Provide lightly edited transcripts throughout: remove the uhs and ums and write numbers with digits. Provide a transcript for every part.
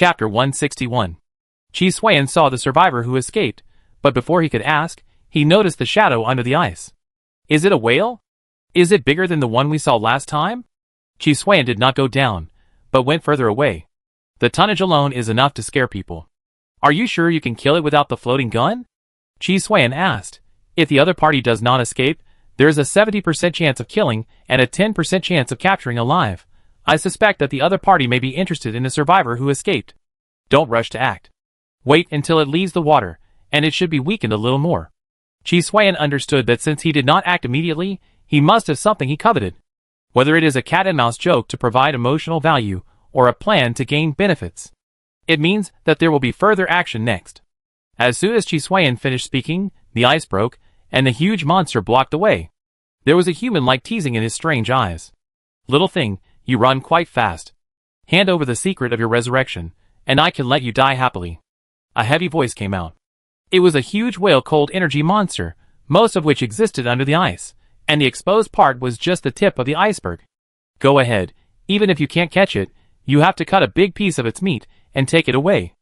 Chapter 161. Chi Suan saw the survivor who escaped, but before he could ask, he noticed the shadow under the ice. Is it a whale? Is it bigger than the one we saw last time? Chi Suan did not go down, but went further away. The tonnage alone is enough to scare people. Are you sure you can kill it without the floating gun? Chi Suan asked. If the other party does not escape, there is a 70% chance of killing and a 10% chance of capturing alive. I suspect that the other party may be interested in the survivor who escaped. Don't rush to act. Wait until it leaves the water, and it should be weakened a little more. Chi Suan understood that since he did not act immediately, he must have something he coveted. Whether it is a cat-and-mouse joke to provide emotional value, or a plan to gain benefits. It means that there will be further action next. As soon as Chi Suan finished speaking, the ice broke, and the huge monster blocked the way. There was a human-like teasing in his strange eyes. Little thing, you run quite fast. Hand over the secret of your resurrection, and I can let you die happily. A heavy voice came out. It was a huge whale cold energy monster, most of which existed under the ice, and the exposed part was just the tip of the iceberg. Go ahead, even if you can't catch it, you have to cut a big piece of its meat and take it away.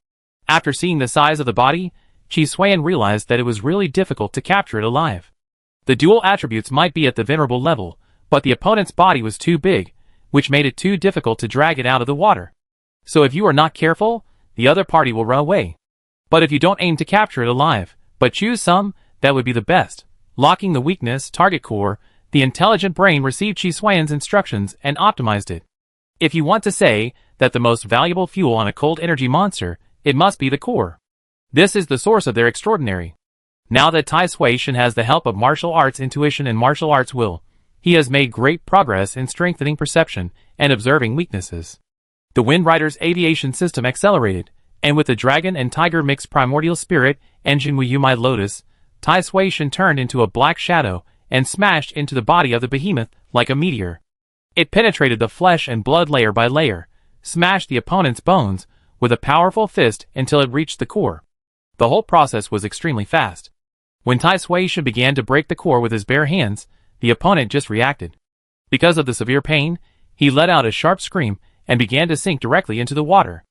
After seeing the size of the body, Chi Suan realized that it was really difficult to capture it alive. The dual attributes might be at the venerable level, but the opponent's body was too big, which made it too difficult to drag it out of the water. So if you are not careful, the other party will run away. But if you don't aim to capture it alive, but choose some, that would be the best. Locking the weakness target core, the intelligent brain received Chi Suan's instructions and optimized it. If you want to say that the most valuable fuel on a cold energy monster, it must be the core. This is the source of their extraordinary. Now that Tai Sui-shen has the help of martial arts intuition and martial arts will, he has made great progress in strengthening perception and observing weaknesses. The Wind Rider's aviation system accelerated, and with the dragon and tiger mixed primordial spirit engine Wuyumai Lotus, Tai Sui-shen turned into a black shadow and smashed into the body of the behemoth like a meteor. It penetrated the flesh and blood layer by layer, smashed the opponent's bones with a powerful fist until it reached the core. The whole process was extremely fast. When Tai Sui-shen began to break the core with his bare hands, the opponent just reacted. Because of the severe pain, he let out a sharp scream and began to sink directly into the water.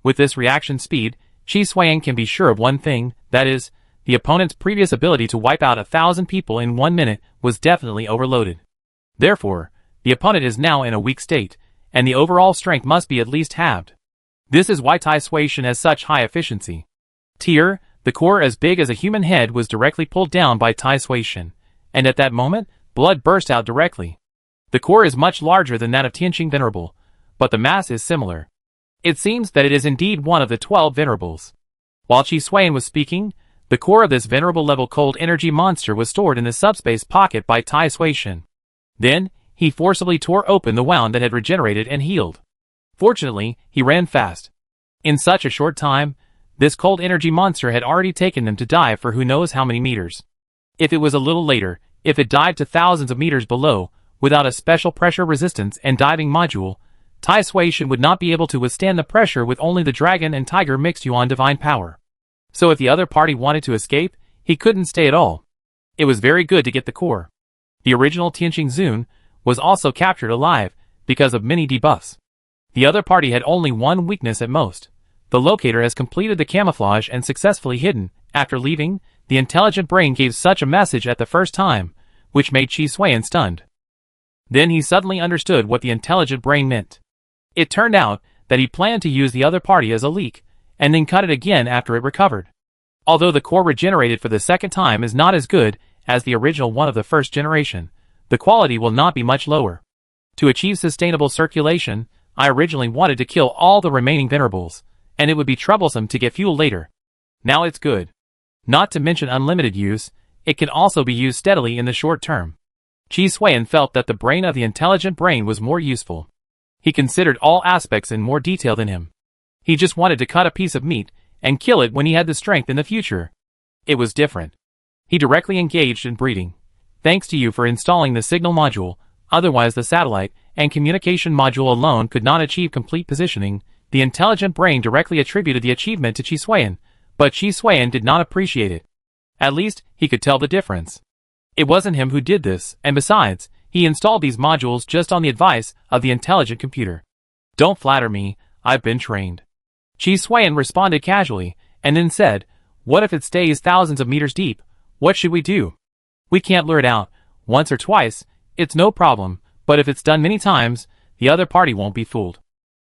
With this reaction speed, Chi Suan can be sure of one thing, that is, the opponent's previous ability to wipe out 1,000 people in 1 minute was definitely overloaded. Therefore, the opponent is now in a weak state, and the overall strength must be at least halved. This is why Tai Sui-shen has such high efficiency. Tier, the core as big as a human head was directly pulled down by Tai Sui-shen, and at that moment, blood burst out directly. The core is much larger than that of Tianqing Venerable, but the mass is similar. It seems that it is indeed one of the 12 venerables. While Chi Suan was speaking, the core of this venerable level cold energy monster was stored in the subspace pocket by Tai Sui-shen. Then, he forcibly tore open the wound that had regenerated and healed. Fortunately, he ran fast. In such a short time, this cold energy monster had already taken them to dive for who knows how many meters. If it was a little later, if it dived to thousands of meters below, without a special pressure resistance and diving module, Tai Sui-shen would not be able to withstand the pressure with only the dragon and tiger mixed yuan divine power. So if the other party wanted to escape, he couldn't stay at all. It was very good to get the core. The original Tianqing Zun was also captured alive because of many debuffs. The other party had only one weakness at most. The locator has completed the camouflage and successfully hidden. After leaving, the intelligent brain gave such a message at the first time, which made Chi Suan stunned. Then he suddenly understood what the intelligent brain meant. It turned out that he planned to use the other party as a leak, and then cut it again after it recovered. Although the core regenerated for the second time is not as good as the original one of the first generation, the quality will not be much lower. To achieve sustainable circulation, I originally wanted to kill all the remaining venerables, and it would be troublesome to get fuel later. Now it's good. Not to mention unlimited use, it can also be used steadily in the short term. Chi Suan felt that the brain of the intelligent brain was more useful. He considered all aspects in more detail than him. He just wanted to cut a piece of meat and kill it when he had the strength in the future. It was different. He directly engaged in breeding. Thanks to you for installing the signal module, otherwise the satellite and communication module alone could not achieve complete positioning. The intelligent brain directly attributed the achievement to Chi Suan, but Chi Suan did not appreciate it. At least, he could tell the difference. It wasn't him who did this, and besides, he installed these modules just on the advice of the intelligent computer. Don't flatter me, I've been trained. Qi Xuan responded casually, and then said, "What if it stays thousands of meters deep? What should we do? We can't lure it out. Once or twice, it's no problem, but if it's done many times, the other party won't be fooled.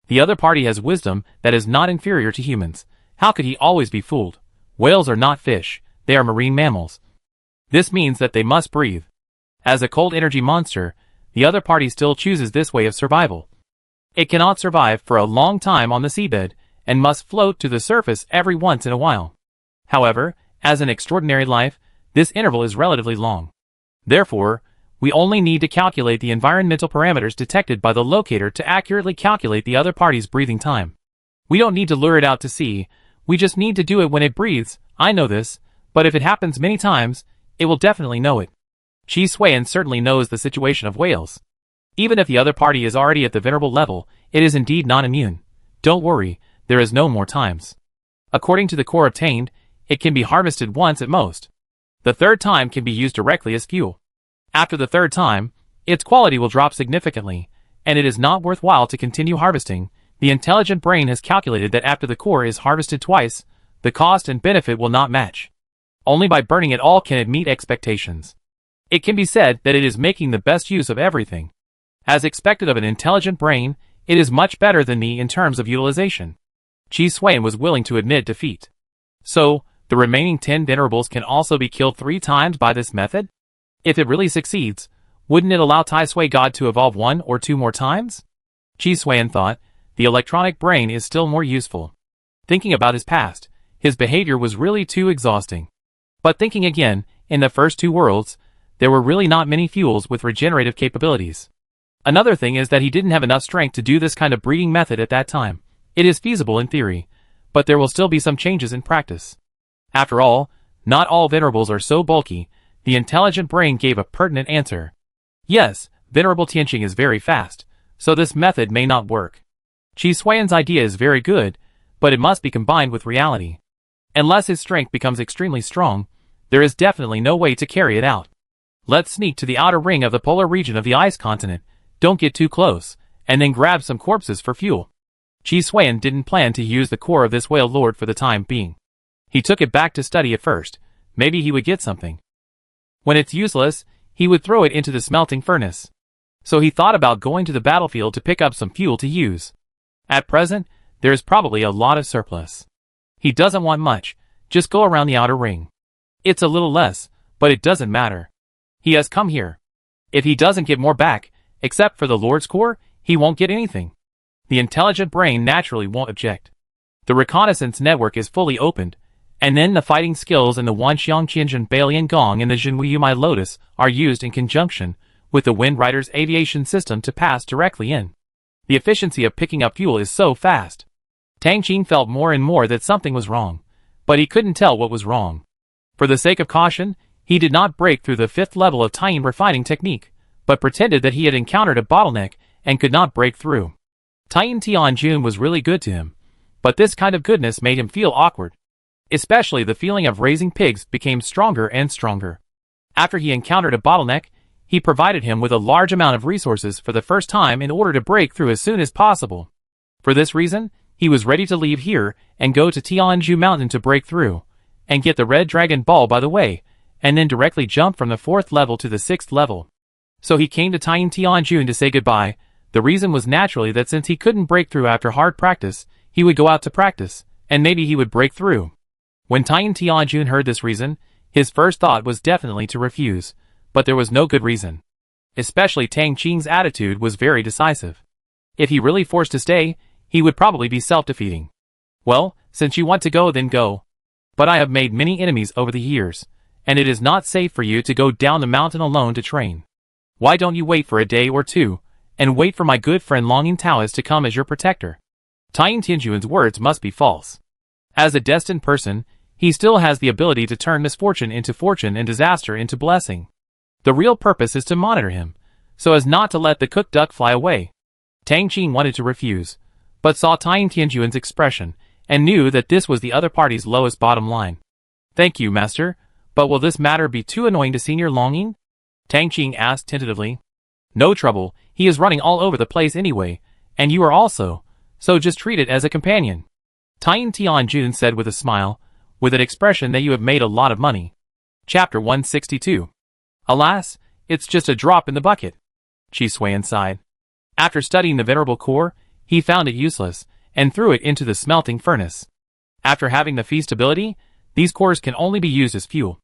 The other party has wisdom that is not inferior to humans. How could he always be fooled? Whales are not fish, they are marine mammals. This means that they must breathe. As a cold energy monster, the other party still chooses this way of survival. It cannot survive for a long time on the seabed, and must float to the surface every once in a while. However, as an extraordinary life, this interval is relatively long. Therefore, we only need to calculate the environmental parameters detected by the locator to accurately calculate the other party's breathing time. We don't need to lure it out to sea, we just need to do it when it breathes. I know this, but if it happens many times, it will definitely know it. Qi Xuan certainly knows the situation of whales. Even if the other party is already at the venerable level, it is indeed not immune. Don't worry, there is no more times. According to the core obtained, it can be harvested once at most. The third time can be used directly as fuel. After the third time, its quality will drop significantly, and it is not worthwhile to continue harvesting. The intelligent brain has calculated that after the core is harvested twice, the cost and benefit will not match. Only by burning it all can it meet expectations. It can be said that it is making the best use of everything. As expected of an intelligent brain, it is much better than me in terms of utilization. Qi Xuan was willing to admit defeat. So, the remaining 10 venerables can also be killed 3 times by this method? If it really succeeds, wouldn't it allow Tai Sui God to evolve 1 or 2 more times? Qi Xuan thought, the electronic brain is still more useful. Thinking about his past, his behavior was really too exhausting. But thinking again, in the first 2 worlds, there were really not many fuels with regenerative capabilities. Another thing is that he didn't have enough strength to do this kind of breeding method at that time. It is feasible in theory, but there will still be some changes in practice. After all, not all venerables are so bulky. The intelligent brain gave a pertinent answer. Yes, Venerable Tianqing is very fast, so this method may not work. Qi Xuan's idea is very good, but it must be combined with reality. Unless his strength becomes extremely strong, there is definitely no way to carry it out. Let's sneak to the outer ring of the polar region of the ice continent, don't get too close, and then grab some corpses for fuel. Qi Xuan didn't plan to use the core of this whale lord for the time being. He took it back to study it first, maybe he would get something. When it's useless, he would throw it into the smelting furnace. So he thought about going to the battlefield to pick up some fuel to use. At present, there is probably a lot of surplus. He doesn't want much, just go around the outer ring. It's a little less, but it doesn't matter. He has come here. If he doesn't get more back, except for the Lord's core, he won't get anything. The intelligent brain naturally won't object. The reconnaissance network is fully opened, and then the fighting skills in the Wanxiang Qianzhen Balian Gong and the Zhenhui Yumai Lotus are used in conjunction with the Wind Rider's aviation system to pass directly in. The efficiency of picking up fuel is so fast. Tang Qing felt more and more that something was wrong, but he couldn't tell what was wrong. For the sake of caution, he did not break through the 5th level of Taiyin refining technique, but pretended that he had encountered a bottleneck and could not break through. Taiyin Tianjun was really good to him, but this kind of goodness made him feel awkward. Especially the feeling of raising pigs became stronger and stronger. After he encountered a bottleneck, he provided him with a large amount of resources for the first time in order to break through as soon as possible. For this reason, he was ready to leave here and go to Tianju Mountain to break through, and get the Red Dragon Ball by the way, and then directly jump from the 4th level to the 6th level. So he came to Taiyin Tianjun to say goodbye. The reason was naturally that since he couldn't break through after hard practice, he would go out to practice, and maybe he would break through. When Taiyin Tianjun heard this reason, his first thought was definitely to refuse, but there was no good reason. Especially Tang Qing's attitude was very decisive. If he really forced to stay, he would probably be self-defeating. Well, since you want to go, then go. But I have made many enemies over the years, and it is not safe for you to go down the mountain alone to train. Why don't you wait for a day or 2, and wait for my good friend Longing Taoist to come as your protector? Taiyin Tianjun's words must be false. As a destined person, he still has the ability to turn misfortune into fortune and disaster into blessing. The real purpose is to monitor him, so as not to let the cooked duck fly away. Tang Qing wanted to refuse, but saw Taiyin Tianjun's expression, and knew that this was the other party's lowest bottom line. Thank you, master, but will this matter be too annoying to Senior Longing? Tang Qing asked tentatively. No trouble, he is running all over the place anyway, and you are also, so just treat it as a companion. Tien Tianjun said with a smile, with an expression that you have made a lot of money. Chapter 162. Alas, it's just a drop in the bucket. Qi Xuan sighed. After studying the venerable core, he found it useless, and threw it into the smelting furnace. After having the feasibility, these cores can only be used as fuel.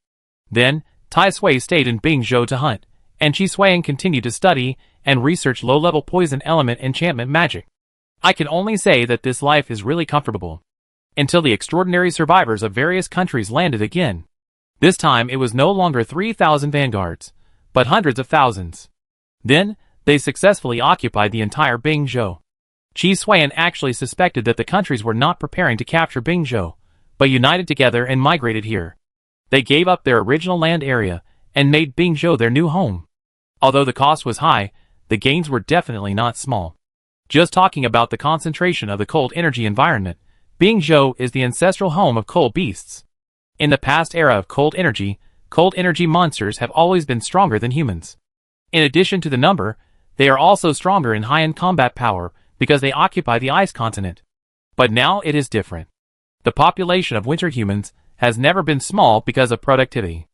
Then, Tai Sui stayed in Bingzhou to hunt, and Qi Xuan continued to study and research low-level poison element enchantment magic. I can only say that this life is really comfortable. Until the extraordinary survivors of various countries landed again. This time it was no longer 3,000 vanguards, but hundreds of thousands. Then, they successfully occupied the entire Bingzhou. Qi Xuan actually suspected that the countries were not preparing to capture Bingzhou, but united together and migrated here. They gave up their original land area, and made Bingzhou their new home. Although the cost was high, the gains were definitely not small. Just talking about the concentration of the cold energy environment, Bingzhou is the ancestral home of cold beasts. In the past era of cold energy monsters have always been stronger than humans. In addition to the number, they are also stronger in high-end combat power because they occupy the ice continent. But now it is different. The population of winter humans has never been small because of productivity.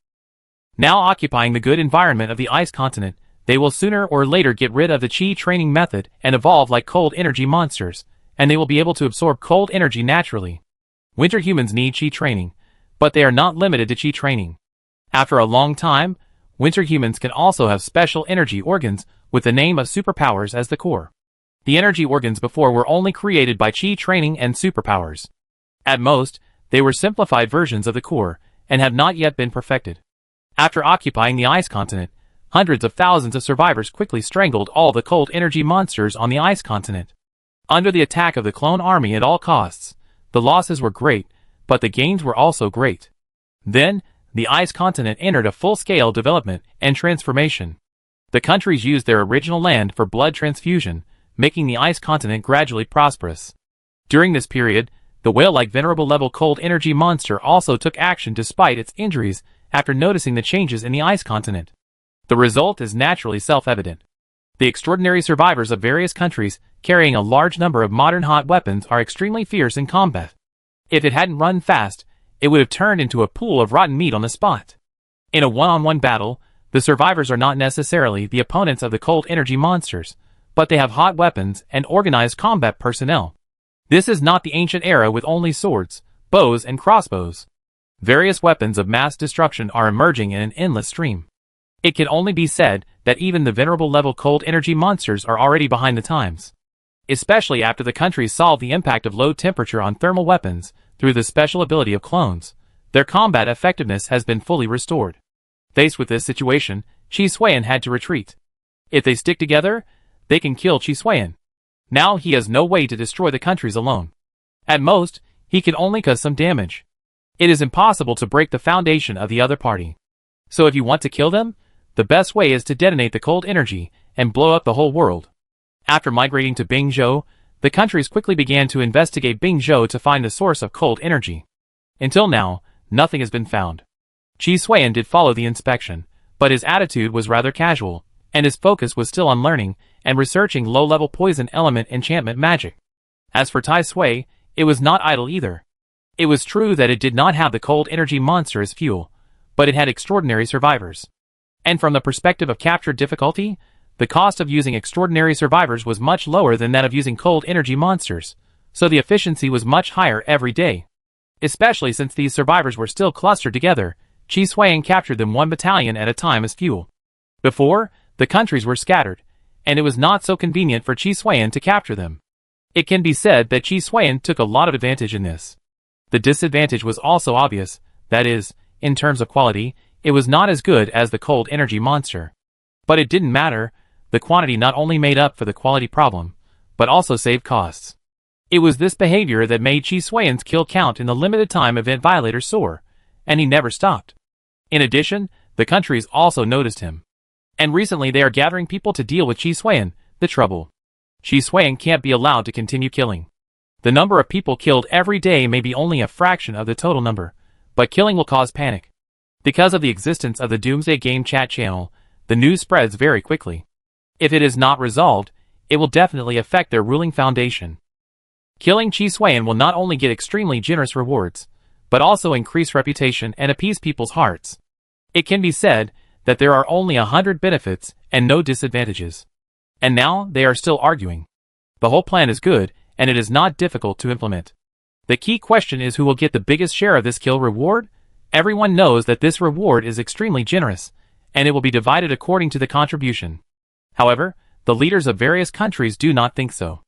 Now occupying the good environment of the ice continent, they will sooner or later get rid of the Qi training method and evolve like cold energy monsters, and they will be able to absorb cold energy naturally. Winter humans need Qi training, but they are not limited to Qi training. After a long time, winter humans can also have special energy organs with the name of superpowers as the core. The energy organs before were only created by Qi training and superpowers. At most, they were simplified versions of the core, and have not yet been perfected. After occupying the ice continent, hundreds of thousands of survivors quickly strangled all the cold energy monsters on the ice continent. Under the attack of the clone army at all costs, the losses were great, but the gains were also great. Then, the ice continent entered a full-scale development and transformation. The countries used their original land for blood transfusion, making the ice continent gradually prosperous. During this period, the whale-like venerable level cold energy monster also took action despite its injuries after noticing the changes in the ice continent. The result is naturally self-evident. The extraordinary survivors of various countries carrying a large number of modern hot weapons are extremely fierce in combat. If it hadn't run fast, it would have turned into a pool of rotten meat on the spot. In a one-on-one battle, the survivors are not necessarily the opponents of the cold energy monsters, but they have hot weapons and organized combat personnel. This is not the ancient era with only swords, bows and crossbows. Various weapons of mass destruction are emerging in an endless stream. It can only be said that even the venerable level cold energy monsters are already behind the times. Especially after the countries solved the impact of low temperature on thermal weapons through the special ability of clones, their combat effectiveness has been fully restored. Faced with this situation, Qi Xuan had to retreat. If they stick together, they can kill Qi Xuan. Now he has no way to destroy the countries alone. At most, he can only cause some damage. It is impossible to break the foundation of the other party. So if you want to kill them, the best way is to detonate the cold energy and blow up the whole world. After migrating to Bingzhou, the countries quickly began to investigate Bingzhou to find the source of cold energy. Until now, nothing has been found. Qi Xuan did follow the inspection, but his attitude was rather casual, and his focus was still on learning and researching low-level poison element enchantment magic. As for Tai Sui, it was not idle either. It was true that it did not have the cold energy monster as fuel, but it had extraordinary survivors. And from the perspective of capture difficulty, the cost of using extraordinary survivors was much lower than that of using cold energy monsters, so the efficiency was much higher every day. Especially since these survivors were still clustered together, Qi Xuan captured them one battalion at a time as fuel. Before, the countries were scattered, and it was not so convenient for Qi Xuan to capture them. It can be said that Qi Xuan took a lot of advantage in this. The disadvantage was also obvious, that is, in terms of quality, it was not as good as the cold energy monster. But it didn't matter, the quantity not only made up for the quality problem, but also saved costs. It was this behavior that made Qi Xuan's kill count in the limited time event Violator soar, and he never stopped. In addition, the countries also noticed him. And recently they are gathering people to deal with Qi Xuan, the trouble. Qi Xuan can't be allowed to continue killing. The number of people killed every day may be only a fraction of the total number, but killing will cause panic. Because of the existence of the Doomsday Game chat channel, the news spreads very quickly. If it is not resolved, it will definitely affect their ruling foundation. Killing Chi Suan will not only get extremely generous rewards, but also increase reputation and appease people's hearts. It can be said that there are only 100 benefits and no disadvantages. And now they are still arguing. The whole plan is good, and it is not difficult to implement. The key question is who will get the biggest share of this kill reward? Everyone knows that this reward is extremely generous, and it will be divided according to the contribution. However, the leaders of various countries do not think so.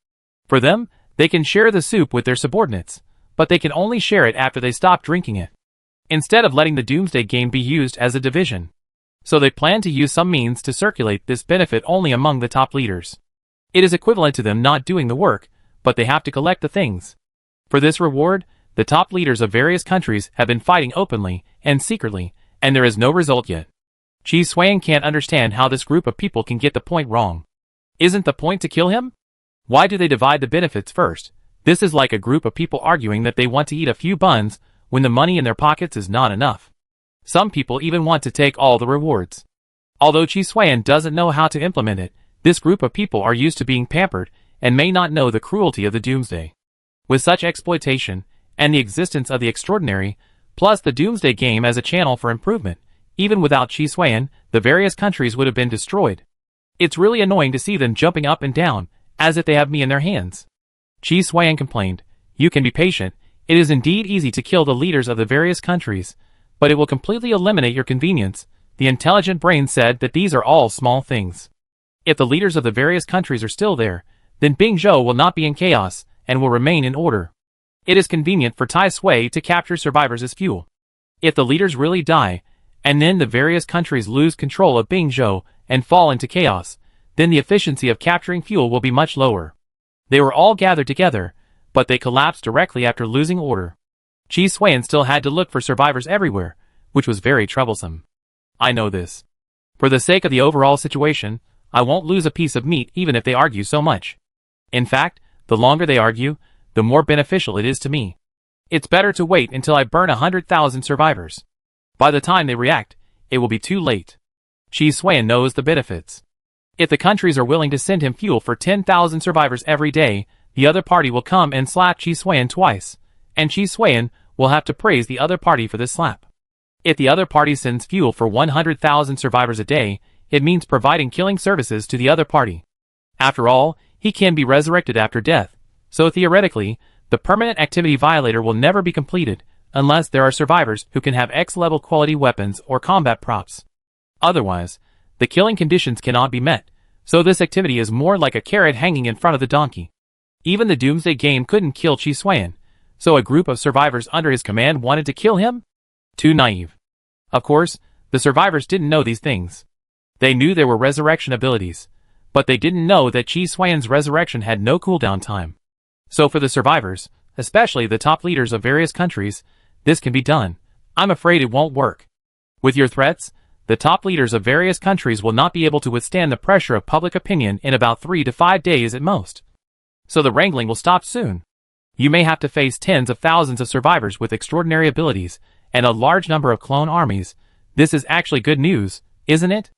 For them, they can share the soup with their subordinates, but they can only share it after they stop drinking it, instead of letting the Doomsday Game be used as a division. So they plan to use some means to circulate this benefit only among the top leaders. It is equivalent to them not doing the work, but they have to collect the things. For this reward, the top leaders of various countries have been fighting openly and secretly, and there is no result yet. Chi Suan can't understand how this group of people can get the point wrong. Isn't the point to kill him? Why do they divide the benefits first? This is like a group of people arguing that they want to eat a few buns when the money in their pockets is not enough. Some people even want to take all the rewards. Although Chi Suan doesn't know how to implement it, this group of people are used to being pampered and may not know the cruelty of the Doomsday. With such exploitation, and the existence of the extraordinary, plus the Doomsday Game as a channel for improvement, even without Chi Suan, the various countries would have been destroyed. It's really annoying to see them jumping up and down, as if they have me in their hands. Chi Suan complained, "You can be patient. It is indeed easy to kill the leaders of the various countries, but it will completely eliminate your convenience." The intelligent brain said that these are all small things. If the leaders of the various countries are still there, then Bingzhou will not be in chaos, and will remain in order. It is convenient for Tai Sui to capture survivors as fuel. If the leaders really die, and then the various countries lose control of Bingzhou and fall into chaos, then the efficiency of capturing fuel will be much lower. They were all gathered together, but they collapsed directly after losing order. Chi Suan still had to look for survivors everywhere, which was very troublesome. I know this. For the sake of the overall situation, I won't lose a piece of meat even if they argue so much. In fact, the longer they argue, the more beneficial it is to me. It's better to wait until I burn 100,000 survivors. By the time they react, it will be too late. Chi Suan knows the benefits. If the countries are willing to send him fuel for 10,000 survivors every day, the other party will come and slap Chi Suan twice, and Chi Suan will have to praise the other party for this slap. If the other party sends fuel for 100,000 survivors a day, it means providing killing services to the other party. After all, he can be resurrected after death, so theoretically, the permanent activity violator will never be completed, unless there are survivors who can have X-level quality weapons or combat props. Otherwise, the killing conditions cannot be met, so this activity is more like a carrot hanging in front of the donkey. Even the Doomsday Game couldn't kill Chi Suan, so a group of survivors under his command wanted to kill him? Too naive. Of course, the survivors didn't know these things. They knew there were resurrection abilities, but they didn't know that Chi Suan's resurrection had no cooldown time. So for the survivors, especially the top leaders of various countries, this can be done. I'm afraid it won't work. With your threats, the top leaders of various countries will not be able to withstand the pressure of public opinion in about 3 to 5 days at most. So the wrangling will stop soon. You may have to face tens of thousands of survivors with extraordinary abilities, and a large number of clone armies. This is actually good news, isn't it?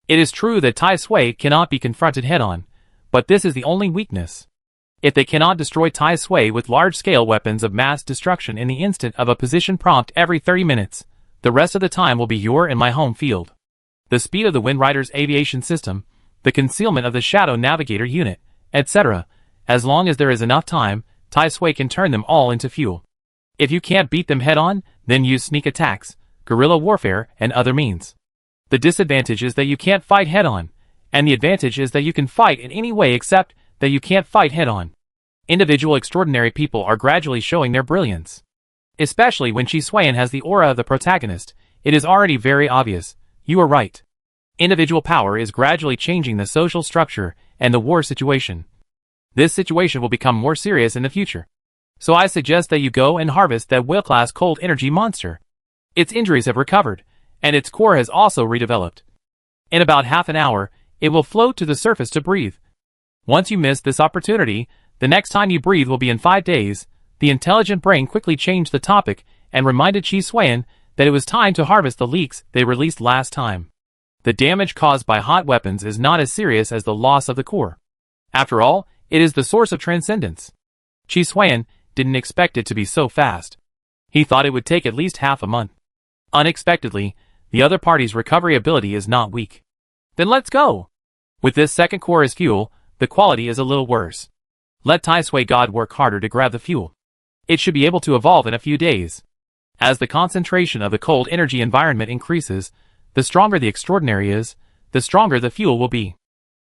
It is true that Tai Sui cannot be confronted head-on, but this is the only weakness. If they cannot destroy Tai Sui with large-scale weapons of mass destruction in the instant of a position prompt every 30 minutes, the rest of the time will be your and my home field. The speed of the Wind Rider's aviation system, the concealment of the Shadow Navigator unit, etc. As long as there is enough time, Tai Sui can turn them all into fuel. If you can't beat them head-on, then use sneak attacks, guerrilla warfare, and other means. The disadvantage is that you can't fight head-on, and the advantage is that you can fight in any way except that you can't fight head-on. Individual extraordinary people are gradually showing their brilliance. Especially when Chi Suan has the aura of the protagonist, it is already very obvious. You are right. Individual power is gradually changing the social structure and the war situation. This situation will become more serious in the future. So I suggest that you go and harvest that whale-class cold energy monster. Its injuries have recovered, and its core has also redeveloped. In about half an hour, it will float to the surface to breathe. Once you miss this opportunity, the next time you breathe will be in 5 days. The intelligent brain quickly changed the topic and reminded Chi Suan that it was time to harvest the leaks they released last time. The damage caused by hot weapons is not as serious as the loss of the core. After all, it is the source of transcendence. Chi Xuan didn't expect it to be so fast. He thought it would take at least half a month. Unexpectedly, the other party's recovery ability is not weak. Then let's go! With this second core as fuel, the quality is a little worse. Let Tai Sui God work harder to grab the fuel. It should be able to evolve in a few days. As the concentration of the cold energy environment increases, the stronger the extraordinary is, the stronger the fuel will be.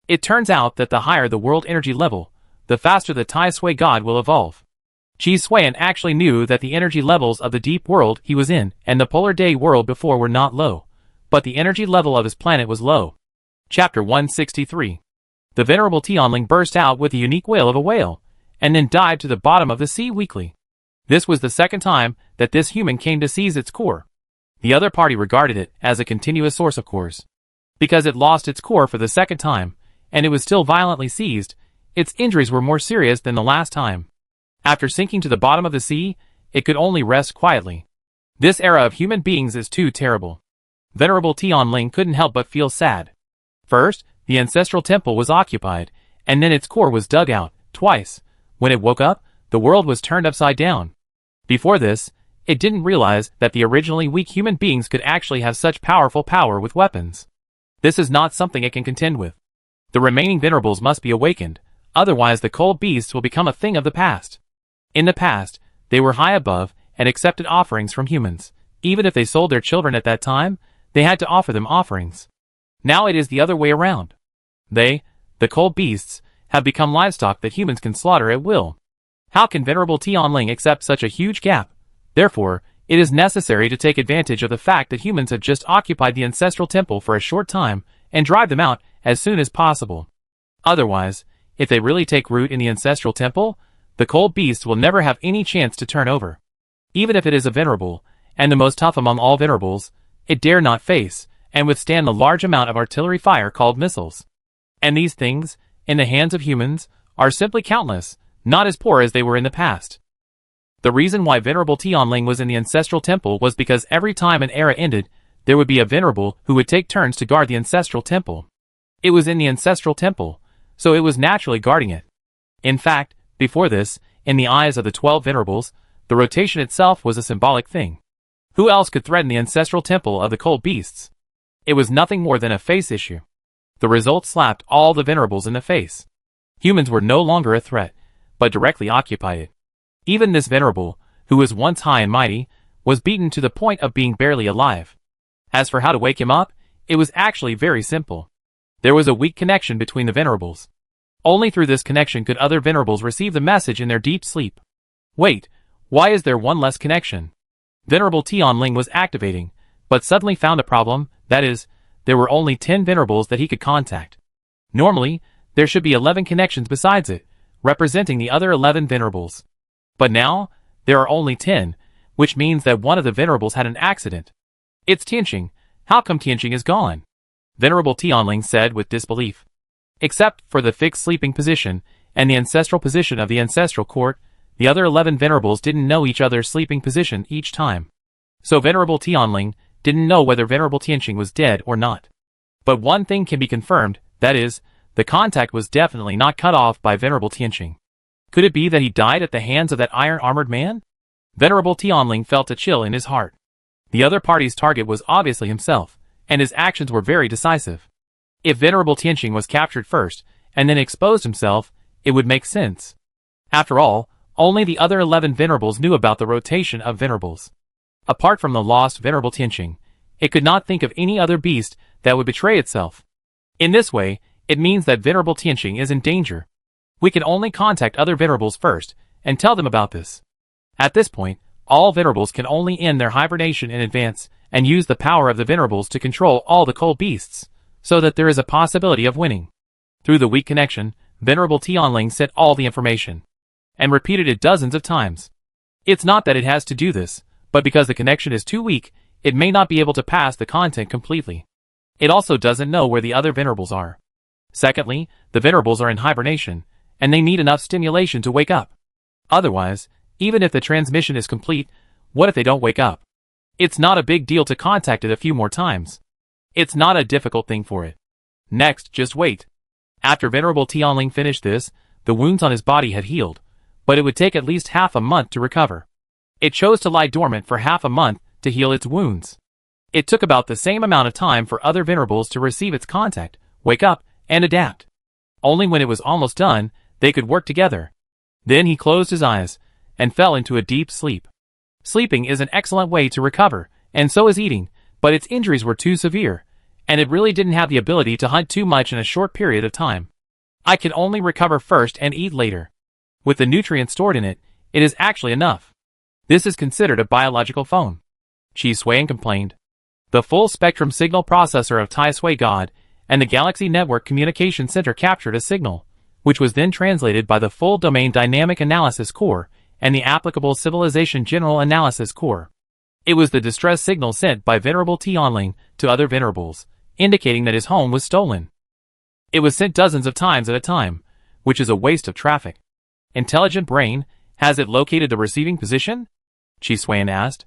It turns out that the higher the world energy level, the faster the Tai Sui God will evolve. Chi Xuan actually knew that the energy levels of the deep world he was in and the polar day world before were not low, but the energy level of his planet was low. Chapter 163. The Venerable Tianling burst out with a unique wail of a whale, and then dived to the bottom of the sea weakly. This was the second time that this human came to seize its core. The other party regarded it as a continuous source of cores. Because it lost its core for the second time, and it was still violently seized, its injuries were more serious than the last time. After sinking to the bottom of the sea, it could only rest quietly. This era of human beings is too terrible. Venerable Tianling couldn't help but feel sad. First, the ancestral temple was occupied, and then its core was dug out, twice. When it woke up, the world was turned upside down. Before this, it didn't realize that the originally weak human beings could actually have such powerful power with weapons. This is not something it can contend with. The remaining venerables must be awakened, otherwise the cold beasts will become a thing of the past. In the past, they were high above and accepted offerings from humans. Even if they sold their children at that time, they had to offer them offerings. Now it is the other way around. They, the cold beasts, have become livestock that humans can slaughter at will. How can Venerable Tianling accept such a huge gap? Therefore, it is necessary to take advantage of the fact that humans have just occupied the ancestral temple for a short time and drive them out as soon as possible. Otherwise, if they really take root in the ancestral temple, the cold beast will never have any chance to turn over. Even if it is a venerable, and the most tough among all venerables, it dare not face and withstand the large amount of artillery fire called missiles. And these things, in the hands of humans, are simply countless, not as poor as they were in the past. The reason why Venerable Tianling was in the ancestral temple was because every time an era ended, there would be a venerable who would take turns to guard the ancestral temple. It was in the ancestral temple, so it was naturally guarding it. In fact, before this, in the eyes of the 12 venerables, the rotation itself was a symbolic thing. Who else could threaten the ancestral temple of the cold beasts? It was nothing more than a face issue. The result slapped all the venerables in the face. Humans were no longer a threat, but directly occupied it. Even this venerable, who was once high and mighty, was beaten to the point of being barely alive. As for how to wake him up, it was actually very simple. There was a weak connection between the venerables. Only through this connection could other venerables receive the message in their deep sleep. Wait, why is there one less connection? Venerable Tianling was activating, but suddenly found a problem, that is, there were only 10 venerables that he could contact. Normally, there should be 11 connections besides it, representing the other 11 venerables. But now, there are only 10, which means that one of the venerables had an accident. It's Tianqing. How come Tianqing is gone? Venerable Tianling said with disbelief. Except for the fixed sleeping position and the ancestral position of the ancestral court, the other 11 venerables didn't know each other's sleeping position each time. So Venerable Tianling didn't know whether Venerable Tianqing was dead or not. But one thing can be confirmed, that is, the contact was definitely not cut off by Venerable Tianqing. Could it be that he died at the hands of that iron-armored man? Venerable Tianling felt a chill in his heart. The other party's target was obviously himself, and his actions were very decisive. If Venerable Tianqing was captured first, and then exposed himself, it would make sense. After all, only the other 11 venerables knew about the rotation of venerables. Apart from the lost Venerable Tianqing, it could not think of any other beast that would betray itself. In this way, it means that Venerable Tianqing is in danger. We can only contact other venerables first, and tell them about this. At this point, all venerables can only end their hibernation in advance, and use the power of the venerables to control all the cold beasts, so that there is a possibility of winning. Through the weak connection, Venerable Tianling sent all the information, and repeated it dozens of times. It's not that it has to do this, but because the connection is too weak, it may not be able to pass the content completely. It also doesn't know where the other venerables are. Secondly, the venerables are in hibernation, and they need enough stimulation to wake up. Otherwise, even if the transmission is complete, what if they don't wake up? It's not a big deal to contact it a few more times. It's not a difficult thing for it. Next, just wait. After Venerable Tianling finished this, the wounds on his body had healed, but it would take at least half a month to recover. It chose to lie dormant for half a month to heal its wounds. It took about the same amount of time for other venerables to receive its contact, wake up, and adapt. Only when it was almost done, they could work together. Then he closed his eyes and fell into a deep sleep. Sleeping is an excellent way to recover, and so is eating, but its injuries were too severe, and it really didn't have the ability to hunt too much in a short period of time. I can only recover first and eat later. With the nutrients stored in it, it is actually enough. This is considered a biological phone. Chi Suiyan complained. The full-spectrum signal processor of Tai Sui God and the Galaxy Network Communication Center captured a signal, which was then translated by the Full Domain Dynamic Analysis Core and the applicable Civilization General Analysis Core. It was the distress signal sent by Venerable Tianling to other venerables, indicating that his home was stolen. It was sent dozens of times at a time, which is a waste of traffic. Intelligent Brain, has it located the receiving position? Chi Suiyan asked.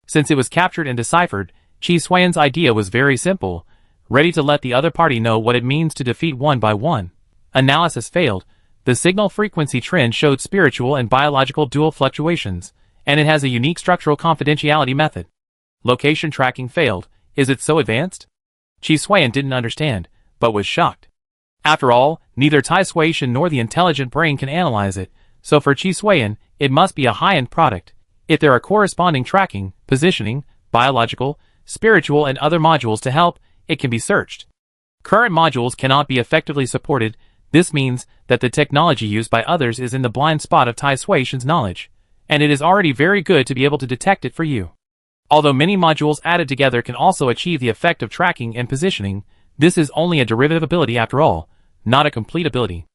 Since it was captured and deciphered, Chi Suiyan's idea was very simple, ready to let the other party know what it means to defeat one by one. Analysis failed. The signal frequency trend showed spiritual and biological dual fluctuations, and it has a unique structural confidentiality method. Location tracking failed. Is it so advanced? Chi Suiyan didn't understand, but was shocked. After all, neither Tai Suishan nor the intelligent brain can analyze it, so for Chi Suiyan, it must be a high-end product. If there are corresponding tracking, positioning, biological, spiritual and other modules to help, it can be searched. Current modules cannot be effectively supported. This means that the technology used by others is in the blind spot of Tai Suishan's knowledge, and it is already very good to be able to detect it for you. Although many modules added together can also achieve the effect of tracking and positioning, this is only a derivative ability after all, not a complete ability.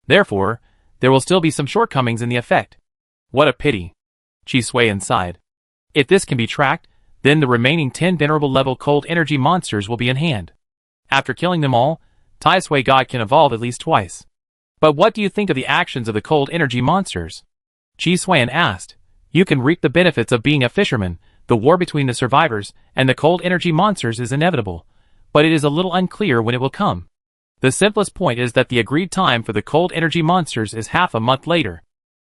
Therefore, there will still be some shortcomings in the effect. What a pity. Chi Suiyan sighed. If this can be tracked, then the remaining 10 venerable level cold energy monsters will be in hand. After killing them all, Tai Sui God can evolve at least twice. But what do you think of the actions of the cold energy monsters? Chi Suiyan asked. You can reap the benefits of being a fisherman. The war between the survivors and the cold energy monsters is inevitable, but it is a little unclear when it will come. The simplest point is that the agreed time for the cold energy monsters is half a month later.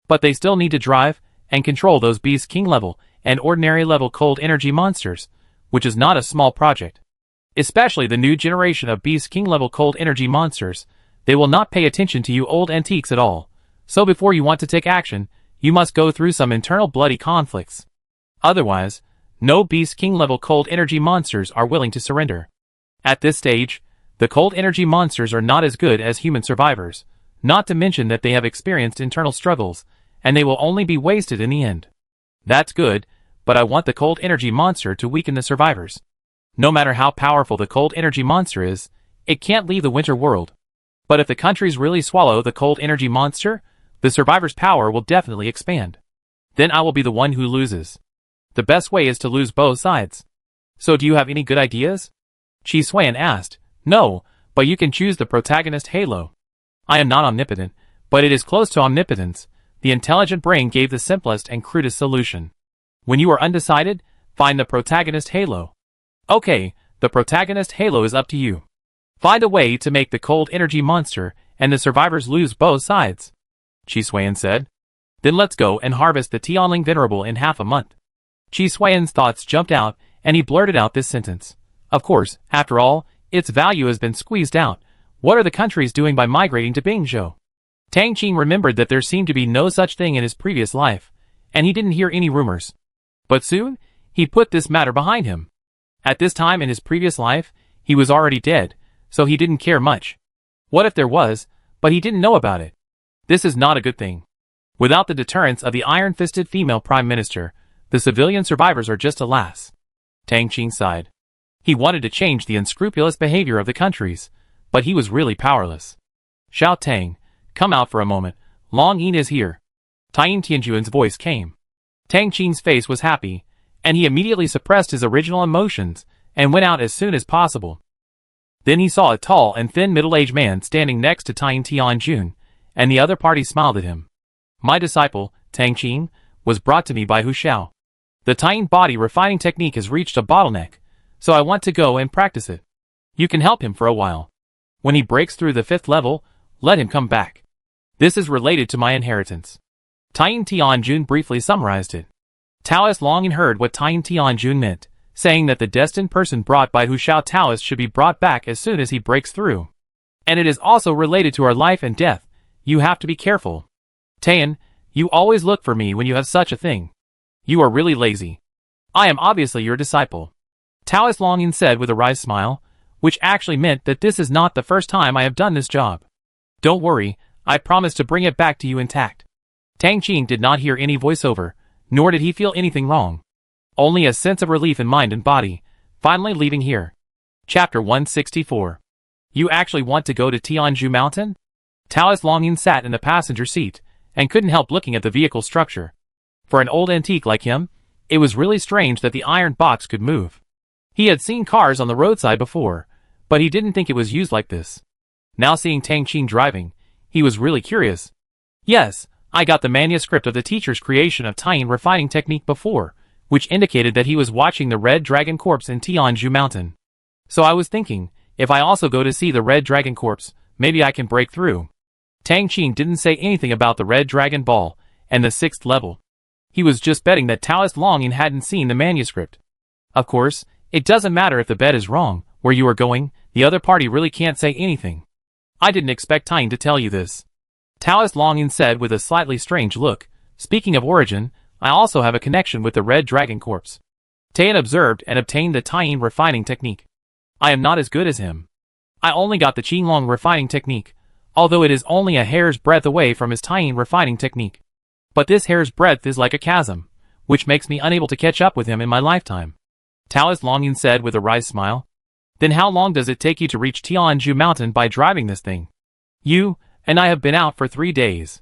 But they still need to drive and control those Beast King level and ordinary level cold energy monsters, which is not a small project. Especially the new generation of Beast King level cold energy monsters, they will not pay attention to you old antiques at all, so before you want to take action, you must go through some internal bloody conflicts. Otherwise, no Beast King level cold energy monsters are willing to surrender. At this stage, the cold energy monsters are not as good as human survivors, not to mention that they have experienced internal struggles, and they will only be wasted in the end. That's good, but I want the cold energy monster to weaken the survivors. No matter how powerful the cold energy monster is, it can't leave the winter world. But if the countries really swallow the cold energy monster, the survivors' power will definitely expand. Then I will be the one who loses. The best way is to lose both sides. So do you have any good ideas? Chi Suiyan asked. No, but you can choose the protagonist halo. I am not omnipotent, but it is close to omnipotence. The intelligent brain gave the simplest and crudest solution. When you are undecided, find the protagonist halo. Okay, the protagonist halo is up to you. Find a way to make the cold energy monster and the survivors lose both sides. Chi Suiyan said. Then let's go and harvest the Tianling Venerable in half a month. Chi Suiyan's thoughts jumped out, and he blurted out this sentence. Of course, after all, its value has been squeezed out. What are the countries doing by migrating to Bingzhou? Tang Qing remembered that there seemed to be no such thing in his previous life, and he didn't hear any rumors. But soon, he put this matter behind him. At this time in his previous life, he was already dead, so he didn't care much. What if there was, but he didn't know about it? This is not a good thing. Without the deterrence of the iron-fisted female prime minister, the civilian survivors are just alas. Tang Qing sighed. He wanted to change the unscrupulous behavior of the countries, but he was really powerless. Xiao Tang, come out for a moment. Long Yin is here. Tien Tianjuan's voice came. Tang Qing's face was happy, and he immediately suppressed his original emotions and went out as soon as possible. Then he saw a tall and thin middle-aged man standing next to Tien Tianjun, and the other party smiled at him. My disciple, Tang Qing, was brought to me by Hu Xiao. The Tien body refining technique has reached a bottleneck, so I want to go and practice it. You can help him for a while. When he breaks through the 5th level, let him come back. This is related to my inheritance. Tien Tianjun briefly summarized it. Taoist Longin heard what Tien Tianjun meant, saying that the destined person brought by Hu Xiao Taoist should be brought back as soon as he breaks through. And it is also related to our life and death. You have to be careful. Tien, you always look for me when you have such a thing. You are really lazy. I am obviously your disciple. Taoist Longin said with a wry smile, which actually meant that this is not the first time I have done this job. Don't worry, I promise to bring it back to you intact. Tang Qing did not hear any voiceover, nor did he feel anything wrong. Only a sense of relief in mind and body, finally leaving here. Chapter 164. You actually want to go to Tianzhu Mountain? Taoist Longin sat in the passenger seat, and couldn't help looking at the vehicle structure. For an old antique like him, it was really strange that the iron box could move. He had seen cars on the roadside before, but he didn't think it was used like this. Now seeing Tang Qing driving, he was really curious. Yes, I got the manuscript of the teacher's creation of Tien refining technique before, which indicated that he was watching the Red Dragon Corpse in Tianzhu Mountain. So I was thinking, if I also go to see the Red Dragon Corpse, maybe I can break through. Tang Qing didn't say anything about the Red Dragon Ball and the 6th level. He was just betting that Taoist Longin hadn't seen the manuscript. Of course, it doesn't matter if the bet is wrong, where you are going, the other party really can't say anything. I didn't expect Tien to tell you this. Taoist Longin said with a slightly strange look, speaking of origin, I also have a connection with the Red Dragon Corpse. Tien observed and obtained the Tien refining technique. I am not as good as him. I only got the Qinglong refining technique, although it is only a hair's breadth away from his Tien refining technique. But this hair's breadth is like a chasm, which makes me unable to catch up with him in my lifetime. Taoist Longin said with a wry smile. Then how long does it take you to reach Tianzhu Mountain by driving this thing? You and I have been out for 3 days.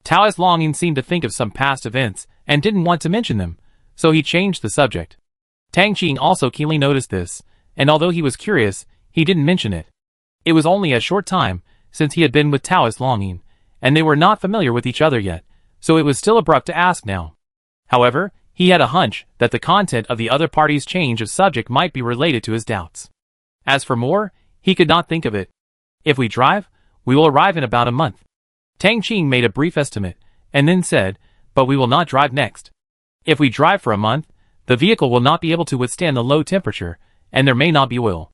Taoist Longin seemed to think of some past events and didn't want to mention them, so he changed the subject. Tang Qing also keenly noticed this, and although he was curious, he didn't mention it. It was only a short time since he had been with Taoist Longin, and they were not familiar with each other yet, so it was still abrupt to ask now. However, he had a hunch that the content of the other party's change of subject might be related to his doubts. As for more, he could not think of it. If we drive, we will arrive in about a month. Tang Qing made a brief estimate, and then said, but we will not drive next. If we drive for a month, the vehicle will not be able to withstand the low temperature, and there may not be oil.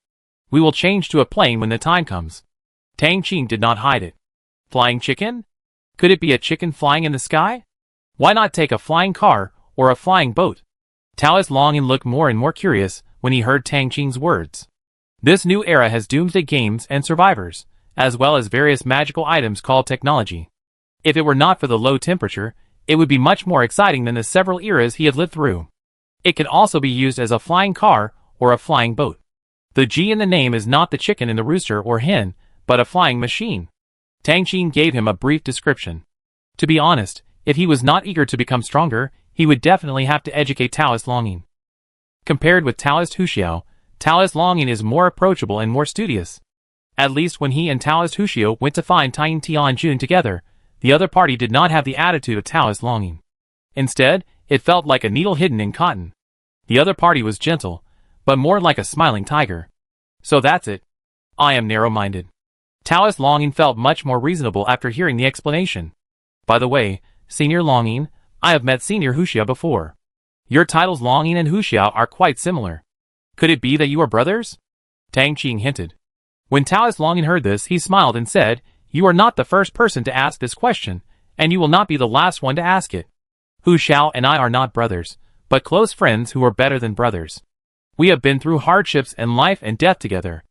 We will change to a plane when the time comes. Tang Qing did not hide it. Flying chicken? Could it be a chicken flying in the sky? Why not take a flying car or a flying boat? Taoist Longin looked more and more curious when he heard Tang Qing's words. This new era has doomsday games and survivors, as well as various magical items called technology. If it were not for the low temperature, it would be much more exciting than the several eras he had lived through. It can also be used as a flying car or a flying boat. The G in the name is not the chicken in the rooster or hen, but a flying machine. Tang Qing gave him a brief description. To be honest, if he was not eager to become stronger, he would definitely have to educate Taoist Longin. Compared with Taoist Hu Xiao, Taoist Longin is more approachable and more studious. At least when he and Taoist Hu Xiao went to find Tien Tianjun together, the other party did not have the attitude of Taoist Longin. Instead, it felt like a needle hidden in cotton. The other party was gentle, but more like a smiling tiger. So that's it. I am narrow-minded. Taoist Longin felt much more reasonable after hearing the explanation. By the way, Senior Longin, I have met Senior Hu Xiao before. Your titles Longin and Hu Xiao are quite similar. Could it be that you are brothers? Tang Qing hinted. When Taoist Longin heard this, he smiled and said, you are not the first person to ask this question, and you will not be the last one to ask it. Hu Xiao and I are not brothers, but close friends who are better than brothers. We have been through hardships and life and death together.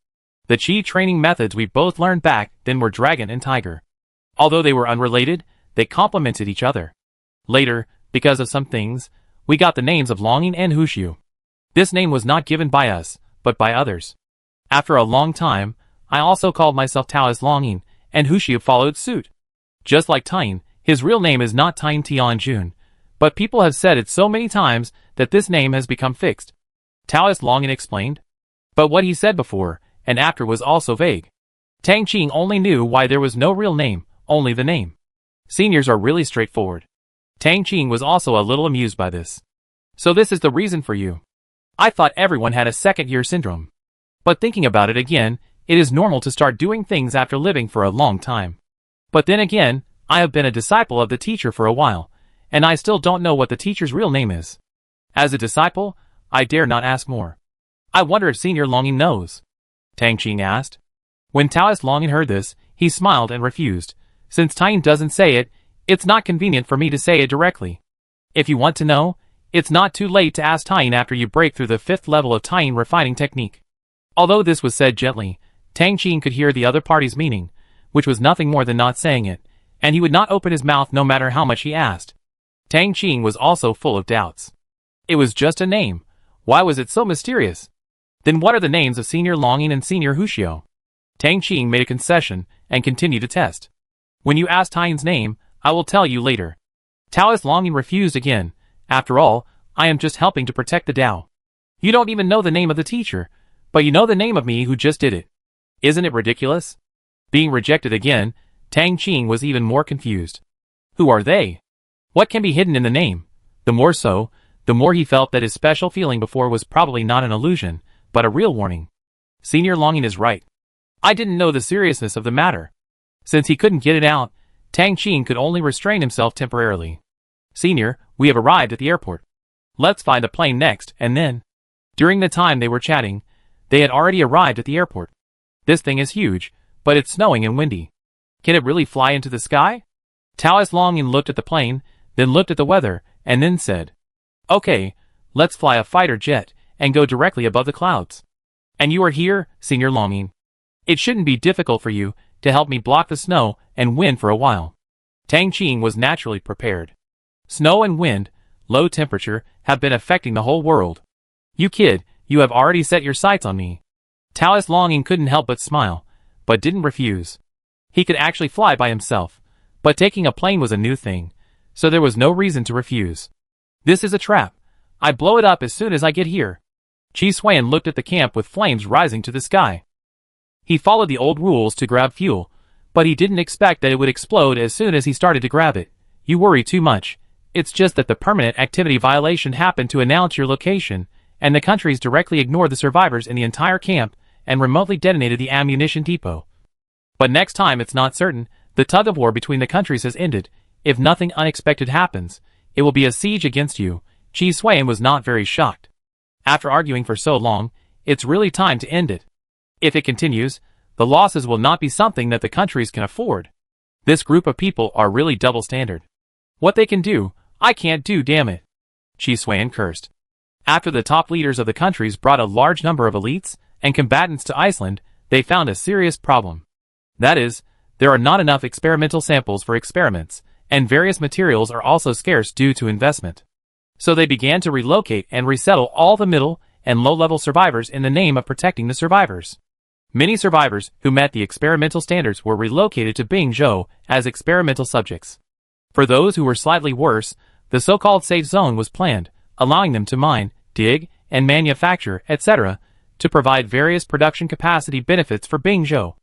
The Qi training methods we both learned back then were Dragon and Tiger. Although they were unrelated, they complemented each other. Later, because of some things, we got the names of Longin and Hu Xiu. This name was not given by us, but by others. After a long time, I also called myself Taoist Longin, and Hu Xiu followed suit. Just like Tien, his real name is not Tien Tianjun, but people have said it so many times that this name has become fixed. Taoist Longin explained. But what he said before and after was also vague. Tang Qing only knew why there was no real name, only the name. Seniors are really straightforward. Tang Qing was also a little amused by this. So this is the reason for you. I thought everyone had a second-year syndrome. But thinking about it again, it is normal to start doing things after living for a long time. But then again, I have been a disciple of the teacher for a while, and I still don't know what the teacher's real name is. As a disciple, I dare not ask more. I wonder if Senior Longing knows. Tang Qing asked. When Taoist Longing heard this, he smiled and refused. Since Tying doesn't say it, it's not convenient for me to say it directly. If you want to know, it's not too late to ask Tying after you break through the 5th level of Tying refining technique. Although this was said gently, Tang Qing could hear the other party's meaning, which was nothing more than not saying it, and he would not open his mouth no matter how much he asked. Tang Qing was also full of doubts. It was just a name. Why was it so mysterious? Then what are the names of Senior Longing and Senior Hushio? Tang Qing made a concession and continued to test. When you ask Tying's name, I will tell you later. Taoist Longing refused again. After all, I am just helping to protect the Tao. You don't even know the name of the teacher, but you know the name of me who just did it. Isn't it ridiculous? Being rejected again, Tang Qing was even more confused. Who are they? What can be hidden in the name? The more so, the more he felt that his special feeling before was probably not an illusion, but a real warning. Senior Longing is right. I didn't know the seriousness of the matter. Since he couldn't get it out, Tang Qing could only restrain himself temporarily. Senior, we have arrived at the airport. Let's find a plane next, and then. During the time they were chatting, they had already arrived at the airport. This thing is huge, but it's snowing and windy. Can it really fly into the sky? Taoist Longing looked at the plane, then looked at the weather, and then said, Okay, let's fly a fighter jet and go directly above the clouds. And you are here, Senior Longing. It shouldn't be difficult for you to help me block the snow and wind for a while. Tang Qing was naturally prepared. Snow and wind, low temperature, have been affecting the whole world. You kid, you have already set your sights on me. Taoist Longing couldn't help but smile, but didn't refuse. He could actually fly by himself, but taking a plane was a new thing, so there was no reason to refuse. This is a trap. I blow it up as soon as I get here. Chi Xuan looked at the camp with flames rising to the sky. He followed the old rules to grab fuel, but he didn't expect that it would explode as soon as he started to grab it. You worry too much. It's just that the permanent activity violation happened to announce your location, and the countries directly ignored the survivors in the entire camp and remotely detonated the ammunition depot. But next time it's not certain. The tug-of-war between the countries has ended. If nothing unexpected happens, it will be a siege against you. Chi Xuan was not very shocked. After arguing for so long, it's really time to end it. If it continues, the losses will not be something that the countries can afford. This group of people are really double standard. What they can do, I can't do, damn it. Chi Xuan cursed. After the top leaders of the countries brought a large number of elites and combatants to Iceland, they found a serious problem. That is, there are not enough experimental samples for experiments, and various materials are also scarce due to investment. So they began to relocate and resettle all the middle and low-level survivors in the name of protecting the survivors. Many survivors who met the experimental standards were relocated to Bingzhou as experimental subjects. For those who were slightly worse, the so-called safe zone was planned, allowing them to mine, dig, and manufacture, etc., to provide various production capacity benefits for Bingzhou.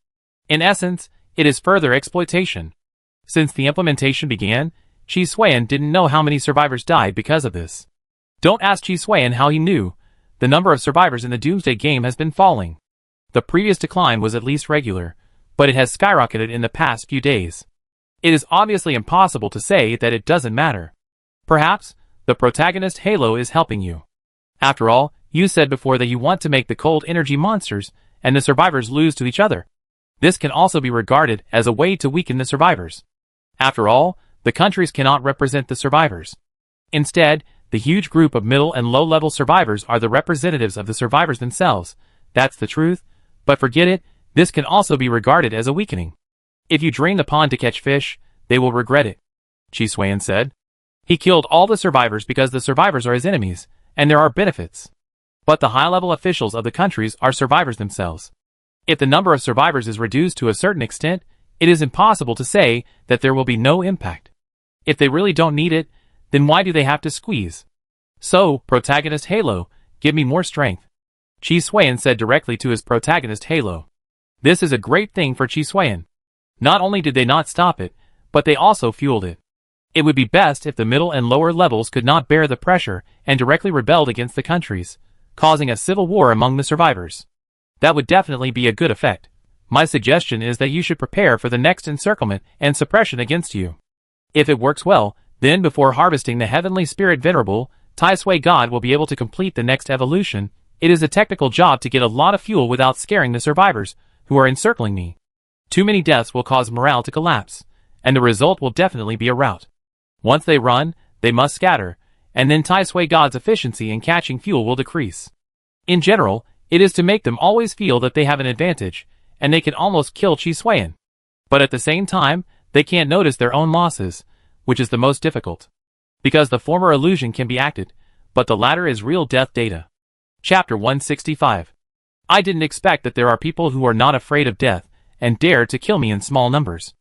In essence, it is further exploitation. Since the implementation began, Chi Xuan didn't know how many survivors died because of this. Don't ask Chi Xuan how he knew. The number of survivors in the Doomsday game has been falling. The previous decline was at least regular, but it has skyrocketed in the past few days. It is obviously impossible to say that it doesn't matter. Perhaps, the protagonist Halo is helping you. After all, you said before that you want to make the cold energy monsters and the survivors lose to each other. This can also be regarded as a way to weaken the survivors. After all, the countries cannot represent the survivors. Instead, the huge group of middle and low-level survivors are the representatives of the survivors themselves. That's the truth, but forget it, this can also be regarded as a weakening. If you drain the pond to catch fish, they will regret it, Chi Xuan said. He killed all the survivors because the survivors are his enemies, and there are benefits. But the high-level officials of the countries are survivors themselves. If the number of survivors is reduced to a certain extent, it is impossible to say that there will be no impact. If they really don't need it, then why do they have to squeeze? So, protagonist Halo, give me more strength. Chi Xuan said directly to his protagonist Halo. This is a great thing for Chi Xuan. Not only did they not stop it, but they also fueled it. It would be best if the middle and lower levels could not bear the pressure and directly rebelled against the countries, causing a civil war among the survivors. That would definitely be a good effect. My suggestion is that you should prepare for the next encirclement and suppression against you. If it works well, Then before harvesting the heavenly spirit venerable, Tai Sui God will be able to complete the next evolution. It is a technical job to get a lot of fuel without scaring the survivors, who are encircling me. Too many deaths will cause morale to collapse, and the result will definitely be a rout. Once they run, they must scatter, and then Tai Sui God's efficiency in catching fuel will decrease. In general, it is to make them always feel that they have an advantage, and they can almost kill Chi Suiyan. But at the same time, they can't notice their own losses, which is the most difficult. Because the former illusion can be acted, but the latter is real death data. Chapter 165. I didn't expect that there are people who are not afraid of death, and dare to kill me in small numbers.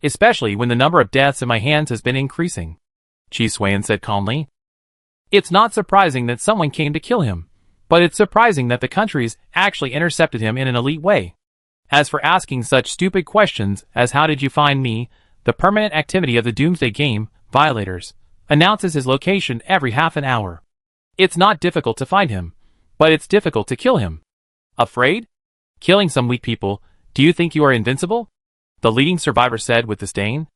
Especially when the number of deaths in my hands has been increasing. Chi Suiyan said calmly. It's not surprising that someone came to kill him, but it's surprising that the countries actually intercepted him in an elite way. As for asking such stupid questions as how did you find me, the permanent activity of the Doomsday Game, Violators, announces his location every half an hour. It's not difficult to find him, but it's difficult to kill him. Afraid? Killing some weak people, do you think you are invincible? The leading survivor said with disdain.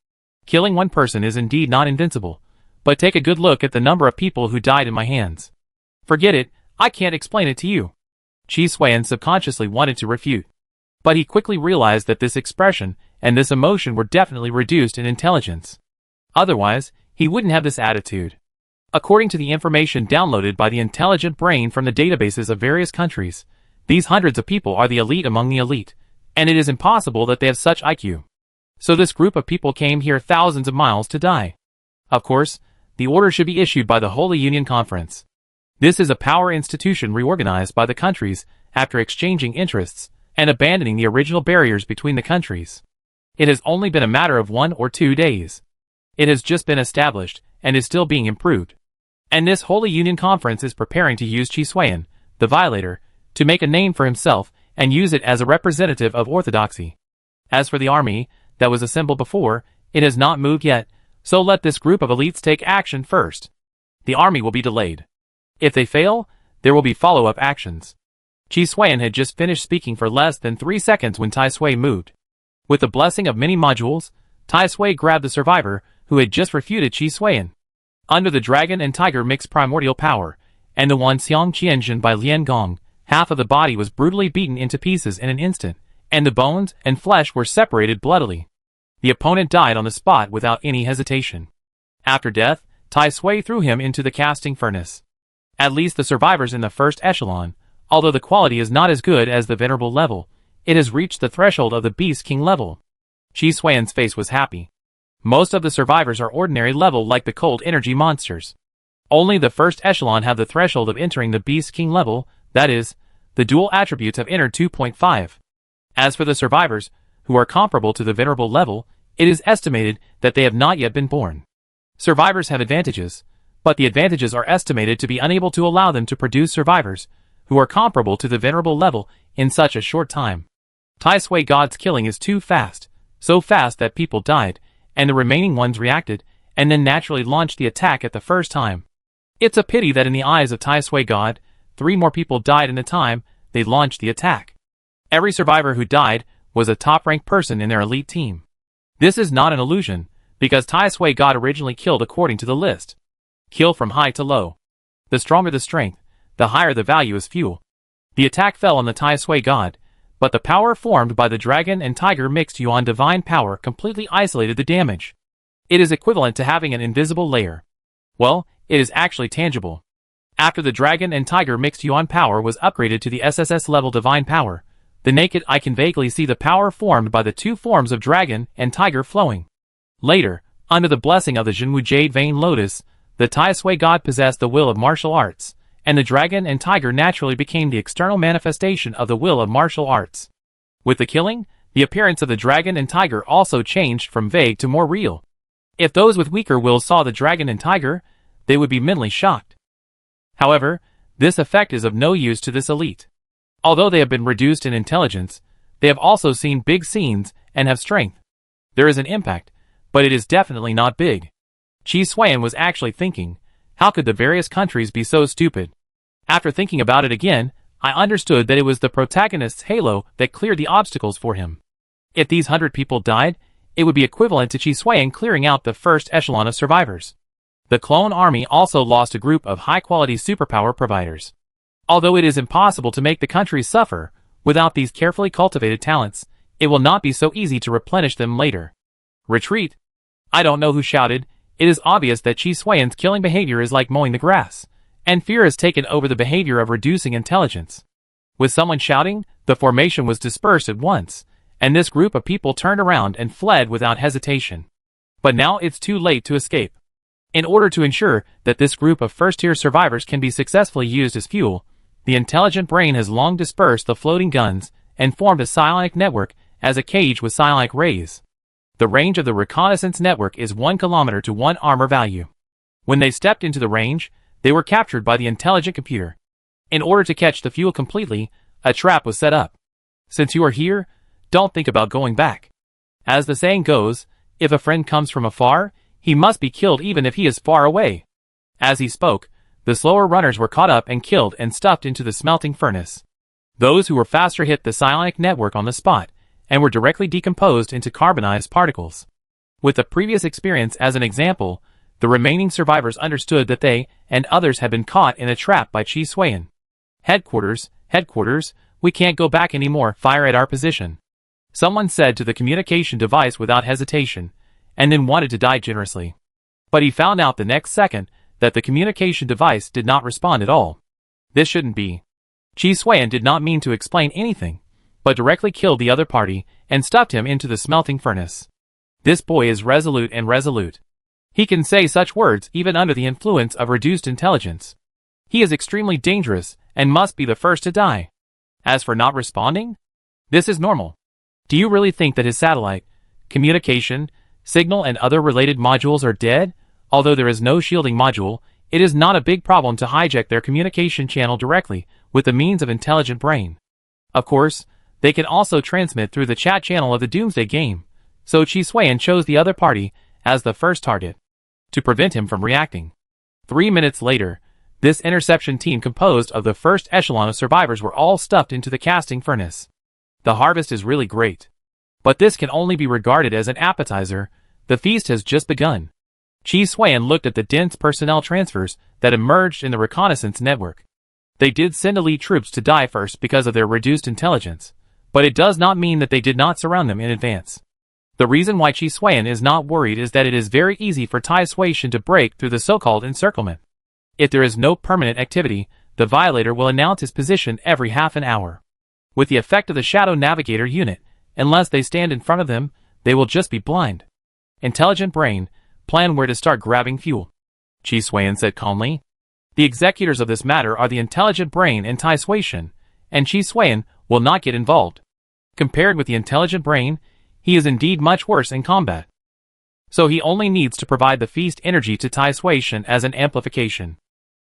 Killing one person is indeed not invincible, but take a good look at the number of people who died in my hands. Forget it, I can't explain it to you. Chi Suiyan subconsciously wanted to refute, but he quickly realized that this expression and this emotion were definitely reduced in intelligence. Otherwise, he wouldn't have this attitude. According to the information downloaded by the intelligent brain from the databases of various countries, these hundreds of people are the elite among the elite, and it is impossible that they have such IQ. So this group of people came here thousands of miles to die. Of course, the order should be issued by the Holy Union Conference. This is a power institution reorganized by the countries after exchanging interests and abandoning the original barriers between the countries. It has only been a matter of 1 or 2 days. It has just been established, and is still being improved. And this Holy Union Conference is preparing to use Chi Suiyan, the Violator, to make a name for himself and use it as a representative of orthodoxy. As for the army that was assembled before, it has not moved yet, so let this group of elites take action first. The army will be delayed. If they fail, there will be follow-up actions. Chi Suiyan had just finished speaking for less than 3 seconds when Tai Sui moved. With the blessing of many modules, Tai Sui grabbed the survivor who had just refuted Chi Suiyan. Under the Dragon and Tiger mixed primordial power, and the Wan Xiang Qianjin by Lian Gong, half of the body was brutally beaten into pieces in an instant, and the bones and flesh were separated bloodily. The opponent died on the spot without any hesitation. After death, Tai Sui threw him into the casting furnace. At least the survivors in the first echelon, although the quality is not as good as the venerable level, it has reached the threshold of the Beast King level. Chi Suiyan's face was happy. Most of the survivors are ordinary level like the cold energy monsters. Only the first echelon have the threshold of entering the Beast King level, that is, the dual attributes have entered 2.5. As for the survivors, who are comparable to the venerable level, it is estimated that they have not yet been born. Survivors have advantages, but the advantages are estimated to be unable to allow them to produce survivors, who are comparable to the venerable level in such a short time. Tai Sui God's killing is too fast, so fast that people died, and the remaining ones reacted, and then naturally launched the attack at the first time. It's a pity that in the eyes of Tai Sui God, 3 more people died in the time they launched the attack. Every survivor who died was a top-ranked person in their elite team. This is not an illusion, because Tai Sui God originally killed according to the list. Kill from high to low. The stronger the strength, the higher the value as fuel. The attack fell on the Tai Sui God, but the power formed by the Dragon and Tiger mixed Yuan divine power completely isolated the damage. It is equivalent to having an invisible layer. Well, it is actually tangible. After the Dragon and Tiger mixed Yuan power was upgraded to the SSS level divine power, the naked eye can vaguely see the power formed by the 2 forms of Dragon and Tiger flowing. Later, under the blessing of the Jinwu Jade Vein Lotus, the Tai Sui God possessed the will of martial arts, and the Dragon and Tiger naturally became the external manifestation of the will of martial arts. With the killing, the appearance of the Dragon and Tiger also changed from vague to more real. If those with weaker wills saw the Dragon and Tiger, they would be mentally shocked. However, this effect is of no use to this elite. Although they have been reduced in intelligence, they have also seen big scenes and have strength. There is an impact, but it is definitely not big. Chi Suiyan was actually thinking, how could the various countries be so stupid? After thinking about it again, I understood that it was the protagonist's halo that cleared the obstacles for him. If these 100 people died, it would be equivalent to Chi Suiyan clearing out the first echelon of survivors. The clone army also lost a group of high-quality superpower providers. Although it is impossible to make the country suffer, without these carefully cultivated talents, it will not be so easy to replenish them later. Retreat! I don't know who shouted. It is obvious that Chi Suiyan's killing behavior is like mowing the grass, and fear has taken over the behavior of reducing intelligence. With someone shouting, the formation was dispersed at once, and this group of people turned around and fled without hesitation. But now it's too late to escape. In order to ensure that this group of first-tier survivors can be successfully used as fuel, the intelligent brain has long dispersed the floating guns and formed a psionic network as a cage with psionic rays. The range of the reconnaissance network is 1 kilometer to 1 armor value. When they stepped into the range, they were captured by the intelligent computer. In order to catch the fuel completely, a trap was set up. Since you are here, don't think about going back. As the saying goes, if a friend comes from afar, he must be killed even if he is far away. As he spoke, the slower runners were caught up and killed and stuffed into the smelting furnace. Those who were faster hit the psionic network on the spot, and were directly decomposed into carbonized particles. With the previous experience as an example, the remaining survivors understood that they and others had been caught in a trap by Chi Suiyan. Headquarters, we can't go back anymore, fire at our position. Someone said to the communication device without hesitation, and then wanted to die generously. But he found out the next second that the communication device did not respond at all. This shouldn't be. Chi Suiyan did not mean to explain anything, but directly killed the other party and stuffed him into the smelting furnace. This boy is resolute. He can say such words even under the influence of reduced intelligence. He is extremely dangerous and must be the first to die. As for not responding, this is normal. Do you really think that his satellite, communication, signal and other related modules are dead? Although there is no shielding module, it is not a big problem to hijack their communication channel directly with the means of intelligent brain. Of course, they can also transmit through the chat channel of the Doomsday game, so Chi Suiyan chose the other party as the first target, to prevent him from reacting. 3 minutes later, this interception team composed of the first echelon of survivors were all stuffed into the casting furnace. The harvest is really great. But this can only be regarded as an appetizer. The feast has just begun. Chi Suiyan looked at the dense personnel transfers that emerged in the reconnaissance network. They did send elite troops to die first because of their reduced intelligence, but it does not mean that they did not surround them in advance. The reason why Chi Suiyan is not worried is that it is very easy for Tai Sui-shen to break through the so-called encirclement. If there is no permanent activity, the violator will announce his position every half an hour. With the effect of the Shadow Navigator unit, unless they stand in front of them, they will just be blind. Intelligent brain, plan where to start grabbing fuel. Chi Suiyan said calmly. The executors of this matter are the intelligent brain and Tai Sui-shen, and Chi Suiyan will not get involved. Compared with the intelligent brain, he is indeed much worse in combat. So he only needs to provide the feast energy to Tai Sui-shen as an amplification.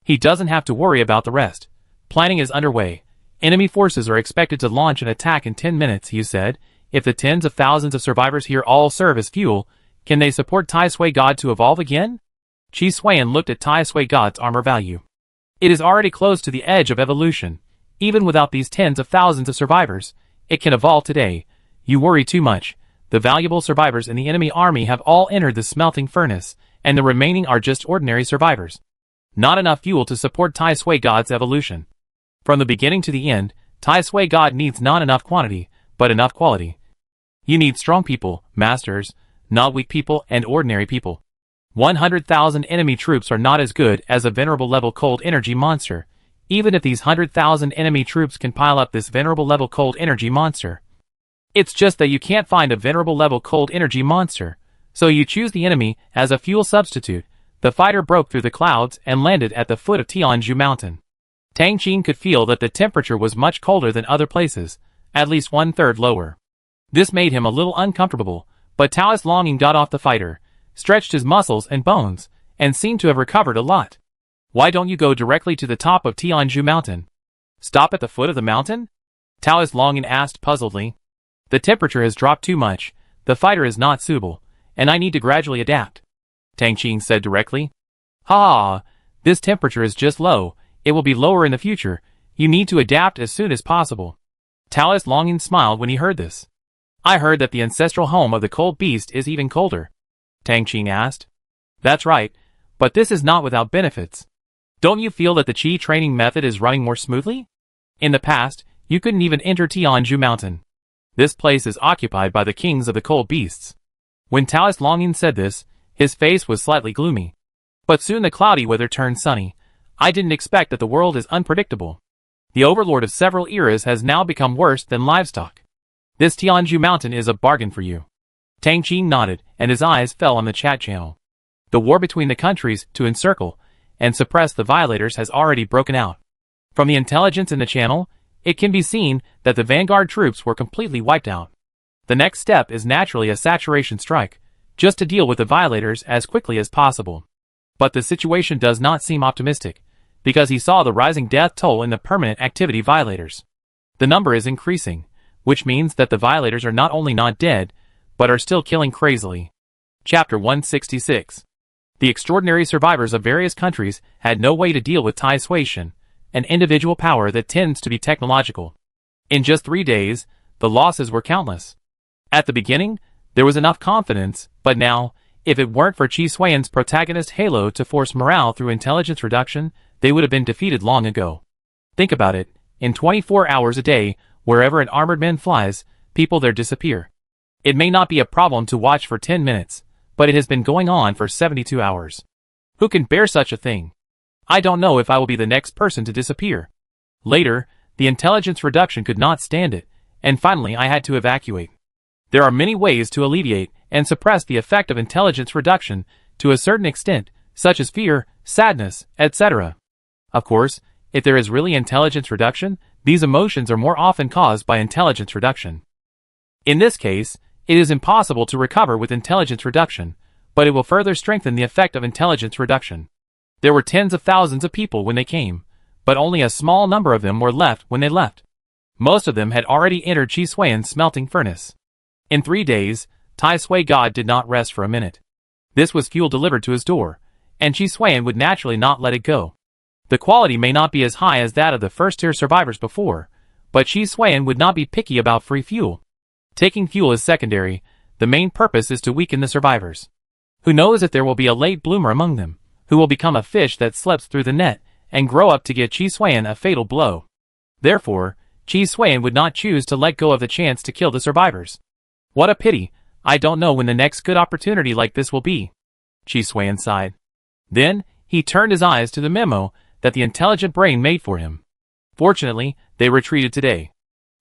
He doesn't have to worry about the rest. Planning is underway. Enemy forces are expected to launch an attack in 10 minutes, he said. If the tens of thousands of survivors here all serve as fuel, can they support Tai Sui God to evolve again? Chi Suiyan looked at Tai Sui God's armor value. It is already close to the edge of evolution. Even without these tens of thousands of survivors, it can evolve today. You worry too much. The valuable survivors in the enemy army have all entered the smelting furnace, and the remaining are just ordinary survivors. Not enough fuel to support Tai Sui God's evolution. From the beginning to the end, Tai Sui God needs not enough quantity, but enough quality. You need strong people, masters, not weak people and ordinary people. 100,000 enemy troops are not as good as a venerable level cold energy monster, even if these 100,000 enemy troops can pile up this venerable level cold energy monster. It's just that you can't find a venerable level cold energy monster, so you choose the enemy as a fuel substitute. The fighter broke through the clouds and landed at the foot of Tianzhu Mountain. Tang Qin could feel that the temperature was much colder than other places, at least 1/3 lower. This made him a little uncomfortable, but Taoist Longing got off the fighter, stretched his muscles and bones, and seemed to have recovered a lot. Why don't you go directly to the top of Tianzhu Mountain? Stop at the foot of the mountain? Taoist Longing asked puzzledly. The temperature has dropped too much, the fighter is not suitable, and I need to gradually adapt. Tang Qin said directly. Ha! This temperature is just low, it will be lower in the future, you need to adapt as soon as possible. Taoist Longing smiled when he heard this. I heard that the ancestral home of the cold beast is even colder. Tang Qin asked. That's right, But this is not without benefits. Don't you feel that the Qi training method is running more smoothly? In the past, you couldn't even enter Tianju Mountain. This place is occupied by the kings of the cold beasts. When Taoist Longyin said this, his face was slightly gloomy. But soon the cloudy weather turned sunny. I didn't expect that the world is unpredictable. The overlord of several eras has now become worse than livestock. This Tianju Mountain is a bargain for you. Tang Qi nodded, and his eyes fell on the chat channel. The war between the countries to encircle and suppress the violators has already broken out. From the intelligence in the channel, it can be seen that the vanguard troops were completely wiped out. The next step is naturally a saturation strike, just to deal with the violators as quickly as possible. But the situation does not seem optimistic, because he saw the rising death toll in the permanent activity violators. The number is increasing, which means that the violators are not only not dead, but are still killing crazily. Chapter 166. The extraordinary survivors of various countries had no way to deal with Tai Sui-shen, an individual power that tends to be technological. In just 3 days, the losses were countless. At the beginning, there was enough confidence, but now, if it weren't for Qi Suiyan's protagonist Halo to force morale through intelligence reduction, they would have been defeated long ago. Think about it, in 24 hours a day, wherever an armored man flies, people there disappear. It may not be a problem to watch for 10 minutes, but it has been going on for 72 hours. Who can bear such a thing? I don't know if I will be the next person to disappear. Later, the intelligence reduction could not stand it, and finally I had to evacuate. There are many ways to alleviate and suppress the effect of intelligence reduction to a certain extent, such as fear, sadness, etc. Of course, if there is really intelligence reduction, these emotions are more often caused by intelligence reduction. In this case, it is impossible to recover with intelligence reduction, but it will further strengthen the effect of intelligence reduction. There were tens of thousands of people when they came, but only a small number of them were left when they left. Most of them had already entered Qi Suiyan's smelting furnace. In 3 days, Tai Sui God did not rest for a minute. This was fuel delivered to his door, and Qi Suiyan would naturally not let it go. The quality may not be as high as that of the first-tier survivors before, but Qi Suiyan would not be picky about free fuel. Taking fuel is secondary, the main purpose is to weaken the survivors. Who knows if there will be a late bloomer among them, who will become a fish that slips through the net and grow up to give Qi Suiyan a fatal blow. Therefore, Qi Suiyan would not choose to let go of the chance to kill the survivors. What a pity, I don't know when the next good opportunity like this will be. Qi Suiyan sighed. Then, he turned his eyes to the memo that the intelligent brain made for him. Fortunately, they retreated today.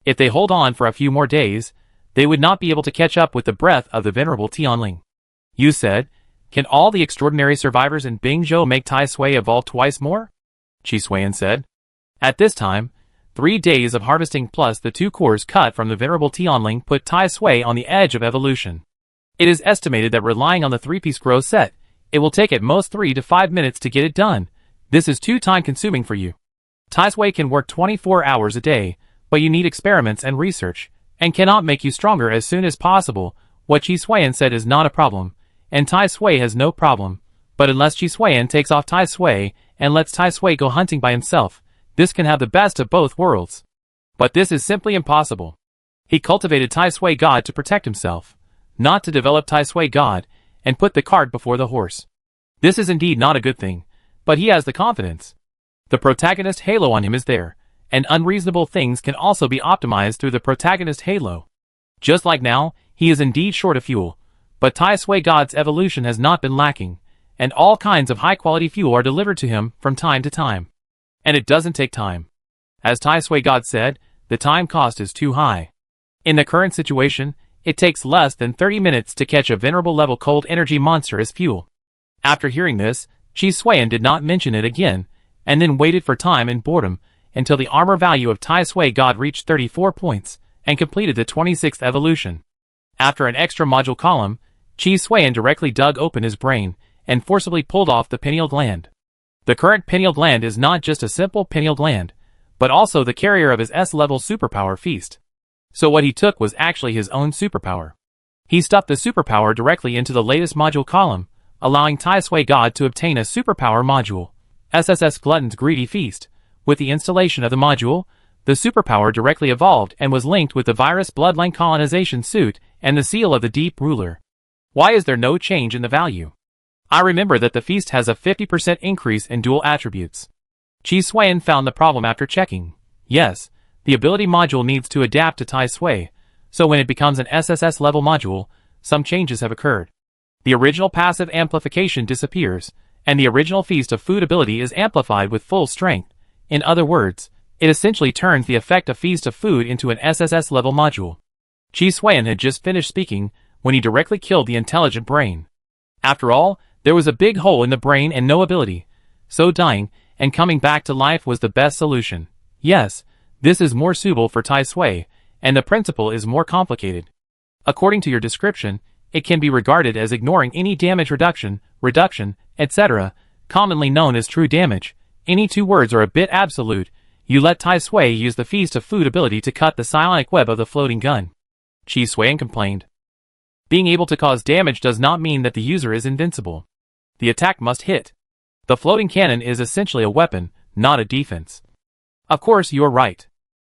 If they hold on for a few more days, they would not be able to catch up with the breath of the venerable Tianling. You said, can all the extraordinary survivors in Bingzhou make Tai Sui evolve twice more? Qi Suiyan said. At this time, 3 days of harvesting plus the 2 cores cut from the venerable Tianling put Tai Sui on the edge of evolution. It is estimated that relying on the 3-piece grow set, it will take at most 3 to 5 minutes to get it done. This is too time-consuming for you. Tai Sui can work 24 hours a day, but you need experiments and research, and cannot make you stronger as soon as possible. What Qi Suiyan said is not a problem, and Tai Sui has no problem, but unless Qi Suiyan takes off Tai Sui and lets Tai Sui go hunting by himself, this can have the best of both worlds. But this is simply impossible. He cultivated Tai Sui God to protect himself, not to develop Tai Sui God and put the cart before the horse. This is indeed not a good thing, but he has the confidence. The protagonist halo on him is there, and unreasonable things can also be optimized through the protagonist halo. Just like now, he is indeed short of fuel, but Tai Sui God's evolution has not been lacking, and all kinds of high-quality fuel are delivered to him from time to time. And it doesn't take time. As Tai Sui God said, the time cost is too high. In the current situation, it takes less than 30 minutes to catch a venerable level cold energy monster as fuel. After hearing this, Qi Suiyan did not mention it again, and then waited for time and boredom until the armor value of Tai Sui God reached 34 points, and completed the 26th evolution. After an extra module column, Qi Suiyan directly dug open his brain, and forcibly pulled off the pineal gland. The current pineal gland is not just a simple pineal gland, but also the carrier of his S-level superpower feast. So what he took was actually his own superpower. He stuffed the superpower directly into the latest module column, allowing Tai Sui God to obtain a superpower module, SSS Glutton's Greedy Feast. With the installation of the module, the superpower directly evolved and was linked with the virus bloodline colonization suit and the seal of the Deep Ruler. Why is there no change in the value? I remember that the feast has a 50% increase in dual attributes. Chi Xuan found the problem after checking. Yes, the ability module needs to adapt to Tai Sui, so when it becomes an SSS level module, some changes have occurred. The original passive amplification disappears, and the original feast of food ability is amplified with full strength. In other words, it essentially turns the effect of feast of food into an SSS level module. Chi Xuan had just finished speaking when he directly killed the intelligent brain. After all, there was a big hole in the brain and no ability, so dying and coming back to life was the best solution. Yes, this is more suitable for Tai Sui, and the principle is more complicated. According to your description, it can be regarded as ignoring any damage reduction, etc., commonly known as true damage. Any two words are a bit absolute. You let Tai Sui use the feast of food ability to cut the psionic web of the floating gun. Chi Xuan complained. Being able to cause damage does not mean that the user is invincible. The attack must hit. The floating cannon is essentially a weapon, not a defense. Of course, you're right.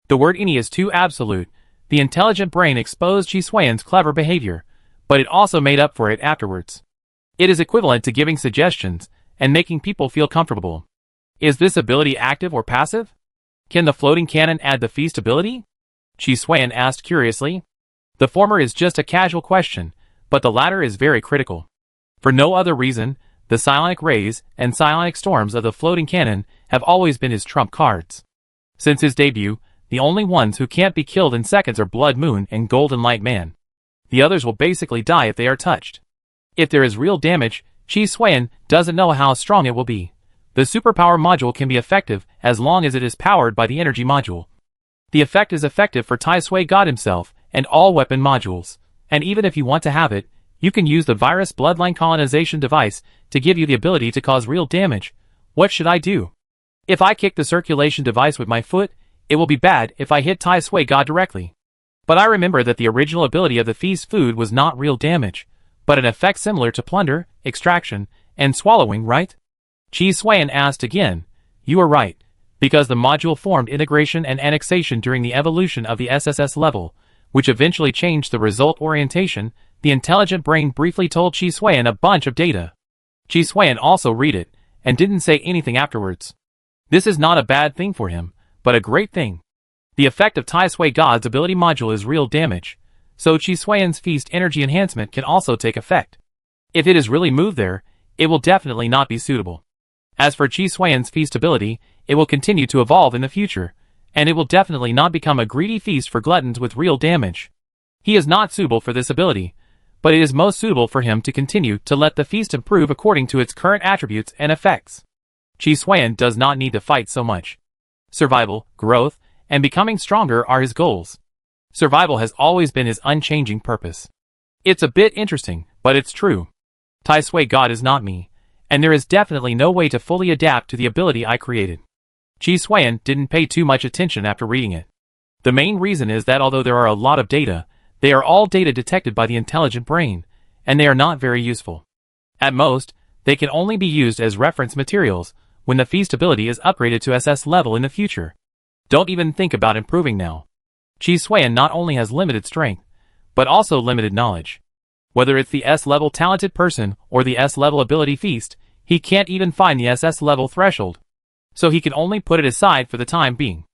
The word any is too absolute. The intelligent brain exposed Chi Xuan's clever behavior, but it also made up for it afterwards. It is equivalent to giving suggestions and making people feel comfortable. Is this ability active or passive? Can the floating cannon add the feast ability? Chi Xuan asked curiously. The former is just a casual question, but the latter is very critical. For no other reason, the psionic rays and psionic storms of the floating cannon have always been his trump cards. Since his debut, the only ones who can't be killed in seconds are Blood Moon and Golden Light Man. The others will basically die if they are touched. If there is real damage, Chi Xuan doesn't know how strong it will be. The superpower module can be effective as long as it is powered by the energy module. The effect is effective for Tai Sui God himself and all weapon modules, and even if you want to have it, you can use the virus bloodline colonization device to give you the ability to cause real damage. What should I do? If I kick the circulation device with my foot, it will be bad if I hit Tai Sui God directly. But I remember that the original ability of the feast food was not real damage, but an effect similar to plunder, extraction, and swallowing, right? Chi Xuan asked again. You are right, because the module formed integration and annexation during the evolution of the SSS level, which eventually changed the result orientation. The intelligent brain briefly told Chi Xuan a bunch of data. Chi Xuan also read it, and didn't say anything afterwards. This is not a bad thing for him, but a great thing. The effect of Tai Sui God's ability module is real damage, so Chi Xuan's feast energy enhancement can also take effect. If it is really moved there, it will definitely not be suitable. As for Chi Xuan's feast ability, it will continue to evolve in the future, and it will definitely not become a greedy feast for gluttons with real damage. He is not suitable for this ability, but it is most suitable for him to continue to let the feast improve according to its current attributes and effects. Chi Xuan does not need to fight so much. Survival, growth, and becoming stronger are his goals. Survival has always been his unchanging purpose. It's a bit interesting, but it's true. Tai Sui God is not me, and there is definitely no way to fully adapt to the ability I created. Chi Xuan didn't pay too much attention after reading it. The main reason is that although there are a lot of data, they are all data detected by the intelligent brain, and they are not very useful. At most, they can only be used as reference materials when the feast ability is upgraded to SS level in the future. Don't even think about improving now. Chi Xuan not only has limited strength, but also limited knowledge. Whether it's the S-level talented person or the S-level ability feast, he can't even find the SS level threshold. So he can only put it aside for the time being.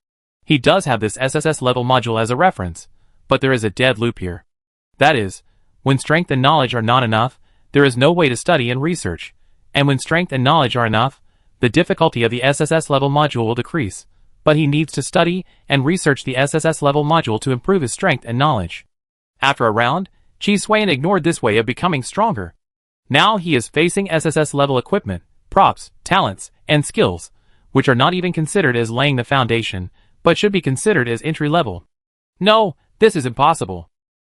He does have this SSS level module as a reference, but there is a dead loop here. That is, when strength and knowledge are not enough, there is no way to study and research, and when strength and knowledge are enough, the difficulty of the SSS level module will decrease, but he needs to study and research the SSS level module to improve his strength and knowledge. After a round, Chi Xuan ignored this way of becoming stronger. Now he is facing SSS level equipment, props, talents, and skills, which are not even considered as laying the foundation, but should be considered as entry level. No, this is impossible.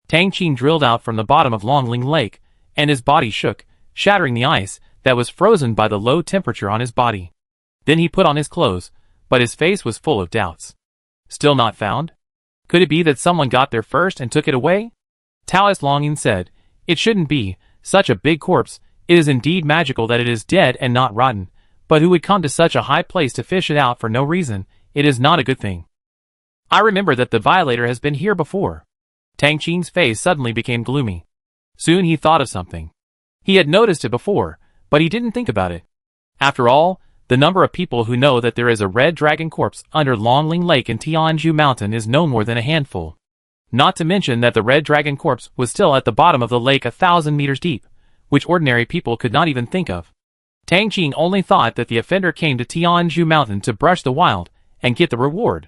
Tang Qin drilled out from the bottom of Longling Lake, and his body shook, shattering the ice that was frozen by the low temperature on his body. Then he put on his clothes, but his face was full of doubts. Still not found? Could it be that someone got there first and took it away? Taoist Longing said, "It shouldn't be, such a big corpse. It is indeed magical that it is dead and not rotten, but who would come to such a high place to fish it out for no reason? It is not a good thing. I remember that the violator has been here before." Tang Qin's face suddenly became gloomy. Soon he thought of something. He had noticed it before, but But he didn't think about it. After all, the number of people who know that there is a red dragon corpse under Longling Lake and Tianju Mountain is no more than a handful. Not to mention that the red dragon corpse was still at the bottom of the lake 1,000 meters deep, which ordinary people could not even think of. Tang Qing only thought that the offender came to Tianju Mountain to brush the wild and get the reward.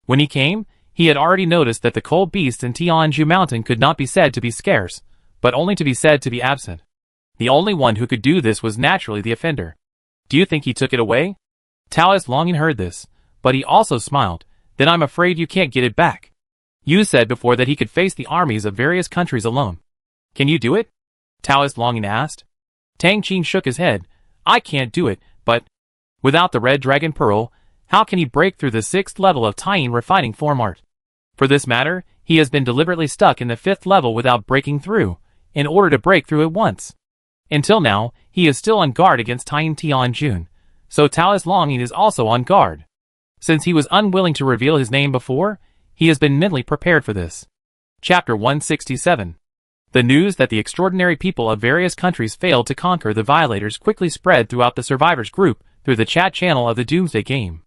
When he came, he had already noticed that the cold beasts in Tianju Mountain could not be said to be scarce, but only to be said to be absent. The only one who could do this was naturally the offender. Do you think he took it away? Taoist Longing heard this, but he also smiled. Then I'm afraid you can't get it back. You said before that he could face the armies of various countries alone. Can you do it? Taoist Longing asked. Tang Qing shook his head. I can't do it, but without the red dragon pearl, how can he break through the 6th level of Taiyin refining form art? For this matter, he has been deliberately stuck in the 5th level without breaking through, in order to break through it once. Until now, he is still on guard against Taiyin Tianjun, so Taoist Longing is also on guard. Since he was unwilling to reveal his name before, he has been mentally prepared for this. Chapter 167. The news that the extraordinary people of various countries failed to conquer the violators quickly spread throughout the survivors group through the chat channel of the Doomsday Game.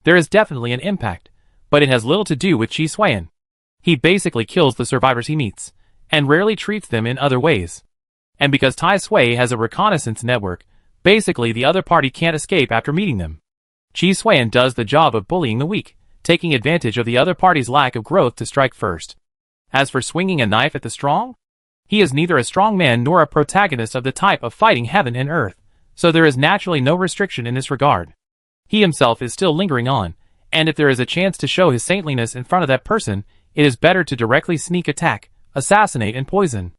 There is definitely an impact, but it has little to do with Qi Xuan. He basically kills the survivors he meets, and rarely treats them in other ways. And because Tai Sui has a reconnaissance network, basically the other party can't escape after meeting them. Qi Xuan does the job of bullying the weak, taking advantage of the other party's lack of growth to strike first. As for swinging a knife at the strong, he is neither a strong man nor a protagonist of the type of fighting heaven and earth, so there is naturally no restriction in this regard. He himself is still lingering on, and if there is a chance to show his saintliness in front of that person, it is better to directly sneak attack, assassinate and poison.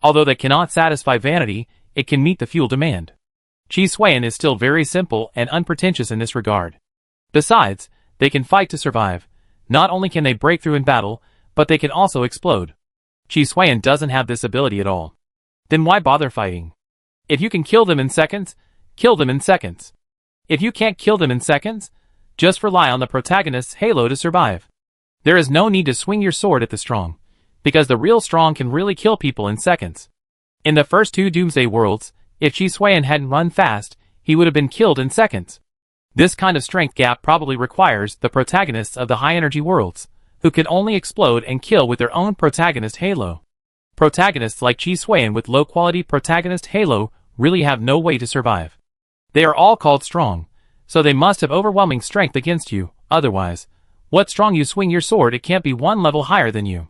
Although that cannot satisfy vanity, it can meet the fuel demand. Qi Xuan is still very simple and unpretentious in this regard. Besides, they can fight to survive. Not only can they break through in battle, but they can also explode. Qi Xuan doesn't have this ability at all. Then why bother fighting? If you can kill them in seconds, kill them in seconds. If you can't kill them in seconds, just rely on the protagonist's halo to survive. There is no need to swing your sword at the strong, because the real strong can really kill people in seconds. In the first 2 Doomsday Worlds, if Qi Xuan hadn't run fast, he would have been killed in seconds. This kind of strength gap probably requires the protagonists of the high-energy worlds, who can only explode and kill with their own protagonist halo. Protagonists like Qi Xuan with low-quality protagonist halo really have no way to survive. They are all called strong, so they must have overwhelming strength against you, otherwise, what strong you swing your sword it can't be 1 level higher than you.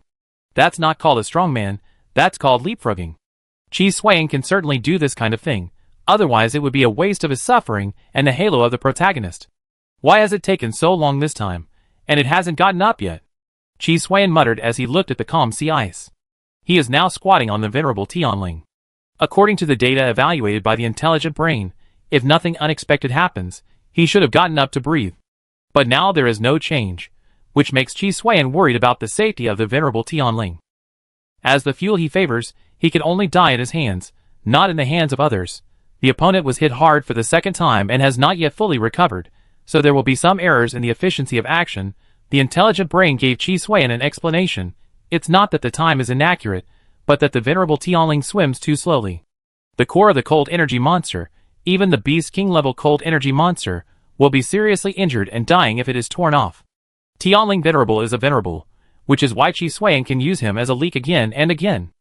That's not called a strong man, that's called leapfrogging. Qi Xuan can certainly do this kind of thing, otherwise it would be a waste of his suffering and the halo of the protagonist. Why has it taken so long this time, and it hasn't gotten up yet? Qi Xuan muttered as he looked at the calm sea ice. He is now squatting on the venerable Tianling. According to the data evaluated by the intelligent brain, if nothing unexpected happens, he should have gotten up to breathe. But now there is no change, which makes Qi Xuan worried about the safety of the venerable Tianling. As the fuel he favors, he can only die at his hands, not in the hands of others. The opponent was hit hard for the 2nd time and has not yet fully recovered, so there will be some errors in the efficiency of action. The intelligent brain gave Qi Xuan an explanation. It's not that the time is inaccurate, but that the venerable Tianling swims too slowly. The core of the cold energy monster, even the Beast King level cold energy monster, will be seriously injured and dying if it is torn off. Tianling Venerable is a venerable, which is why Qi Xuan can use him as a leak again and again.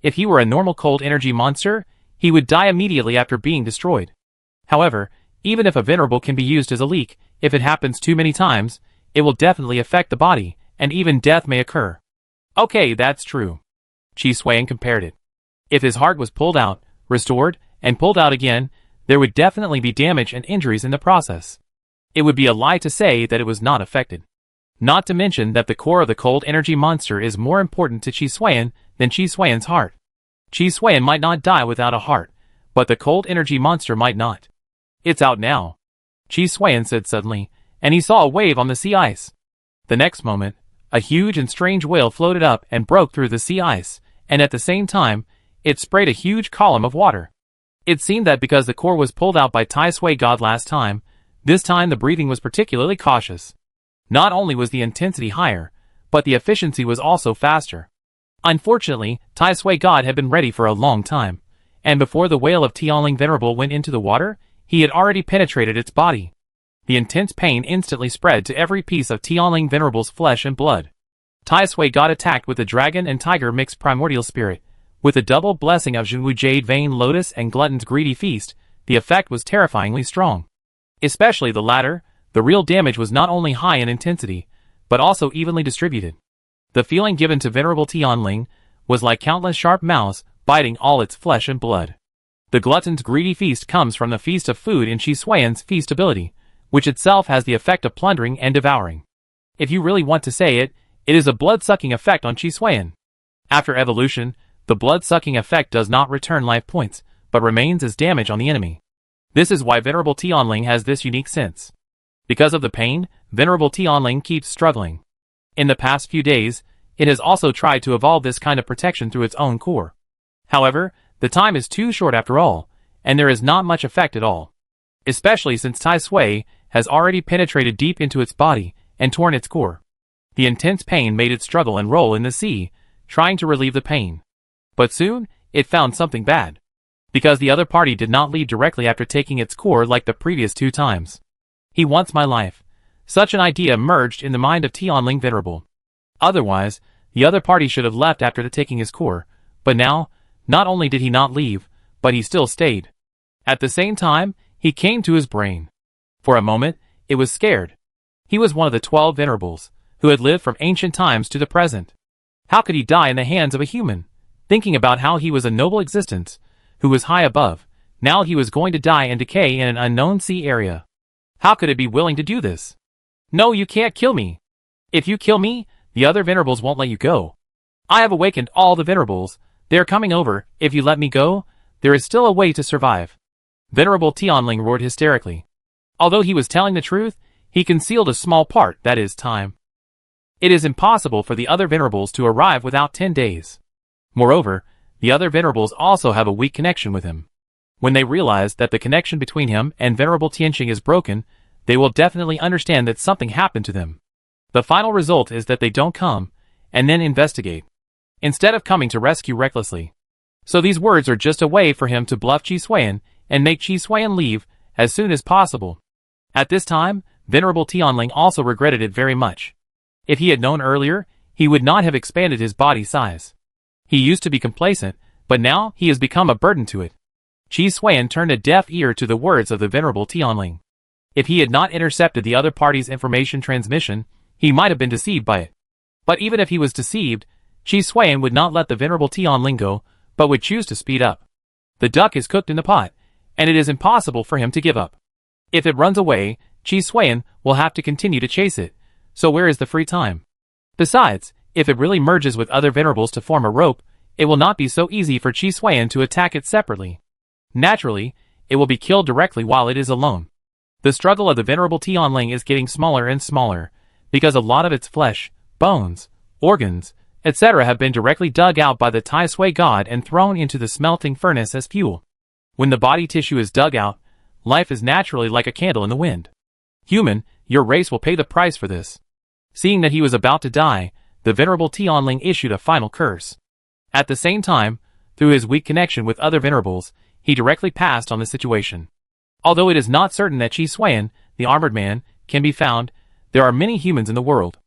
If he were a normal cold energy monster, he would die immediately after being destroyed. However, even if a venerable can be used as a leak, if it happens too many times, it will definitely affect the body, and even death may occur. Okay, that's true. Qi Xuan compared it. If his heart was pulled out, restored, and pulled out again, there would definitely be damage and injuries in the process. It would be a lie to say that it was not affected. Not to mention that the core of the cold energy monster is more important to Qi Xuan than Qi Xuan's heart. Qi Xuan might not die without a heart, but the cold energy monster might not. It's out now, Qi Xuan said suddenly, and he saw a wave on the sea ice. The next moment, a huge and strange whale floated up and broke through the sea ice, and at the same time, it sprayed a huge column of water. It seemed that because the core was pulled out by Tai Sui God last time, this time the breathing was particularly cautious. Not only was the intensity higher, but the efficiency was also faster. Unfortunately, Tai Sui God had been ready for a long time, and before the whale of Tianling Venerable went into the water, he had already penetrated its body. The intense pain instantly spread to every piece of Tianling Venerable's flesh and blood. Tai Sui got attacked with the dragon and tiger mixed primordial spirit. With the double blessing of Junwu Jade Vein Lotus and Glutton's Greedy Feast, the effect was terrifyingly strong. Especially the latter, the real damage was not only high in intensity, but also evenly distributed. The feeling given to Venerable Tianling was like countless sharp mouths biting all its flesh and blood. The Glutton's Greedy Feast comes from the feast of food in Qi Xuan's feast ability, which itself has the effect of plundering and devouring. If you really want to say it, it is a blood-sucking effect on Qi Xuan. After evolution, the blood-sucking effect does not return life points, but remains as damage on the enemy. This is why Venerable Tianling has this unique sense. Because of the pain, Venerable Tianling keeps struggling. In the past few days, it has also tried to evolve this kind of protection through its own core. However, the time is too short after all, and there is not much effect at all. Especially since Tai Sui has already penetrated deep into its body and torn its core. The intense pain made it struggle and roll in the sea, trying to relieve the pain. But soon, it found something bad. Because the other party did not leave directly after taking its core like the previous 2 times. He wants my life. Such an idea merged in the mind of Tianling Venerable. Otherwise, the other party should have left after taking his core, but now, not only did he not leave, but he still stayed. At the same time, he came to his brain. For a moment, it was scared. He was one of the 12 Venerables, who had lived from ancient times to the present. How could he die in the hands of a human? Thinking about how he was a noble existence, who was high above, now he was going to die and decay in an unknown sea area. How could it be willing to do this? No, you can't kill me. If you kill me, the other Venerables won't let you go. I have awakened all the Venerables. They are coming over. If you let me go, there is still a way to survive. Venerable Tianling roared hysterically. Although he was telling the truth, he concealed a small part, that is, time. It is impossible for the other Venerables to arrive without 10 days. Moreover, the other Venerables also have a weak connection with him. When they realize that the connection between him and Venerable Tianxing is broken, they will definitely understand that something happened to them. The final result is that they don't come, and then investigate, instead of coming to rescue recklessly. So these words are just a way for him to bluff Qi Xuan and make Qi Xuan leave as soon as possible. At this time, Venerable Tianling also regretted it very much. If he had known earlier, he would not have expanded his body size. He used to be complacent, but now he has become a burden to it. Qi Xuan turned a deaf ear to the words of the Venerable Tianling. If he had not intercepted the other party's information transmission, he might have been deceived by it. But even if he was deceived, Qi Xuan would not let the Venerable Tianling go, but would choose to speed up. The duck is cooked in the pot, and it is impossible for him to give up. If it runs away, Qi Xuan will have to continue to chase it, so where is the free time? Besides, if it really merges with other Venerables to form a rope, it will not be so easy for Qi Xuan to attack it separately. Naturally, it will be killed directly while it is alone. The struggle of the Venerable Tianling is getting smaller and smaller, because a lot of its flesh, bones, organs, etc. have been directly dug out by the Tai Sui god and thrown into the smelting furnace as fuel. When the body tissue is dug out, life is naturally like a candle in the wind. Human, your race will pay the price for this. Seeing that he was about to die, the Venerable Tianling issued a final curse. At the same time, through his weak connection with other Venerables, he directly passed on the situation. Although it is not certain that Qi Xuan, the armored man, can be found, there are many humans in the world.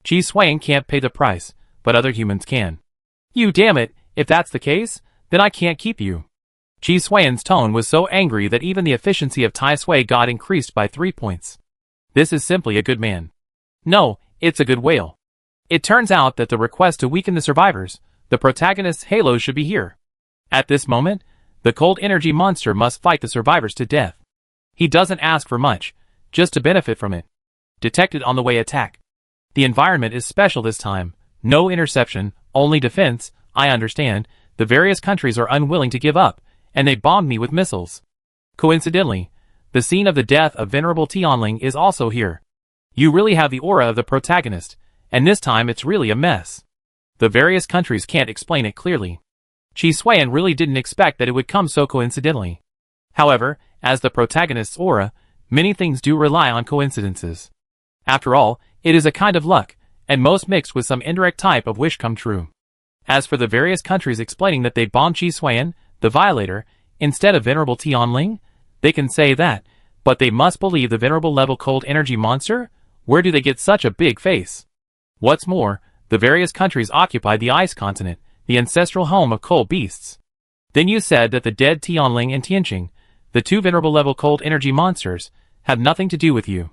Qi Xuan can't pay the price, but other humans can. You damn it, if that's the case, then I can't keep you. Qi Xuan's tone was so angry that even the efficiency of Tai Sui got increased by 3 points. This is simply a good man. No, it's a good whale. It turns out that the request to weaken the survivors, the protagonist's halo, should be here. At this moment, the cold energy monster must fight the survivors to death. He doesn't ask for much, just to benefit from it. Detected on the way attack. The environment is special this time. No interception, only defense. I understand. The various countries are unwilling to give up, and they bombed me with missiles. Coincidentally, the scene of the death of Venerable Tianling is also here. You really have the aura of the protagonist, and this time it's really a mess. The various countries can't explain it clearly. Qi Xuan really didn't expect that it would come so coincidentally. However, as the protagonist's aura, many things do rely on coincidences. After all, it is a kind of luck, and most mixed with some indirect type of wish come true. As for the various countries explaining that they bombed Qi Xuan, the violator, instead of Venerable Tianling? They can say that, but they must believe the Venerable level cold energy monster? Where do they get such a big face? What's more, the various countries occupy the ice continent, the ancestral home of cold beasts. Then you said that the dead Tianling and Tianqing, the two Venerable level cold energy monsters, have nothing to do with you.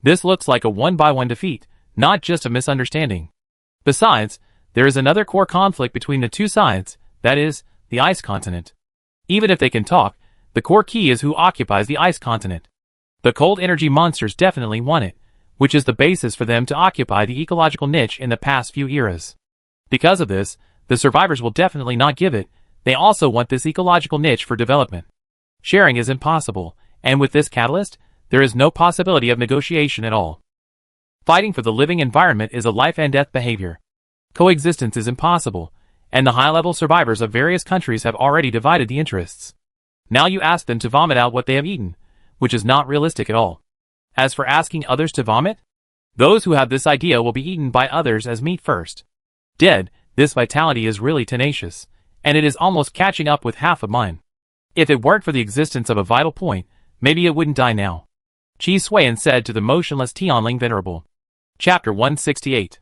This looks like a one-by-one defeat, not just a misunderstanding. Besides, there is another core conflict between the two sides, that is, the ice continent. Even if they can talk, the core key is who occupies the ice continent. The cold energy monsters definitely want it, which is the basis for them to occupy the ecological niche in the past few eras. Because of this, the survivors will definitely not give it. They also want this ecological niche for development. Sharing is impossible, and with this catalyst, there is no possibility of negotiation at all. Fighting for the living environment is a life and death behavior. Coexistence is impossible, and the high-level survivors of various countries have already divided the interests. Now you ask them to vomit out what they have eaten, which is not realistic at all. As for asking others to vomit, those who have this idea will be eaten by others as meat first. Dead, this vitality is really tenacious, and it is almost catching up with half of mine. If it weren't for the existence of a vital point, maybe it wouldn't die now. Qi Xuan said to the motionless Tianling Venerable. Chapter 168.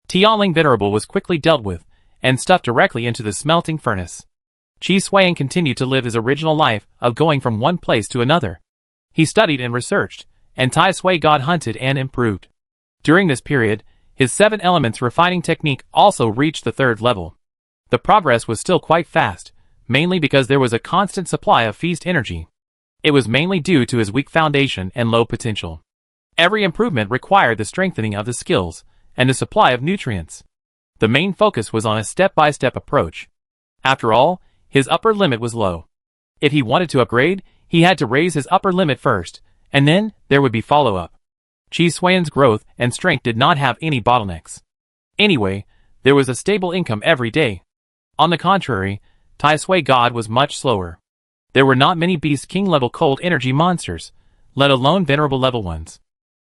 Tianling Venerable was quickly dealt with, and stuffed directly into the smelting furnace. Qi Xuan continued to live his original life of going from one place to another. He studied and researched, and Tai Sui God hunted and improved. During this period, his 7 elements refining technique also reached the 3rd level. The progress was still quite fast, mainly because there was a constant supply of feast energy. It was mainly due to his weak foundation and low potential. Every improvement required the strengthening of the skills and the supply of nutrients. The main focus was on a step-by-step approach. After all, his upper limit was low. If he wanted to upgrade, he had to raise his upper limit first, and then there would be follow-up. Qi Xuan's growth and strength did not have any bottlenecks. Anyway, there was a stable income every day. On the contrary, Tai Sui God was much slower. There were not many Beast King level cold energy monsters, let alone venerable level ones.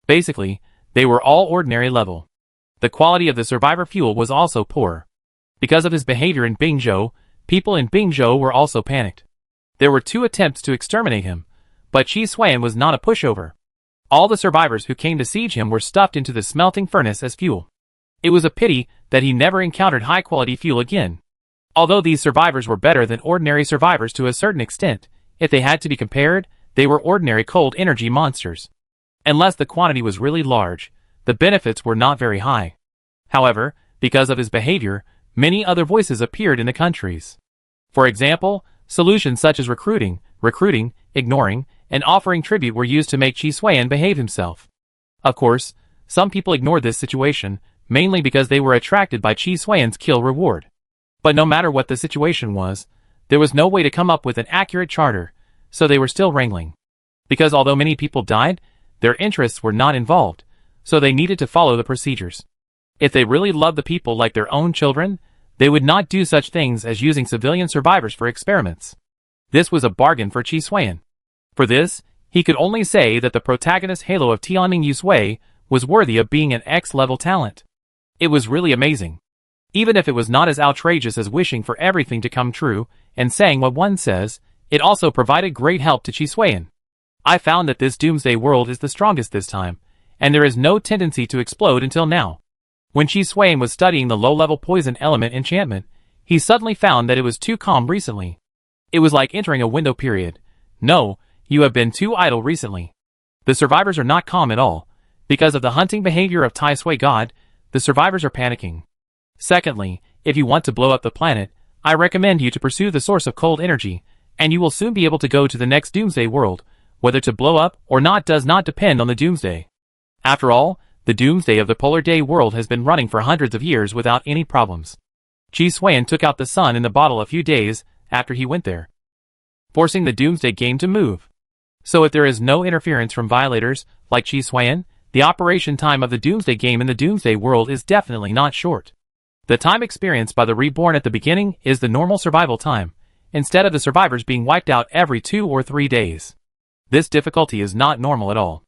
Basically, they were all ordinary level. The quality of the survivor fuel was also poor. Because of his behavior in Bingzhou, people in Bingzhou were also panicked. There were 2 attempts to exterminate him, but Qi Xuan was not a pushover. All the survivors who came to siege him were stuffed into the smelting furnace as fuel. It was a pity that he never encountered high-quality fuel again. Although these survivors were better than ordinary survivors to a certain extent, if they had to be compared, they were ordinary cold energy monsters. Unless the quantity was really large, the benefits were not very high. However, because of his behavior, many other voices appeared in the countries. For example, solutions such as recruiting, ignoring, and offering tribute were used to make Qi Xuan behave himself. Of course, some people ignored this situation, mainly because they were attracted by Qi Xuan's kill reward. But no matter what the situation was, there was no way to come up with an accurate charter, so they were still wrangling. Because although many people died, their interests were not involved, so they needed to follow the procedures. If they really loved the people like their own children, they would not do such things as using civilian survivors for experiments. This was a bargain for Qi Xuan. For this, he could only say that the protagonist halo of Tianning Yusui was worthy of being an X-level talent. It was really amazing. Even if it was not as outrageous as wishing for everything to come true and saying what one says, it also provided great help to Qi Xuan. I found that this doomsday world is the strongest this time, and there is no tendency to explode until now. When Qi Xuan was studying the low-level poison element enchantment, he suddenly found that it was too calm recently. It was like entering a window period. No, you have been too idle recently. The survivors are not calm at all. Because of the hunting behavior of Tai Sui God, the survivors are panicking. Secondly, if you want to blow up the planet, I recommend you to pursue the source of cold energy, and you will soon be able to go to the next doomsday world. Whether to blow up or not does not depend on the doomsday. After all, the doomsday of the polar day world has been running for hundreds of years without any problems. Qi Xuan took out the sun in the bottle a few days after he went there, forcing the doomsday game to move. So if there is no interference from violators, like Qi Xuan, the operation time of the doomsday game in the doomsday world is definitely not short. The time experienced by the reborn at the beginning is the normal survival time, instead of the survivors being wiped out every 2 or 3 days. This difficulty is not normal at all.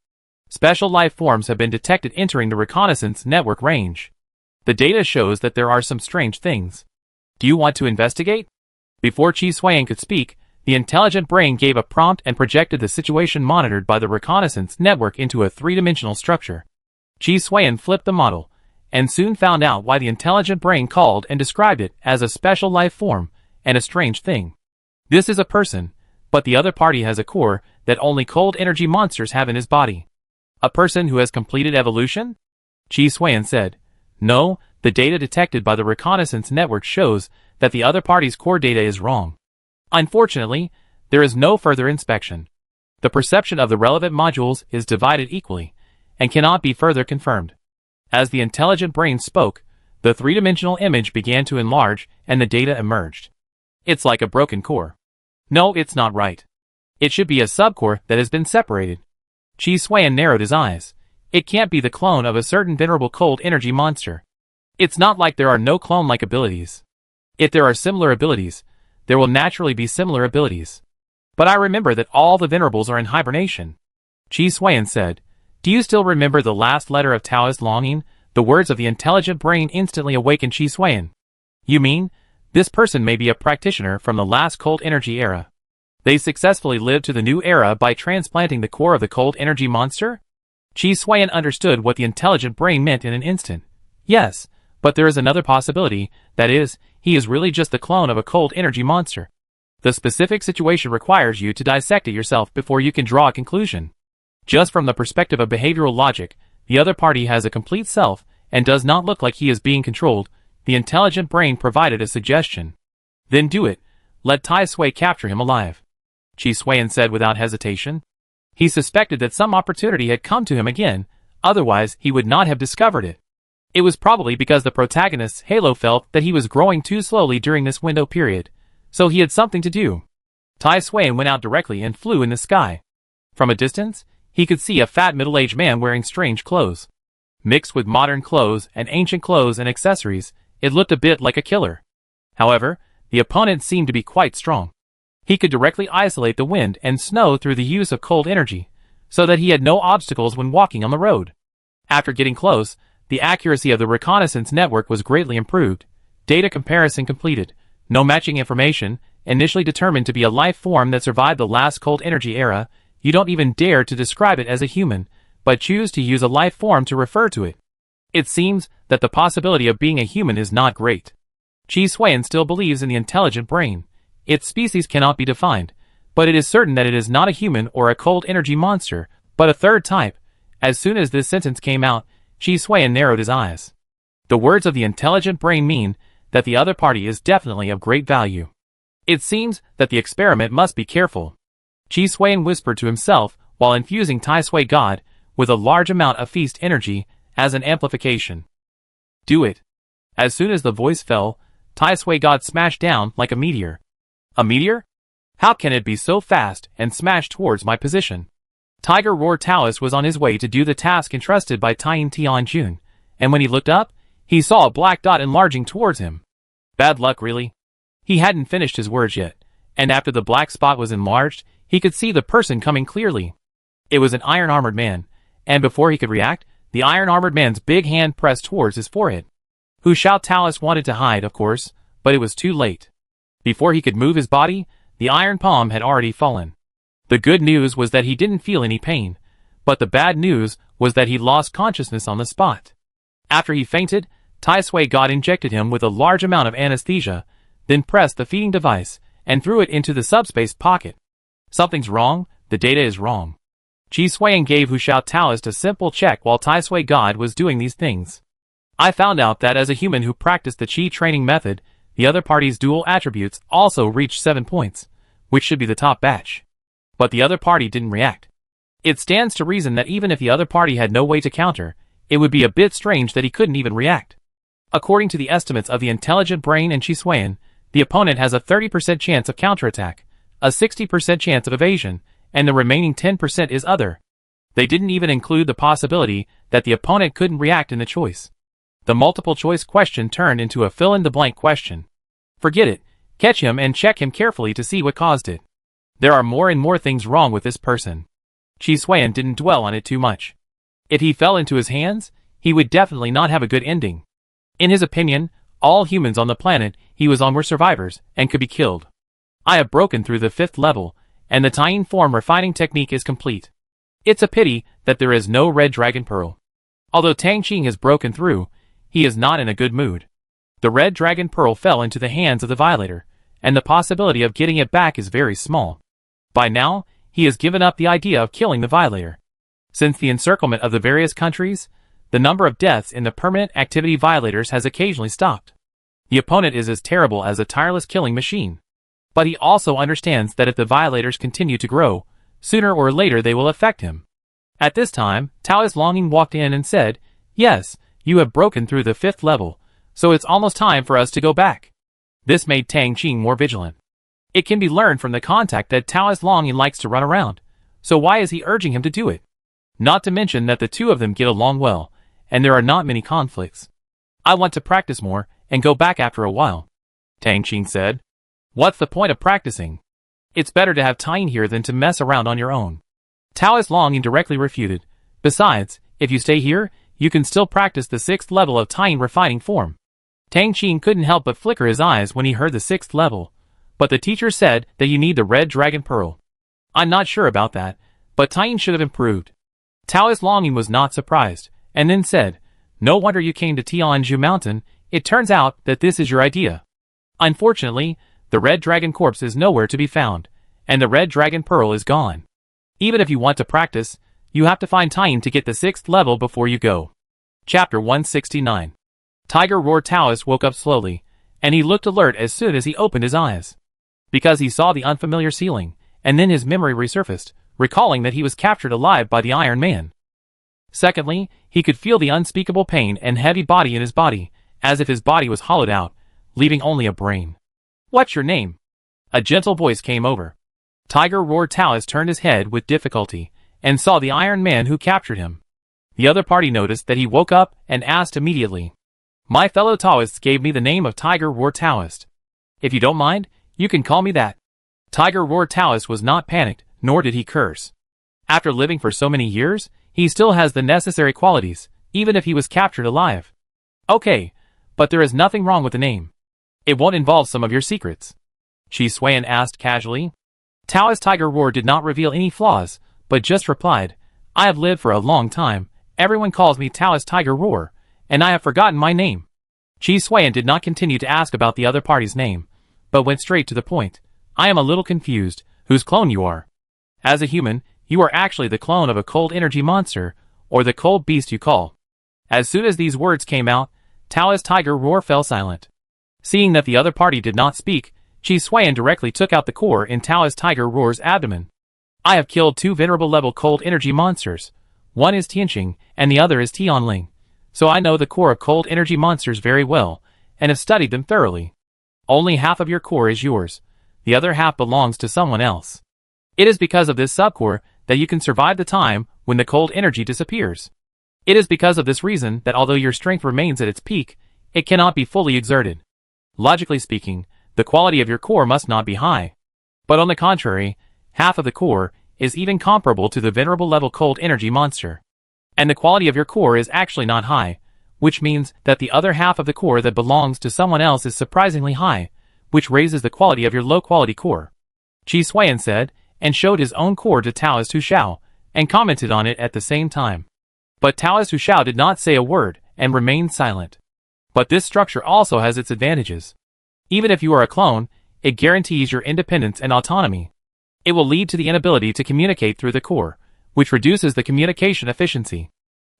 Special life forms have been detected entering the reconnaissance network range. The data shows that there are some strange things. Do you want to investigate? Before Qi Xuan could speak, The intelligent brain gave a prompt and projected the situation monitored by the reconnaissance network into a three-dimensional structure. Chi Suiyan flipped the model, and soon found out why the intelligent brain called and described it as a special life form and a strange thing. This is a person, but the other party has a core that only cold energy monsters have in his body. A person who has completed evolution? Chi Suiyan said. No, the data detected by the reconnaissance network shows that the other party's core data is wrong. Unfortunately, there is no further inspection. The perception of the relevant modules is divided equally, and cannot be further confirmed. As the intelligent brain spoke, the three-dimensional image began to enlarge and the data emerged. It's like a broken core. No, it's not right. It should be a subcore that has been separated. Chi Suiyan narrowed his eyes. It can't be the clone of a certain venerable cold energy monster. It's not like there are no clone-like abilities. If there are similar abilities, there will naturally be similar abilities. But I remember that all the venerables are in hibernation. Chi Suiyan said. Do you still remember the last letter of Taoist longing? The words of the intelligent brain instantly awakened Chi Suiyan. You mean, this person may be a practitioner from the last cold energy era. They successfully lived to the new era by transplanting the core of the cold energy monster? Chi Suiyan understood what the intelligent brain meant in an instant. Yes, but there is another possibility, that is, he is really just the clone of a cold energy monster. The specific situation requires you to dissect it yourself before you can draw a conclusion. Just from the perspective of behavioral logic, the other party has a complete self and does not look like he is being controlled. The intelligent brain provided a suggestion. Then do it. Let Tai Sui capture him alive. Chi Suiyan said without hesitation. He suspected that some opportunity had come to him again, otherwise he would not have discovered it. It was probably because the protagonist's halo felt that he was growing too slowly during this window period, so he had something to do. Tai Suiyan went out directly and flew in the sky. From a distance, he could see a fat middle-aged man wearing strange clothes. Mixed with modern clothes and ancient clothes and accessories, it looked a bit like a killer. However, the opponent seemed to be quite strong. He could directly isolate the wind and snow through the use of cold energy, so that he had no obstacles when walking on the road. After getting close, the accuracy of the reconnaissance network was greatly improved. Data comparison completed. No matching information, initially determined to be a life form that survived the last cold energy era. You don't even dare to describe it as a human, but choose to use a life form to refer to it. It seems that the possibility of being a human is not great. Chi Suiyan still believes in the intelligent brain. Its species cannot be defined, but it is certain that it is not a human or a cold energy monster, but a third type. As soon as this sentence came out, Chi Suiyan narrowed his eyes. The words of the intelligent brain mean that the other party is definitely of great value. It seems that the experiment must be careful. Chi Suiyan whispered to himself while infusing Tai Sui God with a large amount of feast energy as an amplification. Do it. As soon as the voice fell, Tai Sui God smashed down like a meteor. A meteor? How can it be so fast and smash towards my position? Tiger Roar Taoist was on his way to do the task entrusted by Tien Tianjun, and when he looked up, he saw a black dot enlarging towards him. Bad luck, really? He hadn't finished his words yet, and after the black spot was enlarged, he could see the person coming clearly. It was an iron-armored man, and before he could react, the iron-armored man's big hand pressed towards his forehead. Hu Shao Taoist wanted to hide, of course, but it was too late. Before he could move his body, the iron palm had already fallen. The good news was that he didn't feel any pain, but the bad news was that he lost consciousness on the spot. After he fainted, Tai Sui God injected him with a large amount of anesthesia, then pressed the feeding device and threw it into the subspace pocket. Something's wrong, the data is wrong. Chi Suiyan gave Hu Shao Taoist a simple check while Tai Sui God was doing these things. I found out that as a human who practiced the Chi training method, the other party's dual attributes also reached 7 points, which should be the top batch. But the other party didn't react. It stands to reason that even if the other party had no way to counter, it would be a bit strange that he couldn't even react. According to the estimates of the intelligent brain and Chi Suiyan, the opponent has a 30% chance of counterattack, a 60% chance of evasion, and the remaining 10% is other. They didn't even include the possibility that the opponent couldn't react in the choice. The multiple choice question turned into a fill-in-the-blank question. Forget it, catch him and check him carefully to see what caused it. There are more and more things wrong with this person. Chi Suiyan didn't dwell on it too much. If he fell into his hands, he would definitely not have a good ending. In his opinion, all humans on the planet he was on were survivors and could be killed. I have broken through the 5th level, and the Tying form refining technique is complete. It's a pity that there is no red dragon pearl. Although Tang Qing has broken through, he is not in a good mood. The red dragon pearl fell into the hands of the violator, and the possibility of getting it back is very small. By now, he has given up the idea of killing the violator. Since the encirclement of the various countries, the number of deaths in the permanent activity violators has occasionally stopped. The opponent is as terrible as a tireless killing machine. But he also understands that if the violators continue to grow, sooner or later they will affect him. At this time, Taoist Longing walked in and said, "Yes, you have broken through the 5th level, so it's almost time for us to go back." This made Tang Qing more vigilant. It can be learned from the contact that Taoist Longing likes to run around, so why is he urging him to do it? Not to mention that the two of them get along well, and there are not many conflicts. "I want to practice more and go back after a while," Tang Qing said. "What's the point of practicing? It's better to have Tying here than to mess around on your own." Taoist Longing directly refuted. "Besides, if you stay here, you can still practice the 6th level of Tying refining form." Tang Qing couldn't help but flicker his eyes when he heard the 6th level, but the teacher said that you need the red dragon pearl. "I'm not sure about that, but Tying should have improved." Taoist Longing was not surprised, and then said, "No wonder you came to Tianzhu Mountain. It turns out that this is your idea." Unfortunately, the red dragon corpse is nowhere to be found, and the red dragon pearl is gone. Even if you want to practice, you have to find Tying to get the 6th level before you go. Chapter 169. Tiger Roar Taoist woke up slowly, and he looked alert as soon as he opened his eyes. Because he saw the unfamiliar ceiling, and then his memory resurfaced, recalling that he was captured alive by the Iron Man. Secondly, he could feel the unspeakable pain and heavy body in his body, as if his body was hollowed out, leaving only a brain. "What's your name?" A gentle voice came over. Tiger Roar Taoist turned his head with difficulty, and saw the Iron Man who captured him. The other party noticed that he woke up and asked immediately, "My fellow Taoists gave me the name of Tiger Roar Taoist. If you don't mind, you can call me that." Tiger Roar Taoist was not panicked, nor did he curse. After living for so many years, he still has the necessary qualities, even if he was captured alive. "Okay, but there is nothing wrong with the name. It won't involve some of your secrets?" Shi Xuan asked casually. Taoist Tiger Roar did not reveal any flaws, but just replied, "I have lived for a long time, everyone calls me Taoist Tiger Roar, and I have forgotten my name." Shi Xuan did not continue to ask about the other party's name, but went straight to the point. "I am a little confused, whose clone you are. As a human, you are actually the clone of a cold energy monster, or the cold beast you call." As soon as these words came out, Taoist Tiger Roar fell silent. Seeing that the other party did not speak, Shi Xuan directly took out the core in Taoist Tiger Roar's abdomen. "I have killed 2 venerable level cold energy monsters. One is Tianqing, and the other is Tianling. So I know the core of cold energy monsters very well, and have studied them thoroughly. Only half of your core is yours. The other half belongs to someone else. It is because of this subcore that you can survive the time when the cold energy disappears. It is because of this reason that although your strength remains at its peak, it cannot be fully exerted. Logically speaking, the quality of your core must not be high. But on the contrary, half of the core is even comparable to the venerable level cold energy monster. And the quality of your core is actually not high, which means that the other half of the core that belongs to someone else is surprisingly high, which raises the quality of your low-quality core." Shi Xuan said, and showed his own core to Taoist Hu Shao, and commented on it at the same time. But Taoist Hu Shao did not say a word, and remained silent. But this structure also has its advantages. Even if you are a clone, it guarantees your independence and autonomy. It will lead to the inability to communicate through the core, which reduces the communication efficiency.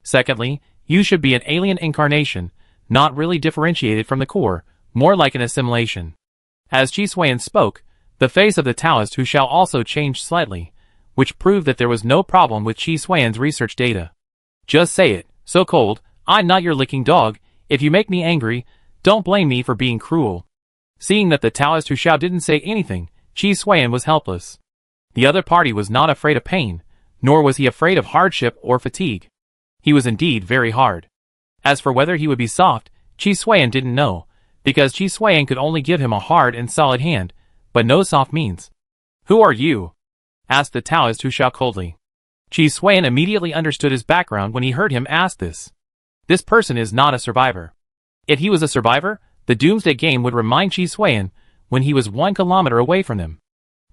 Secondly, you should be an alien incarnation, not really differentiated from the core, more like an assimilation. As Shi Xuan spoke, the face of the Taoist Hu Shao also changed slightly, which proved that there was no problem with Shi Xuan's research data. "Just say it, so cold, I'm not your licking dog. If you make me angry, don't blame me for being cruel." Seeing that the Taoist Hu Shao didn't say anything, Shi Xuan was helpless. The other party was not afraid of pain, nor was he afraid of hardship or fatigue. He was indeed very hard. As for whether he would be soft, Shi Xuan didn't know, because Shi Xuan could only give him a hard and solid hand, but no soft means. "Who are you?" asked the Taoist Hu Shao coldly. Shi Xuan immediately understood his background when he heard him ask this. This person is not a survivor. If he was a survivor, the Doomsday Game would remind Shi Xuan, when he was 1 kilometer away from them.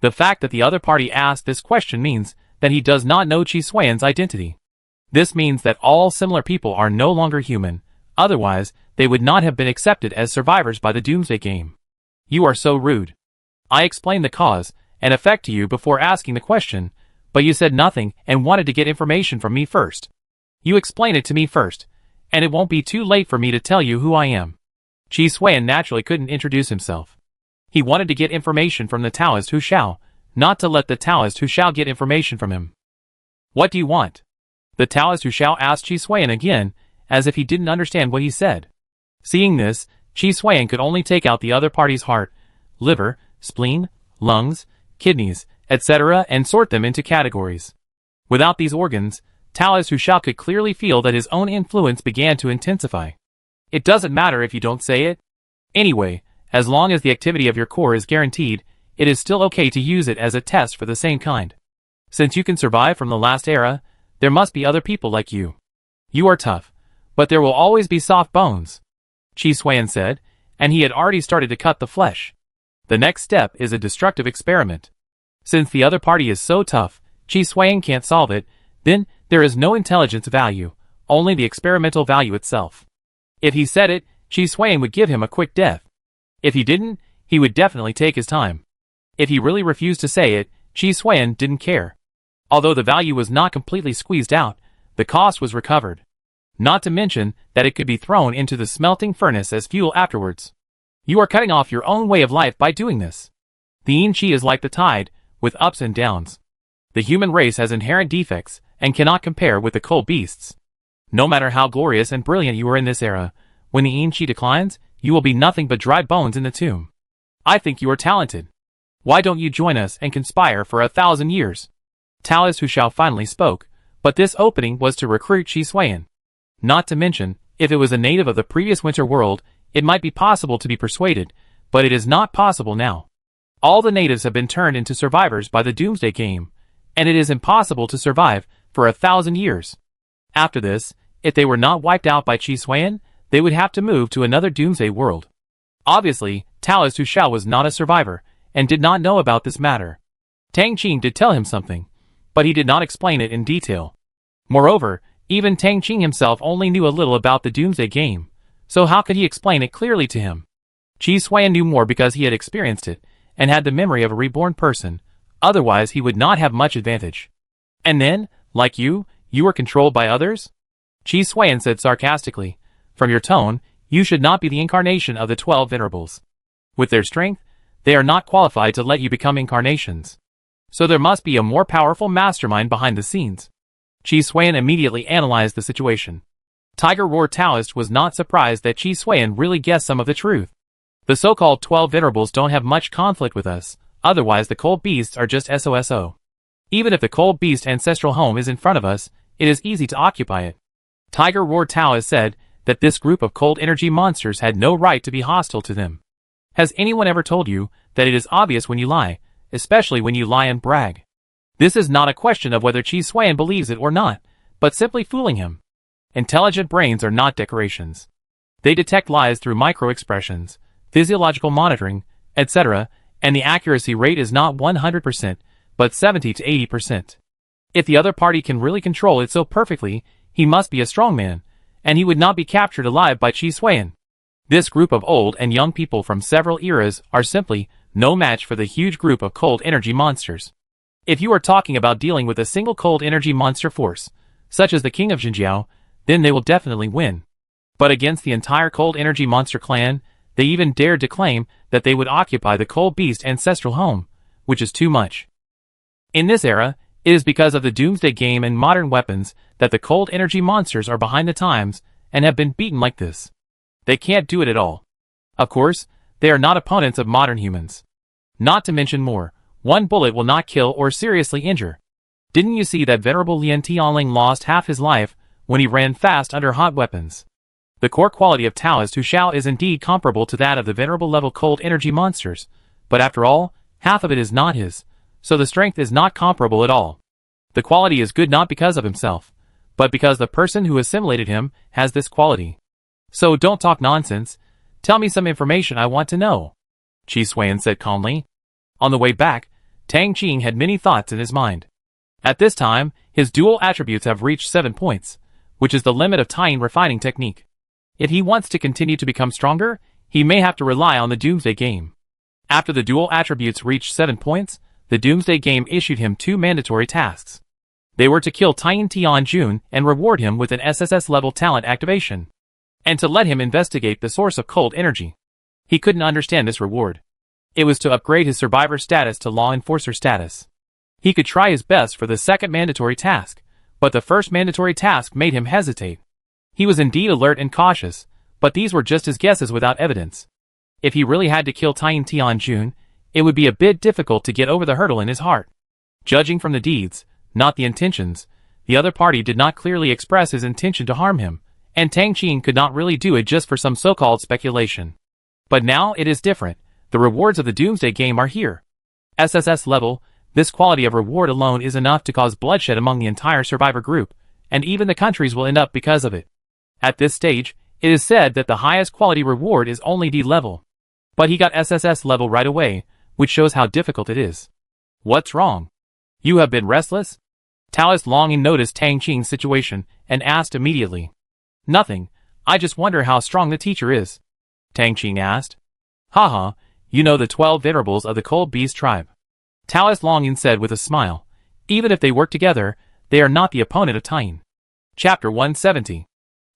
The fact that the other party asked this question means that he does not know Chi Xuan's identity. This means that all similar people are no longer human, otherwise they would not have been accepted as survivors by the Doomsday Game. You are so rude. I explained the cause and effect to you before asking the question, but you said nothing and wanted to get information from me first. You explain it to me first, and it won't be too late for me to tell you who I am. Chi Xuan naturally couldn't introduce himself. He wanted to get information from the Taoist Hu Shao, not to let the Taoist Hu Shao get information from him. What do you want? The Taoist Hu Shao asked Chi Xuan again, as if he didn't understand what he said. Seeing this, Chi Xuan could only take out the other party's heart, liver, spleen, lungs, kidneys, etc. and sort them into categories. Without these organs, Taoist Hu Shao could clearly feel that his own influence began to intensify. It doesn't matter if you don't say it. Anyway, as long as the activity of your core is guaranteed, it is still okay to use it as a test for the same kind. Since you can survive from the last era, there must be other people like you. You are tough, but there will always be soft bones, Chi Xuan said, and he had already started to cut the flesh. The next step is a destructive experiment. Since the other party is so tough, Chi Xuan can't solve it, then there is no intelligence value, only the experimental value itself. If he said it, Chi Xuan would give him a quick death. If he didn't, he would definitely take his time. If he really refused to say it, Chi Xuan didn't care. Although the value was not completely squeezed out, the cost was recovered. Not to mention that it could be thrown into the smelting furnace as fuel afterwards. You are cutting off your own way of life by doing this. The Yin Qi is like the tide, with ups and downs. The human race has inherent defects, and cannot compare with the cold beasts. No matter how glorious and brilliant you are in this era, when the Yin Qi declines, you will be nothing but dry bones in the tomb. I think you are talented. Why don't you join us and conspire for 1,000 years? Taoist Hu Shao finally spoke, but this opening was to recruit Chi Xuan. Not to mention, if it was a native of the previous winter world, it might be possible to be persuaded, but it is not possible now. All the natives have been turned into survivors by the Doomsday Game, and it is impossible to survive for 1,000 years. After this, if they were not wiped out by Chi Xuan, they would have to move to another Doomsday world. Obviously, Taoist Hu Shao was not a survivor, and did not know about this matter. Tang Qing did tell him something, but he did not explain it in detail. Moreover, even Tang Qing himself only knew a little about the Doomsday Game, so how could he explain it clearly to him? Chi Xuan knew more because he had experienced it, and had the memory of a reborn person, otherwise he would not have much advantage. And then, like you were controlled by others? Chi Xuan said sarcastically, from your tone, you should not be the incarnation of the 12 Venerables. With their strength, they are not qualified to let you become incarnations. So there must be a more powerful mastermind behind the scenes. Chi Xuan immediately analyzed the situation. Tiger Roar Taoist was not surprised that Chi Xuan really guessed some of the truth. The so-called 12 Venerables don't have much conflict with us, otherwise the cold beasts are just SOSO. Even if the cold beast ancestral home is in front of us, it is easy to occupy it. Tiger Roar Taoist said that this group of cold energy monsters had no right to be hostile to them. Has anyone ever told you that it is obvious when you lie, especially when you lie and brag? This is not a question of whether Chi Xuan believes it or not, but simply fooling him. Intelligent brains are not decorations. They detect lies through micro-expressions, physiological monitoring, etc., and the accuracy rate is not 100%, but 70 to 80%. If the other party can really control it so perfectly, he must be a strong man, and he would not be captured alive by Chi Xuan. This group of old and young people from several eras are simply no match for the huge group of cold energy monsters. If you are talking about dealing with a single cold energy monster force, such as the King of Xinjiao, then they will definitely win. But against the entire cold energy monster clan, they even dared to claim that they would occupy the cold beast ancestral home, which is too much. In this era, it is because of the Doomsday Game and modern weapons that the cold energy monsters are behind the times and have been beaten like this. They can't do it at all. Of course, they are not opponents of modern humans. Not to mention more, one bullet will not kill or seriously injure. Didn't you see that venerable Lien Tianling lost half his life when he ran fast under hot weapons? The core quality of Taoist Hu Shao is indeed comparable to that of the venerable level cold energy monsters, but after all, half of it is not his, so the strength is not comparable at all. The quality is good not because of himself, but because the person who assimilated him has this quality. So don't talk nonsense, tell me some information I want to know. Chi Xuan said calmly. On the way back, Tang Qing had many thoughts in his mind. At this time, his dual attributes have reached 7 points, which is the limit of tying refining technique. If he wants to continue to become stronger, he may have to rely on the Doomsday Game. After the dual attributes reached 7 points, the Doomsday Game issued him 2 mandatory tasks. They were to kill Taiyin Tianjun and reward him with an SSS-level talent activation, and to let him investigate the source of cold energy. He couldn't understand this reward. It was to upgrade his survivor status to law enforcer status. He could try his best for the second mandatory task, but the first mandatory task made him hesitate. He was indeed alert and cautious, but these were just his guesses without evidence. If he really had to kill Taiyin Tianjun, it would be a bit difficult to get over the hurdle in his heart. Judging from the deeds, not the intentions, the other party did not clearly express his intention to harm him, and Tang Qing could not really do it just for some so-called speculation. But now it is different. The rewards of the Doomsday Game are here. SSS level, this quality of reward alone is enough to cause bloodshed among the entire survivor group, and even the countries will end up because of it. At this stage, it is said that the highest quality reward is only D level. But he got SSS level right away, which shows how difficult it is. What's wrong? You have been restless? Taoist Longyin noticed Tang Qing's situation and asked immediately. Nothing, I just wonder how strong the teacher is. Tang Qing asked. Haha, you know the 12 venerables of the Cold Beast tribe. Taoist Longyin said with a smile. Even if they work together, they are not the opponent of Taiyin. Chapter 170.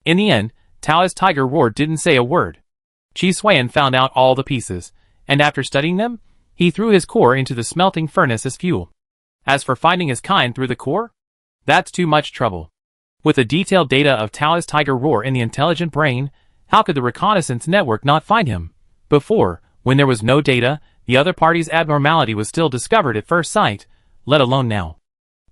In the end, Taoist Tiger Roar didn't say a word. Chi Xuan found out all the pieces, and after studying them, he threw his core into the smelting furnace as fuel. As for finding his kind through the core, that's too much trouble. With the detailed data of Taoist Tiger Roar in the intelligent brain, how could the reconnaissance network not find him? Before, when there was no data, the other party's abnormality was still discovered at first sight, let alone now.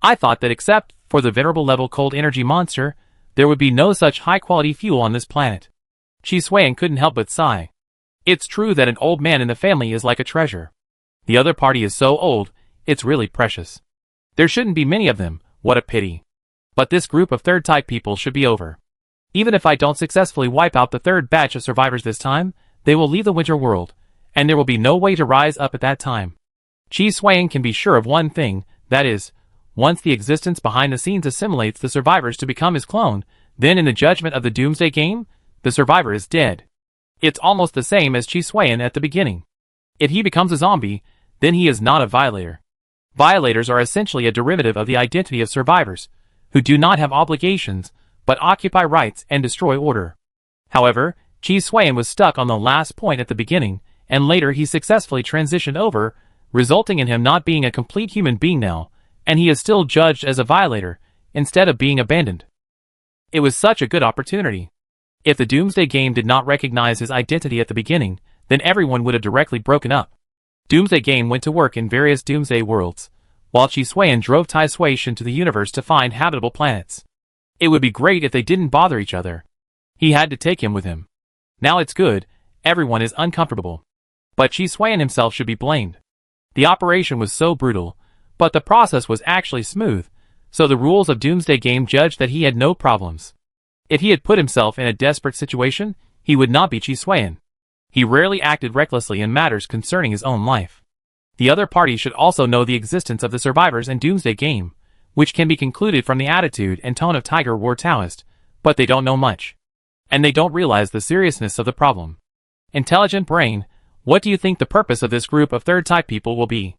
I thought that except for the venerable level cold energy monster, there would be no such high-quality fuel on this planet. Chi Xuan couldn't help but sigh. It's true that an old man in the family is like a treasure. The other party is so old, it's really precious. There shouldn't be many of them, what a pity. But this group of third-type people should be over. Even if I don't successfully wipe out the third batch of survivors this time, they will leave the winter world, and there will be no way to rise up at that time. Chi Xuan can be sure of one thing, that is, once the existence behind the scenes assimilates the survivors to become his clone, then in the judgment of the Doomsday Game, the survivor is dead. It's almost the same as Chi Xuan at the beginning. If he becomes a zombie, then he is not a violator. Violators are essentially a derivative of the identity of survivors, who do not have obligations, but occupy rights and destroy order. However, Chi Xuan was stuck on the last point at the beginning, and later he successfully transitioned over, resulting in him not being a complete human being now, and he is still judged as a violator, instead of being abandoned. It was such a good opportunity. If the Doomsday Game did not recognize his identity at the beginning, then everyone would have directly broken up. Doomsday Game went to work in various Doomsday worlds, while Chi Xuan drove Tai Suish into the universe to find habitable planets. It would be great if they didn't bother each other. He had to take him with him. Now it's good, everyone is uncomfortable. But Chi Xuan himself should be blamed. The operation was so brutal, but the process was actually smooth, so the rules of Doomsday Game judged that he had no problems. If he had put himself in a desperate situation, he would not be Chi Xuan. He rarely acted recklessly in matters concerning his own life. The other party should also know the existence of the survivors and Doomsday Game, which can be concluded from the attitude and tone of Tiger War Taoist, but they don't know much. And they don't realize the seriousness of the problem. Intelligent brain, what do you think the purpose of this group of third-type people will be?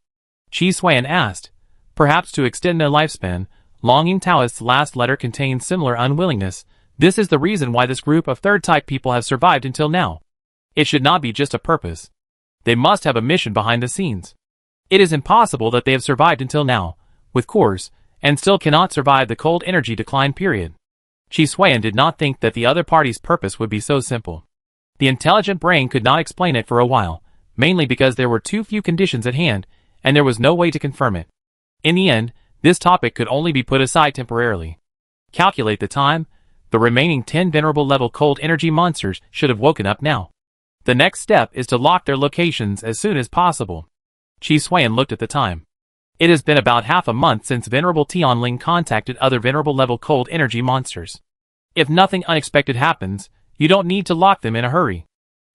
Chi Xuan asked. Perhaps to extend their lifespan. Longyin Taoist's last letter contains similar unwillingness. This is the reason why this group of third-type people have survived until now. It should not be just a purpose. They must have a mission behind the scenes. It is impossible that they have survived until now, with cores, and still cannot survive the cold energy decline period. Chi Xuan did not think that the other party's purpose would be so simple. The intelligent brain could not explain it for a while, mainly because there were too few conditions at hand, and there was no way to confirm it. In the end, this topic could only be put aside temporarily. Calculate the time. The remaining 10 venerable level cold energy monsters should have woken up now. The next step is to lock their locations as soon as possible. Chi Xuan looked at the time. It has been about half a month since Venerable Tianling contacted other venerable level cold energy monsters. If nothing unexpected happens, you don't need to lock them in a hurry.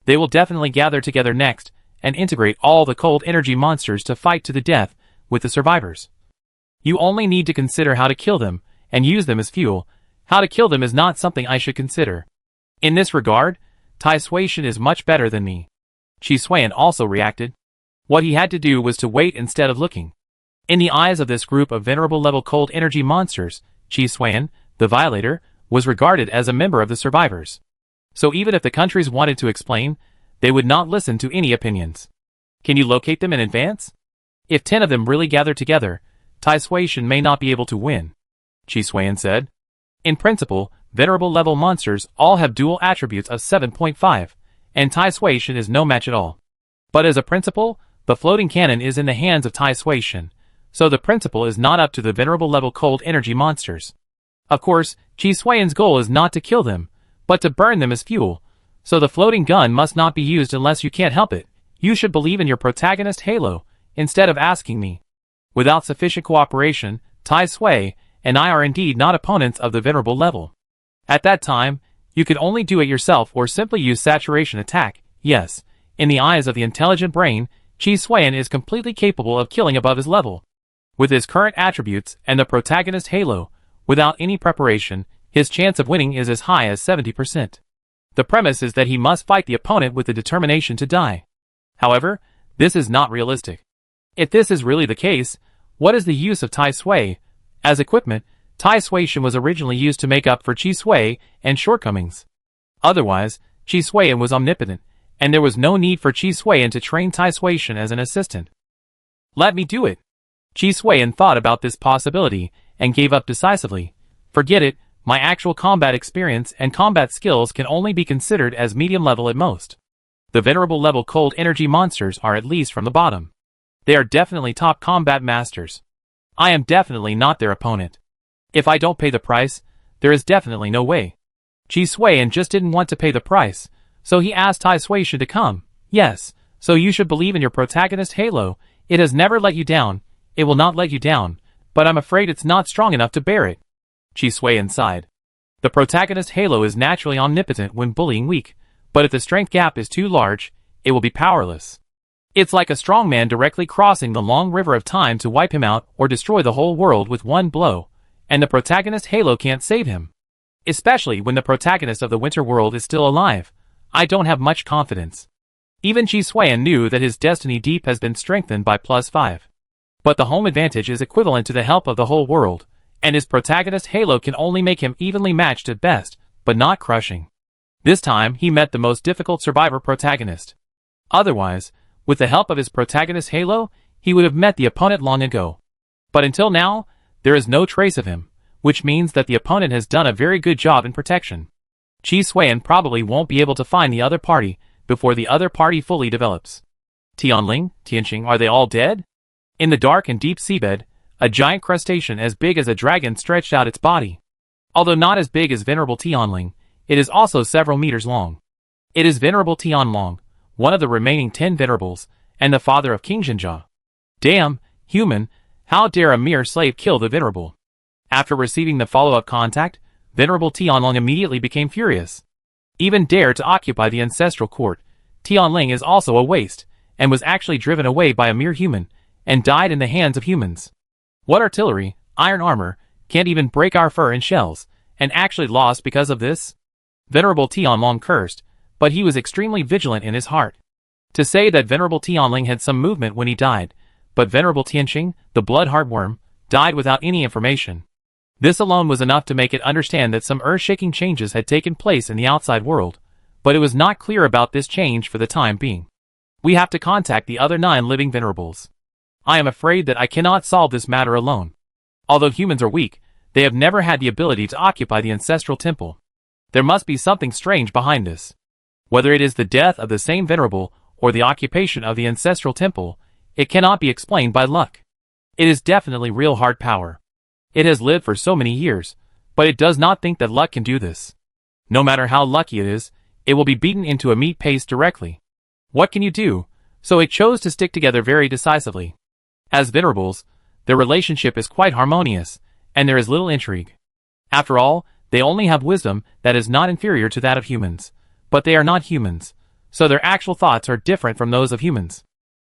They will definitely gather together next, and integrate all the cold energy monsters to fight to the death with the survivors. You only need to consider how to kill them, and use them as fuel. How to kill them is not something I should consider. In this regard, Tai Suishan is much better than me. Qi Xuan also reacted. What he had to do was to wait instead of looking. In the eyes of this group of venerable level cold energy monsters, Qi Xuan, the Violator, was regarded as a member of the survivors. So even if the countries wanted to explain, they would not listen to any opinions. Can you locate them in advance? If 10 of them really gather together, Tai Suishan may not be able to win, Qi Xuan said. In principle, venerable level monsters all have dual attributes of 7.5, and Tai Suishan is no match at all. But as a principle, the floating cannon is in the hands of Tai Suishan, so the principle is not up to the venerable level cold energy monsters. Of course, Qi Xuan's goal is not to kill them, but to burn them as fuel, so the floating gun must not be used unless you can't help it. You should believe in your protagonist Halo, instead of asking me. Without sufficient cooperation, Tai Sui and I are indeed not opponents of the venerable level. At that time, you could only do it yourself or simply use saturation attack. Yes, in the eyes of the intelligent brain, Qi Xuan is completely capable of killing above his level. With his current attributes and the protagonist Halo, without any preparation, his chance of winning is as high as 70%. The premise is that he must fight the opponent with the determination to die. However, this is not realistic. If this is really the case, what is the use of Tai Sui? As equipment, Tai Suishan was originally used to make up for Qi Sui and shortcomings. Otherwise, Qi Xuan was omnipotent, and there was no need for Qi Xuan to train Tai Suishan as an assistant. Let me do it. Qi Xuan thought about this possibility and gave up decisively. Forget it, my actual combat experience and combat skills can only be considered as medium level at most. The venerable level cold energy monsters are at least from the bottom. They are definitely top combat masters. I am definitely not their opponent. If I don't pay the price, there is definitely no way. Qi Xuan just didn't want to pay the price, so he asked Tai Suishan to come. Yes, so you should believe in your protagonist Halo. It has never let you down. It will not let you down, but I'm afraid it's not strong enough to bear it. Qi Xuan sighed. The protagonist Halo is naturally omnipotent when bullying weak, but if the strength gap is too large, it will be powerless. It's like a strong man directly crossing the long river of time to wipe him out or destroy the whole world with one blow, and the protagonist Halo can't save him. Especially when the protagonist of the winter world is still alive. I don't have much confidence. Even Qi Xuan knew that his destiny deep has been strengthened by +5. But the home advantage is equivalent to the help of the whole world, and his protagonist Halo can only make him evenly matched at best, but not crushing. This time he met the most difficult survivor protagonist. Otherwise, with the help of his protagonist Halo, he would have met the opponent long ago. But until now, there is no trace of him, which means that the opponent has done a very good job in protection. Qi Xuan probably won't be able to find the other party before the other party fully develops. Tianling, Tianqing, are they all dead? In the dark and deep seabed, a giant crustacean as big as a dragon stretched out its body. Although not as big as Venerable Tianling, it is also several meters long. It is Venerable Tianlong, one of the remaining 10 venerables, and the father of King Zhenjia. Damn, human, how dare a mere slave kill the venerable? After receiving the follow-up contact, Venerable Tianlong immediately became furious. Even dared to occupy the ancestral court. Tianling is also a waste, and was actually driven away by a mere human, and died in the hands of humans. What artillery, iron armor, can't even break our fur and shells, and actually lost because of this? Venerable Tianlong cursed, but he was extremely vigilant in his heart. To say that Venerable Tianling had some movement when he died, but Venerable Tianqing, the blood heartworm, died without any information. This alone was enough to make it understand that some earth-shaking changes had taken place in the outside world, but it was not clear about this change for the time being. We have to contact the other 9 living venerables. I am afraid that I cannot solve this matter alone. Although humans are weak, they have never had the ability to occupy the ancestral temple. There must be something strange behind this. Whether it is the death of the same venerable or the occupation of the ancestral temple, it cannot be explained by luck. It is definitely real hard power. It has lived for so many years, but it does not think that luck can do this. No matter how lucky it is, it will be beaten into a meat paste directly. What can you do? So it chose to stick together very decisively. As venerables, their relationship is quite harmonious, and there is little intrigue. After all, they only have wisdom that is not inferior to that of humans. But they are not humans, so their actual thoughts are different from those of humans.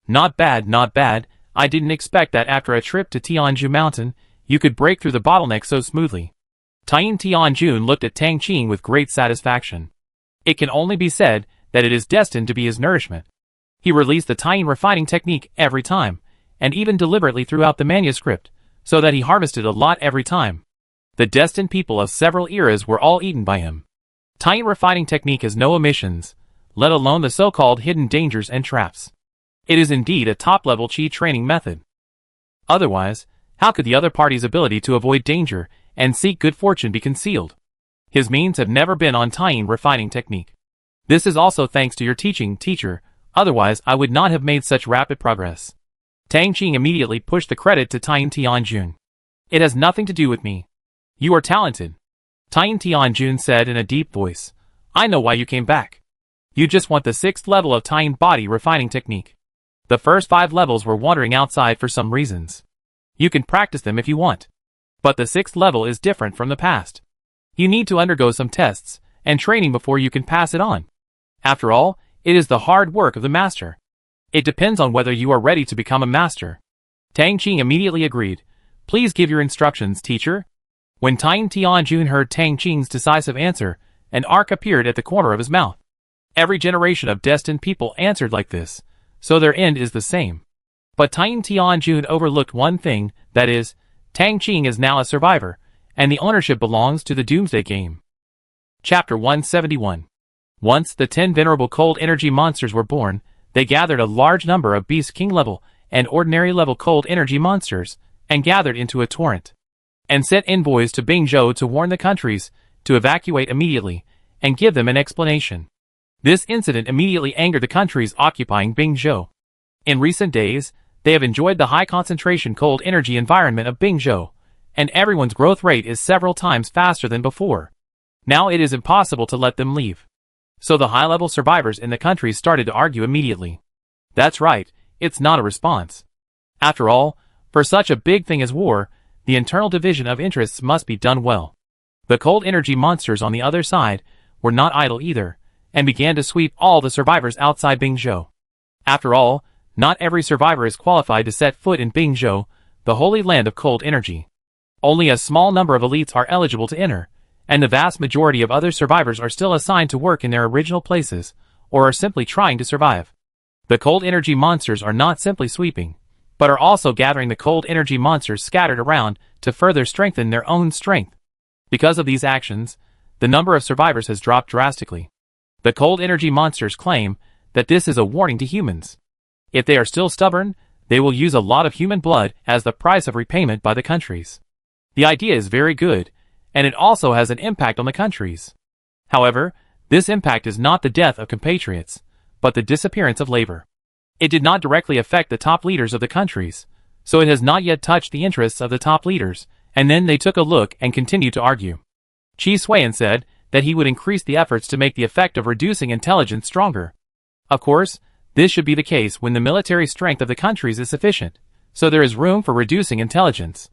Not bad, not bad. I didn't expect that after a trip to Tianju Mountain, you could break through the bottleneck so smoothly. Tianjun looked at Tang Qing with great satisfaction. It can only be said that it is destined to be his nourishment. He released the Tian refining technique every time, and even deliberately throughout the manuscript, so that he harvested a lot every time. The destined people of several eras were all eaten by him. Tian refining technique has no omissions, let alone the so-called hidden dangers and traps. It is indeed a top-level Qi training method. Otherwise, how could the other party's ability to avoid danger and seek good fortune be concealed? His means have never been on Tian refining technique. This is also thanks to your teaching, teacher, otherwise I would not have made such rapid progress. Tang Qing immediately pushed the credit to Tianjun. It has nothing to do with me. You are talented. Tianjun said in a deep voice. I know why you came back. You just want the 6th level of Tian body refining technique. The first 5 levels were wandering outside for some reasons. You can practice them if you want. But the 6th level is different from the past. You need to undergo some tests and training before you can pass it on. After all, it is the hard work of the master. It depends on whether you are ready to become a master. Tang Qing immediately agreed. Please give your instructions, teacher. When Tianjun heard Tang Qing's decisive answer, an arc appeared at the corner of his mouth. Every generation of destined people answered like this, so their end is the same. But Tianjun overlooked one thing, that is, Tang Qing is now a survivor, and the ownership belongs to the Doomsday Game. Chapter 171. Once the 10 venerable cold energy monsters were born, they gathered a large number of Beast King level and ordinary level cold energy monsters, and gathered into a torrent, and sent envoys to Bingzhou to warn the countries to evacuate immediately, and give them an explanation. This incident immediately angered the countries occupying Bingzhou. In recent days, they have enjoyed the high concentration cold energy environment of Bingzhou, and everyone's growth rate is several times faster than before. Now it is impossible to let them leave. So the high-level survivors in the countries started to argue immediately. That's right, it's not a response. After all, for such a big thing as war, the internal division of interests must be done well. The cold energy monsters on the other side were not idle either, and began to sweep all the survivors outside Bingzhou. After all, not every survivor is qualified to set foot in Bingzhou, the holy land of cold energy. Only a small number of elites are eligible to enter, and the vast majority of other survivors are still assigned to work in their original places, or are simply trying to survive. The cold energy monsters are not simply sweeping, but are also gathering the cold energy monsters scattered around to further strengthen their own strength. Because of these actions, the number of survivors has dropped drastically. The cold energy monsters claim that this is a warning to humans. If they are still stubborn, they will use a lot of human blood as the price of repayment by the countries. The idea is very good, and it also has an impact on the countries. However, this impact is not the death of compatriots, but the disappearance of labor. It did not directly affect the top leaders of the countries, so it has not yet touched the interests of the top leaders, and then they took a look and continued to argue. Qi Xuan said that he would increase the efforts to make the effect of reducing intelligence stronger. Of course, this should be the case when the military strength of the countries is sufficient, so there is room for reducing intelligence.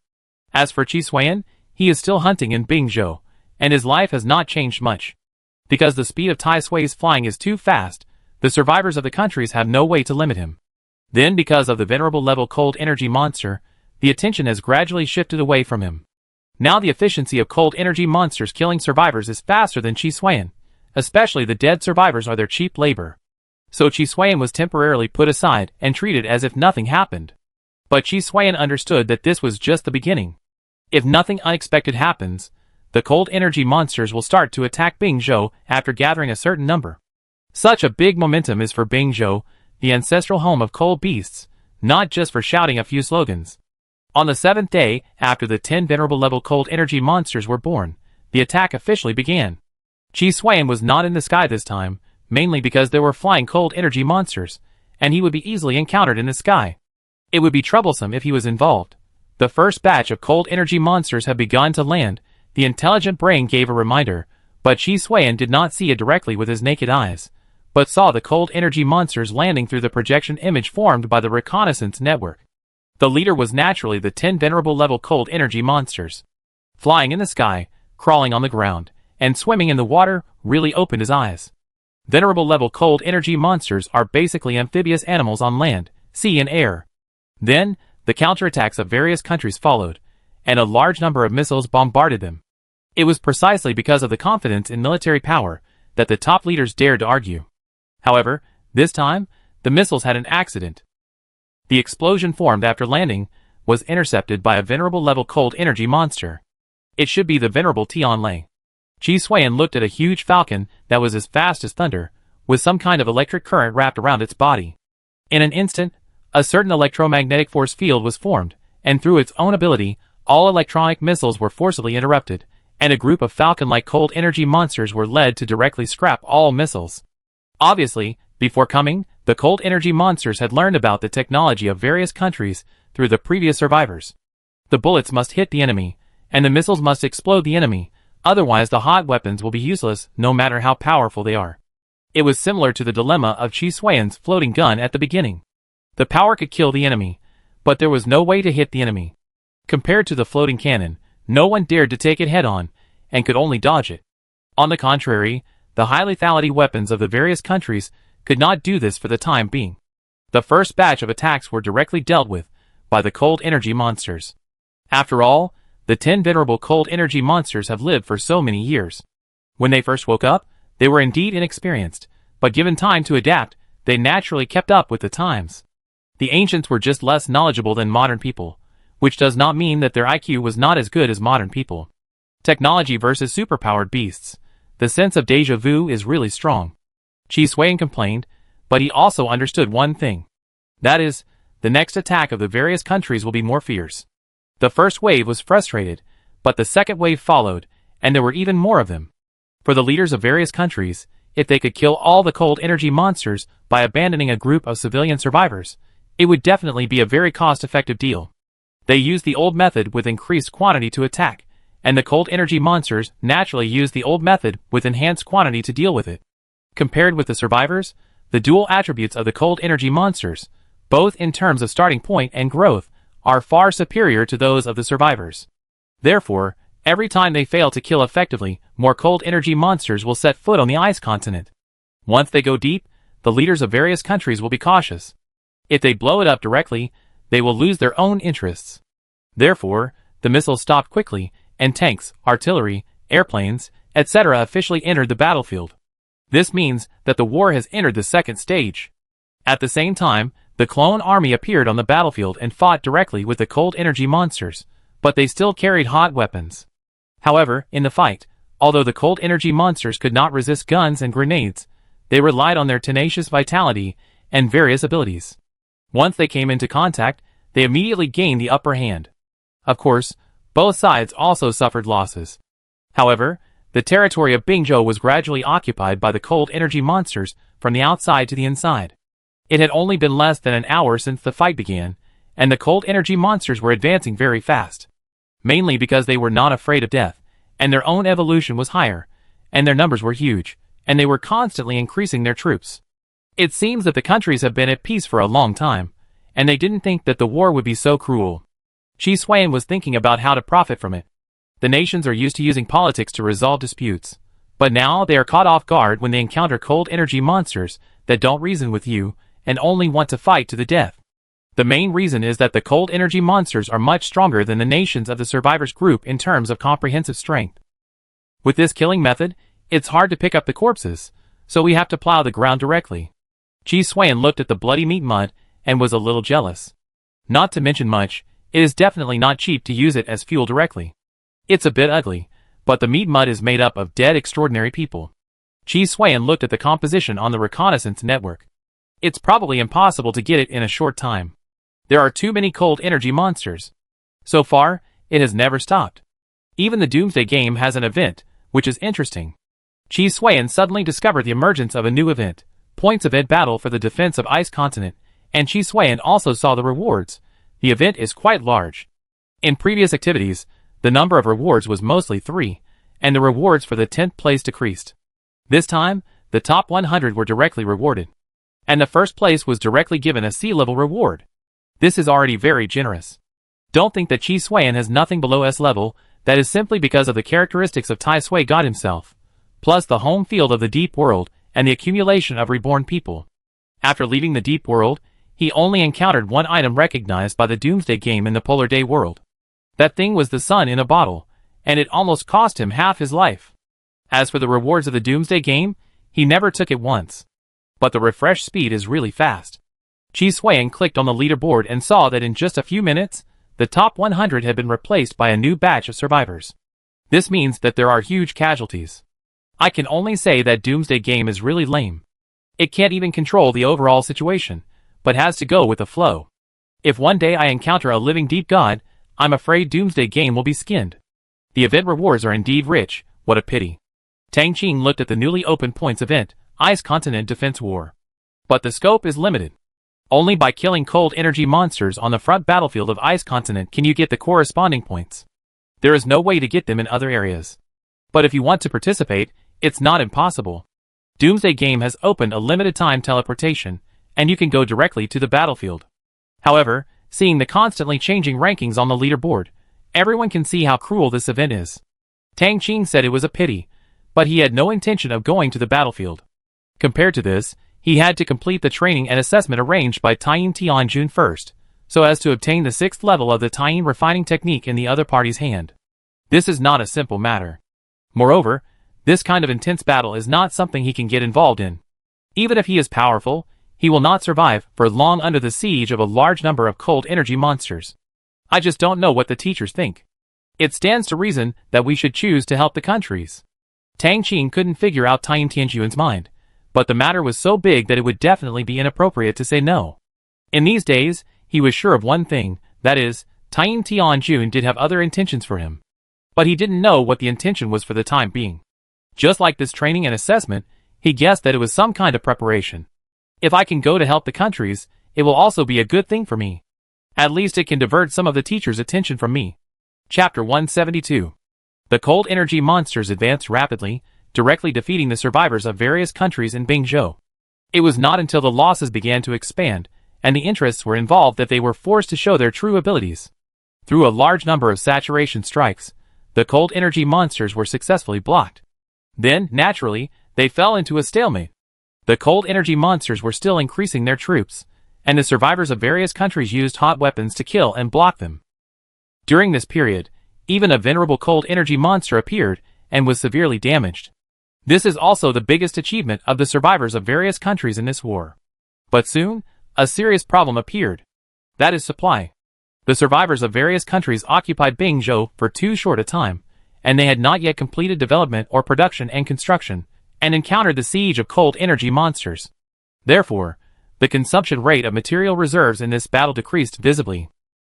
As for Qi Xuan, he is still hunting in Bingzhou, and his life has not changed much. Because the speed of Tai Sui's flying is too fast, the survivors of the countries have no way to limit him. Then because of the venerable level cold energy monster, the attention has gradually shifted away from him. Now the efficiency of cold energy monsters killing survivors is faster than Qi Xuan, especially the dead survivors are their cheap labor. So Qi Xuan was temporarily put aside and treated as if nothing happened. But Qi Xuan understood that this was just the beginning. If nothing unexpected happens, the cold energy monsters will start to attack Bingzhou after gathering a certain number. Such a big momentum is for Bingzhou, the ancestral home of cold beasts, not just for shouting a few slogans. On the 7th day, after the 10 venerable level cold energy monsters were born, the attack officially began. Qi Xuan was not in the sky this time, mainly because there were flying cold energy monsters, and he would be easily encountered in the sky. It would be troublesome if he was involved. The first batch of cold energy monsters had begun to land. The intelligent brain gave a reminder, but Qi Xuan did not see it directly with his naked eyes, but saw the cold energy monsters landing through the projection image formed by the reconnaissance network. The leader was naturally the 10 venerable level cold energy monsters. Flying in the sky, crawling on the ground, and swimming in the water really opened his eyes. Venerable level cold energy monsters are basically amphibious animals on land, sea and air. Then, the counterattacks of various countries followed, and a large number of missiles bombarded them. It was precisely because of the confidence in military power that the top leaders dared to argue. However, this time, the missiles had an accident. The explosion formed after landing was intercepted by a venerable level cold energy monster. It should be the venerable Tian Lei. Chi Xuan looked at a huge falcon that was as fast as thunder, with some kind of electric current wrapped around its body. In an instant, a certain electromagnetic force field was formed, and through its own ability, all electronic missiles were forcibly interrupted, and a group of falcon-like cold energy monsters were led to directly scrap all missiles. Obviously, before coming, the cold energy monsters had learned about the technology of various countries through the previous survivors. The bullets must hit the enemy, and the missiles must explode the enemy, otherwise the hot weapons will be useless no matter how powerful they are. It was similar to the dilemma of Chi Xuan's floating gun at the beginning. The power could kill the enemy, but there was no way to hit the enemy. Compared to the floating cannon, no one dared to take it head-on, and could only dodge it. On the contrary, the high lethality weapons of the various countries could not do this for the time being. The first batch of attacks were directly dealt with by the cold energy monsters. After all, the 10 venerable cold energy monsters have lived for so many years. When they first woke up, they were indeed inexperienced, but given time to adapt, they naturally kept up with the times. The ancients were just less knowledgeable than modern people, which does not mean that their IQ was not as good as modern people. Technology versus superpowered beasts. The sense of déjà vu is really strong. Chi Xuan complained, but he also understood one thing. That is, the next attack of the various countries will be more fierce. The first wave was frustrated, but the second wave followed, and there were even more of them. For the leaders of various countries, if they could kill all the cold energy monsters by abandoning a group of civilian survivors, it would definitely be a very cost-effective deal. They used the old method with increased quantity to attack, and the cold energy monsters naturally used the old method with enhanced quantity to deal with it. Compared with the survivors, the dual attributes of the cold energy monsters, both in terms of starting point and growth, are far superior to those of the survivors. Therefore, every time they fail to kill effectively, more cold energy monsters will set foot on the ice continent. Once they go deep, the leaders of various countries will be cautious. If they blow it up directly, they will lose their own interests. Therefore, the missiles stopped quickly, and tanks, artillery, airplanes, etc. officially entered the battlefield. This means that the war has entered the second stage. At the same time, the clone army appeared on the battlefield and fought directly with the cold energy monsters, but they still carried hot weapons. However, in the fight, although the cold energy monsters could not resist guns and grenades, they relied on their tenacious vitality and various abilities. Once they came into contact, they immediately gained the upper hand. Of course, both sides also suffered losses. However, the territory of Bingzhou was gradually occupied by the cold energy monsters from the outside to the inside. It had only been less than an hour since the fight began, and the cold energy monsters were advancing very fast. Mainly because they were not afraid of death, and their own evolution was higher, and their numbers were huge, and they were constantly increasing their troops. It seems that the countries have been at peace for a long time, and they didn't think that the war would be so cruel. Chi Xuan was thinking about how to profit from it. The nations are used to using politics to resolve disputes, but now they are caught off guard when they encounter cold energy monsters that don't reason with you and only want to fight to the death. The main reason is that the cold energy monsters are much stronger than the nations of the survivors group in terms of comprehensive strength. With this killing method, it's hard to pick up the corpses, so we have to plow the ground directly. Chi Xuan looked at the bloody meat mud and was a little jealous. Not to mention much, it is definitely not cheap to use it as fuel directly. It's a bit ugly, but the meat mud is made up of dead extraordinary people. Chi Xuan looked at the composition on the reconnaissance network. It's probably impossible to get it in a short time. There are too many cold energy monsters. So far, it has never stopped. Even the Doomsday game has an event, which is interesting. Chi Xuan suddenly discovered the emergence of a new event, Points Event Battle for the Defense of Ice Continent, and Chi Xuan also saw the rewards. The event is quite large. In previous activities, the number of rewards was mostly 3, and the rewards for the 10th place decreased. This time, the top 100 were directly rewarded. And the first place was directly given a C-level reward. This is already very generous. Don't think that Chi Xuan has nothing below S-level, that is simply because of the characteristics of Tai Sui God himself, plus the home field of the deep world and the accumulation of reborn people. After leaving the deep world, he only encountered one item recognized by the Doomsday Game in the Polar Day world. That thing was the sun in a bottle, and it almost cost him half his life. As for the rewards of the Doomsday Game, he never took it once. But the refresh speed is really fast. Chi Suyen clicked on the leaderboard and saw that in just a few minutes, the top 100 had been replaced by a new batch of survivors. This means that there are huge casualties. I can only say that Doomsday Game is really lame. It can't even control the overall situation, but has to go with the flow. If one day I encounter a living deep god, I'm afraid Doomsday Game will be skinned. The event rewards are indeed rich, what a pity. Tang Qing looked at the newly opened points event, Ice Continent Defense War. But the scope is limited. Only by killing cold energy monsters on the front battlefield of Ice Continent can you get the corresponding points. There is no way to get them in other areas. But if you want to participate, it's not impossible. Doomsday Game has opened a limited time teleportation, and you can go directly to the battlefield. However, seeing the constantly changing rankings on the leaderboard, everyone can see how cruel this event is. Tang Qing said it was a pity, but he had no intention of going to the battlefield. Compared to this, he had to complete the training and assessment arranged by Taiyin Tea on June 1st, so as to obtain the 6th level of the Taiyin refining technique in the other party's hand. This is not a simple matter. Moreover, this kind of intense battle is not something he can get involved in. Even if he is powerful, he will not survive for long under the siege of a large number of cold energy monsters. I just don't know what the teachers think. It stands to reason that we should choose to help the countries. Tang Qing couldn't figure out Taiyin Tianjuan's mind, but the matter was so big that it would definitely be inappropriate to say no. In these days, he was sure of one thing, that is, Taiyin Tianjun did have other intentions for him. But he didn't know what the intention was for the time being. Just like this training and assessment, he guessed that it was some kind of preparation. If I can go to help the countries, it will also be a good thing for me. At least it can divert some of the teacher's attention from me. Chapter 172. The cold energy monsters advanced rapidly, directly defeating the survivors of various countries in Bingzhou. It was not until the losses began to expand, and the interests were involved that they were forced to show their true abilities. Through a large number of saturation strikes, the cold energy monsters were successfully blocked. Then, naturally, they fell into a stalemate. The cold energy monsters were still increasing their troops, and the survivors of various countries used hot weapons to kill and block them. During this period, even a venerable cold energy monster appeared and was severely damaged. This is also the biggest achievement of the survivors of various countries in this war. But soon, a serious problem appeared. That is supply. The survivors of various countries occupied Bingzhou for too short a time, and they had not yet completed development or production and construction, and encountered the siege of cold energy monsters. Therefore, the consumption rate of material reserves in this battle decreased visibly.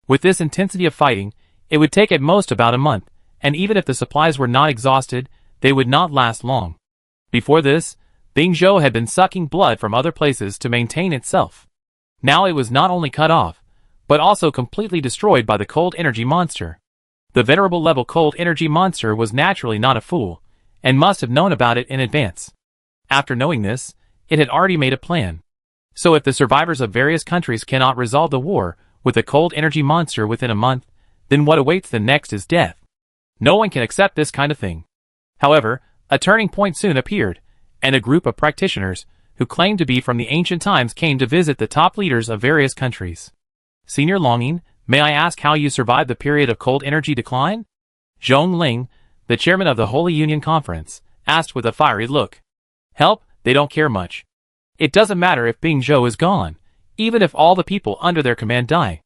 With this intensity of fighting, it would take at most about a month, and even if the supplies were not exhausted, they would not last long. Before this, Bingzhou had been sucking blood from other places to maintain itself. Now it was not only cut off, but also completely destroyed by the cold energy monster. The venerable level cold energy monster was naturally not a fool, and must have known about it in advance. After knowing this, it had already made a plan. So if the survivors of various countries cannot resolve the war with the cold energy monster within a month, then what awaits them next is death. No one can accept this kind of thing. However, a turning point soon appeared, and a group of practitioners, who claimed to be from the ancient times, came to visit the top leaders of various countries. Senior Longing, may I ask how you survived the period of cold energy decline? Zhong Ling, the chairman of the Holy Union Conference, asked with a fiery look. Help, they don't care much. It doesn't matter if Bingzhou is gone, even if all the people under their command die.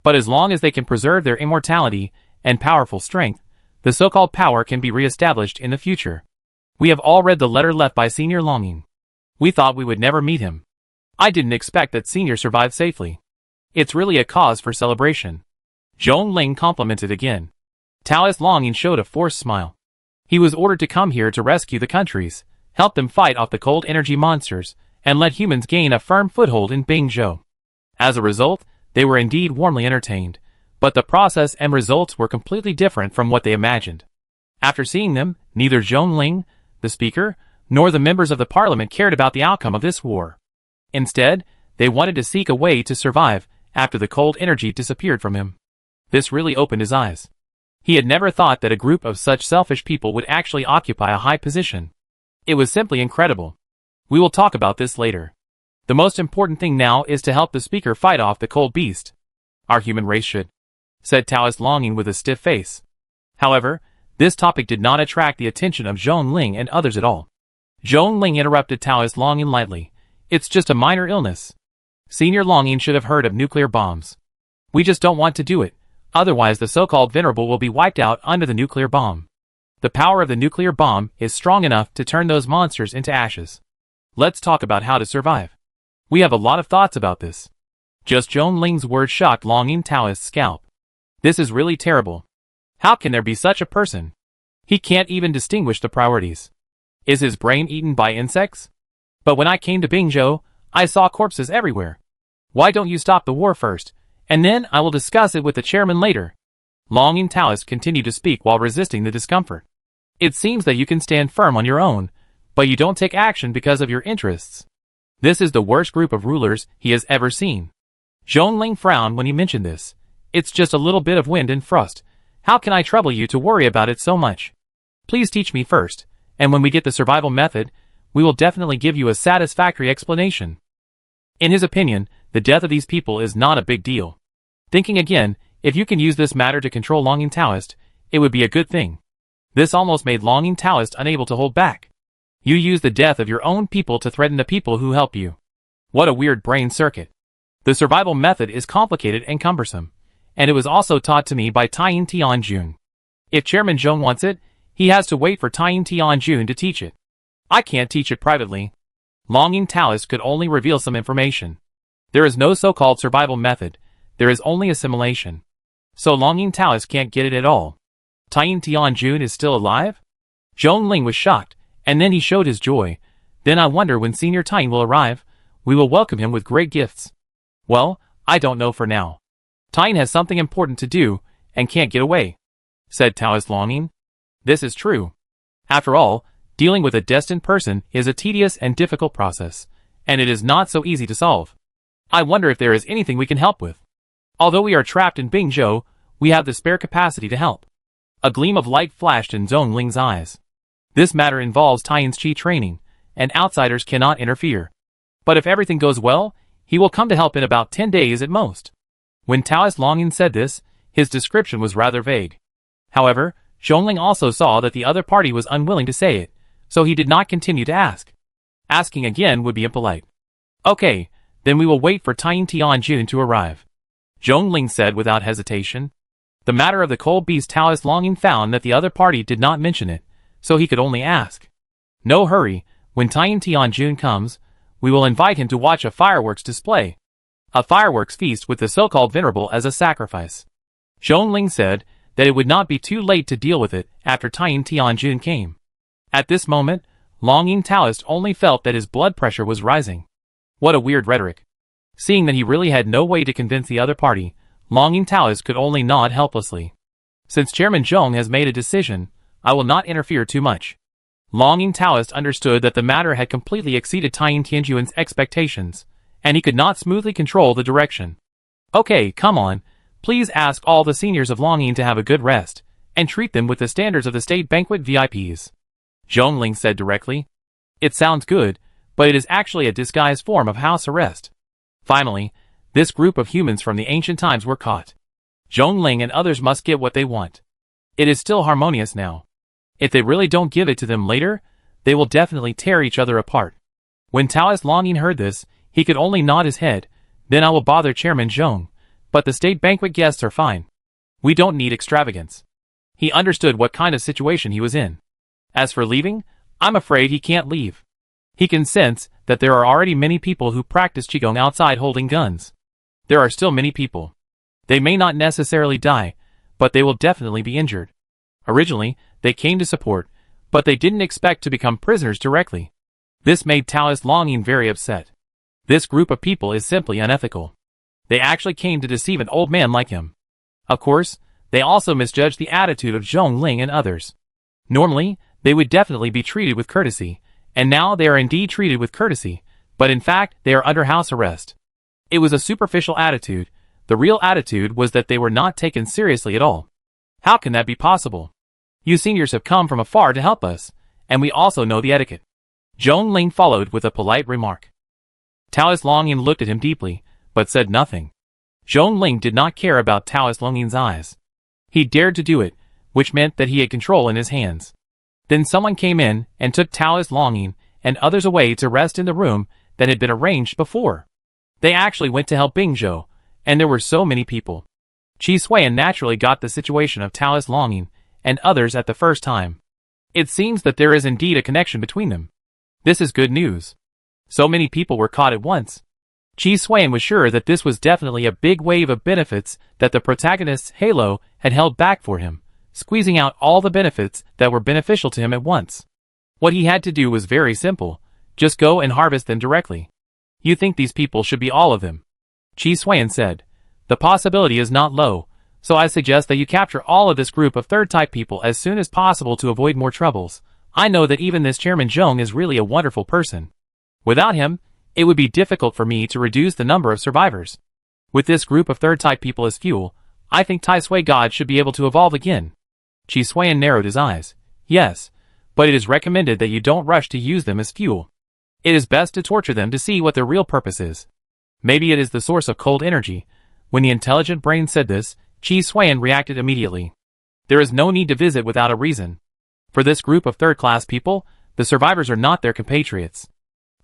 But as long as they can preserve their immortality and powerful strength, the so-called power can be re-established in the future. We have all read the letter left by Senior Longing. We thought we would never meet him. I didn't expect that Senior survived safely. It's really a cause for celebration. Zhong Ling complimented again. Taoist Longing showed a forced smile. He was ordered to come here to rescue the countries, help them fight off the cold energy monsters, and let humans gain a firm foothold in Bingzhou. As a result, they were indeed warmly entertained, but the process and results were completely different from what they imagined. After seeing them, neither Zhong Ling, the speaker, nor the members of the parliament cared about the outcome of this war. Instead, they wanted to seek a way to survive after the cold energy disappeared from him. This really opened his eyes. He had never thought that a group of such selfish people would actually occupy a high position. It was simply incredible. We will talk about this later. The most important thing now is to help the speaker fight off the cold beast. Our human race should, said Taoist Longing with a stiff face. However, this topic did not attract the attention of Zhong Ling and others at all. Zhong Ling interrupted Taoist Longing lightly. It's just a minor illness. Senior Longing should have heard of nuclear bombs. We just don't want to do it, otherwise the so-called venerable will be wiped out under the nuclear bomb. The power of the nuclear bomb is strong enough to turn those monsters into ashes. Let's talk about how to survive. We have a lot of thoughts about this. Just Zhong Ling's words shocked Longing Taoist's scalp. This is really terrible. How can there be such a person? He can't even distinguish the priorities. Is his brain eaten by insects? But when I came to Bingzhou, I saw corpses everywhere. Why don't you stop the war first, and then I will discuss it with the chairman later. Longing Taoist continued to speak while resisting the discomfort. It seems that you can stand firm on your own, but you don't take action because of your interests. This is the worst group of rulers he has ever seen. Zhong Ling frowned when he mentioned this. It's just a little bit of wind and frost. How can I trouble you to worry about it so much? Please teach me first, and when we get the survival method, we will definitely give you a satisfactory explanation. In his opinion, the death of these people is not a big deal. Thinking again, if you can use this matter to control Longing Taoist, it would be a good thing. This almost made Longing Taoist unable to hold back. You use the death of your own people to threaten the people who help you. What a weird brain circuit. The survival method is complicated and cumbersome, and it was also taught to me by Taiyin Tianjun. If Chairman Zhong wants it, he has to wait for Taiyin Tianjun to teach it. I can't teach it privately. Longing Taoist could only reveal some information. There is no so-called survival method, there is only assimilation. So Longing Taoist can't get it at all. Taiyin Tianjun is still alive? Zhong Ling was shocked, and then he showed his joy. Then I wonder when Senior Taiyin will arrive. We will welcome him with great gifts. Well, I don't know for now. Taiyin has something important to do, and can't get away, said Taoist Longing. This is true. After all, dealing with a destined person is a tedious and difficult process, and it is not so easy to solve. I wonder if there is anything we can help with. Although we are trapped in Bingzhou, we have the spare capacity to help. A gleam of light flashed in Zhong Ling's eyes. This matter involves Taiyin's Qi training, and outsiders cannot interfere. But if everything goes well, he will come to help in about 10 days at most. When Taoist Longing said this, his description was rather vague. However, Zhong Ling also saw that the other party was unwilling to say it, so he did not continue to ask. Asking again would be impolite. Okay, then we will wait for Taiyin Tianjun to arrive, Zhong Ling said without hesitation. The matter of the cold beast Taoist Longing found that the other party did not mention it, so he could only ask. No hurry, when Taiyin Tianjun comes, we will invite him to watch a fireworks display. A fireworks feast with the so-called venerable as a sacrifice. Zhong Ling said that it would not be too late to deal with it after Taiyin Tianjun came. At this moment, Longing Taoist only felt that his blood pressure was rising. What a weird rhetoric. Seeing that he really had no way to convince the other party, Longing Taoist could only nod helplessly. Since Chairman Zhong has made a decision, I will not interfere too much. Longing Taoist understood that the matter had completely exceeded Taiyin Tianjun's expectations, and he could not smoothly control the direction. Okay, come on, please ask all the seniors of Longing to have a good rest, and treat them with the standards of the state banquet VIPs. Zhong Ling said directly. It sounds good, but it is actually a disguised form of house arrest. Finally, this group of humans from the ancient times were caught. Zhong Ling and others must get what they want. It is still harmonious now. If they really don't give it to them later, they will definitely tear each other apart. When Taoist Longing heard this, he could only nod his head. Then I will bother Chairman Zhong, but the state banquet guests are fine. We don't need extravagance. He understood what kind of situation he was in. As for leaving, I'm afraid he can't leave. He can sense that there are already many people who practice Qigong outside holding guns. There are still many people. They may not necessarily die, but they will definitely be injured. Originally, they came to support, but they didn't expect to become prisoners directly. This made Taoist Longing very upset. This group of people is simply unethical. They actually came to deceive an old man like him. Of course, they also misjudged the attitude of Zhong Ling and others. Normally, they would definitely be treated with courtesy, and now they are indeed treated with courtesy, but in fact they are under house arrest. It was a superficial attitude. The real attitude was that they were not taken seriously at all. How can that be possible? You seniors have come from afar to help us, and we also know the etiquette. Zhong Ling followed with a polite remark. Taoist Longyin looked at him deeply, but said nothing. Zhong Ling did not care about Taoist Longyin's eyes. He dared to do it, which meant that he had control in his hands. Then someone came in and took Taoist Longyin and others away to rest in the room that had been arranged before. They actually went to help Bingzhou, and there were so many people. Qi Xuan naturally got the situation of Taoist Longyin and others at the first time. It seems that there is indeed a connection between them. This is good news. So many people were caught at once. Qi Xuan was sure that this was definitely a big wave of benefits that the protagonist's halo had held back for him, squeezing out all the benefits that were beneficial to him at once. What he had to do was very simple. Just go and harvest them directly. You think these people should be all of them? Qi Xuan said. The possibility is not low, so I suggest that you capture all of this group of third-type people as soon as possible to avoid more troubles. I know that even this Chairman Zhong is really a wonderful person. Without him, it would be difficult for me to reduce the number of survivors. With this group of third-type people as fuel, I think Tai Sui God should be able to evolve again. Qi Xuan narrowed his eyes. Yes, but it is recommended that you don't rush to use them as fuel. It is best to torture them to see what their real purpose is. Maybe it is the source of cold energy. When the intelligent brain said this, Qi Xuan reacted immediately. There is no need to visit without a reason. For this group of third-class people, the survivors are not their compatriots.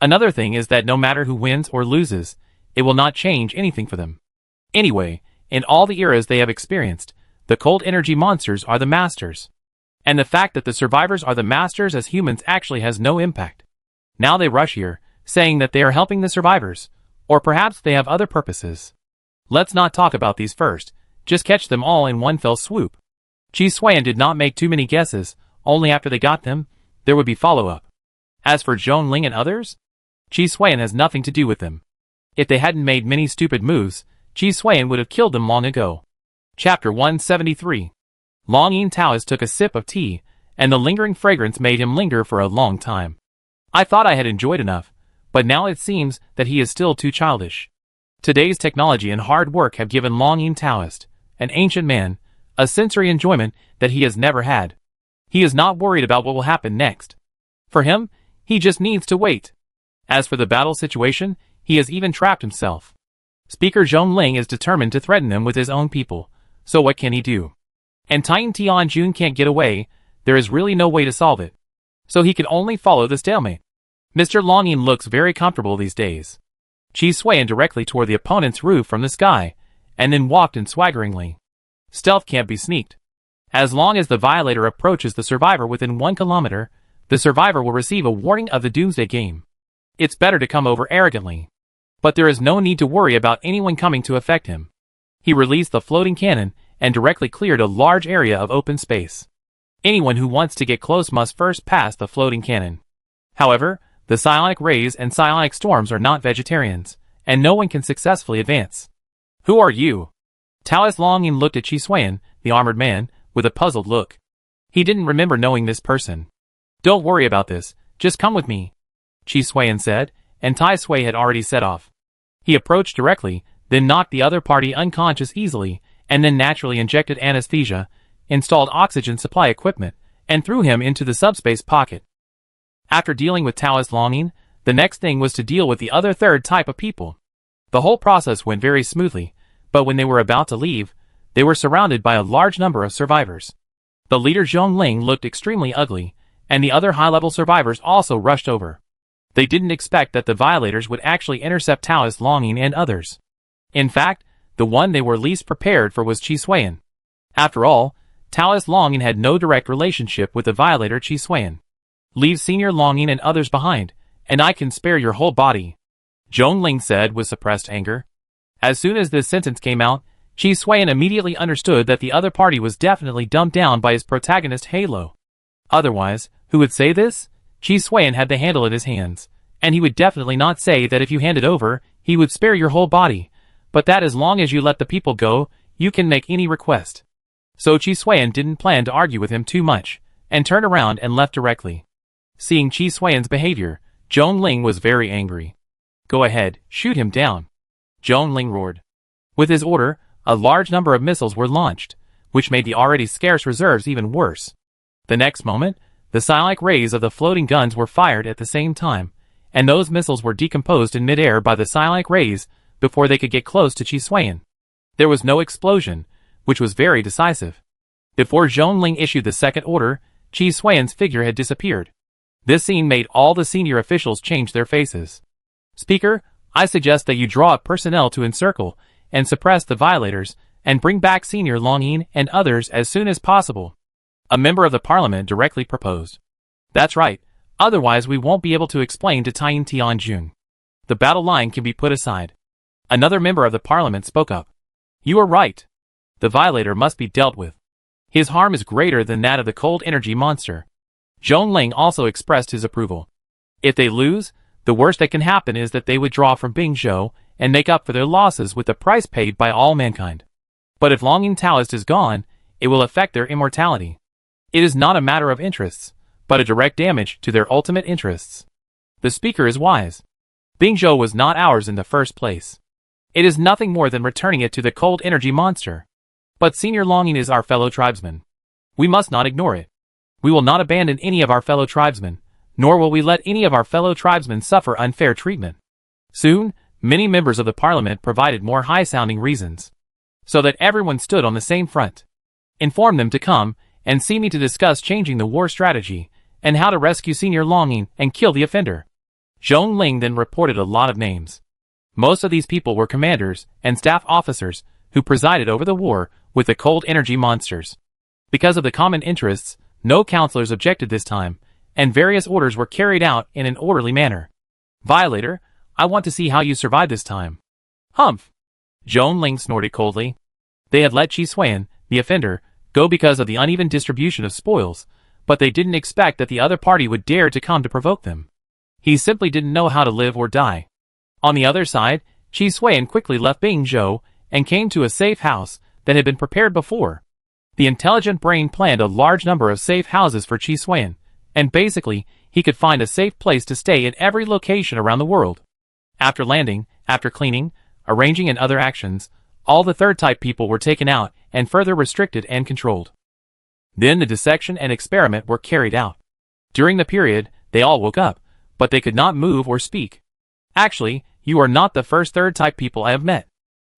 Another thing is that no matter who wins or loses, it will not change anything for them. Anyway, in all the eras they have experienced, the cold energy monsters are the masters. And the fact that the survivors are the masters as humans actually has no impact. Now they rush here, saying that they are helping the survivors, or perhaps they have other purposes. Let's not talk about these first, just catch them all in one fell swoop. Qi Xuan did not make too many guesses, only after they got them, there would be follow-up. As for Zhong Ling and others, Qi Xuan has nothing to do with them. If they hadn't made many stupid moves, Qi Xuan would have killed them long ago. Chapter 173. Longyin Taoist took a sip of tea, and the lingering fragrance made him linger for a long time. I thought I had enjoyed enough, but now it seems that he is still too childish. Today's technology and hard work have given Longyin Taoist, an ancient man, a sensory enjoyment that he has never had. He is not worried about what will happen next. For him, he just needs to wait. As for the battle situation, he has even trapped himself. Speaker Zhong Ling is determined to threaten him with his own people, so what can he do? And Tian Tianjun can't get away, there is really no way to solve it. So he can only follow the stalemate. Mr. Longyin looks very comfortable these days. Qi Xuan directly toward the opponent's roof from the sky, and then walked in swaggeringly. Stealth can't be sneaked. As long as the violator approaches the survivor within 1 kilometer, the survivor will receive a warning of the Doomsday Game. It's better to come over arrogantly. But there is no need to worry about anyone coming to affect him. He released the floating cannon and directly cleared a large area of open space. Anyone who wants to get close must first pass the floating cannon. However, the psionic rays and psionic storms are not vegetarians, and no one can successfully advance. Who are you? Taoist Longyin looked at Qi Xuan, the armored man, with a puzzled look. He didn't remember knowing this person. Don't worry about this, just come with me, Qi Xuan said, and Tai Sui had already set off. He approached directly, then knocked the other party unconscious easily, and then naturally injected anesthesia, installed oxygen supply equipment, and threw him into the subspace pocket. After dealing with Taoist Longyin, the next thing was to deal with the other third type of people. The whole process went very smoothly, but when they were about to leave, they were surrounded by a large number of survivors. The leader Zhong Ling looked extremely ugly, and the other high-level survivors also rushed over. They didn't expect that the violators would actually intercept Taoist Longyin and others. In fact, the one they were least prepared for was Qi Xuan. After all, Taoist Longyin had no direct relationship with the violator Qi Xuan. Leave Senior Longyin and others behind, and I can spare your whole body, Zhong Ling said with suppressed anger. As soon as this sentence came out, Qi Xuan immediately understood that the other party was definitely dumped down by his protagonist Halo. Otherwise, who would say this? Qi Xuan had the handle in his hands, and he would definitely not say that if you hand it over, he would spare your whole body, but that as long as you let the people go, you can make any request. So Qi Xuan didn't plan to argue with him too much, and turned around and left directly. Seeing Qi Xuan's behavior, Zhong Ling was very angry. Go ahead, shoot him down, Zhong Ling roared. With his order, a large number of missiles were launched, which made the already scarce reserves even worse. The next moment, the psionic rays of the floating guns were fired at the same time, and those missiles were decomposed in midair by the psionic rays before they could get close to Chi Suan. There was no explosion, which was very decisive. Before Zhongling issued the second order, Chi Suan's figure had disappeared. This scene made all the senior officials change their faces. Speaker, I suggest that you draw up personnel to encircle and suppress the violators and bring back Senior Longyin and others as soon as possible. A member of the parliament directly proposed. That's right, otherwise we won't be able to explain to Taiyin Tianjun. The battle line can be put aside. Another member of the parliament spoke up. You are right. The violator must be dealt with. His harm is greater than that of the cold energy monster. Zhongling also expressed his approval. If they lose, the worst that can happen is that they withdraw from Bingzhou and make up for their losses with the price paid by all mankind. But if Longyin Taoist is gone, it will affect their immortality. It is not a matter of interests, but a direct damage to their ultimate interests. The speaker is wise. Bingzhou was not ours in the first place. It is nothing more than returning it to the cold energy monster. But Senior Longyin is our fellow tribesman. We must not ignore it. We will not abandon any of our fellow tribesmen, nor will we let any of our fellow tribesmen suffer unfair treatment. Soon, many members of the parliament provided more high-sounding reasons, so that everyone stood on the same front. Inform them to come and see me to discuss changing the war strategy and how to rescue Senior Longyin and kill the offender. Zhongling then reported a lot of names. Most of these people were commanders and staff officers who presided over the war with the cold energy monsters. Because of the common interests, no counselors objected this time, and various orders were carried out in an orderly manner. Violator, I want to see how you survive this time. Humph! Zhongling snorted coldly. They had let Chi Suan, the offender, go because of the uneven distribution of spoils, but they didn't expect that the other party would dare to come to provoke them. He simply didn't know how to live or die. On the other side, Chi Suan quickly left Bingzhou and came to a safe house that had been prepared before. The intelligent brain planned a large number of safe houses for Chi Suan, and basically, he could find a safe place to stay in every location around the world. After landing, after cleaning, arranging and other actions, all the third-type people were taken out and further restricted and controlled. Then the dissection and experiment were carried out. During the period, they all woke up, but they could not move or speak. Actually, you are not the first third-type people I have met.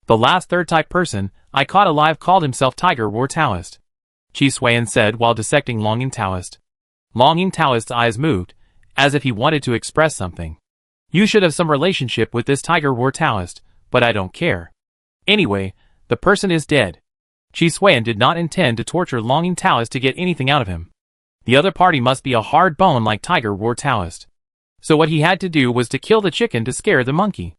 The last third-type person I caught alive called himself Tiger War Taoist, Chi Suan said while dissecting Longyin Taoist. Longyin Taoist's eyes moved, as if he wanted to express something. You should have some relationship with this Tiger War Taoist, but I don't care. Anyway, the person is dead. Chi Suan did not intend to torture Longyin Taoist to get anything out of him. The other party must be a hard bone like Tiger War Taoist. So what he had to do was to kill the chicken to scare the monkey.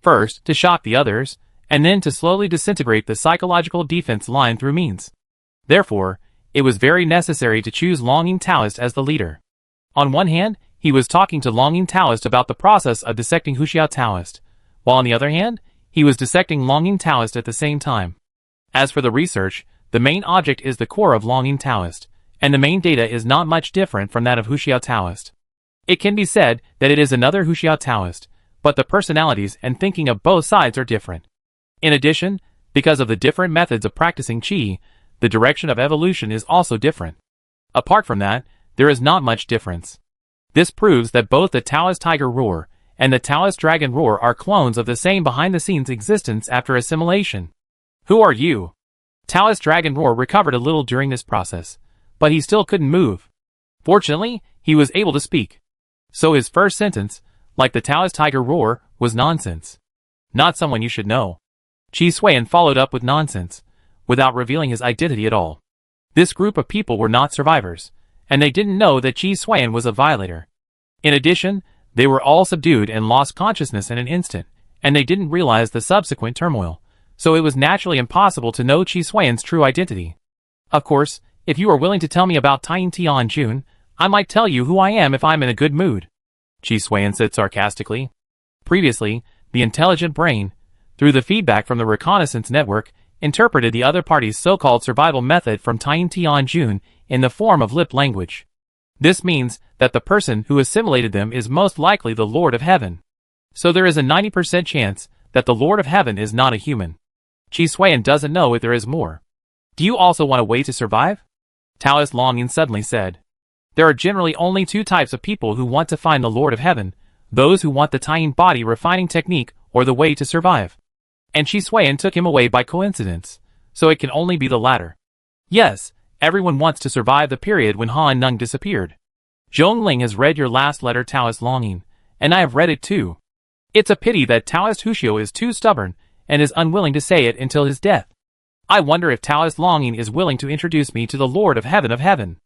First, to shock the others, and then to slowly disintegrate the psychological defense line through means. Therefore, it was very necessary to choose Longyin Taoist as the leader. On one hand, he was talking to Longyin Taoist about the process of dissecting Huxiao Taoist, while on the other hand, he was dissecting Longyin Taoist at the same time. As for the research, the main object is the core of Longyin Taoist, and the main data is not much different from that of Huxiao Taoist. It can be said that it is another Huxiao Taoist, but the personalities and thinking of both sides are different. In addition, because of the different methods of practicing Qi, the direction of evolution is also different. Apart from that, there is not much difference. This proves that both the Taoist Tiger Roar and the Taoist Dragon Roar are clones of the same behind-the-scenes existence after assimilation. Who are you? Taoist Dragon Roar recovered a little during this process, but he still couldn't move. Fortunately, he was able to speak. So his first sentence, like the Taoist Tiger Roar, was nonsense. Not someone you should know. Chi Suan followed up with nonsense, without revealing his identity at all. This group of people were not survivors, and they didn't know that Chi Suan was a violator. In addition, they were all subdued and lost consciousness in an instant, and they didn't realize the subsequent turmoil, so it was naturally impossible to know Chi Suan's true identity. Of course, if you are willing to tell me about Taiyin Tianjun, I might tell you who I am if I'm in a good mood, Chi Suan said sarcastically. Previously, the intelligent brain, through the feedback from the reconnaissance network, interpreted the other party's so-called survival method from Taiyin Tianjun in the form of lip language. This means that the person who assimilated them is most likely the Lord of Heaven. So there is a 90% chance that the Lord of Heaven is not a human. Chi Suan doesn't know if there is more. Do you also want a way to survive? Taoist Longyin suddenly said. There are generally only two types of people who want to find the Lord of Heaven, those who want the tying body refining technique or the way to survive. And Chi Suan took him away by coincidence, so it can only be the latter. Yes, everyone wants to survive the period when Han Nung disappeared. Zhongling has read your last letter Taoist Longing, and I have read it too. It's a pity that Taoist Huxiu is too stubborn and is unwilling to say it until his death. I wonder if Taoist Longing is willing to introduce me to the Lord of Heaven.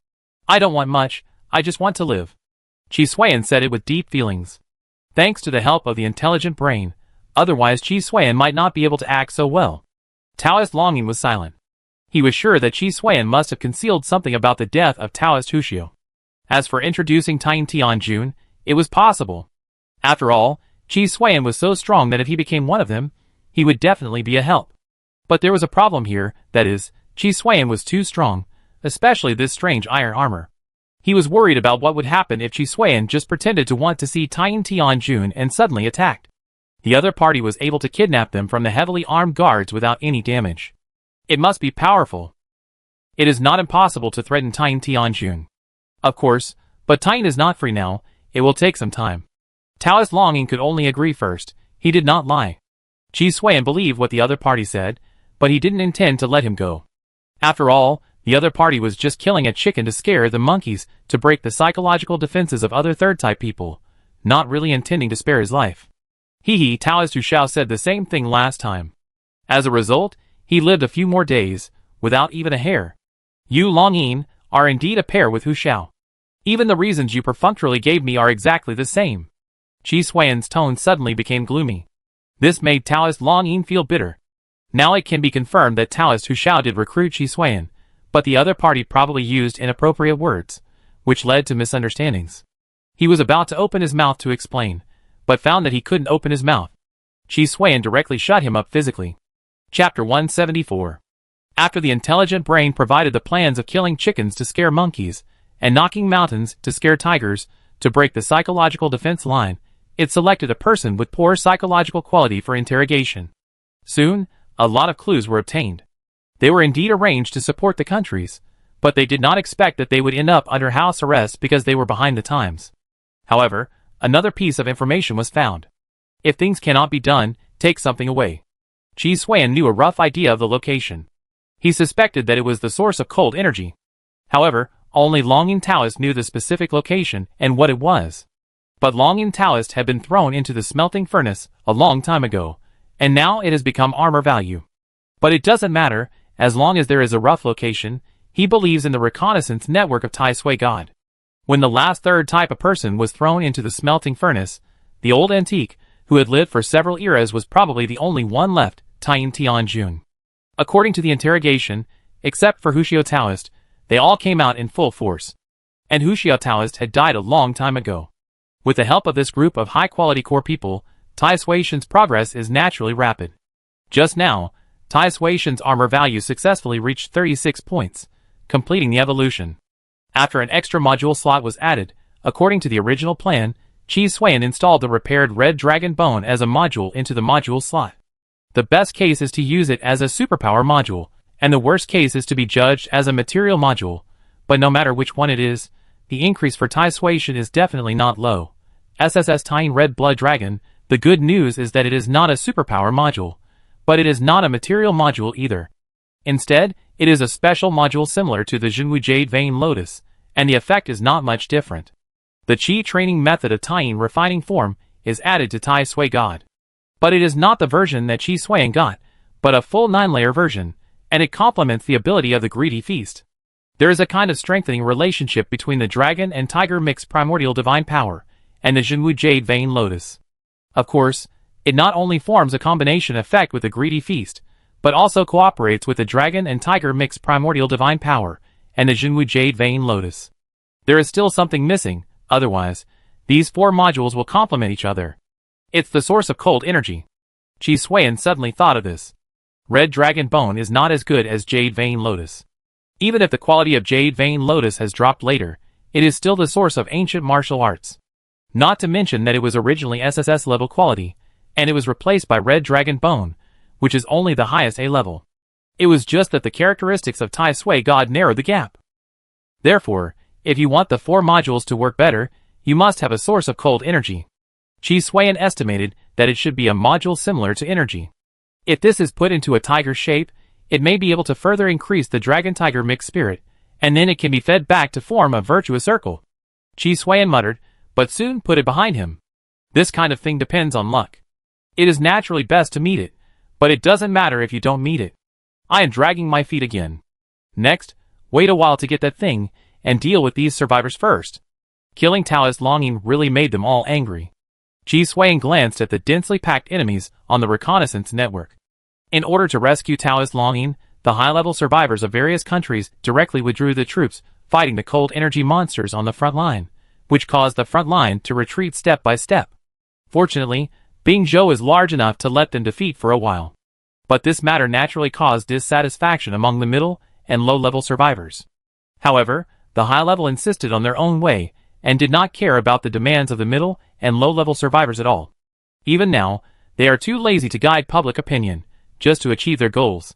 I don't want much, I just want to live. Chi Suan said it with deep feelings. Thanks to the help of the intelligent brain, otherwise Chi Suan might not be able to act so well. Taoist Longing was silent. He was sure that Chi Suan must have concealed something about the death of Taoist Huxiu. As for introducing Tien Tianjun, it was possible. After all, Chi Suan was so strong that if he became one of them, he would definitely be a help. But there was a problem here, that is, Chi Suan was too strong, especially this strange iron armor. He was worried about what would happen if Chi Suan just pretended to want to see Tien Tianjun and suddenly attacked. The other party was able to kidnap them from the heavily armed guards without any damage. It must be powerful. It is not impossible to threaten Tien Tianjun. Of course, but Tien is not free now, it will take some time. Taoist Longing could only agree first, he did not lie. Chi Suan believed what the other party said, but he didn't intend to let him go. After all, the other party was just killing a chicken to scare the monkeys to break the psychological defenses of other third-type people, not really intending to spare his life. Taoist Huxiu said the same thing last time. As a result, he lived a few more days, without even a hair. You Longyin are indeed a pair with Huxiu. Even the reasons you perfunctorily gave me are exactly the same. Chi Suan's tone suddenly became gloomy. This made Taoist Longyin feel bitter. Now it can be confirmed that Taoist Huxiu did recruit Chi Suan, but the other party probably used inappropriate words, which led to misunderstandings. He was about to open his mouth to explain, but found that he couldn't open his mouth. Chi Suan directly shut him up physically. Chapter 174. After the intelligent brain provided the plans of killing chickens to scare monkeys, and knocking mountains to scare tigers, to break the psychological defense line, it selected a person with poor psychological quality for interrogation. Soon, a lot of clues were obtained. They were indeed arranged to support the countries, but they did not expect that they would end up under house arrest because they were behind the times. However, another piece of information was found. If things cannot be done, take something away. Chi Suan knew a rough idea of the location. He suspected that it was the source of cold energy. However, only Longyin Taoist knew the specific location and what it was. But Longyin Taoist had been thrown into the smelting furnace a long time ago, and now it has become armor value. But it doesn't matter, as long as there is a rough location. He believes in the reconnaissance network of Tai Sui God. When the last third type of person was thrown into the smelting furnace, the old antique, who had lived for several eras, was probably the only one left, Tien Tianjun. According to the interrogation, except for Huxiu Taoist, they all came out in full force. And Huxiu Taoist had died a long time ago. With the help of this group of high-quality core people, Tai Sui-shen's progress is naturally rapid. Just now, Tai Sui-shen's armor value successfully reached 36 points, completing the evolution. After an extra module slot was added, according to the original plan, Chi Suan installed the repaired Red Dragon Bone as a module into the module slot. The best case is to use it as a superpower module, and the worst case is to be judged as a material module, but no matter which one it is, the increase for Tai Sui-shen is definitely not low. SSS Tien Red Blood Dragon, the good news is that it is not a superpower module, but it is not a material module either. Instead, it is a special module similar to the Jinwu Jade Vein Lotus, and the effect is not much different. The Qi training method of Tien refining form is added to Tai Sui God. But it is not the version that Chi Suan got, but a full 9-layer version, and it complements the ability of the Greedy Feast. There is a kind of strengthening relationship between the Dragon and Tiger mixed primordial divine power, and the Jinwu Jade Vein Lotus. Of course, it not only forms a combination effect with the Greedy Feast, but also cooperates with the Dragon and Tiger mixed primordial divine power, and the Jinwu Jade Vein Lotus. There is still something missing, otherwise, these 4 modules will complement each other. It's the source of cold energy. Chi Suan suddenly thought of this. Red Dragon Bone is not as good as Jade Vein Lotus. Even if the quality of Jade Vein Lotus has dropped later, it is still the source of ancient martial arts. Not to mention that it was originally SSS level quality, and it was replaced by Red Dragon Bone, which is only the highest A level. It was just that the characteristics of Tai Sui God narrowed the gap. Therefore, If you want the 4 modules to work better, you must have a source of cold energy. Chi Suan estimated that it should be a module similar to energy. If this is put into a tiger shape, it may be able to further increase the dragon-tiger mixed spirit, and then it can be fed back to form a virtuous circle. Chi Suan muttered, but soon put it behind him. This kind of thing depends on luck. It is naturally best to meet it, but it doesn't matter if you don't meet it. I am dragging my feet again. Next, wait a while to get that thing, and deal with these survivors first. Killing Taoist longing really made them all angry. Chi Suan glanced at the densely packed enemies on the reconnaissance network. In order to rescue Taoist longing, the high-level survivors of various countries directly withdrew the troops fighting the cold energy monsters on the front line, which caused the front line to retreat step by step. Fortunately, Bing Zhou is large enough to let them defeat for a while. But this matter naturally caused dissatisfaction among the middle and low-level survivors. However, the high-level insisted on their own way and did not care about the demands of the middle and low-level survivors at all. Even now, they are too lazy to guide public opinion, just to achieve their goals.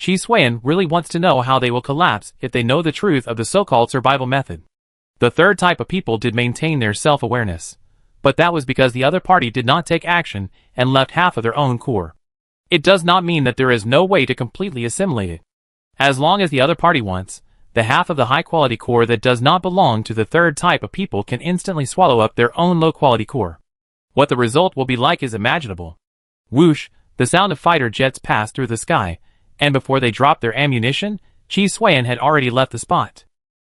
Chi Suan really wants to know how they will collapse if they know the truth of the so-called survival method. The third type of people did maintain their self-awareness, but that was because the other party did not take action and left half of their own core. It does not mean that there is no way to completely assimilate it. As long as the other party wants, the half of the high-quality core that does not belong to the third type of people can instantly swallow up their own low-quality core. What the result will be like is imaginable. Whoosh, the sound of fighter jets passed through the sky, and before they dropped their ammunition, Chi Suan had already left the spot.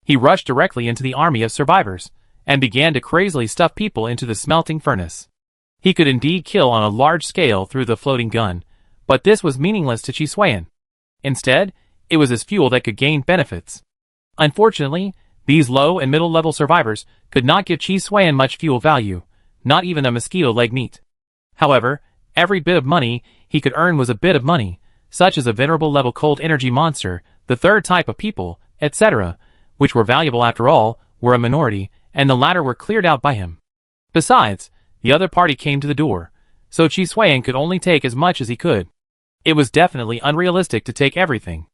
He rushed directly into the army of survivors, and began to crazily stuff people into the smelting furnace. He could indeed kill on a large scale through the floating gun, but this was meaningless to Chi Suan. Instead, it was his fuel that could gain benefits. Unfortunately, these low and middle-level survivors could not give Chi Suan much fuel value, not even a mosquito leg meat. However, every bit of money he could earn was a bit of money, such as a venerable level cold energy monster, the third type of people, etc., which were valuable after all, were a minority, and the latter were cleared out by him. Besides, the other party came to the door, so Chi Suan could only take as much as he could. It was definitely unrealistic to take everything.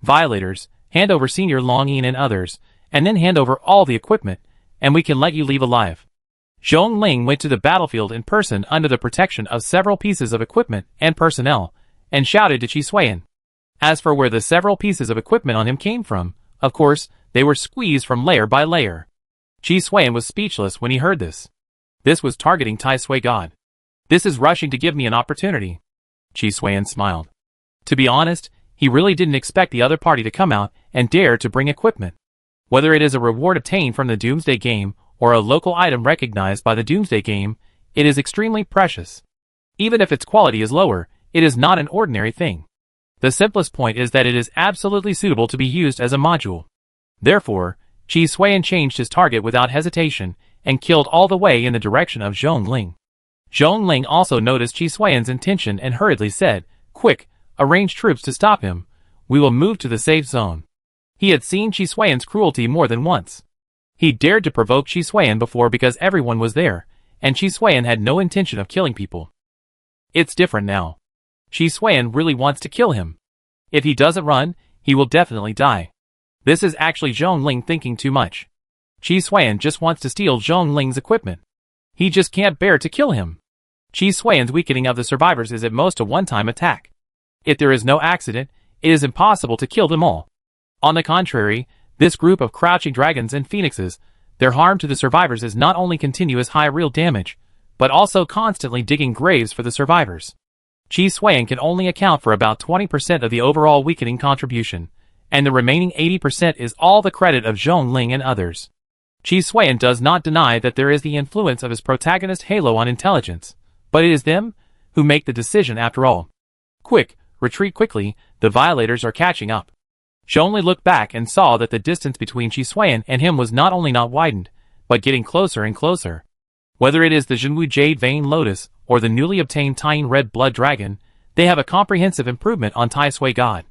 Violators, hand over Senior Longyin and others, and then hand over all the equipment, and we can let you leave alive. Zhong Ling went to the battlefield in person under the protection of several pieces of equipment and personnel, and shouted to Chi Suan. As for where the several pieces of equipment on him came from, of course, they were squeezed from layer by layer. Chi Suan was speechless when he heard this. This was targeting Tai Sui God. This is rushing to give me an opportunity. Chi Suan smiled. To be honest, he really didn't expect the other party to come out and dare to bring equipment. Whether it is a reward obtained from the Doomsday Game or a local item recognized by the Doomsday Game, it is extremely precious. Even if its quality is lower, it is not an ordinary thing. The simplest point is that it is absolutely suitable to be used as a module. Therefore, Chi Suan changed his target without hesitation and killed all the way in the direction of Zhong Ling. Zhong Ling also noticed Chi Suan's intention and hurriedly said, "Quick, arrange troops to stop him. We will move to the safe zone." He had seen Chi Suan's cruelty more than once. He dared to provoke Chi Suan before because everyone was there, and Chi Suan had no intention of killing people. It's different now. Chi Suan really wants to kill him. If he doesn't run, he will definitely die. This is actually Zhong Ling thinking too much. Chi Suan just wants to steal Zhong Ling's equipment. He just can't bear to kill him. Chi Suan's weakening of the survivors is at most a one-time attack. If there is no accident, it is impossible to kill them all. On the contrary, this group of crouching dragons and phoenixes, their harm to the survivors is not only continuous high real damage, but also constantly digging graves for the survivors. Chi Suan can only account for about 20% of the overall weakening contribution, and the remaining 80% is all the credit of Zhong Ling and others. Chi Suan does not deny that there is the influence of his protagonist Halo on intelligence, but it is them who make the decision after all. Quick, retreat quickly, the violators are catching up. Zhong looked back and saw that the distance between Chi Suan and him was not only not widened, but getting closer and closer. Whether it is the Jinwu Jade Vein Lotus or the newly obtained Tying Red Blood Dragon, they have a comprehensive improvement on Tai Sui God.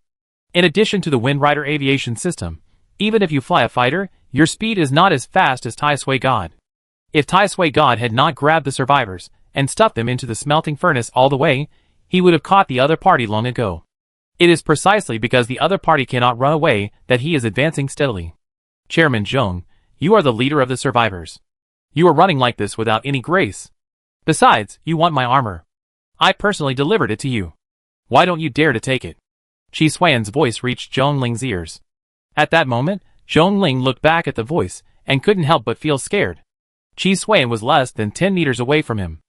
In addition to the Wind Rider aviation system, even if you fly a fighter, your speed is not as fast as Tai Sui God. If Tai Sui God had not grabbed the survivors and stuffed them into the smelting furnace all the way, he would have caught the other party long ago. It is precisely because the other party cannot run away that he is advancing steadily. Chairman Zhong, You are the leader of the survivors. You are running like this without any grace. Besides, you want my armor. I personally delivered it to you. Why don't you dare to take it? Qi Xuan's voice reached Zhongling's ears. At that moment, Zhongling looked back at the voice and couldn't help but feel scared. Qi Xuan was less than 10 meters away from him.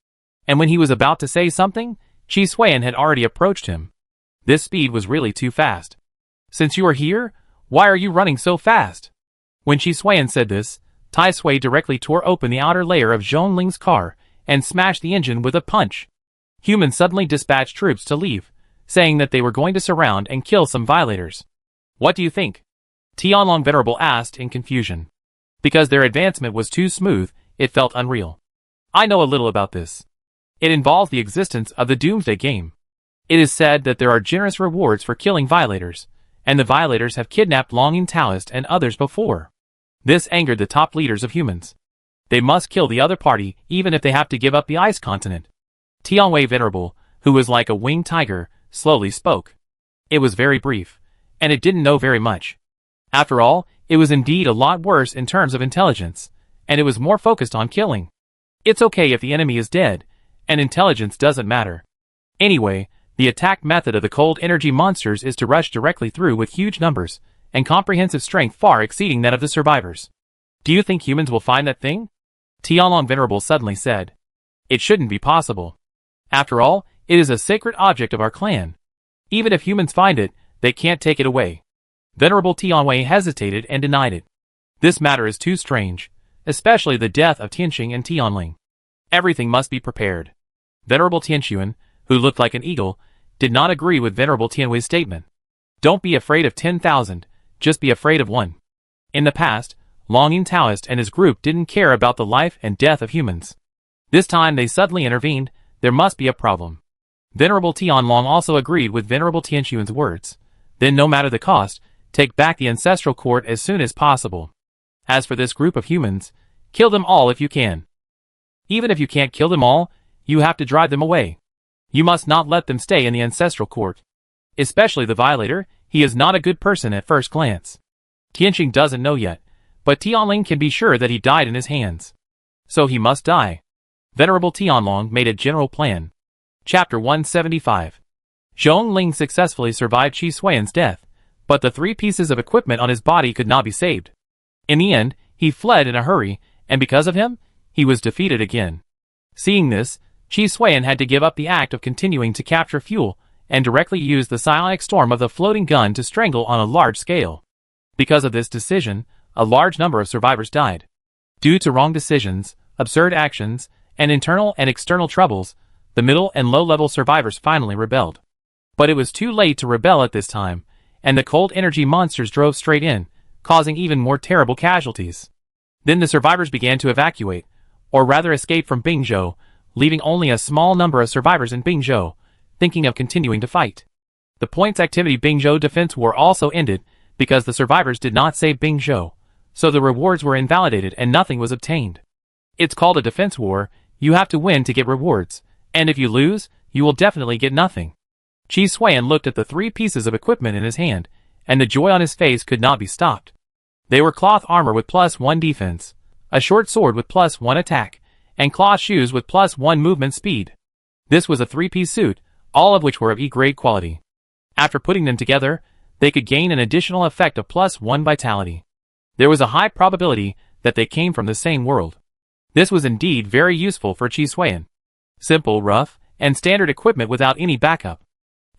And when he was about to say something, Qi Xuan had already approached him. This speed was really too fast. Since you are here, why are you running so fast? When Qi Xuan said this, Tai Sui directly tore open the outer layer of Zhongling's car and smashed the engine with a punch. Humans suddenly dispatched troops to leave, saying that they were going to surround and kill some violators. What do you think? Tianlong Venerable asked in confusion. Because their advancement was too smooth, it felt unreal. I know a little about this. It involves the existence of the Doomsday Game. It is said that there are generous rewards for killing violators, and the violators have kidnapped Longing Taoist and others before. This angered the top leaders of humans. They must kill the other party even if they have to give up the ice continent. Tianwei Venerable, who was like a winged tiger, slowly spoke. It was very brief, and it didn't know very much. After all, it was indeed a lot worse in terms of intelligence, and it was more focused on killing. It's okay if the enemy is dead, and intelligence doesn't matter. Anyway, the attack method of the cold energy monsters is to rush directly through with huge numbers, and comprehensive strength far exceeding that of the survivors. Do you think humans will find that thing? Tianlong Venerable suddenly said. It shouldn't be possible. After all, it is a sacred object of our clan. Even if humans find it, they can't take it away. Venerable Tianwei hesitated and denied it. This matter is too strange, especially the death of Tianxing and Tianling. Everything must be prepared. Venerable Tianxuan, who looked like an eagle, did not agree with Venerable Tianwei's statement. Don't be afraid of 10,000, just be afraid of one. In the past, Longing Taoist and his group didn't care about the life and death of humans. This time they suddenly intervened. There must be a problem. Venerable Tianlong also agreed with Venerable Tianxuan's words. Then no matter the cost, take back the ancestral court as soon as possible. As for this group of humans, kill them all if you can. Even if you can't kill them all, you have to drive them away. You must not let them stay in the ancestral court. Especially the violator, he is not a good person at first glance. Tianxing doesn't know yet, but Tianling can be sure that he died in his hands. So he must die. Venerable Tianlong made a general plan. Chapter 175. Zhongling successfully survived Qi Xuan's death, but the 3 pieces of equipment on his body could not be saved. In the end, he fled in a hurry, and because of him, he was defeated again. Seeing this, Qi Xuan had to give up the act of continuing to capture fuel, and directly use the psionic storm of the floating gun to strangle on a large scale. Because of this decision, a large number of survivors died. Due to wrong decisions, absurd actions, and internal and external troubles, the middle and low-level survivors finally rebelled. But it was too late to rebel at this time, and the cold energy monsters drove straight in, causing even more terrible casualties. Then the survivors began to evacuate, or rather escape from Bingzhou, leaving only a small number of survivors in Bingzhou, thinking of continuing to fight. The points activity Bingzhou defense war also ended, because the survivors did not save Bingzhou, so the rewards were invalidated and nothing was obtained. It's called a defense war. You have to win to get rewards, and if you lose, you will definitely get nothing. Qi Xuan looked at the 3 pieces of equipment in his hand, and the joy on his face could not be stopped. They were cloth armor with +1 defense, a short sword with +1 attack, and cloth shoes with +1 movement speed. This was a 3-piece suit, all of which were of E-grade quality. After putting them together, they could gain an additional effect of +1 vitality. There was a high probability that they came from the same world. This was indeed very useful for Qi Xuan. Simple, rough, and standard equipment without any backup.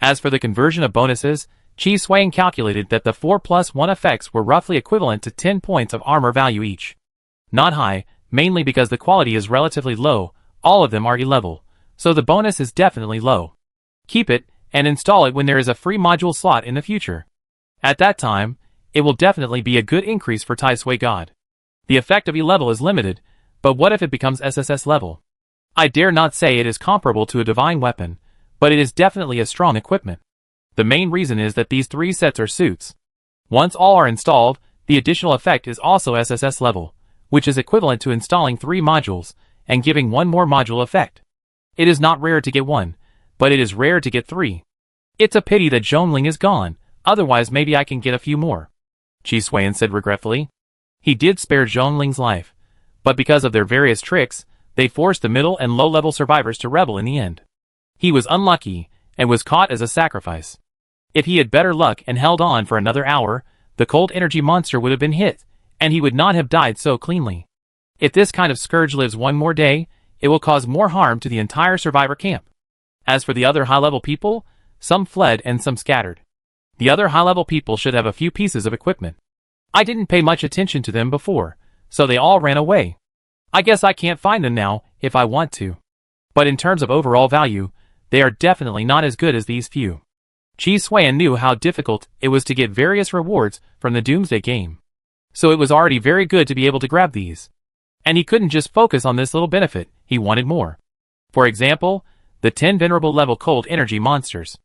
As for the conversion of bonuses, Qi Xuan calculated that the 4+1 effects were roughly equivalent to 10 points of armor value each. Not high, mainly because the quality is relatively low, all of them are E-level, so the bonus is definitely low. Keep it, and install it when there is a free module slot in the future. At that time, it will definitely be a good increase for Tai Sui God. The effect of E-level is limited, but what if it becomes SSS level? I dare not say it is comparable to a divine weapon, but it is definitely a strong equipment. The main reason is that these 3 sets are suits. Once all are installed, the additional effect is also SSS level, which is equivalent to installing 3 modules, and giving 1 more module effect. It is not rare to get 1, but it is rare to get 3. It's a pity that Zhongling is gone, otherwise maybe I can get a few more. Qi Xuan said regretfully. He did spare Zhongling's life, but because of their various tricks, they forced the middle and low-level survivors to rebel in the end. He was unlucky, and was caught as a sacrifice. If he had better luck and held on for another hour, the cold energy monster would have been hit, and he would not have died so cleanly. If this kind of scourge lives one more day, it will cause more harm to the entire survivor camp. As for the other high-level people, some fled and some scattered. The other high-level people should have a few pieces of equipment. I didn't pay much attention to them before, so they all ran away. I guess I can't find them now, if I want to. But in terms of overall value, they are definitely not as good as these few. Qi Xuan knew how difficult it was to get various rewards from the Doomsday game. So it was already very good to be able to grab these. And he couldn't just focus on this little benefit, he wanted more. For example, the 10 venerable level cold energy monsters.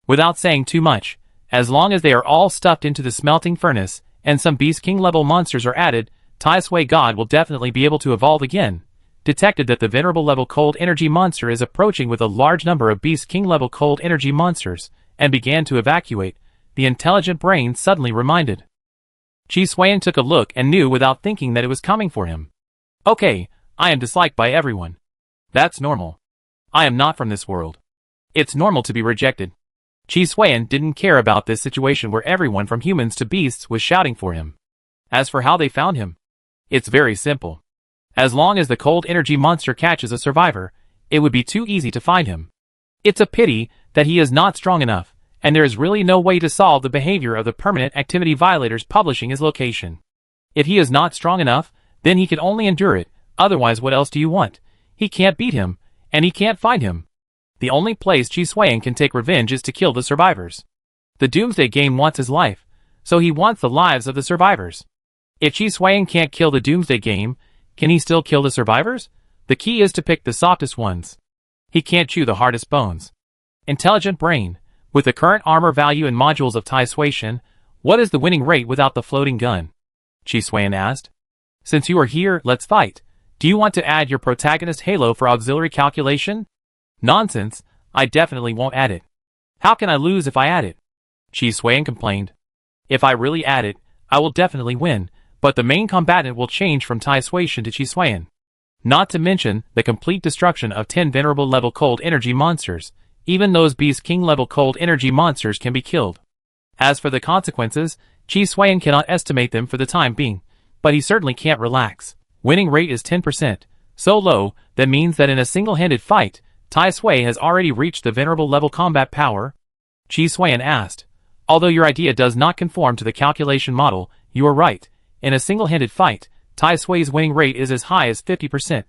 Without saying too much, as long as they are all stuffed into the smelting furnace, and some Beast King level monsters are added, Tai Sui God will definitely be able to evolve again. Detected that the venerable level cold energy monster is approaching with a large number of Beast King level cold energy monsters, and began to evacuate, the intelligent brain suddenly reminded. Qi Xuan took a look and knew without thinking that it was coming for him. Okay, I am disliked by everyone. That's normal. I am not from this world. It's normal to be rejected. Qi Xuan didn't care about this situation where everyone from humans to beasts was shouting for him. As for how they found him, it's very simple. As long as the cold energy monster catches a survivor, it would be too easy to find him. It's a pity that he is not strong enough, and there is really no way to solve the behavior of the permanent activity violators publishing his location. If he is not strong enough, then he can only endure it, otherwise what else do you want? He can't beat him, and he can't find him. The only place Qi Xuan can take revenge is to kill the survivors. The Doomsday game wants his life, so he wants the lives of the survivors. If Qi Xuan can't kill the Doomsday game, can he still kill the survivors? The key is to pick the softest ones. He can't chew the hardest bones. Intelligent brain, with the current armor value and modules of Tai Suishan, what is the winning rate without the floating gun? Qi Xuan asked. Since you are here, let's fight. Do you want to add your protagonist halo for auxiliary calculation? Nonsense, I definitely won't add it. How can I lose if I add it? Qi Xuan complained. If I really add it, I will definitely win, but the main combatant will change from Tai Suishan to Qi Xuan. Not to mention the complete destruction of 10 venerable level cold energy monsters. Even those Beast King level cold energy monsters can be killed. As for the consequences, Qi Xuan cannot estimate them for the time being, but he certainly can't relax. Winning rate is 10%, so low that means that in a single-handed fight, Tai Sui has already reached the venerable level combat power. Qi Xuan asked. Although your idea does not conform to the calculation model, you are right. In a single-handed fight, Tai Sui's winning rate is as high as 50%.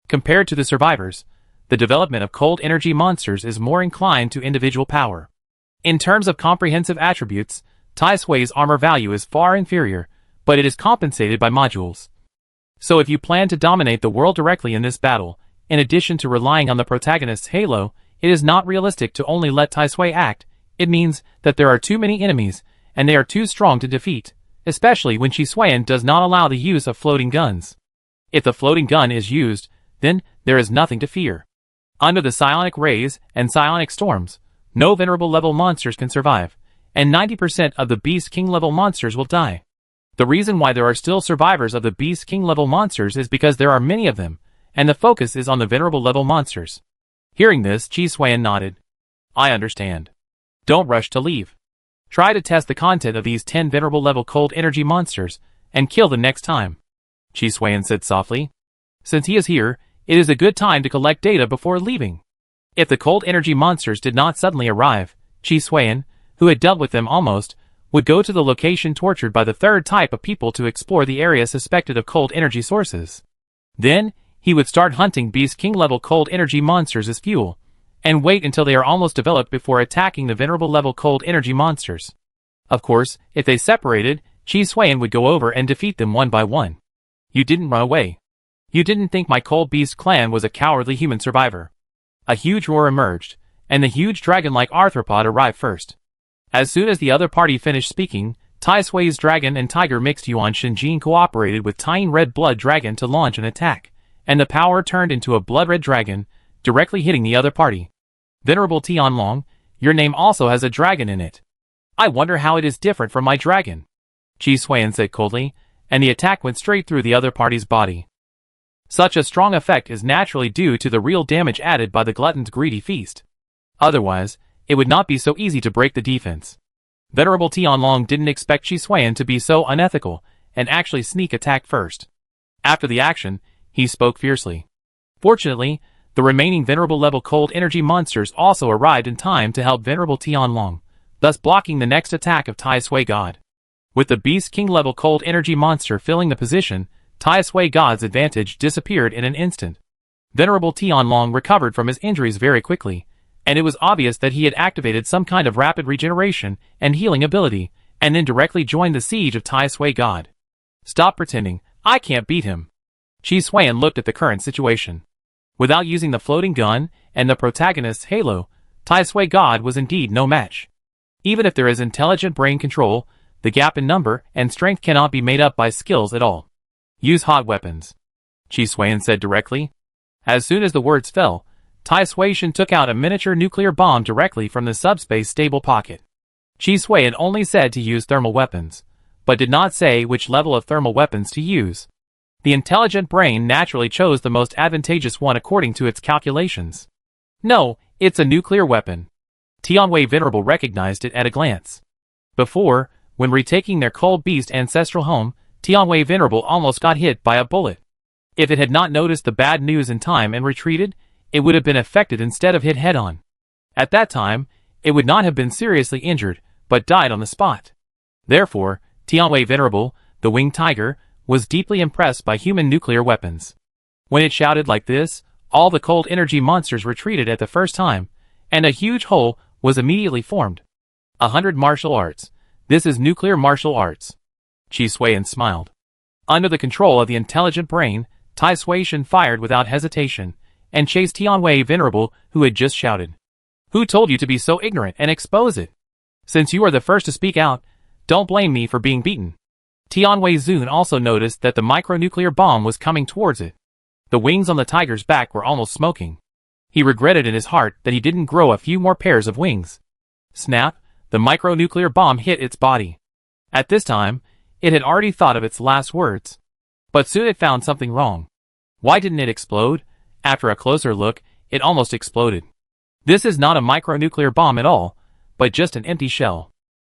Compared to the survivors, the development of cold energy monsters is more inclined to individual power. In terms of comprehensive attributes, Tai Sui's armor value is far inferior, but it is compensated by modules. So if you plan to dominate the world directly in this battle, in addition to relying on the protagonist's halo, it is not realistic to only let Tai Sui act. It means that there are too many enemies, and they are too strong to defeat, especially when Qi Xuan does not allow the use of floating guns. If the floating gun is used, then there is nothing to fear. Under the psionic rays and psionic storms, no venerable level monsters can survive, and 90% of the Beast King level monsters will die. The reason why there are still survivors of the Beast King level monsters is because there are many of them, and the focus is on the venerable level monsters. Hearing this, Qi Xuan nodded. I understand. Don't rush to leave. Try to test the content of these 10 venerable level cold energy monsters, and kill them next time. Qi Xuan said softly. Since he is here, it is a good time to collect data before leaving. If the cold energy monsters did not suddenly arrive, Qi Xuan, who had dealt with them almost, would go to the location tortured by the third type of people to explore the area suspected of cold energy sources. Then, he would start hunting Beast King level cold energy monsters as fuel, and wait until they are almost developed before attacking the venerable level cold energy monsters. Of course, if they separated, Qi Xuan would go over and defeat them one by one. You didn't run away. You didn't think my cold beast clan was a cowardly human survivor. A huge roar emerged, and the huge dragon-like arthropod arrived first. As soon as the other party finished speaking, Tai Sui's dragon and tiger mixed Yuan Shinjin cooperated with Tiny Red Blood Dragon to launch an attack, and the power turned into a blood-red dragon, directly hitting the other party. Venerable Tianlong, your name also has a dragon in it. I wonder how it is different from my dragon. Qi Xuan said coldly, and the attack went straight through the other party's body. Such a strong effect is naturally due to the real damage added by the glutton's greedy feast. Otherwise, it would not be so easy to break the defense. Venerable Tianlong didn't expect Qi Xuan to be so unethical and actually sneak attack first. After the action, he spoke fiercely. Fortunately, the remaining Venerable level cold energy monsters also arrived in time to help Venerable Tianlong, thus blocking the next attack of Tai Sui God. With the Beast King level cold energy monster filling the position, Tai Sui God's advantage disappeared in an instant. Venerable Tianlong recovered from his injuries very quickly, and it was obvious that he had activated some kind of rapid regeneration and healing ability, and then directly joined the siege of Tai Sui God. Stop pretending, I can't beat him. Qi Xuan looked at the current situation. Without using the floating gun and the protagonist's halo, Tai Sui God was indeed no match. Even if there is intelligent brain control, the gap in number and strength cannot be made up by skills at all. Use hot weapons, Qi Xuan said directly. As soon as the words fell, Tai Suishan took out a miniature nuclear bomb directly from the subspace stable pocket. Qi Xuan only said to use thermal weapons, but did not say which level of thermal weapons to use. The intelligent brain naturally chose the most advantageous one according to its calculations. No, it's a nuclear weapon. Tianwei Venerable recognized it at a glance. Before, when retaking their cold beast ancestral home, Tianwei Venerable almost got hit by a bullet. If it had not noticed the bad news in time and retreated, it would have been affected instead of hit head-on. At that time, it would not have been seriously injured, but died on the spot. Therefore, Tianwei Venerable, the winged tiger, was deeply impressed by human nuclear weapons. When it shouted like this, all the cold energy monsters retreated at the first time, and a huge hole was immediately formed. 100 martial arts. This is nuclear martial arts. Qi Xuan smiled. Under the control of the intelligent brain, Tai Suishan fired without hesitation, and chased Tianwei Venerable, who had just shouted. Who told you to be so ignorant and expose it? Since you are the first to speak out, don't blame me for being beaten. Tianwei Zun also noticed that the micronuclear bomb was coming towards it. The wings on the tiger's back were almost smoking. He regretted in his heart that he didn't grow a few more pairs of wings. Snap, the micronuclear bomb hit its body. At this time, it had already thought of its last words. But soon it found something wrong. Why didn't it explode? After a closer look, it almost exploded. This is not a micronuclear bomb at all, but just an empty shell.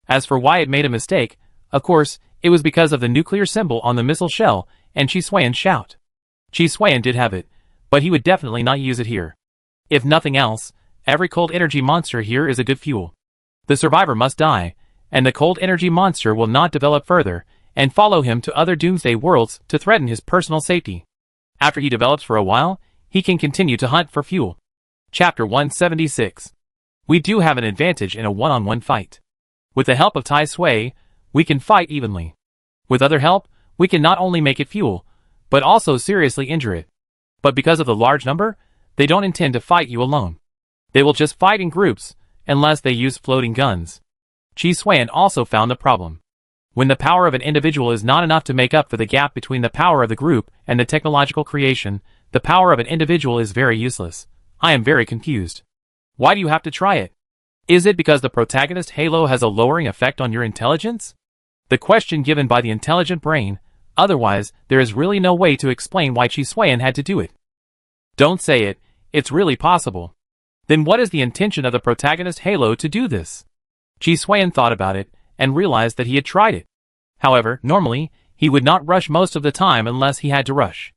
As for why it made a mistake, of course, it was because of the nuclear symbol on the missile shell and Qi Xuan's shout. Qi Xuan did have it, but he would definitely not use it here. If nothing else, every cold energy monster here is a good fuel. The survivor must die, and the cold energy monster will not develop further and follow him to other doomsday worlds to threaten his personal safety. After he develops for a while, he can continue to hunt for fuel. Chapter 176. We do have an advantage in a one-on-one fight. With the help of Tai Sui, we can fight evenly. With other help, we can not only make it fuel, but also seriously injure it. But because of the large number, they don't intend to fight you alone. They will just fight in groups, unless they use floating guns. Qi Xuan also found the problem. When the power of an individual is not enough to make up for the gap between the power of the group and the technological creation, the power of an individual is very useless. I am very confused. Why do you have to try it? Is it because the protagonist halo has a lowering effect on your intelligence? The question given by the intelligent brain, otherwise there is really no way to explain why Qi Xuan had to do it. Don't say it, it's really possible. Then what is the intention of the protagonist halo to do this? Qi Xuan thought about it, and realized that he had tried it. However, normally, he would not rush most of the time unless he had to rush.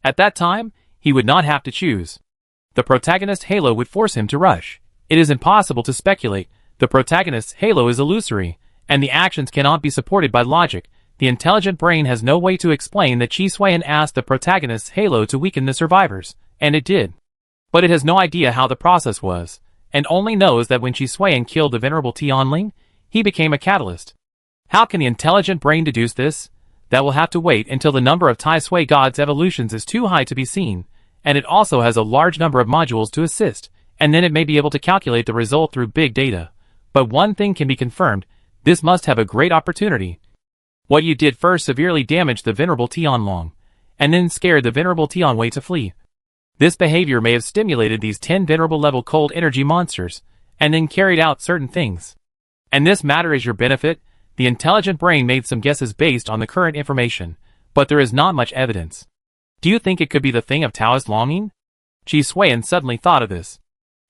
At that time, he would not have to choose. The protagonist halo would force him to rush. It is impossible to speculate. The protagonist's halo is illusory, and the actions cannot be supported by logic. The intelligent brain has no way to explain that Qi Xuan asked the protagonist's halo to weaken the survivors, and it did. But it has no idea how the process was, and only knows that when Qi Xuan killed the venerable Tianling, he became a catalyst. How can the intelligent brain deduce this? That will have to wait until the number of Tai Sui God's evolutions is too high to be seen, and it also has a large number of modules to assist, and then it may be able to calculate the result through big data. But one thing can be confirmed, this must have a great opportunity. What you did first severely damaged the venerable Tianlong, and then scared the venerable Tianwei to flee. This behavior may have stimulated these 10 venerable level cold energy monsters, and then carried out certain things. And this matter is your benefit, the intelligent brain made some guesses based on the current information, but there is not much evidence. Do you think it could be the thing of Taoist longing? Qi Xuan suddenly thought of this.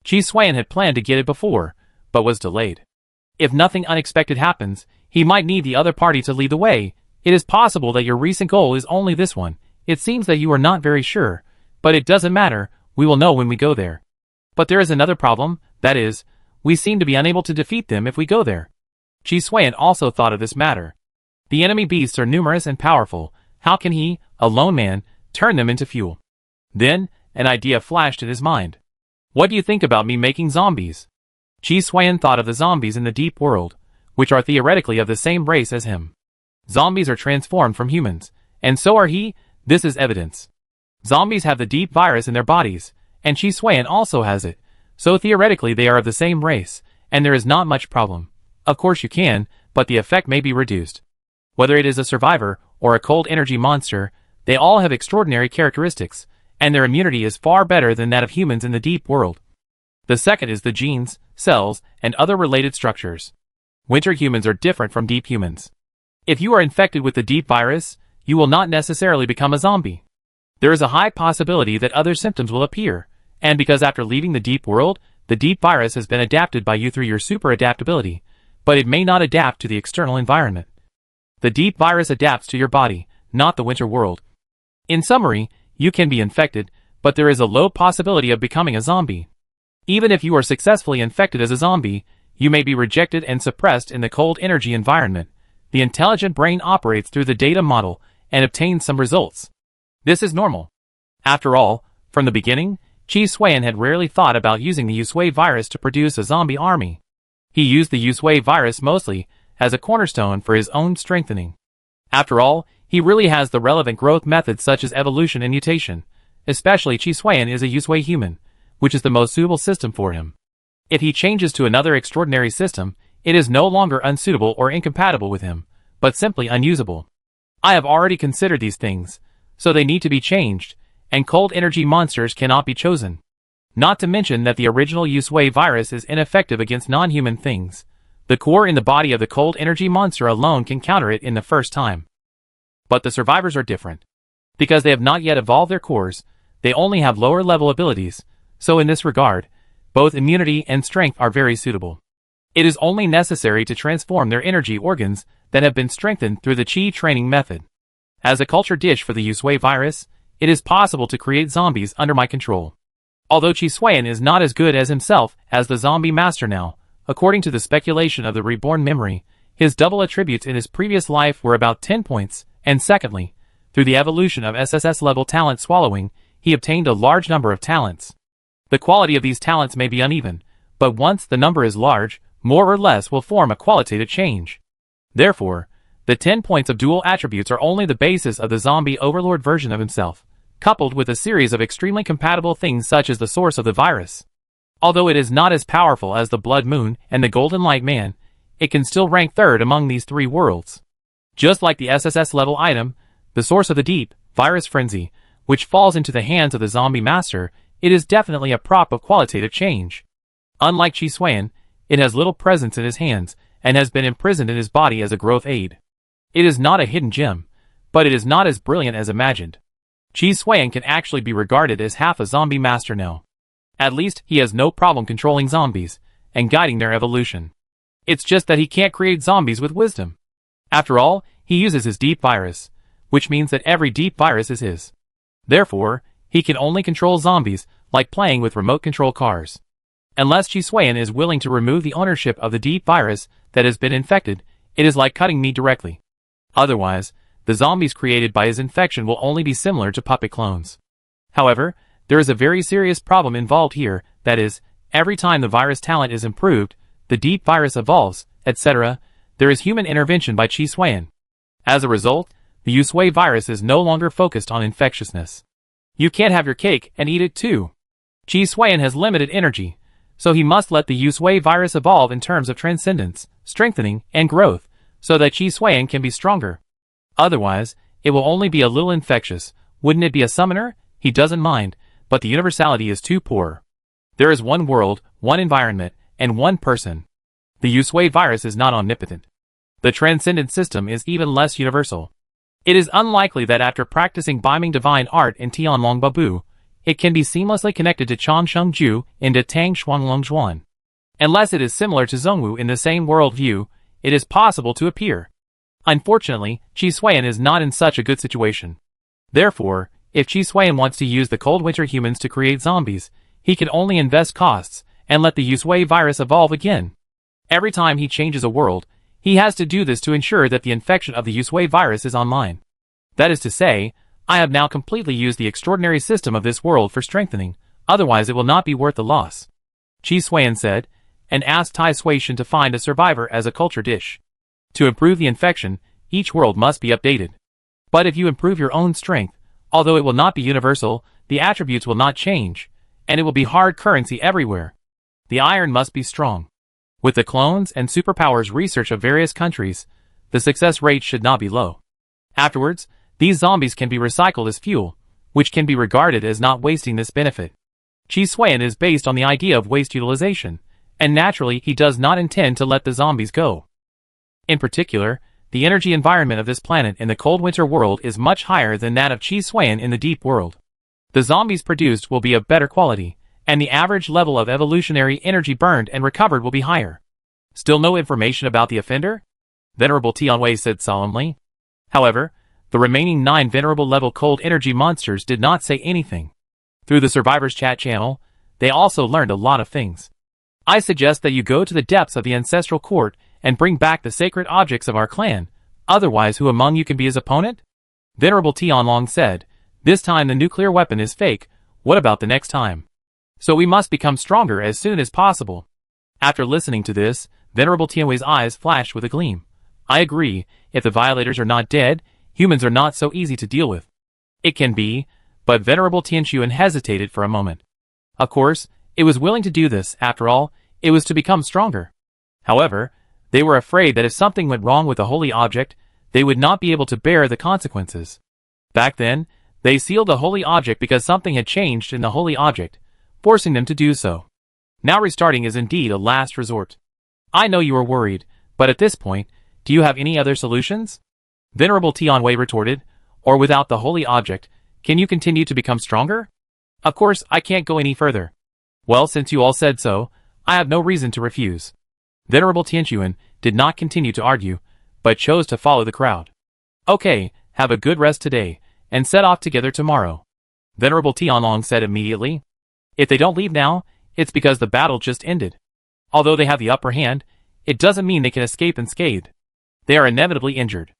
Qi Xuan had planned to get it before, but was delayed. If nothing unexpected happens, he might need the other party to lead the way. It is possible that your recent goal is only this one. It seems that you are not very sure, but it doesn't matter, we will know when we go there. But there is another problem, that is, we seem to be unable to defeat them if we go there. Qi Xuan also thought of this matter. The enemy beasts are numerous and powerful. How can he, a lone man, turn them into fuel? Then, an idea flashed in his mind. What do you think about me making zombies? Qi Xuan thought of the zombies in the deep world, which are theoretically of the same race as him. Zombies are transformed from humans, and so are he. This is evidence. Zombies have the deep virus in their bodies, and Qi Xuan also has it, so theoretically they are of the same race, and there is not much problem. Of course you can, but the effect may be reduced. Whether it is a survivor or a cold energy monster, they all have extraordinary characteristics, and their immunity is far better than that of humans in the deep world. The second is the genes, cells, and other related structures. Winter humans are different from deep humans. If you are infected with the deep virus, you will not necessarily become a zombie. There is a high possibility that other symptoms will appear, and because after leaving the deep world, the deep virus has been adapted by you through your super adaptability, but it may not adapt to the external environment. The deep virus adapts to your body, not the winter world. In summary, you can be infected, but there is a low possibility of becoming a zombie. Even if you are successfully infected as a zombie, you may be rejected and suppressed in the cold energy environment. The intelligent brain operates through the data model and obtains some results. This is normal. After all, from the beginning, Qi Xuan had rarely thought about using the Yusui virus to produce a zombie army. He used the Yusui virus mostly as a cornerstone for his own strengthening. After all, he really has the relevant growth methods such as evolution and mutation. Especially Qi Xuan is a Yusui human, which is the most suitable system for him. If he changes to another extraordinary system, it is no longer unsuitable or incompatible with him, but simply unusable. I have already considered these things, so they need to be changed, and cold energy monsters cannot be chosen. Not to mention that the original Yusui virus is ineffective against non-human things. The core in the body of the cold energy monster alone can counter it in the first time. But the survivors are different. Because they have not yet evolved their cores, they only have lower level abilities, so in this regard, both immunity and strength are very suitable. It is only necessary to transform their energy organs that have been strengthened through the Qi training method. As a culture dish for the Yusui virus, it is possible to create zombies under my control. Although Qi Xuan is not as good as himself as the zombie master now, according to the speculation of the reborn memory, his double attributes in his previous life were about 10 points, and secondly, through the evolution of SSS level talent swallowing, he obtained a large number of talents. The quality of these talents may be uneven, but once the number is large, more or less will form a qualitative change. Therefore, the 10 points of dual attributes are only the basis of the zombie overlord version of himself, coupled with a series of extremely compatible things such as the source of the virus. Although it is not as powerful as the Blood Moon and the Golden Light Man, it can still rank third among these three worlds. Just like the SSS level item, the source of the deep, Virus Frenzy, which falls into the hands of the zombie master, it is definitely a prop of qualitative change. Unlike Qi Xuan, it has little presence in his hands, and has been imprisoned in his body as a growth aid. It is not a hidden gem, but it is not as brilliant as imagined. Qi Xuan can actually be regarded as half a zombie master now. At least, he has no problem controlling zombies, and guiding their evolution. It's just that he can't create zombies with wisdom. After all, he uses his deep virus, which means that every deep virus is his. Therefore, he can only control zombies, like playing with remote control cars. Unless Qi Xuan is willing to remove the ownership of the deep virus that has been infected, it is like cutting meat directly. Otherwise, the zombies created by his infection will only be similar to puppet clones. However, there is a very serious problem involved here, that is, every time the virus talent is improved, the deep virus evolves, etc., there is human intervention by Qi Xuan. As a result, the Yusui virus is no longer focused on infectiousness. You can't have your cake and eat it too. Qi Xuan has limited energy, so he must let the Yusui virus evolve in terms of transcendence, strengthening, and growth, so that Qi Xuan can be stronger. Otherwise, it will only be a little infectious. Wouldn't it be a summoner? He doesn't mind, but the universality is too poor. There is one world, one environment, and one person. The Yusui virus is not omnipotent. The transcendent system is even less universal. It is unlikely that after practicing Biming divine art in Tianlong Babu, it can be seamlessly connected to Changsheng Ju into Tang Shuanglong Zhuan. Unless it is similar to Zhongwu in the same world view, it is possible to appear. Unfortunately, Qi Xuan is not in such a good situation. Therefore, if Qi Xuan wants to use the cold winter humans to create zombies, he can only invest costs and let the Yusui virus evolve again. Every time he changes a world, he has to do this to ensure that the infection of the Yusui virus is online. That is to say, I have now completely used the extraordinary system of this world for strengthening, otherwise it will not be worth the loss. Qi Xuan said, and asked Tai Suishan to find a survivor as a culture dish. To improve the infection, each world must be updated. But if you improve your own strength, although it will not be universal, the attributes will not change, and it will be hard currency everywhere. The iron must be strong. With the clones and superpowers research of various countries, the success rate should not be low. Afterwards, these zombies can be recycled as fuel, which can be regarded as not wasting this benefit. Qi Xuan is based on the idea of waste utilization, and naturally he does not intend to let the zombies go. In particular, the energy environment of this planet in the cold winter world is much higher than that of Qi Xuan in the deep world. The zombies produced will be of better quality, and the average level of evolutionary energy burned and recovered will be higher. Still no information about the offender? Venerable Tianwei said solemnly. However, the remaining 9 venerable level cold energy monsters did not say anything. Through the survivors chat channel, they also learned a lot of things. I suggest that you go to the depths of the ancestral court and bring back the sacred objects of our clan, otherwise who among you can be his opponent? Venerable Tianlong said, this time the nuclear weapon is fake, what about the next time? So we must become stronger as soon as possible. After listening to this, Venerable Tianwei's eyes flashed with a gleam. I agree, if the violators are not dead, humans are not so easy to deal with. It can be, but Venerable Tianxuan hesitated for a moment. Of course, it was willing to do this, after all, it was to become stronger. However, they were afraid that if something went wrong with the holy object, they would not be able to bear the consequences. Back then, they sealed the holy object because something had changed in the holy object, forcing them to do so. Now restarting is indeed a last resort. I know you are worried, but at this point, do you have any other solutions? Venerable Tianwei retorted, or without the holy object, can you continue to become stronger? Of course, I can't go any further. Well, since you all said so, I have no reason to refuse. Venerable Tianxuan did not continue to argue, but chose to follow the crowd. Okay, have a good rest today, and set off together tomorrow. Venerable Tianlong said immediately. If they don't leave now, it's because the battle just ended. Although they have the upper hand, it doesn't mean they can escape unscathed. They are inevitably injured.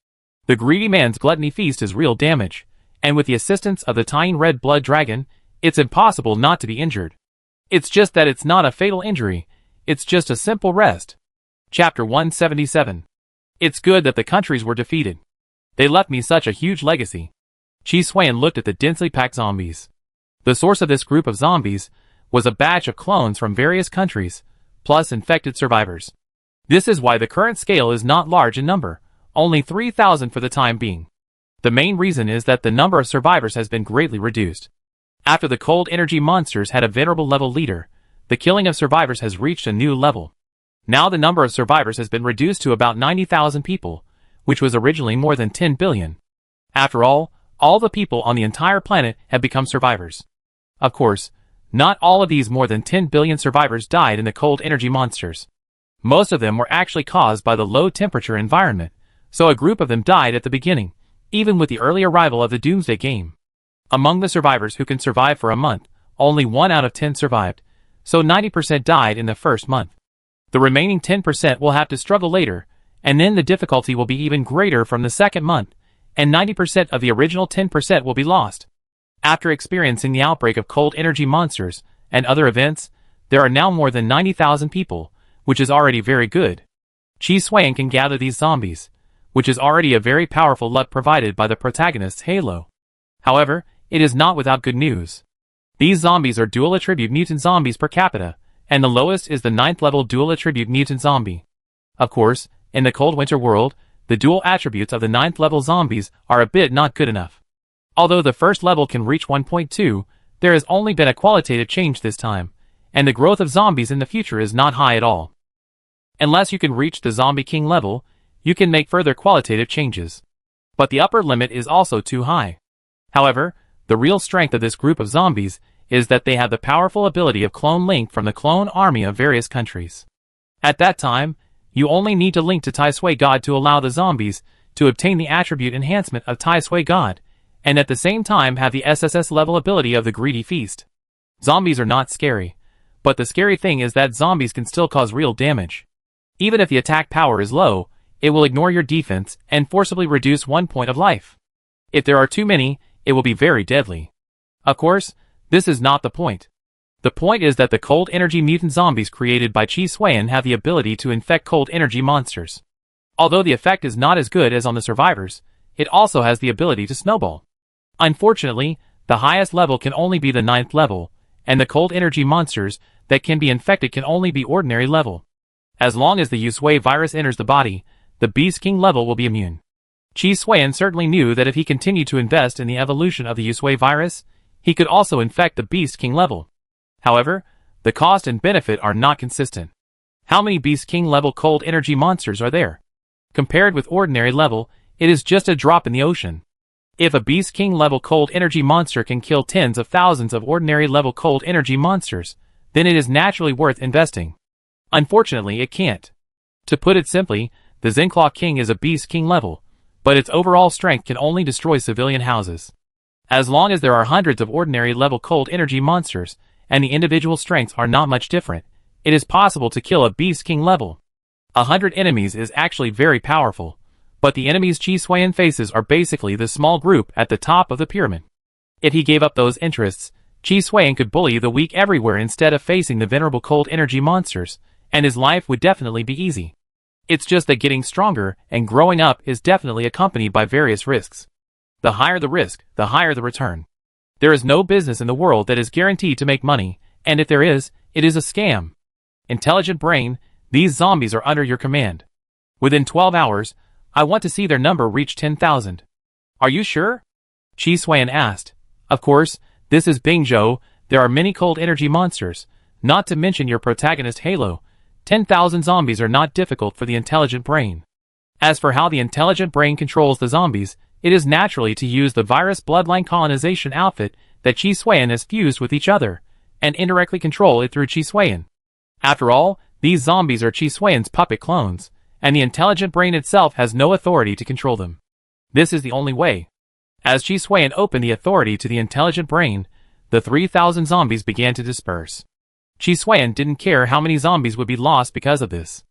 The greedy man's gluttony feast is real damage, and with the assistance of the tiny red blood dragon, it's impossible not to be injured. It's just that it's not a fatal injury, it's just a simple rest. Chapter 177. It's good that the countries were defeated. They left me such a huge legacy. Qi Xuan looked at the densely packed zombies. The source of this group of zombies was a batch of clones from various countries, plus infected survivors. This is why the current scale is not large in number, only 3,000 for the time being. The main reason is that the number of survivors has been greatly reduced. After the cold energy monsters had a venerable level leader, the killing of survivors has reached a new level. Now the number of survivors has been reduced to about 90,000 people, which was originally more than 10 billion. After all the people on the entire planet have become survivors. Of course, not all of these more than 10 billion survivors died in the cold energy monsters. Most of them were actually caused by the low temperature environment, so a group of them died at the beginning, even with the early arrival of the Doomsday game. Among the survivors who can survive for a month, only 1 out of 10 survived, so 90% died in the first month. The remaining 10% will have to struggle later, and then the difficulty will be even greater from the second month, and 90% of the original 10% will be lost. After experiencing the outbreak of cold energy monsters and other events, there are now more than 90,000 people, which is already very good. Qi Xuan can gather these zombies, which is already a very powerful luck provided by the protagonist's halo. However, it is not without good news. These zombies are dual attribute mutant zombies per capita, and the lowest is the 9th level dual attribute mutant zombie. Of course, in the cold winter world, the dual attributes of the 9th level zombies are a bit not good enough. Although the first level can reach 1.2, there has only been a qualitative change this time, and the growth of zombies in the future is not high at all. Unless you can reach the Zombie King level, you can make further qualitative changes. But the upper limit is also too high. However, the real strength of this group of zombies is that they have the powerful ability of clone link from the clone army of various countries. At that time, you only need to link to Tai Sui God to allow the zombies to obtain the attribute enhancement of Tai Sui God, and at the same time have the SSS level ability of the Greedy Feast. Zombies are not scary, but the scary thing is that zombies can still cause real damage. Even if the attack power is low, it will ignore your defense and forcibly reduce 1 point of life. If there are too many, it will be very deadly. Of course, this is not the point. The point is that the cold energy mutant zombies created by Chi Suiyan have the ability to infect cold energy monsters. Although the effect is not as good as on the survivors, it also has the ability to snowball. Unfortunately, the highest level can only be the 9th level, and the cold energy monsters that can be infected can only be ordinary level. As long as the Yusui virus enters the body, the Beast King level will be immune. Chi Suiyan certainly knew that if he continued to invest in the evolution of the Yusui virus, he could also infect the Beast King level. However, the cost and benefit are not consistent. How many Beast King level cold energy monsters are there? Compared with ordinary level, it is just a drop in the ocean. If a Beast King level cold energy monster can kill tens of thousands of ordinary level cold energy monsters, then it is naturally worth investing. Unfortunately, it can't. To put it simply, the Zenclaw King is a Beast King level, but its overall strength can only destroy civilian houses. As long as there are hundreds of ordinary level cold energy monsters, and the individual strengths are not much different, it is possible to kill a Beast King level. 100 enemies is actually very powerful, but the enemies Chi Suiyan faces are basically the small group at the top of the pyramid. If he gave up those interests, Chi Suiyan could bully the weak everywhere instead of facing the venerable cold energy monsters, and his life would definitely be easy. It's just that getting stronger and growing up is definitely accompanied by various risks. The higher the risk, the higher the return. There is no business in the world that is guaranteed to make money, and if there is, it is a scam. Intelligent brain, these zombies are under your command. Within 12 hours, I want to see their number reach 10,000. Are you sure? Chi Suiyan asked. Of course, this is Bingzhou, there are many cold energy monsters, not to mention your protagonist Halo. 10,000 zombies are not difficult for the intelligent brain. As for how the intelligent brain controls the zombies, it is naturally to use the virus bloodline colonization outfit that Chi Suiyan has fused with each other, and indirectly control it through Chi Suiyan. After all, these zombies are Chi Suiyan's puppet clones, and the intelligent brain itself has no authority to control them. This is the only way. As Chi Suiyan opened the authority to the intelligent brain, the 3,000 zombies began to disperse. Chi Suiyan didn't care how many zombies would be lost because of this.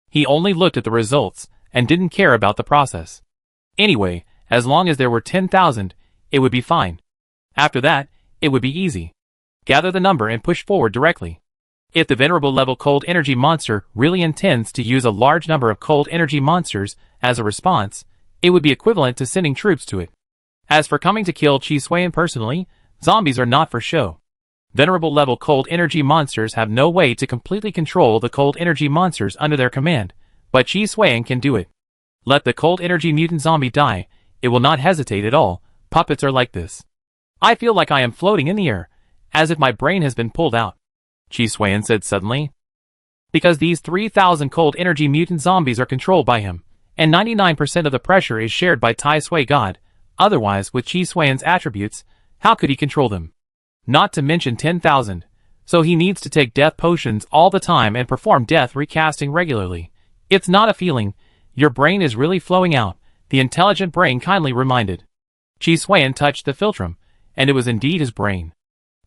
He only looked at the results, and didn't care about the process. Anyway, as long as there were 10,000, it would be fine. After that, it would be easy. Gather the number and push forward directly. If the venerable level cold energy monster really intends to use a large number of cold energy monsters as a response, it would be equivalent to sending troops to it. As for coming to kill Chi Suiyan personally, zombies are not for show. Venerable level cold energy monsters have no way to completely control the cold energy monsters under their command, but Chi Suiyan can do it. Let the cold energy mutant zombie die, it will not hesitate at all. Puppets are like this. I feel like I am floating in the air, as if my brain has been pulled out, Chi Suiyan said suddenly. Because these 3,000 cold energy mutant zombies are controlled by him, and 99% of the pressure is shared by Tai Sui God. Otherwise, with Chi Suiyan's attributes, how could he control them? Not to mention 10,000. So he needs to take death potions all the time and perform death recasting regularly. It's not a feeling. Your brain is really flowing out, the intelligent brain kindly reminded. Chi Suiyan touched the philtrum, and it was indeed his brain.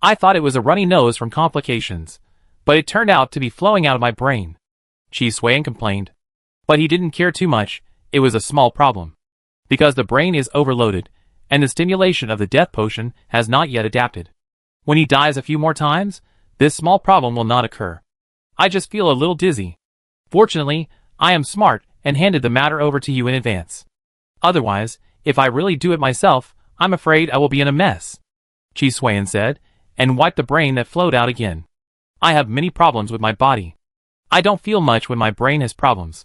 I thought it was a runny nose from complications, but it turned out to be flowing out of my brain. Chi Suiyan complained. But he didn't care too much, it was a small problem. Because the brain is overloaded, and the stimulation of the death potion has not yet adapted. When he dies a few more times, this small problem will not occur. I just feel a little dizzy. Fortunately, I am smart and handed the matter over to you in advance. Otherwise, if I really do it myself, I'm afraid I will be in a mess, Chi Suiyan said, and wiped the brain that flowed out again. I have many problems with my body. I don't feel much when my brain has problems.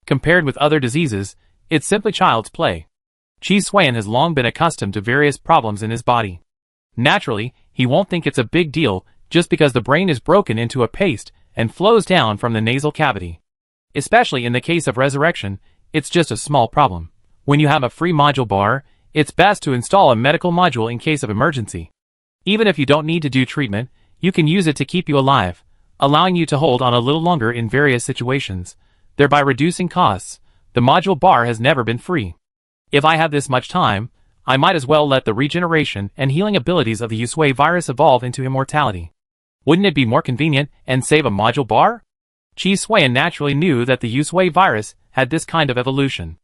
Compared with other diseases, it's simply child's play. Chi Suiyan has long been accustomed to various problems in his body. Naturally, he won't think it's a big deal just because the brain is broken into a paste and flows down from the nasal cavity. Especially in the case of resurrection, It's just a small problem. When you have a free module bar, it's best to install a medical module in case of emergency. Even if you don't need to do treatment, you can use it to keep you alive, allowing you to hold on a little longer in various situations, thereby reducing costs. The module bar has never been free. If I have this much time, I might as well let the regeneration and healing abilities of the Yusui virus evolve into immortality. Wouldn't it be more convenient and save a module bar? Chi Suiyan naturally knew that the Yusui virus had this kind of evolution.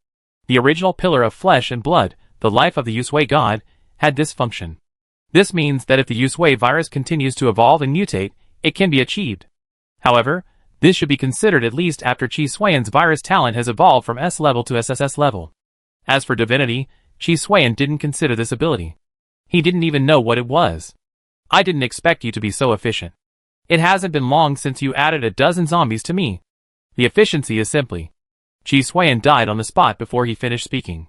The original pillar of flesh and blood, the life of the Yusui god, had this function. This means that if the Yusui virus continues to evolve and mutate, it can be achieved. However, this should be considered at least after Chi Suiyan's virus talent has evolved from S level to SSS level. As for divinity, Chi Suiyan didn't consider this ability. He didn't even know what it was. I didn't expect you to be so efficient. It hasn't been long since you added a dozen zombies to me. The efficiency is simply. Chi Suiyan died on the spot before he finished speaking.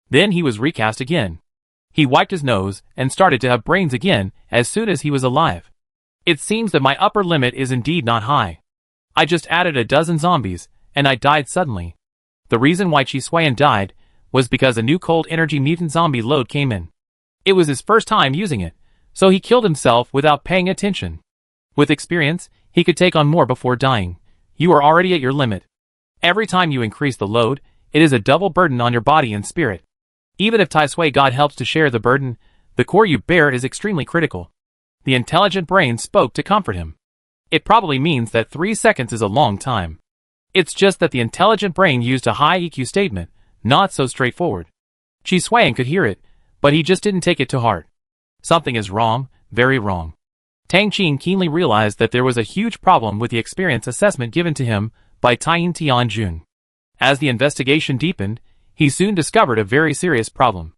Then he was recast again. He wiped his nose and started to have brains again as soon as he was alive. It seems that my upper limit is indeed not high. I just added a dozen zombies, and I died suddenly. The reason why Chi Suiyan died was because a new cold energy mutant zombie load came in. It was his first time using it, so he killed himself without paying attention. With experience, he could take on more before dying. You are already at your limit. Every time you increase the load, it is a double burden on your body and spirit. Even if Taisui God helps to share the burden, the core you bear is extremely critical. The intelligent brain spoke to comfort him. It probably means that 3 seconds is a long time. It's just that the intelligent brain used a high EQ statement, not so straightforward. Chi Suiyan could hear it, but he just didn't take it to heart. Something is wrong, very wrong. Tang Qin keenly realized that there was a huge problem with the experience assessment given to him by Taiyin Tianjun. As the investigation deepened, he soon discovered a very serious problem.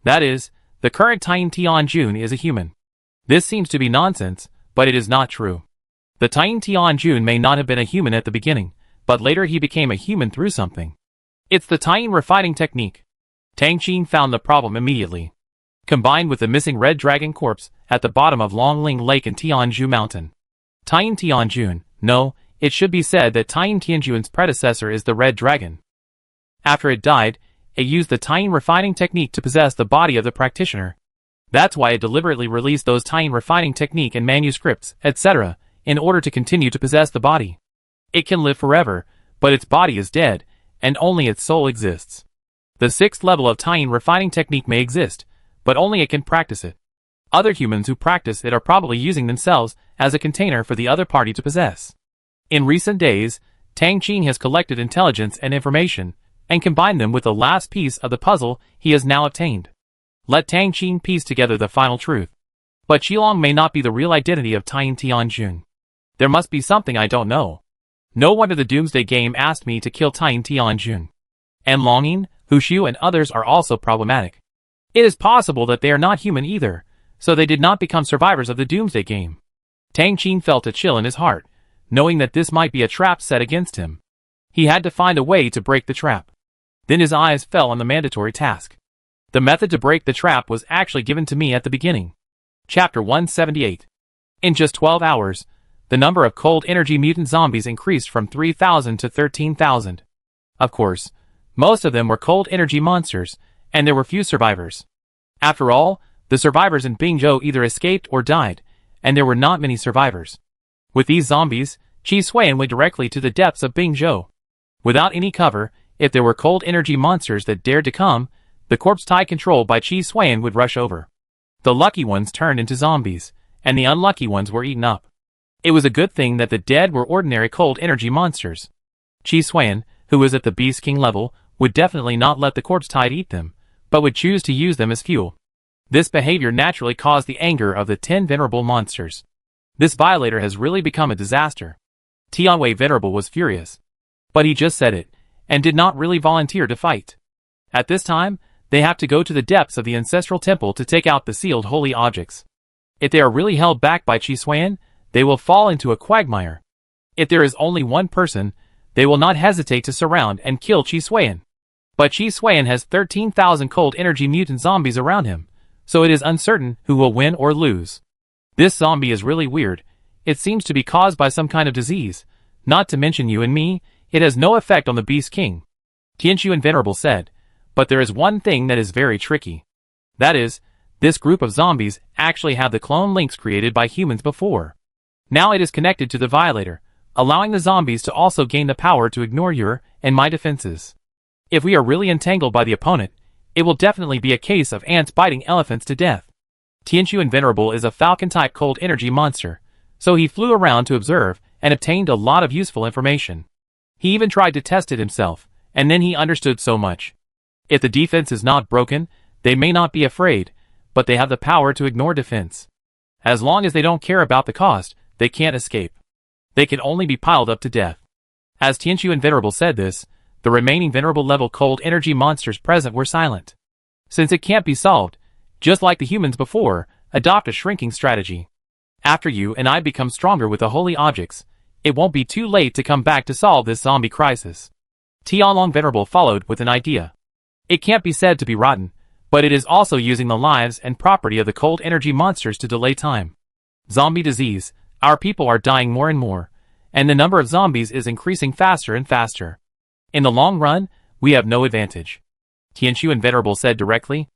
That is, the current Taiyin Tianjun is a human. This seems to be nonsense, but it is not true. The Taiyin Tianjun may not have been a human at the beginning, but later he became a human through something. It's the Taiyin refining technique. Tang Qin found the problem immediately. Combined with the missing red dragon corpse at the bottom of Longling Lake and Tianju Mountain. Taiyin Tianjun, no, it should be said that Taiyin Tianjun's predecessor is the red dragon. After it died, it used the Taiyin refining technique to possess the body of the practitioner. That's why it deliberately released those Taiyin refining technique and manuscripts, etc., in order to continue to possess the body. It can live forever, but its body is dead, and only its soul exists. The 6th level of Taiyin refining technique may exist, but only it can practice it. Other humans who practice it are probably using themselves as a container for the other party to possess. In recent days, Tang Qin has collected intelligence and information, and combined them with the last piece of the puzzle he has now obtained. Let Tang Qin piece together the final truth. But Qilong may not be the real identity of Taiyin Tianjun. There must be something I don't know. No wonder the Doomsday Game asked me to kill Taiyin Tianjun. And Longing, Hushu and others are also problematic. It is possible that they are not human either, so they did not become survivors of the Doomsday Game. Tang Qin felt a chill in his heart, knowing that this might be a trap set against him. He had to find a way to break the trap. Then his eyes fell on the mandatory task. The method to break the trap was actually given to me at the beginning. Chapter 178. In just 12 hours, the number of cold energy mutant zombies increased from 3,000 to 13,000. Of course, most of them were cold energy monsters, and there were few survivors. After all, the survivors in Bingzhou either escaped or died, and there were not many survivors. With these zombies, Chi Suiyan went directly to the depths of Bingzhou. Without any cover, if there were cold energy monsters that dared to come, the corpse tide controlled by Chi Suiyan would rush over. The lucky ones turned into zombies, and the unlucky ones were eaten up. It was a good thing that the dead were ordinary cold energy monsters. Chi Suiyan, who was at the Beast King level, would definitely not let the corpse tide eat them, but would choose to use them as fuel. This behavior naturally caused the anger of the 10 venerable monsters. This violator has really become a disaster. Tianwei Venerable was furious. But he just said it, and did not really volunteer to fight. At this time, they have to go to the depths of the ancestral temple to take out the sealed holy objects. If they are really held back by Chi Suiyan, they will fall into a quagmire. If there is only one person, they will not hesitate to surround and kill Chi Suiyan. But Chi Suiyan has 13,000 cold energy mutant zombies around him, so it is uncertain who will win or lose. This zombie is really weird. It seems to be caused by some kind of disease. Not to mention you and me, it has no effect on the Beast King. Tianqiu and Venerable said, but there is one thing that is very tricky. That is, this group of zombies actually have the clone links created by humans before. Now it is connected to the Violator, allowing the zombies to also gain the power to ignore your and my defenses. If we are really entangled by the opponent, it will definitely be a case of ants biting elephants to death. Tianqiu and Venerable is a falcon-type cold energy monster, so he flew around to observe and obtained a lot of useful information. He even tried to test it himself, and then he understood so much. If the defense is not broken, they may not be afraid, but they have the power to ignore defense. As long as they don't care about the cost, they can't escape. They can only be piled up to death. As Tianqiu and Venerable said this, the remaining Venerable level cold energy monsters present were silent. Since it can't be solved, just like the humans before, adopt a shrinking strategy. After you and I become stronger with the holy objects, it won't be too late to come back to solve this zombie crisis. Tianlong Venerable followed with an idea. It can't be said to be rotten, but it is also using the lives and property of the cold energy monsters to delay time. Zombie disease, our people are dying more and more, and the number of zombies is increasing faster and faster. In the long run, we have no advantage. Tianqiu and Venerable said directly.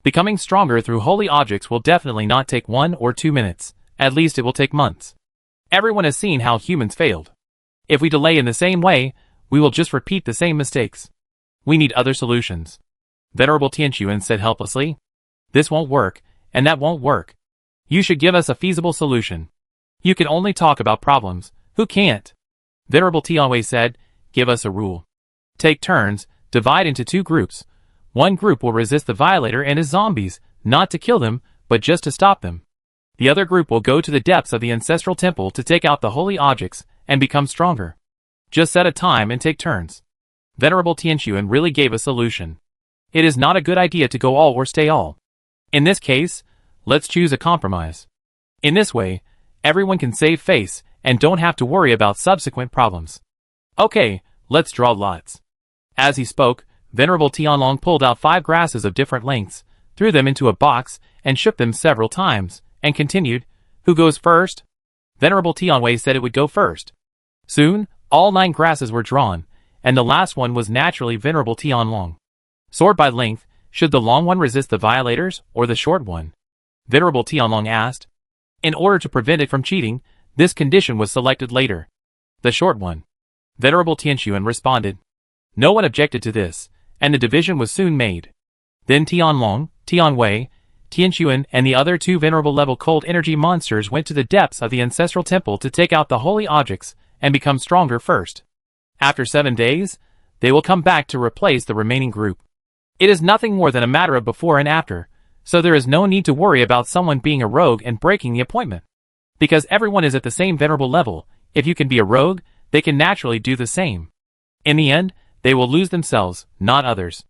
Becoming stronger through holy objects will definitely not take 1 or 2 minutes, at least it will take months. Everyone has seen how humans failed. If we delay in the same way, we will just repeat the same mistakes. We need other solutions. Venerable Tianqiu said helplessly. This won't work, and that won't work. You should give us a feasible solution. You can only talk about problems. Who can't? Venerable Tianwei said, give us a rule. Take turns, divide into 2 groups. One group will resist the Violator and his zombies, not to kill them, but just to stop them. The other group will go to the depths of the ancestral temple to take out the holy objects and become stronger. Just set a time and take turns. Venerable Tianqiu really gave a solution. It is not a good idea to go all or stay all. In this case, let's choose a compromise. In this way, everyone can save face and don't have to worry about subsequent problems. Okay, let's draw lots. As he spoke, Venerable Tianlong pulled out 5 grasses of different lengths, threw them into a box, and shook them several times, and continued, who goes first? Venerable Tianwei said it would go first. Soon, all 9 grasses were drawn, and the last one was naturally Venerable Tianlong. Sort by length, should the long one resist the Violators, or the short one? Venerable Tianlong asked. In order to prevent it from cheating, this condition was selected later. The short one. Venerable Tianqiu responded. No one objected to this, and the division was soon made. Then Tianlong, Tianwei, Tianqiu and the other 2 Venerable level cold energy monsters went to the depths of the ancestral temple to take out the holy objects and become stronger first. After 7 days, they will come back to replace the remaining group. It is nothing more than a matter of before and after, so there is no need to worry about someone being a rogue and breaking the appointment. Because everyone is at the same Venerable level, if you can be a rogue, they can naturally do the same. In the end, they will lose themselves, not others.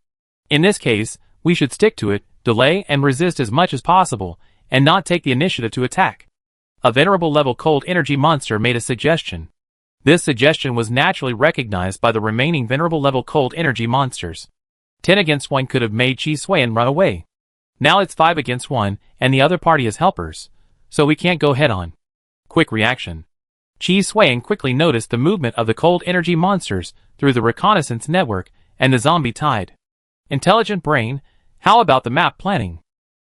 In this case, we should stick to it, delay and resist as much as possible, and not take the initiative to attack. A Venerable level cold energy monster made a suggestion. This suggestion was naturally recognized by the remaining Venerable level cold energy monsters. 10 against 1 could have made Qi Suiyan run away. Now it's 5 against 1, and the other party is helpers, so we can't go head on. Quick reaction. Qi Suiyan quickly noticed the movement of the cold energy monsters through the reconnaissance network and the zombie tide. Intelligent brain, how about the map planning?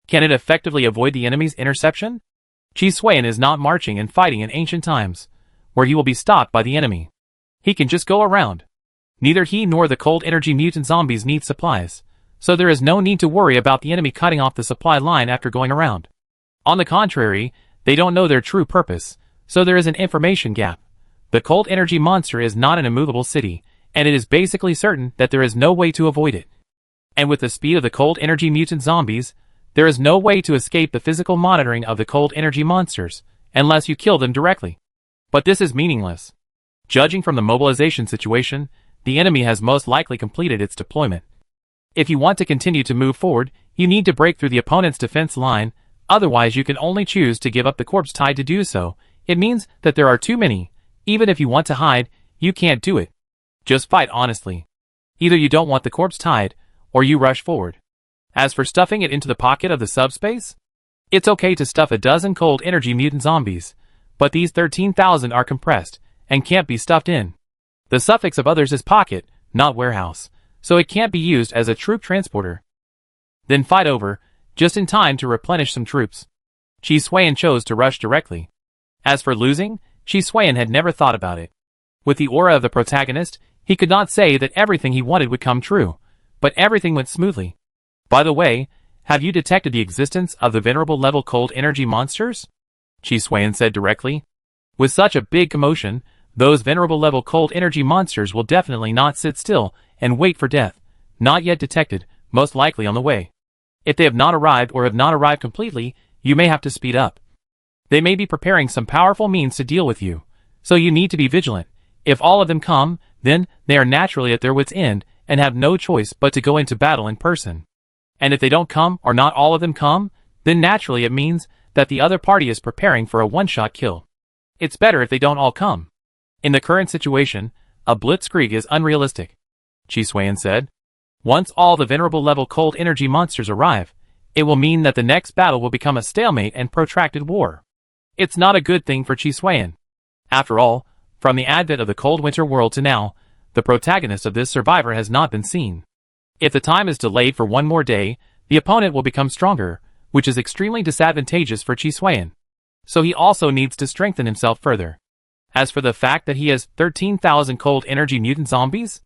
Can it effectively avoid the enemy's interception? Qi Suiyan is not marching and fighting in ancient times, where he will be stopped by the enemy. He can just go around. Neither he nor the cold energy mutant zombies need supplies, so there is no need to worry about the enemy cutting off the supply line after going around. On the contrary, they don't know their true purpose, so there is an information gap. The cold energy monster is not an immovable city, and it is basically certain that there is no way to avoid it. And with the speed of the cold energy mutant zombies, there is no way to escape the physical monitoring of the cold energy monsters, unless you kill them directly. But this is meaningless. Judging from the mobilization situation, the enemy has most likely completed its deployment. If you want to continue to move forward, you need to break through the opponent's defense line, otherwise you can only choose to give up the corpse tide to do so. It means that there are too many. Even if you want to hide, you can't do it. Just fight honestly. Either you don't want the corpse tide, or you rush forward. As for stuffing it into the pocket of the subspace, it's okay to stuff a dozen cold energy mutant zombies, but these 13,000 are compressed, and can't be stuffed in. The suffix of others is pocket, not warehouse, so it can't be used as a troop transporter. Then fight over, just in time to replenish some troops. Chi Xuan chose to rush directly. As for losing, Chi Xuan had never thought about it. With the aura of the protagonist, he could not say that everything he wanted would come true, but everything went smoothly. By the way, have you detected the existence of the venerable level cold energy monsters? Chi Xuan said directly. With such a big commotion, those venerable level cold energy monsters will definitely not sit still and wait for death, not yet detected, most likely on the way. If they have not arrived or have not arrived completely, you may have to speed up. They may be preparing some powerful means to deal with you, so you need to be vigilant. If all of them come, then they are naturally at their wits' end and have no choice but to go into battle in person. And if they don't come or not all of them come, then naturally it means that the other party is preparing for a one-shot kill. It's better if they don't all come. In the current situation, a blitzkrieg is unrealistic, Chi Xuan said. Once all the venerable level cold energy monsters arrive, it will mean that the next battle will become a stalemate and protracted war. It's not a good thing for Chi Xuan. After all, from the advent of the cold winter world to now, the protagonist of this survivor has not been seen. If the time is delayed for one more day, the opponent will become stronger, which is extremely disadvantageous for Chi Xuan. So he also needs to strengthen himself further. As for the fact that he has 13,000 cold energy mutant zombies,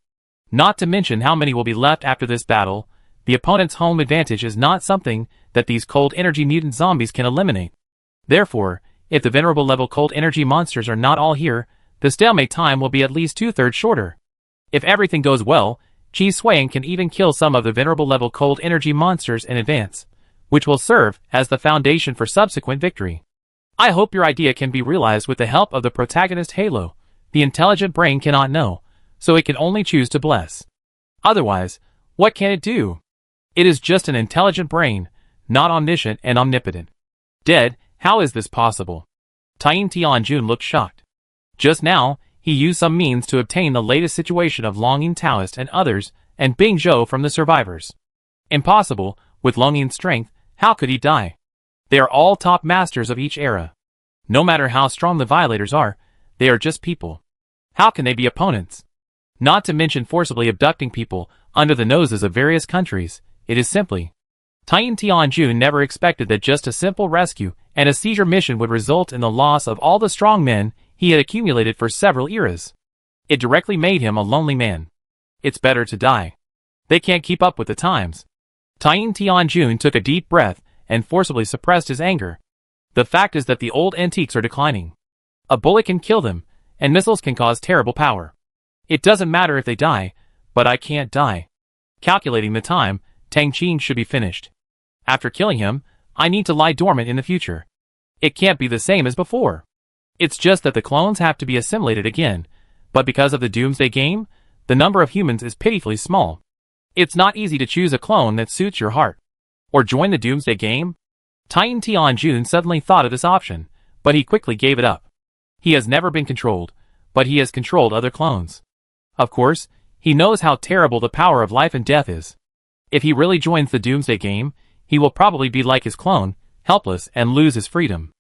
not to mention how many will be left after this battle, the opponent's home advantage is not something that these cold energy mutant zombies can eliminate. Therefore, if the venerable level cold energy monsters are not all here, the stalemate time will be at least 2/3 shorter. If everything goes well, Chi Xuan can even kill some of the venerable level cold energy monsters in advance, which will serve as the foundation for subsequent victory. I hope your idea can be realized with the help of the protagonist Halo. The intelligent brain cannot know, so it can only choose to bless. Otherwise, what can it do? It is just an intelligent brain, not omniscient and omnipotent. Dead, how is this possible? Tien Tianjun looked shocked. Just now, he used some means to obtain the latest situation of Longyin Taoist and others, and Bing Zhou from the survivors. Impossible, with Longyin's strength, how could he die? They are all top masters of each era. No matter how strong the violators are, they are just people. How can they be opponents? Not to mention forcibly abducting people under the noses of various countries, it is simply. Tien Tianjun never expected that just a simple rescue and a seizure mission would result in the loss of all the strong men he had accumulated for several eras. It directly made him a lonely man. It's better to die. They can't keep up with the times. Tien Tianjun took a deep breath and forcibly suppressed his anger. The fact is that the old antiques are declining. A bullet can kill them, and missiles can cause terrible power. It doesn't matter if they die, but I can't die. Calculating the time, Tang Qin should be finished. After killing him, I need to lie dormant in the future. It can't be the same as before. It's just that the clones have to be assimilated again, but because of the Doomsday game, the number of humans is pitifully small. It's not easy to choose a clone that suits your heart. Or join the Doomsday game? Tien Tianjun suddenly thought of this option, but he quickly gave it up. He has never been controlled, but he has controlled other clones. Of course, he knows how terrible the power of life and death is. If he really joins the Doomsday game, he will probably be like his clone, helpless and lose his freedom.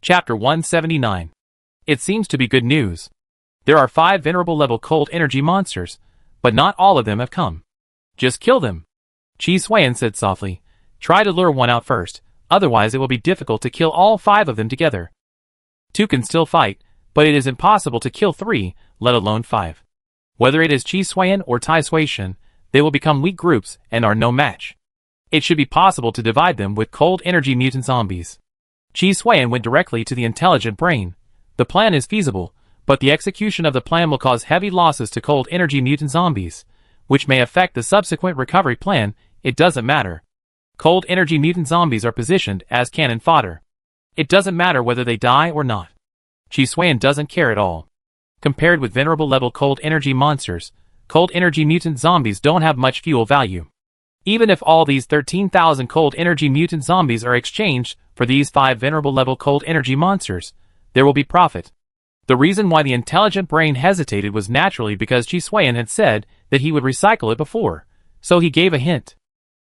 Chapter 179. It seems to be good news. There are 5 venerable level cold energy monsters, but not all of them have come. Just kill them. Chi Xuan said softly. Try to lure one out first, otherwise it will be difficult to kill all 5 of them together. 2 can still fight, but it is impossible to kill 3, let alone 5. Whether it is Chi Xuan or Tai Suishan, they will become weak groups and are no match. It should be possible to divide them with cold energy mutant zombies. Chi Xuan went directly to the intelligent brain. The plan is feasible, but the execution of the plan will cause heavy losses to cold energy mutant zombies, which may affect the subsequent recovery plan. It doesn't matter. Cold energy mutant zombies are positioned as cannon fodder. It doesn't matter whether they die or not. Chi Xuan doesn't care at all. Compared with venerable level cold energy monsters, cold energy mutant zombies don't have much fuel value. Even if all these 13,000 cold energy mutant zombies are exchanged for these 5 venerable level cold energy monsters, there will be profit. The reason why the intelligent brain hesitated was naturally because Chi Xuan had said that he would recycle it before, so he gave a hint.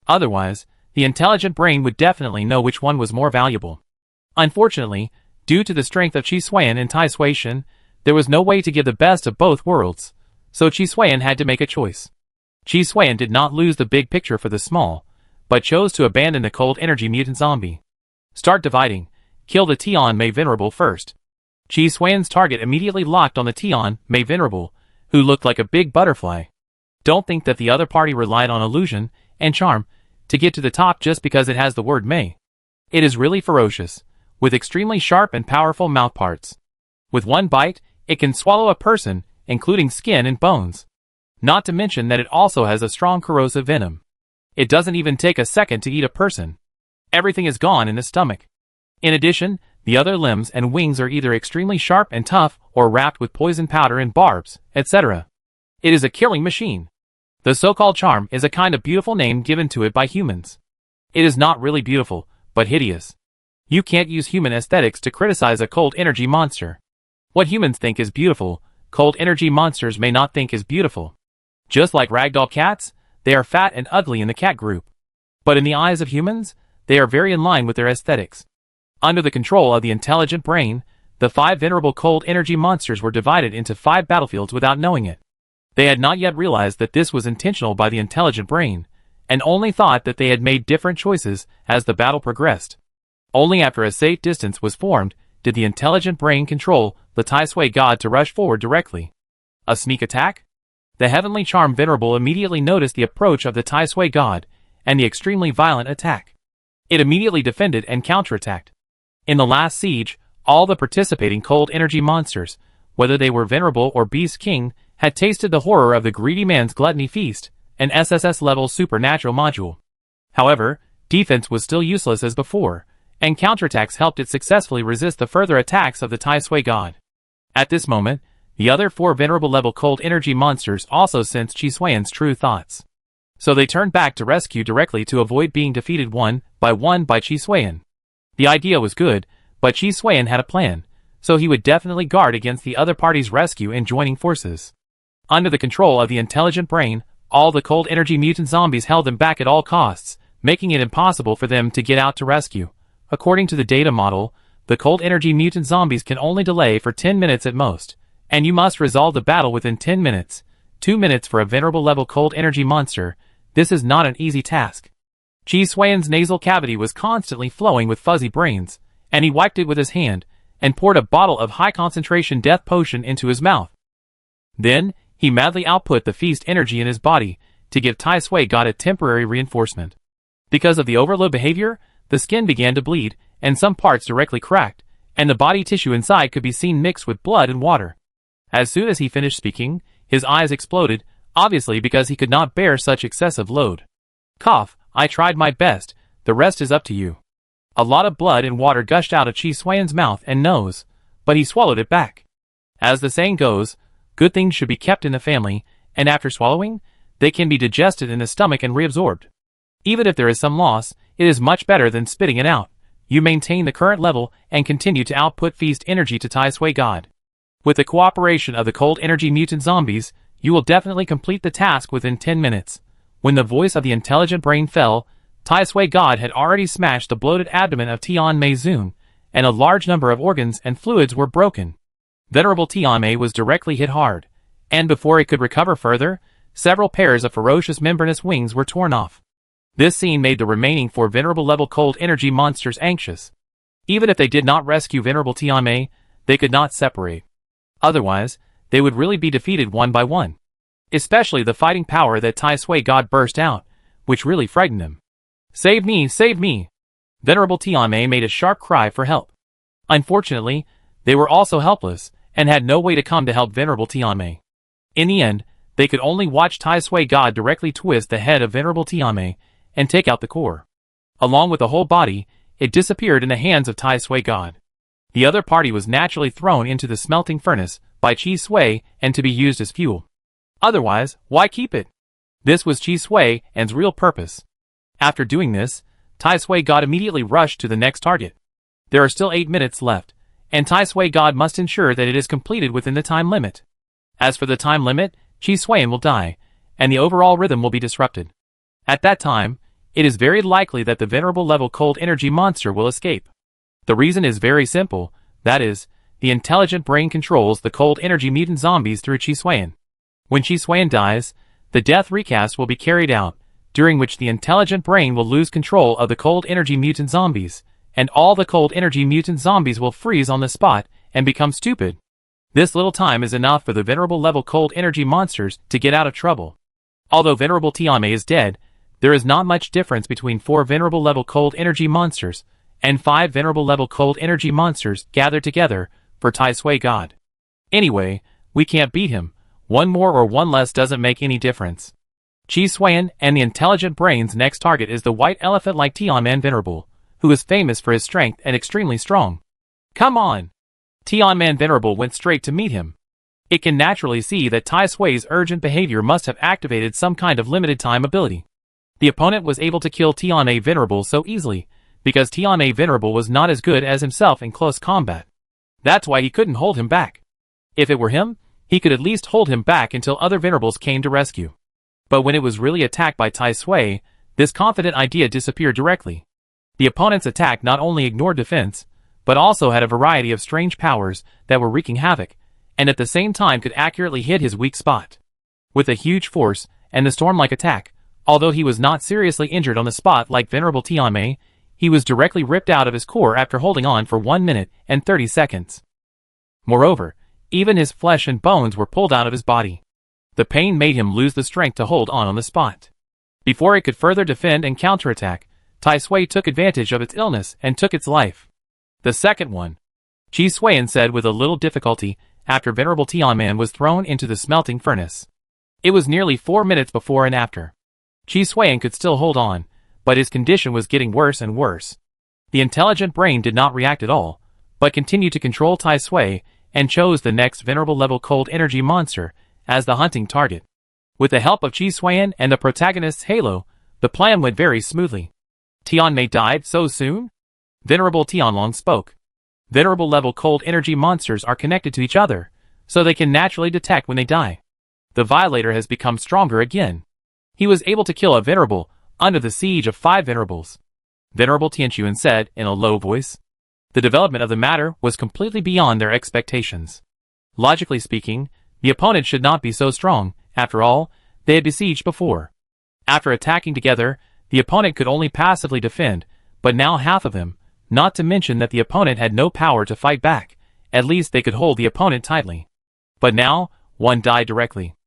Otherwise, the intelligent brain would definitely know which one was more valuable. Unfortunately, due to the strength of Chi Xuan and Tai Suishan, there was no way to give the best of both worlds, so Chi Xuan had to make a choice. Chi Xuan did not lose the big picture for the small, but chose to abandon the cold energy mutant zombie. Start dividing. Kill the Tian Mei Venerable first. Chi Xuan's target immediately locked on the Tian Mei Venerable, who looked like a big butterfly. Don't think that the other party relied on illusion and charm to get to the top just because it has the word Mei. It is really ferocious, with extremely sharp and powerful mouthparts. With one bite, it can swallow a person, including skin and bones. Not to mention that it also has a strong corrosive venom. It doesn't even take a second to eat a person. Everything is gone in the stomach. In addition, the other limbs and wings are either extremely sharp and tough or wrapped with poison powder and barbs, etc. It is a killing machine. The so-called charm is a kind of beautiful name given to it by humans. It is not really beautiful, but hideous. You can't use human aesthetics to criticize a cold energy monster. What humans think is beautiful, cold energy monsters may not think is beautiful. Just like ragdoll cats, they are fat and ugly in the cat group. But in the eyes of humans, they are very in line with their aesthetics. Under the control of the intelligent brain, the 5 venerable cold energy monsters were divided into 5 battlefields without knowing it. They had not yet realized that this was intentional by the intelligent brain, and only thought that they had made different choices as the battle progressed. Only after a safe distance was formed did the intelligent brain control the Tai Sui god to rush forward directly. A sneak attack? The heavenly charm venerable immediately noticed the approach of the Tai Sui god and the extremely violent attack. It immediately defended and counterattacked. In the last siege, all the participating cold energy monsters, whether they were venerable or beast king, had tasted the horror of the greedy man's gluttony feast, an SSS-level supernatural module. However, defense was still useless as before, and counterattacks helped it successfully resist the further attacks of the Tai Sui god. At this moment, the other 4 venerable-level cold energy monsters also sensed Chi Xuan's true thoughts. So they turned back to rescue directly to avoid being defeated one by Chi Xuan. The idea was good, but Chi Xuan had a plan, so he would definitely guard against the other party's rescue and joining forces. Under the control of the intelligent brain, all the cold energy mutant zombies held them back at all costs, making it impossible for them to get out to rescue. According to the data model, the cold energy mutant zombies can only delay for 10 minutes at most, and you must resolve the battle within 10 minutes. 2 minutes for a venerable level cold energy monster. This is not an easy task. Chi Xuan's nasal cavity was constantly flowing with fuzzy brains, and he wiped it with his hand, and poured a bottle of high-concentration death potion into his mouth. Then, he madly output the feast energy in his body to give Tai Sui god a temporary reinforcement. Because of the overload behavior, the skin began to bleed, and some parts directly cracked, and the body tissue inside could be seen mixed with blood and water. As soon as he finished speaking, his eyes exploded, obviously because he could not bear such excessive load. Cough, I tried my best, the rest is up to you. A lot of blood and water gushed out of Chi Xuan's mouth and nose, but he swallowed it back. As the saying goes, good things should be kept in the family, and after swallowing, they can be digested in the stomach and reabsorbed. Even if there is some loss, it is much better than spitting it out. You maintain the current level and continue to output feast energy to Tai Sui god. With the cooperation of the cold energy mutant zombies, you will definitely complete the task within 10 minutes. When the voice of the intelligent brain fell, Tai Sui god had already smashed the bloated abdomen of Tian Mei Zun, and a large number of organs and fluids were broken. Venerable Tian Mei was directly hit hard, and before it could recover further, several pairs of ferocious membranous wings were torn off. This scene made the remaining 4 venerable-level cold energy monsters anxious. Even if they did not rescue Venerable Tian Mei, they could not separate. Otherwise, they would really be defeated one by one. Especially the fighting power that Tai Sui god burst out, which really frightened him. Save me, save me! Venerable Tian Mei made a sharp cry for help. Unfortunately, they were also helpless, and had no way to come to help Venerable Tian Mei. In the end, they could only watch Tai Sui god directly twist the head of Venerable Tian Mei and take out the core. Along with the whole body, it disappeared in the hands of Tai Sui god. The other party was naturally thrown into the smelting furnace by Chi Sui and to be used as fuel. Otherwise, why keep it? This was Chi Sui and's real purpose. After doing this, Tai Sui god immediately rushed to the next target. There are still 8 minutes left, and Tai Sui god must ensure that it is completed within the time limit. As for the time limit, Chi Sui will die, and the overall rhythm will be disrupted. At that time, it is very likely that the venerable level cold energy monster will escape. The reason is very simple, that is, the intelligent brain controls the cold energy mutant zombies through Chi Sui. When Chi Sui dies, The death recast will be carried out, during which the intelligent brain will lose control of the cold energy mutant zombies, and all the cold energy mutant zombies will freeze on the spot and become stupid. This little time is enough for the venerable level cold energy monsters to get out of trouble. Although venerable Tianmei is dead, there is not much difference between 4 venerable level cold energy monsters and 5 venerable level cold energy monsters gathered together for Tai Sui God. Anyway, we can't beat him. One more or one less doesn't make any difference. Qi Xuan and the intelligent brain's next target is the white elephant-like Tianman Venerable, who is famous for his strength and extremely strong. Come on! Tianman Venerable went straight to meet him. It can naturally see that Tai Sui's urgent behavior must have activated some kind of limited time ability. The opponent was able to kill Tianmei Venerable so easily, because Tianmei Venerable was not as good as himself in close combat. That's why he couldn't hold him back. If it were him, he could at least hold him back until other Venerables came to rescue. But when it was really attacked by Tai Sui, this confident idea disappeared directly. The opponent's attack not only ignored defense, but also had a variety of strange powers that were wreaking havoc, and at the same time could accurately hit his weak spot. With a huge force and the storm-like attack, although he was not seriously injured on the spot like Venerable Tianmei, he was directly ripped out of his core after holding on for 1 minute and 30 seconds. Moreover, even his flesh and bones were pulled out of his body. The pain made him lose the strength to hold on the spot. Before it could further defend and counterattack, Tai Sui took advantage of its illness and took its life. The second one, Qi Xuan said with a little difficulty after Venerable Tianman was thrown into the smelting furnace. It was nearly 4 minutes before and after. Qi Xuan could still hold on, but his condition was getting worse and worse. The intelligent brain did not react at all, but continued to control Tai Sui and chose the next venerable level cold energy monster as the hunting target. With the help of Qi Xuan and the protagonist's halo, the plan went very smoothly. Tianmei died so soon? Venerable Tianlong spoke. Venerable level cold energy monsters are connected to each other, so they can naturally detect when they die. The Violator has become stronger again. He was able to kill a Venerable under the siege of 5 Venerables. Venerable Tianquan said in a low voice. The development of the matter was completely beyond their expectations. Logically speaking, the opponent should not be so strong. After all, they had besieged before. After attacking together, the opponent could only passively defend, but now half of them, not to mention that the opponent had no power to fight back, at least they could hold the opponent tightly. But now, one died directly.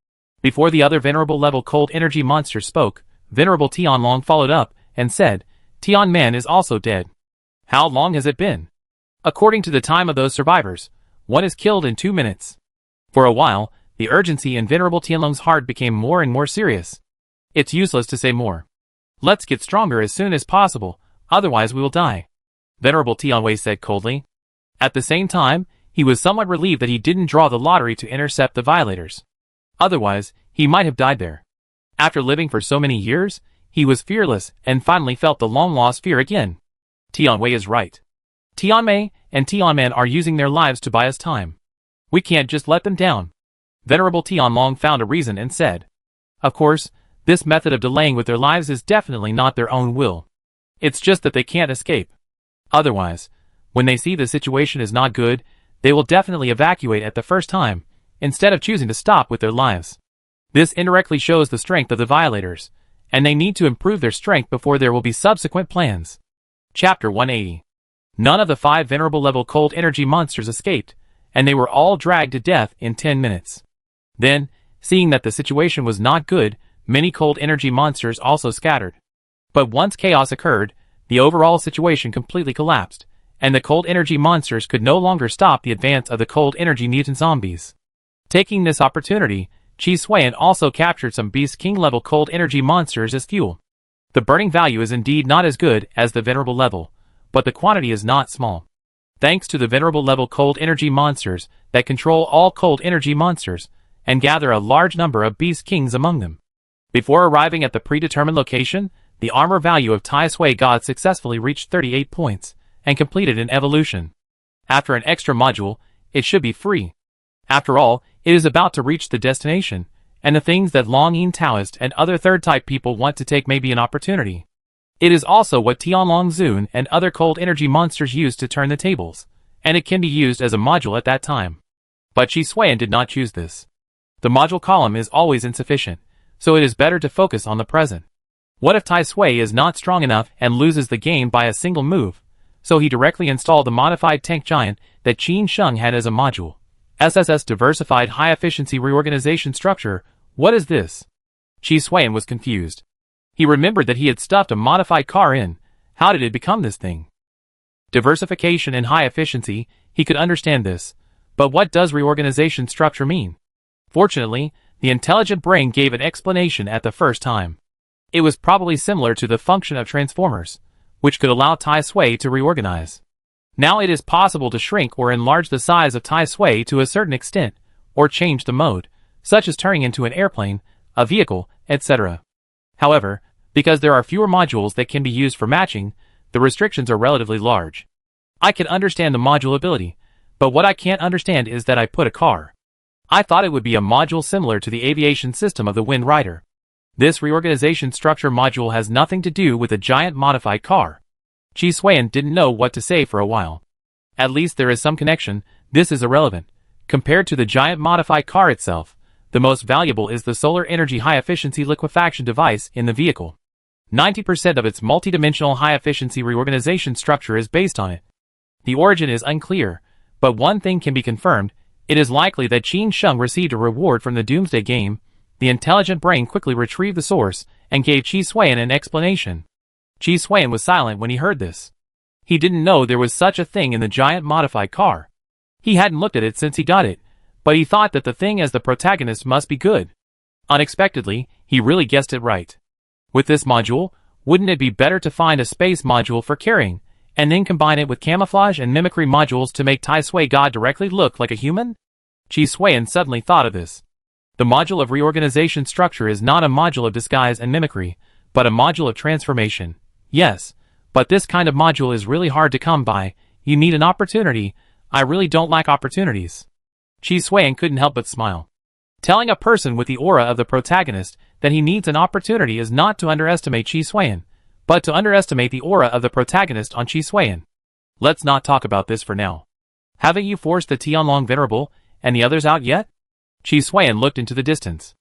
Before the other venerable level cold energy monster spoke, Venerable Tianlong followed up and said, Tianman is also dead. How long has it been? According to the time of those survivors, one is killed in 2 minutes. For a while, the urgency in Venerable Tianlong's heart became more and more serious. It's useless to say more. Let's get stronger as soon as possible, otherwise we will die. Venerable Tianwei said coldly. At the same time, he was somewhat relieved that he didn't draw the lottery to intercept the Violators. Otherwise, he might have died there. After living for so many years, he was fearless and finally felt the long-lost fear again. Tianwei is right. Tianmei and Tianman are using their lives to buy us time. We can't just let them down. Venerable Tianlong found a reason and said. Of course, this method of delaying with their lives is definitely not their own will. It's just that they can't escape. Otherwise, when they see the situation is not good, they will definitely evacuate at the first time, instead of choosing to stop with their lives. This indirectly shows the strength of the Violators, and they need to improve their strength before there will be subsequent plans. Chapter 180. None of the 5 venerable level cold energy monsters escaped, and they were all dragged to death in 10 minutes. Then, seeing that the situation was not good, many cold energy monsters also scattered. But once chaos occurred, the overall situation completely collapsed, and the cold energy monsters could no longer stop the advance of the cold energy mutant zombies. Taking this opportunity, Qi Xuan also captured some Beast King level cold energy monsters as fuel. The burning value is indeed not as good as the venerable level, but the quantity is not small. Thanks to the venerable level cold energy monsters that control all cold energy monsters, and gather a large number of Beast Kings among them. Before arriving at the predetermined location, the armor value of Tai Sui God successfully reached 38 points, and completed an evolution. After an extra module, it should be free. After all, it is about to reach the destination, and the things that Longyin Taoist and other third-type people want to take may be an opportunity. It is also what Tianlong Zun and other cold energy monsters use to turn the tables, and it can be used as a module at that time. But Qi Xuan did not choose this. The module column is always insufficient, so it is better to focus on the present. What if Tai Sui is not strong enough and loses the game by a single move? So he directly installed the modified tank giant that Qin Sheng had as a module. SSS Diversified High Efficiency Reorganization Structure. What is this? Qi Suiyan was confused. He remembered that he had stuffed a modified car in. How did it become this thing? Diversification and high efficiency, he could understand this. But what does reorganization structure mean? Fortunately, the intelligent brain gave an explanation at the first time. It was probably similar to the function of transformers, which could allow Tai Sui to reorganize. Now it is possible to shrink or enlarge the size of Tai Sui to a certain extent, or change the mode, such as turning into an airplane, a vehicle, etc. However, because there are fewer modules that can be used for matching, the restrictions are relatively large. I can understand the module ability, but what I can't understand is that I put a car. I thought it would be a module similar to the aviation system of the Wind Rider. This reorganization structure module has nothing to do with a giant modified car. Qi Suiyan didn't know what to say for a while. At least there is some connection. This is irrelevant. Compared to the giant modified car itself, the most valuable is the solar energy high-efficiency liquefaction device in the vehicle. 90% of its multidimensional high-efficiency reorganization structure is based on it. The origin is unclear, but one thing can be confirmed. It is likely that Qin Sheng received a reward from the Doomsday game. The intelligent brain quickly retrieved the source and gave Qi Suiyan an explanation. Qi Suiyan was silent when he heard this. He didn't know there was such a thing in the giant modified car. He hadn't looked at it since he got it, but he thought that the thing as the protagonist must be good. Unexpectedly, he really guessed it right. With this module, wouldn't it be better to find a space module for carrying, and then combine it with camouflage and mimicry modules to make Tai Sui God directly look like a human? Qi Suiyan suddenly thought of this. The module of reorganization structure is not a module of disguise and mimicry, but a module of transformation. Yes, but this kind of module is really hard to come by. You need an opportunity. I really don't like opportunities. Qi Suiyan couldn't help but smile. Telling a person with the aura of the protagonist that he needs an opportunity is not to underestimate Qi Suiyan, but to underestimate the aura of the protagonist on Qi Suiyan. Let's not talk about this for now. Haven't you forced the Tianlong Venerable and the others out yet? Qi Suiyan looked into the distance.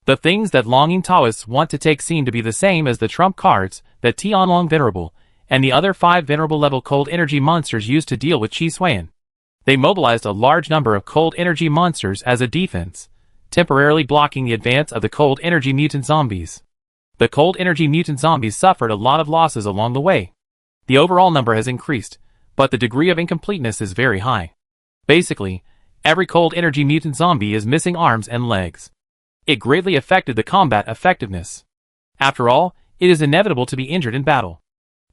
The things that longing Taoists want to take seem to be the same as the trump cards that Tianlong Venerable and the other 5 Venerable level cold energy monsters used to deal with Qi Suiyan. They mobilized a large number of cold energy monsters as a defense, temporarily blocking the advance of the cold energy mutant zombies. The cold energy mutant zombies suffered a lot of losses along the way. The overall number has increased, but the degree of incompleteness is very high. Basically, every cold energy mutant zombie is missing arms and legs. It greatly affected the combat effectiveness. After all, it is inevitable to be injured in battle.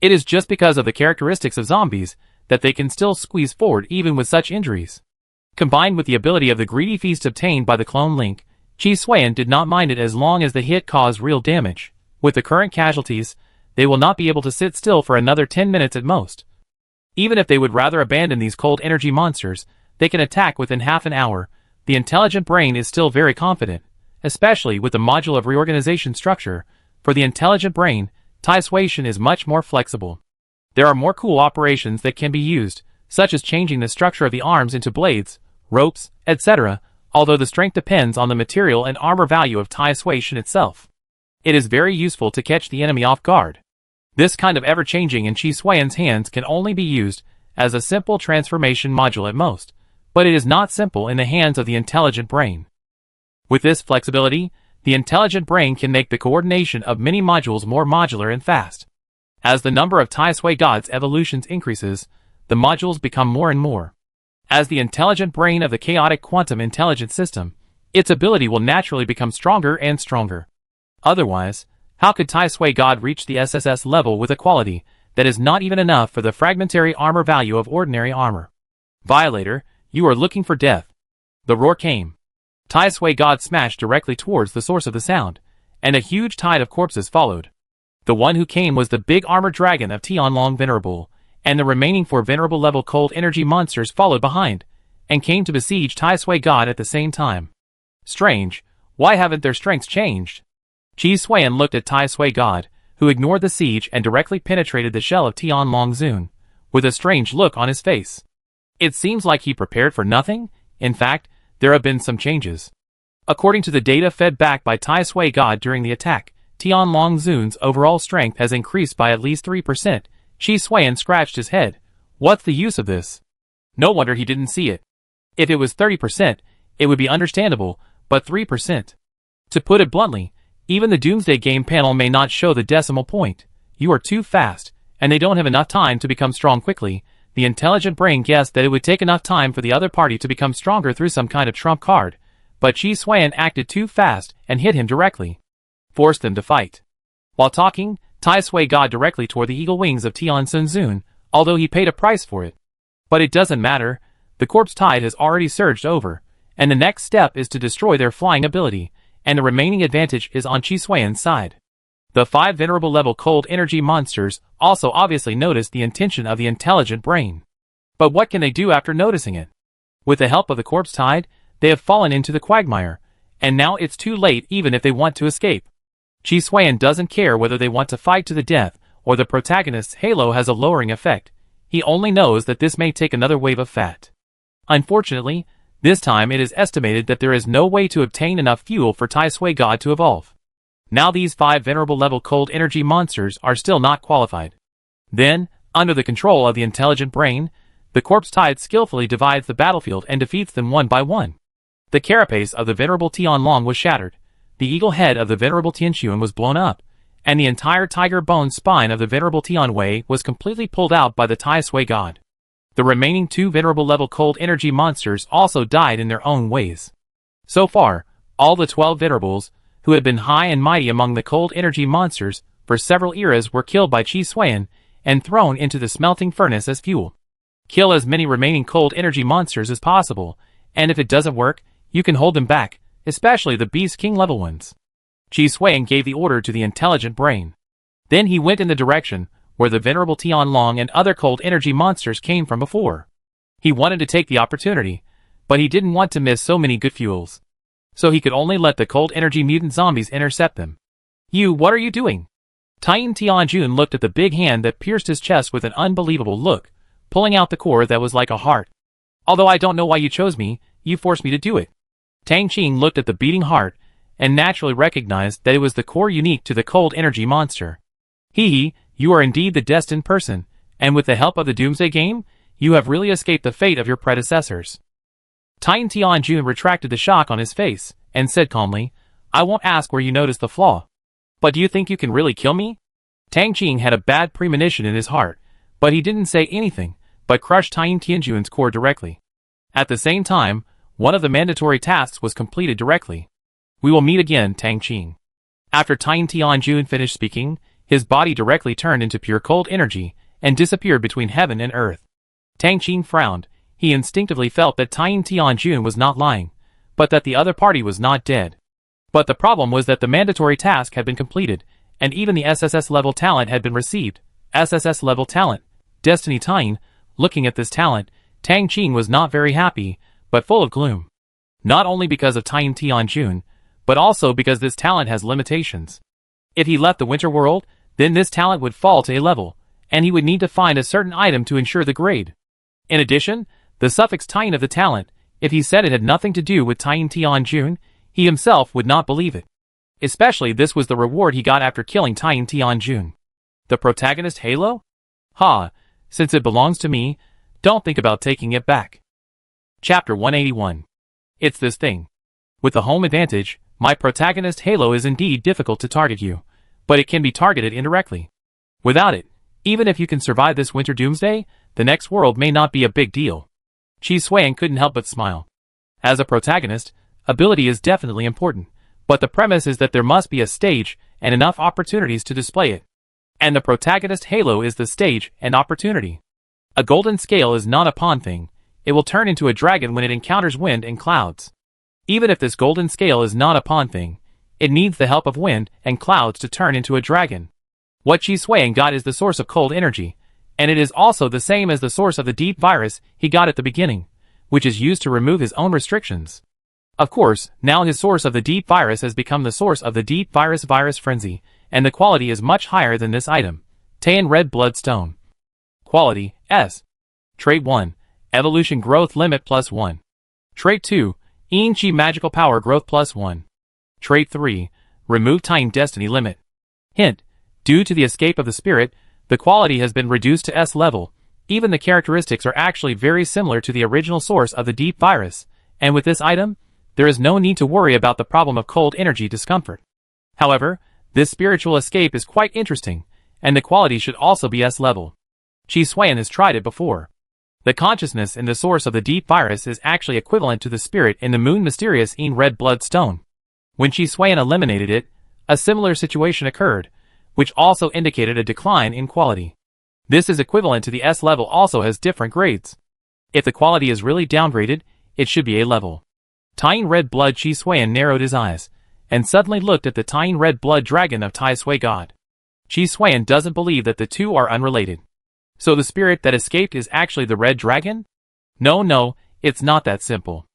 It is just because of the characteristics of zombies that they can still squeeze forward even with such injuries. Combined with the ability of the greedy feast obtained by the clone Link, Qi Suiyan did not mind it as long as the hit caused real damage. With the current casualties, they will not be able to sit still for another 10 minutes at most. Even if they would rather abandon these cold energy monsters, they can attack within half an hour. The intelligent brain is still very confident, especially with the module of reorganization structure. For the intelligent brain, Tai Suiyan is much more flexible. There are more cool operations that can be used, such as changing the structure of the arms into blades, ropes, etc., although the strength depends on the material and armor value of Tai Suiyan itself. It is very useful to catch the enemy off guard. This kind of ever-changing in Qi Suiyan's hands can only be used as a simple transformation module at most, but it is not simple in the hands of the intelligent brain. With this flexibility, the intelligent brain can make the coordination of many modules more modular and fast. As the number of Tai Sui God's evolutions increases, the modules become more and more. As the intelligent brain of the chaotic quantum intelligence system, its ability will naturally become stronger and stronger. Otherwise, how could Tai Sui God reach the SSS level with a quality that is not even enough for the fragmentary armor value of ordinary armor? Violator, you are looking for death. The roar came. Tai Sui God smashed directly towards the source of the sound, and a huge tide of corpses followed. The one who came was the big armored dragon of Tianlong Venerable, and the remaining 4 Venerable level cold energy monsters followed behind, and came to besiege Tai Sui God at the same time. Strange, why haven't their strengths changed? Qi Suiyan looked at Tai Sui God, who ignored the siege and directly penetrated the shell of Tianlong Zun, with a strange look on his face. It seems like he prepared for nothing. In fact, there have been some changes. According to the data fed back by Tai Sui God during the attack, Tianlong Zun's overall strength has increased by at least 3%. Qi Xuan scratched his head. What's the use of this? No wonder he didn't see it. If it was 30%, it would be understandable, but 3%. To put it bluntly, even the Doomsday Game panel may not show the decimal point. You are too fast, and they don't have enough time to become strong quickly. The intelligent brain guessed that it would take enough time for the other party to become stronger through some kind of trump card, but Qi Xuan acted too fast and hit him directly. Forced them to fight. While talking, Tai Sui got directly toward the eagle wings of Tian Sun Zun, although he paid a price for it. But it doesn't matter, the corpse tide has already surged over, and the next step is to destroy their flying ability, and the remaining advantage is on Qi Xuan's side. The 5 venerable level cold energy monsters also obviously noticed the intention of the intelligent brain. But what can they do after noticing it? With the help of the corpse tide, they have fallen into the quagmire, and now it's too late even if they want to escape. Qi Xuan doesn't care whether they want to fight to the death or the protagonist's halo has a lowering effect. He only knows that this may take another wave of fat. Unfortunately, this time it is estimated that there is no way to obtain enough fuel for Tai Sui God to evolve. Now these 5 venerable level cold energy monsters are still not qualified. Then, under the control of the intelligent brain, the corpse tide skillfully divides the battlefield and defeats them one by one. The carapace of the venerable Tianlong was shattered, the eagle head of the venerable Tianxuan was blown up, and the entire tiger bone spine of the venerable Tianwei was completely pulled out by the Tai Sui God. The remaining 2 venerable level cold energy monsters also died in their own ways. So far, all the 12 venerables, who had been high and mighty among the cold energy monsters for several eras, were killed by Qi Xuan and thrown into the smelting furnace as fuel. Kill as many remaining cold energy monsters as possible, and if it doesn't work, you can hold them back, especially the Beast King level ones. Qi Xuan gave the order to the intelligent brain. Then he went in the direction where the venerable Tianlong and other cold energy monsters came from before. He wanted to take the opportunity, but he didn't want to miss so many good fuels. So he could only let the cold energy mutant zombies intercept them. What are you doing? Tian Tianjun looked at the big hand that pierced his chest with an unbelievable look, pulling out the core that was like a heart. Although I don't know why you chose me, you forced me to do it. Tang Qing looked at the beating heart, and naturally recognized that it was the core unique to the cold energy monster. You are indeed the destined person, and with the help of the Doomsday Game, you have really escaped the fate of your predecessors. Tian Tianjun retracted the shock on his face, and said calmly, I won't ask where you noticed the flaw. But do you think you can really kill me? Tang Qing had a bad premonition in his heart, but he didn't say anything, but crushed Tian Tianjun's core directly. At the same time, one of the mandatory tasks was completed directly. We will meet again, Tang Qing. After Tian Tianjun finished speaking, his body directly turned into pure cold energy, and disappeared between heaven and earth. Tang Qing frowned. He instinctively felt that Tian Tianjun was not lying, but that the other party was not dead. But the problem was that the mandatory task had been completed, and even the SSS level talent had been received. SSS level talent. Destiny Tian. Looking at this talent, Tang Qing was not very happy, but full of gloom. Not only because of Tian Tianjun, but also because this talent has limitations. If he left the Winter World, then this talent would fall to A level, and he would need to find a certain item to ensure the grade. In addition, the suffix Tian of the talent, if he said it had nothing to do with Tian Tianjun, he himself would not believe it. Especially this was the reward he got after killing Tian Tianjun. The protagonist halo? Since it belongs to me, don't think about taking it back. Chapter 181. It's this thing. With the home advantage, my protagonist halo is indeed difficult to target you, but it can be targeted indirectly. Without it, even if you can survive this winter doomsday, the next world may not be a big deal. Qi Xuan couldn't help but smile. As a protagonist, ability is definitely important, but the premise is that there must be a stage and enough opportunities to display it. And the protagonist halo is the stage and opportunity. A golden scale is not a pawn thing. It will turn into a dragon when it encounters wind and clouds. Even if this golden scale is not a pawn thing, it needs the help of wind and clouds to turn into a dragon. What Qi Xuan got is the source of cold energy, and it is also the same as the source of the deep virus he got at the beginning, which is used to remove his own restrictions. Of course, now his source of the deep virus has become the source of the deep virus frenzy, and the quality is much higher than this item. Tan Red Bloodstone. Quality, S. Trait 1. Evolution Growth Limit +1. Trait 2. Chi Magical Power Growth +1. Trait 3. Remove Time Destiny Limit. Hint. Due to the escape of the spirit, the quality has been reduced to S level. Even the characteristics are actually very similar to the original source of the deep virus, and with this item, there is no need to worry about the problem of cold energy discomfort. However, this spiritual escape is quite interesting, and the quality should also be S level. Chi Suan has tried it before. The consciousness in the source of the deep virus is actually equivalent to the spirit in the Moon Mysterious Red Blood Stone. When Chi Suan eliminated it, a similar situation occurred, which also indicated a decline in quality. This is equivalent to the S level also has different grades. If the quality is really downgraded, it should be A level. Tying Red Blood Chi Suan narrowed his eyes, and suddenly looked at the Tying Red Blood Dragon of Tai Sui God. Chi Suan doesn't believe that the two are unrelated. So the spirit that escaped is actually the Red Dragon? No, it's not that simple.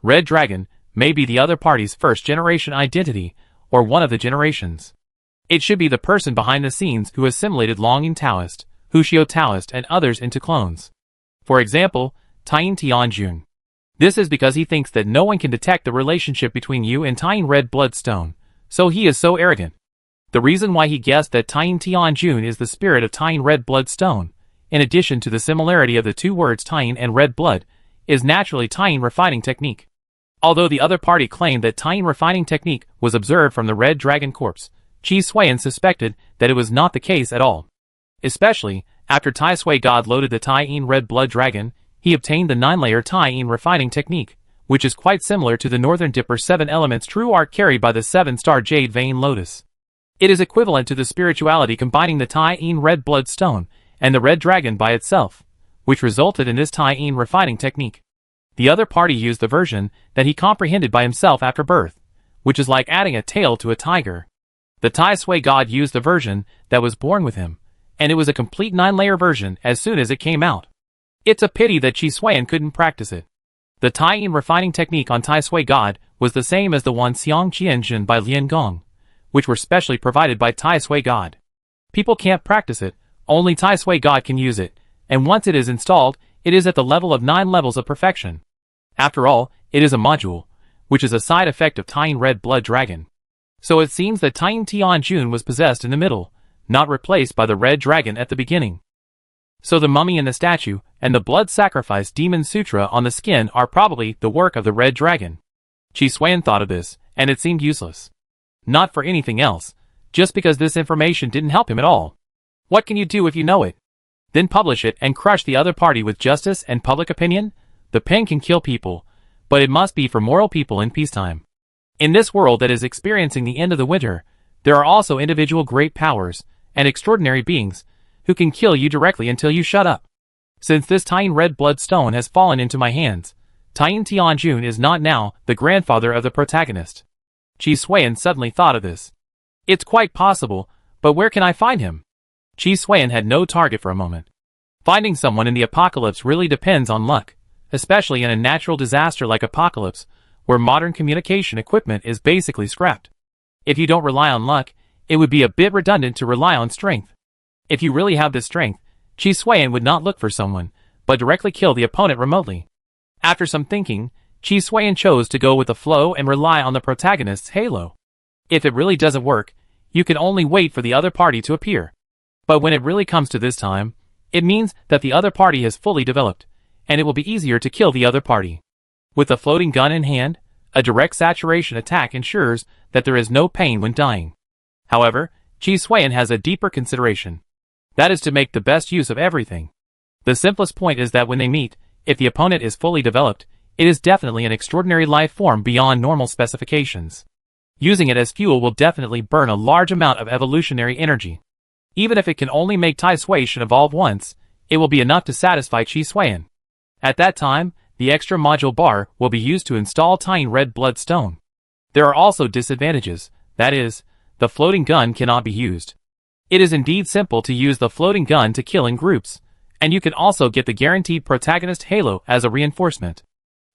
Red Dragon may be the other party's first-generation identity, or one of the generations. It should be the person behind the scenes who assimilated Longing Taoist, Hushio Taoist, and others into clones. For example, Tying Tianjun. This is because he thinks that no one can detect the relationship between you and Tying Red Blood Stone, so he is so arrogant. The reason why he guessed that Tying Tianjun is the spirit of Tying Red Blood Stone, in addition to the similarity of the two words Tying and Red Blood, is naturally Tying Refining Technique. Although the other party claimed that Tying Refining Technique was observed from the Red Dragon corpse, Chi Suan suspected that it was not the case at all. Especially, after Tai Sui God loaded the Tying Red Blood Dragon, he obtained the 9-layer Tying Refining Technique, which is quite similar to the Northern Dipper 7 Elements True Art carried by the 7-star Jade Vein Lotus. It is equivalent to the spirituality combining the Tying Red Blood Stone and the Red Dragon by itself, which resulted in this Tying Refining Technique. The other party used the version that he comprehended by himself after birth, which is like adding a tail to a tiger. The Tai Sui God used the version that was born with him, and it was a complete 9-layer version as soon as it came out. It's a pity that Chi Suan couldn't practice it. The Tying Refining Technique on Tai Sui God was the same as the one Xiang Qianjun by Lian Gong, which were specially provided by Tai Sui God. People can't practice it, only Tai Sui God can use it, and once it is installed, it is at the level of 9 levels of perfection. After all, it is a module, which is a side effect of Tying Red Blood Dragon. So it seems that Tying Tianjun was possessed in the middle, not replaced by the Red Dragon at the beginning. So the mummy in the statue, and the blood sacrifice demon sutra on the skin are probably the work of the Red Dragon. Chi Suan thought of this, and it seemed useless. Not for anything else, just because this information didn't help him at all. What can you do if you know it? Then publish it and crush the other party with justice and public opinion? The pen can kill people, but it must be for moral people in peacetime. In this world that is experiencing the end of the winter, there are also individual great powers and extraordinary beings who can kill you directly until you shut up. Since this Tying Red Blood Stone has fallen into my hands, Tying Tianjun is not now the grandfather of the protagonist. Chi Suan suddenly thought of this. It's quite possible, but where can I find him? Chi Suan had no target for a moment. Finding someone in the apocalypse really depends on luck, especially in a natural disaster like apocalypse, where modern communication equipment is basically scrapped. If you don't rely on luck, it would be a bit redundant to rely on strength. If you really have this strength, Chi Suan would not look for someone, but directly kill the opponent remotely. After some thinking, Chi Suan chose to go with the flow and rely on the protagonist's halo. If it really doesn't work, you can only wait for the other party to appear. But when it really comes to this time, it means that the other party has fully developed, and it will be easier to kill the other party. With a floating gun in hand, a direct saturation attack ensures that there is no pain when dying. However, Chi Suan has a deeper consideration. That is to make the best use of everything. The simplest point is that when they meet, if the opponent is fully developed, it is definitely an extraordinary life form beyond normal specifications. Using it as fuel will definitely burn a large amount of evolutionary energy. Even if it can only make Tai Sui evolve once, it will be enough to satisfy Chi Suan. At that time, the extra module bar will be used to install Tying Red Blood Stone. There are also disadvantages, that is, the floating gun cannot be used. It is indeed simple to use the floating gun to kill in groups, and you can also get the guaranteed protagonist halo as a reinforcement.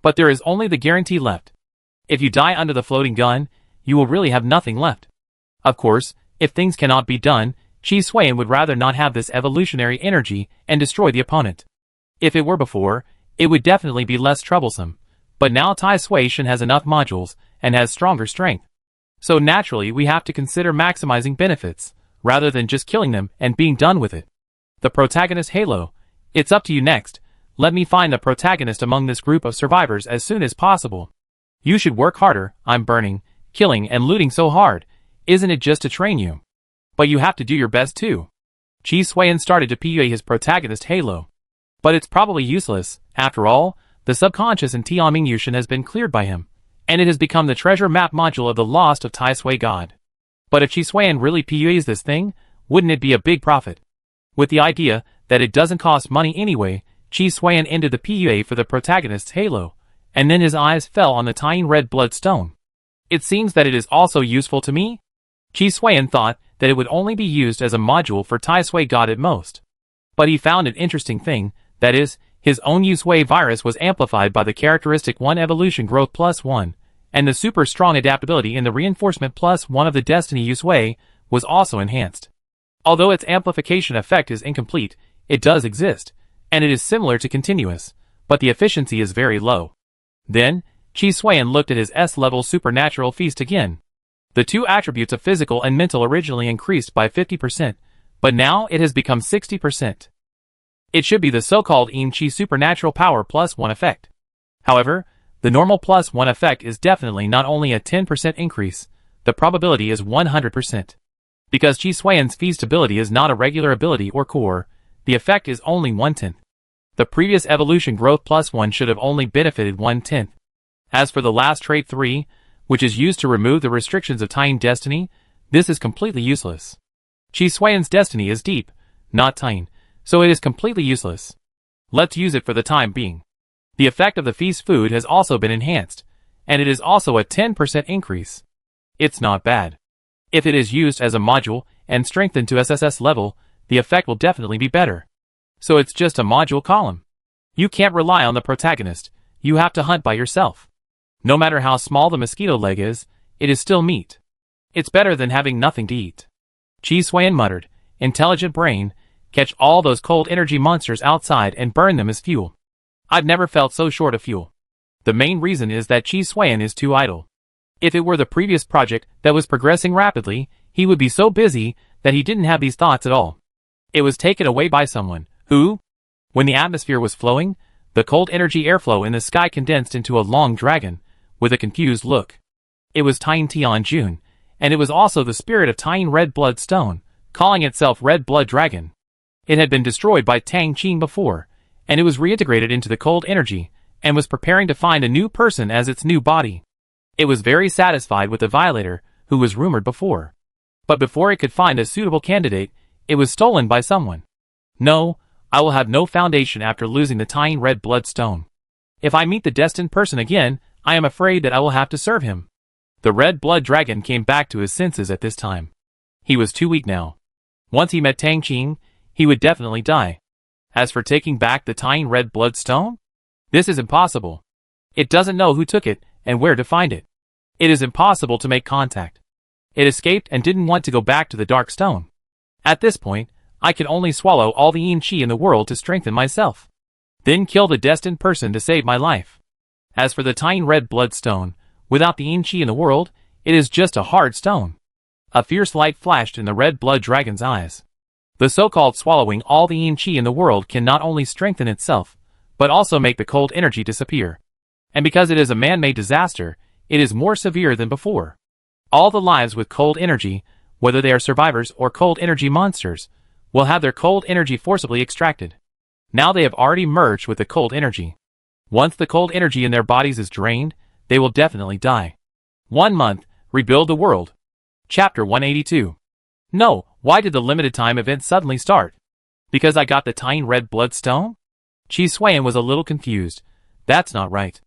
But there is only the guarantee left. If you die under the floating gun, you will really have nothing left. Of course, if things cannot be done, Chi Suan would rather not have this evolutionary energy and destroy the opponent. If it were before, it would definitely be less troublesome, But now Tai Shui has enough modules and has stronger strength. So naturally we have to consider maximizing benefits, rather than just killing them and being done with it. The protagonist Halo. It's up to you next. Let me find the protagonist among this group of survivors as soon as possible. You should work harder. I'm burning, killing and looting so hard. Isn't it just to train you? But you have to do your best too. Chi Suiyan started to PUA his protagonist Halo. But it's probably useless. After all, the subconscious in Tianming Yushin has been cleared by him, and it has become the treasure map module of the Lost of Tai Sui God. But if Chi Suiyan really PUAs this thing, wouldn't it be a big profit? With the idea that it doesn't cost money anyway, Chi Suiyan ended the PUA for the protagonist's Halo, and then his eyes fell on the tiny red bloodstone. It seems that it is also useful to me? Chi Suiyan thought that it would only be used as a module for Tai Sui God at most. But he found an interesting thing, that is, his own Yusui virus was amplified by the characteristic 1 evolution growth +1, and the super strong adaptability in the reinforcement +1 of the Destiny Yusui was also enhanced. Although its amplification effect is incomplete, it does exist, and it is similar to continuous, but the efficiency is very low. Then, Chi Suiyan looked at his S-level supernatural feast again. The two attributes of physical and mental originally increased by 50%, but now it has become 60%. It should be the so-called Yin Chi supernatural power +1 effect. However, the normal +1 effect is definitely not only a 10% increase, the probability is 100%. Because Chi Suiyan's feast ability is not a regular ability or core, the effect is only 1/10. The previous evolution growth +1 should have only benefited 1/10. As for the last trait 3, which is used to remove the restrictions of Time Destiny, this is completely useless. Chi Suiyan's destiny is deep, not Time, so it is completely useless. Let's use it for the time being. The effect of the feast food has also been enhanced, and it is also a 10% increase. It's not bad. If it is used as a module and strengthened to SSS level, the effect will definitely be better. So it's just a module column. You can't rely on the protagonist, you have to hunt by yourself. No matter how small the mosquito leg is, it is still meat. It's better than having nothing to eat. Chi Suiyan muttered, intelligent brain, catch all those cold energy monsters outside and burn them as fuel. I've never felt so short of fuel. The main reason is that Chi Suiyan is too idle. If it were the previous project that was progressing rapidly, he would be so busy that he didn't have these thoughts at all. It was taken away by someone, who? When the atmosphere was flowing, the cold energy airflow in the sky condensed into a long dragon, with a confused look. It was Tine Tianjun, and it was also the spirit of Tine Red Blood Stone, calling itself Red Blood Dragon. It had been destroyed by Tang Qing before, and it was reintegrated into the cold energy, and was preparing to find a new person as its new body. It was very satisfied with the Violator, who was rumored before. But before it could find a suitable candidate, it was stolen by someone. No, I will have no foundation after losing the Tine Red Blood Stone. If I meet the destined person again, I am afraid that I will have to serve him. The Red Blood Dragon came back to his senses at this time. He was too weak now. Once he met Tang Qing, he would definitely die. As for taking back the Tine Red Blood Stone? This is impossible. It doesn't know who took it and where to find it. It is impossible to make contact. It escaped and didn't want to go back to the Dark Stone. At this point, I can only swallow all the Yin Qi in the world to strengthen myself. Then kill the destined person to save my life. As for the Tine Red Blood Stone, without the Yin Qi in the world, it is just a hard stone. A fierce light flashed in the Red Blood Dragon's eyes. The so-called swallowing all the Yin Qi in the world can not only strengthen itself, but also make the cold energy disappear. And because it is a man-made disaster, it is more severe than before. All the lives with cold energy, whether they are survivors or cold energy monsters, will have their cold energy forcibly extracted. Now they have already merged with the cold energy. Once the cold energy in their bodies is drained, they will definitely die. 1 month, rebuild the world. Chapter 182. No, why did the limited time event suddenly start? Because I got the Tine Red Blood Stone? Chi Suiyan was a little confused. That's not right.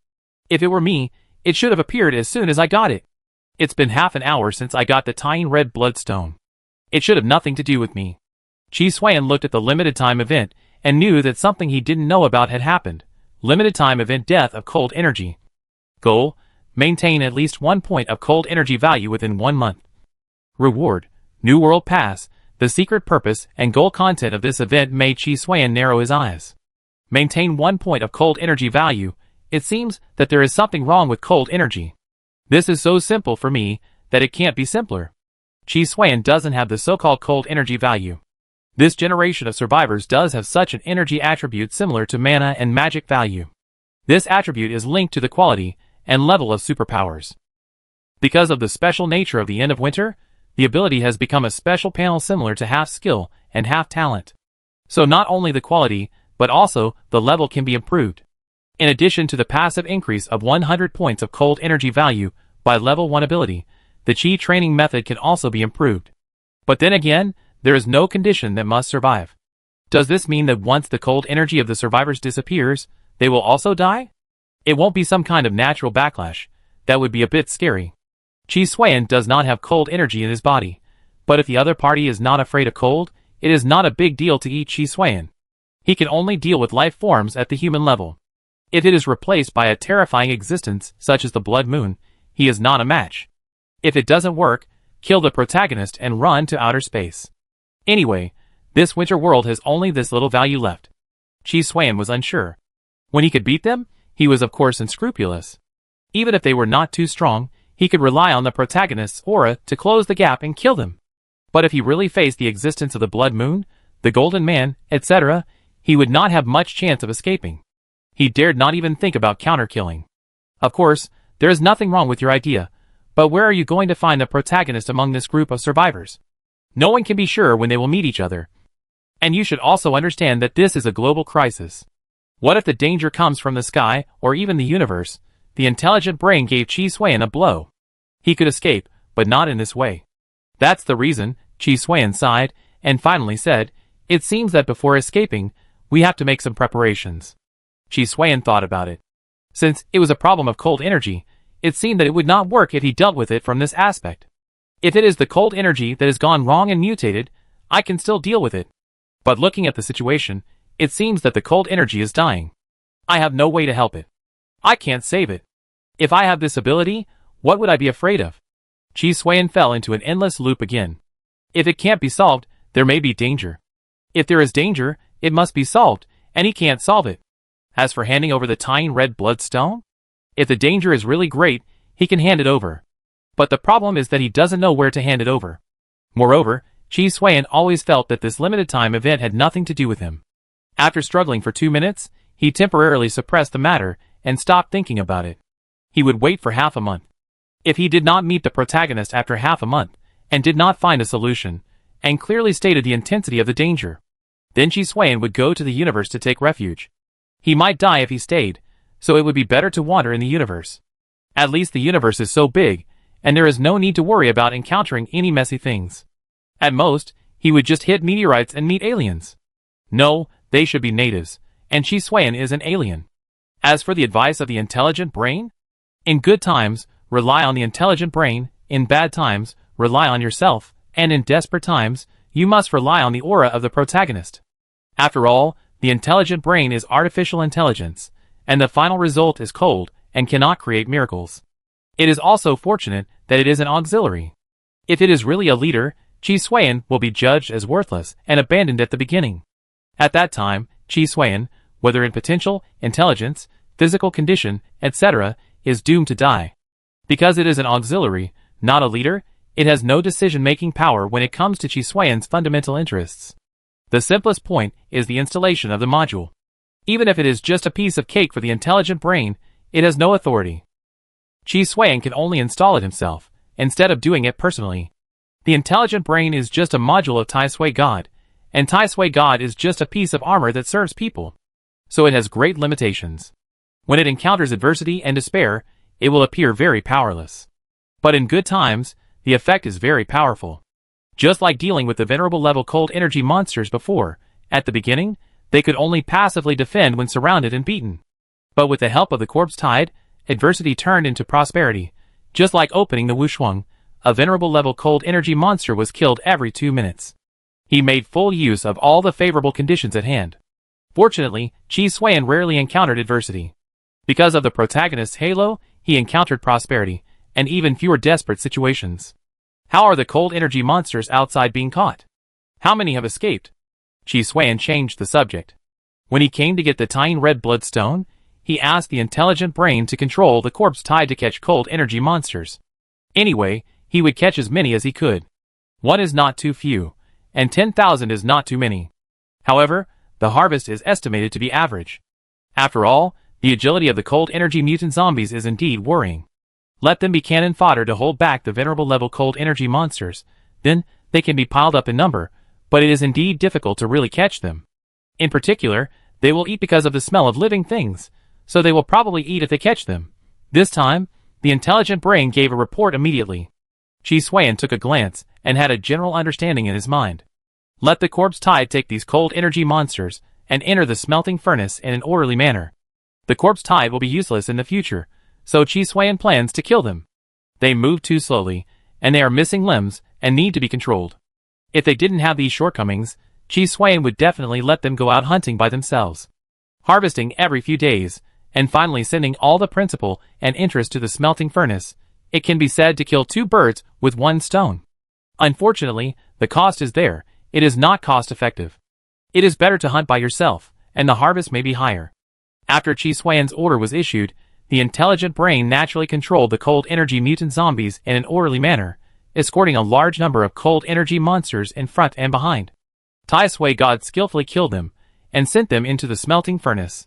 If it were me, it should have appeared as soon as I got it. It's been half an hour since I got the Tine Red Blood Stone. It should have nothing to do with me. Chi Suiyan looked at the limited time event and knew that something he didn't know about had happened. Limited time event death of cold energy. Goal: maintain at least 1 point of cold energy value within 1 month. Reward: New World Pass. The secret purpose and goal content of this event made Chi Suiyan narrow his eyes. Maintain 1 point of cold energy value. It seems that there is something wrong with cold energy. This is so simple for me that it can't be simpler. Chi Xuan doesn't have the so-called cold energy value. This generation of survivors does have such an energy attribute similar to mana and magic value. This attribute is linked to the quality and level of superpowers. Because of the special nature of the end of winter, the ability has become a special panel similar to half skill and half talent. So not only the quality, but also the level can be improved. In addition to the passive increase of 100 points of cold energy value by level 1 ability, the Chi training method can also be improved. But then again, there is no condition that must survive. Does this mean that once the cold energy of the survivors disappears, they will also die? It won't be some kind of natural backlash. That would be a bit scary. Chi Xuan does not have cold energy in his body, but if the other party is not afraid of cold, it is not a big deal to eat Chi Xuan. He can only deal with life forms at the human level. If it is replaced by a terrifying existence such as the Blood Moon, he is not a match. If it doesn't work, kill the protagonist and run to outer space. Anyway, this winter world has only this little value left. Chi Xuan was unsure. When he could beat them, he was of course unscrupulous. Even if they were not too strong, he could rely on the protagonist's aura to close the gap and kill them. But if he really faced the existence of the Blood Moon, the Golden Man, etc., he would not have much chance of escaping. He dared not even think about counter-killing. Of course, there is nothing wrong with your idea, but where are you going to find the protagonist among this group of survivors? No one can be sure when they will meet each other. And you should also understand that this is a global crisis. What if the danger comes from the sky, or even the universe? The intelligent brain gave Chi Xuan a blow. He could escape, but not in this way. That's the reason, Chi Xuan sighed, and finally said, "It seems that before escaping, we have to make some preparations." Chi Xuan thought about it. Since it was a problem of cold energy, it seemed that it would not work if he dealt with it from this aspect. If it is the cold energy that has gone wrong and mutated, I can still deal with it. But looking at the situation, it seems that the cold energy is dying. I have no way to help it. I can't save it. If I have this ability, what would I be afraid of? Chi Xuan fell into an endless loop again. If it can't be solved, there may be danger. If there is danger, it must be solved, and he can't solve it. As for handing over the tiny red bloodstone, if the danger is really great, he can hand it over. But the problem is that he doesn't know where to hand it over. Moreover, Chi Xuan always felt that this limited time event had nothing to do with him. After struggling for 2 minutes, he temporarily suppressed the matter and stopped thinking about it. He would wait for half a month. If he did not meet the protagonist after half a month, and did not find a solution, and clearly stated the intensity of the danger, then Chi Xuan would go to the universe to take refuge. He might die if he stayed, so it would be better to wander in the universe. At least the universe is so big, and there is no need to worry about encountering any messy things. At most, he would just hit meteorites and meet aliens. No, they should be natives, and Chi Xuan is an alien. As for the advice of the intelligent brain, in good times, rely on the intelligent brain, in bad times, rely on yourself, and in desperate times, you must rely on the aura of the protagonist. After all, the intelligent brain is artificial intelligence, and the final result is cold and cannot create miracles. It is also fortunate that it is an auxiliary. If it is really a leader, Chi Xuan will be judged as worthless and abandoned at the beginning. At that time, Chi Xuan, whether in potential, intelligence, physical condition, etc., is doomed to die. Because it is an auxiliary, not a leader, it has no decision-making power when it comes to Chi Xuan's fundamental interests. The simplest point is the installation of the module. Even if it is just a piece of cake for the intelligent brain, it has no authority. Chi Xuan can only install it himself, instead of doing it personally. The intelligent brain is just a module of Tai Sui God, and Tai Sui God is just a piece of armor that serves people. So it has great limitations. When it encounters adversity and despair, it will appear very powerless. But in good times, the effect is very powerful. Just like dealing with the venerable level cold energy monsters before, at the beginning, they could only passively defend when surrounded and beaten. But with the help of the corpse tide, adversity turned into prosperity. Just like opening the Wushuang, a venerable level cold energy monster was killed every 2 minutes. He made full use of all the favorable conditions at hand. Fortunately, Chi Xuan rarely encountered adversity. Because of the protagonist's halo, he encountered prosperity, and even fewer desperate situations. How are the cold energy monsters outside being caught? How many have escaped? Chi Xuan changed the subject. When he came to get the tiny red bloodstone, he asked the intelligent brain to control the corpse tide to catch cold energy monsters. Anyway, he would catch as many as he could. 1 is not too few, and 10,000 is not too many. However, the harvest is estimated to be average. After all, the agility of the cold energy mutant zombies is indeed worrying. Let them be cannon fodder to hold back the venerable level cold energy monsters, then they can be piled up in number, but it is indeed difficult to really catch them. In particular, they will eat because of the smell of living things, so they will probably eat if they catch them. This time, the intelligent brain gave a report immediately. Chi Suan took a glance and had a general understanding in his mind. Let the corpse tide take these cold energy monsters and enter the smelting furnace in an orderly manner. The corpse tide will be useless in the future, so Chi Suan plans to kill them. They move too slowly, and they are missing limbs and need to be controlled. If they didn't have these shortcomings, Chi Suan would definitely let them go out hunting by themselves, harvesting every few days, and finally sending all the principle and interest to the smelting furnace. It can be said to kill 2 birds with 1 stone. Unfortunately, the cost is there. It is not cost-effective. It is better to hunt by yourself, and the harvest may be higher. After Chi Suan's order was issued, the intelligent brain naturally controlled the cold energy mutant zombies in an orderly manner, escorting a large number of cold energy monsters in front and behind. Tai Sui God skillfully killed them, and sent them into the smelting furnace.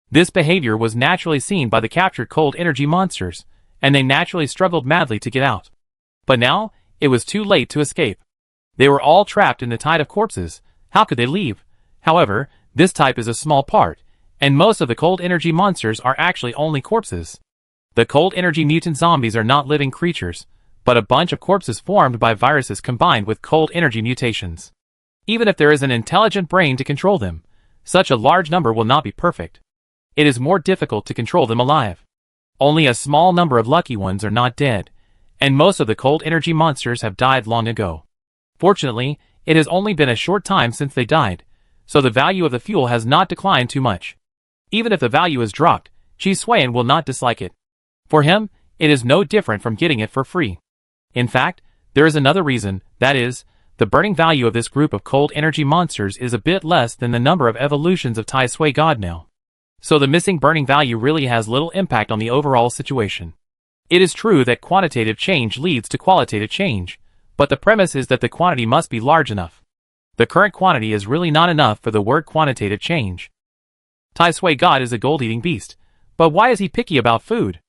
This behavior was naturally seen by the captured cold energy monsters, and they naturally struggled madly to get out. But now, it was too late to escape. They were all trapped in the tide of corpses. How could they leave? However, this type is a small part, and most of the cold energy monsters are actually only corpses. The cold energy mutant zombies are not living creatures, but a bunch of corpses formed by viruses combined with cold energy mutations. Even if there is an intelligent brain to control them, such a large number will not be perfect. It is more difficult to control them alive. Only a small number of lucky ones are not dead, and most of the cold energy monsters have died long ago. Fortunately, it has only been a short time since they died, so the value of the fuel has not declined too much. Even if the value has dropped, Chi Suan will not dislike it. For him, it is no different from getting it for free. In fact, there is another reason, that is, the burning value of this group of cold energy monsters is a bit less than the number of evolutions of Tai Sui God now. So the missing burning value really has little impact on the overall situation. It is true that quantitative change leads to qualitative change, but the premise is that the quantity must be large enough. The current quantity is really not enough for the word quantitative change. Tai Sui God is a gold-eating beast, but why is he picky about food?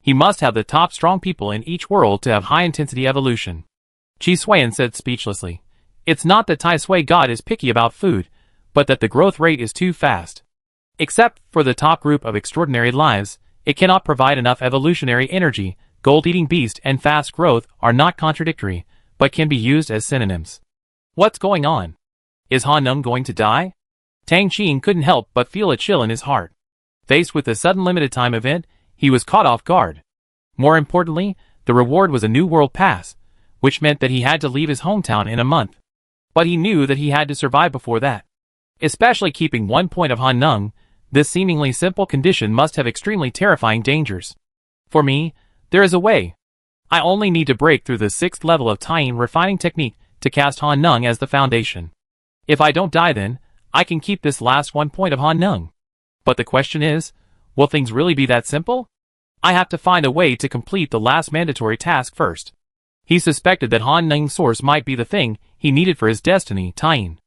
He must have the top strong people in each world to have high-intensity evolution. Chi Suan said speechlessly. It's not that Tai Sui God is picky about food, but that the growth rate is too fast. Except for the top group of extraordinary lives, it cannot provide enough evolutionary energy. Gold-eating beast and fast growth are not contradictory, but can be used as synonyms. What's going on? Is Han Nung going to die? Tang Qing couldn't help but feel a chill in his heart. Faced with the sudden limited time event, he was caught off guard. More importantly, the reward was a new world pass, which meant that he had to leave his hometown in a month. But he knew that he had to survive before that. Especially keeping 1 point of Han Nung, this seemingly simple condition must have extremely terrifying dangers. For me, there is a way. I only need to break through the 6th level of Tying refining technique to cast Han Nung as the foundation. If I don't die then, I can keep this last 1 point of Han Nung. But the question is, will things really be that simple? I have to find a way to complete the last mandatory task first. He suspected that Han Nung's source might be the thing he needed for his destiny, Tying.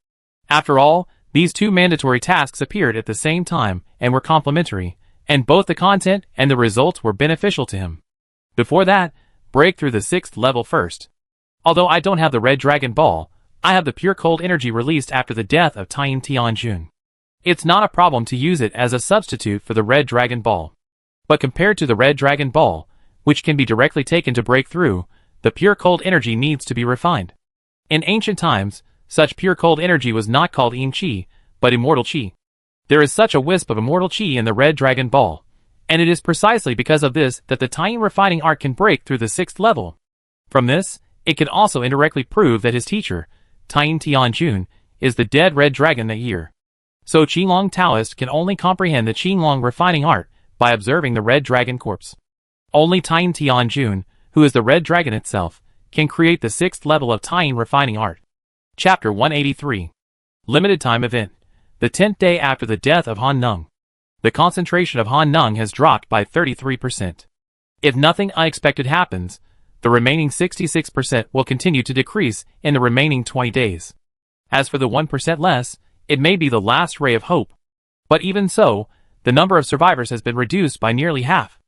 After all, these 2 mandatory tasks appeared at the same time and were complementary, and both the content and the results were beneficial to him. Before that, break through the 6th level first. Although I don't have the Red Dragon Ball, I have the pure cold energy released after the death of Tying Tianjun. It's not a problem to use it as a substitute for the Red Dragon Ball. But compared to the Red Dragon Ball, which can be directly taken to break through, the pure cold energy needs to be refined. In ancient times, such pure cold energy was not called Im Chi, but Immortal Chi. There is such a wisp of Immortal Chi in the Red Dragon Ball, and it is precisely because of this that the Tying refining art can break through the 6th level. From this, it can also indirectly prove that his teacher, Tying Tianjun, is the dead Red Dragon that year. So Qinglong Taoist can only comprehend the Qinglong refining art by observing the Red Dragon corpse. Only Tying Tianjun, who is the Red Dragon itself, can create the 6th level of Tying refining art. Chapter 183. Limited time event. The 10th day after the death of Han Nung. The concentration of Han Nung has dropped by 33%. If nothing unexpected happens, the remaining 66% will continue to decrease in the remaining 20 days. As for the 1% less, it may be the last ray of hope. But even so, the number of survivors has been reduced by nearly half.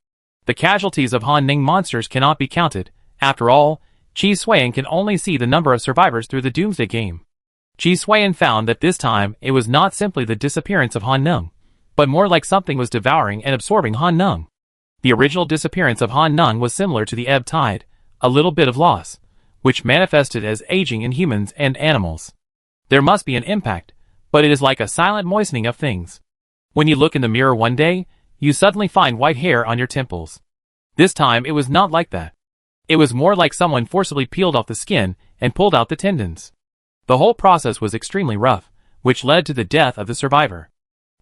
The casualties of Han Ning monsters cannot be counted. After all, Chi Suan can only see the number of survivors through the Doomsday Game. Chi Suan found that this time it was not simply the disappearance of Han Nung, but more like something was devouring and absorbing Han Nung. The original disappearance of Han Nung was similar to the ebb tide, a little bit of loss, which manifested as aging in humans and animals. There must be an impact, but it is like a silent moistening of things. When you look in the mirror one day, you suddenly find white hair on your temples. This time it was not like that. It was more like someone forcibly peeled off the skin and pulled out the tendons. The whole process was extremely rough, which led to the death of the survivor.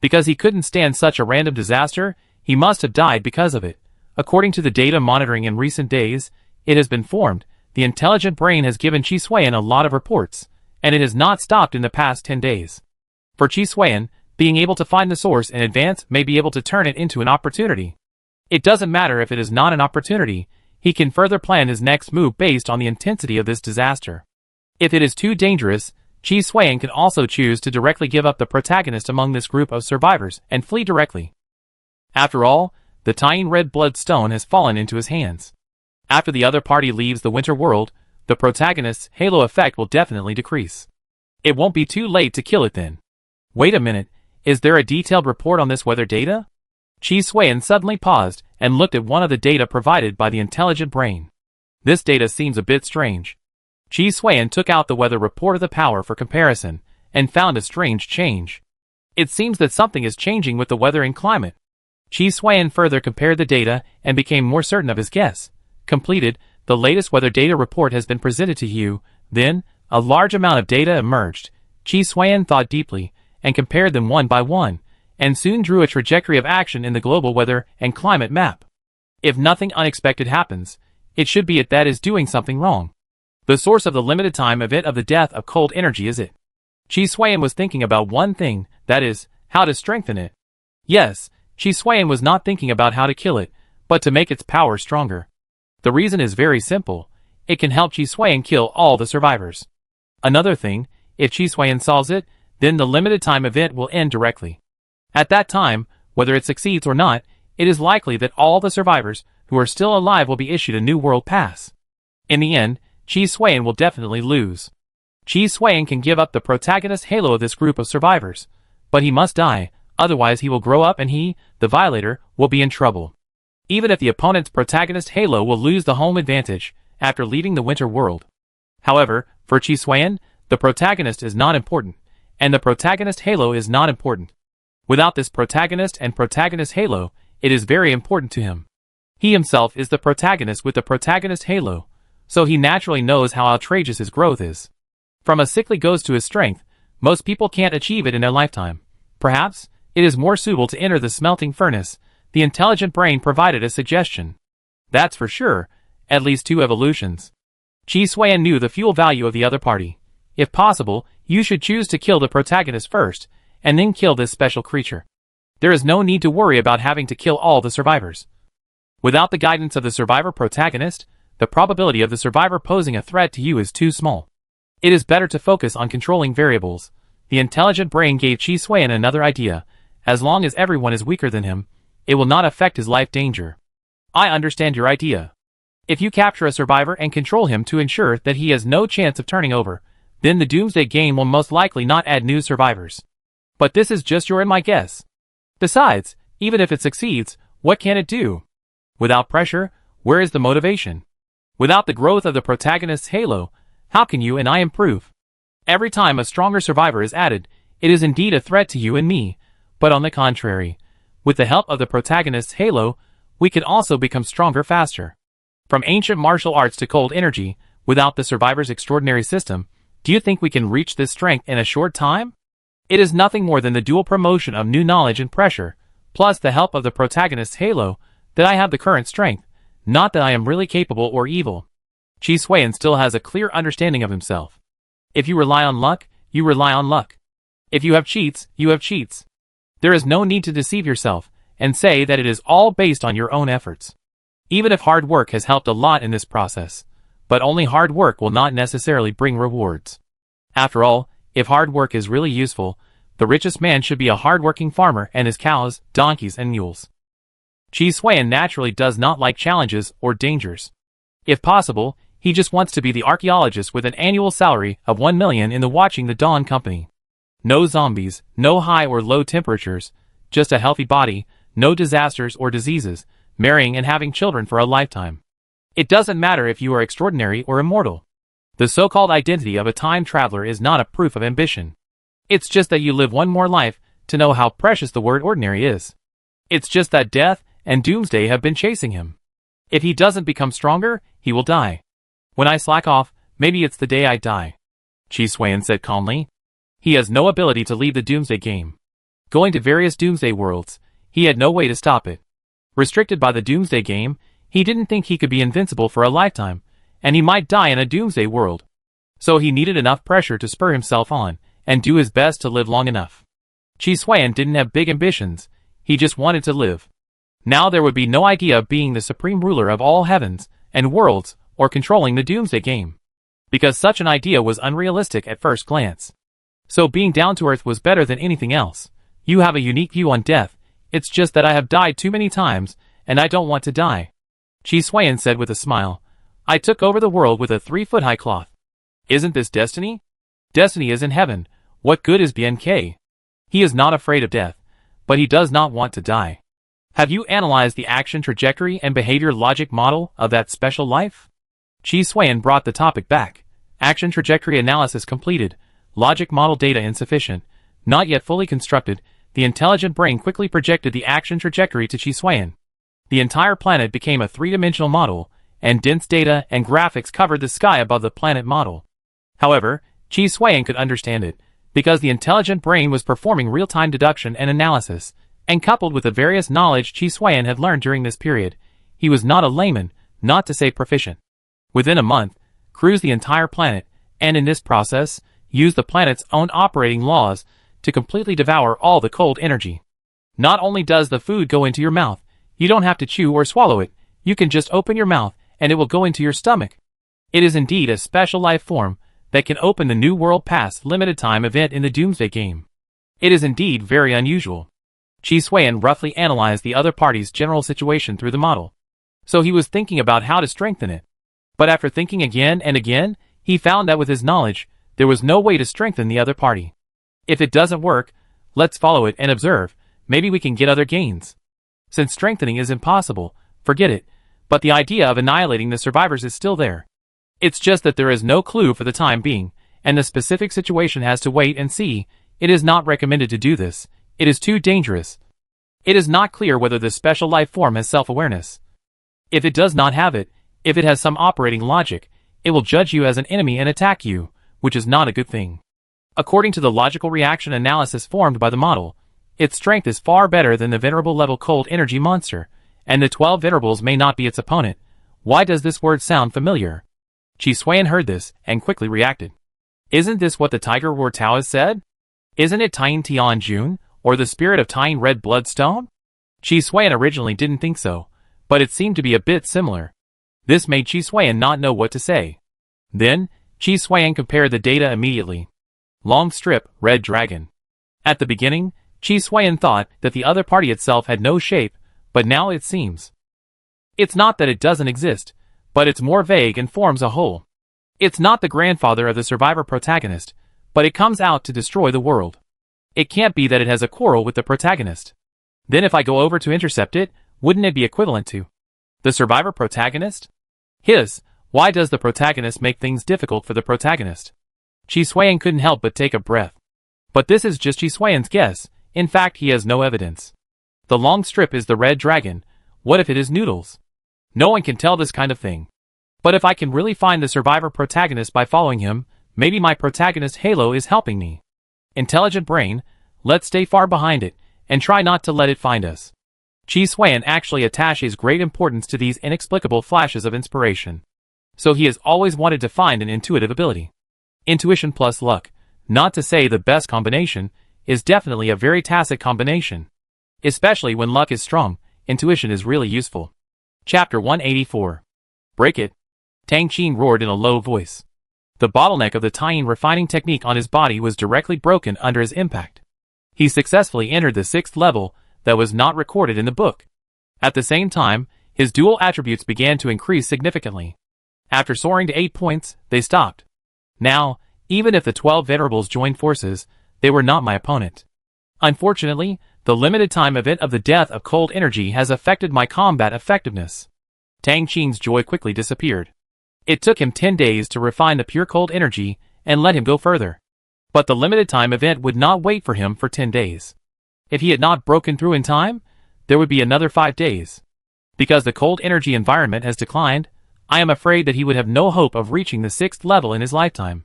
Because he couldn't stand such a random disaster, he must have died because of it. According to the data monitoring in recent days, it has been formed. The intelligent brain has given Chi Suan a lot of reports, and it has not stopped in the past 10 days. For Chi Suan, being able to find the source in advance may be able to turn it into an opportunity. It doesn't matter if it is not an opportunity, he can further plan his next move based on the intensity of this disaster. If it is too dangerous, Chi Suan can also choose to directly give up the protagonist among this group of survivors and flee directly. After all, the tiny red blood stone has fallen into his hands. After the other party leaves the winter world, the protagonist's halo effect will definitely decrease. It won't be too late to kill it then. Wait a minute, is there a detailed report on this weather data? Chi Suan suddenly paused and looked at one of the data provided by the intelligent brain. This data seems a bit strange. Chi Suan took out the weather report of the power for comparison and found a strange change. It seems that something is changing with the weather and climate. Chi Suan further compared the data and became more certain of his guess. Completed, the latest weather data report has been presented to you. Then, a large amount of data emerged. Chi Suan thought deeply and compared them one by one, and soon drew a trajectory of action in the global weather and climate map. If nothing unexpected happens, it should be it that is doing something wrong. The source of the limited time event of the death of cold energy is it. Chi Suan was thinking about one thing, that is, how to strengthen it. Yes, Chi Suan was not thinking about how to kill it, but to make its power stronger. The reason is very simple. It can help Chi Suan kill all the survivors. Another thing, if Chi Suan solves it, then the limited time event will end directly. At that time, whether it succeeds or not, it is likely that all the survivors who are still alive will be issued a new world pass. In the end, Chi Suan will definitely lose. Chi Suan can give up the protagonist halo of this group of survivors, but he must die, otherwise he will grow up and he, the violator, will be in trouble. Even if the opponent's protagonist halo will lose the home advantage after leaving the winter world. However, for Chi Suan, the protagonist is not important, and the protagonist halo is not important. Without this protagonist and protagonist halo, it is very important to him. He himself is the protagonist with the protagonist halo, so he naturally knows how outrageous his growth is. From a sickly ghost to his strength, most people can't achieve it in their lifetime. Perhaps, it is more suitable to enter the smelting furnace. The intelligent brain provided a suggestion. That's for sure, at least 2 evolutions. Chi Suan knew the fuel value of the other party. If possible, you should choose to kill the protagonist first, and then kill this special creature. There is no need to worry about having to kill all the survivors. Without the guidance of the survivor protagonist, the probability of the survivor posing a threat to you is too small. It is better to focus on controlling variables. The intelligent brain gave Chi Suan another idea. As long as everyone is weaker than him, it will not affect his life danger. I understand your idea. If you capture a survivor and control him to ensure that he has no chance of turning over, then the Doomsday Game will most likely not add new survivors. But this is just your and my guess. Besides, even if it succeeds, what can it do? Without pressure, where is the motivation? Without the growth of the protagonist's halo, how can you and I improve? Every time a stronger survivor is added, it is indeed a threat to you and me, but on the contrary, with the help of the protagonist's halo, we can also become stronger faster. From ancient martial arts to cold energy, without the survivor's extraordinary system, do you think we can reach this strength in a short time? It is nothing more than the dual promotion of new knowledge and pressure, plus the help of the protagonist's halo, that I have the current strength, not that I am really capable or evil. Chi Suan still has a clear understanding of himself. If you rely on luck, you rely on luck. If you have cheats, you have cheats. There is no need to deceive yourself and say that it is all based on your own efforts. Even if hard work has helped a lot in this process, but only hard work will not necessarily bring rewards. After all, if hard work is really useful, the richest man should be a hard-working farmer and his cows, donkeys, and mules. Chi Xuan naturally does not like challenges or dangers. If possible, he just wants to be the archaeologist with an annual salary of 1 million in the Watching the Dawn company. No zombies, no high or low temperatures, just a healthy body, no disasters or diseases, marrying and having children for a lifetime. It doesn't matter if you are extraordinary or immortal. The so-called identity of a time traveler is not a proof of ambition. It's just that you live one more life to know how precious the word ordinary is. It's just that death and doomsday have been chasing him. If he doesn't become stronger, he will die. When I slack off, maybe it's the day I die. Chi Xuan said calmly. He has no ability to leave the doomsday game. Going to various doomsday worlds, he had no way to stop it. Restricted by the doomsday game, he didn't think he could be invincible for a lifetime, and he might die in a doomsday world. So he needed enough pressure to spur himself on, and do his best to live long enough. Chi Xuan didn't have big ambitions, he just wanted to live. Now there would be no idea of being the supreme ruler of all heavens and worlds, or controlling the doomsday game. Because such an idea was unrealistic at first glance. So being down to earth was better than anything else. You have a unique view on death, it's just that I have died too many times, and I don't want to die. Chi Xuan said with a smile. I took over the world with a 3-foot-high cloth. Isn't this destiny? Destiny is in heaven. What good is BNK? He is not afraid of death, but he does not want to die. Have you analyzed the action trajectory and behavior logic model of that special life? Chi Xuan brought the topic back. Action trajectory analysis completed. Logic model data insufficient. Not yet fully constructed. The intelligent brain quickly projected the action trajectory to Chi Xuan. The entire planet became a three-dimensional model, and dense data and graphics covered the sky above the planet model. However, Chi Xuan could understand it, because the intelligent brain was performing real-time deduction and analysis, and coupled with the various knowledge Chi Xuan had learned during this period, he was not a layman, not to say proficient. Within a month, cruised the entire planet, and in this process, used the planet's own operating laws to completely devour all the cold energy. Not only does the food go into your mouth, you don't have to chew or swallow it, you can just open your mouth and it will go into your stomach. It is indeed a special life form that can open the New World Pass limited time event in the Doomsday game. It is indeed very unusual. Chi Xuan roughly analyzed the other party's general situation through the model. So he was thinking about how to strengthen it. But after thinking again and again, he found that with his knowledge, there was no way to strengthen the other party. If it doesn't work, let's follow it and observe, maybe we can get other gains. Since strengthening is impossible, forget it, but the idea of annihilating the survivors is still there. It's just that there is no clue for the time being, and the specific situation has to wait and see. It is not recommended to do this, it is too dangerous. It is not clear whether this special life form has self-awareness. If it does not have it, if it has some operating logic, it will judge you as an enemy and attack you, which is not a good thing. According to the logical reaction analysis formed by the model, its strength is far better than the venerable level cold energy monster, and the 12 venerables may not be its opponent. Why does this word sound familiar? Chi Xuan heard this, and quickly reacted. Isn't this what the Tiger War Tao has said? Isn't it Tying Tian Jun, or the spirit of Tying Red Bloodstone? Chi Xuan originally didn't think so, but it seemed to be a bit similar. This made Chi Xuan not know what to say. Then, Chi Xuan compared the data immediately. Long strip, red dragon. At the beginning, Chi Xuan thought that the other party itself had no shape, but now it seems. It's not that it doesn't exist, but it's more vague and forms a whole. It's not the grandfather of the survivor protagonist, but it comes out to destroy the world. It can't be that it has a quarrel with the protagonist. Then if I go over to intercept it, wouldn't it be equivalent to the survivor protagonist? Why does the protagonist make things difficult for the protagonist? Chi Xuan couldn't help but take a breath. But this is just Chi Xuan's guess, in fact he has no evidence. The long strip is the red dragon, what if it is Noodles? No one can tell this kind of thing. But if I can really find the survivor protagonist by following him, maybe my protagonist halo is helping me. Intelligent brain, let's stay far behind it, and try not to let it find us. Chi Xuan actually attaches great importance to these inexplicable flashes of inspiration. So he has always wanted to find an intuitive ability. Intuition plus luck, not to say the best combination, is definitely a very tacit combination. Especially when luck is strong, intuition is really useful. Chapter 184. Break it. Tang Qing roared in a low voice. The bottleneck of the tying refining technique on his body was directly broken under his impact. He successfully entered the 6th level that was not recorded in the book. At the same time, his dual attributes began to increase significantly. After soaring to 8 points, they stopped. Now, even if the 12 venerables joined forces, they were not my opponent. Unfortunately, the limited time event of the death of cold energy has affected my combat effectiveness. Tang Qing's joy quickly disappeared. It took him 10 days to refine the pure cold energy and let him go further. But the limited time event would not wait for him for 10 days. If he had not broken through in time, there would be another 5 days. Because the cold energy environment has declined, I am afraid that he would have no hope of reaching the 6th level in his lifetime.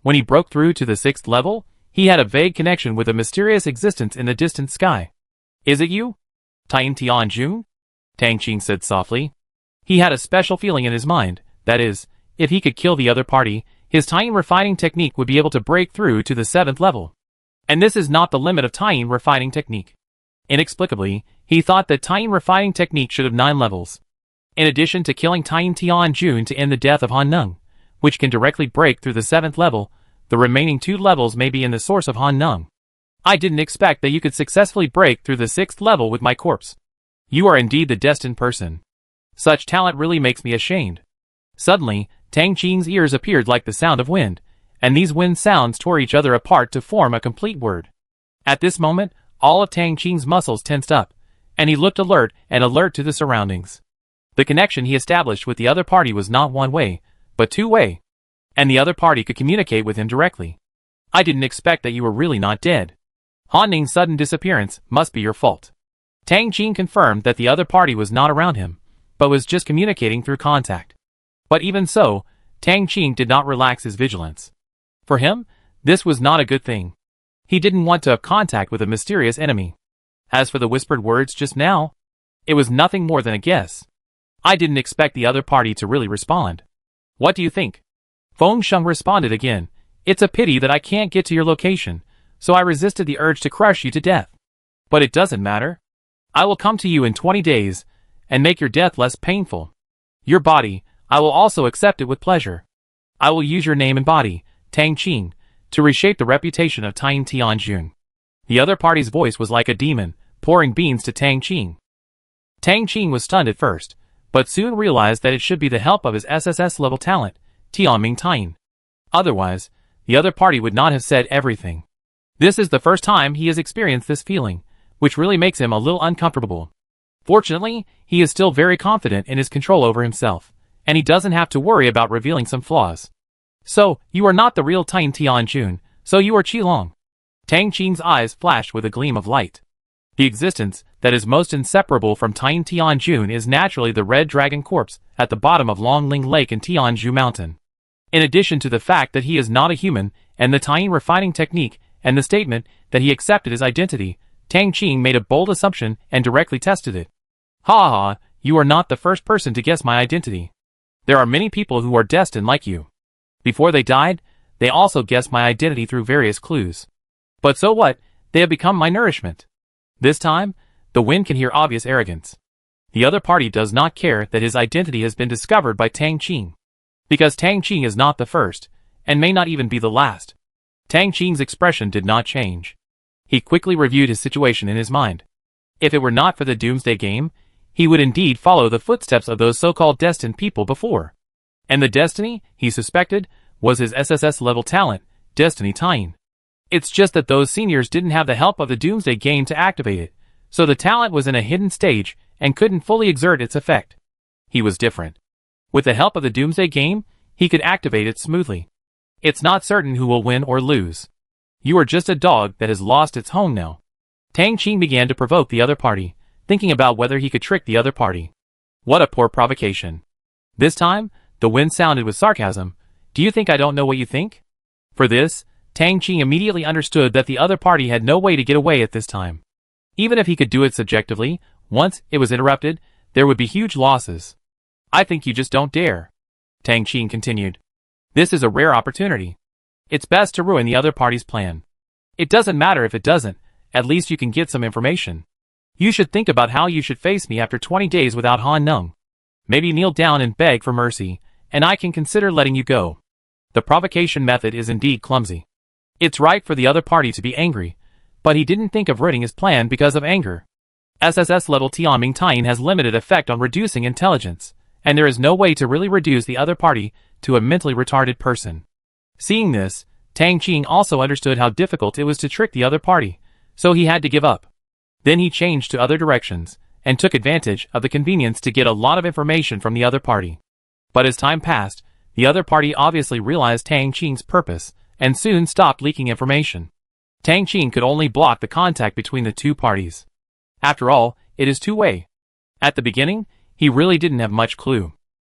When he broke through to the 6th level, he had a vague connection with a mysterious existence in the distant sky. Is it you? Tian Tianjun? Tang Qing said softly. He had a special feeling in his mind, that is, if he could kill the other party, his tying refining technique would be able to break through to the 7th level. And this is not the limit of tying refining technique. Inexplicably, he thought that tying refining technique should have 9 levels. In addition to killing Tian Tianjun to end the death of Han Neng, which can directly break through the 7th level, the remaining 2 levels may be in the source of Han Neng. I didn't expect that you could successfully break through the 6th level with my corpse. You are indeed the destined person. Such talent really makes me ashamed. Suddenly, Tang Qing's ears appeared like the sound of wind, and these wind sounds tore each other apart to form a complete word. At this moment, all of Tang Qing's muscles tensed up, and he looked alert to the surroundings. The connection he established with the other party was not one-way, but two-way. And the other party could communicate with him directly. I didn't expect that you were really not dead. Han Ning's sudden disappearance must be your fault. Tang Qing confirmed that the other party was not around him, but was just communicating through contact. But even so, Tang Qing did not relax his vigilance. For him, this was not a good thing. He didn't want to have contact with a mysterious enemy. As for the whispered words just now, it was nothing more than a guess. I didn't expect the other party to really respond. What do you think? Feng Sheng responded again. It's a pity that I can't get to your location, so I resisted the urge to crush you to death. But it doesn't matter. I will come to you in 20 days, and make your death less painful. Your body, I will also accept it with pleasure. I will use your name and body, Tang Qing, to reshape the reputation of Tian Tianjun. The other party's voice was like a demon, pouring beans to Tang Qing. Tang Qing was stunned at first, but soon realized that it should be the help of his SSS-level talent, Tianming Tian. Otherwise, the other party would not have said everything. This is the first time he has experienced this feeling, which really makes him a little uncomfortable. Fortunately, he is still very confident in his control over himself, and he doesn't have to worry about revealing some flaws. So, you are not the real Tian Tianjun, so you are Qilong. Tang Qing's eyes flashed with a gleam of light. The existence that is most inseparable from Tian Tianjun is naturally the red dragon corpse at the bottom of Longling Lake in Tianzhu Mountain. In addition to the fact that he is not a human, and the Tian refining technique, and the statement that he accepted his identity, Tang Qing made a bold assumption and directly tested it. Ha ha, you are not the first person to guess my identity. There are many people who are destined like you. Before they died, they also guessed my identity through various clues. But so what, they have become my nourishment. This time, the wind can hear obvious arrogance. The other party does not care that his identity has been discovered by Tang Qing. Because Tang Qing is not the first, and may not even be the last. Tang Qing's expression did not change. He quickly reviewed his situation in his mind. If it were not for the Doomsday Game, he would indeed follow the footsteps of those so-called destined people before. And the destiny, he suspected, was his SSS-level talent, Destiny Tian. It's just that those seniors didn't have the help of the Doomsday Game to activate it, so the talent was in a hidden stage and couldn't fully exert its effect. He was different. With the help of the Doomsday Game, he could activate it smoothly. It's not certain who will win or lose. You are just a dog that has lost its home now. Tang Qing began to provoke the other party, thinking about whether he could trick the other party. What a poor provocation. This time, the wind sounded with sarcasm. Do you think I don't know what you think? For this, Tang Qing immediately understood that the other party had no way to get away at this time. Even if he could do it subjectively, once it was interrupted, there would be huge losses. I think you just don't dare. Tang Qing continued. This is a rare opportunity. It's best to ruin the other party's plan. It doesn't matter if it doesn't, at least you can get some information. You should think about how you should face me after 20 days without Han Nung. Maybe kneel down and beg for mercy, and I can consider letting you go. The provocation method is indeed clumsy. It's right for the other party to be angry, but he didn't think of ridding his plan because of anger. SSS level Tianming Tien has limited effect on reducing intelligence, and there is no way to really reduce the other party to a mentally retarded person. Seeing this, Tang Qing also understood how difficult it was to trick the other party, so he had to give up. Then he changed to other directions, and took advantage of the convenience to get a lot of information from the other party. But as time passed, the other party obviously realized Tang Qing's purpose, and soon stopped leaking information. Tang Qing could only block the contact between the two parties. After all, it is two-way. At the beginning, he really didn't have much clue.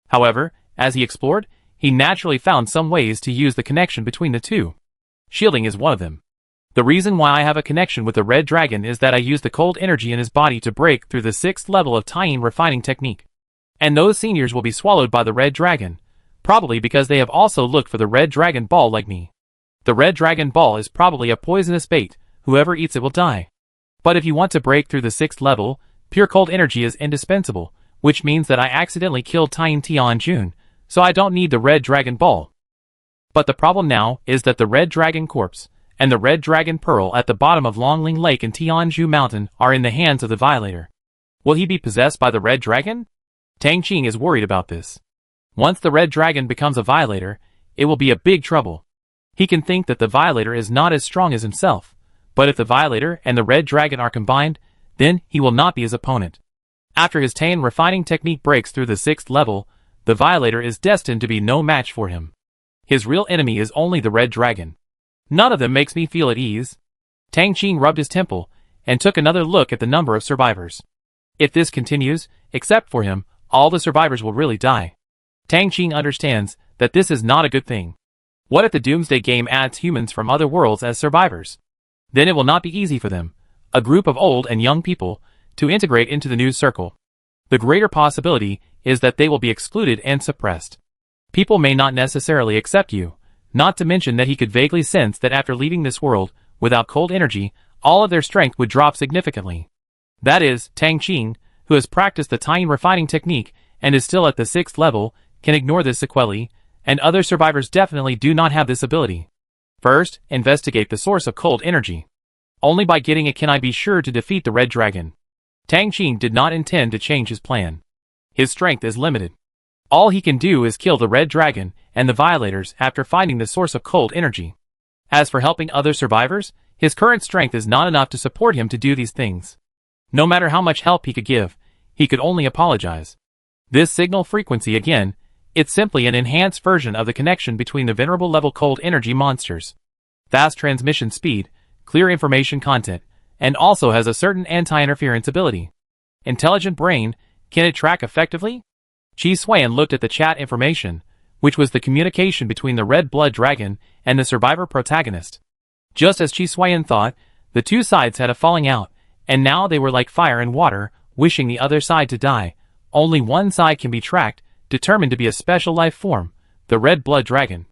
However, as he explored, he naturally found some ways to use the connection between the two. Shielding is one of them. The reason why I have a connection with the Red Dragon is that I use the cold energy in his body to break through the 6th level of Tien refining technique. And those seniors will be swallowed by the Red Dragon, probably because they have also looked for the Red Dragon Ball like me. The Red Dragon Ball is probably a poisonous bait, whoever eats it will die. But if you want to break through the 6th level, pure cold energy is indispensable, which means that I accidentally killed Tien Tianjun, so I don't need the Red Dragon Ball. But the problem now is that the Red Dragon Corpse and the Red Dragon Pearl at the bottom of Longling Lake and Tianju Mountain are in the hands of the Violator. Will he be possessed by the Red Dragon? Tang Qing is worried about this. Once the Red Dragon becomes a Violator, it will be a big trouble. He can think that the Violator is not as strong as himself, but if the Violator and the Red Dragon are combined, then he will not be his opponent. After his Tien refining technique breaks through the 6th level, the Violator is destined to be no match for him. His real enemy is only the Red Dragon. None of them makes me feel at ease. Tang Qing rubbed his temple, and took another look at the number of survivors. If this continues, except for him, all the survivors will really die. Tang Qing understands that this is not a good thing. What if the Doomsday game adds humans from other worlds as survivors? Then it will not be easy for them, a group of old and young people, to integrate into the new circle. The greater possibility is that they will be excluded and suppressed. People may not necessarily accept you, not to mention that he could vaguely sense that after leaving this world, without cold energy, all of their strength would drop significantly. That is, Tang Qing, who has practiced the Tien refining technique and is still at the 6th level, can ignore this sequelae, and other survivors definitely do not have this ability. First, investigate the source of cold energy. Only by getting it can I be sure to defeat the Red Dragon. Tang Qing did not intend to change his plan. His strength is limited. All he can do is kill the Red Dragon and the Violators after finding the source of cold energy. As for helping other survivors, his current strength is not enough to support him to do these things. No matter how much help he could give, he could only apologize. This signal frequency again, it's simply an enhanced version of the connection between the venerable level cold energy monsters. Fast transmission speed, clear information content, and also has a certain anti-interference ability. Intelligent brain, can it track effectively? Qi Xuan looked at the chat information, which was the communication between the Red Blood Dragon and the survivor protagonist. Just as Qi Xuan thought, the two sides had a falling out, and now they were like fire and water, wishing the other side to die. Only one side can be tracked, determined to be a special life form, the Red Blood Dragon.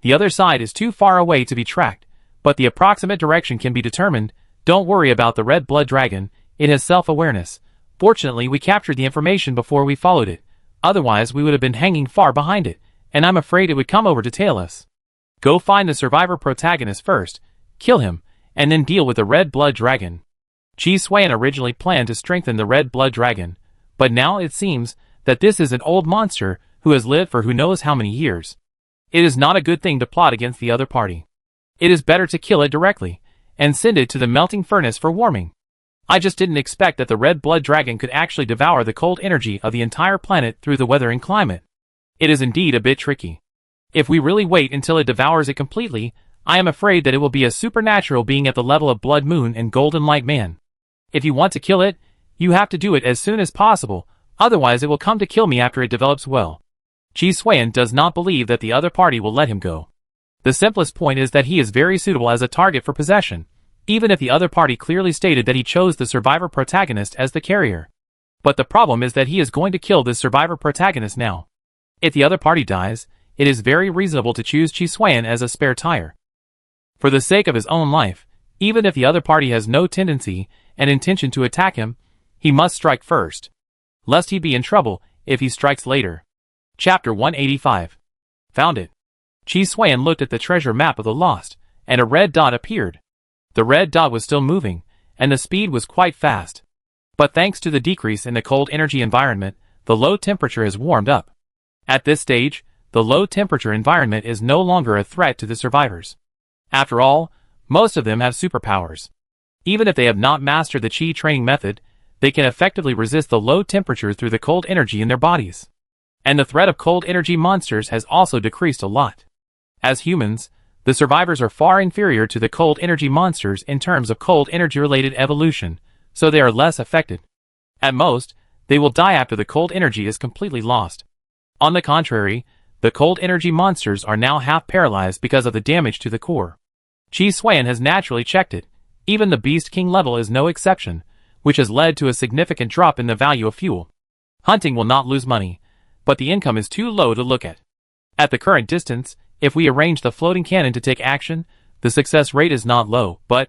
The other side is too far away to be tracked, but the approximate direction can be determined. Don't worry about the Red Blood Dragon, it has self-awareness. Fortunately, we captured the information before we followed it. Otherwise, we would have been hanging far behind it, and I'm afraid it would come over to tail us. Go find the survivor protagonist first, kill him, and then deal with the Red Blood Dragon. Qi Xuan originally planned to strengthen the Red Blood Dragon, but now it seems that this is an old monster who has lived for who knows how many years. It is not a good thing to plot against the other party. It is better to kill it directly, and send it to the melting furnace for warming. I just didn't expect that the Red Blood Dragon could actually devour the cold energy of the entire planet through the weather and climate. It is indeed a bit tricky. If we really wait until it devours it completely, I am afraid that it will be a supernatural being at the level of Blood Moon and Golden Light Man. If you want to kill it, you have to do it as soon as possible, otherwise it will come to kill me after it develops well. Qi Xuan does not believe that the other party will let him go. The simplest point is that he is very suitable as a target for possession, even if the other party clearly stated that he chose the survivor protagonist as the carrier. But the problem is that he is going to kill this survivor protagonist now. If the other party dies, it is very reasonable to choose Qi Xuan as a spare tire. For the sake of his own life, Even if the other party has no tendency and intention to attack him, he must strike first, lest he be in trouble if he strikes later. Chapter 185. Found it. Chi Xuan looked at the treasure map of the Lost, and a red dot appeared. The red dot was still moving, and the speed was quite fast. But thanks to the decrease in the cold energy environment, the low temperature has warmed up. At this stage, the low temperature environment is no longer a threat to the survivors. After all, most of them have superpowers. Even if they have not mastered the Qi training method, they can effectively resist the low temperature through the cold energy in their bodies. And the threat of cold energy monsters has also decreased a lot. As humans, the survivors are far inferior to the cold energy monsters in terms of cold energy-related evolution, so they are less affected. At most, they will die after the cold energy is completely lost. On the contrary, the cold energy monsters are now half paralyzed because of the damage to the core. Chi Xuan has naturally checked it. Even the Beast King level is no exception, which has led to a significant drop in the value of fuel. Hunting will not lose money, but the income is too low to look at. At the current distance, if we arrange the floating cannon to take action, the success rate is not low, but...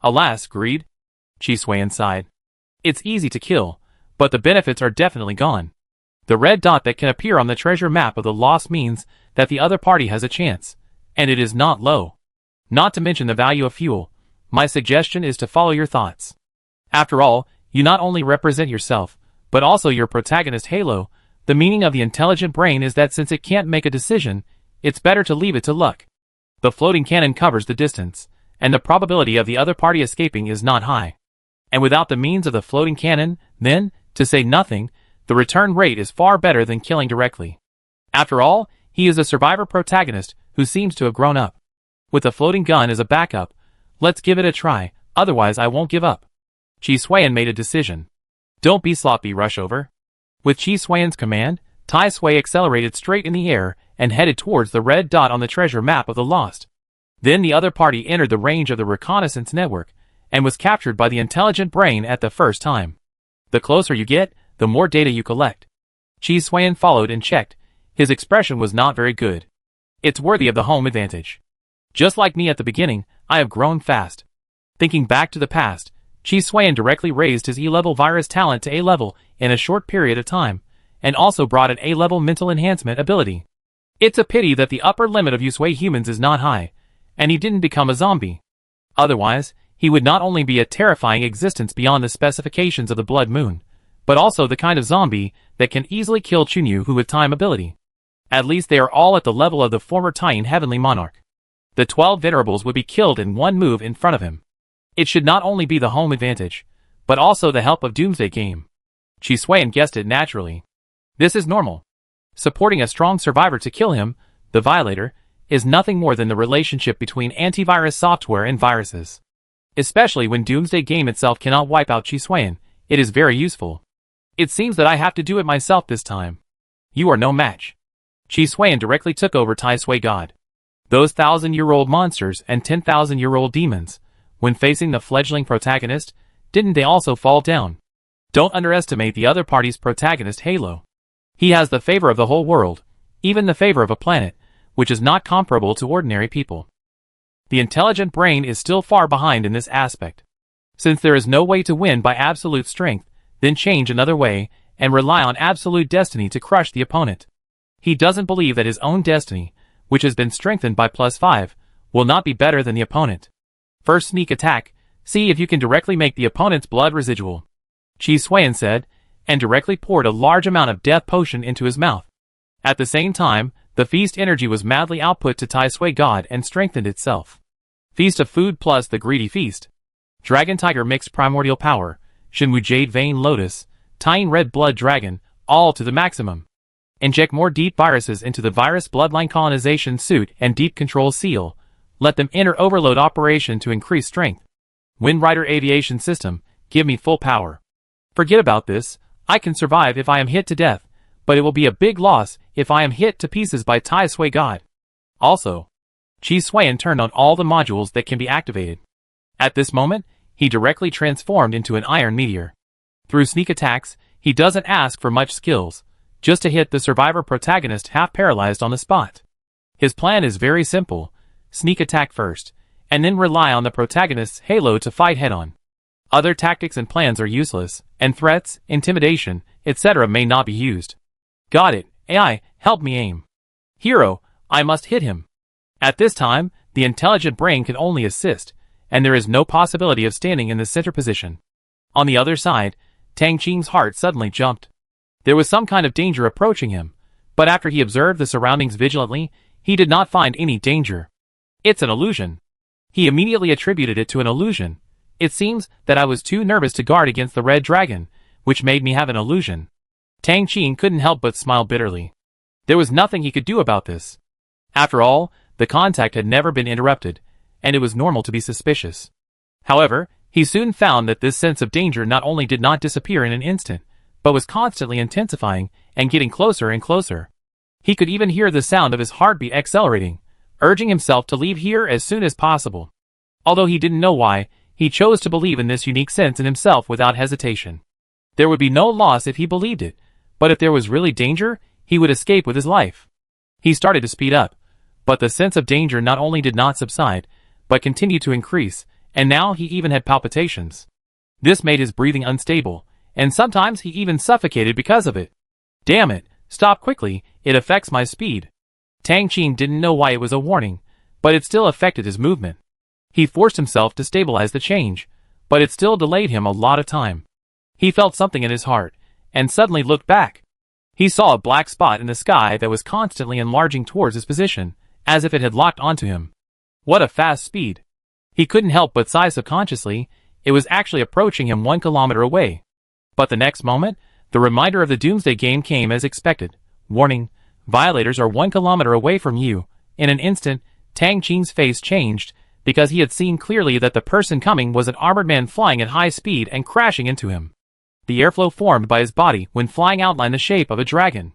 Alas, greed? Chi Xuan sighed. It's easy to kill, but the benefits are definitely gone. The red dot that can appear on the treasure map of the Lost means that the other party has a chance, and it is not low. Not to mention the value of fuel, my suggestion is to follow your thoughts. After all, you not only represent yourself, but also your protagonist Halo. The meaning of the intelligent brain is that since it can't make a decision, it's better to leave it to luck. The floating cannon covers the distance, and the probability of the other party escaping is not high. And without the means of the floating cannon, then, to say nothing, the return rate is far better than killing directly. After all, he is a survivor protagonist who seems to have grown up. With a floating gun as a backup, let's give it a try, otherwise I won't give up. Chi Xuan made a decision. Don't be sloppy, Rushover. With Chi Xuan's command, Tai Sui accelerated straight in the air and headed towards the red dot on the treasure map of the Lost. Then the other party entered the range of the reconnaissance network and was captured by the intelligent brain at the first time. The closer you get, the more data you collect. Chi Xuan followed and checked. His expression was not very good. It's worthy of the home advantage. Just like me at the beginning, I have grown fast. Thinking back to the past, Chi Xuan directly raised his E-level virus talent to A-level in a short period of time, and also brought an A-level mental enhancement ability. It's a pity that the upper limit of Yusui humans is not high, and he didn't become a zombie. Otherwise, he would not only be a terrifying existence beyond the specifications of the Blood Moon, but also the kind of zombie that can easily kill Chunyu who with time ability. At least they are all at the level of the former Titan Heavenly Monarch. The 12 Venerables would be killed in one move in front of him. It should not only be the home advantage, but also the help of Doomsday Game. Chi Xuan guessed it naturally. This is normal. Supporting a strong survivor to kill him, the Violator, is nothing more than the relationship between antivirus software and viruses. Especially when Doomsday Game itself cannot wipe out Chi Xuan, it is very useful. It seems that I have to do it myself this time. You are no match. Chi Xuan directly took over Tai Sui God. Those 1,000-year-old monsters and 10,000-year-old demons, when facing the fledgling protagonist, didn't they also fall down? Don't underestimate the other party's protagonist Halo. He has the favor of the whole world, even the favor of a planet, which is not comparable to ordinary people. The intelligent brain is still far behind in this aspect. Since there is no way to win by absolute strength, then change another way, and rely on absolute destiny to crush the opponent. He doesn't believe that his own destiny, which has been strengthened by +5, will not be better than the opponent. First sneak attack, see if you can directly make the opponent's blood residual. Chi Xuan said, and directly poured a large amount of death potion into his mouth. At the same time, the feast energy was madly output to Tai Sui God and strengthened itself. Feast of food plus the greedy feast. Dragon Tiger mixed primordial power, Shenwu Jade Vein Lotus, Titan Red Blood Dragon, all to the maximum. Inject more deep viruses into the virus bloodline colonization suit and deep control seal. Let them enter overload operation to increase strength. Wind Rider aviation system, give me full power. Forget about this, I can survive if I am hit to death, but it will be a big loss if I am hit to pieces by Tai Sui God. Also, Chi Xuan turned on all the modules that can be activated. At this moment, he directly transformed into an iron meteor. Through sneak attacks, he doesn't ask for much skills, just to hit the survivor protagonist half paralyzed on the spot. His plan is very simple. Sneak attack first, and then rely on the protagonist's halo to fight head-on. Other tactics and plans are useless, and threats, intimidation, etc. may not be used. Got it. AI, help me aim. Hero, I must hit him. At this time, the intelligent brain can only assist, and there is no possibility of standing in the center position. On the other side, Tang Qing's heart suddenly jumped. There was some kind of danger approaching him, but after he observed the surroundings vigilantly, he did not find any danger. It's an illusion. He immediately attributed it to an illusion. It seems that I was too nervous to guard against the red dragon, which made me have an illusion. Tang Qing couldn't help but smile bitterly. There was nothing he could do about this. After all, the contact had never been interrupted, and it was normal to be suspicious. However, he soon found that this sense of danger not only did not disappear in an instant, but was constantly intensifying and getting closer and closer. He could even hear the sound of his heartbeat accelerating, urging himself to leave here as soon as possible. Although he didn't know why, he chose to believe in this unique sense in himself without hesitation. There would be no loss if he believed it, but if there was really danger, he would escape with his life. He started to speed up, but the sense of danger not only did not subside, but continued to increase, and now he even had palpitations. This made his breathing unstable, and sometimes he even suffocated because of it. Damn it, stop quickly, it affects my speed. Tang Qing didn't know why it was a warning, but it still affected his movement. He forced himself to stabilize the change, but it still delayed him a lot of time. He felt something in his heart, and suddenly looked back. He saw a black spot in the sky that was constantly enlarging towards his position, as if it had locked onto him. What a fast speed! He couldn't help but sigh subconsciously. It was actually approaching him 1 kilometer away. But the next moment, the reminder of the Doomsday Game came as expected. Warning, violators are 1 kilometer away from you. In an instant, Tang Qing's face changed, because he had seen clearly that the person coming was an armored man flying at high speed and crashing into him. The airflow formed by his body when flying outlined the shape of a dragon.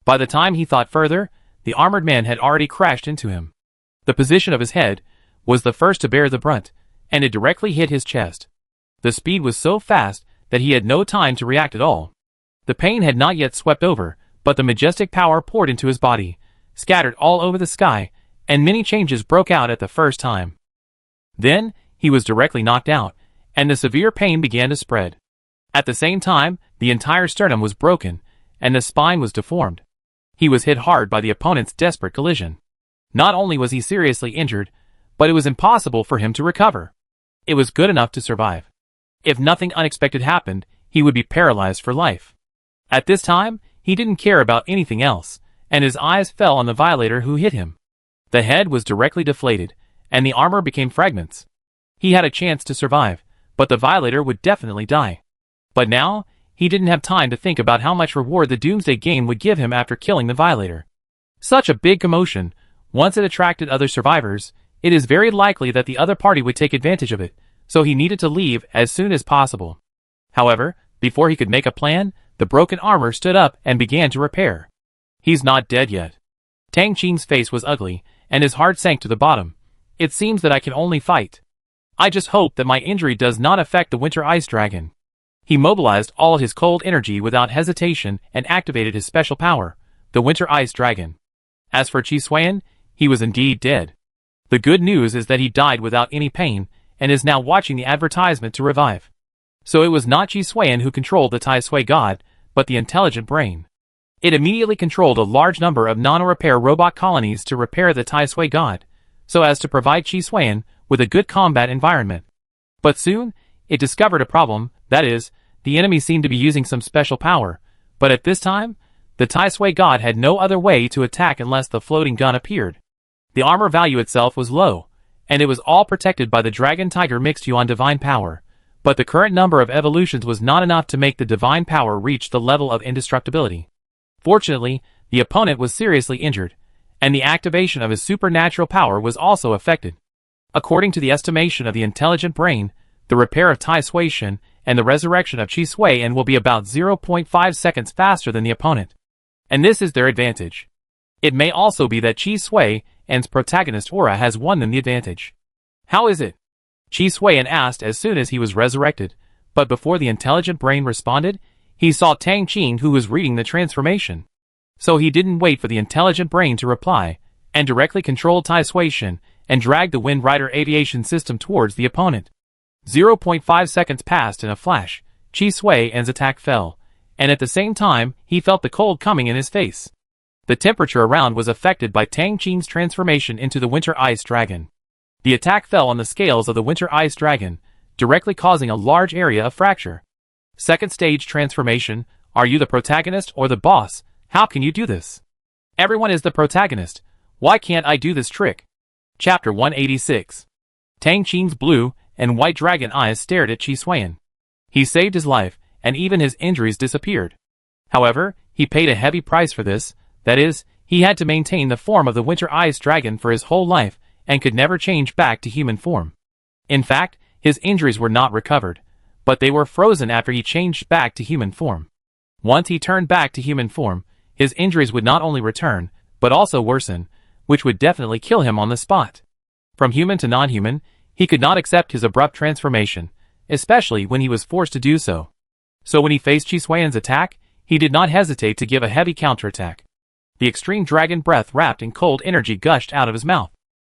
By the time he thought further, the armored man had already crashed into him. The position of his head was the first to bear the brunt, and it directly hit his chest. The speed was so fast that he had no time to react at all. The pain had not yet swept over, but the majestic power poured into his body, scattered all over the sky, and many changes broke out at the first time. Then, he was directly knocked out, and the severe pain began to spread. At the same time, the entire sternum was broken, and the spine was deformed. He was hit hard by the opponent's desperate collision. Not only was he seriously injured, but it was impossible for him to recover. It was good enough to survive. If nothing unexpected happened, he would be paralyzed for life. At this time, he didn't care about anything else, and his eyes fell on the violator who hit him. The head was directly deflated, and the armor became fragments. He had a chance to survive, but the violator would definitely die. But now, he didn't have time to think about how much reward the Doomsday Game would give him after killing the violator. Such a big commotion, once it attracted other survivors, it is very likely that the other party would take advantage of it, so he needed to leave as soon as possible. However, before he could make a plan, the broken armor stood up and began to repair. He's not dead yet. Tang Qing's face was ugly, and his heart sank to the bottom. It seems that I can only fight. I just hope that my injury does not affect the Winter Ice Dragon. He mobilized all his cold energy without hesitation and activated his special power, the Winter Ice Dragon. As for Qi Xuan, he was indeed dead. The good news is that he died without any pain, and is now watching the advertisement to revive. So it was not Qi Xuan who controlled the Tai Sui God, but the intelligent brain. It immediately controlled a large number of nano-repair robot colonies to repair the Tai Sui God, so as to provide Qi Xuan with a good combat environment. But soon, it discovered a problem, that is, the enemy seemed to be using some special power, but at this time, the Tai Sui God had no other way to attack unless the floating gun appeared. The armor value itself was low, and it was all protected by the Dragon Tiger mixed Yuan divine power, but the current number of evolutions was not enough to make the divine power reach the level of indestructibility. Fortunately, the opponent was seriously injured, and the activation of his supernatural power was also affected. According to the estimation of the intelligent brain, the repair of Tai Sui Shen and the resurrection of Qi Xuan will be about 0.5 seconds faster than the opponent. And this is their advantage. It may also be that Qi Xuan's protagonist aura has won them the advantage. How is it? Qi Xuan asked as soon as he was resurrected, but before the intelligent brain responded, he saw Tang Qing who was reading the transformation. So he didn't wait for the intelligent brain to reply, and directly controlled Tai Sui Shen and dragged the Wind Rider aviation system towards the opponent. 0.5 seconds passed in a flash. Chi Sui-An's attack fell, and at the same time, he felt the cold coming in his face. The temperature around was affected by Tang Qing's transformation into the Winter Ice Dragon. The attack fell on the scales of the Winter Ice Dragon, directly causing a large area of fracture. Second stage transformation. Are you the protagonist or the boss? How can you do this? Everyone is the protagonist. Why can't I do this trick? Chapter 186. Tang Qing's blue and white dragon eyes stared at Chi Sui-An. He saved his life, and even his injuries disappeared. However, he paid a heavy price for this. That is, he had to maintain the form of the Winter Ice Dragon for his whole life, and could never change back to human form. In fact, his injuries were not recovered, but they were frozen after he changed back to human form. Once he turned back to human form, his injuries would not only return, but also worsen, which would definitely kill him on the spot. From human to non-human, he could not accept his abrupt transformation, especially when he was forced to do so. So when he faced Chi Sui-An's attack, he did not hesitate to give a heavy counterattack. The extreme dragon breath wrapped in cold energy gushed out of his mouth.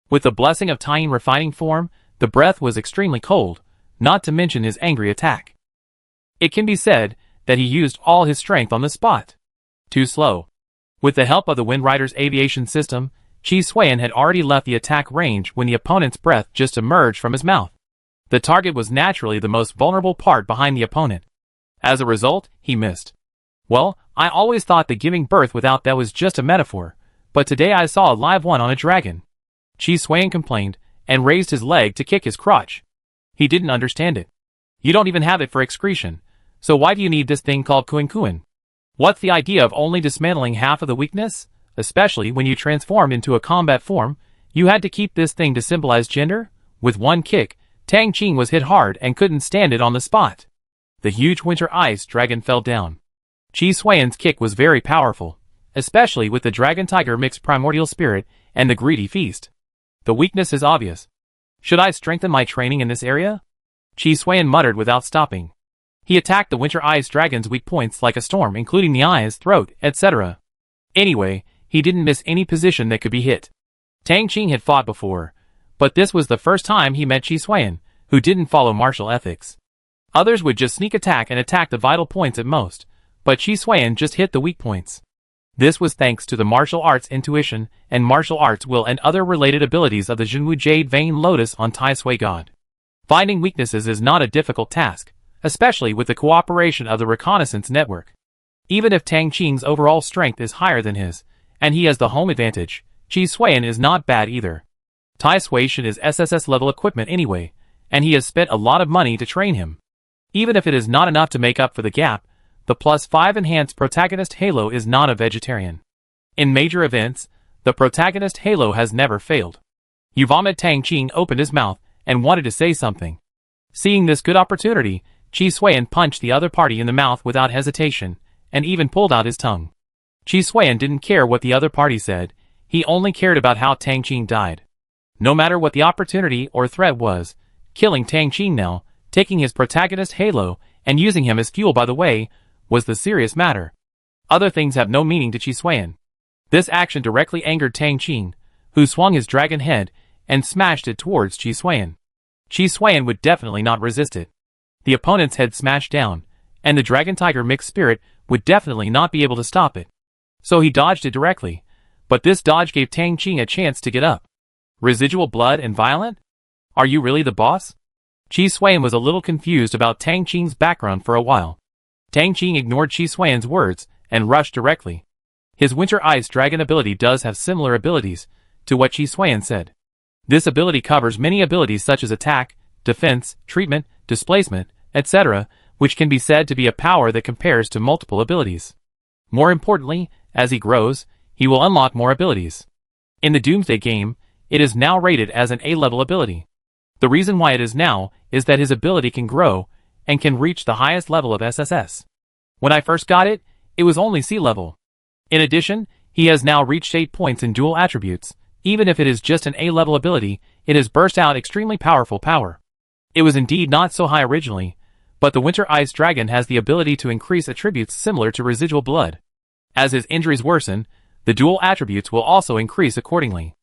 With the blessing of Tying refining form, the breath was extremely cold, not to mention his angry attack. It can be said that he used all his strength on the spot. Too slow. With the help of the Wind Rider's aviation system, Chi Sui-An had already left the attack range when the opponent's breath just emerged from his mouth. The target was naturally the most vulnerable part behind the opponent. As a result, he missed. Well, I always thought that giving birth without that was just a metaphor, but today I saw a live one on a dragon. Chi Sui-An complained, and raised his leg to kick his crotch. He didn't understand it. You don't even have it for excretion, so why do you need this thing called Kuin? What's the idea of only dismantling half of the weakness? Especially when you transformed into a combat form, you had to keep this thing to symbolize gender? With one kick, Tang Qing was hit hard and couldn't stand it on the spot. The huge Winter Ice Dragon fell down. Chi Sui-An's kick was very powerful, especially with the Dragon Tiger mixed primordial spirit and the greedy feast. The weakness is obvious. Should I strengthen my training in this area? Chi Sui-An muttered without stopping. He attacked the Winter Ice Dragon's weak points like a storm, including the eyes, throat, etc. Anyway, he didn't miss any position that could be hit. Tang Qing had fought before, but this was the first time he met Chi Sui-An, who didn't follow martial ethics. Others would just sneak attack and attack the vital points at most, but Chi Sui-An just hit the weak points. This was thanks to the martial arts intuition and martial arts will and other related abilities of the Zhenwu Jade Vein Lotus on Tai Sui God. Finding weaknesses is not a difficult task, especially with the cooperation of the reconnaissance network. Even if Tang Qing's overall strength is higher than his, and he has the home advantage, Chi Sui-An is not bad either. Tai Sui-Shan is SSS level equipment anyway, and he has spent a lot of money to train him. Even if it is not enough to make up for the gap, the +5 enhanced protagonist Halo is not a vegetarian. In major events, the protagonist Halo has never failed. Yvonne Tang Qing opened his mouth and wanted to say something. Seeing this good opportunity, Chi Sui-An punched the other party in the mouth without hesitation, and even pulled out his tongue. Chi Sui-An didn't care what the other party said, he only cared about how Tang Qing died. No matter what the opportunity or threat was, killing Tang Qing now, taking his protagonist Halo, and using him as fuel by the way, was the serious matter. Other things have no meaning to Chi Sui-An. This action directly angered Tang Qing, who swung his dragon head and smashed it towards Chi Sui-An. Chi Sui-An would definitely not resist it. The opponent's head smashed down, and the Dragon Tiger mixed spirit would definitely not be able to stop it. So he dodged it directly, but this dodge gave Tang Qing a chance to get up. Residual blood and violent? Are you really the boss? Chi Sui-An was a little confused about Tang Qing's background for a while. Tang Qing ignored Chi Sui-An's words and rushed directly. His Winter Ice Dragon ability does have similar abilities to what Chi Sui-An said. This ability covers many abilities such as attack, defense, treatment, displacement, etc., which can be said to be a power that compares to multiple abilities. More importantly, as he grows, he will unlock more abilities. In the Doomsday game, it is now rated as an A-level ability. The reason why it is now is that his ability can grow and can reach the highest level of SSS. When I first got it, it was only C level. In addition, he has now reached 8 points in dual attributes. Even if it is just an A-level ability, it has burst out extremely powerful power. It was indeed not so high originally, but the Winter Ice Dragon has the ability to increase attributes similar to residual blood. As his injuries worsen, the dual attributes will also increase accordingly.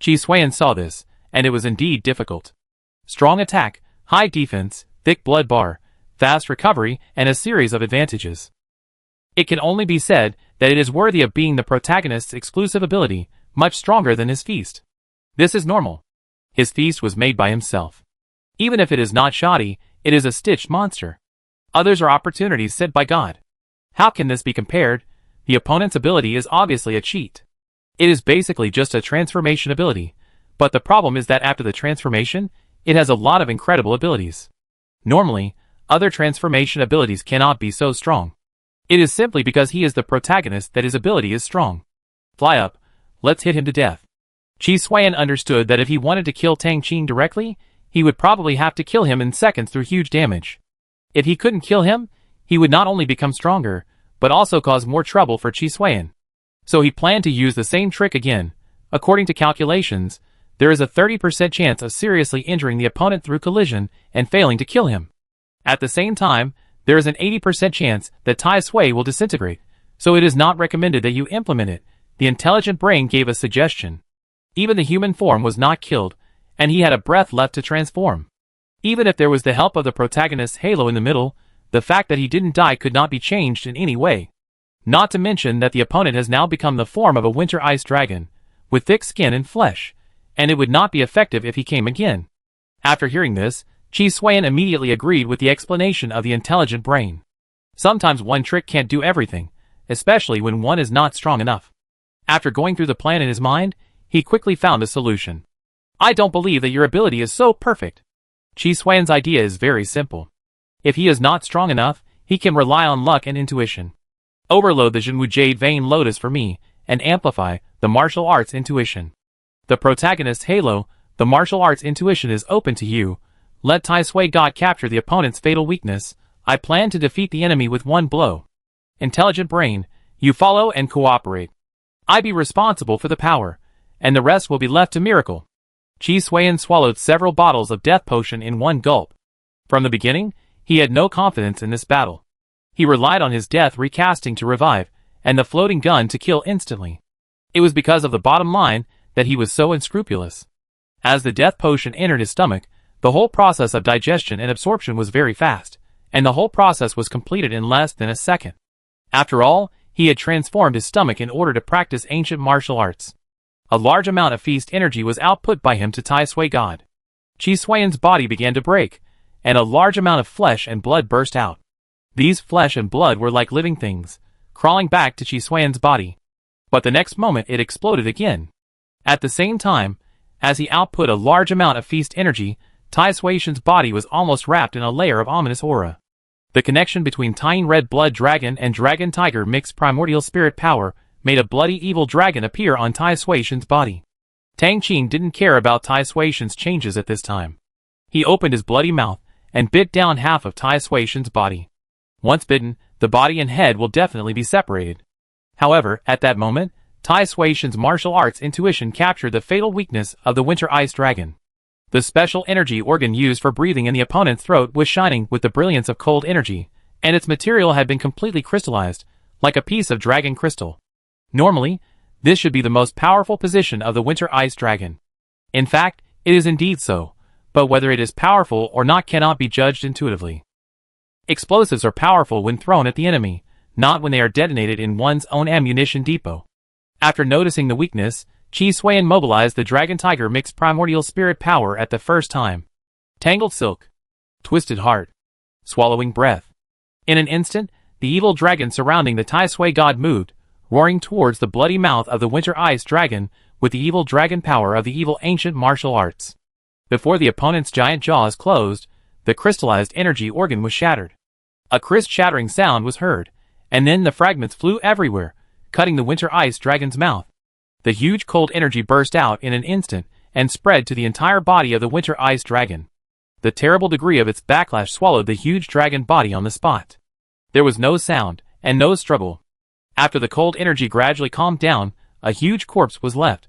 Chi Sui-An saw this, and it was indeed difficult. Strong attack, high defense, thick blood bar, fast recovery, and a series of advantages. It can only be said that it is worthy of being the protagonist's exclusive ability, much stronger than his feast. This is normal. His feast was made by himself. Even if it is not shoddy, it is a stitched monster. Others are opportunities set by God. How can this be compared? The opponent's ability is obviously a cheat. It is basically just a transformation ability, but the problem is that after the transformation, it has a lot of incredible abilities. Normally, other transformation abilities cannot be so strong. It is simply because he is the protagonist that his ability is strong. Fly up, let's hit him to death. Qi Xuan understood that if he wanted to kill Tang Qing directly, he would probably have to kill him in seconds through huge damage. If he couldn't kill him, he would not only become stronger, but also cause more trouble for Qi Xuan. So he planned to use the same trick again. According to calculations, there is a 30% chance of seriously injuring the opponent through collision and failing to kill him. At the same time, there is an 80% chance that Tai Sui will disintegrate, so it is not recommended that you implement it. The intelligent brain gave a suggestion. Even the human form was not killed, and he had a breath left to transform. Even if there was the help of the protagonist's halo in the middle, the fact that he didn't die could not be changed in any way. Not to mention that the opponent has now become the form of a winter ice dragon, with thick skin and flesh, and it would not be effective if he came again. After hearing this, Qi Xuan immediately agreed with the explanation of the intelligent brain. Sometimes one trick can't do everything, especially when one is not strong enough. After going through the plan in his mind, he quickly found a solution. I don't believe that your ability is so perfect. Qi Xuan's idea is very simple. If he is not strong enough, he can rely on luck and intuition. Overload the Jinwu Jade Vein Lotus for me, and amplify the martial arts intuition. The protagonist's halo, the martial arts intuition is open to you. Let Tai Sui God capture the opponent's fatal weakness. I plan to defeat the enemy with one blow. Intelligent brain, you follow and cooperate. I be responsible for the power, and the rest will be left to miracle. Qi Xuan swallowed several bottles of death potion in one gulp. From the beginning, he had no confidence in this battle. He relied on his death recasting to revive, and the floating gun to kill instantly. It was because of the bottom line that he was so unscrupulous. As the death potion entered his stomach, the whole process of digestion and absorption was very fast, and the whole process was completed in less than a second. After all, he had transformed his stomach in order to practice ancient martial arts. A large amount of feast energy was output by him to Tai Sui God. Qi Xuan's body began to break, and a large amount of flesh and blood burst out. These flesh and blood were like living things, crawling back to Qi Xuan's body. But the next moment it exploded again. At the same time, as he output a large amount of feast energy, Tai Suishan's body was almost wrapped in a layer of ominous aura. The connection between Tine Red Blood Dragon and Dragon Tiger mixed primordial spirit power made a bloody evil dragon appear on Tai Suishan's body. Tang Qing didn't care about Tai Suishan's changes at this time. He opened his bloody mouth and bit down half of Tai Suishan's body. Once bitten, the body and head will definitely be separated. However, at that moment, Tai Suishan's martial arts intuition captured the fatal weakness of the Winter Ice Dragon. The special energy organ used for breathing in the opponent's throat was shining with the brilliance of cold energy, and its material had been completely crystallized, like a piece of dragon crystal. Normally, this should be the most powerful position of the Winter Ice Dragon. In fact, it is indeed so, but whether it is powerful or not cannot be judged intuitively. Explosives are powerful when thrown at the enemy, not when they are detonated in one's own ammunition depot. After noticing the weakness, Qi Xuan mobilized the Dragon Tiger mixed primordial spirit power at the first time. Tangled silk. Twisted heart. Swallowing breath. In an instant, the evil dragon surrounding the Tai Sui God moved, roaring towards the bloody mouth of the Winter Ice Dragon with the evil dragon power of the evil ancient martial arts. Before the opponent's giant jaws closed, the crystallized energy organ was shattered. A crisp shattering sound was heard, and then the fragments flew everywhere, cutting the Winter Ice Dragon's mouth. The huge cold energy burst out in an instant and spread to the entire body of the Winter Ice Dragon. The terrible degree of its backlash swallowed the huge dragon body on the spot. There was no sound and no struggle. After the cold energy gradually calmed down, a huge corpse was left.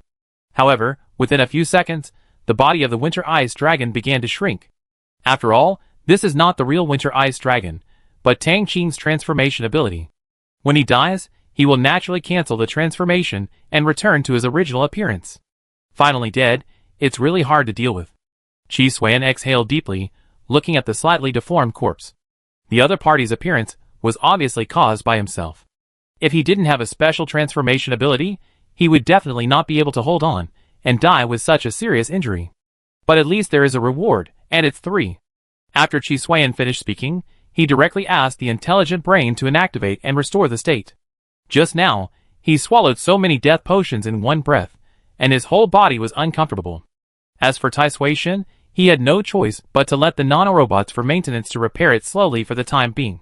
However, within a few seconds, the body of the Winter Ice Dragon began to shrink. After all, this is not the real Winter Ice Dragon, but Tang Qing's transformation ability. When he dies, he will naturally cancel the transformation and return to his original appearance. Finally dead, It's really hard to deal with. Chi Xuan exhaled deeply, looking at the slightly deformed corpse. The other party's appearance was obviously caused by himself. If he didn't have a special transformation ability, he would definitely not be able to hold on and die with such a serious injury. But at least there is a reward, and it's 3. After Chi Xuan finished speaking, he directly asked the intelligent brain to inactivate and restore the state. Just now, he swallowed so many death potions in one breath, and his whole body was uncomfortable. As for Tai Sui-shin, he had no choice but to let the nanorobots for maintenance to repair it slowly for the time being.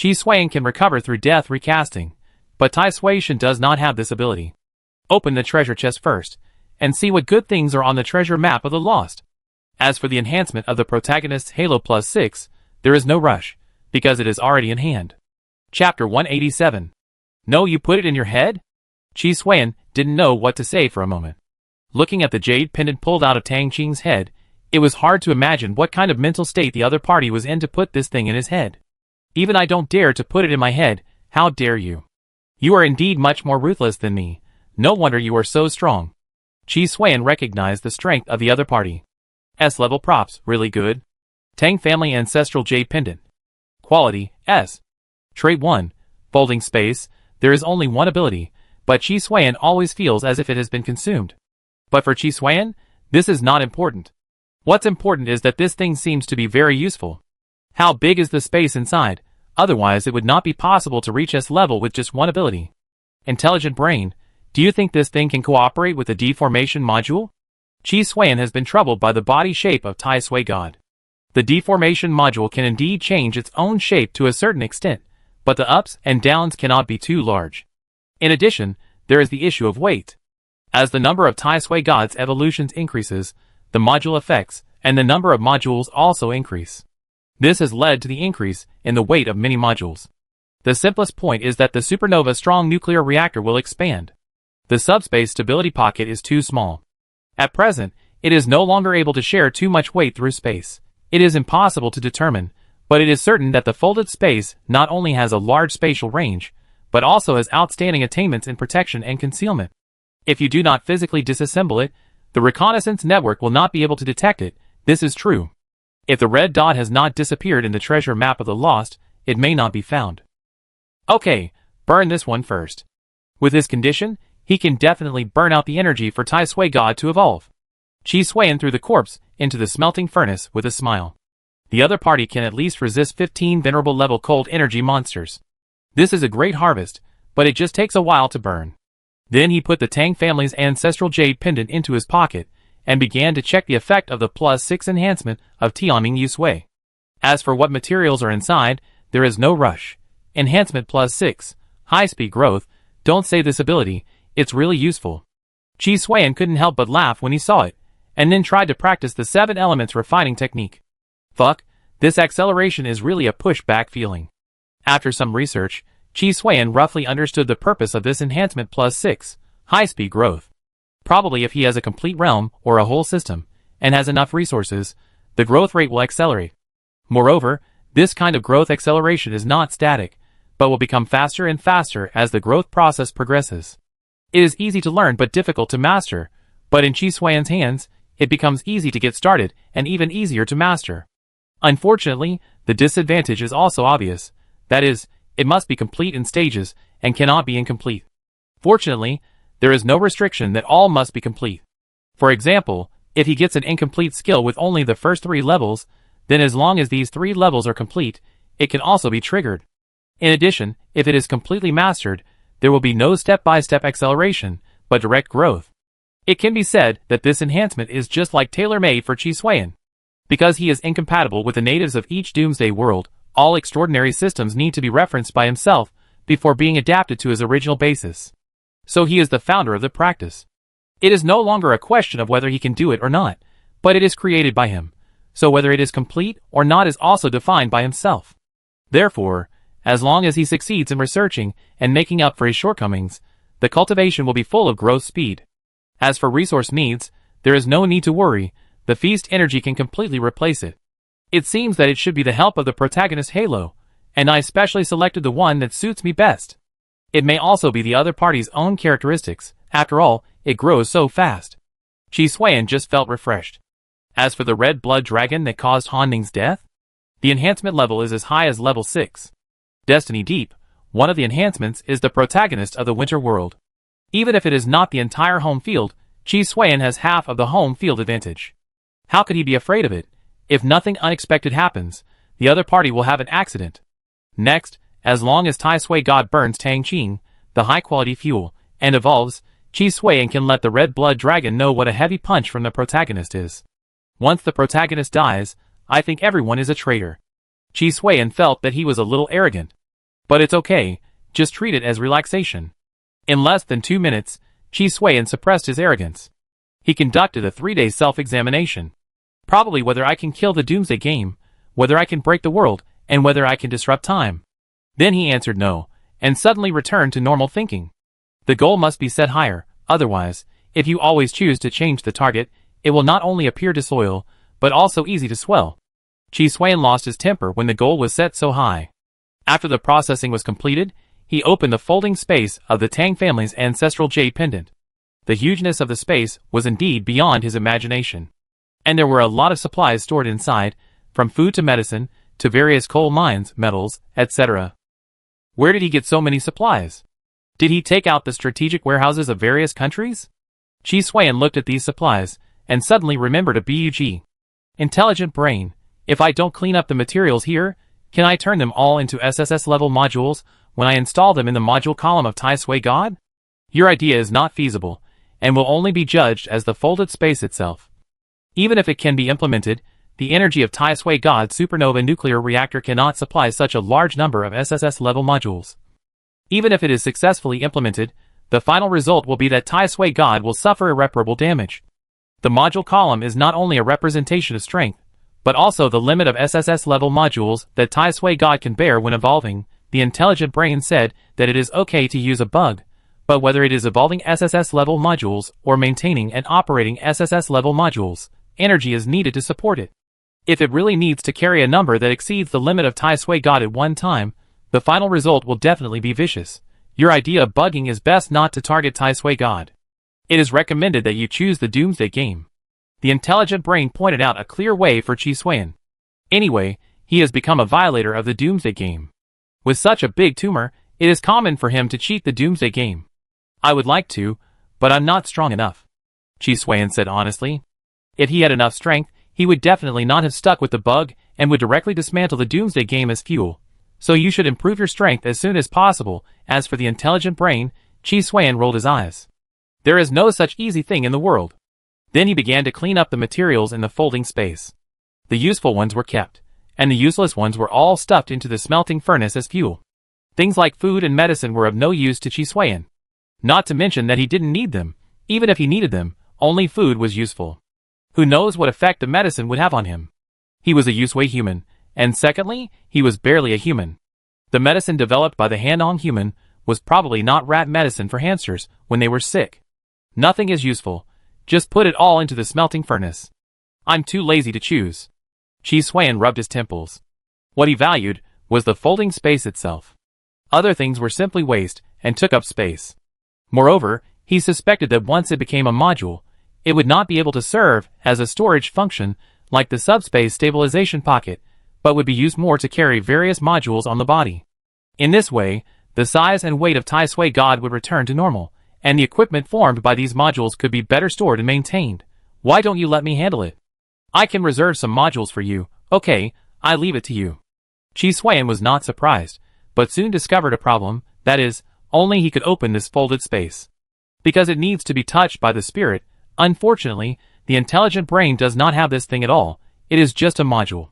Chi Xuan can recover through death recasting, but Tai Sui-shin does not have this ability. Open the treasure chest first, and see what good things are on the treasure map of the Lost. As for the enhancement of the protagonist's Halo Plus 6, there is no rush, because it is already in hand. Chapter 187. No, you put it in your head? Chi Xuan didn't know what to say for a moment. Looking at the jade pendant pulled out of Tang Qing's head, it was hard to imagine what kind of mental state the other party was in to put this thing in his head. Even I don't dare to put it in my head, how dare you? You are indeed much more ruthless than me. No wonder you are so strong. Chi Xuan recognized the strength of the other party. S-level props, really good. Tang family ancestral jade pendant. Quality, S. Trait 1, folding space. There is only one ability, but Chi Xuan always feels as if it has been consumed. But for Chi Xuan, this is not important. What's important is that this thing seems to be very useful. How big is the space inside? Otherwise it would not be possible to reach S level with just one ability. Intelligent brain, do you think this thing can cooperate with the deformation module? Chi Xuan has been troubled by the body shape of Tai Sui God. The deformation module can indeed change its own shape to a certain extent, but the ups and downs cannot be too large. In addition, there is the issue of weight. As the number of Tai Sui God's evolutions increases, the module effects and the number of modules also increase. This has led to the increase in the weight of many modules. The simplest point is that the supernova strong nuclear reactor will expand. The subspace stability pocket is too small. At present, it is no longer able to share too much weight through space. It is impossible to determine, but it is certain that the folded space not only has a large spatial range, but also has outstanding attainments in protection and concealment. If you do not physically disassemble it, the reconnaissance network will not be able to detect it. This is true. If the red dot has not disappeared in the treasure map of the Lost, it may not be found. Okay, burn this one first. With this condition, he can definitely burn out the energy for Tai Sui God to evolve. Chi Xuan threw the corpse into the smelting furnace with a smile. The other party can at least resist 15 venerable level cold energy monsters. This is a great harvest, but it just takes a while to burn. Then he put the Tang family's ancestral jade pendant into his pocket, and began to check the effect of the plus 6 enhancement of Tianming Yusui. As for what materials are inside, there is no rush. Enhancement plus 6, high-speed growth, don't say this ability, it's really useful. Chi Xuan couldn't help but laugh when he saw it, and then tried to practice the 7 elements refining technique. Fuck, this acceleration is really a push-back feeling. After some research, Chi Xuan roughly understood the purpose of this enhancement plus 6, high-speed growth. Probably if he has a complete realm or a whole system, and has enough resources, the growth rate will accelerate. Moreover, this kind of growth acceleration is not static, but will become faster and faster as the growth process progresses. It is easy to learn but difficult to master, but in Chi Xuan's hands, it becomes easy to get started and even easier to master. Unfortunately, the disadvantage is also obvious. That is, it must be complete in stages and cannot be incomplete. Fortunately, there is no restriction that all must be complete. For example, if he gets an incomplete skill with only the first 3 levels, then as long as these 3 levels are complete, it can also be triggered. In addition, if it is completely mastered, there will be no step-by-step acceleration, but direct growth. It can be said that this enhancement is just like tailor-made for Chi Xuan. Because he is incompatible with the natives of each Doomsday world, all extraordinary systems need to be referenced by himself before being adapted to his original basis. So he is the founder of the practice. It is no longer a question of whether he can do it or not, but it is created by him. So whether it is complete or not is also defined by himself. Therefore, as long as he succeeds in researching and making up for his shortcomings, the cultivation will be full of growth speed. As for resource needs, there is no need to worry, the feast energy can completely replace it. It seems that it should be the help of the protagonist Halo, and I specially selected the one that suits me best. It may also be the other party's own characteristics, after all, it grows so fast. Qi Xuan just felt refreshed. As for the red blood dragon that caused Han Ning's death, the enhancement level is as high as level 6. Destiny Deep, one of the enhancements, is the protagonist of the Winter World. Even if it is not the entire home field, Qi Xuan has half of the home field advantage. How could he be afraid of it? If nothing unexpected happens, the other party will have an accident. Next, as long as Tai Sui God burns Tang Qing, the high-quality fuel, and evolves, Qi Xuan can let the red blood dragon know what a heavy punch from the protagonist is. Once the protagonist dies, I think everyone is a traitor. Qi Xuan felt that he was a little arrogant. But it's okay, just treat it as relaxation. In less than 2 minutes, Qi Xuan suppressed his arrogance. He conducted a 3-day self-examination. Probably whether I can kill the Doomsday Game, whether I can break the world, and whether I can disrupt time. Then he answered no, and suddenly returned to normal thinking. The goal must be set higher, otherwise, if you always choose to change the target, it will not only appear disloyal, but also easy to swell. Qi Xuan lost his temper when the goal was set so high. After the processing was completed, he opened the folding space of the Tang family's ancestral jade pendant. The hugeness of the space was indeed beyond his imagination. And there were a lot of supplies stored inside, from food to medicine, to various coal mines, metals, etc. Where did he get so many supplies? Did he take out the strategic warehouses of various countries? Qi Xuan looked at these supplies, and suddenly remembered a bug. Intelligent brain. If I don't clean up the materials here, can I turn them all into SSS-level modules when I install them in the module column of Tai Sui God? Your idea is not feasible, and will only be judged as the folded space itself. Even if it can be implemented, the energy of Tai Sui God's supernova nuclear reactor cannot supply such a large number of SSS-level modules. Even if it is successfully implemented, the final result will be that Tai Sui God will suffer irreparable damage. The module column is not only a representation of strength, but also the limit of SSS-level modules that Tai Sui God can bear when evolving. The intelligent brain said that it is okay to use a bug, but whether it is evolving SSS-level modules or maintaining and operating SSS-level modules, energy is needed to support it. If it really needs to carry a number that exceeds the limit of Tai Sui God at one time, the final result will definitely be vicious. Your idea of bugging is best not to target Tai Sui God. It is recommended that you choose the Doomsday Game. The intelligent brain pointed out a clear way for Qi Xuan. Anyway, he has become a violator of the Doomsday Game. With such a big tumor, it is common for him to cheat the Doomsday Game. I would like to, but I'm not strong enough. Qi Xuan said honestly. If he had enough strength, he would definitely not have stuck with the bug and would directly dismantle the Doomsday Game as fuel. So you should improve your strength as soon as possible. As for the intelligent brain, Qi Xuan rolled his eyes. There is no such easy thing in the world. Then he began to clean up the materials in the folding space. The useful ones were kept, and the useless ones were all stuffed into the smelting furnace as fuel. Things like food and medicine were of no use to Qi Xuan. Not to mention that he didn't need them. Even if he needed them, only food was useful. Who knows what effect the medicine would have on him? He was a Yusui human, and secondly, he was barely a human. The medicine developed by the Hanong human was probably not rat medicine for hamsters when they were sick. Nothing is useful. Just put it all into the smelting furnace. I'm too lazy to choose. Qi Xuan rubbed his temples. What he valued was the folding space itself. Other things were simply waste and took up space. Moreover, he suspected that once it became a module, it would not be able to serve as a storage function like the subspace stabilization pocket, but would be used more to carry various modules on the body. In this way, the size and weight of Tai Sui God would return to normal, and the equipment formed by these modules could be better stored and maintained. Why don't you let me handle it? I can reserve some modules for you. Okay, I leave it to you. Qi Xuan was not surprised, but soon discovered a problem, that is, only he could open this folded space. Because it needs to be touched by the spirit, unfortunately, the intelligent brain does not have this thing at all. It is just a module.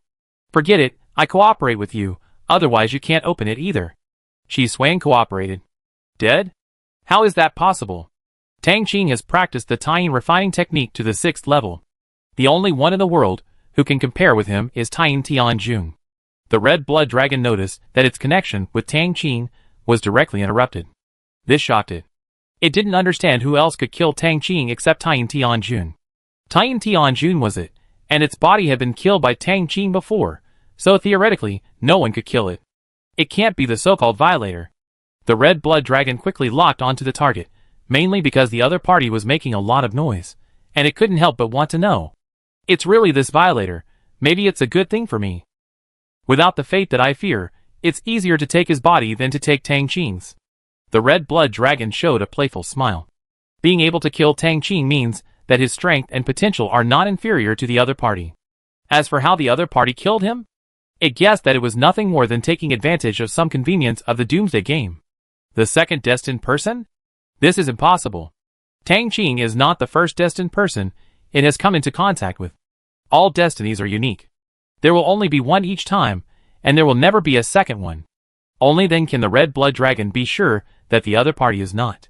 Forget it, I cooperate with you, otherwise you can't open it either. Qi Xuan cooperated. Dead? How is that possible? Tang Qing has practiced the Taiyin refining technique to the 6th level. The only one in the world who can compare with him is Taiyin Tianjun. The red blood dragon noticed that its connection with Tang Qing was directly interrupted. This shocked it. It didn't understand who else could kill Tang Qing except Taiyin Tianjun. Taiyin Tianjun was it, and its body had been killed by Tang Qing before, so theoretically, no one could kill it. It can't be the so-called violator. The red blood dragon quickly locked onto the target, mainly because the other party was making a lot of noise, and it couldn't help but want to know. It's really this violator. Maybe it's a good thing for me. Without the fate that I fear, it's easier to take his body than to take Tang Qing's. The red blood dragon showed a playful smile. Being able to kill Tang Qing means that his strength and potential are not inferior to the other party. As for how the other party killed him, it guessed that it was nothing more than taking advantage of some convenience of the Doomsday game. The second destined person? This is impossible. Tang Qing is not the first destined person it has come into contact with. All destinies are unique. There will only be one each time, and there will never be a second one. Only then can the red blood dragon be sure that the other party is not.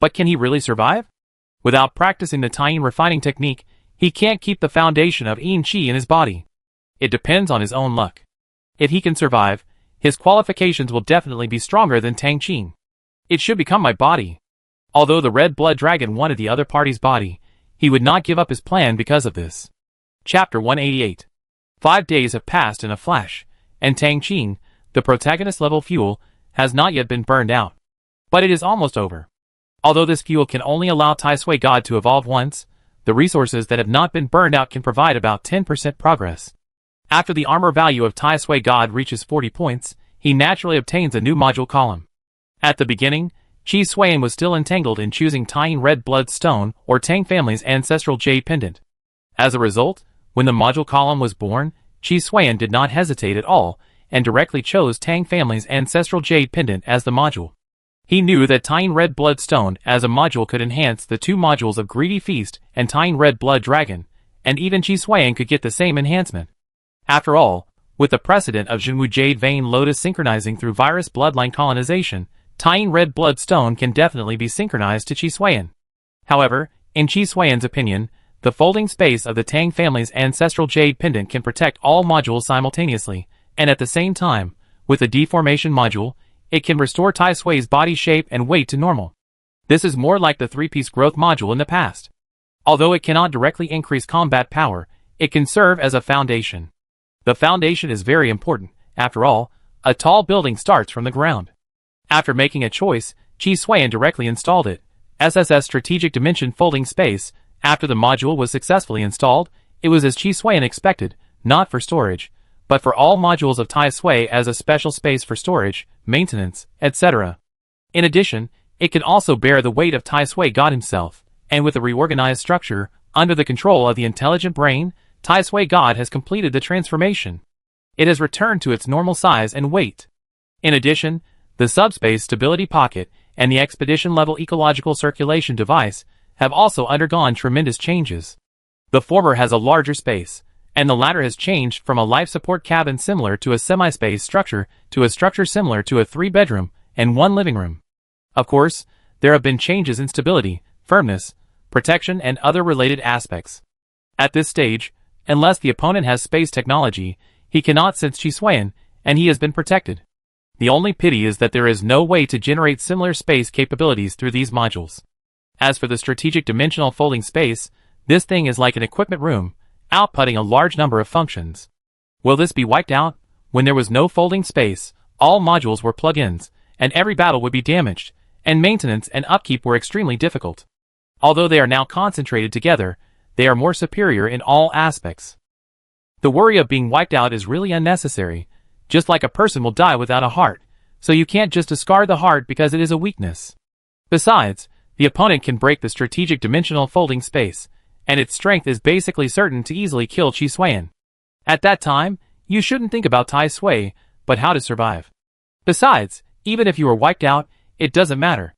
But can he really survive? Without practicing the Taiyin refining technique, he can't keep the foundation of Yin Qi in his body. It depends on his own luck. If he can survive, his qualifications will definitely be stronger than Tang Qing. It should become my body. Although the red blood dragon wanted the other party's body, he would not give up his plan because of this. Chapter 188. 5 days have passed in a flash, and Tang Qing, the protagonist level fuel, has not yet been burned out. But it is almost over. Although this fuel can only allow Tai Sui God to evolve once, the resources that have not been burned out can provide about 10% progress. After the armor value of Tai Sui God reaches 40 points, he naturally obtains a new module column. At the beginning, Qi Suiyan was still entangled in choosing Taiyin Red Blood Stone or Tang family's ancestral jade pendant. As a result, when the module column was born, Qi Suiyan did not hesitate at all and directly chose Tang family's ancestral jade pendant as the module. He knew that Taiyin Red Blood Stone as a module could enhance the 2 modules of Greedy Feast and Taiyin Red Blood Dragon, and even Qi Suiyan could get the same enhancement. After all, with the precedent of Jinwu Jade Vein Lotus synchronizing through virus bloodline colonization, Taiyin Red Blood Stone can definitely be synchronized to Qi Suiyan. However, in Qi Suiyan's opinion, the folding space of the Tang family's ancestral jade pendant can protect all modules simultaneously, and at the same time, with the deformation module, it can restore Tai Sui's body shape and weight to normal. This is more like the 3-piece growth module in the past. Although it cannot directly increase combat power, it can serve as a foundation. The foundation is very important. After all, a tall building starts from the ground. After making a choice, Qi Suiyan directly installed it. SSS Strategic Dimension Folding Space. After the module was successfully installed, it was as Qi Suiyan expected, not for storage, but for all modules of Tai Sui as a special space for storage, maintenance, etc. In addition, it can also bear the weight of Tai Sui God himself, and with a reorganized structure, under the control of the intelligent brain, Tai Sui God has completed the transformation. It has returned to its normal size and weight. In addition, the subspace stability pocket and the expedition-level ecological circulation device have also undergone tremendous changes. The former has a larger space, and the latter has changed from a life support cabin similar to a semi-space structure to a structure similar to a 3-bedroom and 1 living room. Of course, there have been changes in stability, firmness, protection and other related aspects. At this stage, unless the opponent has space technology, he cannot sense Qi Suiyan, and he has been protected. The only pity is that there is no way to generate similar space capabilities through these modules. As for the strategic dimensional folding space, this thing is like an equipment room, outputting a large number of functions. Will this be wiped out? When there was no folding space, all modules were plug-ins, and every battle would be damaged, and maintenance and upkeep were extremely difficult. Although they are now concentrated together, they are more superior in all aspects. The worry of being wiped out is really unnecessary, just like a person will die without a heart, so you can't just discard the heart because it is a weakness. Besides, the opponent can break the strategic dimensional folding space, and its strength is basically certain to easily kill Qi Suiyan. At that time, you shouldn't think about Tai Sui, but how to survive. Besides, even if you are wiped out, it doesn't matter.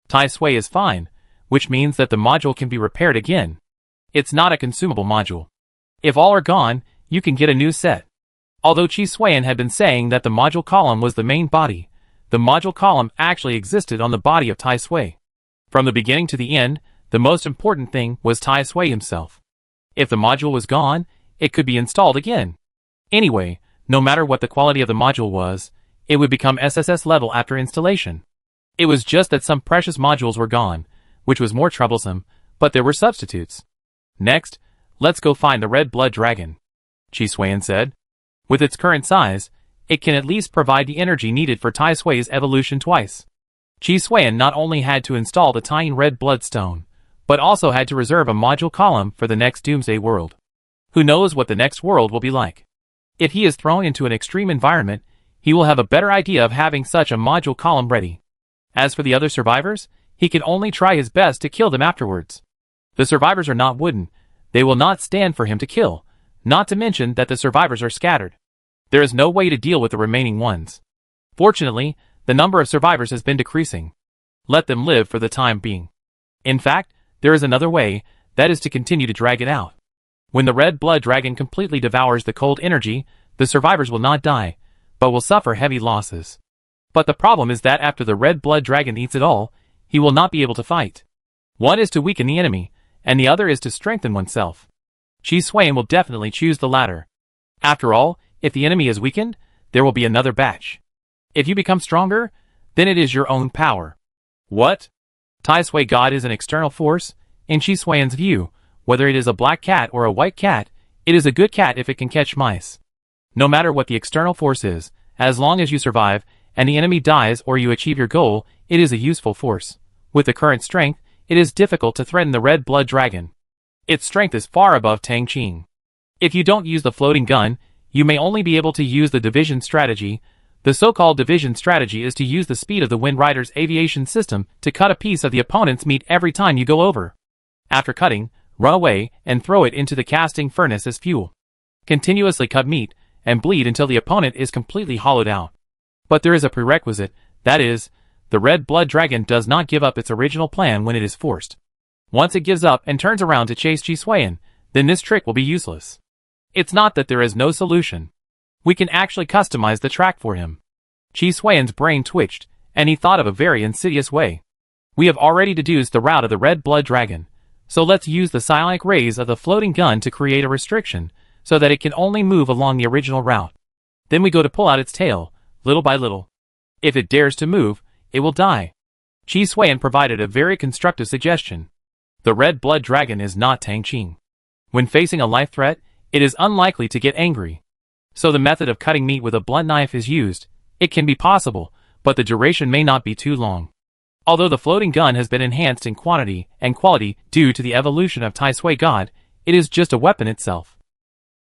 Tai Sui is fine, which means that the module can be repaired again. It's not a consumable module. If all are gone, you can get a new set. Although Qi Suiyan had been saying that the module column was the main body, the module column actually existed on the body of Tai Sui. From the beginning to the end, the most important thing was Tai Sui himself. If the module was gone, it could be installed again. Anyway, no matter what the quality of the module was, it would become SSS level after installation. It was just that some precious modules were gone, which was more troublesome, but there were substitutes. Next, let's go find the red blood dragon, Qi Suiyan said. With its current size, it can at least provide the energy needed for Tai Sui's evolution twice. Qi Suiyan not only had to install the Taiyin Red Blood Stone, but also had to reserve a module column for the next doomsday world. Who knows what the next world will be like? If he is thrown into an extreme environment, he will have a better idea of having such a module column ready. As for the other survivors, he can only try his best to kill them afterwards. The survivors are not wooden. They will not stand for him to kill, not to mention that the survivors are scattered. There is no way to deal with the remaining ones. Fortunately, the number of survivors has been decreasing. Let them live for the time being. In fact, there is another way, that is to continue to drag it out. When the red blood dragon completely devours the cold energy, the survivors will not die, but will suffer heavy losses. But the problem is that after the red blood dragon eats it all, he will not be able to fight. One is to weaken the enemy, and the other is to strengthen oneself. Chi Swain will definitely choose the latter. After all, if the enemy is weakened, there will be another batch. If you become stronger, then it is your own power. What? Tai Sui God is an external force? In Chi Swain's view, whether it is a black cat or a white cat, it is a good cat if it can catch mice. No matter what the external force is, as long as you survive, and the enemy dies or you achieve your goal, it is a useful force. With the current strength, it is difficult to threaten the red blood dragon. Its strength is far above Tang Qing. If you don't use the floating gun, you may only be able to use the division strategy. The so-called division strategy is to use the speed of the Wind Rider's aviation system to cut a piece of the opponent's meat every time you go over. After cutting, run away and throw it into the casting furnace as fuel. Continuously cut meat and bleed until the opponent is completely hollowed out. But there is a prerequisite, that is, the red blood dragon does not give up its original plan when it is forced. Once it gives up and turns around to chase Chi Swain, then this trick will be useless. It's not that there is no solution. We can actually customize the track for him. Chi Swain's brain twitched, and he thought of a very insidious way. We have already deduced the route of the red blood dragon, so let's use the psionic rays of the floating gun to create a restriction, so that it can only move along the original route. Then we go to pull out its tail, little by little. If it dares to move, it will die. Chi Swain provided a very constructive suggestion. The red blood dragon is not Tang Qing. When facing a life threat, it is unlikely to get angry. So the method of cutting meat with a blunt knife is used. It can be possible, but the duration may not be too long. Although the floating gun has been enhanced in quantity and quality due to the evolution of Tai Sui God, it is just a weapon itself.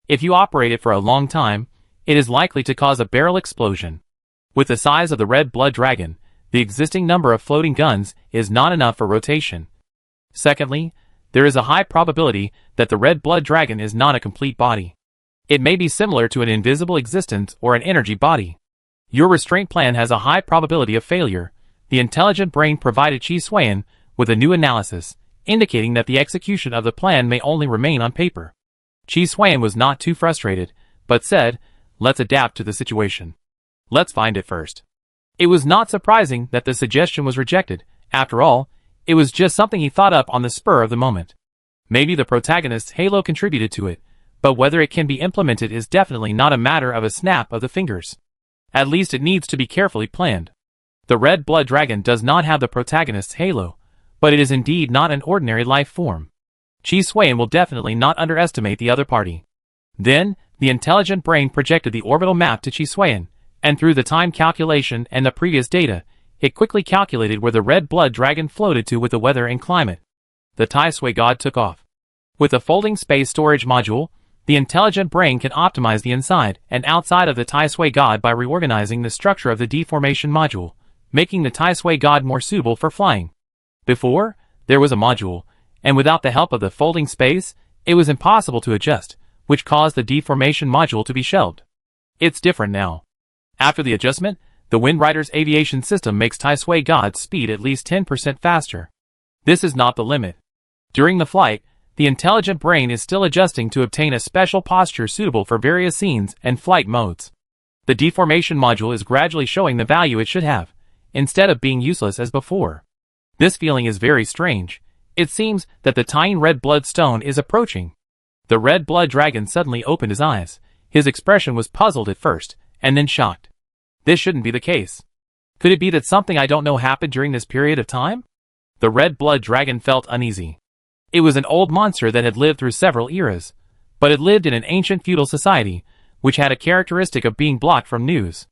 If you operate it for a long time, it is likely to cause a barrel explosion. With the size of the red blood dragon, the existing number of floating guns is not enough for rotation. Secondly, there is a high probability that the red blood dragon is not a complete body. It may be similar to an invisible existence or an energy body. Your restraint plan has a high probability of failure. The intelligent brain provided Chi Swain with a new analysis, indicating that the execution of the plan may only remain on paper. Chi Swain was not too frustrated, but said, "Let's adapt to the situation. Let's find it first." It was not surprising that the suggestion was rejected. After all, it was just something he thought up on the spur of the moment. Maybe the protagonist's halo contributed to it, but whether it can be implemented is definitely not a matter of a snap of the fingers. At least it needs to be carefully planned. The red blood dragon does not have the protagonist's halo, but it is indeed not an ordinary life form. Chi Swain will definitely not underestimate the other party. Then, the intelligent brain projected the orbital map to Chi Swain, and through the time calculation and the previous data, it quickly calculated where the red blood dragon floated to with the weather and climate. The Tai Sui God took off. With a folding space storage module, the intelligent brain can optimize the inside and outside of the Tai Sui God by reorganizing the structure of the deformation module, making the Tai Sui God more suitable for flying. Before, there was a module, and without the help of the folding space, it was impossible to adjust, which caused the deformation module to be shelved. It's different now. After the adjustment, the Wind Rider's aviation system makes Tai Sui God's speed at least 10% faster. This is not the limit. During the flight, the intelligent brain is still adjusting to obtain a special posture suitable for various scenes and flight modes. The deformation module is gradually showing the value it should have, instead of being useless as before. This feeling is very strange. It seems that the tiny red blood stone is approaching. The red blood dragon suddenly opened his eyes. His expression was puzzled at first, and then shocked. This shouldn't be the case. Could it be that something I don't know happened during this period of time? The red blood dragon felt uneasy. It was an old monster that had lived through several eras, but it lived in an ancient feudal society, which had a characteristic of being blocked from news.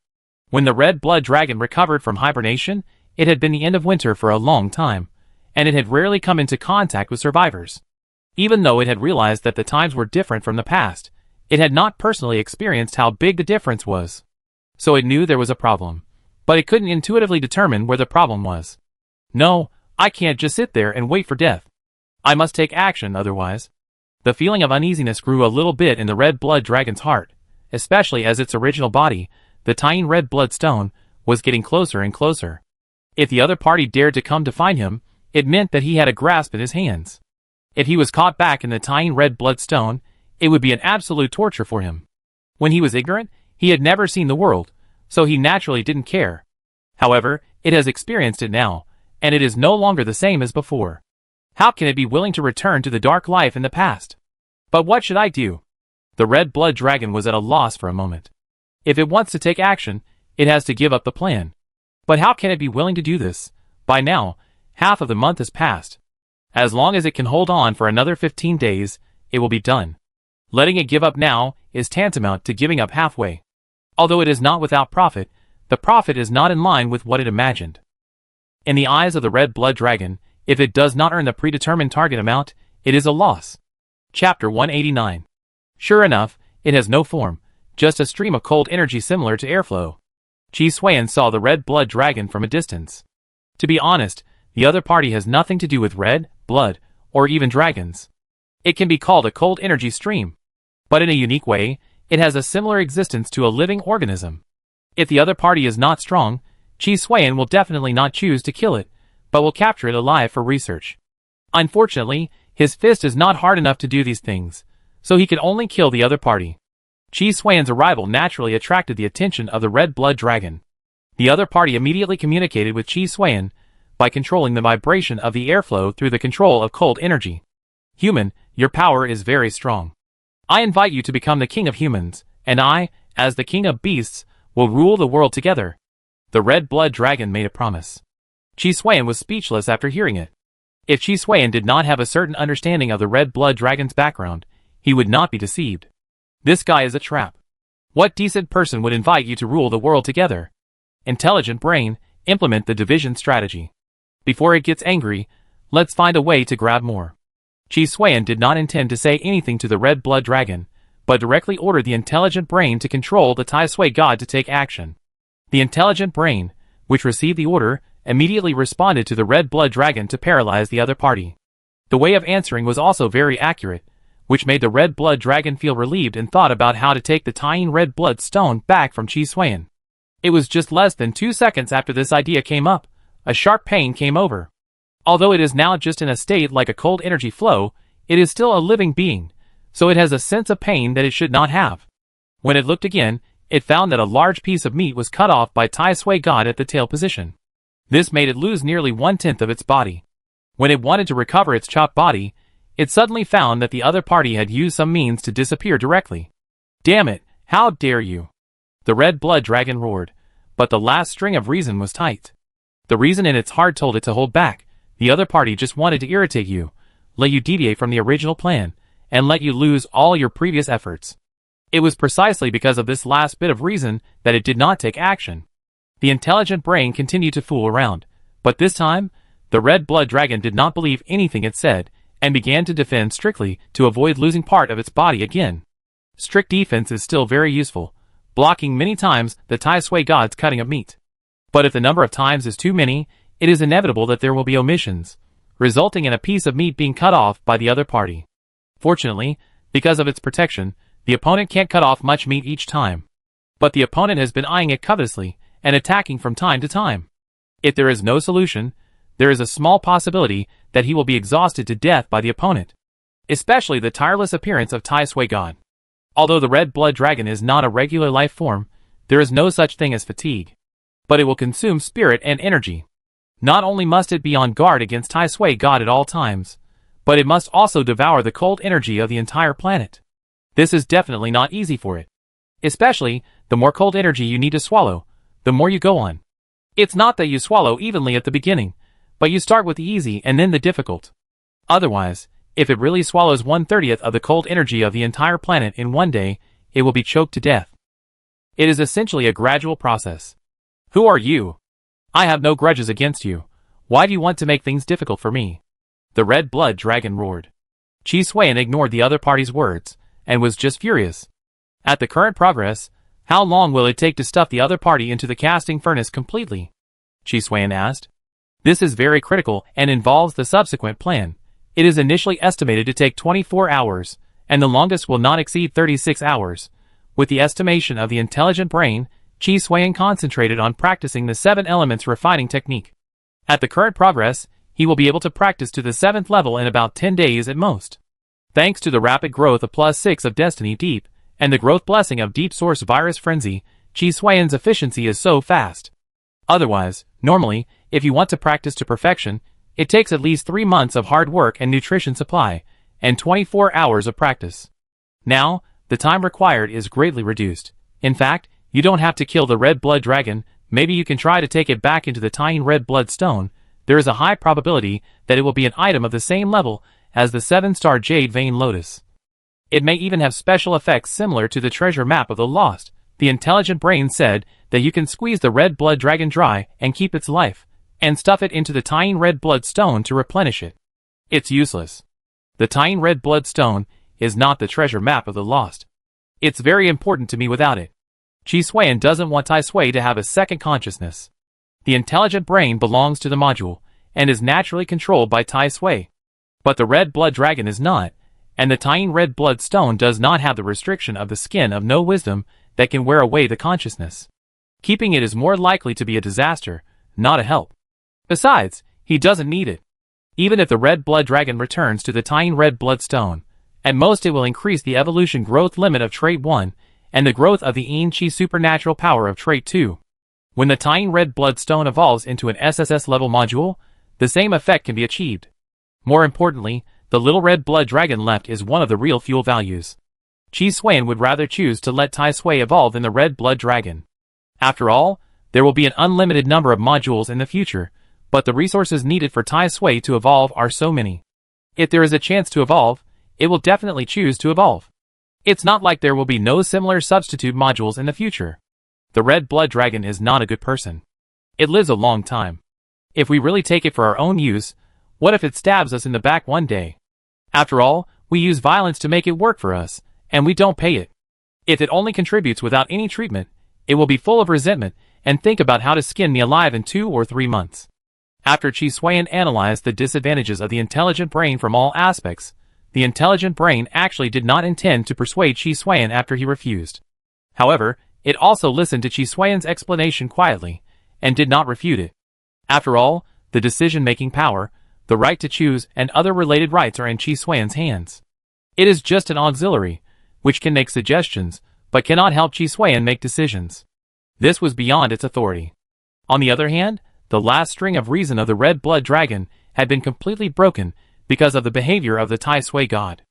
When the red blood dragon recovered from hibernation, it had been the end of winter for a long time, and it had rarely come into contact with survivors. Even though it had realized that the times were different from the past, it had not personally experienced how big the difference was. So it knew there was a problem, but it couldn't intuitively determine where the problem was. No, I can't just sit there and wait for death. I must take action otherwise. The feeling of uneasiness grew a little bit in the red blood dragon's heart, especially as its original body, the tiny red blood stone, was getting closer and closer. If the other party dared to come to find him, it meant that he had a grasp in his hands. If he was caught back in the tiny red blood stone, it would be an absolute torture for him. When he was ignorant, he had never seen the world, so he naturally didn't care. However, it has experienced it now, and it is no longer the same as before. How can it be willing to return to the dark life in the past? But what should I do? The red blood dragon was at a loss for a moment. If it wants to take action, it has to give up the plan. But how can it be willing to do this? By now, half of the month has passed. As long as it can hold on for another 15 days, it will be done. Letting it give up now is tantamount to giving up halfway. Although it is not without profit, the profit is not in line with what it imagined. In the eyes of the red blood dragon, if it does not earn the predetermined target amount, it is a loss. Chapter 189. Sure enough, it has no form, just a stream of cold energy similar to airflow. Chi Suan saw the red blood dragon from a distance. To be honest, the other party has nothing to do with red, blood, or even dragons. It can be called a cold energy stream. But in a unique way, it has a similar existence to a living organism. If the other party is not strong, Chi Suan will definitely not choose to kill it, but will capture it alive for research. Unfortunately, his fist is not hard enough to do these things, so he can only kill the other party. Chi Suan's arrival naturally attracted the attention of the red blood dragon. The other party immediately communicated with Chi Suan by controlling the vibration of the airflow through the control of cold energy. Human, your power is very strong. I invite you to become the king of humans, and I, as the king of beasts, will rule the world together. The red blood dragon made a promise. Chi Suan was speechless after hearing it. If Chi Suan did not have a certain understanding of the red blood dragon's background, he would not be deceived. This guy is a trap. What decent person would invite you to rule the world together? Intelligent brain, implement the division strategy. Before it gets angry, let's find a way to grab more. Chi Suan did not intend to say anything to the red blood dragon, but directly ordered the intelligent brain to control the Tai Sui god to take action. The intelligent brain, which received the order, immediately responded to the red blood dragon to paralyze the other party. The way of answering was also very accurate, which made the red blood dragon feel relieved and thought about how to take the tiny red blood stone back from Chi Suan. It was just less than 2 seconds after this idea came up, a sharp pain came over. Although it is now just in a state like a cold energy flow, it is still a living being, so it has a sense of pain that it should not have. When it looked again, it found that a large piece of meat was cut off by Tai Sui god at the tail position. This made it lose nearly 1/10 of its body. When it wanted to recover its chopped body, it suddenly found that the other party had used some means to disappear directly. Damn it, how dare you! The red blood dragon roared, but the last string of reason was tight. The reason in its heart told it to hold back. The other party just wanted to irritate you, let you deviate from the original plan, and let you lose all your previous efforts. It was precisely because of this last bit of reason that it did not take action. The intelligent brain continued to fool around, but this time, the red blood dragon did not believe anything it said, and began to defend strictly to avoid losing part of its body again. Strict defense is still very useful, blocking many times the Tai Sui god's cutting of meat. But if the number of times is too many, it is inevitable that there will be omissions, resulting in a piece of meat being cut off by the other party. Fortunately, because of its protection, the opponent can't cut off much meat each time. But the opponent has been eyeing it covetously, and attacking from time to time. If there is no solution, there is a small possibility that he will be exhausted to death by the opponent. Especially the tireless appearance of Tai Sui god. Although the red blood dragon is not a regular life form, there is no such thing as fatigue. But it will consume spirit and energy. Not only must it be on guard against Tai Sui god at all times, but it must also devour the cold energy of the entire planet. This is definitely not easy for it. Especially, the more cold energy you need to swallow, the more you go on. It's not that you swallow evenly at the beginning, but you start with the easy and then the difficult. Otherwise, if it really swallows 1/30 of the cold energy of the entire planet in one day, it will be choked to death. It is essentially a gradual process. Who are you? I have no grudges against you. Why do you want to make things difficult for me? The red blood dragon roared. Chi Suan ignored the other party's words, and was just furious. At the current progress, how long will it take to stuff the other party into the casting furnace completely? Chi Suan asked. This is very critical and involves the subsequent plan. It is initially estimated to take 24 hours, and the longest will not exceed 36 hours. With the estimation of the intelligent brain, Chi Suan concentrated on practicing the 7 elements refining technique. At the current progress, he will be able to practice to the 7th level in about 10 days at most. Thanks to the rapid growth of +6 of Destiny Deep, and the growth blessing of Deep Source Virus Frenzy, Chi Suan's efficiency is so fast. Otherwise, normally, if you want to practice to perfection, it takes at least 3 months of hard work and nutrition supply, and 24 hours of practice. Now, the time required is greatly reduced. In fact, you don't have to kill the red blood dragon. Maybe you can try to take it back into the tiny red blood stone. There is a high probability that it will be an item of the same level as the 7-star Jade Vein Lotus. It may even have special effects similar to the treasure map of the Lost. The intelligent brain said that you can squeeze the red blood dragon dry and keep its life, and stuff it into the tiny red blood stone to replenish it. It's useless. The tiny red blood stone is not the treasure map of the Lost. It's very important to me without it. Chi Suan doesn't want Tai Sui to have a second consciousness. The intelligent brain belongs to the module, and is naturally controlled by Tai Sui. But the red blood dragon is not, and the tiny red blood stone does not have the restriction of the skin of no wisdom that can wear away the consciousness. Keeping it is more likely to be a disaster, not a help. Besides, he doesn't need it. Even if the red blood dragon returns to the tiny red blood stone, at most it will increase the evolution growth limit of trait 1, and the growth of the Yin Qi supernatural power of trait 2. When the tiny red blood stone evolves into an SSS level module, the same effect can be achieved. More importantly, the little red blood dragon left is one of the real fuel values. Chi Suan would rather choose to let Tai Sui evolve than the red blood dragon. After all, there will be an unlimited number of modules in the future, but the resources needed for Tai Sui to evolve are so many. If there is a chance to evolve, it will definitely choose to evolve. It's not like there will be no similar substitute modules in the future. The red blood dragon is not a good person. It lives a long time. If we really take it for our own use, what if it stabs us in the back one day? After all, we use violence to make it work for us, and we don't pay it. If it only contributes without any treatment, it will be full of resentment and think about how to skin me alive in 2 or 3 months. After Chi Suan analyzed the disadvantages of the intelligent brain from all aspects, the intelligent brain actually did not intend to persuade Chi Suan after he refused. However, it also listened to Chi Suan's explanation quietly, and did not refute it. After all, the decision-making power, the right to choose, and other related rights are in Chi Suan's hands. It is just an auxiliary, which can make suggestions, but cannot help Chi Suan make decisions. This was beyond its authority. On the other hand, the last string of reason of the red blood dragon had been completely broken because of the behavior of the Tai Sui god.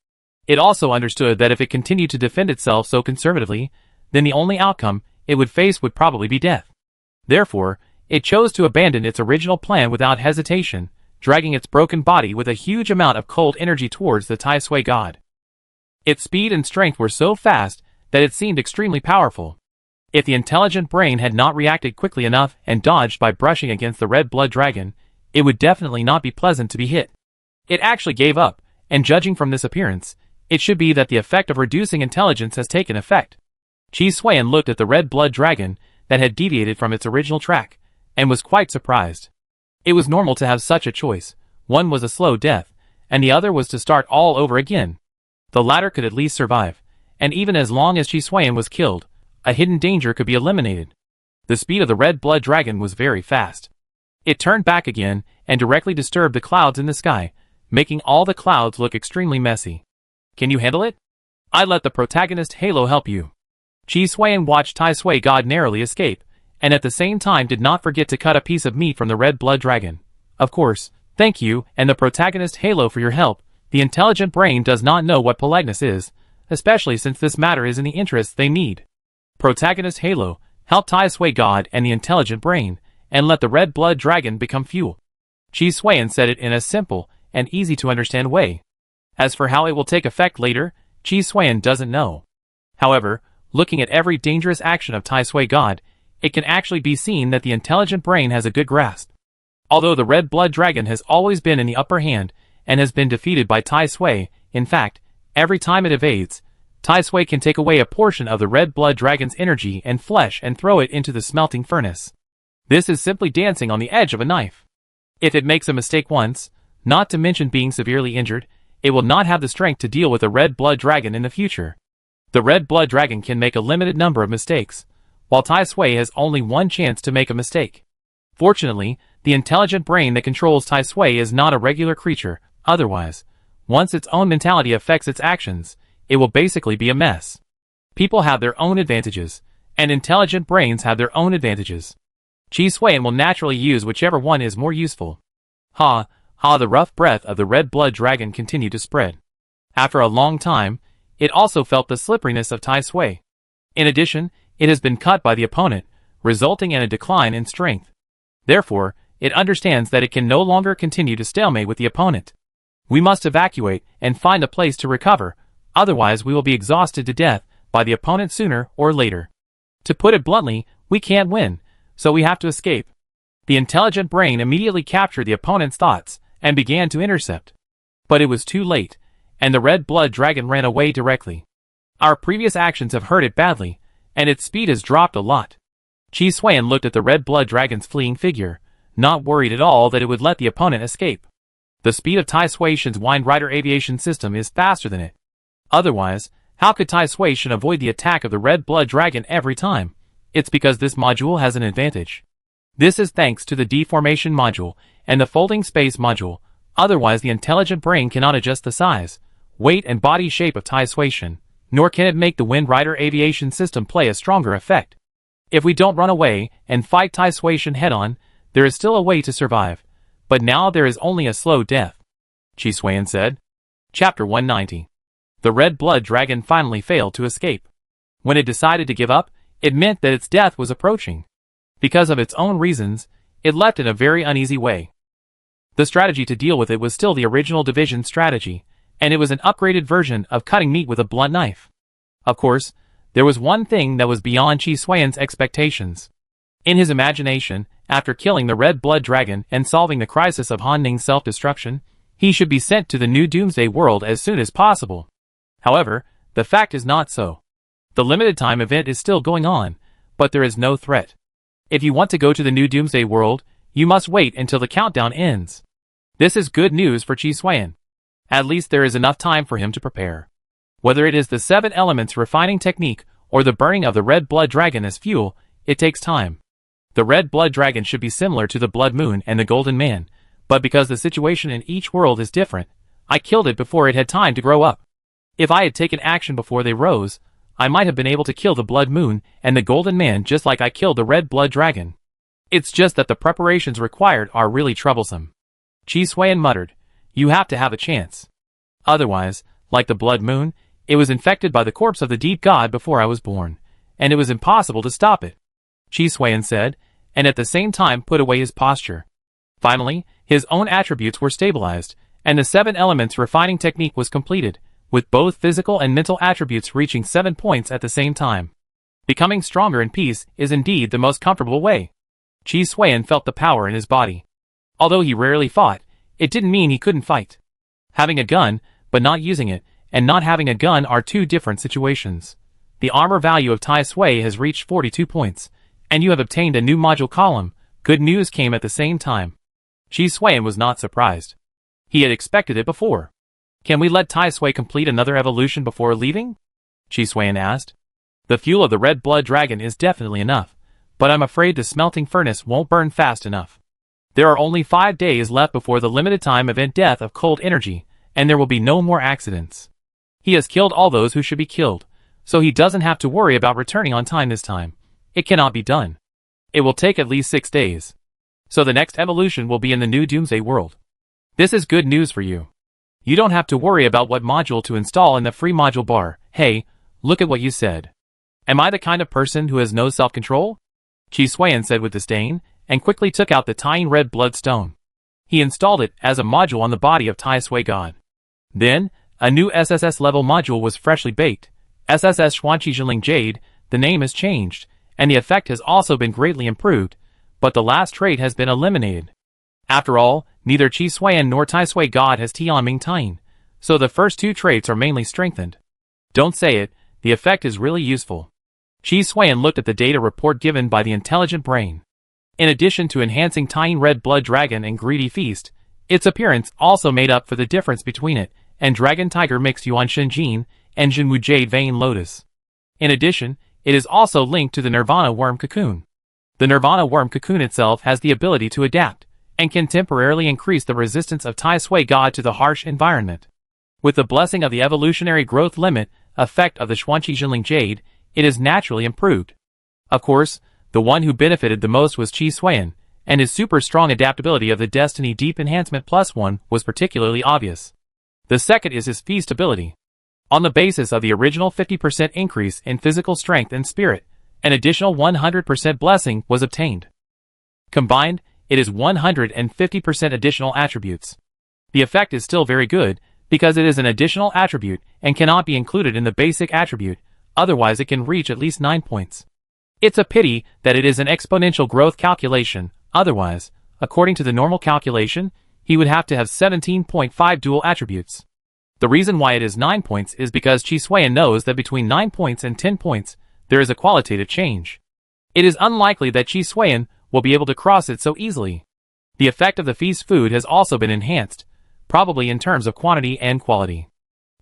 It also understood that if it continued to defend itself so conservatively, then the only outcome it would face would probably be death. Therefore, it chose to abandon its original plan without hesitation, dragging its broken body with a huge amount of cold energy towards the Tai Sui god. Its speed and strength were so fast that it seemed extremely powerful. If the intelligent brain had not reacted quickly enough and dodged by brushing against the red blood dragon, it would definitely not be pleasant to be hit. It actually gave up, and judging from this appearance, it should be that the effect of reducing intelligence has taken effect. Chi Suan looked at the red blood dragon that had deviated from its original track, and was quite surprised. It was normal to have such a choice. One was a slow death, and the other was to start all over again. The latter could at least survive, and even as long as Chi Suan was killed, a hidden danger could be eliminated. The speed of the red blood dragon was very fast. It turned back again, and directly disturbed the clouds in the sky, making all the clouds look extremely messy. Can you handle it? I let the protagonist Halo help you. Chi Suan watched Tai Sui god narrowly escape, and at the same time did not forget to cut a piece of meat from the red blood dragon. Of course, thank you and the protagonist Halo for your help. The intelligent brain does not know what politeness is, especially since this matter is in the interests they need. Protagonist Halo, help Tai Sui god and the intelligent brain, and let the red blood dragon become fuel. Chi Suan said it in a simple and easy to understand way. As for how it will take effect later, Chi Suan doesn't know. However, looking at every dangerous action of Tai Sui god, it can actually be seen that the intelligent brain has a good grasp. Although the red blood dragon has always been in the upper hand and has been defeated by Tai Sui, in fact, every time it evades, Tai Sui can take away a portion of the red blood dragon's energy and flesh and throw it into the smelting furnace. This is simply dancing on the edge of a knife. If it makes a mistake once, not to mention being severely injured, it will not have the strength to deal with a red blood dragon in the future. The red blood dragon can make a limited number of mistakes, while Tai Sui has only one chance to make a mistake. Fortunately, the intelligent brain that controls Tai Sui is not a regular creature, otherwise, once its own mentality affects its actions, it will basically be a mess. People have their own advantages, and intelligent brains have their own advantages. Chi Sui will naturally use whichever one is more useful. The rough breath of the red blood dragon continued to spread. After a long time, it also felt the slipperiness of Tai Sui. In addition, it has been cut by the opponent, resulting in a decline in strength. Therefore, it understands that it can no longer continue to stalemate with the opponent. We must evacuate and find a place to recover, otherwise we will be exhausted to death by the opponent sooner or later. To put it bluntly, we can't win, so we have to escape. The intelligent brain immediately captured the opponent's thoughts and began to intercept. But it was too late, and the red blood dragon ran away directly. Our previous actions have hurt it badly, and its speed has dropped a lot. Chi Sui looked at the red blood dragon's fleeing figure, not worried at all that it would let the opponent escape. The speed of Tai Sui-shen's Wind Rider aviation system is faster than it. Otherwise, how could Tai Sui-shen avoid the attack of the red blood dragon every time? It's because this module has an advantage. This is thanks to the deformation module and the folding space module, otherwise the intelligent brain cannot adjust the size, weight and body shape of Tai Sui-shen, nor can it make the Wind Rider aviation system play a stronger effect. If we don't run away and fight Tai Sui-shen head-on, there is still a way to survive, but now there is only a slow death, Chi Sui said. Chapter 190. The red blood dragon finally failed to escape. When it decided to give up, it meant that its death was approaching. Because of its own reasons, it left in a very uneasy way. The strategy to deal with it was still the original division strategy, and it was an upgraded version of cutting meat with a blunt knife. Of course, there was one thing that was beyond Chi Sui's expectations. In his imagination, after killing the red blood dragon and solving the crisis of Han Ning's self-destruction, he should be sent to the new Doomsday World as soon as possible. However, the fact is not so. The limited time event is still going on, but there is no threat. If you want to go to the new Doomsday World, you must wait until the countdown ends. This is good news for Chi Sui. At least there is enough time for him to prepare. Whether it is the 7 elements refining technique or the burning of the red blood dragon as fuel, it takes time. The red blood dragon should be similar to the blood moon and the golden man, but because the situation in each world is different, I killed it before it had time to grow up. If I had taken action before they rose, I might have been able to kill the blood moon and the golden man just like I killed the red blood dragon. It's just that the preparations required are really troublesome. Chi Sui muttered, "You have to have a chance. Otherwise, like the blood moon, it was infected by the corpse of the deep god before I was born, and it was impossible to stop it," Chi Sui said, and at the same time put away his posture. Finally, his own attributes were stabilized, and the 7 elements refining technique was completed, with both physical and mental attributes reaching 7 points at the same time. Becoming stronger in peace is indeed the most comfortable way. Chi Sui felt the power in his body. Although he rarely fought, it didn't mean he couldn't fight. Having a gun, but not using it, and not having a gun are 2 different situations. The armor value of Tai Sui has reached 42 points, and you have obtained a new module column. Good news came at the same time. Chi Sui was not surprised. He had expected it before. Can we let Tai Sui complete another evolution before leaving? Chi Sui asked. The fuel of the red blood dragon is definitely enough, but I'm afraid the smelting furnace won't burn fast enough. There are only 5 days left before the limited time event death of cold energy, and there will be no more accidents. He has killed all those who should be killed, so he doesn't have to worry about returning on time this time. It cannot be done. It will take at least 6 days. So the next evolution will be in the new Doomsday World. This is good news for you. You don't have to worry about what module to install in the free module bar. Hey, look at what you said. Am I the kind of person who has no self-control? Chi Sui said with disdain, and quickly took out the tiny red blood stone. He installed it as a module on the body of Tai Sui God. Then, a new SSS level module was freshly baked. SSS Xuanqi Jinling Jade, the name has changed, and the effect has also been greatly improved, but the last trait has been eliminated. After all, neither Chi Suan nor Tai Sui God has Tian Ming Tien, so the first two traits are mainly strengthened. Don't say it, the effect is really useful. Chi Suan looked at the data report given by the intelligent brain. In addition to enhancing Tien Red Blood Dragon and Greedy Feast, its appearance also made up for the difference between it and Dragon Tiger Mixed Yuan Shen Jin and Jinwu Jade Vein Lotus. In addition, it is also linked to the Nirvana Worm Cocoon. The Nirvana Worm Cocoon itself has the ability to adapt, and can temporarily increase the resistance of Tai Sui God to the harsh environment. With the blessing of the evolutionary growth limit effect of the Xuanqi Jinling Jade, it is naturally improved. Of course, the one who benefited the most was Chi Suan, and his super strong adaptability of the Destiny Deep Enhancement +1 was particularly obvious. The second is his feast ability. On the basis of the original 50% increase in physical strength and spirit, an additional 100% blessing was obtained. Combined, it is 150% additional attributes. The effect is still very good, because it is an additional attribute and cannot be included in the basic attribute, otherwise it can reach at least 9 points. It's a pity that it is an exponential growth calculation, otherwise, according to the normal calculation, he would have to have 17.5 dual attributes. The reason why it is 9 points is because Chi Suan knows that between 9 points and 10 points, there is a qualitative change. It is unlikely that Chi Suan will be able to cross it so easily. The effect of the feast food has also been enhanced, probably in terms of quantity and quality.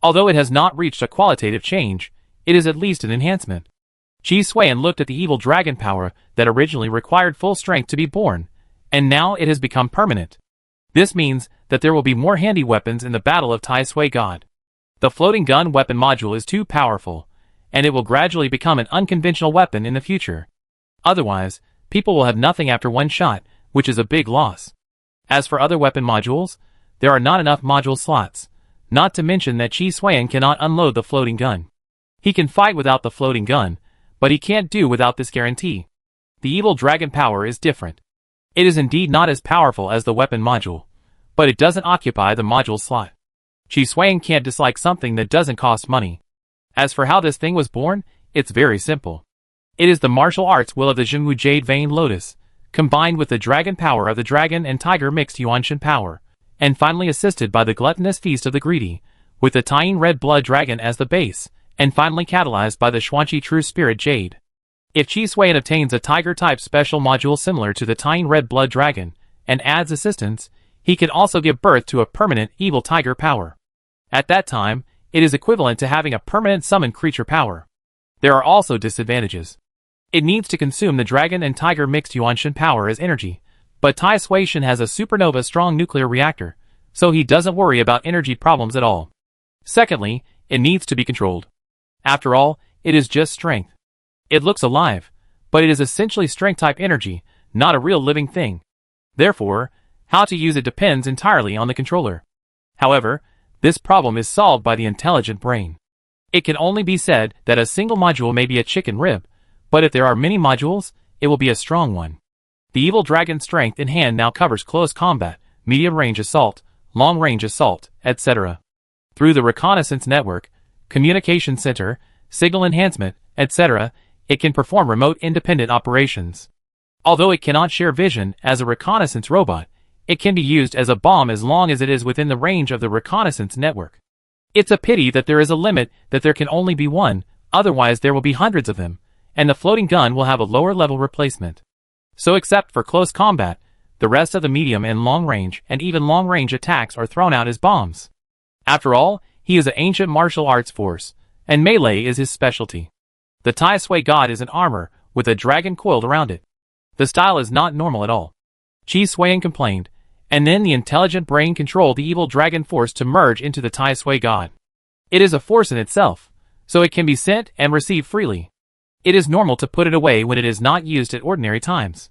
Although it has not reached a qualitative change, it is at least an enhancement. Chi Suan looked at the evil dragon power that originally required full strength to be born, and now it has become permanent. This means that there will be more handy weapons in the battle of Tai Sui God. The floating gun weapon module is too powerful, and it will gradually become an unconventional weapon in the future. Otherwise, people will have nothing after one shot, which is a big loss. As for other weapon modules, there are not enough module slots, not to mention that Chi Suan cannot unload the floating gun. He can fight without the floating gun, but he can't do without this guarantee. The evil dragon power is different. It is indeed not as powerful as the weapon module, but it doesn't occupy the module slot. Chi Suan can't dislike something that doesn't cost money. As for how this thing was born, it's very simple. It is the martial arts will of the Jinwu Jade Vein Lotus, combined with the dragon power of the dragon and tiger mixed Yuanshan power, and finally assisted by the gluttonous feast of the greedy, with the Tien Red Blood Dragon as the base, and finally catalyzed by the Xuanqi True Spirit Jade. If Chi Suan obtains a tiger-type special module similar to the Tien Red Blood Dragon, and adds assistance, he can also give birth to a permanent evil tiger power. At that time, it is equivalent to having a permanent summoned creature power. There are also disadvantages. It needs to consume the dragon and tiger mixed Yuanshan power as energy, but Tai Sui Shan has a supernova strong nuclear reactor, so he doesn't worry about energy problems at all. Secondly, it needs to be controlled. After all, it is just strength. It looks alive, but it is essentially strength-type energy, not a real living thing. Therefore, how to use it depends entirely on the controller. However, this problem is solved by the intelligent brain. It can only be said that a single module may be a chicken rib, but if there are many modules, it will be a strong one. The evil dragon strength in hand now covers close combat, medium-range assault, long-range assault, etc. Through the reconnaissance network, communication center, signal enhancement, etc., it can perform remote independent operations. Although it cannot share vision as a reconnaissance robot, it can be used as a bomb as long as it is within the range of the reconnaissance network. It's a pity that there is a limit that there can only be one, otherwise there will be hundreds of them, and the floating gun will have a lower level replacement. So except for close combat, the rest of the medium and long range and even long range attacks are thrown out as bombs. After all, he is an ancient martial arts force, and melee is his specialty. The Tai Sui God is an armor, with a dragon coiled around it. The style is not normal at all. Chi Suan complained, and then the intelligent brain controlled the evil dragon force to merge into the Tai Sui God. It is a force in itself, so it can be sent and received freely. It is normal to put it away when it is not used at ordinary times.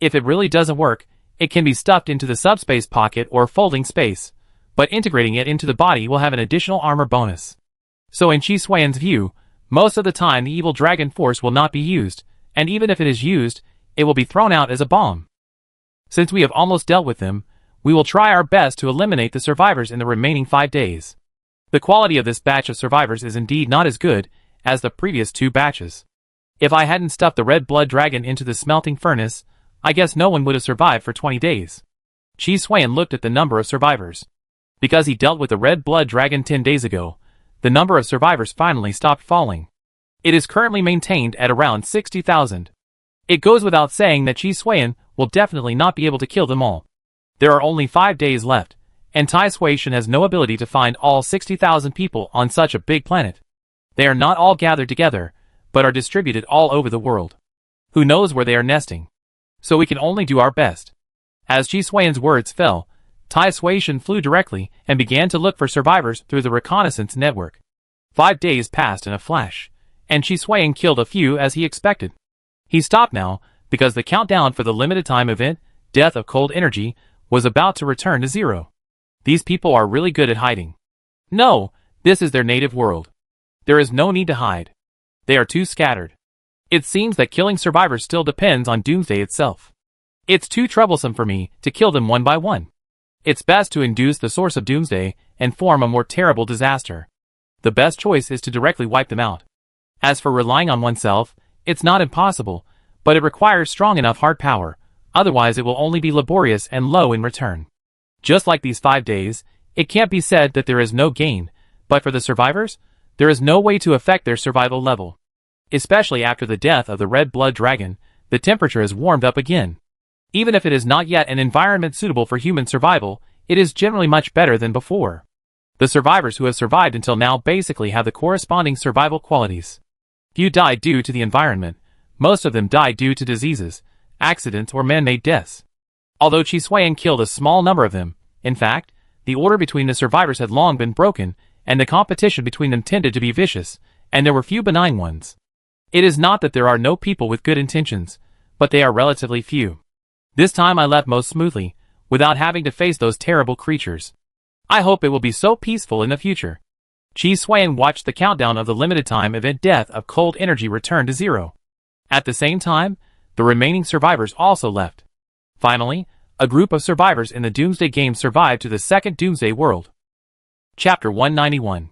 If it really doesn't work, it can be stuffed into the subspace pocket or folding space, but integrating it into the body will have an additional armor bonus. So in Chi Suan's view, most of the time the evil dragon force will not be used, and even if it is used, it will be thrown out as a bomb. Since we have almost dealt with them, we will try our best to eliminate the survivors in the remaining 5 days. The quality of this batch of survivors is indeed not as good as the previous 2 batches. If I hadn't stuffed the red blood dragon into the smelting furnace, I guess no one would have survived for 20 days. Chi Xuan looked at the number of survivors. Because he dealt with the red blood dragon 10 days ago, the number of survivors finally stopped falling. It is currently maintained at around 60,000. It goes without saying that Chi Xuan will definitely not be able to kill them all. There are only 5 days left, and Tai Suishan has no ability to find all 60,000 people on such a big planet. They are not all gathered together, but are distributed all over the world. Who knows where they are nesting? So we can only do our best. As Chi Xuan's words fell, Tai Suishan flew directly and began to look for survivors through the reconnaissance network. 5 days passed in a flash, and Chi Xuan killed a few as he expected. He stopped now, because the countdown for the limited time event, Death of Cold Energy, was about to return to 0. These people are really good at hiding. No, this is their native world. There is no need to hide. They are too scattered. It seems that killing survivors still depends on Doomsday itself. It's too troublesome for me to kill them one by one. It's best to induce the source of Doomsday and form a more terrible disaster. The best choice is to directly wipe them out. As for relying on oneself, it's not impossible, but it requires strong enough heart power, otherwise it will only be laborious and low in return. Just like these 5 days, it can't be said that there is no gain, but for the survivors, there is no way to affect their survival level. Especially after the death of the red blood dragon, the temperature has warmed up again. Even if it is not yet an environment suitable for human survival, it is generally much better than before. The survivors who have survived until now basically have the corresponding survival qualities. Few died due to the environment, most of them died due to diseases, accidents or man-made deaths. Although Chi Xuan killed a small number of them, in fact, the order between the survivors had long been broken, and the competition between them tended to be vicious, and there were few benign ones. It is not that there are no people with good intentions, but they are relatively few. This time I left most smoothly, without having to face those terrible creatures. I hope it will be so peaceful in the future. Chi Xuan watched the countdown of the limited time event Death of Cold Energy return to 0. At the same time, the remaining survivors also left. Finally, a group of survivors in the Doomsday game survived to the second Doomsday world. Chapter 191.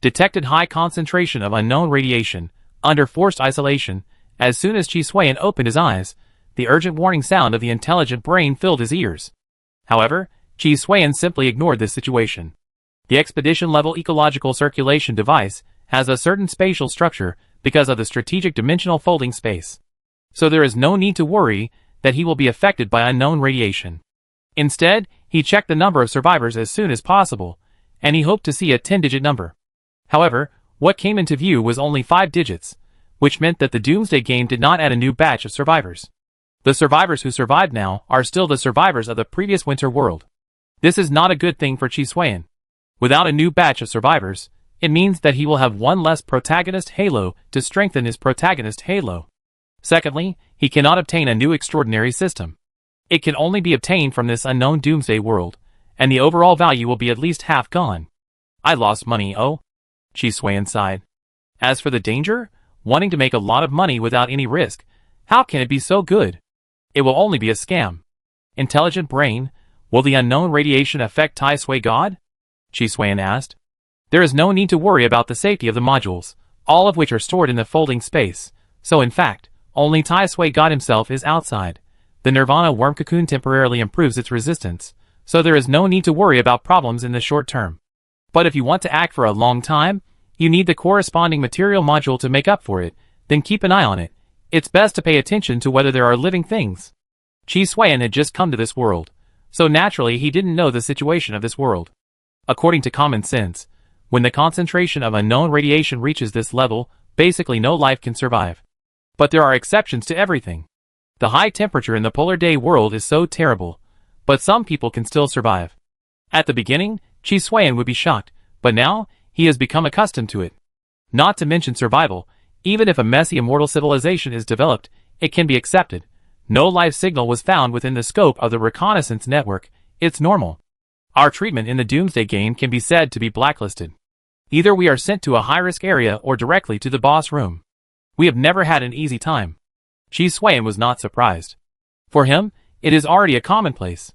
Detected high concentration of unknown radiation, under forced isolation. As soon as Chi Xuan opened his eyes, the urgent warning sound of the intelligent brain filled his ears. However, Chi Xuan simply ignored this situation. The expedition-level ecological circulation device has a certain spatial structure because of the strategic dimensional folding space. So there is no need to worry that he will be affected by unknown radiation. Instead, he checked the number of survivors as soon as possible, and he hoped to see a 10-digit number. However, what came into view was only 5 digits, which meant that the Doomsday game did not add a new batch of survivors. The survivors who survived now are still the survivors of the previous winter world. This is not a good thing for Chi Xuan. Without a new batch of survivors, it means that he will have one less protagonist halo to strengthen his protagonist halo. Secondly, he cannot obtain a new extraordinary system. It can only be obtained from this unknown Doomsday world, and the overall value will be at least half gone. I lost money, oh? Chi Xuan sighed. As for the danger, wanting to make a lot of money without any risk, how can it be so good? It will only be a scam. Intelligent brain, will the unknown radiation affect Tai Sui God? Chi Xuan asked. There is no need to worry about the safety of the modules, all of which are stored in the folding space, so in fact, only Tai Sui God himself is outside. The Nirvana worm cocoon temporarily improves its resistance, so there is no need to worry about problems in the short term. But if you want to act for a long time, you need the corresponding material module to make up for it, then keep an eye on it. It's best to pay attention to whether there are living things. Chi Xuan had just come to this world, so naturally he didn't know the situation of this world. According to common sense, when the concentration of unknown radiation reaches this level, basically no life can survive. But there are exceptions to everything. The high temperature in the polar day world is so terrible, but some people can still survive. At the beginning, Chi Xuan would be shocked, but now, he has become accustomed to it. Not to mention survival, even if a messy immortal civilization is developed, it can be accepted. No life signal was found within the scope of the reconnaissance network, it's normal. Our treatment in the Doomsday game can be said to be blacklisted. Either we are sent to a high-risk area or directly to the boss room. We have never had an easy time. Chi Xuan was not surprised. For him, it is already a commonplace.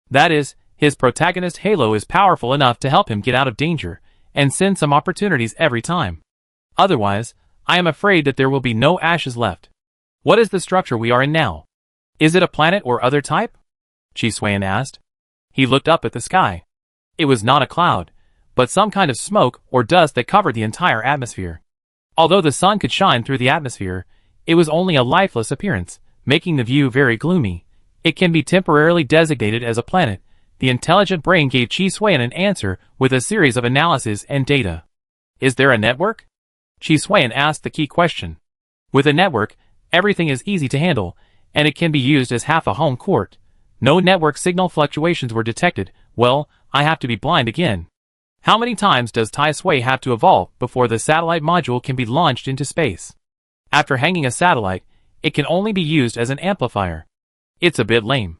That is, his protagonist Halo is powerful enough to help him get out of danger, and send some opportunities every time. Otherwise, I am afraid that there will be no ashes left. What is the structure we are in now? Is it a planet or other type? Chi Xuan asked. He looked up at the sky. It was not a cloud, but some kind of smoke or dust that covered the entire atmosphere. Although the sun could shine through the atmosphere, it was only a lifeless appearance, making the view very gloomy. It can be temporarily designated as a planet. The intelligent brain gave Chi Suan an answer with a series of analyses and data. Is there a network? Chi Suan asked the key question. With a network, everything is easy to handle, and it can be used as half a home court. No network signal fluctuations were detected. Well, I have to be blind again. How many times does Tai Sui have to evolve before the satellite module can be launched into space? After hanging a satellite, it can only be used as an amplifier. It's a bit lame.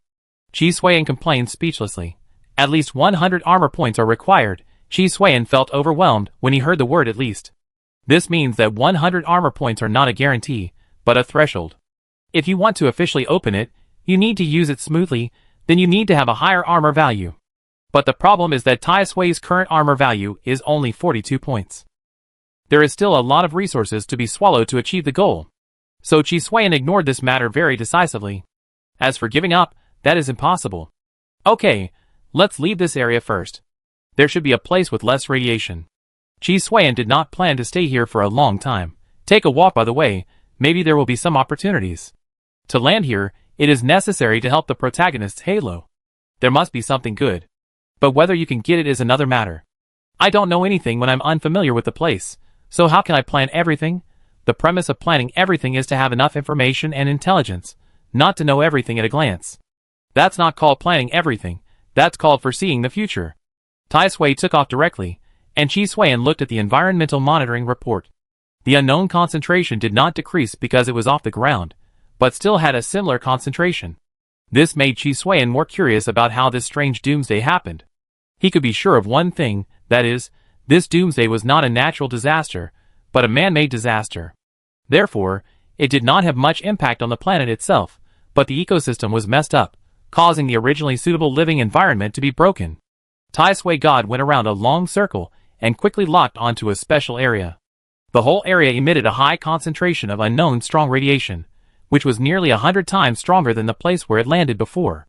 Chi Suan complained speechlessly. At least 100 armor points are required. Chi Suan felt overwhelmed when he heard the word at least. This means that 100 armor points are not a guarantee, but a threshold. If you want to officially open it, you need to use it smoothly, then you need to have a higher armor value. But the problem is that Tai Sui's current armor value is only 42 points. There is still a lot of resources to be swallowed to achieve the goal. So Chi Suan ignored this matter very decisively. As for giving up, that is impossible. Okay, let's leave this area first. There should be a place with less radiation. Chi Suan did not plan to stay here for a long time. Take a walk by the way, maybe there will be some opportunities. To land here, it is necessary to help the protagonist's halo. There must be something good. But whether you can get it is another matter. I don't know anything when I'm unfamiliar with the place, so how can I plan everything? The premise of planning everything is to have enough information and intelligence, not to know everything at a glance. That's not called planning everything, that's called foreseeing the future. Tai Sui took off directly, and Chi Suan looked at the environmental monitoring report. The unknown concentration did not decrease because it was off the ground, but still had a similar concentration. This made Chi Suan more curious about how this strange doomsday happened. He could be sure of one thing, that is, this doomsday was not a natural disaster, but a man-made disaster. Therefore, it did not have much impact on the planet itself, but the ecosystem was messed up, causing the originally suitable living environment to be broken. Tai Sui God went around a long circle and quickly locked onto a special area. The whole area emitted a high concentration of unknown strong radiation, which was nearly 100 times stronger than the place where it landed before.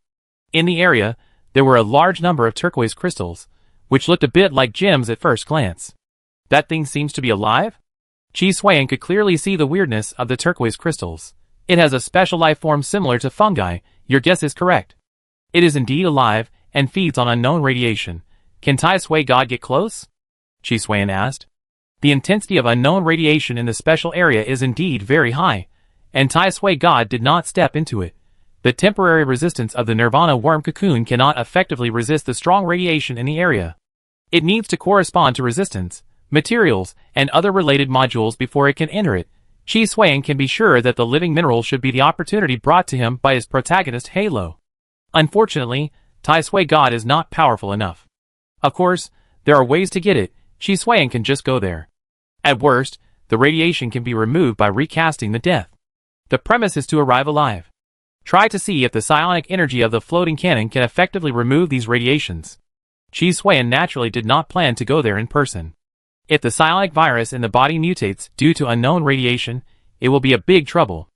In the area, there were a large number of turquoise crystals, which looked a bit like gems at first glance. That thing seems to be alive? Chi Suan could clearly see the weirdness of the turquoise crystals. It has a special life form similar to fungi. Your guess is correct. It is indeed alive and feeds on unknown radiation. Can Tai Sui God get close? Chi Suan asked. The intensity of unknown radiation in the special area is indeed very high, and Tai Sui God did not step into it. The temporary resistance of the Nirvana worm cocoon cannot effectively resist the strong radiation in the area. It needs to correspond to resistance, materials, and other related modules before it can enter it. Chi Suan can be sure that the living mineral should be the opportunity brought to him by his protagonist Halo. Unfortunately, Tai Sui God is not powerful enough. Of course, there are ways to get it. Chi Suan can just go there. At worst, the radiation can be removed by recasting the death. The premise is to arrive alive. Try to see if the psionic energy of the floating cannon can effectively remove these radiations. Chi Suan naturally did not plan to go there in person. If the psionic virus in the body mutates due to unknown radiation, it will be a big trouble.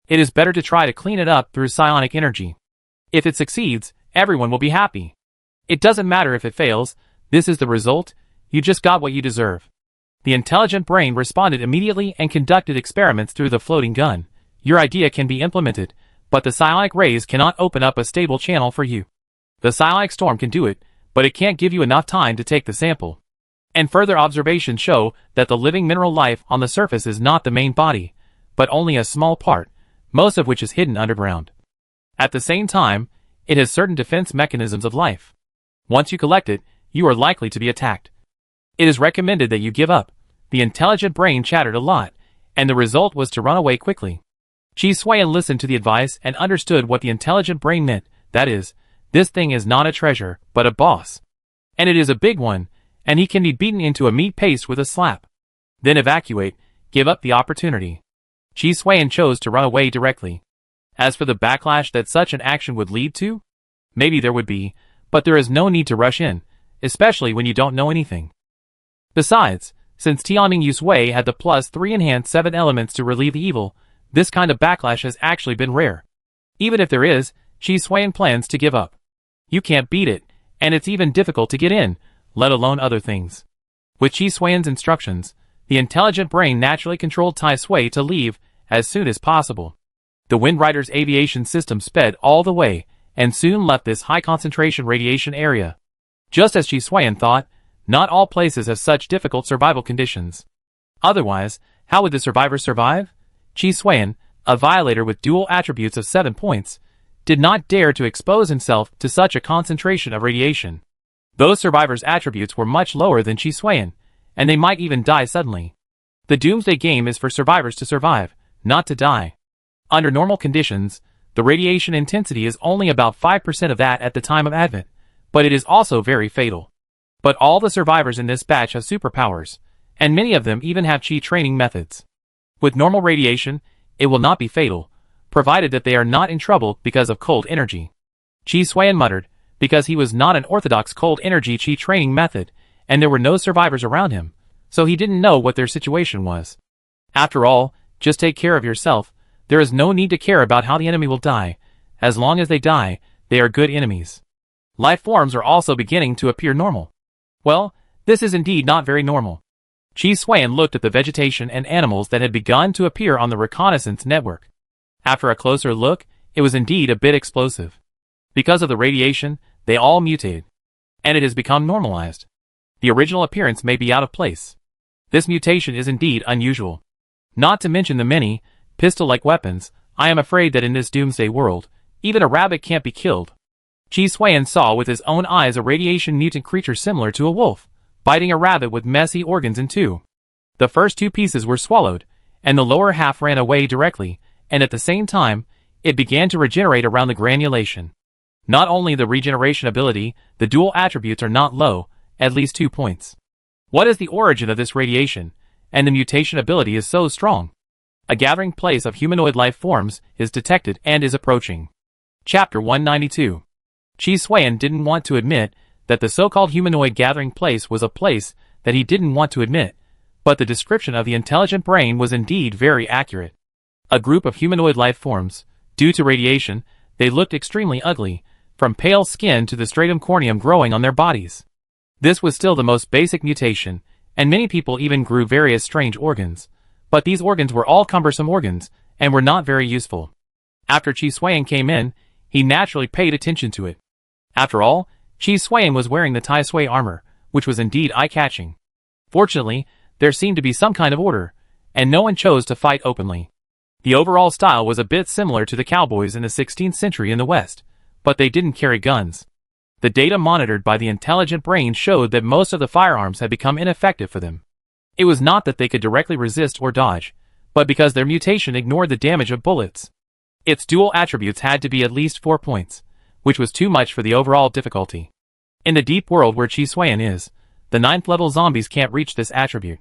It is better to try to clean it up through psionic energy. If it succeeds, everyone will be happy. It doesn't matter if it fails, this is the result, you just got what you deserve. The intelligent brain responded immediately and conducted experiments through the floating gun. Your idea can be implemented, but the psionic rays cannot open up a stable channel for you. The psionic storm can do it, but it can't give you enough time to take the sample. And further observations show that the living mineral life on the surface is not the main body, but only a small part, most of which is hidden underground. At the same time, it has certain defense mechanisms of life. Once you collect it, you are likely to be attacked. It is recommended that you give up. The intelligent brain chattered a lot, and the result was to run away quickly. Chi Suan listened to the advice and understood what the intelligent brain meant, that is, this thing is not a treasure, but a boss. And it is a big one, and he can be beaten into a meat paste with a slap. Then evacuate, give up the opportunity. Chi Suan chose to run away directly. As for the backlash that such an action would lead to, maybe there would be, but there is no need to rush in, especially when you don't know anything. Besides, since Tianming Yusui had the +3 enhanced 7 elements to relieve the evil, this kind of backlash has actually been rare. Even if there is, Chi Suan plans to give up. You can't beat it, and it's even difficult to get in, let alone other things. With Chi Suiyan's instructions, the intelligent brain naturally controlled Tai Sui to leave as soon as possible. The Wind Rider's aviation system sped all the way, and soon left this high-concentration radiation area. Just as Chi Suiyan thought, not all places have such difficult survival conditions. Otherwise, how would the survivors survive? Chi Suiyan, a violator with dual attributes of 7 points, did not dare to expose himself to such a concentration of radiation. Those survivors' attributes were much lower than Chi Suiyan, and they might even die suddenly. The Doomsday game is for survivors to survive, not to die. Under normal conditions, the radiation intensity is only about 5% of that at the time of advent, but it is also very fatal. But all the survivors in this batch have superpowers, and many of them even have Chi training methods. With normal radiation, it will not be fatal, provided that they are not in trouble because of cold energy. Chi Suiyan muttered, because he was not an orthodox cold energy Chi training method, and there were no survivors around him, so he didn't know what their situation was. After all, just take care of yourself. There is no need to care about how the enemy will die. As long as they die, they are good enemies. Life forms are also beginning to appear normal. Well, this is indeed not very normal. Chi Suiyan looked at the vegetation and animals that had begun to appear on the reconnaissance network. After a closer look, it was indeed a bit explosive. Because of the radiation, they all mutated. And it has become normalized. The original appearance may be out of place. This mutation is indeed unusual. Not to mention the many, pistol-like weapons, I am afraid that in this doomsday world, even a rabbit can't be killed. Chi Suiyan saw with his own eyes a radiation mutant creature similar to a wolf, biting a rabbit with messy organs in two. The first 2 pieces were swallowed, and the lower half ran away directly, and at the same time, it began to regenerate around the granulation. Not only the regeneration ability, the dual attributes are not low, at least 2 points. What is the origin of this radiation, and the mutation ability is so strong? A gathering place of humanoid life forms is detected and is approaching. Chapter 192. Chi Suiyan didn't want to admit that the so-called humanoid gathering place was a place that he didn't want to admit, but the description of the intelligent brain was indeed very accurate. A group of humanoid life forms. Due to radiation, they looked extremely ugly, from pale skin to the stratum corneum growing on their bodies. This was still the most basic mutation, and many people even grew various strange organs. But these organs were all cumbersome organs, and were not very useful. After Chi Suiyan came in, he naturally paid attention to it. After all, Chi Suiyan was wearing the Tai Sui armor, which was indeed eye-catching. Fortunately, there seemed to be some kind of order, and no one chose to fight openly. The overall style was a bit similar to the cowboys in the 16th century in the West, but they didn't carry guns. The data monitored by the intelligent brain showed that most of the firearms had become ineffective for them. It was not that they could directly resist or dodge, but because their mutation ignored the damage of bullets. Its dual attributes had to be at least 4 points, which was too much for the overall difficulty. In the deep world where Chi Suiyan is, the 9th level zombies can't reach this attribute.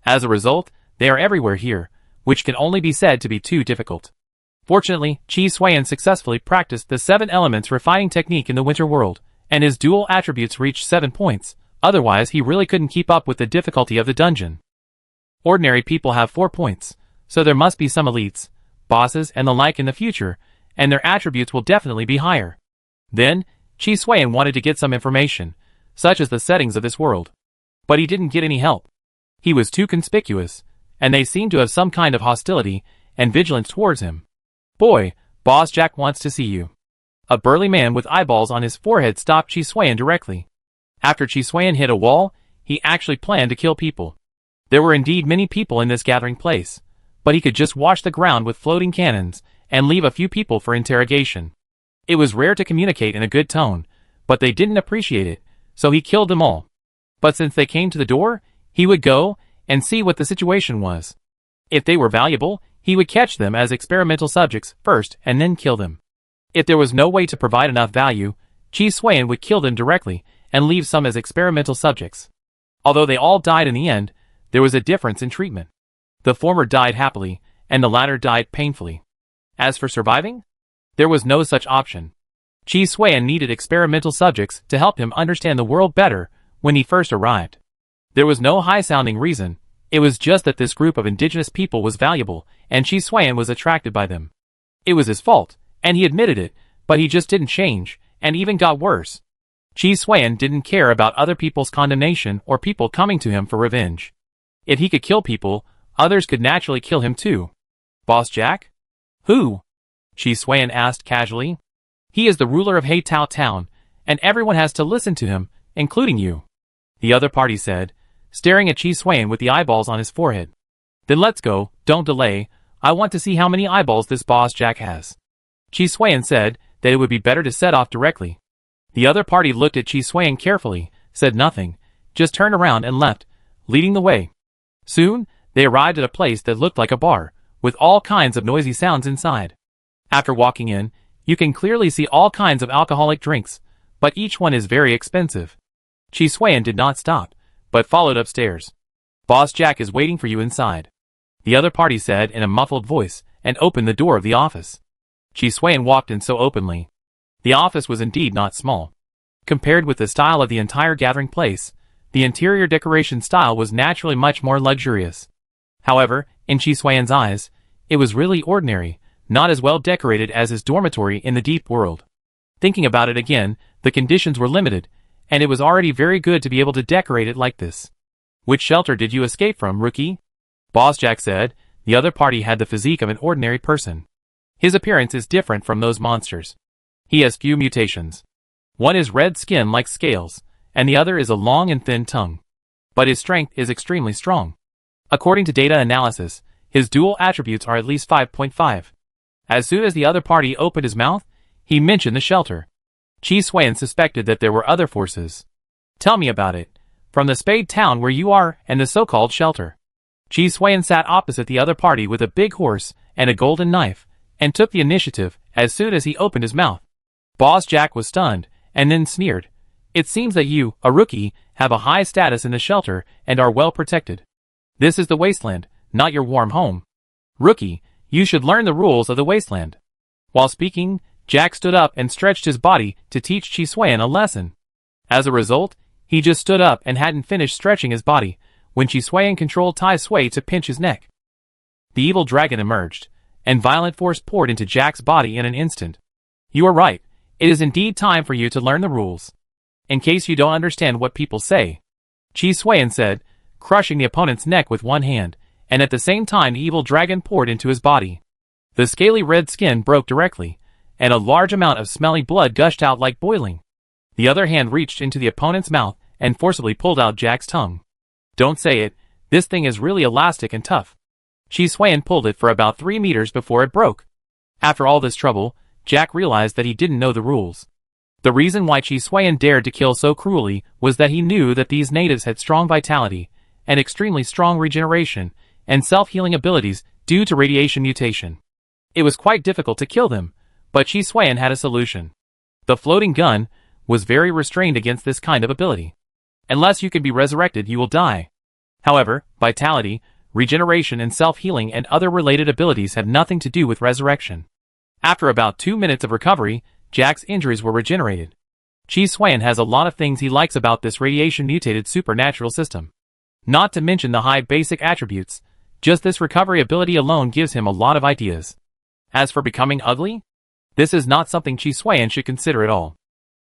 As a result, they are everywhere here, which can only be said to be too difficult. Fortunately, Chi Suiyan successfully practiced the 7 elements refining technique in the winter world, and his dual attributes reached 7 points. Otherwise he really couldn't keep up with the difficulty of the dungeon. Ordinary people have 4 points, so there must be some elites, bosses and the like in the future, and their attributes will definitely be higher. Then, Chi Suiyan wanted to get some information, such as the settings of this world. But he didn't get any help. He was too conspicuous, and they seemed to have some kind of hostility and vigilance towards him. Boy, Boss Jack wants to see you. A burly man with eyeballs on his forehead stopped Chi Suiyan directly. After Chi Suiyan hit a wall, he actually planned to kill people. There were indeed many people in this gathering place, but he could just wash the ground with floating cannons and leave a few people for interrogation. It was rare to communicate in a good tone, but they didn't appreciate it, so he killed them all. But since they came to the door, he would go and see what the situation was. If they were valuable, he would catch them as experimental subjects first and then kill them. If there was no way to provide enough value, Chi Suiyan would kill them directly and leave some as experimental subjects. Although they all died in the end, there was a difference in treatment. The former died happily, and the latter died painfully. As for surviving, there was no such option. Chi Suiyan needed experimental subjects to help him understand the world better when he first arrived. There was no high-sounding reason, it was just that this group of indigenous people was valuable, and Chi Suiyan was attracted by them. It was his fault, and he admitted it, but he just didn't change, and even got worse. Chi Swayan didn't care about other people's condemnation or people coming to him for revenge. If he could kill people, others could naturally kill him too. Boss Jack? Who? Chi Swayan asked casually. He is the ruler of Haitao Town, and everyone has to listen to him, including you. The other party said, staring at Chi Swayan with the eyeballs on his forehead. Then let's go, don't delay, I want to see how many eyeballs this Boss Jack has. Chi Swayan said that it would be better to set off directly. The other party looked at Chi Swayan carefully, said nothing, just turned around and left, leading the way. Soon, they arrived at a place that looked like a bar, with all kinds of noisy sounds inside. After walking in, you can clearly see all kinds of alcoholic drinks, but each one is very expensive. Chi Swayan did not stop, but followed upstairs. Boss Jack is waiting for you inside. The other party said in a muffled voice, and opened the door of the office. Chi Swayan walked in so openly. The office was indeed not small. Compared with the style of the entire gathering place, the interior decoration style was naturally much more luxurious. However, in Chi Swayan's eyes, it was really ordinary, not as well decorated as his dormitory in the deep world. Thinking about it again, the conditions were limited, and it was already very good to be able to decorate it like this. Which shelter did you escape from, rookie? Boss Jack said. The other party had the physique of an ordinary person. His appearance is different from those monsters. He has few mutations. One is red skin like scales, and the other is a long and thin tongue. But his strength is extremely strong. According to data analysis, his dual attributes are at least 5.5. As soon as the other party opened his mouth, he mentioned the shelter. Chi Swayan suspected that there were other forces. Tell me about it. From the Spade Town where you are and the so-called shelter. Chi Swayan sat opposite the other party with a big horse and a golden knife, and took the initiative as soon as he opened his mouth. Boss Jack was stunned, and then sneered. It seems that you, a rookie, have a high status in the shelter and are well protected. This is the wasteland, not your warm home. Rookie, you should learn the rules of the wasteland. While speaking, Jack stood up and stretched his body to teach Chi Swayan a lesson. As a result, he just stood up and hadn't finished stretching his body when Chi Swayan controlled Tai Sui to pinch his neck. The evil dragon emerged, and violent force poured into Jack's body in an instant. You are right. It is indeed time for you to learn the rules. In case you don't understand what people say, Chi Swayan said, crushing the opponent's neck with one hand, and at the same time the evil dragon poured into his body. The scaly red skin broke directly, and a large amount of smelly blood gushed out like boiling. The other hand reached into the opponent's mouth and forcibly pulled out Jack's tongue. Don't say it, this thing is really elastic and tough. Chi Swayan pulled it for about 3 meters before it broke. After all this trouble, Jack realized that he didn't know the rules. The reason why Chi Swayan dared to kill so cruelly was that he knew that these natives had strong vitality, and extremely strong regeneration, and self-healing abilities due to radiation mutation. It was quite difficult to kill them, but Chi Swayan had a solution. The floating gun was very restrained against this kind of ability. Unless you can be resurrected, you will die. However, vitality, regeneration and self-healing and other related abilities have nothing to do with resurrection. After about 2 minutes of recovery, Jack's injuries were regenerated. Chi Swayan has a lot of things he likes about this radiation-mutated supernatural system. Not to mention the high basic attributes, just this recovery ability alone gives him a lot of ideas. As for becoming ugly, this is not something Chi Swayan should consider at all.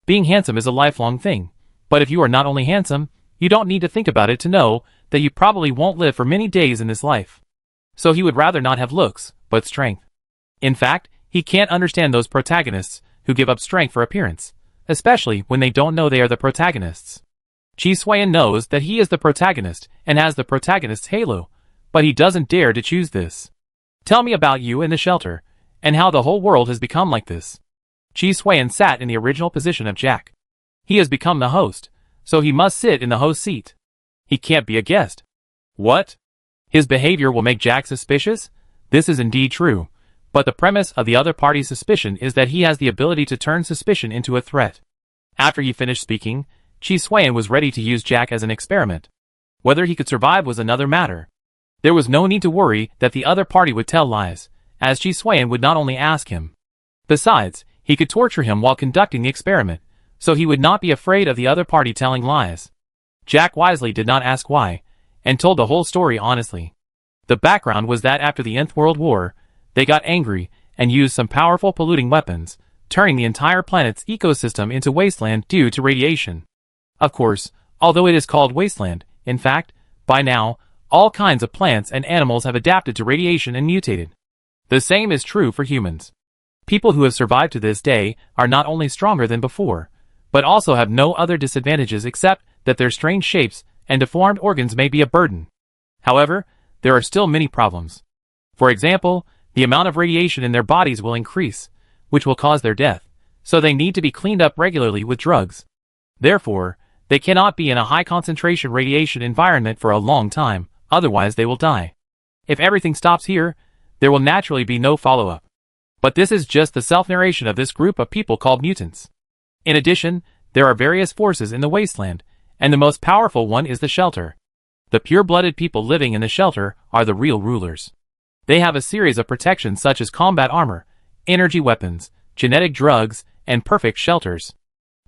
Being handsome is a lifelong thing, but if you are not only handsome, you don't need to think about it to know that you probably won't live for many days in this life. So he would rather not have looks, but strength. In fact, he can't understand those protagonists who give up strength for appearance, especially when they don't know they are the protagonists. Chi Swayan knows that he is the protagonist and has the protagonist's halo, but he doesn't dare to choose this. Tell me about you in the shelter, and how the whole world has become like this. Chi Swayan sat in the original position of Jack. He has become the host, so he must sit in the host seat. He can't be a guest. What? His behavior will make Jack suspicious? This is indeed true, but the premise of the other party's suspicion is that he has the ability to turn suspicion into a threat. After he finished speaking, Chi Swayan was ready to use Jack as an experiment. Whether he could survive was another matter. There was no need to worry that the other party would tell lies, as Chi Swayan would not only ask him. Besides, he could torture him while conducting the experiment, so he would not be afraid of the other party telling lies. Jack wisely did not ask why, and told the whole story honestly. The background was that after the Nth World War, they got angry and used some powerful polluting weapons, turning the entire planet's ecosystem into wasteland due to radiation. Of course, although it is called wasteland, in fact, by now, all kinds of plants and animals have adapted to radiation and mutated. The same is true for humans. People who have survived to this day are not only stronger than before, but also have no other disadvantages except that their strange shapes and deformed organs may be a burden. However, there are still many problems. For example, the amount of radiation in their bodies will increase, which will cause their death, so they need to be cleaned up regularly with drugs. Therefore, they cannot be in a high-concentration radiation environment for a long time, otherwise they will die. If everything stops here, there will naturally be no follow-up. But this is just the self-narration of this group of people called mutants. In addition, there are various forces in the wasteland, and the most powerful one is the shelter. The pure-blooded people living in the shelter are the real rulers. They have a series of protections such as combat armor, energy weapons, genetic drugs, and perfect shelters.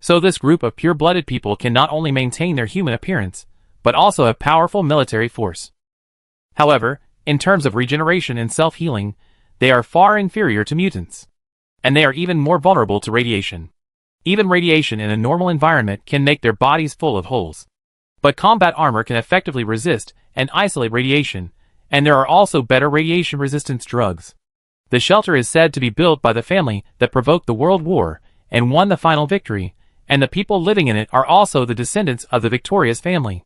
So this group of pure-blooded people can not only maintain their human appearance, but also have powerful military force. However, in terms of regeneration and self-healing, they are far inferior to mutants. And they are even more vulnerable to radiation. Even radiation in a normal environment can make their bodies full of holes. But combat armor can effectively resist and isolate radiation, and there are also better radiation resistance drugs. The shelter is said to be built by the family that provoked the World War and won the final victory, and the people living in it are also the descendants of the victorious family.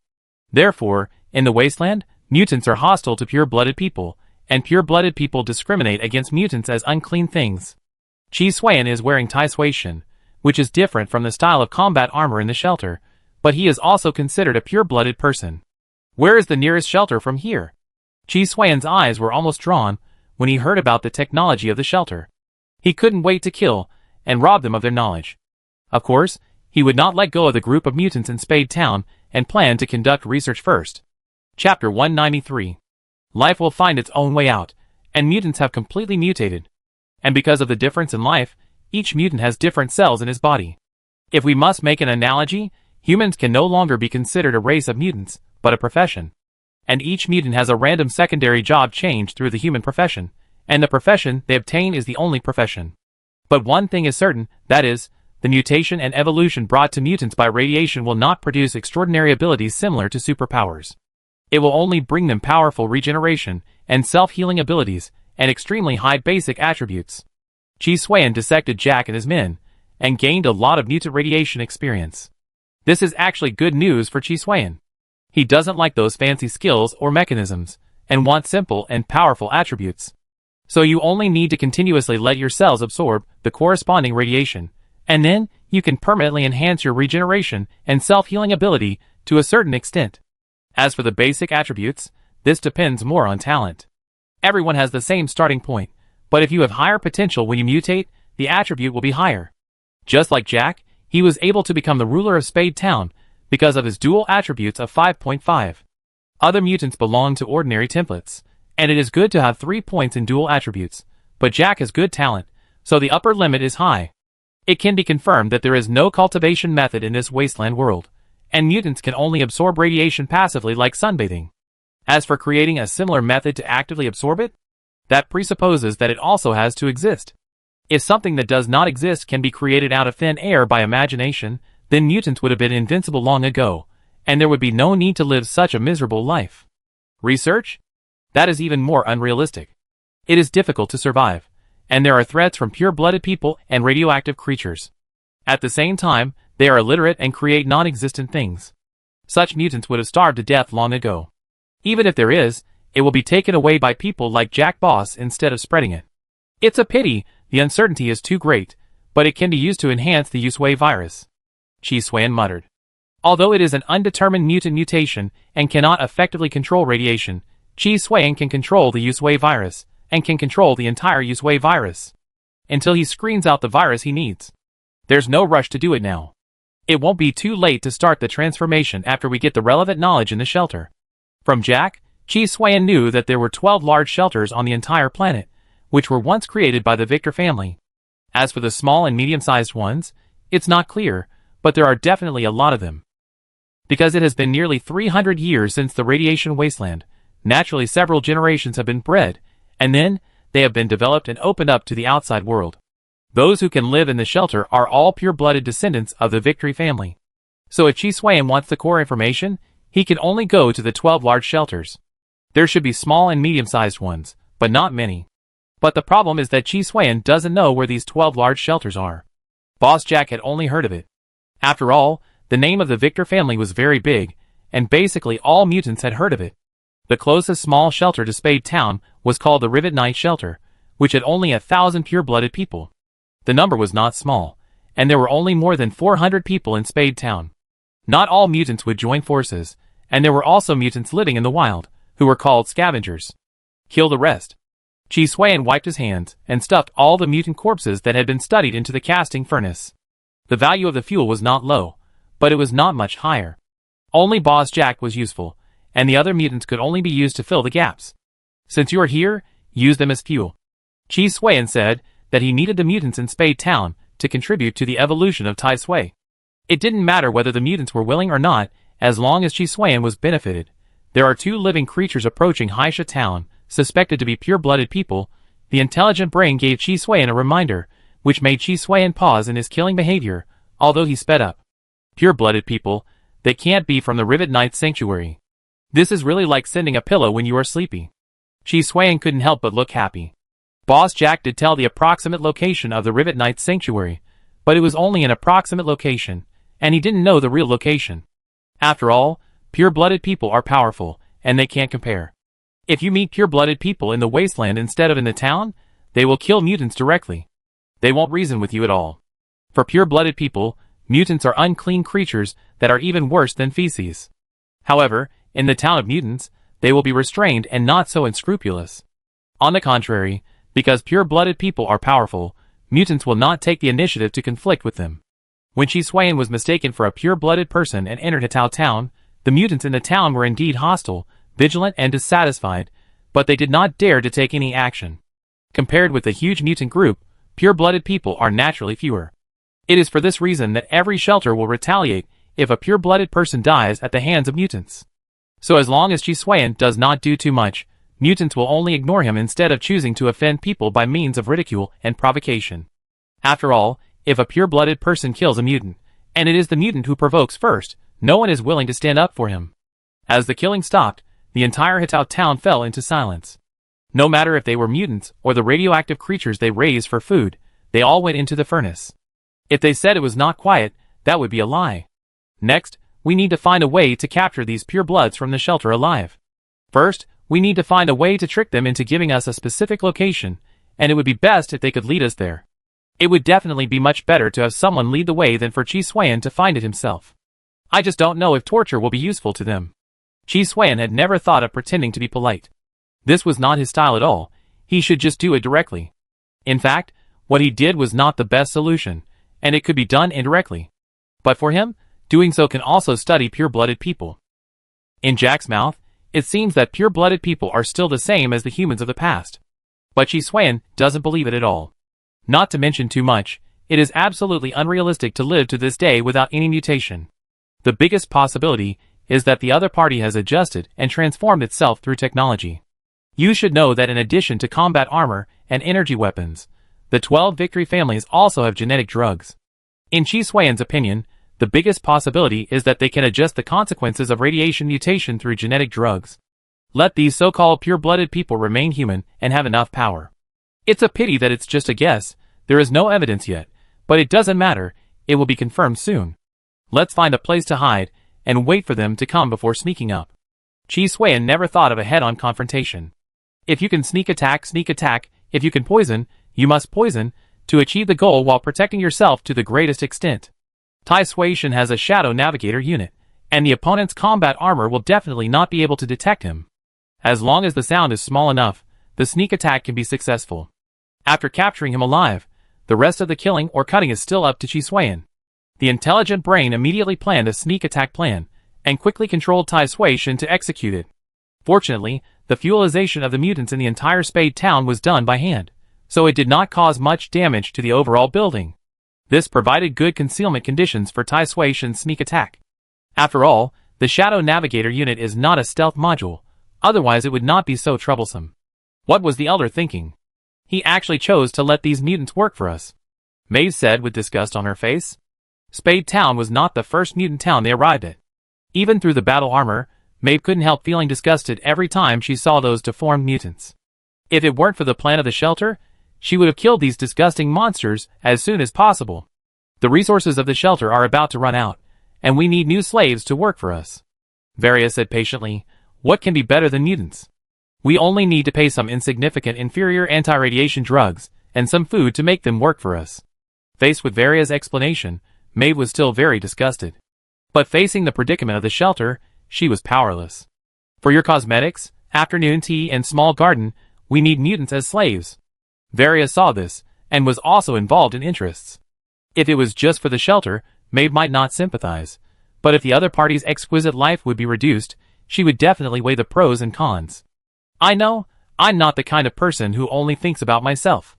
Therefore, in the wasteland, mutants are hostile to pure-blooded people, and pure-blooded people discriminate against mutants as unclean things. Chi Suan is wearing Tai Suan, which is different from the style of combat armor in the shelter, but he is also considered a pure-blooded person. Where is the nearest shelter from here? Chi Suan's eyes were almost drawn when he heard about the technology of the shelter. He couldn't wait to kill and rob them of their knowledge. Of course, he would not let go of the group of mutants in Spade Town and planned to conduct research first. Chapter 193. Life will find its own way out, and mutants have completely mutated. And because of the difference in life, each mutant has different cells in his body. If we must make an analogy, humans can no longer be considered a race of mutants, but a profession. And each mutant has a random secondary job change through the human profession, and the profession they obtain is the only profession. But one thing is certain, that is, the mutation and evolution brought to mutants by radiation will not produce extraordinary abilities similar to superpowers. It will only bring them powerful regeneration and self-healing abilities and extremely high basic attributes. Chi Suan dissected Jack and his men, and gained a lot of mutant radiation experience. This is actually good news for Chi Suan. He doesn't like those fancy skills or mechanisms, and wants simple and powerful attributes. So you only need to continuously let your cells absorb the corresponding radiation, and then you can permanently enhance your regeneration and self-healing ability to a certain extent. As for the basic attributes, this depends more on talent. Everyone has the same starting point, but if you have higher potential when you mutate, the attribute will be higher. Just like Jack, he was able to become the ruler of Spade Town because of his dual attributes of 5.5. Other mutants belong to ordinary templates, and it is good to have 3 points in dual attributes, but Jack has good talent, so the upper limit is high. It can be confirmed that there is no cultivation method in this wasteland world, and mutants can only absorb radiation passively like sunbathing. As for creating a similar method to actively absorb it, that presupposes that it also has to exist. If something that does not exist can be created out of thin air by imagination, then mutants would have been invincible long ago, and there would be no need to live such a miserable life. Research? That is even more unrealistic. It is difficult to survive, and there are threats from pure-blooded people and radioactive creatures. At the same time, they are illiterate and create non-existent things. Such mutants would have starved to death long ago. Even if there is, it will be taken away by people like Jack Boss instead of spreading it. It's a pity, the uncertainty is too great, but it can be used to enhance the Yusui virus. Chi Suan muttered. Although it is an undetermined mutant mutation and cannot effectively control radiation, Chi Suan can control the Yusui virus, and can control the entire Yusui virus. Until he screens out the virus he needs. There's no rush to do it now. It won't be too late to start the transformation after we get the relevant knowledge in the shelter. From Jack, Chi Suan knew that there were 12 large shelters on the entire planet, which were once created by the Victor family. As for the small and medium-sized ones, it's not clear, but there are definitely a lot of them. Because it has been nearly 300 years since the radiation wasteland, naturally several generations have been bred, and then they have been developed and opened up to the outside world. Those who can live in the shelter are all pure-blooded descendants of the Victory family. So if Chi Swayan wants the core information, he can only go to the 12 large shelters. There should be small and medium-sized ones, but not many. But the problem is that Chi Swayan doesn't know where these 12 large shelters are. Boss Jack had only heard of it. After all, the name of the Victor family was very big, and basically all mutants had heard of it. The closest small shelter to Spade Town was called the Rivet Knight Shelter, which had only 1,000 pure-blooded people. The number was not small, and there were only more than 400 people in Spade Town. Not all mutants would join forces, and there were also mutants living in the wild, who were called scavengers. Kill the rest. Chi Swayan wiped his hands and stuffed all the mutant corpses that had been studied into the casting furnace. The value of the fuel was not low, but it was not much higher. Only Boss Jack was useful, and the other mutants could only be used to fill the gaps. Since you are here, use them as fuel. Chi Swayan said that he needed the mutants in Spade Town to contribute to the evolution of Tai Sui. It didn't matter whether the mutants were willing or not, as long as Chi Swayan was benefited. There are 2 living creatures approaching Haisha Town, suspected to be pure-blooded people. The intelligent brain gave Chi Swayan a reminder, which made Chi Swayan pause in his killing behavior, although he sped up. Pure-blooded people, they can't be from the Rivet Knight Sanctuary. This is really like sending a pillow when you are sleepy. Chi Swayan couldn't help but look happy. Boss Jack did tell the approximate location of the Rivet Knight Sanctuary, but it was only an approximate location, and he didn't know the real location. After all, pure-blooded people are powerful, and they can't compare. If you meet pure-blooded people in the wasteland instead of in the town, they will kill mutants directly. They won't reason with you at all. For pure-blooded people, mutants are unclean creatures that are even worse than feces. However, in the town of mutants, they will be restrained and not so unscrupulous. On the contrary, because pure-blooded people are powerful, mutants will not take the initiative to conflict with them. When Chi Swayan was mistaken for a pure-blooded person and entered Hatao Town, the mutants in the town were indeed hostile, vigilant and dissatisfied, but they did not dare to take any action. Compared with the huge mutant group, pure-blooded people are naturally fewer. It is for this reason that every shelter will retaliate if a pure-blooded person dies at the hands of mutants. So as long as Chi Swayan does not do too much, mutants will only ignore him instead of choosing to offend people by means of ridicule and provocation. After all, if a pure-blooded person kills a mutant, and it is the mutant who provokes first, no one is willing to stand up for him. As the killing stopped, the entire Hatao town fell into silence. No matter if they were mutants or the radioactive creatures they raised for food, they all went into the furnace. If they said it was not quiet, that would be a lie. Next, we need to find a way to capture these pure-bloods from the shelter alive. First, we need to find a way to trick them into giving us a specific location, and it would be best if they could lead us there. It would definitely be much better to have someone lead the way than for Chi Swayan to find it himself. I just don't know if torture will be useful to them. Chi Swayan had never thought of pretending to be polite. This was not his style at all. He should just do it directly. In fact, what he did was not the best solution, and it could be done indirectly. But for him, doing so can also study pure-blooded people. In Jack's mouth, it seems that pure-blooded people are still the same as the humans of the past. But Chi Swayan doesn't believe it at all. Not to mention too much, it is absolutely unrealistic to live to this day without any mutation. The biggest possibility is that the other party has adjusted and transformed itself through technology. You should know that in addition to combat armor and energy weapons, the 12 Victory families also have genetic drugs. In Chi Swayan's opinion, the biggest possibility is that they can adjust the consequences of radiation mutation through genetic drugs. Let these so-called pure-blooded people remain human and have enough power. It's a pity that it's just a guess. There is no evidence yet, but it doesn't matter, it will be confirmed soon. Let's find a place to hide and wait for them to come before sneaking up. Chi Swayan never thought of a head-on confrontation. If you can sneak attack, if you can poison, you must poison, to achieve the goal while protecting yourself to the greatest extent. Tai Sui-shin has a Shadow Navigator unit, and the opponent's combat armor will definitely not be able to detect him. As long as the sound is small enough, the sneak attack can be successful. After capturing him alive, the rest of the killing or cutting is still up to Chi Swayan. The intelligent brain immediately planned a sneak attack plan, and quickly controlled Tai Sui-shin to execute it. Fortunately, the fuelization of the mutants in the entire Spade town was done by hand, so it did not cause much damage to the overall building. This provided good concealment conditions for Tai Sui-shin's sneak attack. After all, the Shadow Navigator unit is not a stealth module, otherwise it would not be so troublesome. What was the Elder thinking? He actually chose to let these mutants work for us. Maeve said with disgust on her face. Spade Town was not the first mutant town they arrived at. Even through the battle armor, Maeve couldn't help feeling disgusted every time she saw those deformed mutants. If it weren't for the plan of the shelter, she would have killed these disgusting monsters as soon as possible. The resources of the shelter are about to run out, and we need new slaves to work for us. Varia said patiently, what can be better than mutants? We only need to pay some insignificant inferior anti-radiation drugs and some food to make them work for us. Faced with Varia's explanation, Maeve was still very disgusted. But facing the predicament of the shelter, she was powerless. For your cosmetics, afternoon tea and small garden, we need mutants as slaves. Varia saw this, and was also involved in interests. If it was just for the shelter, Maeve might not sympathize, but if the other party's exquisite life would be reduced, she would definitely weigh the pros and cons. I know, I'm not the kind of person who only thinks about myself,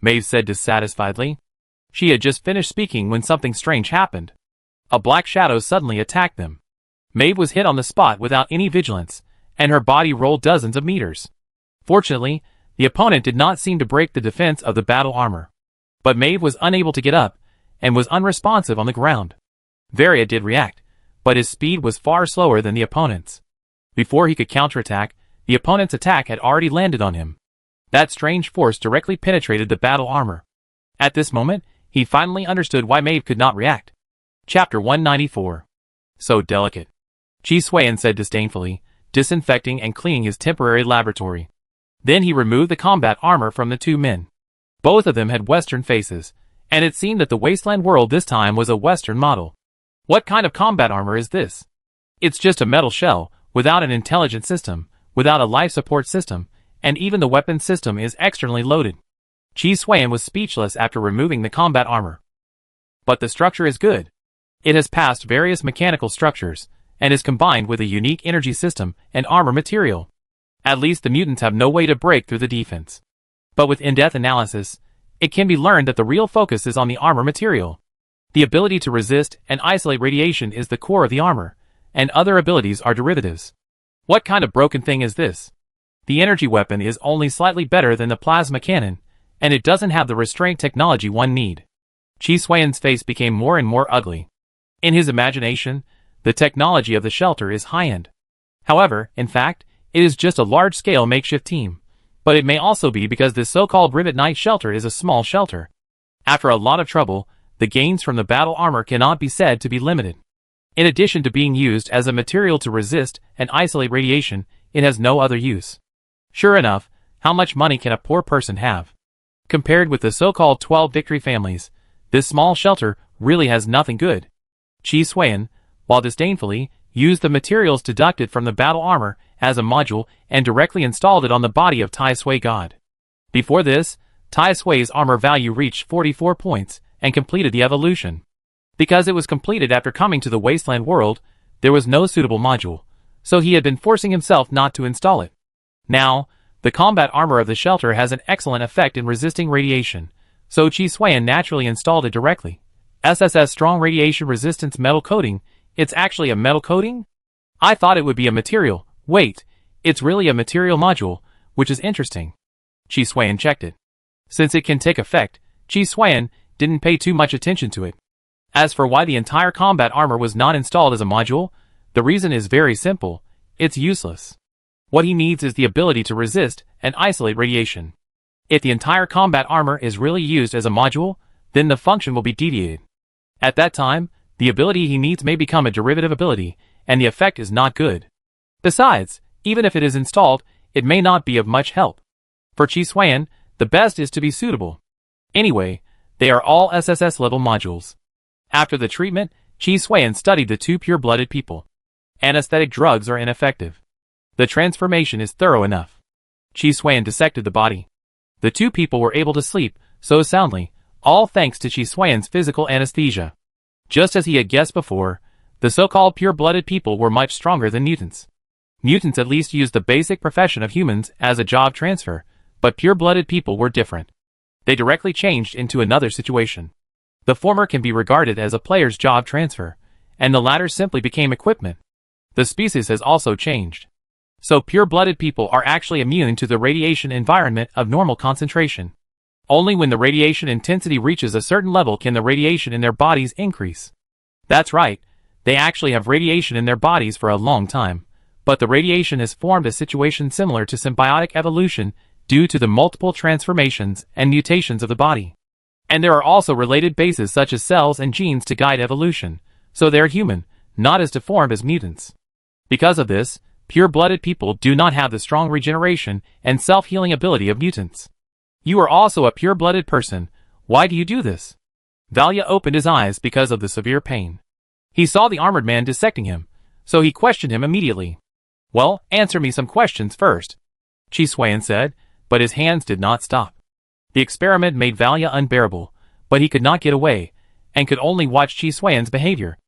Maeve said dissatisfiedly. She had just finished speaking when something strange happened. A black shadow suddenly attacked them. Maeve was hit on the spot without any vigilance, and her body rolled dozens of meters. Fortunately, the opponent did not seem to break the defense of the battle armor. But Maeve was unable to get up, and was unresponsive on the ground. Varia did react, but his speed was far slower than the opponent's. Before he could counterattack, the opponent's attack had already landed on him. That strange force directly penetrated the battle armor. At this moment, he finally understood why Maeve could not react. Chapter 194. So delicate, Chi Suan said disdainfully, disinfecting and cleaning his temporary laboratory. Then he removed the combat armor from the two men. Both of them had Western faces, and it seemed that the wasteland world this time was a Western model. What kind of combat armor is this? It's just a metal shell, without an intelligent system, without a life support system, and even the weapon system is externally loaded. Chi Suan was speechless after removing the combat armor. But the structure is good. It has passed various mechanical structures, and is combined with a unique energy system and armor material. At least the mutants have no way to break through the defense. But with in-depth analysis, it can be learned that the real focus is on the armor material. The ability to resist and isolate radiation is the core of the armor, and other abilities are derivatives. What kind of broken thing is this? The energy weapon is only slightly better than the plasma cannon, and it doesn't have the restraint technology one need. Chi Suan's face became more and more ugly. In his imagination, the technology of the shelter is high-end. However, in fact, it is just a large-scale makeshift team, but it may also be because this so-called Rivet Knight shelter is a small shelter. After a lot of trouble, the gains from the battle armor cannot be said to be limited. In addition to being used as a material to resist and isolate radiation, it has no other use. Sure enough, how much money can a poor person have? Compared with the so-called 12 victory families, this small shelter really has nothing good. Chi Suan, while disdainfully, used the materials deducted from the battle armor as a module and directly installed it on the body of Tai Sui God. Before this, Tai Sui's armor value reached 44 points and completed the evolution. Because it was completed after coming to the wasteland world, there was no suitable module, so he had been forcing himself not to install it. Now, the combat armor of the shelter has an excellent effect in resisting radiation, so Chi Suan naturally installed it directly. SSS Strong Radiation Resistance Metal Coating. It's actually a metal coating? I thought it would be a material. Wait, it's really a material module, which is interesting. Chi Suan checked it. Since it can take effect, Chi Suan didn't pay too much attention to it. As for why the entire combat armor was not installed as a module, the reason is very simple. It's useless. What he needs is the ability to resist and isolate radiation. If the entire combat armor is really used as a module, then the function will be deviated. At that time, the ability he needs may become a derivative ability, and the effect is not good. Besides, even if it is installed, it may not be of much help. For Chi Suan, the best is to be suitable. Anyway, they are all SSS level modules. After the treatment, Chi Suan studied the two pure-blooded people. Anesthetic drugs are ineffective. The transformation is thorough enough. Chi Suan dissected the body. The two people were able to sleep so soundly, all thanks to Chi Suan's physical anesthesia. Just as he had guessed before, the so-called pure-blooded people were much stronger than mutants. Mutants at least used the basic profession of humans as a job transfer, but pure-blooded people were different. They directly changed into another situation. The former can be regarded as a player's job transfer, and the latter simply became equipment. The species has also changed. So pure-blooded people are actually immune to the radiation environment of normal concentration. Only when the radiation intensity reaches a certain level can the radiation in their bodies increase. That's right, they actually have radiation in their bodies for a long time, but the radiation has formed a situation similar to symbiotic evolution due to the multiple transformations and mutations of the body. And there are also related bases such as cells and genes to guide evolution, so they're human, not as deformed as mutants. Because of this, pure-blooded people do not have the strong regeneration and self-healing ability of mutants. You are also a pure-blooded person. Why do you do this? Valia opened his eyes because of the severe pain. He saw the armored man dissecting him, so he questioned him immediately. Well, answer me some questions first, Chi Xuan said, but his hands did not stop. The experiment made Valia unbearable, but he could not get away, and could only watch Chi Xuan's behavior.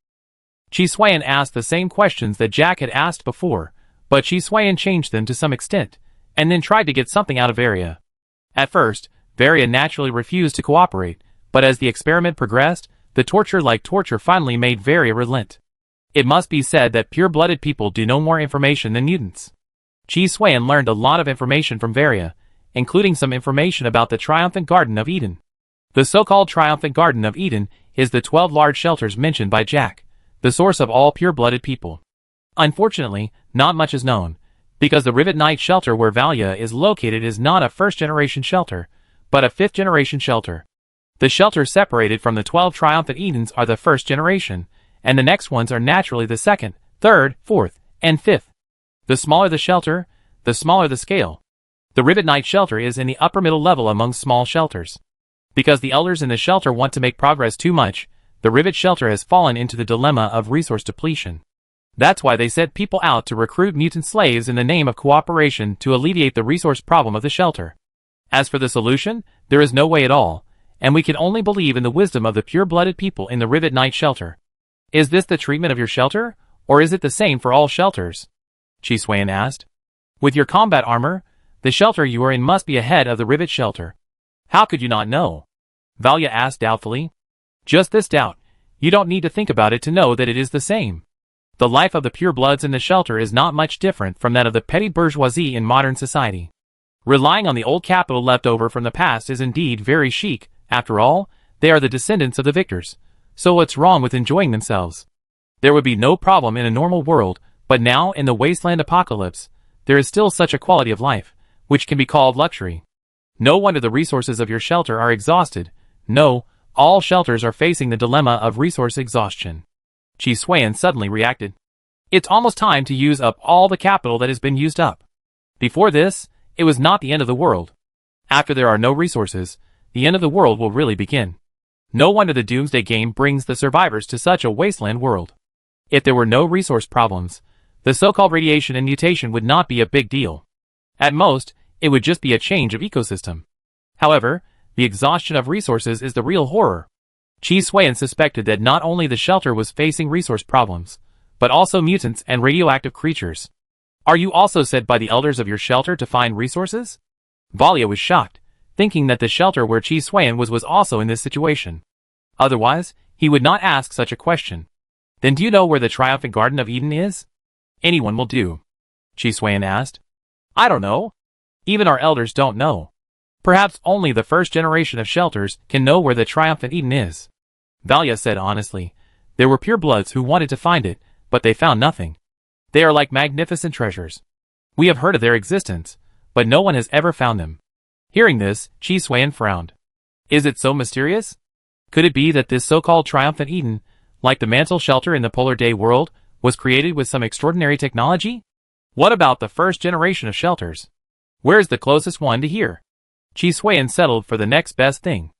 Chi Xuan asked the same questions that Jack had asked before, but Chi Xuan changed them to some extent, and then tried to get something out of Varia. At first, Varia naturally refused to cooperate, but as the experiment progressed, the torture-like torture finally made Varia relent. It must be said that pure-blooded people do know more information than mutants. Chi Xuan learned a lot of information from Varia, including some information about the Triumphant Garden of Eden. The so-called Triumphant Garden of Eden is the 12 large shelters mentioned by Jack, the source of all pure-blooded people. Unfortunately, not much is known, because the Rivet Knight shelter where Valia is located is not a first-generation shelter, but a fifth-generation shelter. The shelters separated from the 12 Triumphant Edens are the first generation, and the next ones are naturally the second, third, fourth, and fifth. The smaller the shelter, the smaller the scale. The Rivet Knight shelter is in the upper middle level among small shelters. Because the elders in the shelter want to make progress too much, the Rivet shelter has fallen into the dilemma of resource depletion. That's why they sent people out to recruit mutant slaves in the name of cooperation to alleviate the resource problem of the shelter. As for the solution, there is no way at all, and we can only believe in the wisdom of the pure-blooded people in the Rivet Knight shelter. Is this the treatment of your shelter, or is it the same for all shelters? Chi Xuan asked. With your combat armor, the shelter you are in must be ahead of the Rivet shelter. How could you not know? Valia asked doubtfully. Just this doubt. You don't need to think about it to know that it is the same. The life of the purebloods in the shelter is not much different from that of the petty bourgeoisie in modern society. Relying on the old capital left over from the past is indeed very chic. After all, they are the descendants of the victors. So what's wrong with enjoying themselves? There would be no problem in a normal world, but now in the wasteland apocalypse, there is still such a quality of life, which can be called luxury. No wonder the resources of your shelter are exhausted. No, all shelters are facing the dilemma of resource exhaustion. Chi Xuan suddenly reacted. It's almost time to use up all the capital that has been used up. Before this, it was not the end of the world. After there are no resources, the end of the world will really begin. No wonder the Doomsday game brings the survivors to such a wasteland world. If there were no resource problems, the so-called radiation and mutation would not be a big deal. At most, it would just be a change of ecosystem. However, the exhaustion of resources is the real horror. Chi Xuan suspected that not only the shelter was facing resource problems, but also mutants and radioactive creatures. Are you also sent by the elders of your shelter to find resources? Valia was shocked, thinking that the shelter where Chi Xuan was also in this situation. Otherwise, he would not ask such a question. Then do you know where the Triumphant Garden of Eden is? Anyone will do. Chi Xuan asked. I don't know. Even our elders don't know. Perhaps only the first generation of shelters can know where the Triumphant Eden is. Valia said honestly. There were purebloods who wanted to find it, but they found nothing. They are like magnificent treasures. We have heard of their existence, but no one has ever found them. Hearing this, Chi Xuan frowned. Is it so mysterious? Could it be that this so-called Triumphant Eden, like the mantle shelter in the Polar Day world, was created with some extraordinary technology? What about the first generation of shelters? Where's the closest one to here? Chi Xuan settled for the next best thing.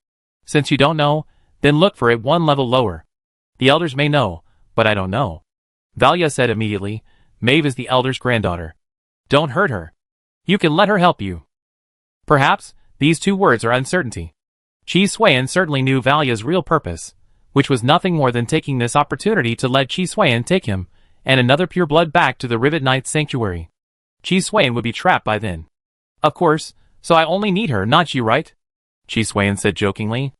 Since you don't know, then look for it one level lower. The elders may know, but I don't know. Valia said immediately. Maeve is the elder's granddaughter. Don't hurt her. You can let her help you. Perhaps, these two words are uncertainty. Chi Xuan certainly knew Valia's real purpose, which was nothing more than taking this opportunity to let Chi Xuan take him, and another pureblood back to the Rivet Knight Sanctuary. Chi Xuan would be trapped by then. Of course, so I only need her, not you, right? Chi Xuan said jokingly.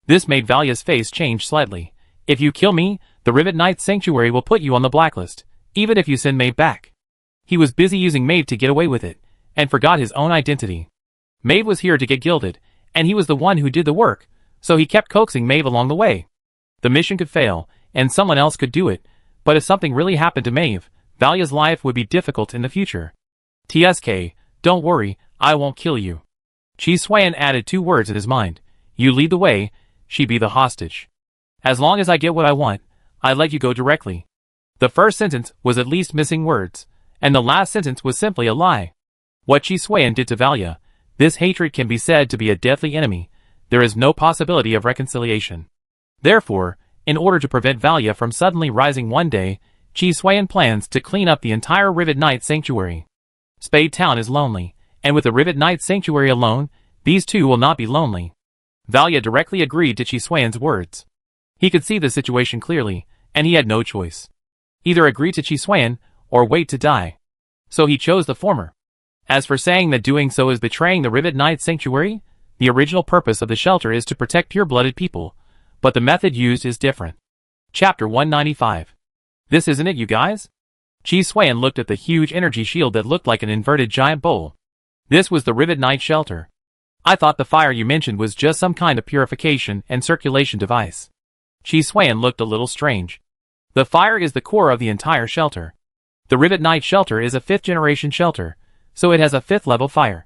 This made Valia's face change slightly. If you kill me, the Rivet Knight Sanctuary will put you on the blacklist, even if you send Maeve back. He was busy using Maeve to get away with it, and forgot his own identity. Maeve was here to get gilded, and he was the one who did the work, so he kept coaxing Maeve along the way. The mission could fail, and someone else could do it, but if something really happened to Maeve, Valia's life would be difficult in the future. TSK, don't worry, I won't kill you. Chi Swan added 2 words in his mind. You lead the way, she be the hostage. As long as I get what I want, I let you go directly. The first sentence was at least missing words, and the last sentence was simply a lie. What Chi Swan did to Valia, this hatred can be said to be a deadly enemy. There is no possibility of reconciliation. Therefore, in order to prevent Valia from suddenly rising one day, Chi Swan plans to clean up the entire Rivet Knight Sanctuary. Spade Town is lonely, and with the Rivet Knight Sanctuary alone, these two will not be lonely. Valia directly agreed to Chi Swan's words. He could see the situation clearly, and he had no choice. Either agree to Chi Swan, or wait to die. So he chose the former. As for saying that doing so is betraying the Rivet Knight Sanctuary, the original purpose of the shelter is to protect pure-blooded people, but the method used is different. Chapter 195. This isn't it, you guys? Chi Swan looked at the huge energy shield that looked like an inverted giant bowl. This was the Rivet Knight shelter. I thought the fire you mentioned was just some kind of purification and circulation device. Chi Swan looked a little strange. The fire is the core of the entire shelter. The Rivet Knight shelter is a 5th-generation shelter, so it has a 5th-level fire.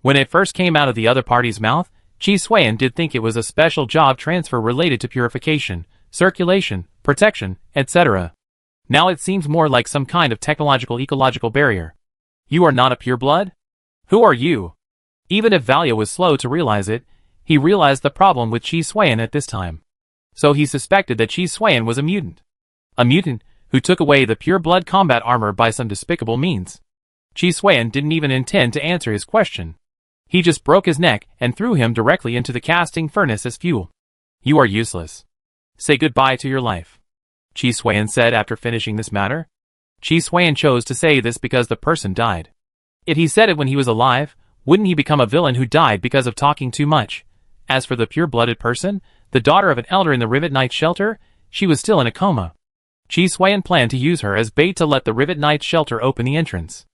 When it first came out of the other party's mouth, Chi Swan did think it was a special job transfer related to purification, circulation, protection, etc. Now it seems more like some kind of technological ecological barrier. You are not a pureblood? Who are you? Even if Valia was slow to realize it, he realized the problem with Chi Swan at this time. So he suspected that Chi Swan was a mutant. A mutant who took away the pure-blood combat armor by some despicable means. Chi Swan didn't even intend to answer his question. He just broke his neck and threw him directly into the casting furnace as fuel. You are useless. Say goodbye to your life. Chi Swan said after finishing this matter. Chi Swan chose to say this because the person died. If he said it when he was alive, wouldn't he become a villain who died because of talking too much? As for the pure-blooded person, the daughter of an elder in the Rivet Knight shelter, she was still in a coma. Chi Swan planned to use her as bait to let the Rivet Knight shelter open the entrance.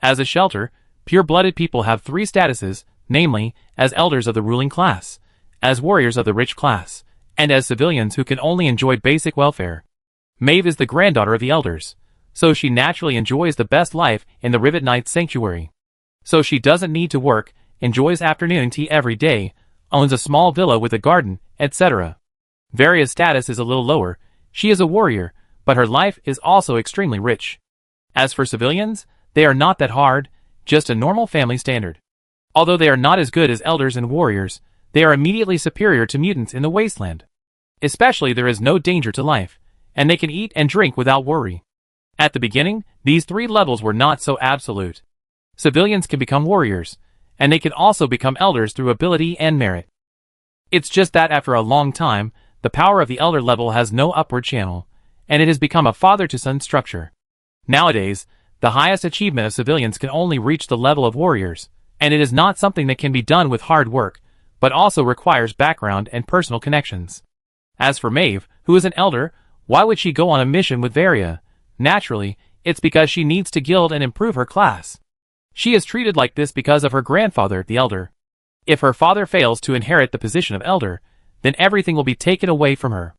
As a shelter, pure-blooded people have 3 statuses, namely, as elders of the ruling class, as warriors of the rich class, and as civilians who can only enjoy basic welfare. Maeve is the granddaughter of the elders, so she naturally enjoys the best life in the Rivet Knight Sanctuary. So she doesn't need to work, enjoys afternoon tea every day, owns a small villa with a garden, etc. Varia's status is a little lower. She is a warrior, but her life is also extremely rich. As for civilians, they are not that hard, just a normal family standard. Although they are not as good as elders and warriors, they are immediately superior to mutants in the wasteland. Especially there is no danger to life, and they can eat and drink without worry. At the beginning, these 3 levels were not so absolute. Civilians can become warriors, and they can also become elders through ability and merit. It's just that after a long time, the power of the elder level has no upward channel, and it has become a father-to-son structure. Nowadays, the highest achievement of civilians can only reach the level of warriors, and it is not something that can be done with hard work, but also requires background and personal connections. As for Maeve, who is an elder, why would she go on a mission with Varia? Naturally, it's because she needs to gild and improve her class. She is treated like this because of her grandfather, the elder. If her father fails to inherit the position of elder, then everything will be taken away from her.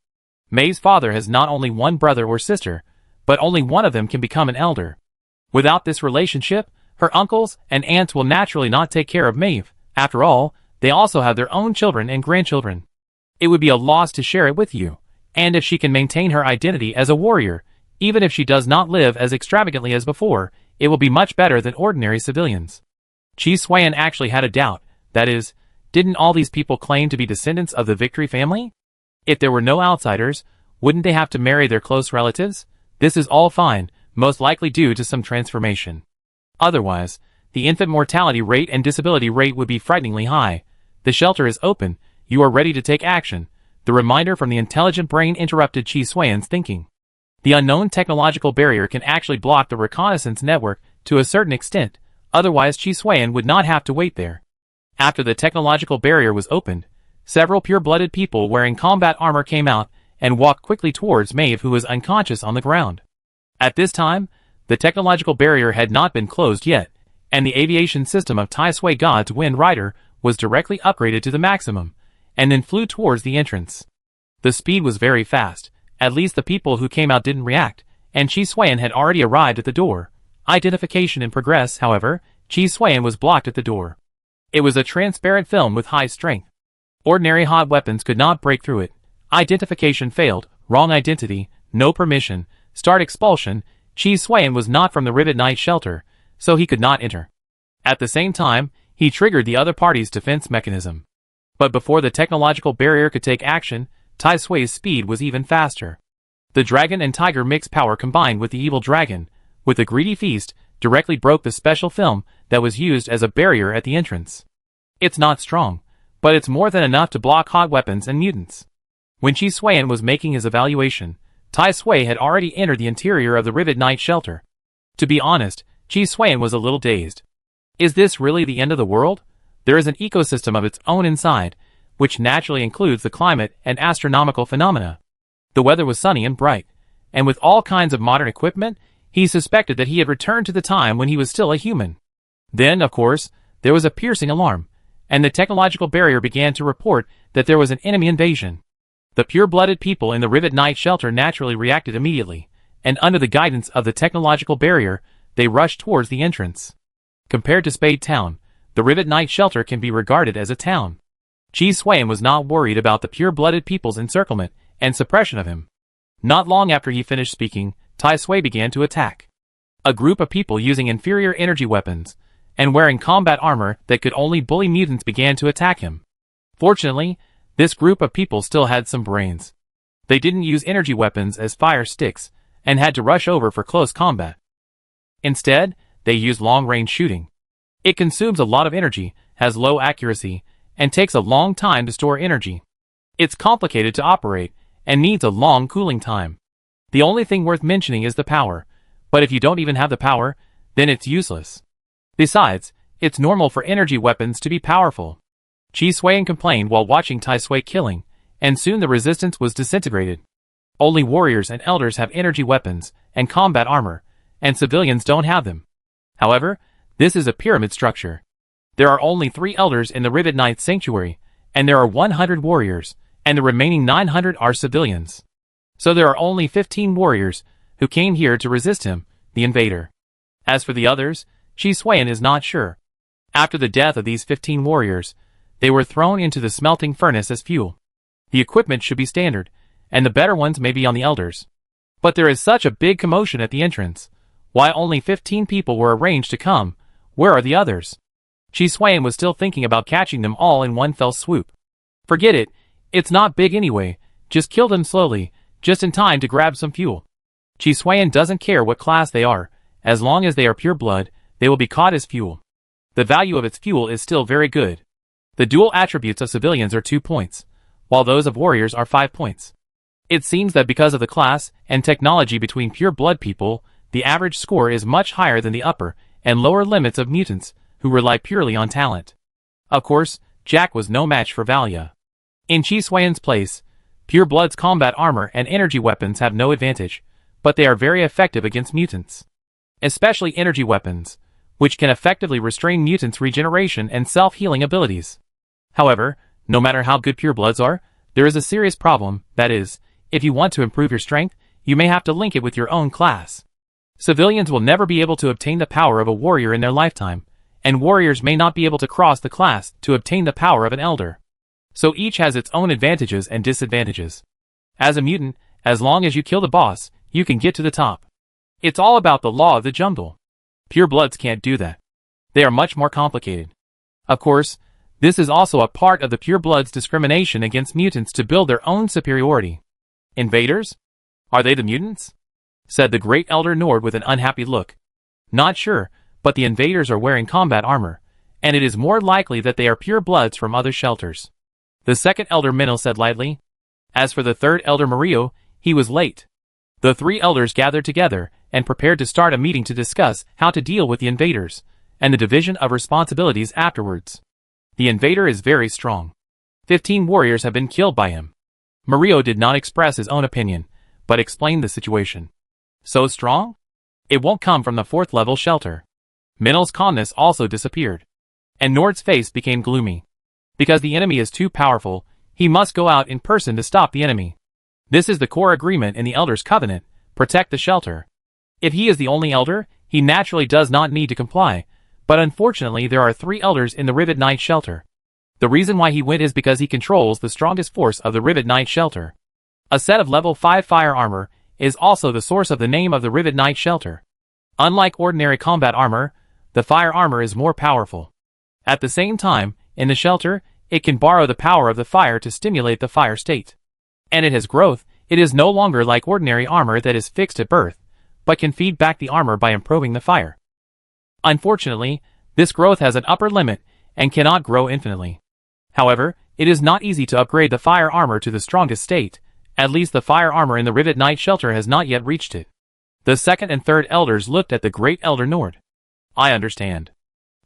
Maeve's father has not only one brother or sister, but only one of them can become an elder. Without this relationship, her uncles and aunts will naturally not take care of Maeve. After all, they also have their own children and grandchildren. It would be a loss to share it with you, and if she can maintain her identity as a warrior, even if she does not live as extravagantly as before, it will be much better than ordinary civilians. Chi Swan actually had a doubt, that is, didn't all these people claim to be descendants of the Victory family? If there were no outsiders, wouldn't they have to marry their close relatives? This is all fine, most likely due to some transformation. Otherwise, the infant mortality rate and disability rate would be frighteningly high. The shelter is open, you are ready to take action. The reminder from the intelligent brain interrupted Chi Swan's thinking. The unknown technological barrier can actually block the reconnaissance network to a certain extent, otherwise Chi Swan would not have to wait there. After the technological barrier was opened, several pure-blooded people wearing combat armor came out and walked quickly towards Maeve, who was unconscious on the ground. At this time, the technological barrier had not been closed yet, and the aviation system of Tai Sui God's Wind Rider was directly upgraded to the maximum, and then flew towards the entrance. The speed was very fast. At least the people who came out didn't react, and Chi Swayan had already arrived at the door. Identification in progress, however, Chi Swayan was blocked at the door. It was a transparent film with high strength. Ordinary hot weapons could not break through it. Identification failed, wrong identity, no permission, start expulsion. Chi Swayan was not from the Rivet Knight shelter, so he could not enter. At the same time, he triggered the other party's defense mechanism. But before the technological barrier could take action, Tai Sui's speed was even faster. The dragon and tiger mixed power combined with the evil dragon, with a greedy feast, directly broke the special film that was used as a barrier at the entrance. It's not strong, but it's more than enough to block hot weapons and mutants. When Chi Swayan was making his evaluation, Tai Sui had already entered the interior of the Rivet Knight shelter. To be honest, Chi Swayan was a little dazed. Is this really the end of the world? There is an ecosystem of its own inside, which naturally includes the climate and astronomical phenomena. The weather was sunny and bright, and with all kinds of modern equipment, he suspected that he had returned to the time when he was still a human. Then, of course, there was a piercing alarm, and the technological barrier began to report that there was an enemy invasion. The pure-blooded people in the Rivet Knight shelter naturally reacted immediately, and under the guidance of the technological barrier, they rushed towards the entrance. Compared to Spade Town, the Rivet Knight shelter can be regarded as a town. Chi Swayan was not worried about the pure-blooded people's encirclement and suppression of him. Not long after he finished speaking, Tai Sui began to attack. A group of people using inferior energy weapons and wearing combat armor that could only bully mutants began to attack him. Fortunately, this group of people still had some brains. They didn't use energy weapons as fire sticks and had to rush over for close combat. Instead, they used long-range shooting. It consumes a lot of energy, has low accuracy, and takes a long time to store energy. It's complicated to operate and needs a long cooling time. The only thing worth mentioning is the power, but if you don't even have the power, then it's useless. Besides, it's normal for energy weapons to be powerful. Chi Swayan complained while watching Tai Sui killing, and soon the resistance was disintegrated. Only warriors and elders have energy weapons and combat armor, and civilians don't have them. However, this is a pyramid structure. There are only 3 elders in the Rivet Knight Sanctuary, and there are 100 warriors, and the remaining 900 are civilians. So there are only 15 warriors who came here to resist him, the invader. As for the others, Chi Swayan is not sure. After the death of these 15 warriors, they were thrown into the smelting furnace as fuel. The equipment should be standard, and the better ones may be on the elders. But there is such a big commotion at the entrance. Why only 15 people were arranged to come? Where are the others? Chi Swayan was still thinking about catching them all in one fell swoop. Forget it, it's not big anyway, just kill them slowly, just in time to grab some fuel. Chi Swayan doesn't care what class they are, as long as they are pure blood, they will be caught as fuel. The value of its fuel is still very good. The dual attributes of civilians are 2 points, while those of warriors are 5 points. It seems that because of the class and technology between pure blood people, the average score is much higher than the upper and lower limits of mutants, who rely purely on talent. Of course, Jack was no match for Valia. In Chi Swayan's place, pure blood's combat armor and energy weapons have no advantage, but they are very effective against mutants. Especially energy weapons, which can effectively restrain mutants' regeneration and self-healing abilities. However, no matter how good pure bloods are, there is a serious problem, that is, if you want to improve your strength, you may have to link it with your own class. Civilians will never be able to obtain the power of a warrior in their lifetime, and warriors may not be able to cross the class to obtain the power of an elder. So each has its own advantages and disadvantages. As a mutant, as long as you kill the boss, you can get to the top. It's all about the law of the jungle. Pure bloods can't do that. They are much more complicated. Of course, this is also a part of the pure bloods' discrimination against mutants to build their own superiority. Invaders? Are they the mutants? Said the great elder Nord with an unhappy look. Not sure, but the invaders are wearing combat armor, and it is more likely that they are pure bloods from other shelters. The second elder Minil said lightly. As for the third elder Mario, he was late. The 3 elders gathered together and prepared to start a meeting to discuss how to deal with the invaders, and the division of responsibilities afterwards. The invader is very strong. 15 warriors have been killed by him. Mario did not express his own opinion, but explained the situation. So strong? It won't come from the 4th level shelter. Minil's calmness also disappeared, and Nord's face became gloomy. Because the enemy is too powerful, he must go out in person to stop the enemy. This is the core agreement in the Elder's Covenant: protect the shelter. If he is the only elder, he naturally does not need to comply, but unfortunately there are 3 elders in the Rivet Knight shelter. The reason why he went is because he controls the strongest force of the Rivet Knight shelter. A set of level 5 fire armor is also the source of the name of the Rivet Knight shelter. Unlike ordinary combat armor, the fire armor is more powerful. At the same time, in the shelter, it can borrow the power of the fire to stimulate the fire state. And it has growth. It is no longer like ordinary armor that is fixed at birth, but can feed back the armor by improving the fire. Unfortunately, this growth has an upper limit and cannot grow infinitely. However, it is not easy to upgrade the fire armor to the strongest state. At least the fire armor in the Rivet Knight shelter has not yet reached it. The second and third elders looked at the great elder Nord. I understand.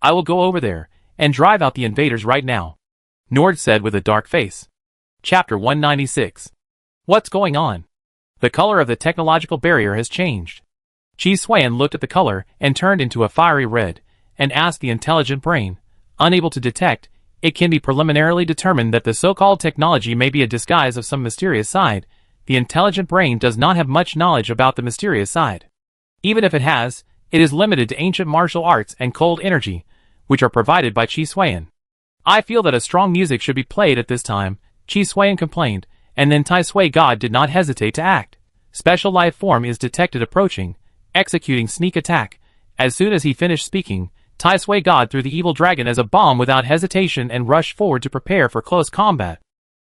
I will go over there and drive out the invaders right now, Nord said with a dark face. Chapter 196. What's going on? The color of the technological barrier has changed. Chi Xuan looked at the color and turned into a fiery red, and asked the intelligent brain, unable to detect, it can be preliminarily determined that the so-called technology may be a disguise of some mysterious side. The intelligent brain does not have much knowledge about the mysterious side. Even if it has, it is limited to ancient martial arts and cold energy, which are provided by Chi Xuan. I feel that a strong music should be played at this time, Chi Xuan complained, and then Tai Sui God did not hesitate to act. Special life form is detected approaching, executing sneak attack. As soon as he finished speaking, Tai Sui God threw the evil dragon as a bomb without hesitation and rushed forward to prepare for close combat.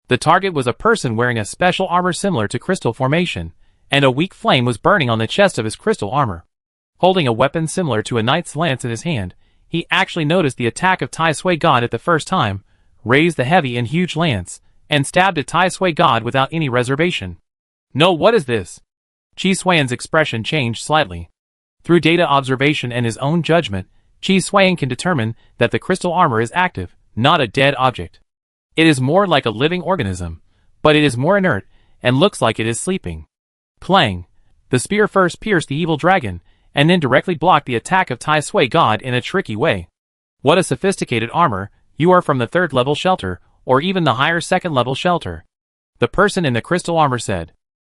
The target was a person wearing a special armor similar to crystal formation, and a weak flame was burning on the chest of his crystal armor. Holding a weapon similar to a knight's lance in his hand, he actually noticed the attack of Tai Sui God at the first time, raised the heavy and huge lance, and stabbed at Tai Sui God without any reservation. No, what is this? Chi Xuan's expression changed slightly. Through data observation and his own judgment, Chi Xuan can determine that the crystal armor is active, not a dead object. It is more like a living organism, but it is more inert, and looks like it is sleeping. Clang! The spear first pierced the evil dragon, and then directly blocked the attack of Tai Sui God in a tricky way. What a sophisticated armor! You are from the 3rd level shelter, or even the higher 2nd level shelter. The person in the crystal armor said.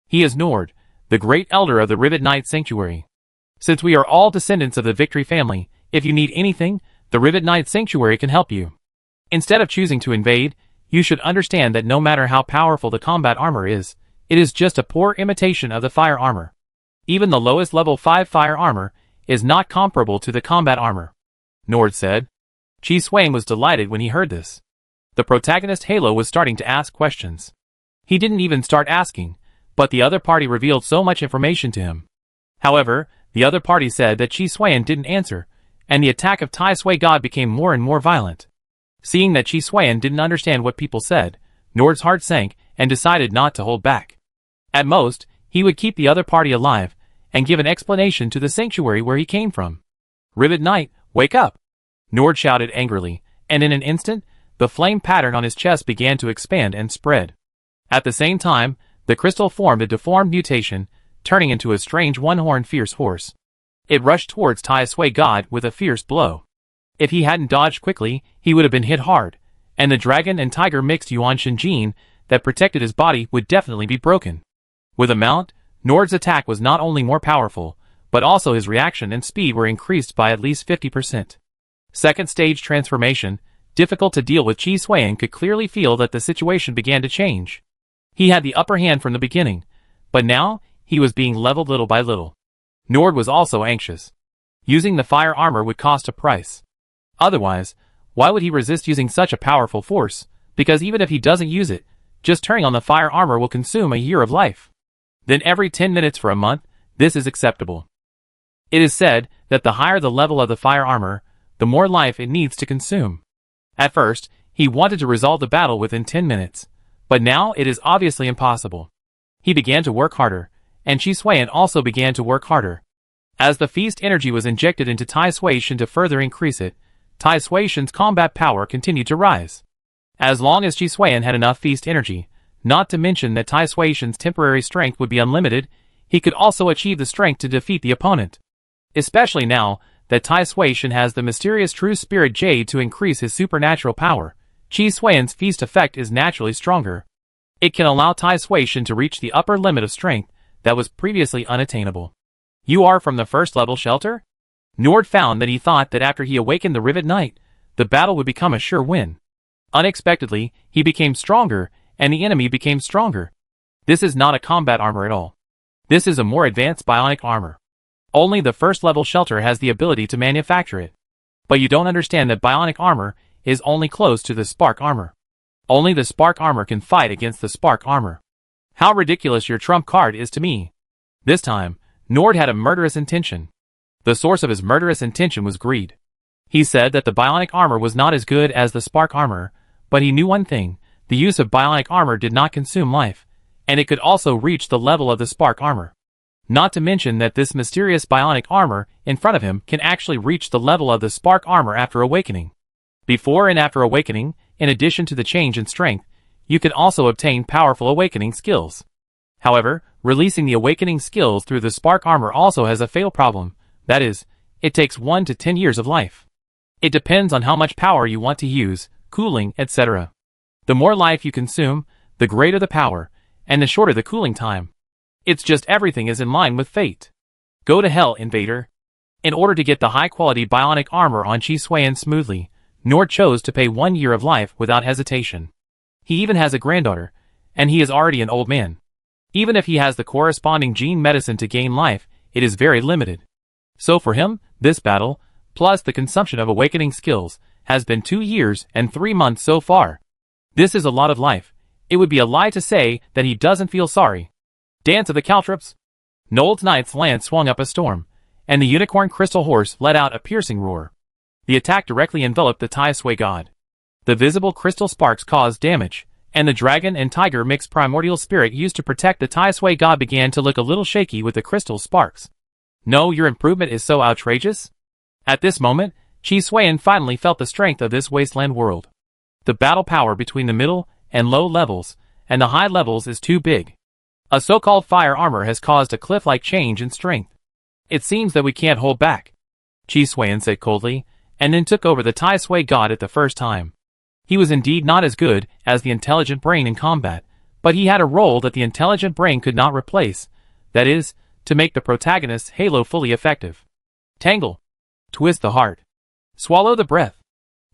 He is Nord, the great elder of the Rivet Knight Sanctuary. Since we are all descendants of the Victory family, if you need anything, the Rivet Knight Sanctuary can help you. Instead of choosing to invade, you should understand that no matter how powerful the combat armor is, it is just a poor imitation of the fire armor. Even the lowest level 5 fire armor is not comparable to the combat armor, Nord said. Chi Xuan was delighted when he heard this. The protagonist Halo was starting to ask questions. He didn't even start asking, but the other party revealed so much information to him. However, the other party said that Chi Xuan didn't answer, and the attack of Tai Sui God became more and more violent. Seeing that Chi Xuan didn't understand what people said, Nord's heart sank and decided not to hold back. At most, he would keep the other party alive and give an explanation to the sanctuary where he came from. Rivet Knight, wake up! Nord shouted angrily, and in an instant, the flame pattern on his chest began to expand and spread. At the same time, the crystal formed a deformed mutation, turning into a strange one-horned fierce horse. It rushed towards Tai Sui God with a fierce blow. If he hadn't dodged quickly, he would have been hit hard, and the dragon and tiger mixed Yuan Shen gene that protected his body would definitely be broken. With a mount, Nord's attack was not only more powerful, but also his reaction and speed were increased by at least 50%. Second stage transformation, difficult to deal with. Chi Xuan could clearly feel that the situation began to change. He had the upper hand from the beginning, but now, he was being leveled little by little. Nord was also anxious. Using the fire armor would cost a price. Otherwise, why would he resist using such a powerful force? Because even if he doesn't use it, just turning on the fire armor will consume a year of life. Then every 10 minutes for a month, this is acceptable. It is said that the higher the level of the fire armor, the more life it needs to consume. At first, he wanted to resolve the battle within 10 minutes, but now it is obviously impossible. He began to work harder, and Chi Xuan also began to work harder. As the feast energy was injected into Tai Sui Shen to further increase it, Tai Sui Shen's combat power continued to rise. As long as Chi Xuan had enough feast energy, not to mention that Tai Sui Shen's temporary strength would be unlimited, he could also achieve the strength to defeat the opponent. Especially now that Tai Sui Shen has the mysterious true spirit jade to increase his supernatural power, Chi Suiyan's feast effect is naturally stronger. It can allow Tai Sui-shen to reach the upper limit of strength that was previously unattainable. You are from the first level shelter? Nord found that he thought that after he awakened the Rivet Knight, the battle would become a sure win. Unexpectedly, he became stronger, and the enemy became stronger. This is not a combat armor at all. This is a more advanced bionic armor. Only the first level shelter has the ability to manufacture it. But you don't understand that bionic armor is only close to the spark armor. Only the spark armor can fight against the spark armor. How ridiculous your trump card is to me. This time, Nord had a murderous intention. The source of his murderous intention was greed. He said that the bionic armor was not as good as the spark armor, but he knew one thing: the use of bionic armor did not consume life, and it could also reach the level of the spark armor. Not to mention that this mysterious bionic armor in front of him can actually reach the level of the spark armor after awakening. Before and after awakening, in addition to the change in strength, you can also obtain powerful awakening skills. However, releasing the awakening skills through the spark armor also has a fatal problem. That is, it takes 1 to 10 years of life. It depends on how much power you want to use, cooling, etc. The more life you consume, the greater the power, and the shorter the cooling time. It's just everything is in line with fate. Go to hell, Invader. In order to get the high-quality bionic armor on Chi Suiyan smoothly, Nord chose to pay 1 year of life without hesitation. He even has a granddaughter, and he is already an old man. Even if he has the corresponding gene medicine to gain life, it is very limited. So for him, this battle, plus the consumption of awakening skills, has been 2 years and 3 months so far. This is a lot of life. It would be a lie to say that he doesn't feel sorry. Dance of the Caltrops. Nold's Knight's lance swung up a storm, and the unicorn crystal horse let out a piercing roar. The attack directly enveloped the Tai Sui god. The visible crystal sparks caused damage, and the dragon and tiger mixed primordial spirit used to protect the Tai Sui god began to look a little shaky with the crystal sparks. No, your improvement is so outrageous? At this moment, Chi Suiyan finally felt the strength of this wasteland world. The battle power between the middle and low levels, and the high levels is too big. A so-called fire armor has caused a cliff-like change in strength. It seems that we can't hold back, Chi Suiyan said coldly, and then took over the Tai Sui god at the first time. He was indeed not as good as the intelligent brain in combat, but he had a role that the intelligent brain could not replace, that is, to make the protagonist's halo fully effective. Tangle. Twist the heart. Swallow the breath.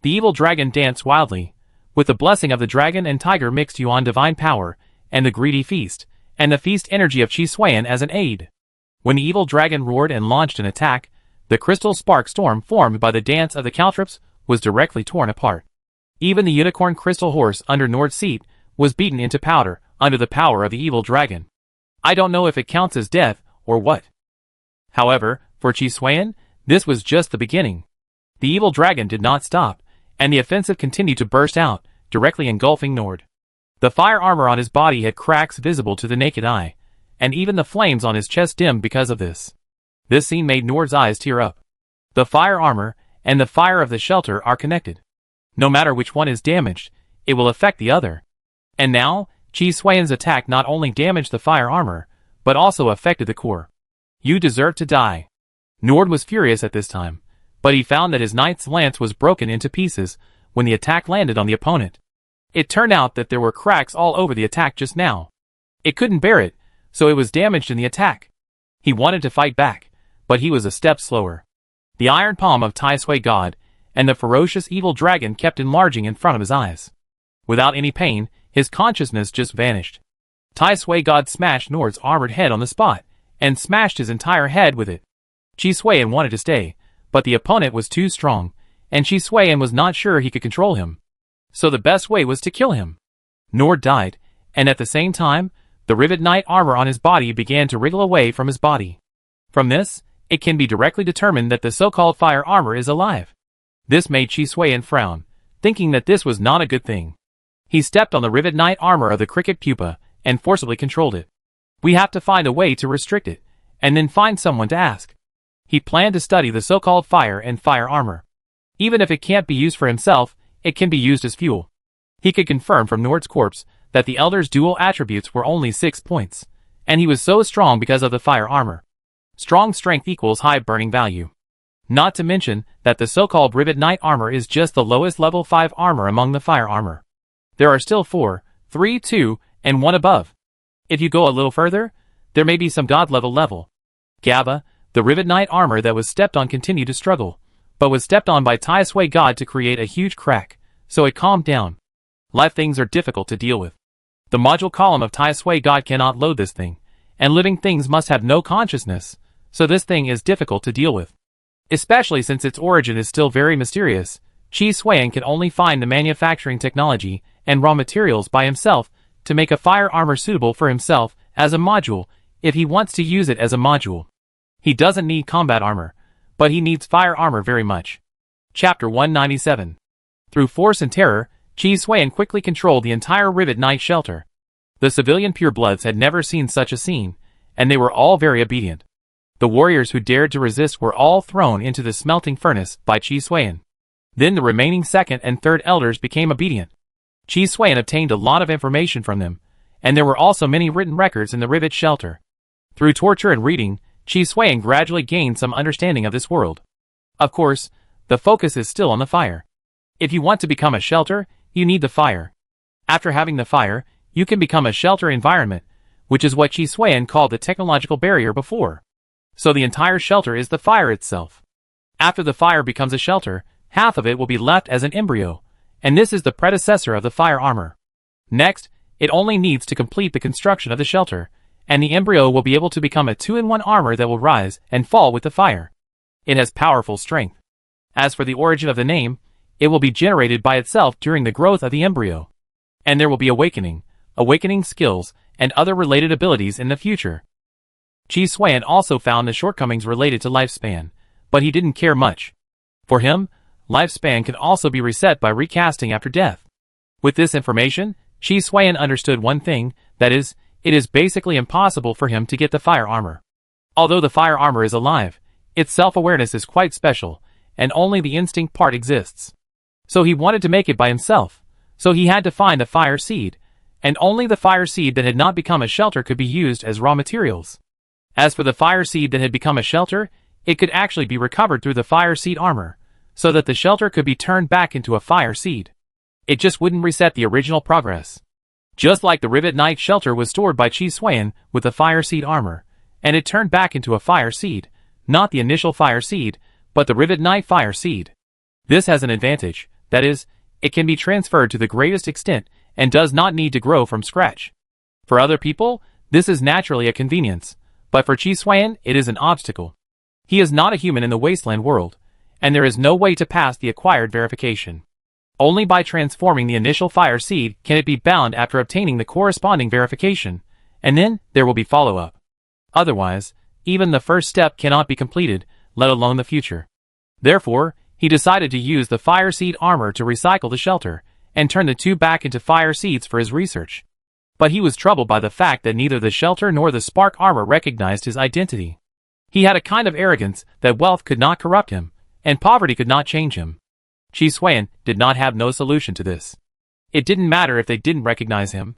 The evil dragon danced wildly. With the blessing of the dragon and tiger mixed Yuan divine power, and the greedy feast, and the feast energy of Chi Suiyan as an aid. When the evil dragon roared and launched an attack, the crystal spark storm formed by the dance of the caltrops was directly torn apart. Even the unicorn crystal horse under Nord's seat was beaten into powder under the power of the evil dragon. I don't know if it counts as death or what. However, for Chi Suiyan, this was just the beginning. The evil dragon did not stop, and the offensive continued to burst out, directly engulfing Nord. The fire armor on his body had cracks visible to the naked eye, and even the flames on his chest dimmed because of this. This scene made Nord's eyes tear up. The fire armor and the fire of the shelter are connected. No matter which one is damaged, it will affect the other. And now, Chi Suiyan's attack not only damaged the fire armor, but also affected the core. You deserve to die. Nord was furious at this time, but he found that his knight's lance was broken into pieces when the attack landed on the opponent. It turned out that there were cracks all over the attack just now. It couldn't bear it, so it was damaged in the attack. He wanted to fight back, but he was a step slower. The iron palm of Tai Sui God and the ferocious evil dragon kept enlarging in front of his eyes. Without any pain, his consciousness just vanished. Tai Sui God smashed Nord's armored head on the spot, and smashed his entire head with it. Chi Suiyan wanted to stay, but the opponent was too strong, and Chi Suiyan was not sure he could control him. So the best way was to kill him. Nord died, and at the same time, the Rivet Knight armor on his body began to wriggle away from his body. From this, it can be directly determined that the so-called fire armor is alive. This made Chi Suiyan frown, thinking that this was not a good thing. He stepped on the Rivet Knight armor of the cricket pupa, and forcibly controlled it. We have to find a way to restrict it, and then find someone to ask. He planned to study the so-called fire and fire armor. Even if it can't be used for himself, it can be used as fuel. He could confirm from Nord's corpse that the Elder's dual attributes were only 6 points, and he was so strong because of the fire armor. Strong strength equals high burning value. Not to mention that the so-called Rivet Knight armor is just the lowest level 5 armor among the fire armor. There are still 4, 3, 2, and 1 above. If you go a little further, there may be some god level. Gava, the Rivet Knight armor that was stepped on, continued to struggle, but was stepped on by Tai Sui God to create a huge crack, so it calmed down. Live things are difficult to deal with. The module column of Tai Sui God cannot load this thing, and living things must have no consciousness, so this thing is difficult to deal with. Especially since its origin is still very mysterious, Chi Suian can only find the manufacturing technology and raw materials by himself to make a fire armor suitable for himself as a module if he wants to use it as a module. He doesn't need combat armor, but he needs fire armor very much. Chapter 197. Through force and terror, Chi Suian quickly controlled the entire Rivet Knight shelter. The civilian purebloods had never seen such a scene, and they were all very obedient. The warriors who dared to resist were all thrown into the smelting furnace by Chi Suian. Then the remaining second and third elders became obedient. Chi Suian obtained a lot of information from them, and there were also many written records in the Rivet shelter. Through torture and reading, Chi Suian gradually gained some understanding of this world. Of course, the focus is still on the fire. If you want to become a shelter, you need the fire. After having the fire, you can become a shelter environment, which is what Chi Suian called the technological barrier before. So the entire shelter is the fire itself. After the fire becomes a shelter, half of it will be left as an embryo, and this is the predecessor of the fire armor. Next, it only needs to complete the construction of the shelter, and the embryo will be able to become a 2-in-1 armor that will rise and fall with the fire. It has powerful strength. As for the origin of the name, it will be generated by itself during the growth of the embryo. And there will be awakening skills, and other related abilities in the future. Chi Suian also found the shortcomings related to lifespan, but he didn't care much. For him, lifespan can also be reset by recasting after death. With this information, Chi Suian understood one thing, that is, it is basically impossible for him to get the fire armor. Although the fire armor is alive, its self-awareness is quite special, and only the instinct part exists. So he wanted to make it by himself, so he had to find the fire seed, and only the fire seed that had not become a shelter could be used as raw materials. As for the fire seed that had become a shelter, it could actually be recovered through the fire seed armor, so that the shelter could be turned back into a fire seed. It just wouldn't reset the original progress. Just like the Rivet Knight shelter was stored by Chi Suian with the fire seed armor, and it turned back into a fire seed, not the initial fire seed, but the Rivet Knight fire seed. This has an advantage, that is, it can be transferred to the greatest extent and does not need to grow from scratch. For other people, this is naturally a convenience, but for Chi Suian, it is an obstacle. He is not a human in the wasteland world, and there is no way to pass the acquired verification. Only by transforming the initial fire seed can it be bound after obtaining the corresponding verification, and then there will be follow-up. Otherwise, even the first step cannot be completed, let alone the future. Therefore, he decided to use the fire seed armor to recycle the shelter, and turn the two back into fire seeds for his research. But he was troubled by the fact that neither the shelter nor the spark armor recognized his identity. He had a kind of arrogance that wealth could not corrupt him, and poverty could not change him. Chi Suian did not have no solution to this. It didn't matter if they didn't recognize him.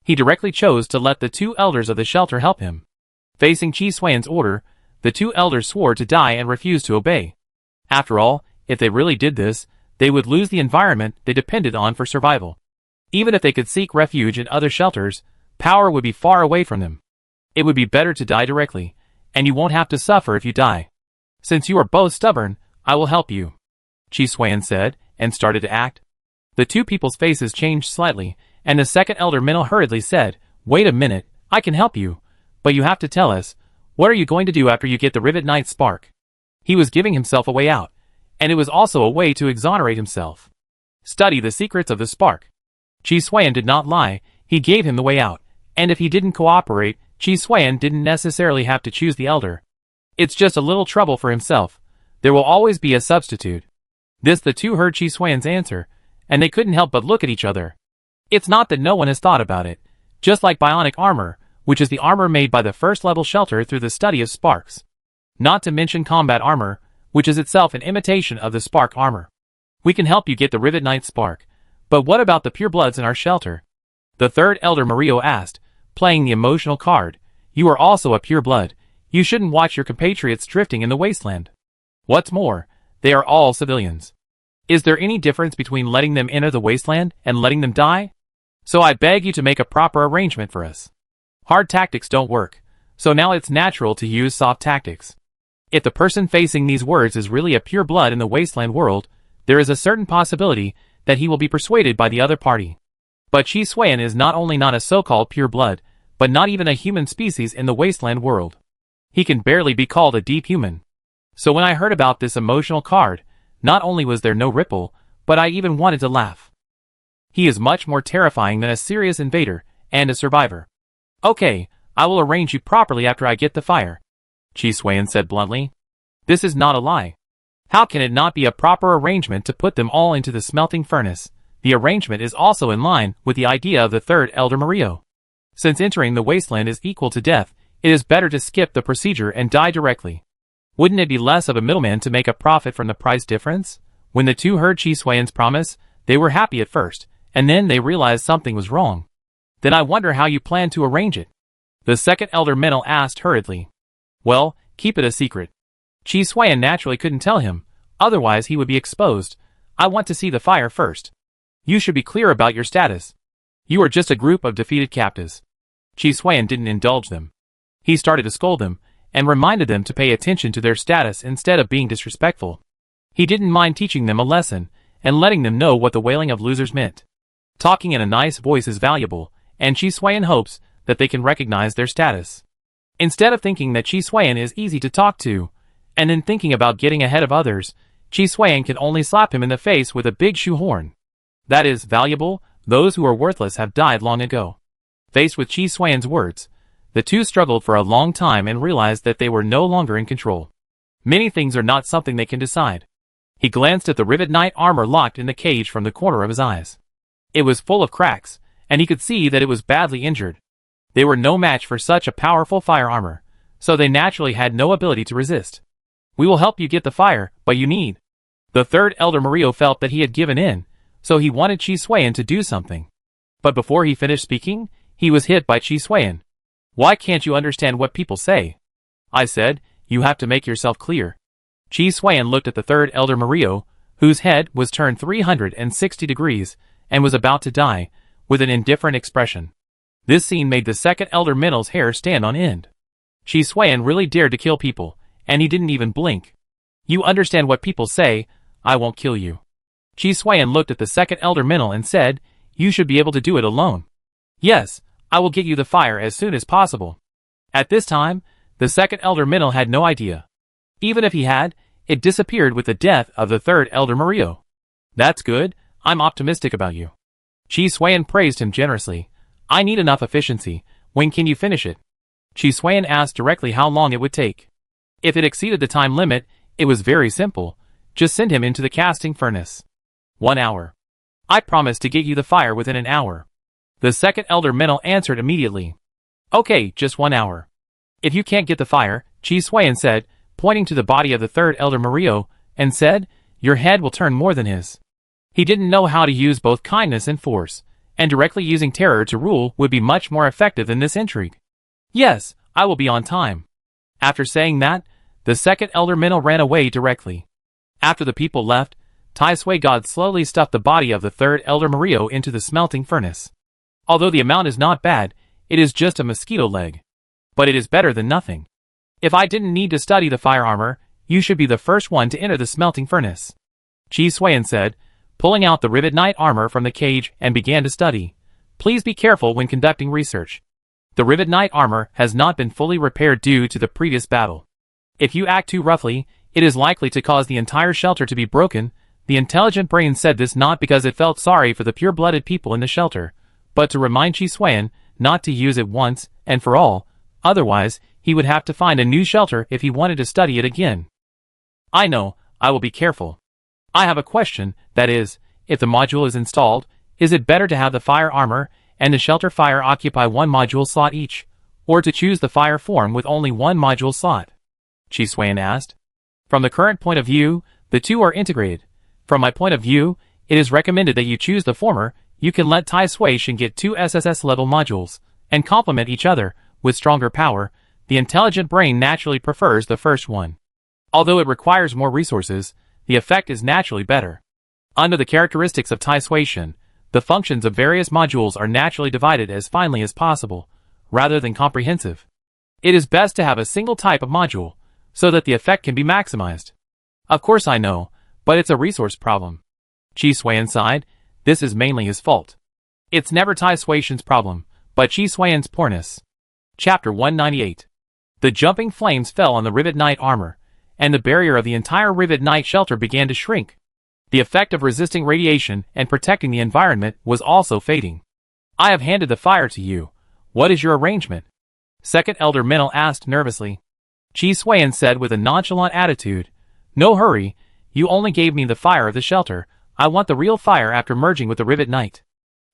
He directly chose to let the 2 elders of the shelter help him. Facing Chi Suian's order, the 2 elders swore to die and refused to obey. After all, if they really did this, they would lose the environment they depended on for survival. Even if they could seek refuge in other shelters, power would be far away from them. It would be better to die directly, and you won't have to suffer if you die. Since you are both stubborn, I will help you, Chi Suian said, and started to act. The 2 people's faces changed slightly, and the second elder Minnow hurriedly said, "Wait a minute, I can help you, but you have to tell us, what are you going to do after you get the Rivet Knight spark?" He was giving himself a way out, and it was also a way to exonerate himself. Study the secrets of the spark. Chi Suian did not lie, he gave him the way out, and if he didn't cooperate, Chi Suian didn't necessarily have to choose the elder. It's just a little trouble for himself. There will always be a substitute. This the 2 heard Chi Suian's answer, and they couldn't help but look at each other. It's not that no one has thought about it. Just like bionic armor, which is the armor made by the first level shelter through the study of sparks. Not to mention combat armor, which is itself an imitation of the spark armor. We can help you get the Rivet Knight spark, but what about the purebloods in our shelter? The third elder Mario asked, playing the emotional card. You are also a pureblood. You shouldn't watch your compatriots drifting in the wasteland. What's more, they are all civilians. Is there any difference between letting them enter the wasteland and letting them die? So I beg you to make a proper arrangement for us. Hard tactics don't work, so now it's natural to use soft tactics. If the person facing these words is really a pure blood in the wasteland world, there is a certain possibility that he will be persuaded by the other party. But Chi Suan is not only not a so-called pure blood, but not even a human species in the wasteland world. He can barely be called a deep human. So when I heard about this emotional card, not only was there no ripple, but I even wanted to laugh. He is much more terrifying than a serious invader and a survivor. Okay, I will arrange you properly after I get the fire, Chi Suan said bluntly. This is not a lie. How can it not be a proper arrangement to put them all into the smelting furnace? The arrangement is also in line with the idea of the third Elder Murillo. Since entering the wasteland is equal to death, it is better to skip the procedure and die directly. Wouldn't it be less of a middleman to make a profit from the price difference? When the two heard Chi Suan's promise, they were happy at first, and then they realized something was wrong. Then I wonder how you plan to arrange it. The second Elder Mental asked hurriedly. Well, keep it a secret. Chi Suan naturally couldn't tell him, otherwise he would be exposed. I want to see the fire first. You should be clear about your status. You are just a group of defeated captives. Chi Suan didn't indulge them. He started to scold them, and reminded them to pay attention to their status instead of being disrespectful. He didn't mind teaching them a lesson, and letting them know what the wailing of losers meant. Talking in a nice voice is valuable, and Chi Suan hopes that they can recognize their status. Instead of thinking that Chi Suan is easy to talk to, and then thinking about getting ahead of others, Chi Suan can only slap him in the face with a big shoehorn. That is valuable. Those who are worthless have died long ago. Faced with Chi Suan's words, the two struggled for a long time and realized that they were no longer in control. Many things are not something they can decide. He glanced at the rivet knight armor locked in the cage from the corner of his eyes. It was full of cracks, and he could see that it was badly injured. They were no match for such a powerful fire armor, so they naturally had no ability to resist. We will help you get the fire, but you need. The third Elder Murillo felt that he had given in, so he wanted Chi Suan to do something. But before he finished speaking, he was hit by Chi Suan. Why can't you understand what people say? I said, you have to make yourself clear. Chi Suan looked at the third Elder Murillo, whose head was turned 360 degrees, and was about to die, with an indifferent expression. This scene made the second Elder Mental's hair stand on end. Chi Suan really dared to kill people, and he didn't even blink. You understand what people say, I won't kill you. Chi Suan looked at the second Elder Mental and said, you should be able to do it alone. Yes, I will get you the fire as soon as possible. At this time, the second Elder Mental had no idea. Even if he had, it disappeared with the death of the third Elder Murillo. That's good, I'm optimistic about you. Chi Suan praised him generously. I need enough efficiency. When can you finish it? Chi Suan asked directly how long it would take. If it exceeded the time limit, it was very simple. Just send him into the casting furnace. 1 hour. I promise to get you the fire within an hour. The second Elder Mental answered immediately. Okay, just 1 hour. If you can't get the fire, Chi Suan said, pointing to the body of the third Elder Murillo, and said, your head will turn more than his. He didn't know how to use both kindness and force, and directly using terror to rule would be much more effective than this intrigue. Yes, I will be on time. After saying that, the second Elder Mental ran away directly. After the people left, Tai Sui God slowly stuffed the body of the third Elder Murillo into the smelting furnace. Although the amount is not bad, it is just a mosquito leg. But it is better than nothing. If I didn't need to study the fire armor, you should be the first one to enter the smelting furnace. Chi Suan said, pulling out the rivet knight armor from the cage and began to study. Please be careful when conducting research. The rivet knight armor has not been fully repaired due to the previous battle. If you act too roughly, it is likely to cause the entire shelter to be broken. The intelligent brain said this not because it felt sorry for the pure-blooded people in the shelter, but to remind Chi Suan not to use it once and for all, otherwise he would have to find a new shelter if he wanted to study it again. I know, I will be careful. I have a question, that is, if the module is installed, is it better to have the fire armor and the shelter fire occupy one module slot each, or to choose the fire form with only one module slot? Chi Suan asked. From the current point of view, the two are integrated. From my point of view, it is recommended that you choose the former. You can let Tai Sui Shan get 2 SSS level modules, and complement each other, with stronger power. The intelligent brain naturally prefers the first one. Although it requires more resources, the effect is naturally better. Under the characteristics of Taishuation, the functions of various modules are naturally divided as finely as possible, rather than comprehensive. It is best to have a single type of module, so that the effect can be maximized. Of course I know, but it's a resource problem. Taishuayan sighed. This is mainly his fault. It's never Taishuation's problem, but Taishuayan's poorness. Chapter 198. The jumping flames fell on the Rivet Knight armor, and the barrier of the entire Rivet Knight shelter began to shrink. The effect of resisting radiation and protecting the environment was also fading. I have handed the fire to you. What is your arrangement? Second Elder Minil asked nervously. Taishuayan said with a nonchalant attitude, No hurry, you only gave me the fire of the shelter. I want the real fire after merging with the Rivet Knight.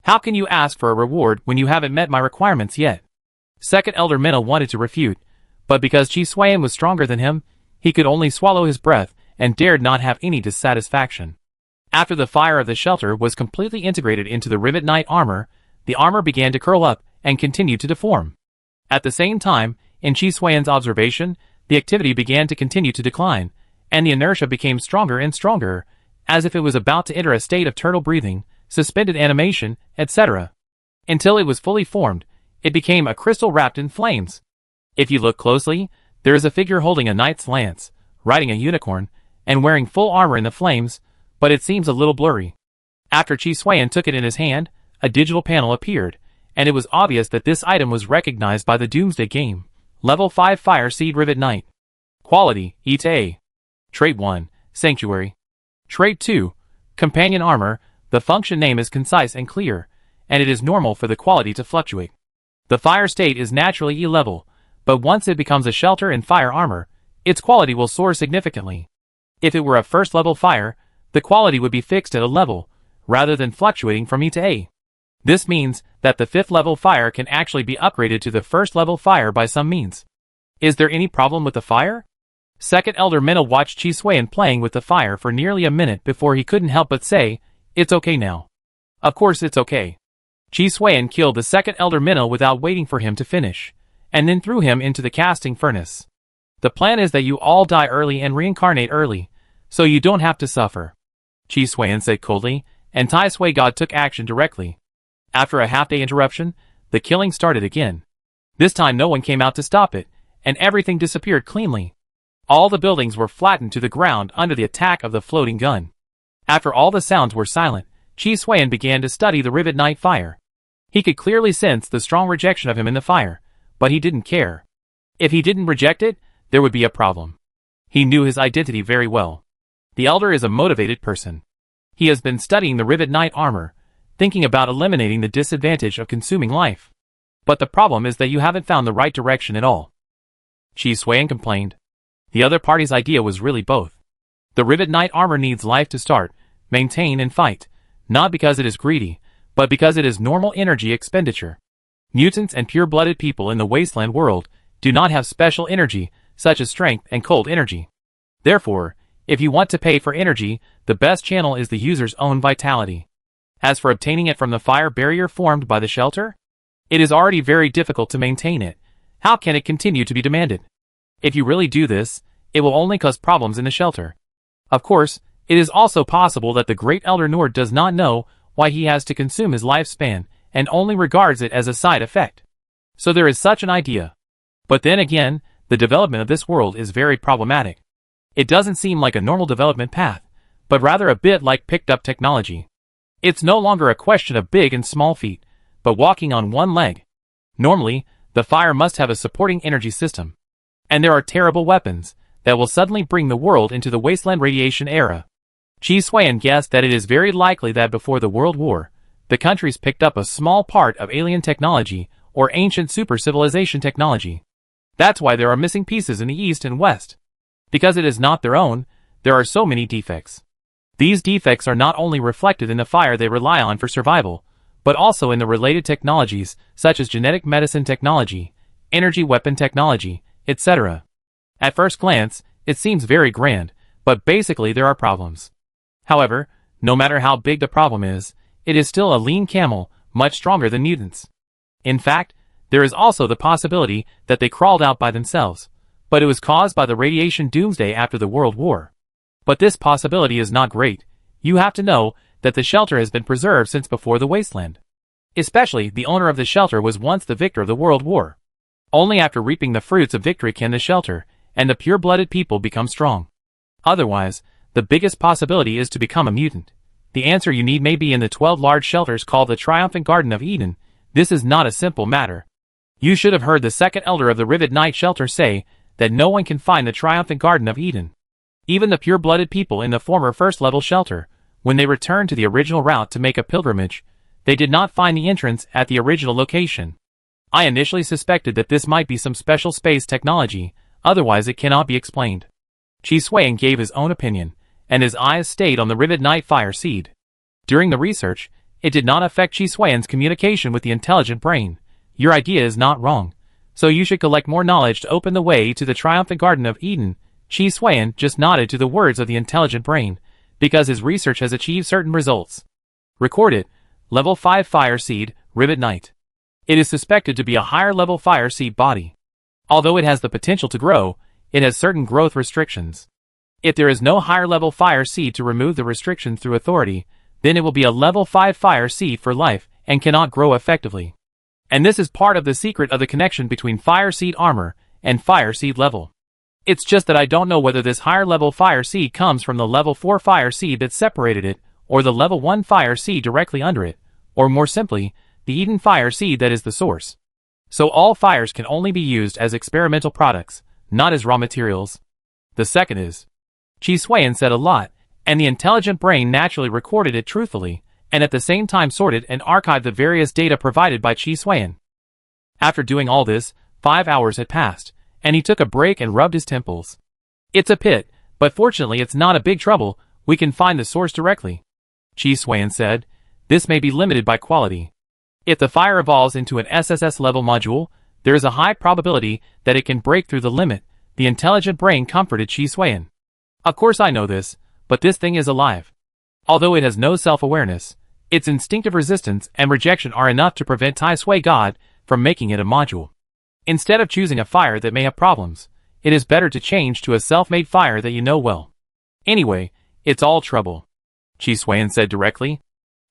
How can you ask for a reward when you haven't met my requirements yet? Second Elder Minil wanted to refute, but because Taishuayan was stronger than him, he could only swallow his breath and dared not have any dissatisfaction. After the fire of the shelter was completely integrated into the Rivet Knight armor, the armor began to curl up and continued to deform. At the same time, in Taishuayan's observation, the activity began to continue to decline, and the inertia became stronger and stronger, as if it was about to enter a state of turtle breathing, suspended animation, etc. Until it was fully formed, it became a crystal wrapped in flames. If you look closely, there is a figure holding a knight's lance, riding a unicorn, and wearing full armor in the flames, but it seems a little blurry. After Taishuayan took it in his hand, a digital panel appeared, and it was obvious that this item was recognized by the Doomsday game. Level 5 Fire Seed Rivet Knight. Quality, E/A. Trait 1, Sanctuary. Trait 2, Companion Armor. The function name is concise and clear, and it is normal for the quality to fluctuate. The fire state is naturally E-level, but once it becomes a shelter and fire armor, its quality will soar significantly. If it were a first-level fire, the quality would be fixed at a level, rather than fluctuating from E to A. This means that the 5th level fire can actually be upgraded to the 1st level fire by some means. Is there any problem with the fire? Second Elder Minil watched Taishuayan playing with the fire for nearly a minute before he couldn't help but say, It's okay now. Of course it's okay. Taishuayan killed the second Elder Minil without waiting for him to finish, and then threw him into the casting furnace. The plan is that you all die early and reincarnate early, so you don't have to suffer. Taishuayan said coldly, and Taishui God took action directly. After a half-day interruption, the killing started again. This time no one came out to stop it, and everything disappeared cleanly. All the buildings were flattened to the ground under the attack of the floating gun. After all the sounds were silent, Taishuayan began to study the Rivet Knight fire. He could clearly sense the strong rejection of him in the fire, but he didn't care. If he didn't reject it, there would be a problem. He knew his identity very well. The Elder is a motivated person. He has been studying the Rivet Knight armor, thinking about eliminating the disadvantage of consuming life. But the problem is that you haven't found the right direction at all. Taishuayan complained. The other party's idea was really both. The Rivet Knight armor needs life to start, maintain and fight, not because it is greedy, but because it is normal energy expenditure. Mutants and pure-blooded people in the wasteland world do not have special energy, such as strength and cold energy. Therefore, if you want to pay for energy, the best channel is the user's own vitality. As for obtaining it from the fire barrier formed by the shelter, it is already very difficult to maintain it. How can it continue to be demanded? If you really do this, it will only cause problems in the shelter. Of course, it is also possible that the Great Elder Nord does not know why he has to consume his lifespan, and only regards it as a side effect. So there is such an idea. But then again, the development of this world is very problematic. It doesn't seem like a normal development path, but rather a bit like picked-up technology. It's no longer a question of big and small feet, but walking on one leg. Normally, the fire must have a supporting energy system. And there are terrible weapons that will suddenly bring the world into the wasteland radiation era. Taishuayan guessed that it is very likely that before the World War, the countries picked up a small part of alien technology or ancient super-civilization technology. That's why there are missing pieces in the East and West. Because it is not their own, there are so many defects. These defects are not only reflected in the fire they rely on for survival, but also in the related technologies such as genetic medicine technology, energy weapon technology, etc. At first glance, it seems very grand, but basically there are problems. However, no matter how big the problem is, it is still a lean camel, much stronger than mutants. In fact, there is also the possibility that they crawled out by themselves, but it was caused by the radiation doomsday after the World War. But this possibility is not great. You have to know that the shelter has been preserved since before the wasteland. Especially, the owner of the shelter was once the victor of the World War. Only after reaping the fruits of victory can the shelter and the pure-blooded people become strong. Otherwise, the biggest possibility is to become a mutant. The answer you need may be in the 12 large shelters called the Triumphant Garden of Eden. This is not a simple matter. You should have heard the second elder of the Rivet Knight shelter say that no one can find the Triumphant Garden of Eden. Even the pure-blooded people in the former first-level shelter, when they returned to the original route to make a pilgrimage, they did not find the entrance at the original location. I initially suspected that this might be some special space technology, otherwise it cannot be explained. Chi Suiyan gave his own opinion, and his eyes stayed on the Rivet Knight fire seed. During the research, it did not affect Chi Suiyan's communication with the intelligent brain. Your idea is not wrong, so you should collect more knowledge to open the way to the Triumphant Garden of Eden. Chi Suiyan just nodded to the words of the intelligent brain, because his research has achieved certain results. Record it. Level 5 Fire Seed, Rivet Knight. It is suspected to be a higher level fire seed body. Although it has the potential to grow, it has certain growth restrictions. If there is no higher level fire seed to remove the restrictions through authority, then it will be a level 5 fire seed for life and cannot grow effectively. And this is part of the secret of the connection between fire seed armor and fire seed level. It's just that I don't know whether this higher level fire seed comes from the level 4 fire seed that separated it, or the level 1 fire seed directly under it, or more simply, the Eden fire seed that is the source. So all fires can only be used as experimental products, not as raw materials. The second is, Chi Suiyan said a lot, and the intelligent brain naturally recorded it truthfully, and at the same time sorted and archived the various data provided by Chi Suiyan. After doing all this, 5 hours had passed, and he took a break and rubbed his temples. It's a pit, but fortunately it's not a big trouble. We can find the source directly. Chi Suiyan said, this may be limited by quality. If the fire evolves into an SSS level module, there is a high probability that it can break through the limit. The intelligent brain comforted Chi Suiyan. Of course I know this, but this thing is alive. Although it has no self-awareness, its instinctive resistance and rejection are enough to prevent Tai Sui God from making it a module. Instead of choosing a fire that may have problems, it is better to change to a self-made fire that you know well. Anyway, it's all trouble. Chi Suiyan said directly.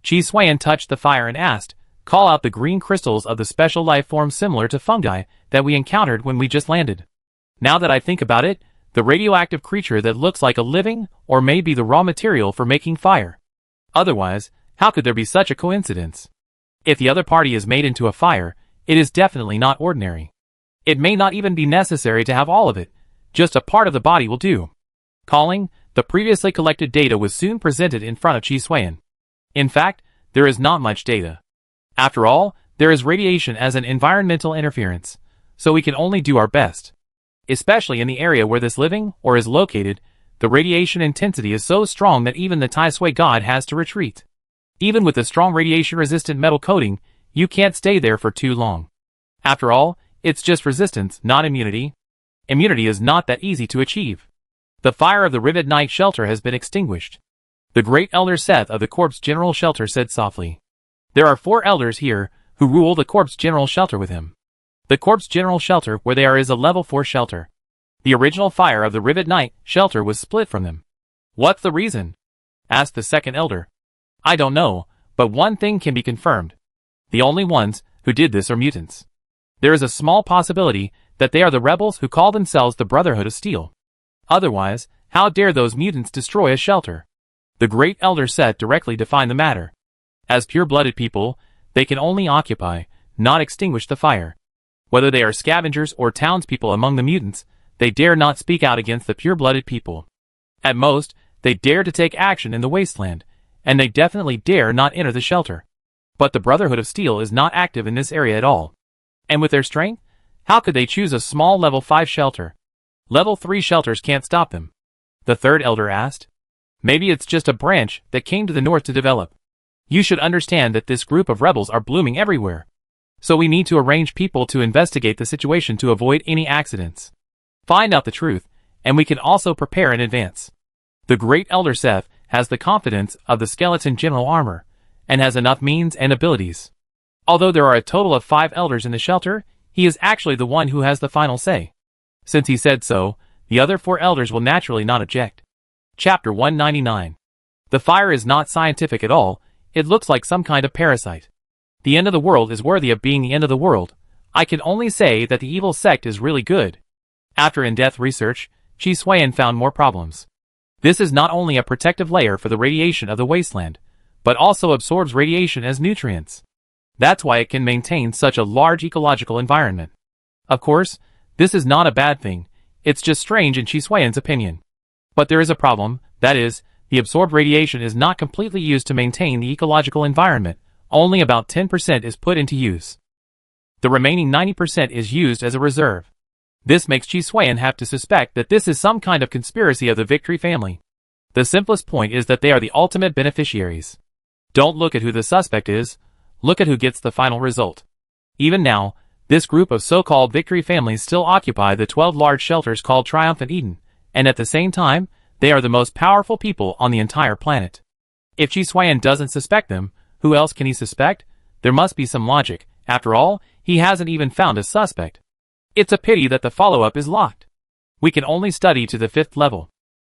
Chi Suiyan touched the fire and asked, call out the green crystals of the special life form similar to fungi that we encountered when we just landed. Now that I think about it, the radioactive creature that looks like a living or may be the raw material for making fire. Otherwise, how could there be such a coincidence? If the other party is made into a fire, it is definitely not ordinary. It may not even be necessary to have all of it, just a part of the body will do. Calling, the previously collected data was soon presented in front of Chi Suiyan. In fact, there is not much data. After all, there is radiation as an environmental interference, so we can only do our best. Especially in the area where this living, or is located, the radiation intensity is so strong that even the Tai Sui God has to retreat. Even with the strong radiation-resistant metal coating, you can't stay there for too long. After all, it's just resistance, not immunity. Immunity is not that easy to achieve. The fire of the Rivet Knight shelter has been extinguished. The great elder Seth of the Corpse General Shelter said softly. There are 4 elders here who rule the Corpse General Shelter with him. The Corpse General Shelter where they are is a level 4 shelter. The original fire of the Rivet Knight shelter was split from them. What's the reason? Asked the second elder. I don't know, but one thing can be confirmed. The only ones who did this are mutants. There is a small possibility that they are the rebels who call themselves the Brotherhood of Steel. Otherwise, how dare those mutants destroy a shelter? The great elder Seth directly defined the matter. As pure-blooded people, they can only occupy, not extinguish the fire. Whether they are scavengers or townspeople among the mutants, they dare not speak out against the pure-blooded people. At most, they dare to take action in the wasteland, and they definitely dare not enter the shelter. But the Brotherhood of Steel is not active in this area at all. And with their strength, how could they choose a small level 5 shelter? Level 3 shelters can't stop them. The third elder asked. Maybe it's just a branch that came to the north to develop. You should understand that this group of rebels are blooming everywhere. So we need to arrange people to investigate the situation to avoid any accidents. Find out the truth, and we can also prepare in advance. The great elder Seth has the confidence of the skeleton general armor, and has enough means and abilities. Although there are a total of 5 elders in the shelter, he is actually the one who has the final say. Since he said so, the other 4 elders will naturally not object. Chapter 199. The fire is not scientific at all, it looks like some kind of parasite. The end of the world is worthy of being the end of the world. I can only say that the evil sect is really good. After in-depth research, Chi Suan found more problems. This is not only a protective layer for the radiation of the wasteland, but also absorbs radiation as nutrients. That's why it can maintain such a large ecological environment. Of course, this is not a bad thing, it's just strange in Chi Suan's opinion. But there is a problem, that is, the absorbed radiation is not completely used to maintain the ecological environment, only about 10% is put into use. The remaining 90% is used as a reserve. This makes Chi Suan have to suspect that this is some kind of conspiracy of the Victory family. The simplest point is that they are the ultimate beneficiaries. Don't look at who the suspect is, look at who gets the final result. Even now, this group of so-called Victory families still occupy the 12 large shelters called Triumphant Eden, and at the same time, they are the most powerful people on the entire planet. If Chi Suan doesn't suspect them, who else can he suspect? There must be some logic. After all, he hasn't even found a suspect. It's a pity that the follow-up is locked. We can only study to the 5th level.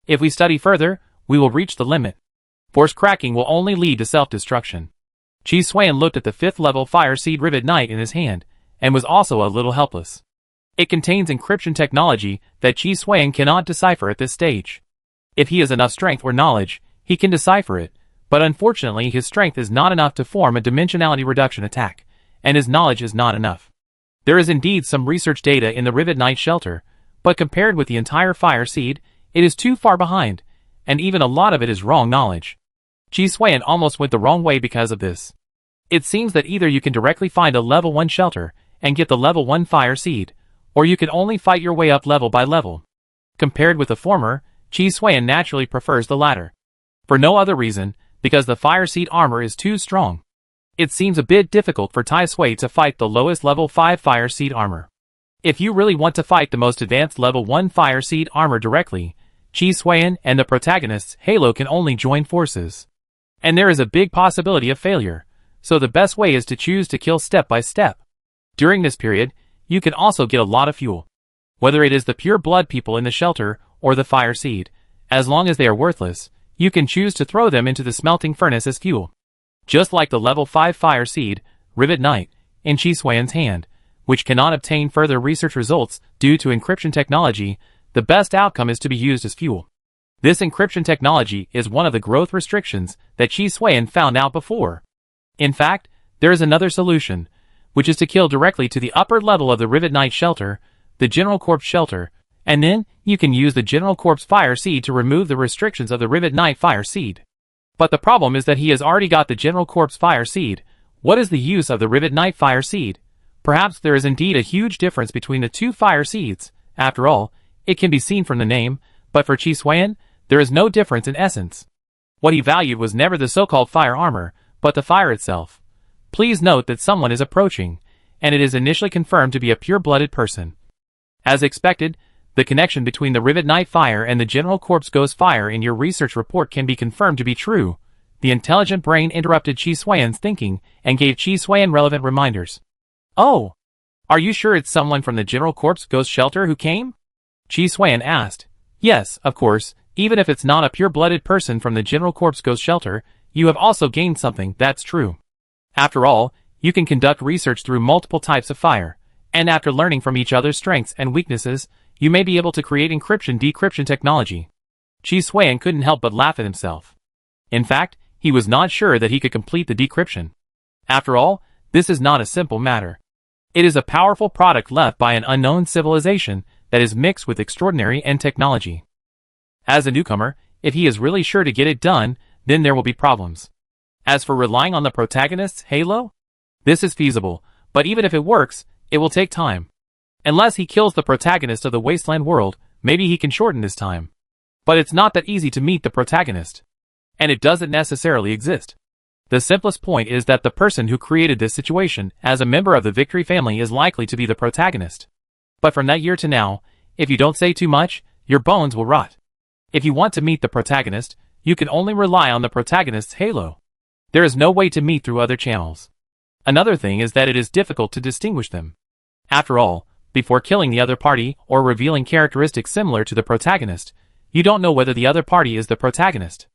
If we study further, we will reach the limit. Force cracking will only lead to self-destruction. Chi Suan looked at the 5th level fire seed Rivet Knight in his hand, and was also a little helpless. It contains encryption technology that Chi Suan cannot decipher at this stage. If he has enough strength or knowledge, he can decipher it, but unfortunately his strength is not enough to form a dimensionality reduction attack, and his knowledge is not enough. There is indeed some research data in the Rivet Knight shelter, but compared with the entire fire seed, it is too far behind, and even a lot of it is wrong knowledge. Chi Suan almost went the wrong way because of this. It seems that either you can directly find a level 1 shelter, and get the level 1 fire seed, or you can only fight your way up level by level. Compared with the former, Chi Suan naturally prefers the latter. For no other reason, because the fire seed armor is too strong. It seems a bit difficult for Tai Sui to fight the lowest level 5 fire seed armor. If you really want to fight the most advanced level 1 fire seed armor directly, Chi Suan and the protagonist's Halo can only join forces. And there is a big possibility of failure, so the best way is to choose to kill step by step. During this period, you can also get a lot of fuel. Whether it is the pure blood people in the shelter, or the fire seed, as long as they are worthless, you can choose to throw them into the smelting furnace as fuel. Just like the level 5 fire seed, Rivet Knight, in Chi Suan's hand, which cannot obtain further research results due to encryption technology, the best outcome is to be used as fuel. This encryption technology is one of the growth restrictions that Chi Suan found out before. In fact, there is another solution, which is to kill directly to the upper level of the Rivet Knight shelter, the General Corpse shelter, and then you can use the General Corpse fire seed to remove the restrictions of the Rivet Knight fire seed. But the problem is that he has already got the General Corpse fire seed. What is the use of the Rivet Knight fire seed? Perhaps there is indeed a huge difference between the 2 fire seeds. After all, it can be seen from the name, but for Chi Suan, there is no difference in essence. What he valued was never the so-called fire armor, but the fire itself. Please note that someone is approaching, and it is initially confirmed to be a pure-blooded person. As expected, the connection between the Rivet Knight fire and the General Corpse Ghost fire in your research report can be confirmed to be true. The intelligent brain interrupted Chi Suan's thinking and gave Chi Suan relevant reminders. Oh! Are you sure it's someone from the General Corpse Ghost shelter who came? Chi Suan asked. Yes, of course, even if it's not a pure-blooded person from the General Corpse Ghost shelter, you have also gained something, that's true. After all, you can conduct research through multiple types of fire, and after learning from each other's strengths and weaknesses, you may be able to create encryption-decryption technology. Chi Suan couldn't help but laugh at himself. In fact, he was not sure that he could complete the decryption. After all, this is not a simple matter. It is a powerful product left by an unknown civilization that is mixed with extraordinary and technology. As a newcomer, if he is really sure to get it done, then there will be problems. As for relying on the protagonist's Halo, this is feasible, but even if it works, it will take time. Unless he kills the protagonist of the Wasteland world, maybe he can shorten this time. But it's not that easy to meet the protagonist. And it doesn't necessarily exist. The simplest point is that the person who created this situation as a member of the Victory family is likely to be the protagonist. But from that year to now, if you don't say too much, your bones will rot. If you want to meet the protagonist, you can only rely on the protagonist's Halo. There is no way to meet through other channels. Another thing is that it is difficult to distinguish them. After all, before killing the other party or revealing characteristics similar to the protagonist, you don't know whether the other party is the protagonist.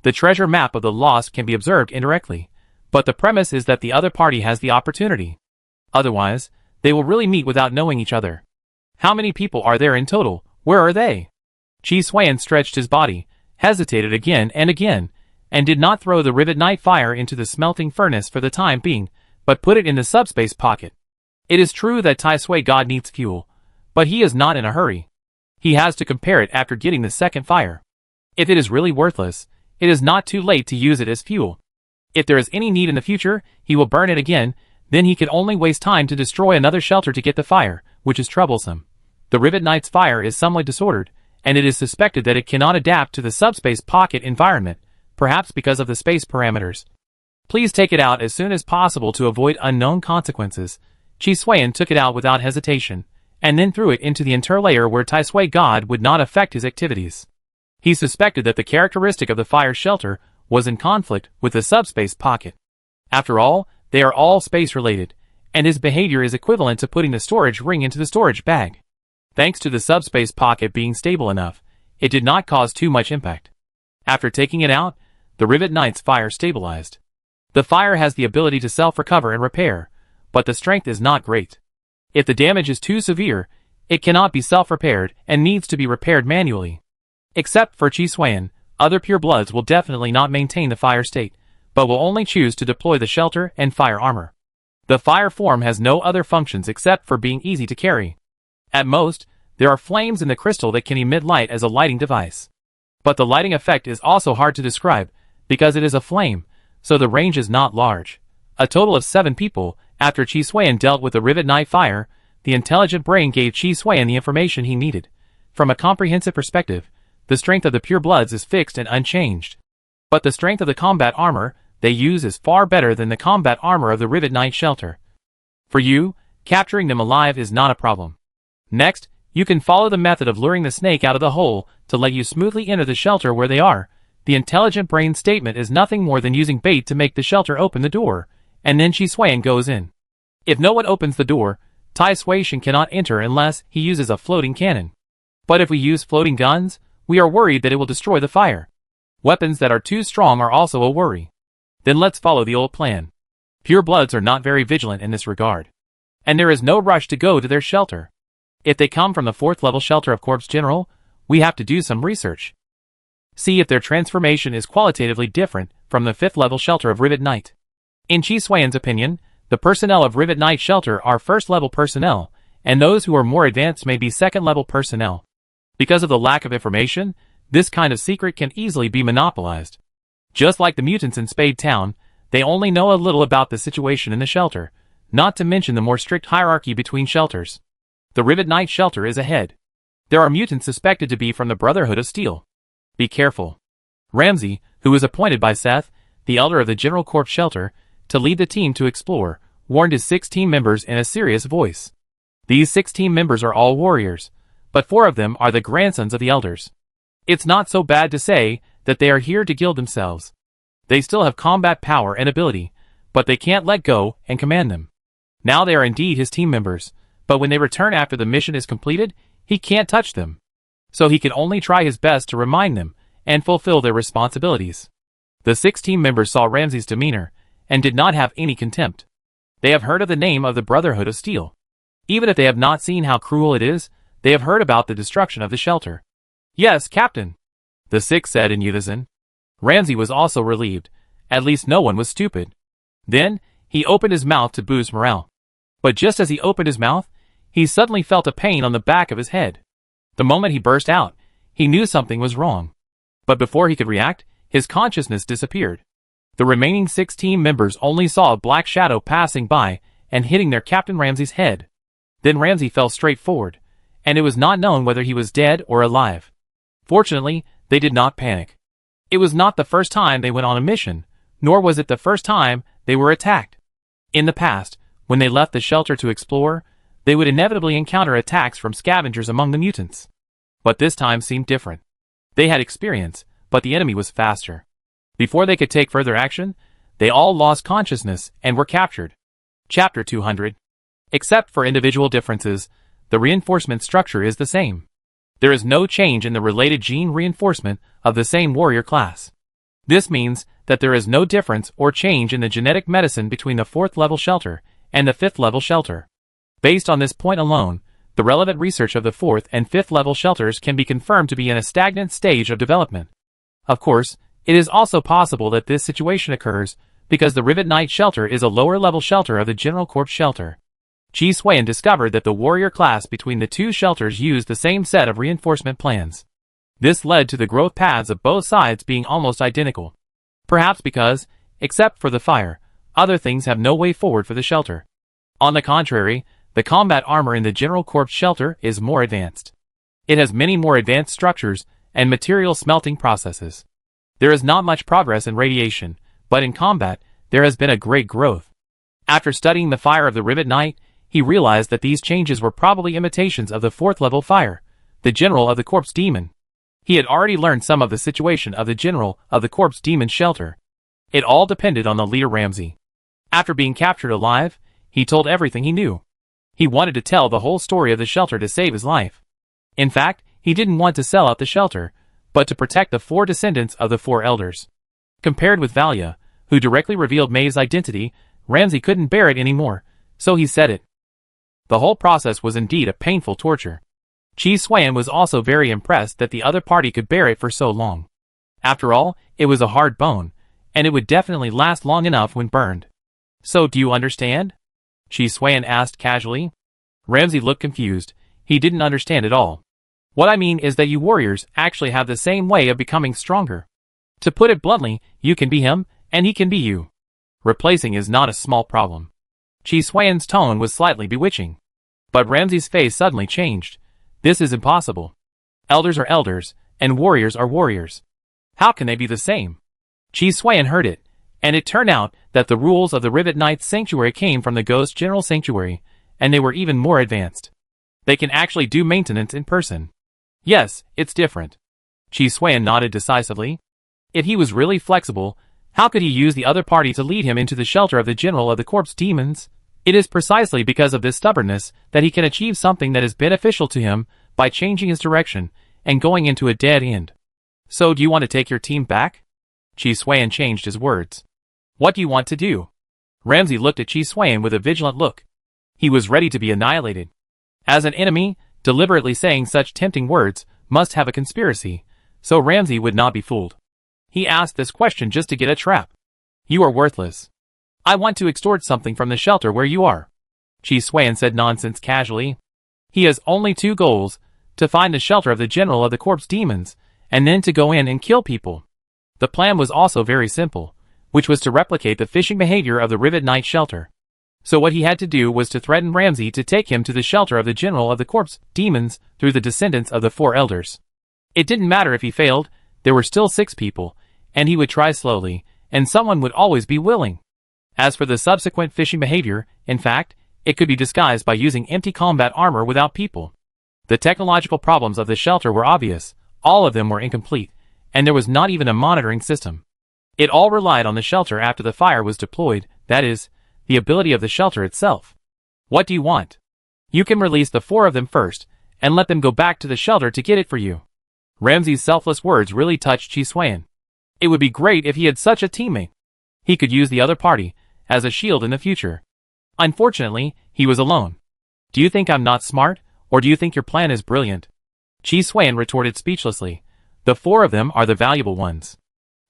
The treasure map of the lost can be observed indirectly, but the premise is that the other party has the opportunity. Otherwise, they will really meet without knowing each other. How many people are there in total? Where are they? Chi Xuan stretched his body, hesitated again, and did not throw the rivet night fire into the smelting furnace for the time being, but put it in the subspace pocket. It is true that Tai Sui God needs fuel, but he is not in a hurry. He has to compare it after getting the second fire. If it is really worthless, it is not too late to use it as fuel. If there is any need in the future, he will burn it again, then he can only waste time to destroy another shelter to get the fire, which is troublesome. The rivet knight's fire is somewhat disordered, and it is suspected that it cannot adapt to the subspace pocket environment, perhaps because of the space parameters. Please take it out as soon as possible to avoid unknown consequences. Chi Xuan took it out without hesitation, and then threw it into the interlayer where Tai Sui God would not affect his activities. He suspected that the characteristic of the fire shelter was in conflict with the subspace pocket. After all, they are all space-related, and his behavior is equivalent to putting the storage ring into the storage bag. Thanks to the subspace pocket being stable enough, it did not cause too much impact. After taking it out, the rivet knight's fire stabilized. The fire has the ability to self-recover and repair, but the strength is not great. If the damage is too severe, it cannot be self-repaired and needs to be repaired manually. Except for Chi Xuan, other purebloods will definitely not maintain the fire state, but will only choose to deploy the shelter and fire armor. The fire form has no other functions except for being easy to carry. At most, there are flames in the crystal that can emit light as a lighting device. But the lighting effect is also hard to describe, because it is a flame, so the range is not large. A total of 7 people, after Chi Xuan dealt with the rivet night fire, the intelligent brain gave Chi Xuan the information he needed. From a comprehensive perspective, the strength of the purebloods is fixed and unchanged. But the strength of the combat armor they use is far better than the combat armor of the rivet night shelter. For you, capturing them alive is not a problem. Next, you can follow the method of luring the snake out of the hole to let you smoothly enter the shelter where they are. The intelligent brain statement is nothing more than using bait to make the shelter open the door, and then Chi Xuan goes in. If no one opens the door, Tai Sui cannot enter unless he uses a floating cannon. But if we use floating guns, we are worried that it will destroy the fire. Weapons that are too strong are also a worry. Then let's follow the old plan. Purebloods are not very vigilant in this regard. And there is no rush to go to their shelter. If they come from the 4th level shelter of Corpse General, we have to do some research. See if their transformation is qualitatively different from the 5th level shelter of Rivet Knight. In Chi Xuan's opinion, the personnel of Rivet Knight shelter are 1st level personnel, and those who are more advanced may be 2nd level personnel. Because of the lack of information, this kind of secret can easily be monopolized. Just like the mutants in Spade Town, they only know a little about the situation in the shelter, not to mention the more strict hierarchy between shelters. The Rivet Knight shelter is ahead. There are mutants suspected to be from the Brotherhood of Steel. Be careful. Ramsey, who was appointed by Seth, the elder of the General Corps shelter, to lead the team to explore, warned his 6 team members in a serious voice. These 6 team members are all warriors, but 4 of them are the grandsons of the elders. It's not so bad to say that they are here to gild themselves. They still have combat power and ability, but they can't let go and command them. Now they are indeed his team members, but when they return after the mission is completed, he can't touch them. So he can only try his best to remind them and fulfill their responsibilities. The 6 team members saw Ramsey's demeanor and did not have any contempt. They have heard of the name of the Brotherhood of Steel. Even if they have not seen how cruel it is, they have heard about the destruction of the shelter. Yes, Captain, the 6 said in unison. Ramsey was also relieved. At least no one was stupid. Then, he opened his mouth to boost morale. But just as he opened his mouth, he suddenly felt a pain on the back of his head. The moment he burst out, he knew something was wrong. But before he could react, his consciousness disappeared. The remaining 6 team members only saw a black shadow passing by and hitting their Captain Ramsey's head. Then Ramsey fell straight forward, and it was not known whether he was dead or alive. Fortunately, they did not panic. It was not the first time they went on a mission, nor was it the first time they were attacked. In the past, when they left the shelter to explore, they would inevitably encounter attacks from scavengers among the mutants. But this time seemed different. They had experience, but the enemy was faster. Before they could take further action, they all lost consciousness and were captured. Chapter 200. Except for individual differences, the reinforcement structure is the same. There is no change in the related gene reinforcement of the same warrior class. This means that there is no difference or change in the genetic medicine between the 4th level shelter and the 5th level shelter. Based on this point alone, the relevant research of the 4th and 5th level shelters can be confirmed to be in a stagnant stage of development. Of course, it is also possible that this situation occurs because the Rivet Knight shelter is a lower level shelter of the General Corps shelter. Chi Xuan discovered that the warrior class between the two shelters used the same set of reinforcement plans. This led to the growth paths of both sides being almost identical. Perhaps because, except for the fire, other things have no way forward for the shelter. On the contrary, the combat armor in the General Corps shelter is more advanced. It has many more advanced structures and material smelting processes. There is not much progress in radiation, but in combat, there has been a great growth. After studying the fire of the Rivet Knight, he realized that these changes were probably imitations of the 4th level fire, the General of the Corpse Demon. He had already learned some of the situation of the General of the Corpse Demon shelter. It all depended on the leader Ramsey. After being captured alive, he told everything he knew. He wanted to tell the whole story of the shelter to save his life. In fact, he didn't want to sell out the shelter, but to protect the 4 descendants of the 4 elders. Compared with Valia, who directly revealed May's identity, Ramsey couldn't bear it anymore, so he said it. The whole process was indeed a painful torture. Chi Xuan was also very impressed that the other party could bear it for so long. After all, it was a hard bone, and it would definitely last long enough when burned. So do you understand? Chi Xuan asked casually. Ramsey looked confused. He didn't understand at all. What I mean is that you warriors actually have the same way of becoming stronger. To put it bluntly, you can be him, and he can be you. Replacing is not a small problem. Chi Xuan's tone was slightly bewitching. But Ramsey's face suddenly changed. This is impossible. Elders are elders, and warriors are warriors. How can they be the same? Chi Xuan heard it, and it turned out that the rules of the Rivet Knight's sanctuary came from the Ghost General Sanctuary, and they were even more advanced. They can actually do maintenance in person. Yes, it's different. Chi Xuan nodded decisively. If he was really flexible, how could he use the other party to lead him into the shelter of the General of the Corpse Demons? It is precisely because of this stubbornness that he can achieve something that is beneficial to him by changing his direction and going into a dead end. So do you want to take your team back? Chi Xuan changed his words. What do you want to do? Ramsey looked at Chi Xuan with a vigilant look. He was ready to be annihilated. As an enemy, deliberately saying such tempting words must have a conspiracy, so Ramsey would not be fooled. He asked this question just to get a trap. You are worthless. I want to extort something from the shelter where you are. Chi Xuan said nonsense casually. He has only 2 goals, to find the shelter of the General of the Corpse Demons, and then to go in and kill people. The plan was also very simple, which was to replicate the fishing behavior of the Rivet Knight shelter. So what he had to do was to threaten Ramsey to take him to the shelter of the General of the Corpse Demons through the descendants of the 4 elders. It didn't matter if he failed, there were still 6 people, and he would try slowly, and someone would always be willing. As for the subsequent fishing behavior, in fact, it could be disguised by using empty combat armor without people. The technological problems of the shelter were obvious, all of them were incomplete, and there was not even a monitoring system. It all relied on the shelter after the fire was deployed, that is, the ability of the shelter itself. What do you want? You can release the 4 of them first, and let them go back to the shelter to get it for you. Ramsey's selfless words really touched Chi Xuan. It would be great if he had such a teammate. He could use the other party as a shield in the future. Unfortunately, he was alone. Do you think I'm not smart, or do you think your plan is brilliant? Chi Xuan retorted speechlessly. The 4 of them are the valuable ones.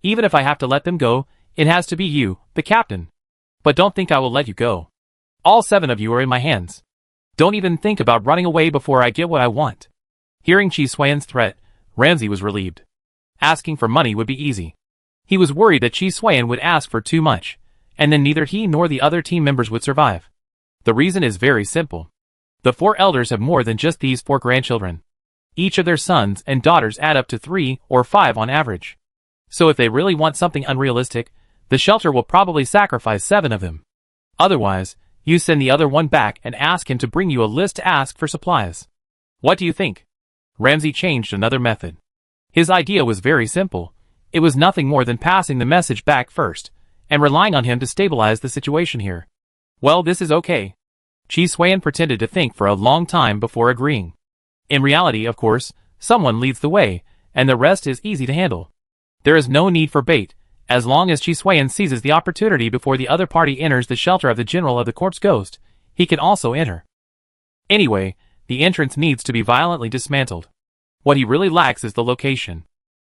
Even if I have to let them go, it has to be you, the captain. But don't think I will let you go. All 7 of you are in my hands. Don't even think about running away before I get what I want. Hearing Chi Xuan's threat, Ramsey was relieved. Asking for money would be easy. He was worried that Chi Xuan would ask for too much, and then neither he nor the other team members would survive. The reason is very simple. The 4 elders have more than just these 4 grandchildren. Each of their sons and daughters add up to 3 or 5 on average. So if they really want something unrealistic, the shelter will probably sacrifice 7 of them. Otherwise, you send the other one back and ask him to bring you a list to ask for supplies. What do you think? Ramsey changed another method. His idea was very simple. It was nothing more than passing the message back first, and relying on him to stabilize the situation here. Well, this is okay. Chi Suan pretended to think for a long time before agreeing. In reality, of course, someone leads the way, and the rest is easy to handle. There is no need for bait, as long as Chi Suan seizes the opportunity before the other party enters the shelter of the general of the corpse ghost, he can also enter. Anyway, the entrance needs to be violently dismantled. What he really lacks is the location.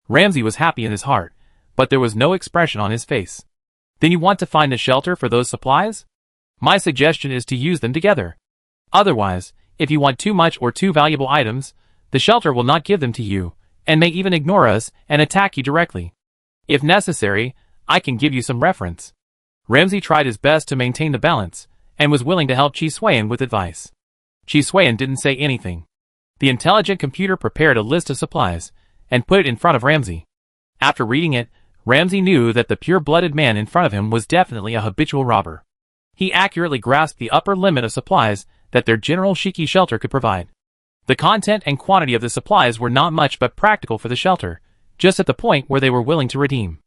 Ramsey was happy in his heart, but there was no expression on his face. Then you want to find a shelter for those supplies? My suggestion is to use them together. Otherwise, if you want too much or too valuable items, the shelter will not give them to you, and may even ignore us and attack you directly. If necessary, I can give you some reference. Ramsey tried his best to maintain the balance, and was willing to help Chi Suan with advice. Chi Suan didn't say anything. The intelligent computer prepared a list of supplies, and put it in front of Ramsey. After reading it, Ramsey knew that the pure-blooded man in front of him was definitely a habitual robber. He accurately grasped the upper limit of supplies that their general Shiki shelter could provide. The content and quantity of the supplies were not much but practical for the shelter, just at the point where they were willing to redeem.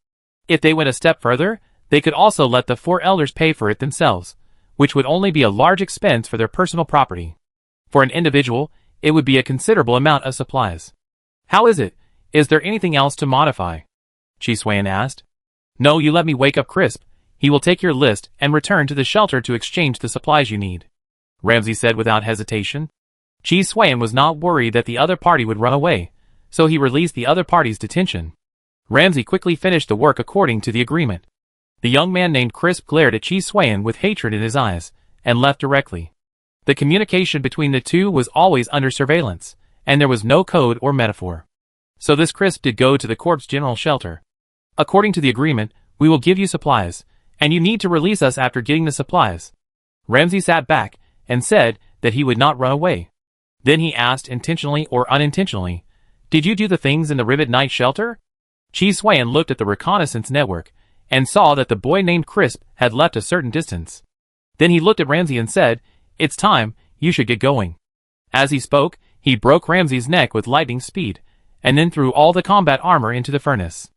If they went a step further, they could also let the 4 elders pay for it themselves, which would only be a large expense for their personal property. For an individual, it would be a considerable amount of supplies. How is it? Is there anything else to modify? Chi Suan asked. No, you let me wake up Crisp. He will take your list and return to the shelter to exchange the supplies you need, Ramsey said without hesitation. Chi Suan was not worried that the other party would run away, so he released the other party's detention. Ramsey quickly finished the work according to the agreement. The young man named Crisp glared at Chi Suan with hatred in his eyes, and left directly. The communication between the two was always under surveillance, and there was no code or metaphor. So this Crisp did go to the corpse general shelter. According to the agreement, we will give you supplies, and you need to release us after getting the supplies. Ramsey sat back, and said that he would not run away. Then he asked intentionally or unintentionally, did you do the things in the Rivet Night shelter? Chi Suan looked at the reconnaissance network, and saw that the boy named Crisp had left a certain distance. Then he looked at Ramsey and said, it's time, you should get going. As he spoke, he broke Ramsey's neck with lightning speed, and then threw all the combat armor into the furnace.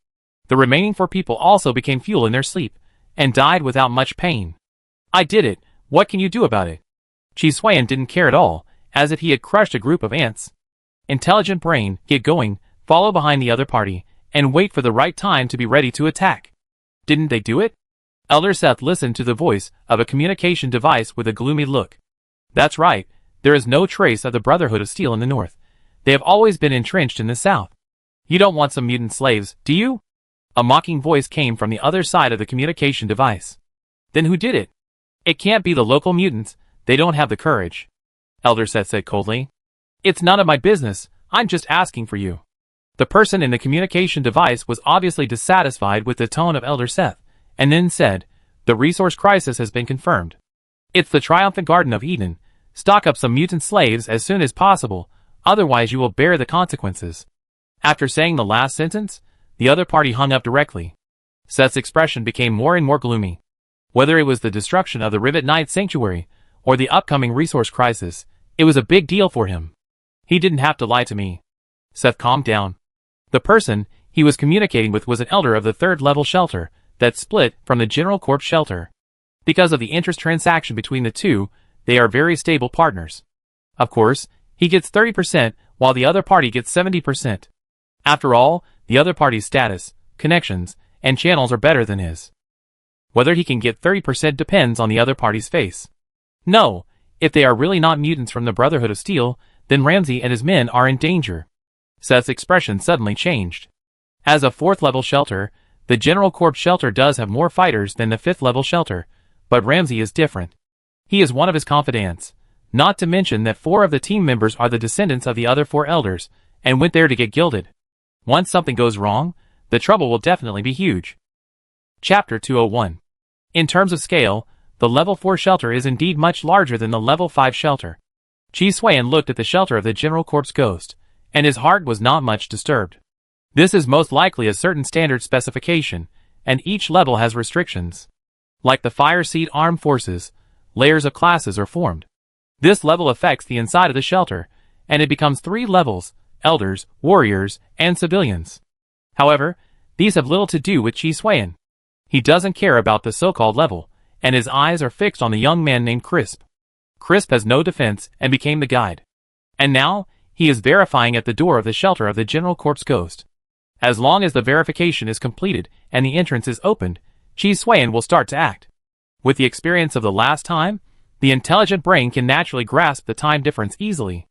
The remaining 4 people also became fuel in their sleep, and died without much pain. I did it, what can you do about it? Chi Suan didn't care at all, as if he had crushed a group of ants. Intelligent brain, get going, follow behind the other party, and wait for the right time to be ready to attack. Didn't they do it? Elder Seth listened to the voice of a communication device with a gloomy look. That's right, there is no trace of the Brotherhood of Steel in the north. They have always been entrenched in the south. You don't want some mutant slaves, do you? A mocking voice came from the other side of the communication device. Then who did it? It can't be the local mutants, they don't have the courage. Elder Seth said coldly. It's none of my business, I'm just asking for you. The person in the communication device was obviously dissatisfied with the tone of Elder Seth, and then said, the resource crisis has been confirmed. It's the triumphant Garden of Eden. Stock up some mutant slaves as soon as possible, otherwise you will bear the consequences. After saying the last sentence, the other party hung up directly. Seth's expression became more and more gloomy. Whether it was the destruction of the Rivet Knight Sanctuary, or the upcoming resource crisis, it was a big deal for him. He didn't have to lie to me. Seth calmed down. The person he was communicating with was an elder of the 3rd level shelter that split from the general corpse shelter. Because of the interest transaction between the two, they are very stable partners. Of course, he gets 30% while the other party gets 70%. After all, the other party's status, connections, and channels are better than his. Whether he can get 30% depends on the other party's face. No, if they are really not mutants from the Brotherhood of Steel, then Ramsey and his men are in danger. Seth's expression suddenly changed. As a 4th level shelter, the General Corps shelter does have more fighters than the 5th level shelter, but Ramsey is different. He is one of his confidants, not to mention that 4 of the team members are the descendants of the other 4 elders, and went there to get gilded. Once something goes wrong, the trouble will definitely be huge. Chapter 201. In terms of scale, the level 4 shelter is indeed much larger than the level 5 shelter. Chi Suan looked at the shelter of the General Corps ghost, and his heart was not much disturbed. This is most likely a certain standard specification, and each level has restrictions. Like the Fire Seed Armed Forces, layers of classes are formed. This level affects the inside of the shelter, and it becomes 3 levels: elders, warriors, and civilians. However, these have little to do with Chi Suan. He doesn't care about the so-called level, and his eyes are fixed on the young man named Crisp. Crisp has no defense and became the guide. And now, he is verifying at the door of the shelter of the General Corpse Ghost. As long as the verification is completed and the entrance is opened, Chi Suan will start to act. With the experience of the last time, the intelligent brain can naturally grasp the time difference easily.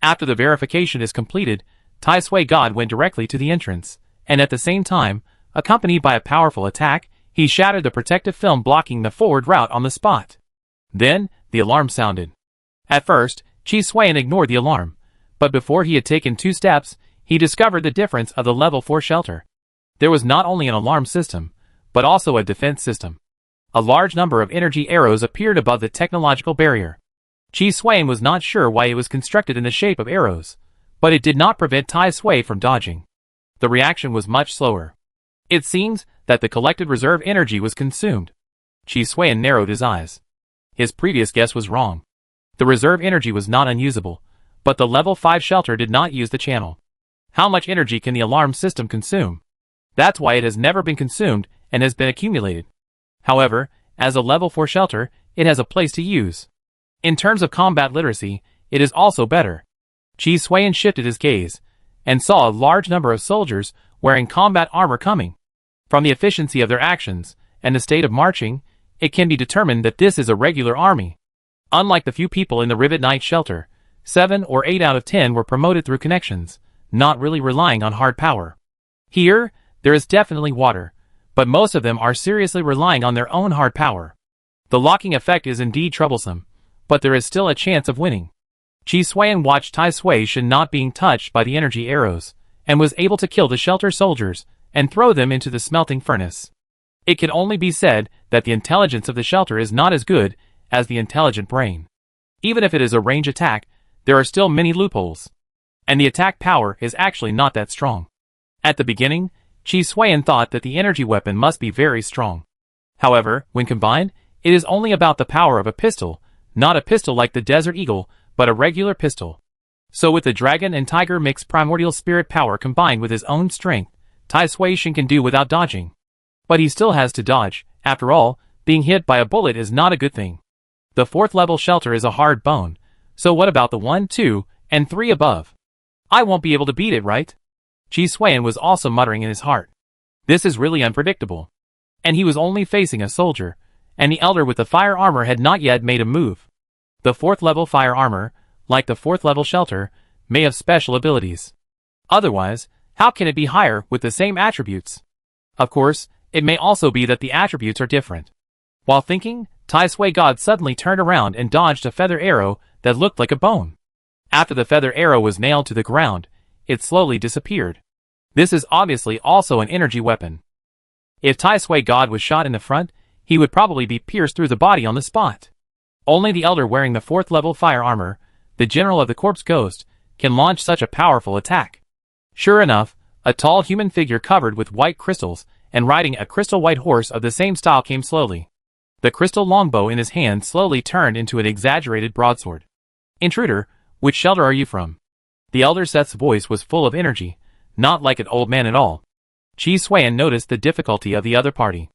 After the verification is completed, Tai Sui God went directly to the entrance, and at the same time, accompanied by a powerful attack, he shattered the protective film blocking the forward route on the spot. Then, the alarm sounded. At first, Chi Suan ignored the alarm, but before he had taken 2 steps, he discovered the difference of the level 4 shelter. There was not only an alarm system, but also a defense system. A large number of energy arrows appeared above the technological barrier. Chi Suan was not sure why it was constructed in the shape of arrows, but it did not prevent Tai Sui from dodging. The reaction was much slower. It seems that the collected reserve energy was consumed. Chi Suan narrowed his eyes. His previous guess was wrong. The reserve energy was not unusable, but the level 5 shelter did not use the channel. How much energy can the alarm system consume? That's why it has never been consumed and has been accumulated. However, as a level 4 shelter, it has a place to use. In terms of combat literacy, it is also better. Chi Suan shifted his gaze, and saw a large number of soldiers wearing combat armor coming. From the efficiency of their actions, and the state of marching, it can be determined that this is a regular army. Unlike the few people in the Rivet Knight shelter, 7 or 8 out of 10 were promoted through connections, not really relying on hard power. Here, there is definitely water, but most of them are seriously relying on their own hard power. The locking effect is indeed troublesome, but there is still a chance of winning. Chi Suan watched Tai Sui Shin not being touched by the energy arrows, and was able to kill the shelter soldiers and throw them into the smelting furnace. It can only be said that the intelligence of the shelter is not as good as the intelligent brain. Even if it is a range attack, there are still many loopholes. And the attack power is actually not that strong. At the beginning, Chi Suan thought that the energy weapon must be very strong. However, when combined, it is only about the power of a pistol, not a pistol like the Desert Eagle, but a regular pistol. So with the Dragon and Tiger mixed primordial spirit power combined with his own strength, Tai Sui Shin can do without dodging. But he still has to dodge. After all, being hit by a bullet is not a good thing. The 4th level shelter is a hard bone, so what about the 1, 2, and 3 above? I won't be able to beat it, right? Chi Suan was also muttering in his heart. This is really unpredictable. And he was only facing a soldier, and the elder with the fire armor had not yet made a move. The 4th level fire armor, like the 4th level shelter, may have special abilities. Otherwise, how can it be higher with the same attributes? Of course, it may also be that the attributes are different. While thinking, Tai Sui God suddenly turned around and dodged a feather arrow that looked like a bone. After the feather arrow was nailed to the ground, it slowly disappeared. This is obviously also an energy weapon. If Tai Sui God was shot in the front, he would probably be pierced through the body on the spot. Only the elder wearing the 4th level fire armor, the general of the Corpse Ghost, can launch such a powerful attack. Sure enough, a tall human figure covered with white crystals and riding a crystal white horse of the same style came slowly. The crystal longbow in his hand slowly turned into an exaggerated broadsword. Intruder, which shelter are you from? The elder Seth's voice was full of energy, not like an old man at all. Chi Suan noticed the difficulty of the other party.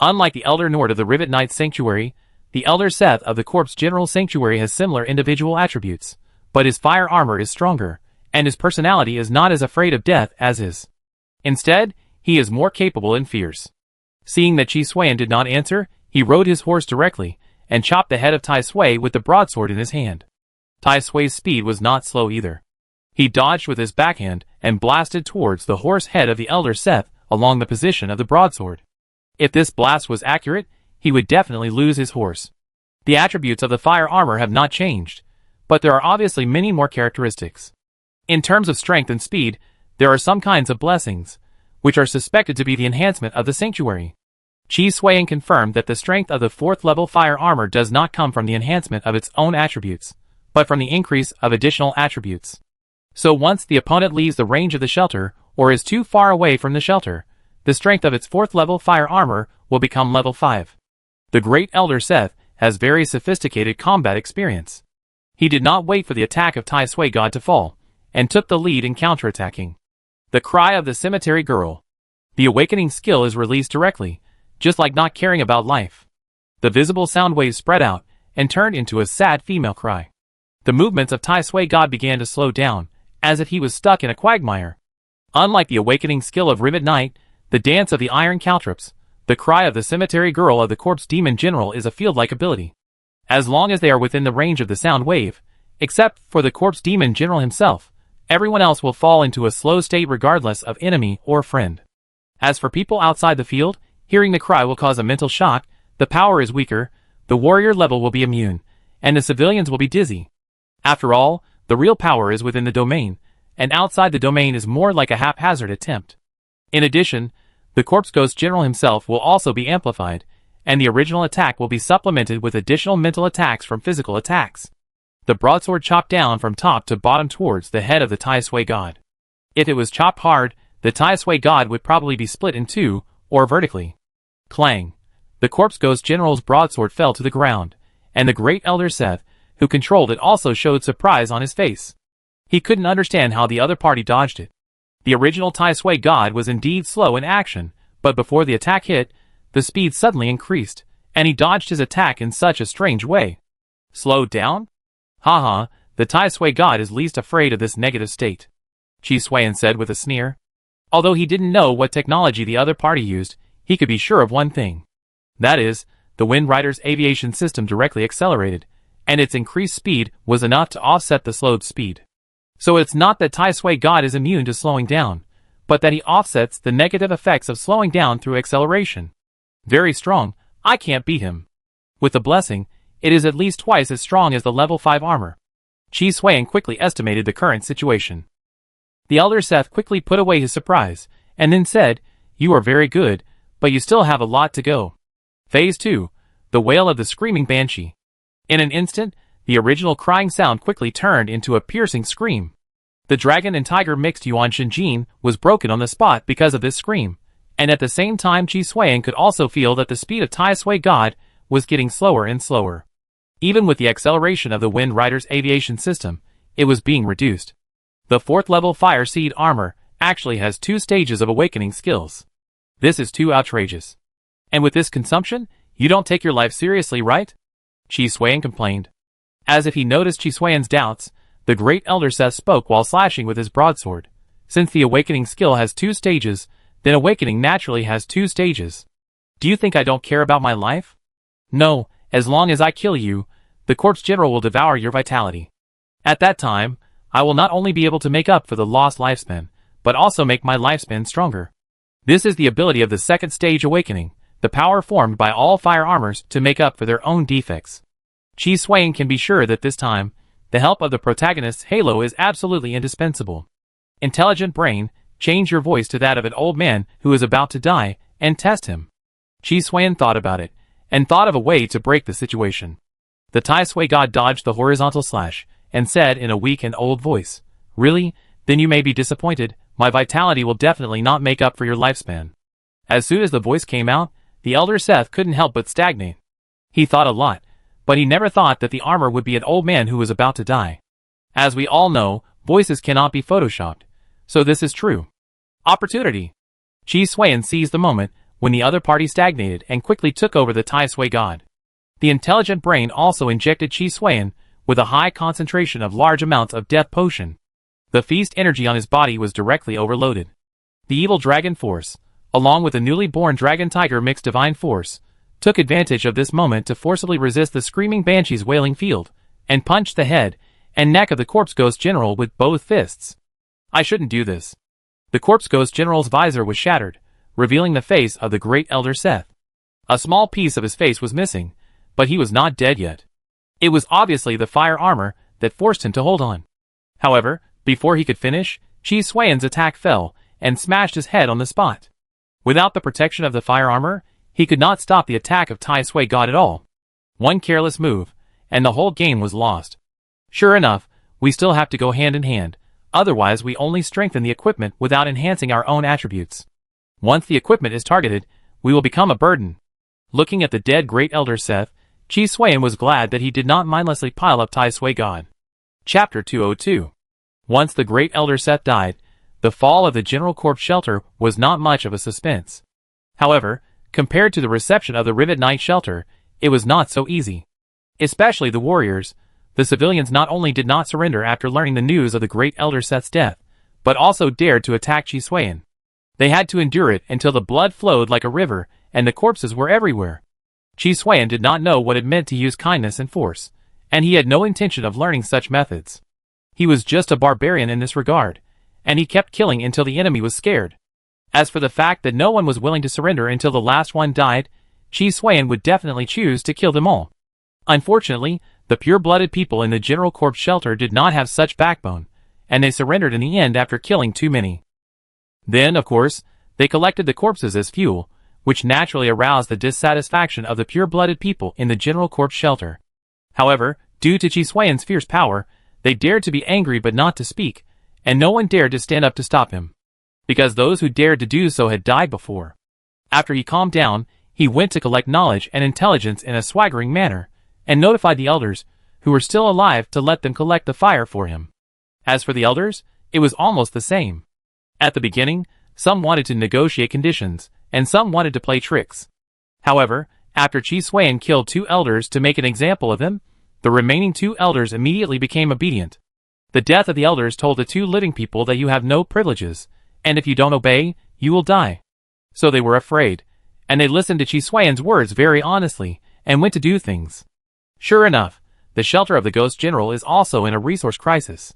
Unlike the elder Nord of the Rivet Knight Sanctuary, the elder Seth of the Corpse General Sanctuary has similar individual attributes, but his fire armor is stronger, and his personality is not as afraid of death as his. Instead, he is more capable and fierce. Seeing that Chi Suan did not answer, he rode his horse directly, and chopped the head of Tai Sui with the broadsword in his hand. Tai Sui's speed was not slow either. He dodged with his backhand, and blasted towards the horse head of the elder Seth along the position of the broadsword. If this blast was accurate, he would definitely lose his horse. The attributes of the fire armor have not changed, but there are obviously many more characteristics. In terms of strength and speed, there are some kinds of blessings, which are suspected to be the enhancement of the sanctuary. Chi Suan confirmed that the strength of the 4th level fire armor does not come from the enhancement of its own attributes, but from the increase of additional attributes. So once the opponent leaves the range of the shelter, or is too far away from the shelter, the strength of its 4th level fire armor will become level 5. The Great Elder Seth has very sophisticated combat experience. He did not wait for the attack of Tai Sui God to fall, and took the lead in counterattacking. The cry of the cemetery girl. The awakening skill is released directly, just like not caring about life. The visible sound waves spread out, and turned into a sad female cry. The movements of Tai Sui God began to slow down, as if he was stuck in a quagmire. Unlike the awakening skill of Rivet Knight, the dance of the Iron Caltrops, the cry of the cemetery girl of the Corpse Demon General is a field-like ability. As long as they are within the range of the sound wave, except for the Corpse Demon General himself, everyone else will fall into a slow state regardless of enemy or friend. As for people outside the field, hearing the cry will cause a mental shock, the power is weaker, the warrior level will be immune, and the civilians will be dizzy. After all, the real power is within the domain, and outside the domain is more like a haphazard attempt. In addition, the Corpse Ghost General himself will also be amplified, and the original attack will be supplemented with additional mental attacks from physical attacks. The broadsword chopped down from top to bottom towards the head of the Tai Sui God. If it was chopped hard, the Tai Sui God would probably be split in two, or vertically. Clang! The Corpse Ghost General's broadsword fell to the ground, and the Great Elder Seth, who controlled it, also showed surprise on his face. He couldn't understand how the other party dodged it. The original Tai Sui God was indeed slow in action, but before the attack hit, the speed suddenly increased, and he dodged his attack in such a strange way. Slowed down? Haha, the Tai Sui God is least afraid of this negative state, Chi Suiyan said with a sneer. Although he didn't know what technology the other party used, he could be sure of one thing. That is, the Wind Rider's aviation system directly accelerated, and its increased speed was enough to offset the slowed speed. So it's not that Tai Sui God is immune to slowing down, but that he offsets the negative effects of slowing down through acceleration. Very strong, I can't beat him. With the blessing, it is at least twice as strong as the level 5 armor. Chi Suiyan quickly estimated the current situation. The Elder Seth quickly put away his surprise, and then said, "You are very good, but you still have a lot to go." Phase 2, the wail of the screaming banshee. In an instant, the original crying sound quickly turned into a piercing scream. The dragon and tiger mixed Yuan Shinjin was broken on the spot because of this scream, and at the same time Chi Suiyan could also feel that the speed of Tai Sui God was getting slower and slower. Even with the acceleration of the Wind Rider's aviation system, it was being reduced. The 4th level Fire Seed armor actually has 2 stages of awakening skills. This is too outrageous. And with this consumption, you don't take your life seriously, right? Chi Suiyan complained. As if he noticed Chi Suiyan's doubts, the Great Elder Seth spoke while slashing with his broadsword. Since the awakening skill has 2 stages, then awakening naturally has 2 stages. Do you think I don't care about my life? No, as long as I kill you, the Corpse General will devour your vitality. At that time, I will not only be able to make up for the lost lifespan, but also make my lifespan stronger. This is the ability of the 2nd stage awakening, the power formed by all fire armors to make up for their own defects. Chi Suiyan can be sure that this time, the help of the protagonist's halo is absolutely indispensable. Intelligent brain, change your voice to that of an old man who is about to die, and test him. Chi Suiyan thought about it, and thought of a way to break the situation. The Tai Sui God dodged the horizontal slash, and said in a weak and old voice, "Really? Then you may be disappointed, my vitality will definitely not make up for your lifespan." As soon as the voice came out, the Elder Seth couldn't help but stagnate. He thought a lot, but he never thought that the armor would be an old man who was about to die. As we all know, voices cannot be photoshopped, so this is true. Opportunity! Chi Suiyan seized the moment when the other party stagnated and quickly took over the Tai Sui God. The intelligent brain also injected Chi Suiyan with a high concentration of large amounts of death potion. The feast energy on his body was directly overloaded. The evil dragon force, along with the newly born dragon tiger mixed divine force, took advantage of this moment to forcibly resist the screaming banshee's wailing field, and punched the head and neck of the Corpse Ghost General with both fists. I shouldn't do this. The Corpse Ghost General's visor was shattered, revealing the face of the Great Elder Seth. A small piece of his face was missing, but he was not dead yet. It was obviously the fire armor that forced him to hold on. However, before he could finish, Chi Suiyan's attack fell and smashed his head on the spot. Without the protection of the fire armor, he could not stop the attack of Tai Sui God at all. One careless move, and the whole game was lost. Sure enough, we still have to go hand in hand, otherwise we only strengthen the equipment without enhancing our own attributes. Once the equipment is targeted, we will become a burden. Looking at the dead Great Elder Seth, Chi Suiyan was glad that he did not mindlessly pile up Tai Sui God. Chapter 202. Once the Great Elder Seth died, the fall of the General Corpse Shelter was not much of a suspense. However, compared to the reception of the Rivet Knight Shelter, it was not so easy. Especially the warriors. The civilians not only did not surrender after learning the news of the great Elder Seth's death, but also dared to attack Chi Suan. They had to endure it until the blood flowed like a river, and the corpses were everywhere. Chi Suan did not know what it meant to use kindness and force, and he had no intention of learning such methods. He was just a barbarian in this regard, and he kept killing until the enemy was scared. As for the fact that no one was willing to surrender until the last one died, Chi Suan would definitely choose to kill them all. Unfortunately, the pure-blooded people in the General Corpse shelter did not have such backbone, and they surrendered in the end after killing too many. Then, of course, they collected the corpses as fuel, which naturally aroused the dissatisfaction of the pure-blooded people in the General Corpse shelter. However, due to Chi Suan's fierce power, they dared to be angry but not to speak, and no one dared to stand up to stop him, because those who dared to do so had died before. After he calmed down, he went to collect knowledge and intelligence in a swaggering manner, and notified the elders, who were still alive, to let them collect the fire for him. As for the elders, it was almost the same. At the beginning, some wanted to negotiate conditions, and some wanted to play tricks. However, after Chi Suan killed 2 elders to make an example of him, the remaining 2 elders immediately became obedient. The death of the elders told the 2 living people that you have no privileges, and if you don't obey, you will die. So they were afraid, and they listened to Chi Suan's words very honestly, and went to do things. Sure enough, the shelter of the Ghost General is also in a resource crisis.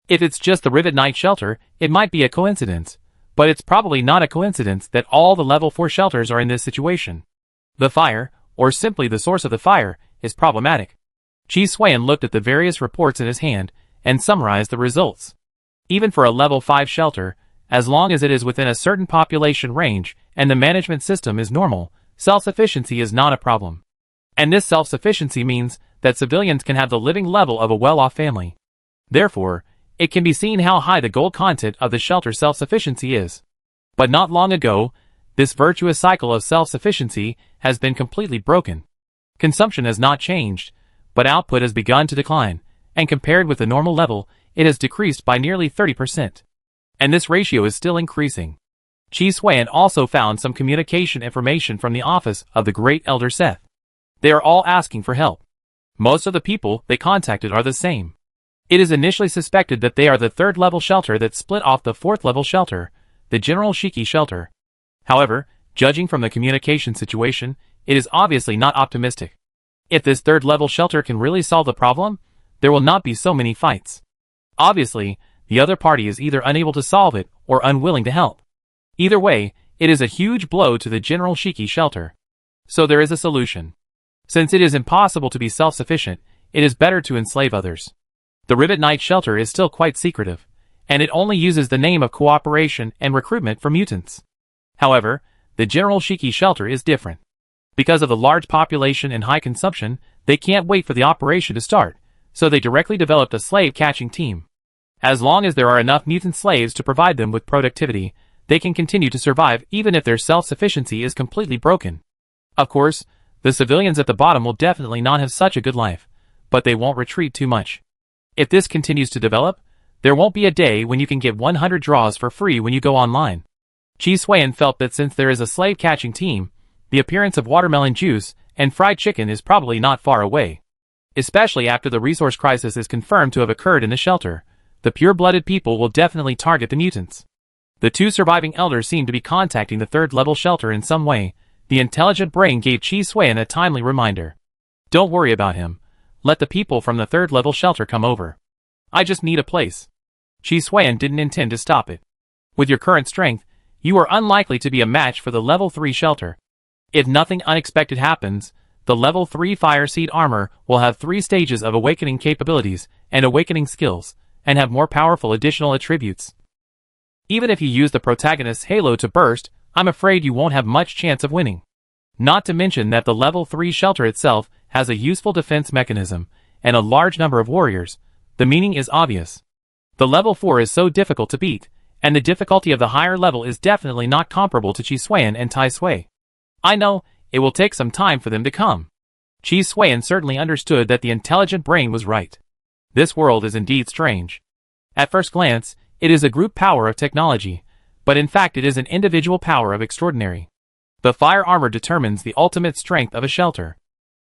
If it's just the Rivet Knight shelter, it might be a coincidence, but it's probably not a coincidence that all the level 4 shelters are in this situation. The fire, or simply the source of the fire, is problematic. Chi Suan looked at the various reports in his hand, and summarized the results. Even for a level 5 shelter, as long as it is within a certain population range, and the management system is normal, self-sufficiency is not a problem. And this self-sufficiency means that civilians can have the living level of a well-off family. Therefore, it can be seen how high the gold content of the shelter self-sufficiency is. But not long ago, this virtuous cycle of self-sufficiency has been completely broken. Consumption has not changed, but output has begun to decline, and compared with the normal level, it has decreased by nearly 30%. And this ratio is still increasing. Chi Suan also found some communication information from the office of the Great Elder Seth. They are all asking for help. Most of the people they contacted are the same. It is initially suspected that they are the 3rd level shelter that split off the 4th level shelter, the General Shiki shelter. However, judging from the communication situation, it is obviously not optimistic. If this 3rd level shelter can really solve the problem, there will not be so many fights. Obviously, the other party is either unable to solve it or unwilling to help. Either way, it is a huge blow to the General Shiki shelter. So there is a solution. Since it is impossible to be self-sufficient, it is better to enslave others. The Rivet Knight shelter is still quite secretive, and it only uses the name of cooperation and recruitment for mutants. However, the General Shiki shelter is different. Because of the large population and high consumption, they can't wait for the operation to start, so they directly developed a slave-catching team. As long as there are enough mutant slaves to provide them with productivity, they can continue to survive even if their self-sufficiency is completely broken. Of course, the civilians at the bottom will definitely not have such a good life, but they won't retreat too much. If this continues to develop, there won't be a day when you can get 100 draws for free when you go online. Chi Suan felt that since there is a slave-catching team, the appearance of watermelon juice and fried chicken is probably not far away. Especially after the resource crisis is confirmed to have occurred in the shelter, the pure-blooded people will definitely target the mutants. The 2 surviving elders seem to be contacting the 3rd level shelter in some way. The intelligent brain gave Chi Suan a timely reminder. Don't worry about him. Let the people from the 3rd level shelter come over. I just need a place. Chi Suan didn't intend to stop it. With your current strength, you are unlikely to be a match for the level 3 shelter. If nothing unexpected happens, the level 3 Fire Seed armor will have 3 stages of awakening capabilities and awakening skills, and have more powerful additional attributes. Even if you use the protagonist's halo to burst, I'm afraid you won't have much chance of winning. Not to mention that the level 3 shelter itself has a useful defense mechanism, and a large number of warriors. The meaning is obvious. The level 4 is so difficult to beat, and the difficulty of the higher level is definitely not comparable to Chi Suan and Tai Sui. I know, it will take some time for them to come. Chi Suan certainly understood that the intelligent brain was right. This world is indeed strange. At first glance, it is a group power of technology, but in fact it is an individual power of extraordinary. The fire armor determines the ultimate strength of a shelter.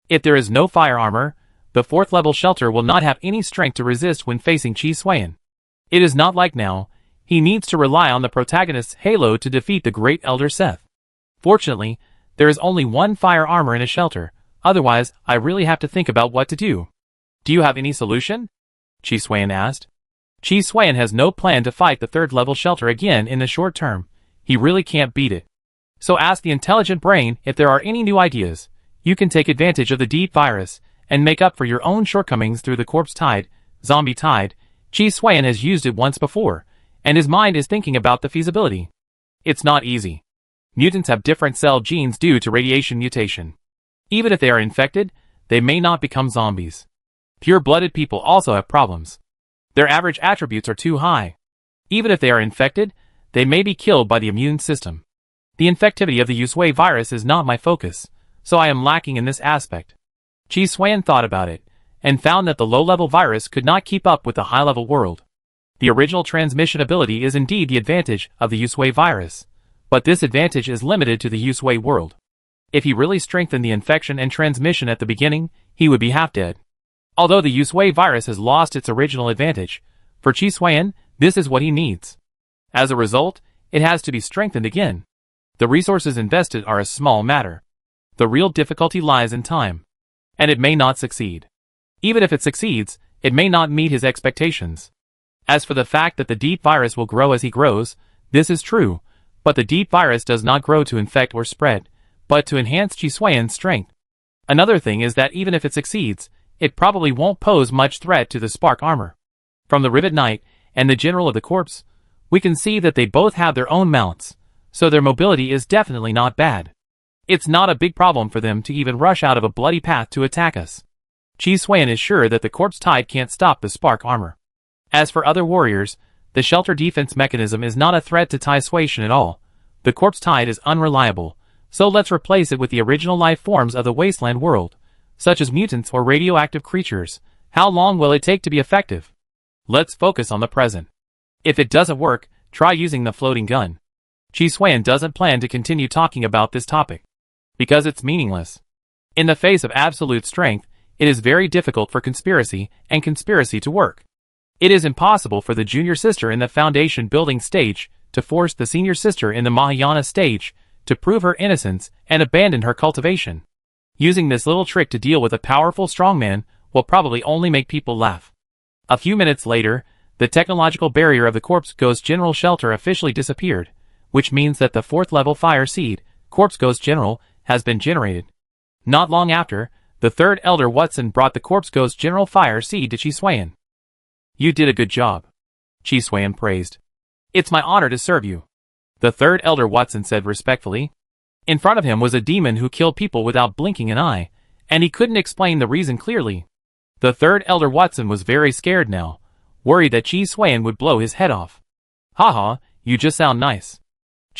If there is no fire armor, The fourth level shelter will not have any strength to resist when facing Chi Suan. It is not like now. He needs to rely on the protagonist's halo to defeat the Great Elder Seth. Fortunately, there is only one fire armor in a shelter, otherwise I really have to think about what to do. Do you have any solution? Chi Suan asked. Chi Suan has no plan to fight the third level shelter again in the short term. He really can't beat it. So ask the intelligent brain if there are any new ideas. You can take advantage of the deep virus and make up for your own shortcomings through the corpse tide, zombie tide. Chi Suan has used it once before, and his mind is thinking about the feasibility. It's not easy. Mutants have different cell genes due to radiation mutation. Even if they are infected, they may not become zombies. Pure-blooded people also have problems. Their average attributes are too high. Even if they are infected, they may be killed by the immune system. The infectivity of the Yusui virus is not my focus, so I am lacking in this aspect. Chi Suan thought about it, and found that the low-level virus could not keep up with the high-level world. The original transmission ability is indeed the advantage of the Yusui virus, but this advantage is limited to the Yusui world. If he really strengthened the infection and transmission at the beginning, he would be half dead. Although the Yusui virus has lost its original advantage, for Chi Suan, this is what he needs. As a result, it has to be strengthened again. The resources invested are a small matter. The real difficulty lies in time. And it may not succeed. Even if it succeeds, it may not meet his expectations. As for the fact that the deep virus will grow as he grows, this is true, but the deep virus does not grow to infect or spread, but to enhance Chi Suan's strength. Another thing is that even if it succeeds, it probably won't pose much threat to the spark armor. From the Rivet Knight and the General of the Corpse, we can see that they both have their own mounts, so their mobility is definitely not bad. It's not a big problem for them to even rush out of a bloody path to attack us. Chi Suan is sure that the corpse tide can't stop the spark armor. As for other warriors, the shelter defense mechanism is not a threat to Tai Suation at all. The corpse tide is unreliable, so let's replace it with the original life forms of the wasteland world, such as mutants or radioactive creatures. How long will it take to be effective? Let's focus on the present. If it doesn't work, try using the floating gun. Chi Suan doesn't plan to continue talking about this topic, because it's meaningless. In the face of absolute strength, it is very difficult for conspiracy to work. It is impossible for the junior sister in the foundation building stage to force the senior sister in the Mahayana stage to prove her innocence and abandon her cultivation. Using this little trick to deal with a powerful strongman will probably only make people laugh. A few minutes later, the technological barrier of the Corpse Ghost General shelter officially disappeared, which means that the 4th level fire seed, Corpse Ghost General, has been generated. Not long after, the 3rd Elder Watson brought the Corpse Ghost General fire seed to Chi Suan. You did a good job, Chi Suan praised. It's my honor to serve you, the 3rd Elder Watson said respectfully. In front of him was a demon who killed people without blinking an eye, and he couldn't explain the reason clearly. The 3rd Elder Watson was very scared now, worried that Chi Suan would blow his head off. Haha, you just sound nice,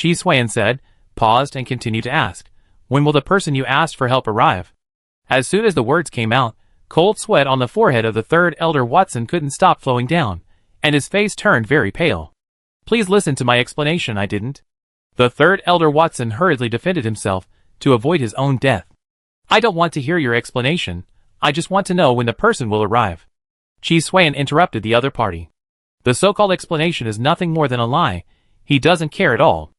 Chi Suan said, paused and continued to ask, when will the person you asked for help arrive? As soon as the words came out, cold sweat on the forehead of the 3rd Elder Watson couldn't stop flowing down, and his face turned very pale. Please listen to my explanation. I didn't. The 3rd Elder Watson hurriedly defended himself to avoid his own death. I don't want to hear your explanation. I just want to know when the person will arrive. Chi Suan interrupted the other party. The so-called explanation is nothing more than a lie. He doesn't care at all.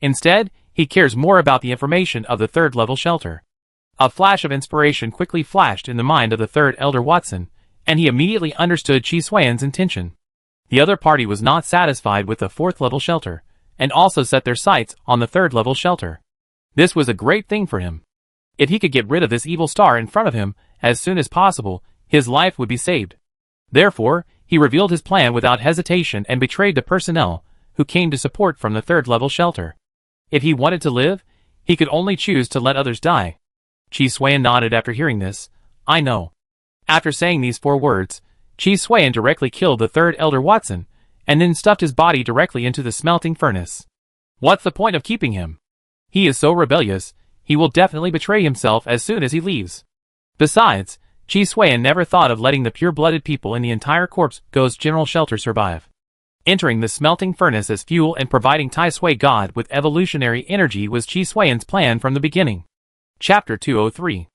Instead, he cares more about the information of the 3rd level shelter. A flash of inspiration quickly flashed in the mind of the 3rd Elder Watson, and he immediately understood Chi Suan's intention. The other party was not satisfied with the 4th level shelter, and also set their sights on the 3rd level shelter. This was a great thing for him. If he could get rid of this evil star in front of him as soon as possible, his life would be saved. Therefore, he revealed his plan without hesitation and betrayed the personnel who came to support from the 3rd level shelter. If he wanted to live, he could only choose to let others die. Chi Suan nodded after hearing this. I know. After saying these 4 words, Chi Suan directly killed the 3rd Elder Watson, and then stuffed his body directly into the smelting furnace. What's the point of keeping him? He is so rebellious, he will definitely betray himself as soon as he leaves. Besides, Chi Suan never thought of letting the pure-blooded people in the entire Corpse Ghost General shelter survive. Entering the smelting furnace as fuel and providing Tai Sui God with evolutionary energy was Chi Suan's plan from the beginning. Chapter 203.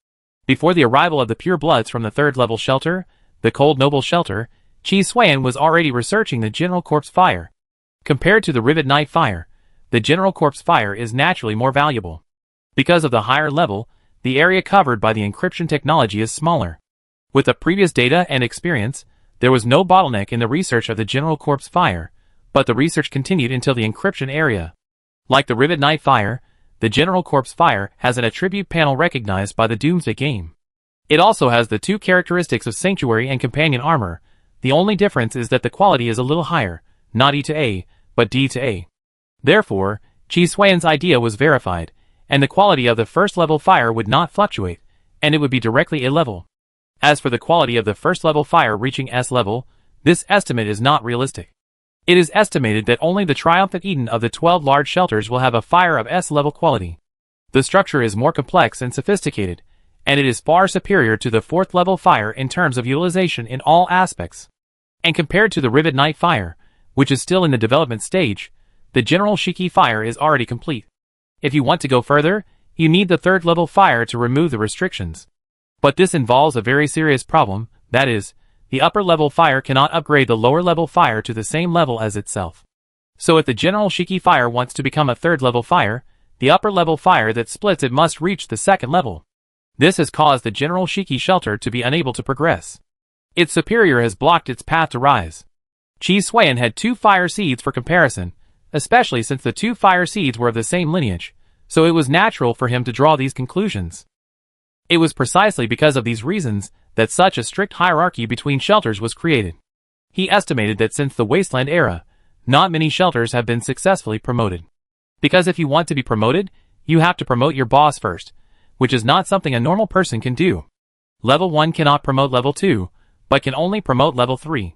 Before the arrival of the purebloods from the third-level shelter, the Cold Noble shelter, Chi Xuan was already researching the General Corpse fire. Compared to the Rivet Knight fire, the General Corpse fire is naturally more valuable. Because of the higher level, the area covered by the encryption technology is smaller. With the previous data and experience, there was no bottleneck in the research of the General Corpse fire, but the research continued until the encryption area. Like the Rivet Knight fire, the General Corpse fire has an attribute panel recognized by the Doomsday game. It also has the two characteristics of Sanctuary and Companion armor. The only difference is that the quality is a little higher, not E to A, but D to A. Therefore, Chi Xuan's idea was verified, and the quality of the first-level fire would not fluctuate, and it would be directly A level. As for the quality of the first-level fire reaching S level, this estimate is not realistic. It is estimated that only the Triumphant Eden of the 12 large shelters will have a fire of S-level quality. The structure is more complex and sophisticated, and it is far superior to the 4th-level fire in terms of utilization in all aspects. And compared to the Rivet Knight fire, which is still in the development stage, the General Shiki fire is already complete. If you want to go further, you need the 3rd-level fire to remove the restrictions. But this involves a very serious problem, that is, the upper-level fire cannot upgrade the lower-level fire to the same level as itself. So if the General Shiki fire wants to become a 3rd-level fire, the upper-level fire that splits it must reach the 2nd level. This has caused the General Shiki shelter to be unable to progress. Its superior has blocked its path to rise. Chi Xuan had 2 fire seeds for comparison, especially since the 2 fire seeds were of the same lineage, so it was natural for him to draw these conclusions. It was precisely because of these reasons that such a strict hierarchy between shelters was created. He estimated that since the Wasteland era, not many shelters have been successfully promoted. Because if you want to be promoted, you have to promote your boss first, which is not something a normal person can do. Level 1 cannot promote level 2, but can only promote level 3.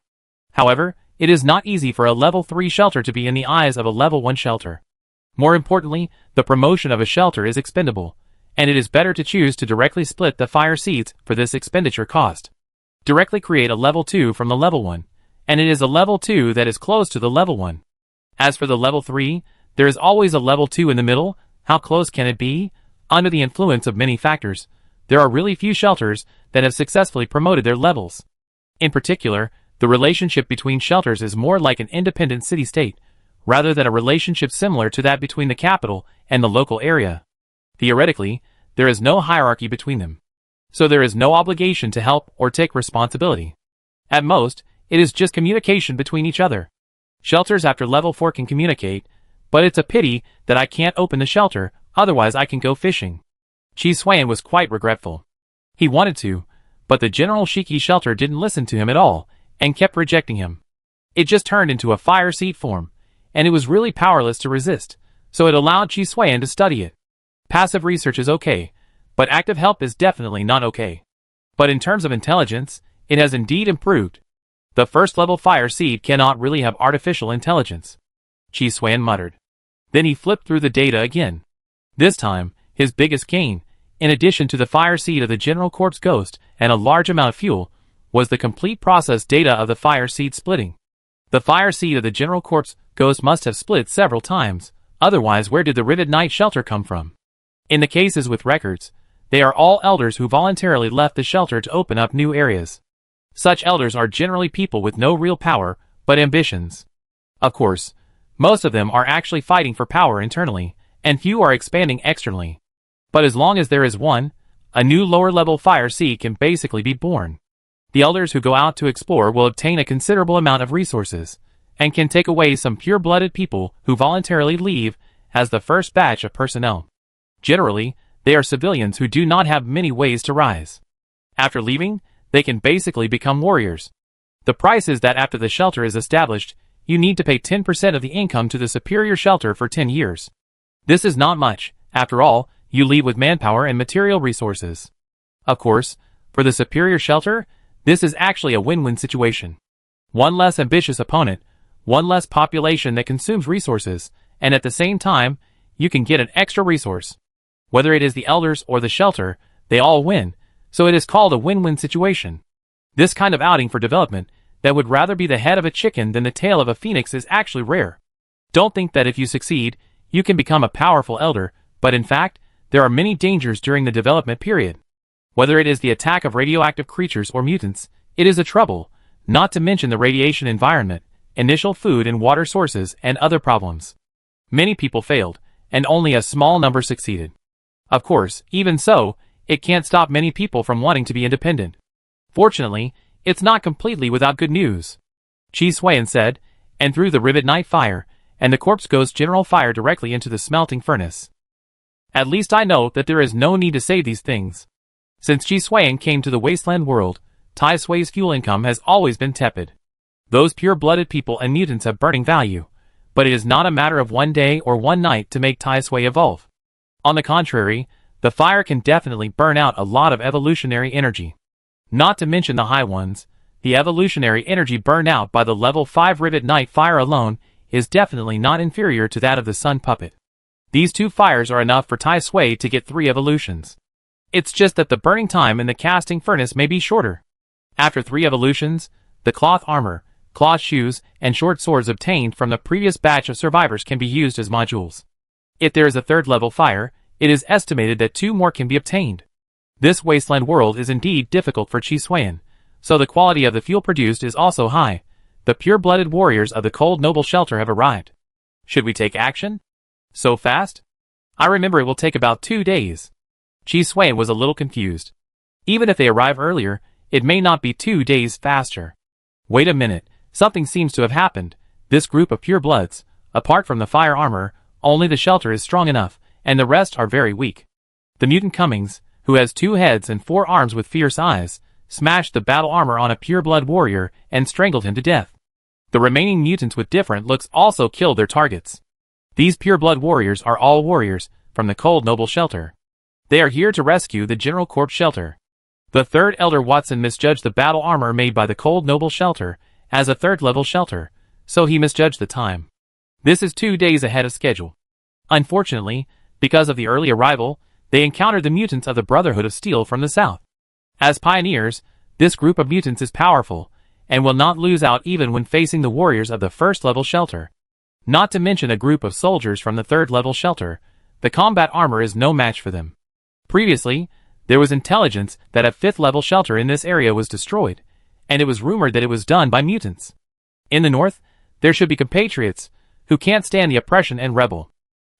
However, it is not easy for a level 3 shelter to be in the eyes of a level 1 shelter. More importantly, the promotion of a shelter is expendable, and it is better to choose to directly split the fire seeds for this expenditure cost. Directly create a level 2 from the level 1, and it is a level 2 that is close to the level 1. As for the level 3, there is always a level 2 in the middle. How close can it be? Under the influence of many factors, there are really few shelters that have successfully promoted their levels. In particular, the relationship between shelters is more like an independent city-state, rather than a relationship similar to that between the capital and the local area. Theoretically, there is no hierarchy between them. So there is no obligation to help or take responsibility. At most, it is just communication between each other. Shelters after level 4 can communicate, but it's a pity that I can't open the shelter, otherwise I can go fishing. Chi Xuan was quite regretful. He wanted to, but the General Shiki shelter didn't listen to him at all, and kept rejecting him. It just turned into a fire seed form, and it was really powerless to resist, so it allowed Chi Xuan to study it. Passive research is okay, but active help is definitely not okay. But in terms of intelligence, it has indeed improved. The first-level fire seed cannot really have artificial intelligence, Chi Xuan muttered. Then he flipped through the data again. This time, his biggest gain, in addition to the fire seed of the General Corpse Ghost and a large amount of fuel, was the complete process data of the fire seed splitting. The fire seed of the General Corpse Ghost must have split several times, otherwise where did the Rivet Knight shelter come from? In the cases with records, they are all elders who voluntarily left the shelter to open up new areas. Such elders are generally people with no real power, but ambitions. Of course, most of them are actually fighting for power internally, and few are expanding externally. But as long as there is one, a new lower-level fire seed can basically be born. The elders who go out to explore will obtain a considerable amount of resources, and can take away some pure-blooded people who voluntarily leave as the first batch of personnel. Generally, they are civilians who do not have many ways to rise. After leaving, they can basically become warriors. The price is that after the shelter is established, you need to pay 10% of the income to the superior shelter for 10 years. This is not much. After all, you leave with manpower and material resources. Of course, for the superior shelter, this is actually a win-win situation. One less ambitious opponent, one less population that consumes resources, and at the same time, you can get an extra resource. Whether it is the elders or the shelter, they all win, so it is called a win-win situation. This kind of outing for development that would rather be the head of a chicken than the tail of a phoenix is actually rare. Don't think that if you succeed, you can become a powerful elder, but in fact, there are many dangers during the development period. Whether it is the attack of radioactive creatures or mutants, it is a trouble, not to mention the radiation environment, initial food and water sources, and other problems. Many people failed, and only a small number succeeded. Of course, even so, it can't stop many people from wanting to be independent. Fortunately, it's not completely without good news. Chi Suan said, and through the rivet night fire, and the corpse goes general fire directly into the smelting furnace. At least I know that there is no need to save these things. Since Chi Suan came to the wasteland world, Tai Sui's fuel income has always been tepid. Those pure-blooded people and mutants have burning value, but it is not a matter of one day or one night to make Tai Sui evolve. On the contrary, the fire can definitely burn out a lot of evolutionary energy. Not to mention the high ones, the evolutionary energy burned out by the level 5 rivet night fire alone is definitely not inferior to that of the sun puppet. These two fires are enough for Tai Sui to get 3 evolutions. It's just that the burning time in the casting furnace may be shorter. After 3 evolutions, the cloth armor, cloth shoes, and short swords obtained from the previous batch of survivors can be used as modules. If there is a 3rd level fire, it is estimated that 2 more can be obtained. This wasteland world is indeed difficult for Chi Suan, so the quality of the fuel produced is also high. The pure-blooded warriors of the Cold Noble Shelter have arrived. Should we take action? So fast? I remember it will take about 2 days. Chi Suan was a little confused. Even if they arrive earlier, it may not be 2 days faster. Wait a minute, something seems to have happened. This group of pure-bloods, apart from the fire armor, only the shelter is strong enough, and the rest are very weak. The mutant Cummings, who has 2 heads and 4 arms with fierce eyes, smashed the battle armor on a pure-blood warrior and strangled him to death. The remaining mutants with different looks also killed their targets. These pure-blood warriors are all warriors from the Cold Noble Shelter. They are here to rescue the General Corpse Shelter. The 3rd Elder Watson misjudged the battle armor made by the Cold Noble Shelter as a 3rd level shelter, so he misjudged the time. This is 2 days ahead of schedule. Unfortunately, because of the early arrival, they encountered the mutants of the Brotherhood of Steel from the south. As pioneers, this group of mutants is powerful, and will not lose out even when facing the warriors of the 1st level shelter. Not to mention a group of soldiers from the 3rd level shelter, the combat armor is no match for them. Previously, there was intelligence that a 5th level shelter in this area was destroyed, and it was rumored that it was done by mutants. In the north, there should be compatriots who can't stand the oppression and rebel.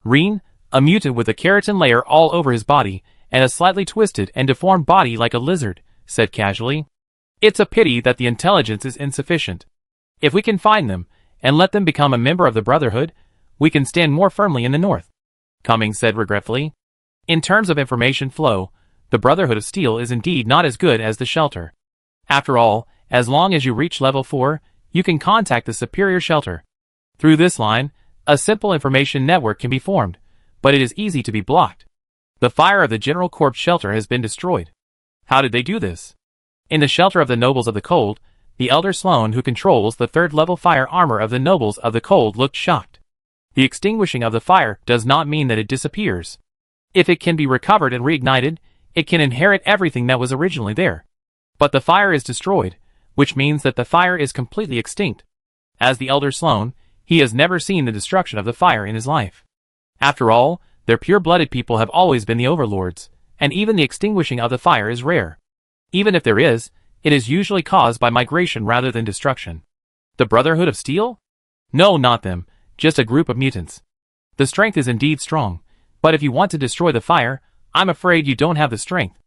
Reen, a mutant with a keratin layer all over his body, and a slightly twisted and deformed body like a lizard, said casually. It's a pity that the intelligence is insufficient. If we can find them, and let them become a member of the Brotherhood, we can stand more firmly in the north, Cummings said regretfully. In terms of information flow, the Brotherhood of Steel is indeed not as good as the shelter. After all, as long as you reach level 4, you can contact the superior shelter. Through this line, a simple information network can be formed, but it is easy to be blocked. The fire of the General Corpse Shelter has been destroyed. How did they do this? In the shelter of the Nobles of the Cold, the Elder Sloan who controls the 3rd level fire armor of the Nobles of the Cold looked shocked. The extinguishing of the fire does not mean that it disappears. If it can be recovered and reignited, it can inherit everything that was originally there. But the fire is destroyed, which means that the fire is completely extinct. As the Elder Sloan, he has never seen the destruction of the fire in his life. After all, their pure-blooded people have always been the overlords, and even the extinguishing of the fire is rare. Even if there is, it is usually caused by migration rather than destruction. The Brotherhood of Steel? No, not them, just a group of mutants. The strength is indeed strong, but if you want to destroy the fire, I'm afraid you don't have the strength.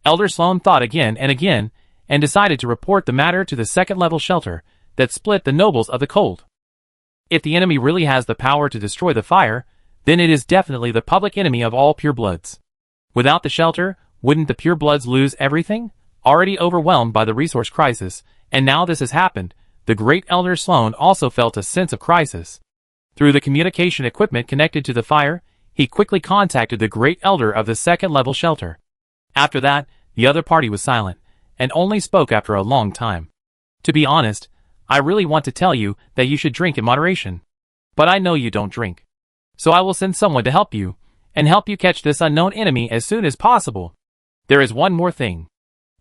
Elder Sloan thought again, and decided to report the matter to the 2nd level shelter that split the Nobles of the Cold. If the enemy really has the power to destroy the fire, then it is definitely the public enemy of all purebloods. Without the shelter, wouldn't the purebloods lose everything? Already overwhelmed by the resource crisis, and now this has happened, the great Elder Sloan also felt a sense of crisis. Through the communication equipment connected to the fire, he quickly contacted the great elder of the 2nd level shelter. After that, the other party was silent, and only spoke after a long time. To be honest, I really want to tell you that you should drink in moderation. But I know you don't drink. So I will send someone to help you, and help you catch this unknown enemy as soon as possible. There is one more thing.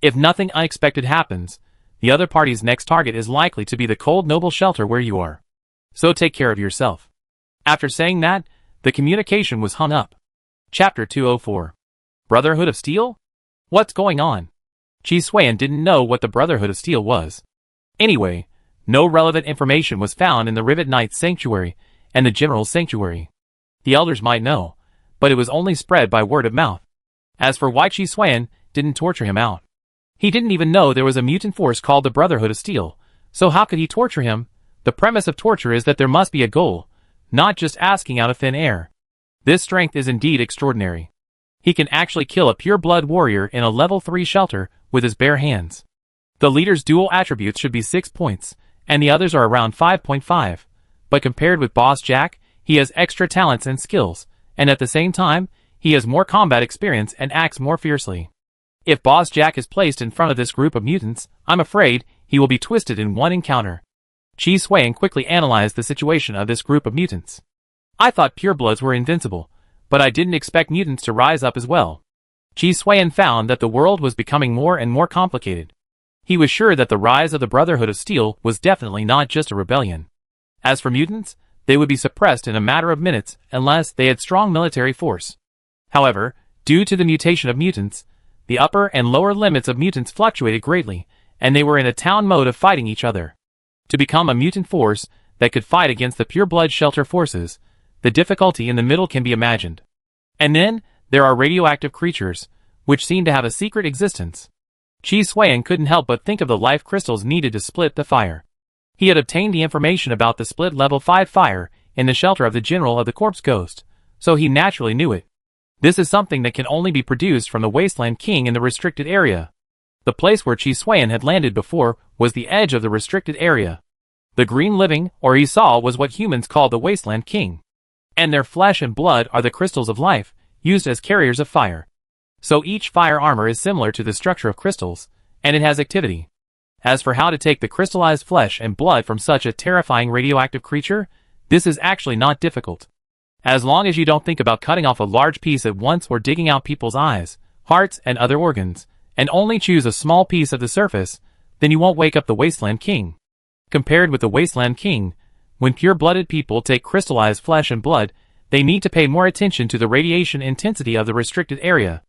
If nothing unexpected happens, the other party's next target is likely to be the Cold Noble Shelter where you are. So take care of yourself. After saying that, the communication was hung up. Chapter 204. Brotherhood of Steel? What's going on? Chi Suan didn't know what the Brotherhood of Steel was. Anyway, no relevant information was found in the Rivet Knight's sanctuary and the General's sanctuary. The elders might know, but it was only spread by word of mouth. As for why Chi Suan didn't torture him out. He didn't even know there was a mutant force called the Brotherhood of Steel, so how could he torture him? The premise of torture is that there must be a goal, not just asking out of thin air. This strength is indeed extraordinary. He can actually kill a pure-blood warrior in a level 3 shelter with his bare hands. The leader's dual attributes should be 6 points, and the others are around 5.5, but compared with Boss Jack, he has extra talents and skills, and at the same time, he has more combat experience and acts more fiercely. If Boss Jack is placed in front of this group of mutants, I'm afraid he will be twisted in one encounter. Chi Suan quickly analyzed the situation of this group of mutants. I thought purebloods were invincible, but I didn't expect mutants to rise up as well. Chi Suan found that the world was becoming more and more complicated. He was sure that the rise of the Brotherhood of Steel was definitely not just a rebellion. As for mutants, they would be suppressed in a matter of minutes unless they had strong military force. However, due to the mutation of mutants, the upper and lower limits of mutants fluctuated greatly, and they were in a town mode of fighting each other. To become a mutant force that could fight against the pure-blood shelter forces, the difficulty in the middle can be imagined. And then, there are radioactive creatures, which seem to have a secret existence. Chi Suan couldn't help but think of the life crystals needed to split the fire. He had obtained the information about the split level 5 fire in the shelter of the General of the Corpse Ghost, so he naturally knew it. This is something that can only be produced from the Wasteland King in the restricted area. The place where Chi Suan had landed before was the edge of the restricted area. The green living, or he saw, was what humans call the Wasteland King. And their flesh and blood are the crystals of life, used as carriers of fire. So each fire armor is similar to the structure of crystals, and it has activity. As for how to take the crystallized flesh and blood from such a terrifying radioactive creature, this is actually not difficult. As long as you don't think about cutting off a large piece at once or digging out people's eyes, hearts, and other organs, and only choose a small piece of the surface, then you won't wake up the Wasteland King. Compared with the Wasteland King, when pure-blooded people take crystallized flesh and blood, they need to pay more attention to the radiation intensity of the restricted area.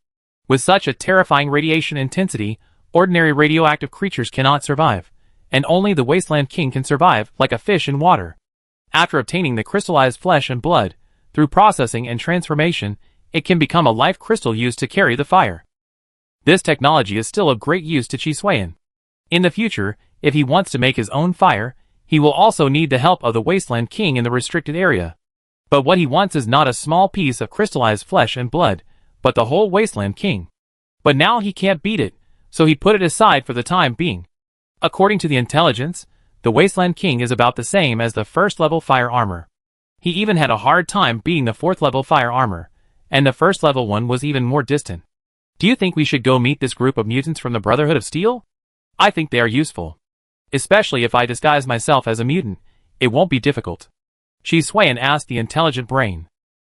With such a terrifying radiation intensity, ordinary radioactive creatures cannot survive, and only the Wasteland King can survive like a fish in water. After obtaining the crystallized flesh and blood, through processing and transformation, it can become a life crystal used to carry the fire. This technology is still of great use to Chi Suan. In the future, if he wants to make his own fire, he will also need the help of the Wasteland King in the restricted area. But what he wants is not a small piece of crystallized flesh and blood, but the whole Wasteland King. But now he can't beat it, so he put it aside for the time being. According to the intelligence, the Wasteland King is about the same as the first level fire armor. He even had a hard time beating the 4th level fire armor, and the first level one was even more distant. Do you think we should go meet this group of mutants from the Brotherhood of Steel? I think they are useful. Especially if I disguise myself as a mutant, it won't be difficult. Chi Suan asked the intelligent brain.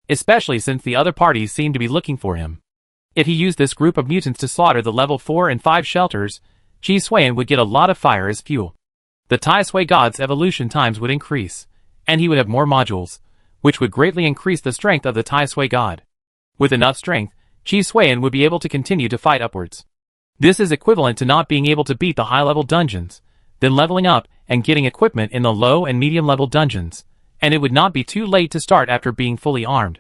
Especially since the other parties seem to be looking for him. If he used this group of mutants to slaughter the level 4 and 5 shelters, Chi Suan would get a lot of fire as fuel. The Tai Sui God's evolution times would increase, and he would have more modules, which would greatly increase the strength of the Tai Sui God. With enough strength, Chi Suan would be able to continue to fight upwards. This is equivalent to not being able to beat the high-level dungeons, then leveling up and getting equipment in the low and medium-level dungeons, and it would not be too late to start after being fully armed.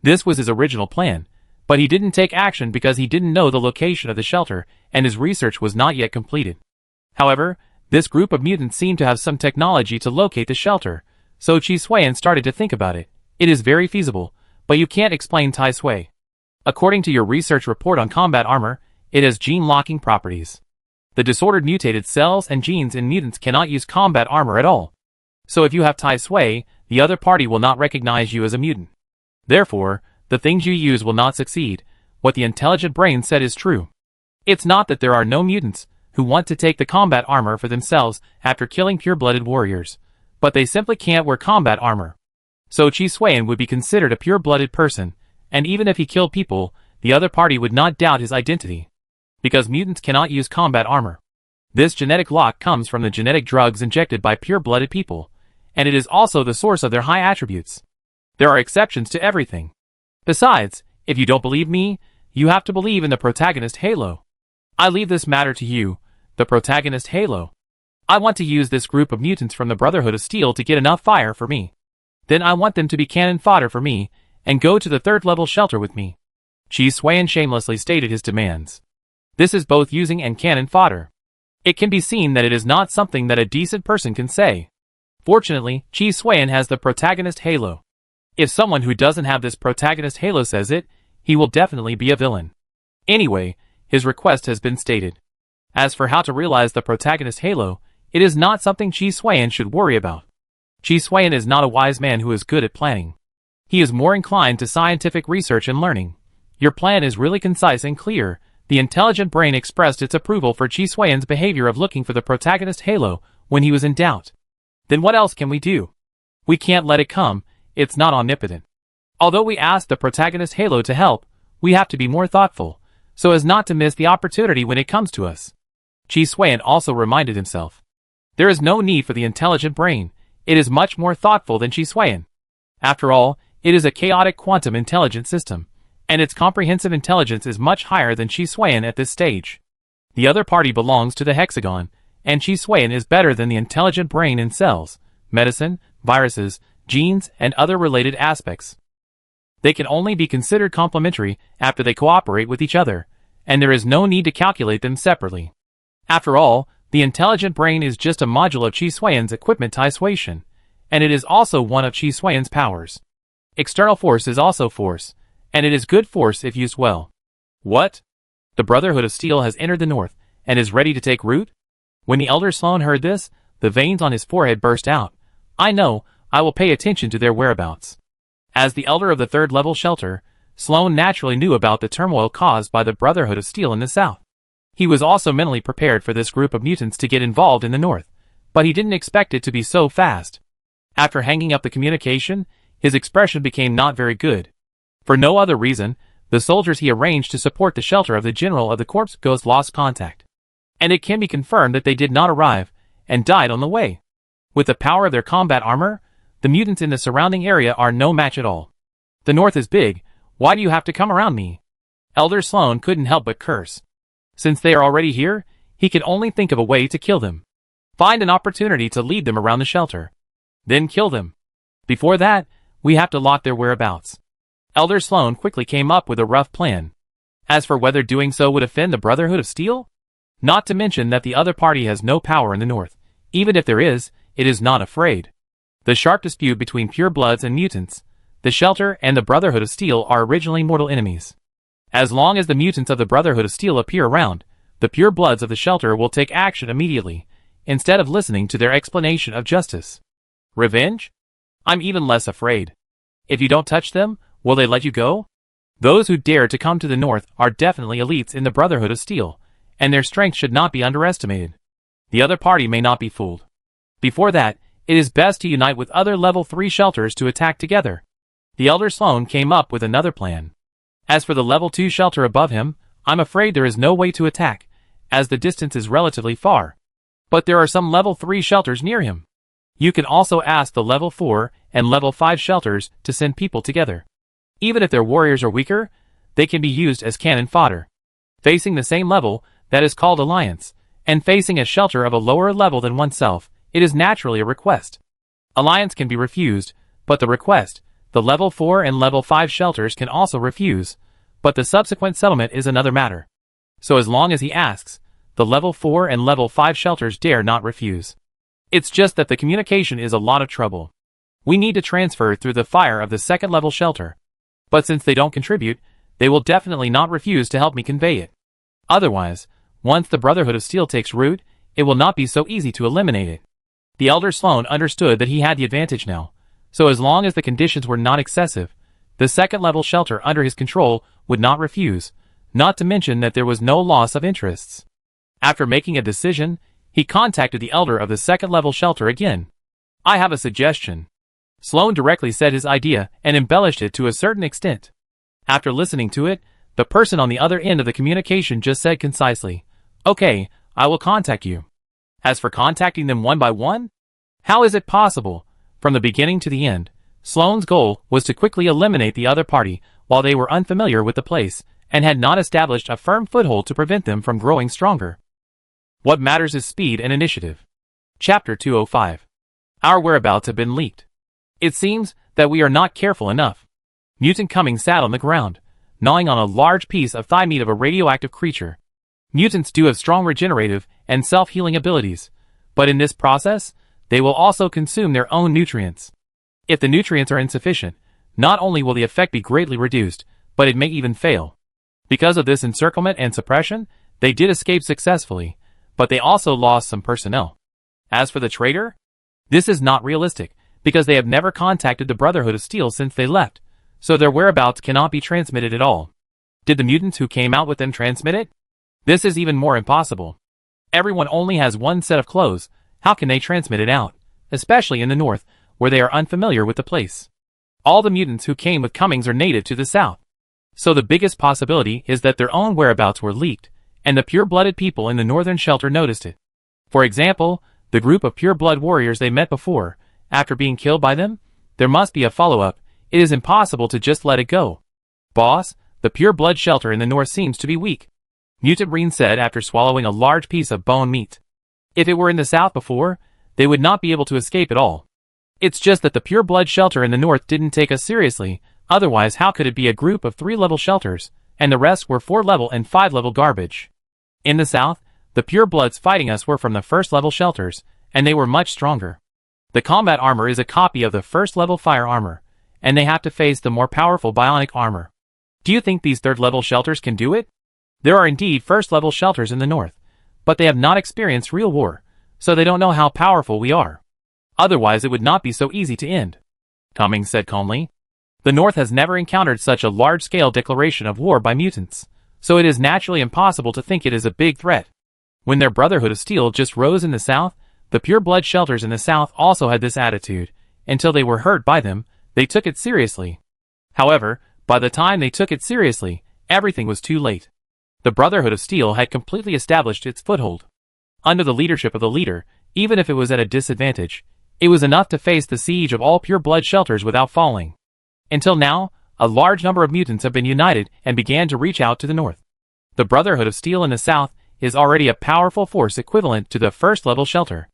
This was his original plan, but he didn't take action because he didn't know the location of the shelter and his research was not yet completed. However, this group of mutants seemed to have some technology to locate the shelter, so Chi Suan started to think about it. It is very feasible, but you can't explain Tai Sui. According to your research report on combat armor, it has gene-locking properties. The disordered mutated cells and genes in mutants cannot use combat armor at all. So if you have Tai Sui, the other party will not recognize you as a mutant. Therefore, the things you use will not succeed. What the intelligent brain said is true. It's not that there are no mutants who want to take the combat armor for themselves after killing pure-blooded warriors, but they simply can't wear combat armor. So Chi Suan would be considered a pure-blooded person, and even if he killed people, the other party would not doubt his identity. Because mutants cannot use combat armor. This genetic lock comes from the genetic drugs injected by pure-blooded people, and it is also the source of their high attributes. There are exceptions to everything. Besides, if you don't believe me, you have to believe in the protagonist halo. I leave this matter to you, the protagonist halo. I want to use this group of mutants from the Brotherhood of Steel to get enough fire for me. Then I want them to be cannon fodder for me, and go to the third-level shelter with me. Chi Xuan shamelessly stated his demands. This is both using and cannon fodder. It can be seen that it is not something that a decent person can say. Fortunately, Chi Xuan has the protagonist halo. If someone who doesn't have this protagonist halo says it, he will definitely be a villain. Anyway, his request has been stated. As for how to realize the protagonist halo, it is not something Chi Xuan should worry about. Chi Xuan is not a wise man who is good at planning. He is more inclined to scientific research and learning. Your plan is really concise and clear. The intelligent brain expressed its approval for Chi Xuan's behavior of looking for the protagonist halo when he was in doubt. Then what else can we do? We can't let it come, it's not omnipotent. Although we ask the protagonist halo to help, we have to be more thoughtful, so as not to miss the opportunity when it comes to us. Chi Xuan also reminded himself. There is no need for the intelligent brain, it is much more thoughtful than Chi Xuan. After all, it is a chaotic quantum intelligent system, and its comprehensive intelligence is much higher than Chi Xuan at this stage. The other party belongs to the hexagon, and Chi Xuan is better than the intelligent brain in cells, medicine, viruses, genes, and other related aspects. They can only be considered complementary after they cooperate with each other, and there is no need to calculate them separately. After all, the intelligent brain is just a module of Chi Xuan's equipment Tai Suation, and it is also one of Chi Xuan's powers. External force is also force, and it is good force if used well. What? The Brotherhood of Steel has entered the north, and is ready to take root? When the Elder Sloan heard this, the veins on his forehead burst out. I know, I will pay attention to their whereabouts. As the Elder of the third-level shelter, Sloan naturally knew about the turmoil caused by the Brotherhood of Steel in the south. He was also mentally prepared for this group of mutants to get involved in the north, but he didn't expect it to be so fast. After hanging up the communication, his expression became not very good. For no other reason, the soldiers he arranged to support the shelter of the General of the Corpse Ghost lost contact. And it can be confirmed that they did not arrive, and died on the way. With the power of their combat armor, the mutants in the surrounding area are no match at all. The north is big, why do you have to come around me? Elder Sloan couldn't help but curse. Since they are already here, he could only think of a way to kill them. Find an opportunity to lead them around the shelter. Then kill them. Before that, we have to lock their whereabouts. Elder Sloan quickly came up with a rough plan. As for whether doing so would offend the Brotherhood of Steel? Not to mention that the other party has no power in the north. Even if there is, it is not afraid. The sharp dispute between purebloods and mutants, the shelter and the Brotherhood of Steel are originally mortal enemies. As long as the mutants of the Brotherhood of Steel appear around, the purebloods of the shelter will take action immediately, instead of listening to their explanation of justice. Revenge? I'm even less afraid. If you don't touch them, will they let you go? Those who dare to come to the north are definitely elites in the Brotherhood of Steel, and their strength should not be underestimated. The other party may not be fooled. Before that, it is best to unite with other level 3 shelters to attack together. The Elder Sloan came up with another plan. As for the level 2 shelter above him, I'm afraid there is no way to attack, as the distance is relatively far. But there are some level 3 shelters near him. You can also ask the level 4 and level 5 shelters to send people together. Even if their warriors are weaker, they can be used as cannon fodder. Facing the same level, that is called alliance, and facing a shelter of a lower level than oneself, it is naturally a request. Alliance can be refused, but the request, the level 4 and level 5 shelters can also refuse, but the subsequent settlement is another matter. So as long as he asks, the level 4 and level 5 shelters dare not refuse. It's just that the communication is a lot of trouble. We need to transfer through the fire of the second level shelter. But since they don't contribute, they will definitely not refuse to help me convey it. Otherwise, once the Brotherhood of Steel takes root, it will not be so easy to eliminate it. The Elder Sloan understood that he had the advantage now, so as long as the conditions were not excessive, the second level shelter under his control would not refuse, not to mention that there was no loss of interests. After making a decision, he contacted the Elder of the second level shelter again. I have a suggestion. Sloan directly said his idea and embellished it to a certain extent. After listening to it, the person on the other end of the communication just said concisely, "Okay, I will contact you." As for contacting them one by one? How is it possible? From the beginning to the end, Sloan's goal was to quickly eliminate the other party while they were unfamiliar with the place, and had not established a firm foothold to prevent them from growing stronger. What matters is speed and initiative. Chapter 205. Our whereabouts have been leaked. It seems that we are not careful enough. Mutant Cummings sat on the ground, gnawing on a large piece of thigh meat of a radioactive creature. Mutants do have strong regenerative and self-healing abilities, but in this process, they will also consume their own nutrients. If the nutrients are insufficient, not only will the effect be greatly reduced, but it may even fail. Because of this encirclement and suppression, they did escape successfully, but they also lost some personnel. As for the traitor, this is not realistic, because they have never contacted the Brotherhood of Steel since they left, so their whereabouts cannot be transmitted at all. Did the mutants who came out with them transmit it? This is even more impossible. Everyone only has one set of clothes. How can they transmit it out, especially in the north, where they are unfamiliar with the place? All the mutants who came with Cummings are native to the south. So the biggest possibility is that their own whereabouts were leaked, and the pure-blooded people in the northern shelter noticed it. For example, the group of pure-blood warriors they met before, after being killed by them, there must be a follow-up. It is impossible to just let it go. Boss, the pure-blood shelter in the north seems to be weak, Mutant Reen said after swallowing a large piece of bone meat. If it were in the south before, they would not be able to escape at all. It's just that the pure-blood shelter in the north didn't take us seriously, otherwise how could it be a group of 3-level shelters, and the rest were 4-level and 5-level garbage? In the south, the pure-bloods fighting us were from the 1st-level shelters, and they were much stronger. The combat armor is a copy of the 1st-level fire armor, and they have to face the more powerful bionic armor. Do you think these 3rd-level shelters can do it? There are indeed 1st-level shelters in the north, but they have not experienced real war, so they don't know how powerful we are. Otherwise it would not be so easy to end. Cummings said calmly. The north has never encountered such a large-scale declaration of war by mutants, so it is naturally impossible to think it is a big threat. When their Brotherhood of Steel just rose in the south, the pure-blood shelters in the south also had this attitude. Until they were hurt by them, they took it seriously. However, by the time they took it seriously, everything was too late. The Brotherhood of Steel had completely established its foothold. Under the leadership of the leader, even if it was at a disadvantage, it was enough to face the siege of all pure-blood shelters without falling. Until now, a large number of mutants have been united and began to reach out to the north. The Brotherhood of Steel in the south is already a powerful force equivalent to the 1st-level shelter.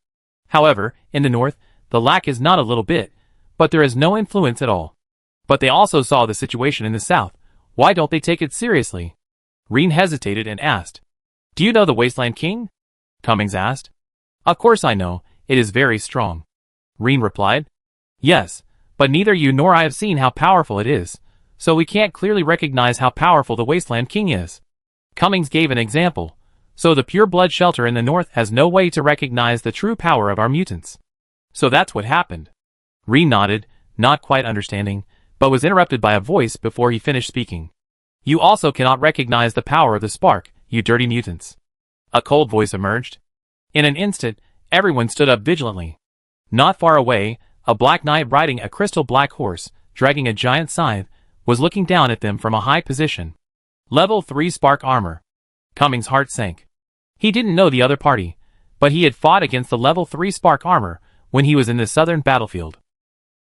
However, in the north, the lack is not a little bit, but there is no influence at all. But they also saw the situation in the south. Why don't they take it seriously? Reen hesitated and asked. Do you know the Wasteland King? Cummings asked. Of course I know, it is very strong. Reen replied. Yes, but neither you nor I have seen how powerful it is, so we can't clearly recognize how powerful the Wasteland King is. Cummings gave an example. So the pure-blood shelter in the north has no way to recognize the true power of our mutants. So that's what happened. Reen nodded, not quite understanding, but was interrupted by a voice before he finished speaking. You also cannot recognize the power of the spark, you dirty mutants. A cold voice emerged. In an instant, everyone stood up vigilantly. Not far away, a black knight riding a crystal black horse, dragging a giant scythe, was looking down at them from a high position. Level 3 spark armor. Cummings' heart sank. He didn't know the other party, but he had fought against the level 3 spark armor when he was in the southern battlefield.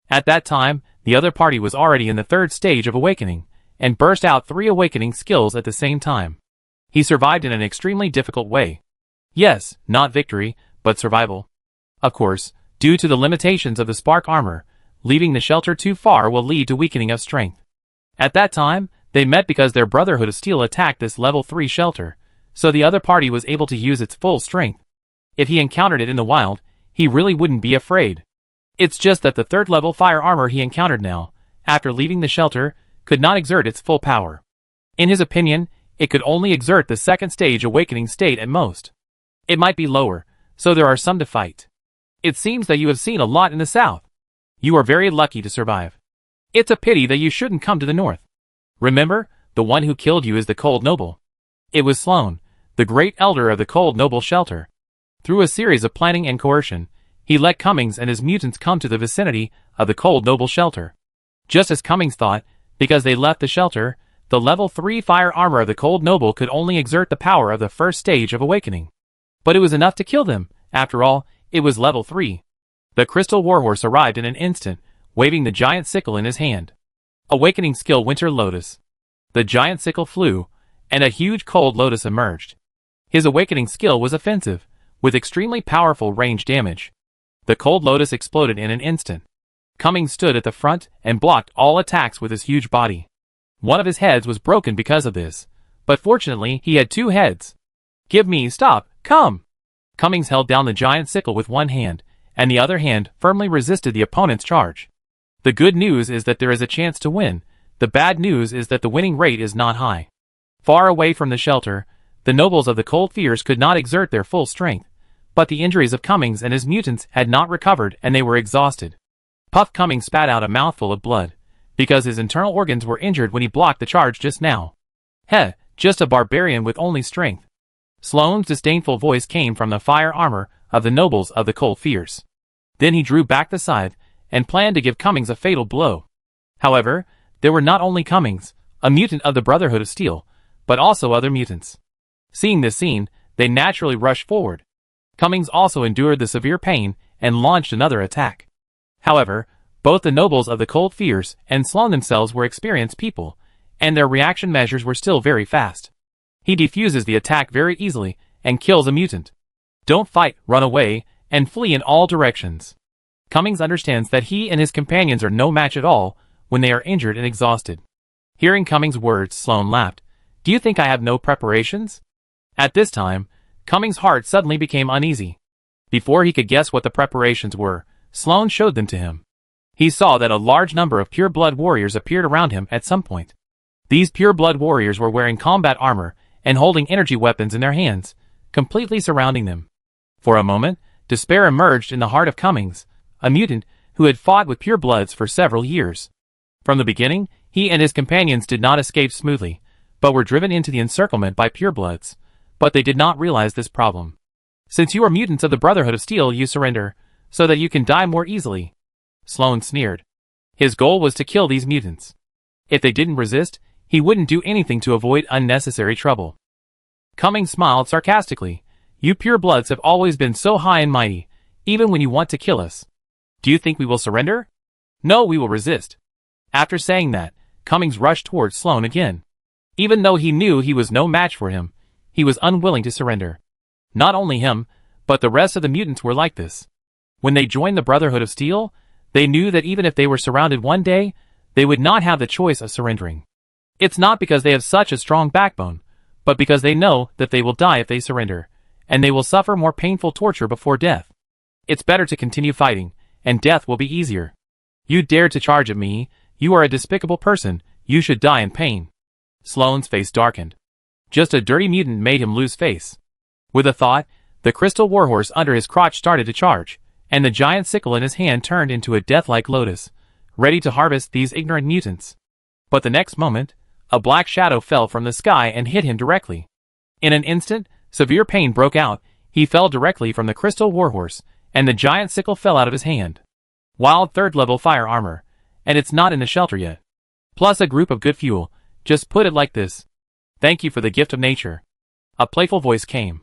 At that time, the other party was already in the 3rd stage of awakening, and burst out 3 awakening skills at the same time. He survived in an extremely difficult way. Yes, not victory, but survival. Of course, due to the limitations of the spark armor, leaving the shelter too far will lead to weakening of strength. At that time, they met because their Brotherhood of Steel attacked this level 3 shelter, so the other party was able to use its full strength. If he encountered it in the wild, he really wouldn't be afraid. It's just that the 3rd level fire armor he encountered now, after leaving the shelter, could not exert its full power. In his opinion, it could only exert the 2nd stage awakening state at most. It might be lower, so there are some to fight. It seems that you have seen a lot in the south. You are very lucky to survive. It's a pity that you shouldn't come to the north. Remember, the one who killed you is the Cold Noble. It was Sloan, the great elder of the Cold Noble shelter. Through a series of planning and coercion, he let Cummings and his mutants come to the vicinity of the Cold Noble shelter. Just as Cummings thought, because they left the shelter, the level 3 fire armor of the Cold Noble could only exert the power of the 1st stage of awakening. But it was enough to kill them. After all, it was level 3. The Crystal Warhorse arrived in an instant, waving the giant sickle in his hand. Awakening skill Winter Lotus. The giant sickle flew, and a huge cold lotus emerged. His awakening skill was offensive, with extremely powerful range damage. The cold lotus exploded in an instant. Cummings stood at the front and blocked all attacks with his huge body. One of his heads was broken because of this, but fortunately he had 2 heads. "Give me, stop, come!" Cummings held down the giant sickle with one hand, and the other hand firmly resisted the opponent's charge. The good news is that there is a chance to win. The bad news is that the winning rate is not high. Far away from the shelter, the nobles of the Cold Fears could not exert their full strength, but the injuries of Cummings and his mutants had not recovered and they were exhausted. Puff Cummings spat out a mouthful of blood, because his internal organs were injured when he blocked the charge just now. "Heh, just a barbarian with only strength." Sloane's disdainful voice came from the fire armor of the nobles of the Cold Fears. Then he drew back the scythe and planned to give Cummings a fatal blow. However, there were not only Cummings, a mutant of the Brotherhood of Steel, but also other mutants. Seeing this scene, they naturally rushed forward. Cummings also endured the severe pain and launched another attack. However, both the nobles of the Cold Fears and Sloane themselves were experienced people, and their reaction measures were still very fast. He defuses the attack very easily and kills a mutant. Don't fight, run away, and flee in all directions. Cummings understands that he and his companions are no match at all when they are injured and exhausted. Hearing Cummings' words, Sloane laughed. "Do you think I have no preparations?" At this time, Cummings' heart suddenly became uneasy. Before he could guess what the preparations were, Sloane showed them to him. He saw that a large number of pure-blood warriors appeared around him at some point. These pure-blood warriors were wearing combat armor and holding energy weapons in their hands, completely surrounding them. For a moment, despair emerged in the heart of Cummings, a mutant who had fought with pure-bloods for several years. From the beginning, he and his companions did not escape smoothly, but were driven into the encirclement by pure-bloods, but they did not realize this problem. "Since you are mutants of the Brotherhood of Steel, you surrender, so that you can die more easily," Sloane sneered. His goal was to kill these mutants. If they didn't resist, he wouldn't do anything to avoid unnecessary trouble. Cummings smiled sarcastically. "You pure-bloods have always been so high and mighty, even when you want to kill us. Do you think we will surrender? No, we will resist." After saying that, Cummings rushed towards Sloane again. Even though he knew he was no match for him, he was unwilling to surrender. Not only him, but the rest of the mutants were like this. When they joined the Brotherhood of Steel, they knew that even if they were surrounded one day, they would not have the choice of surrendering. It's not because they have such a strong backbone, but because they know that they will die if they surrender, and they will suffer more painful torture before death. It's better to continue fighting, and death will be easier. "You dared to charge at me, you are a despicable person, you should die in pain." Sloane's face darkened. Just a dirty mutant made him lose face. With a thought, the crystal warhorse under his crotch started to charge, and the giant sickle in his hand turned into a death-like lotus, ready to harvest these ignorant mutants. But the next moment, a black shadow fell from the sky and hit him directly. In an instant, severe pain broke out, he fell directly from the crystal warhorse, and the giant sickle fell out of his hand. Wild 3rd level fire armor, and it's not in the shelter yet. Plus a group of good fuel, just put it like this. "Thank you for the gift of nature." A playful voice came.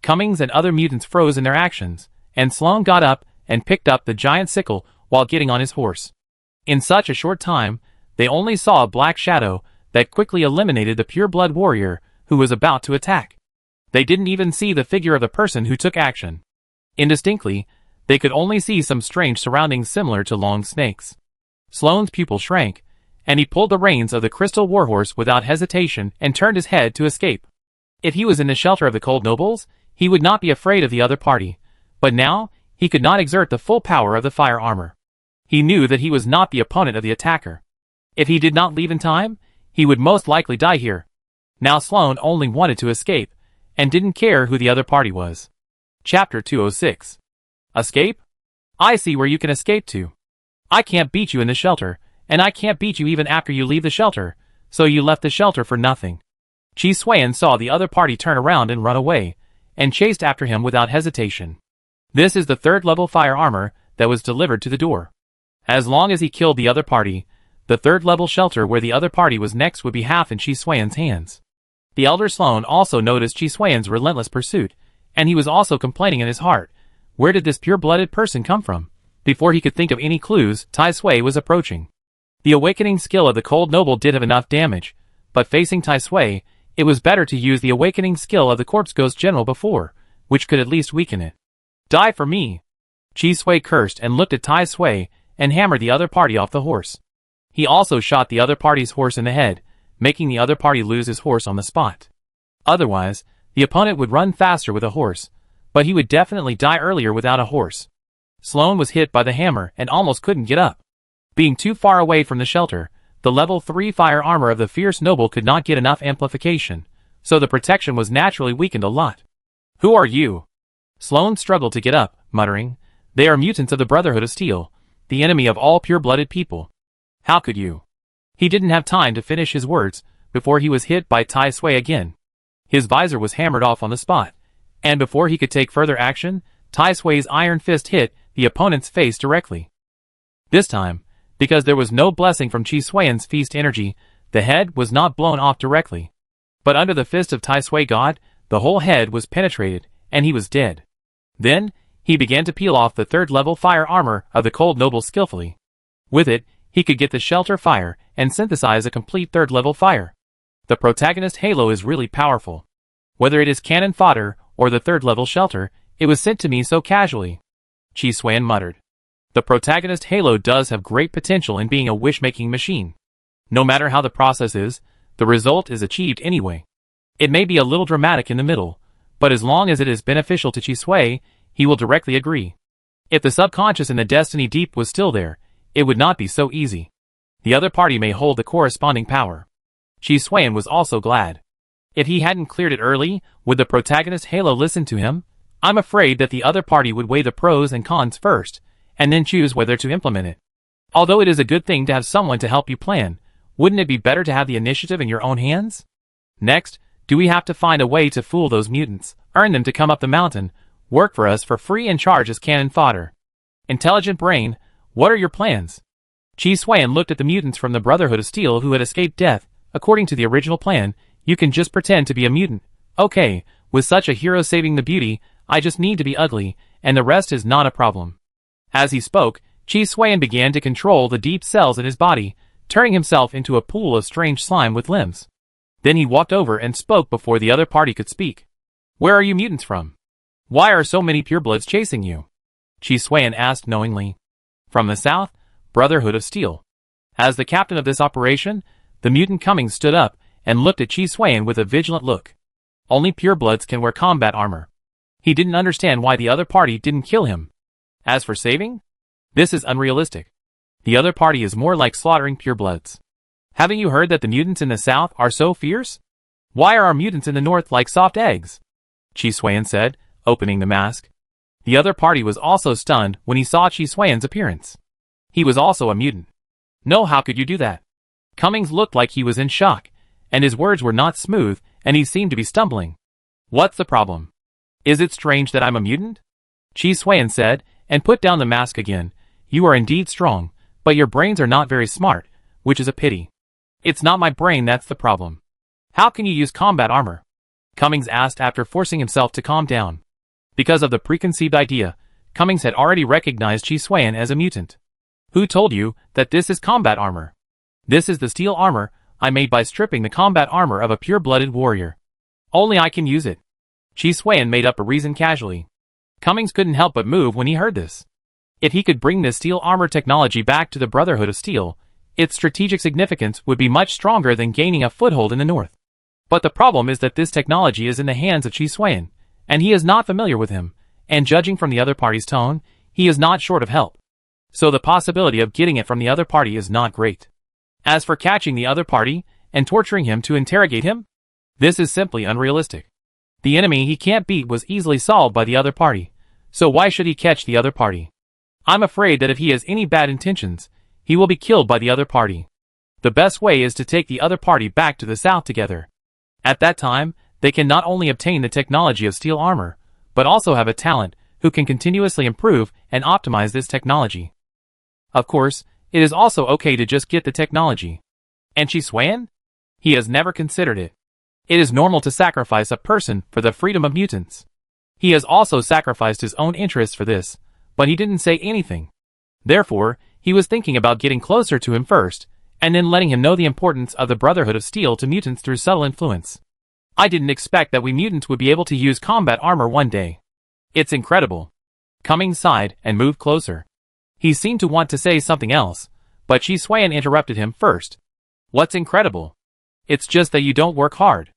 Cummings and other mutants froze in their actions, and Sloane got up and picked up the giant sickle while getting on his horse. In such a short time, they only saw a black shadow that quickly eliminated the pure-blood warrior who was about to attack. They didn't even see the figure of the person who took action. Indistinctly, they could only see some strange surroundings similar to long snakes. Sloane's pupil shrank, and he pulled the reins of the crystal warhorse without hesitation and turned his head to escape. If he was in the shelter of the cold nobles, he would not be afraid of the other party, but now, he could not exert the full power of the fire armor. He knew that he was not the opponent of the attacker. If he did not leave in time, he would most likely die here. Now Sloane only wanted to escape, and didn't care who the other party was. Chapter 206. Escape? I see where you can escape to. I can't beat you in the shelter, and I can't beat you even after you leave the shelter, so you left the shelter for nothing. Chi Suan saw the other party turn around and run away, and chased after him without hesitation. This is the 3rd level fire armor that was delivered to the door. As long as he killed the other party, the 3rd level shelter where the other party was next would be half in Chi Suan's hands. The elder Sloane also noticed Chi Suan's relentless pursuit, and he was also complaining in his heart, where did this pure-blooded person come from? Before he could think of any clues, Tai Sui was approaching. The awakening skill of the cold noble did have enough damage, but facing Tai Sui, it was better to use the awakening skill of the Corpse Ghost General before, which could at least weaken it. Die for me! Chi Sui cursed and looked at Tai Sui and hammered the other party off the horse. He also shot the other party's horse in the head, making the other party lose his horse on the spot. Otherwise, the opponent would run faster with a horse, but he would definitely die earlier without a horse. Sloan was hit by the hammer and almost couldn't get up. Being too far away from the shelter, the level 3 fire armor of the fierce noble could not get enough amplification, so the protection was naturally weakened a lot. Who are you? Sloan struggled to get up, muttering, "They are mutants of the Brotherhood of Steel, the enemy of all pure-blooded people. How could you?" He didn't have time to finish his words before he was hit by Tai Sui again. His visor was hammered off on the spot, and before he could take further action, Tai Sui's iron fist hit the opponent's face directly. This time, because there was no blessing from Chi Sui's feast energy, the head was not blown off directly. But under the fist of Tai Sui God, the whole head was penetrated, and he was dead. Then, he began to peel off the third-level fire armor of the Cold Noble skillfully. With it, he could get the shelter fire and synthesize a complete third-level fire. The protagonist Halo is really powerful. Whether it is cannon fodder or the third-level shelter, it was sent to me so casually. Chi Sui muttered. The protagonist Halo does have great potential in being a wish-making machine. No matter how the process is, the result is achieved anyway. It may be a little dramatic in the middle, but as long as it is beneficial to Chi Sui, he will directly agree. If the subconscious in the Destiny Deep was still there, it would not be so easy. The other party may hold the corresponding power. Chi Sui was also glad. If he hadn't cleared it early, would the protagonist Halo listen to him? I'm afraid that the other party would weigh the pros and cons first, and then choose whether to implement it. Although it is a good thing to have someone to help you plan, wouldn't it be better to have the initiative in your own hands? Next, do we have to find a way to fool those mutants, earn them to come up the mountain, work for us for free and charge as cannon fodder? Intelligent brain, what are your plans? Chi Sui looked at the mutants from the Brotherhood of Steel who had escaped death. According to the original plan, you can just pretend to be a mutant. Okay, with such a hero saving the beauty, I just need to be ugly, and the rest is not a problem. As he spoke, Chi Sui began to control the deep cells in his body, turning himself into a pool of strange slime with limbs. Then he walked over and spoke before the other party could speak. Where are you mutants from? Why are so many purebloods chasing you? Chi Sui asked knowingly. From the south, Brotherhood of Steel. As the captain of this operation, the mutant Cummings stood up and looked at Chi Sui with a vigilant look. Only purebloods can wear combat armor. He didn't understand why the other party didn't kill him. As for saving? This is unrealistic. The other party is more like slaughtering purebloods. Haven't you heard that the mutants in the south are so fierce? Why are our mutants in the north like soft eggs? Chi Sui said, opening the mask. The other party was also stunned when he saw Chi Sui's appearance. He was also a mutant. No, how could you do that? Cummings looked like he was in shock, and his words were not smooth, and he seemed to be stumbling. What's the problem? Is it strange that I'm a mutant? Chi Sui said, and put down the mask again. You are indeed strong, but your brains are not very smart, which is a pity. It's not my brain that's the problem. How can you use combat armor? Cummings asked after forcing himself to calm down. Because of the preconceived idea, Cummings had already recognized Chi Sui as a mutant. Who told you that this is combat armor? This is the steel armor I made by stripping the combat armor of a pure-blooded warrior. Only I can use it. Chi Sui made up a reason casually. Cummings couldn't help but move when he heard this. If he could bring this steel armor technology back to the Brotherhood of Steel, its strategic significance would be much stronger than gaining a foothold in the north. But the problem is that this technology is in the hands of Chi Sui, and he is not familiar with him, and judging from the other party's tone, he is not short of help. So the possibility of getting it from the other party is not great. As for catching the other party and torturing him to interrogate him, this is simply unrealistic. The enemy he can't beat was easily solved by the other party, so why should he catch the other party? I'm afraid that if he has any bad intentions, he will be killed by the other party. The best way is to take the other party back to the south together. At that time, they can not only obtain the technology of steel armor, but also have a talent who can continuously improve and optimize this technology. Of course, it is also okay to just get the technology. And Chi Sui? He has never considered it. It is normal to sacrifice a person for the freedom of mutants. He has also sacrificed his own interests for this, but he didn't say anything. Therefore, he was thinking about getting closer to him first, and then letting him know the importance of the Brotherhood of Steel to mutants through subtle influence. I didn't expect that we mutants would be able to use combat armor one day. It's incredible. Cummings sighed and moved closer. He seemed to want to say something else, but Chi Xuan interrupted him first. What's incredible? It's just that you don't work hard.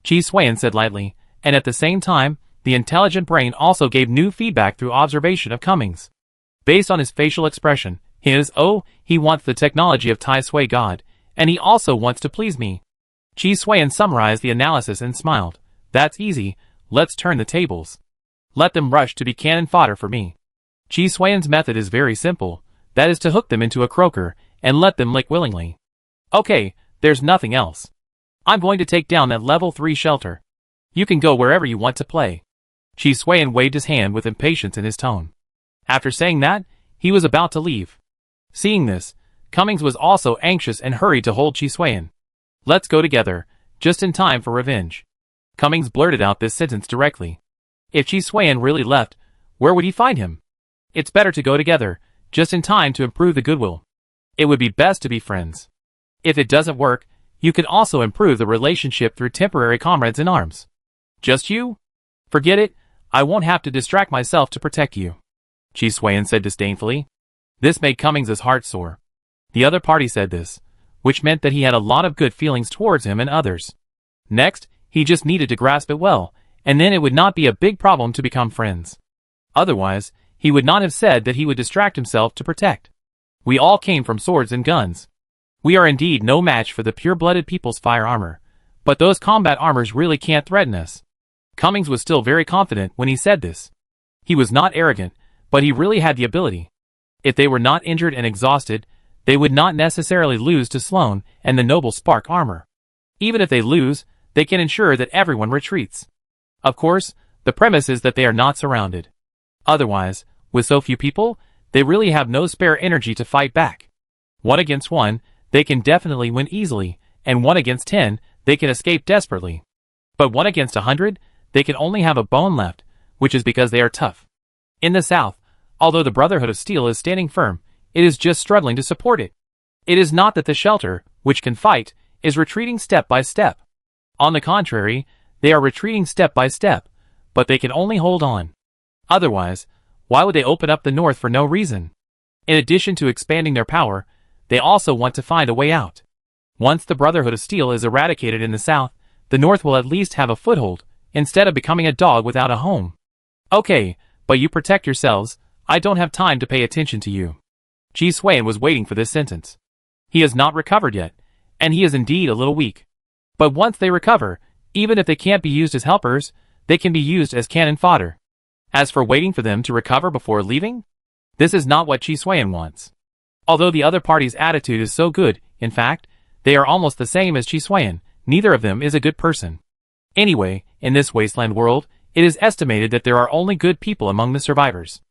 Chi Xuan said lightly, and at the same time, the intelligent brain also gave new feedback through observation of Cummings. Based on his facial expression, he wants the technology of Tai Sui God, and he also wants to please me. Chi Xuan summarized the analysis and smiled. That's easy, let's turn the tables. Let them rush to be cannon fodder for me. Chi Xuan's method is very simple, that is to hook them into a croaker, and let them lick willingly. Okay, there's nothing else. I'm going to take down that level 3 shelter. You can go wherever you want to play. Chi Xuan waved his hand with impatience in his tone. After saying that, he was about to leave. Seeing this, Cummings was also anxious and hurried to hold Chi Xuan. Let's go together, just in time for revenge. Cummings blurted out this sentence directly. If Chi Xuan really left, where would he find him? It's better to go together, just in time to improve the goodwill. It would be best to be friends. If it doesn't work, you can also improve the relationship through temporary comrades in arms. Just you? Forget it, I won't have to distract myself to protect you. Chi Xuan said disdainfully. This made Cummings' heart sore. The other party said this, which meant that he had a lot of good feelings towards him and others. Next, he just needed to grasp it well, and then it would not be a big problem to become friends. Otherwise, he would not have said that he would distract himself to protect. We all came from swords and guns. We are indeed no match for the pure-blooded people's fire armor, but those combat armors really can't threaten us. Cummings was still very confident when he said this. He was not arrogant, but he really had the ability. If they were not injured and exhausted, they would not necessarily lose to Sloan and the noble Spark armor. Even if they lose, they can ensure that everyone retreats. Of course, the premise is that they are not surrounded. Otherwise, with so few people, they really have no spare energy to fight back. 1 against 1, they can definitely win easily, and 1 against 10, they can escape desperately. But 1 against 100, they can only have a bone left, which is because they are tough. In the South, although the Brotherhood of Steel is standing firm, it is just struggling to support it. It is not that the shelter, which can fight, is retreating step by step. On the contrary, they are retreating step by step, but they can only hold on. Otherwise, why would they open up the North for no reason? In addition to expanding their power, they also want to find a way out. Once the Brotherhood of Steel is eradicated in the South, the North will at least have a foothold, instead of becoming a dog without a home. Okay, but you protect yourselves, I don't have time to pay attention to you. Chi Xuan was waiting for this sentence. He has not recovered yet, and he is indeed a little weak. But once they recover, even if they can't be used as helpers, they can be used as cannon fodder. As for waiting for them to recover before leaving, this is not what Chi Xuan wants. Although the other party's attitude is so good, in fact, they are almost the same as Chi Xuan, neither of them is a good person. Anyway, in this wasteland world, it is estimated that there are only good people among the survivors.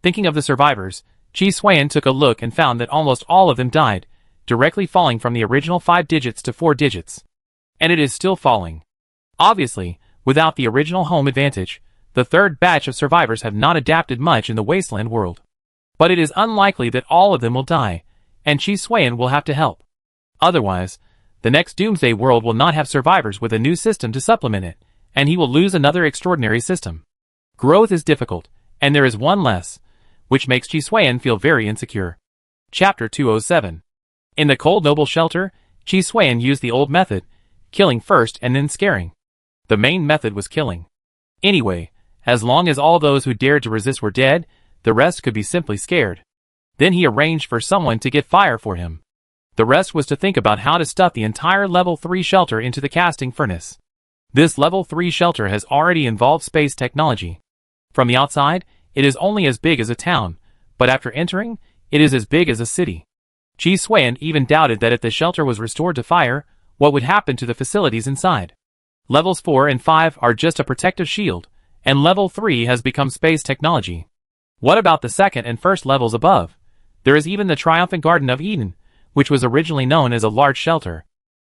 Thinking of the survivors, Chi Xuan took a look and found that almost all of them died, directly falling from the original 5 digits to 4 digits. And it is still falling. Obviously, without the original home advantage, the third batch of survivors have not adapted much in the wasteland world. But it is unlikely that all of them will die, and Chi Xuan will have to help. Otherwise, the next Doomsday world will not have survivors with a new system to supplement it, and he will lose another extraordinary system. Growth is difficult, and there is one less, which makes Chi Xuan feel very insecure. Chapter 207. In the Cold Noble Shelter, Chi Xuan used the old method, killing first and then scaring. The main method was killing. Anyway, as long as all those who dared to resist were dead, the rest could be simply scared. Then he arranged for someone to get fire for him. The rest was to think about how to stuff the entire level 3 shelter into the casting furnace. This level 3 shelter has already involved space technology. From the outside, it is only as big as a town, but after entering, it is as big as a city. Chi Xuan even doubted that if the shelter was restored to fire, what would happen to the facilities inside. Levels 4 and 5 are just a protective shield, and level 3 has become space technology. What about the second and first levels above? There is even the Triumphant Garden of Eden, which was originally known as a large shelter.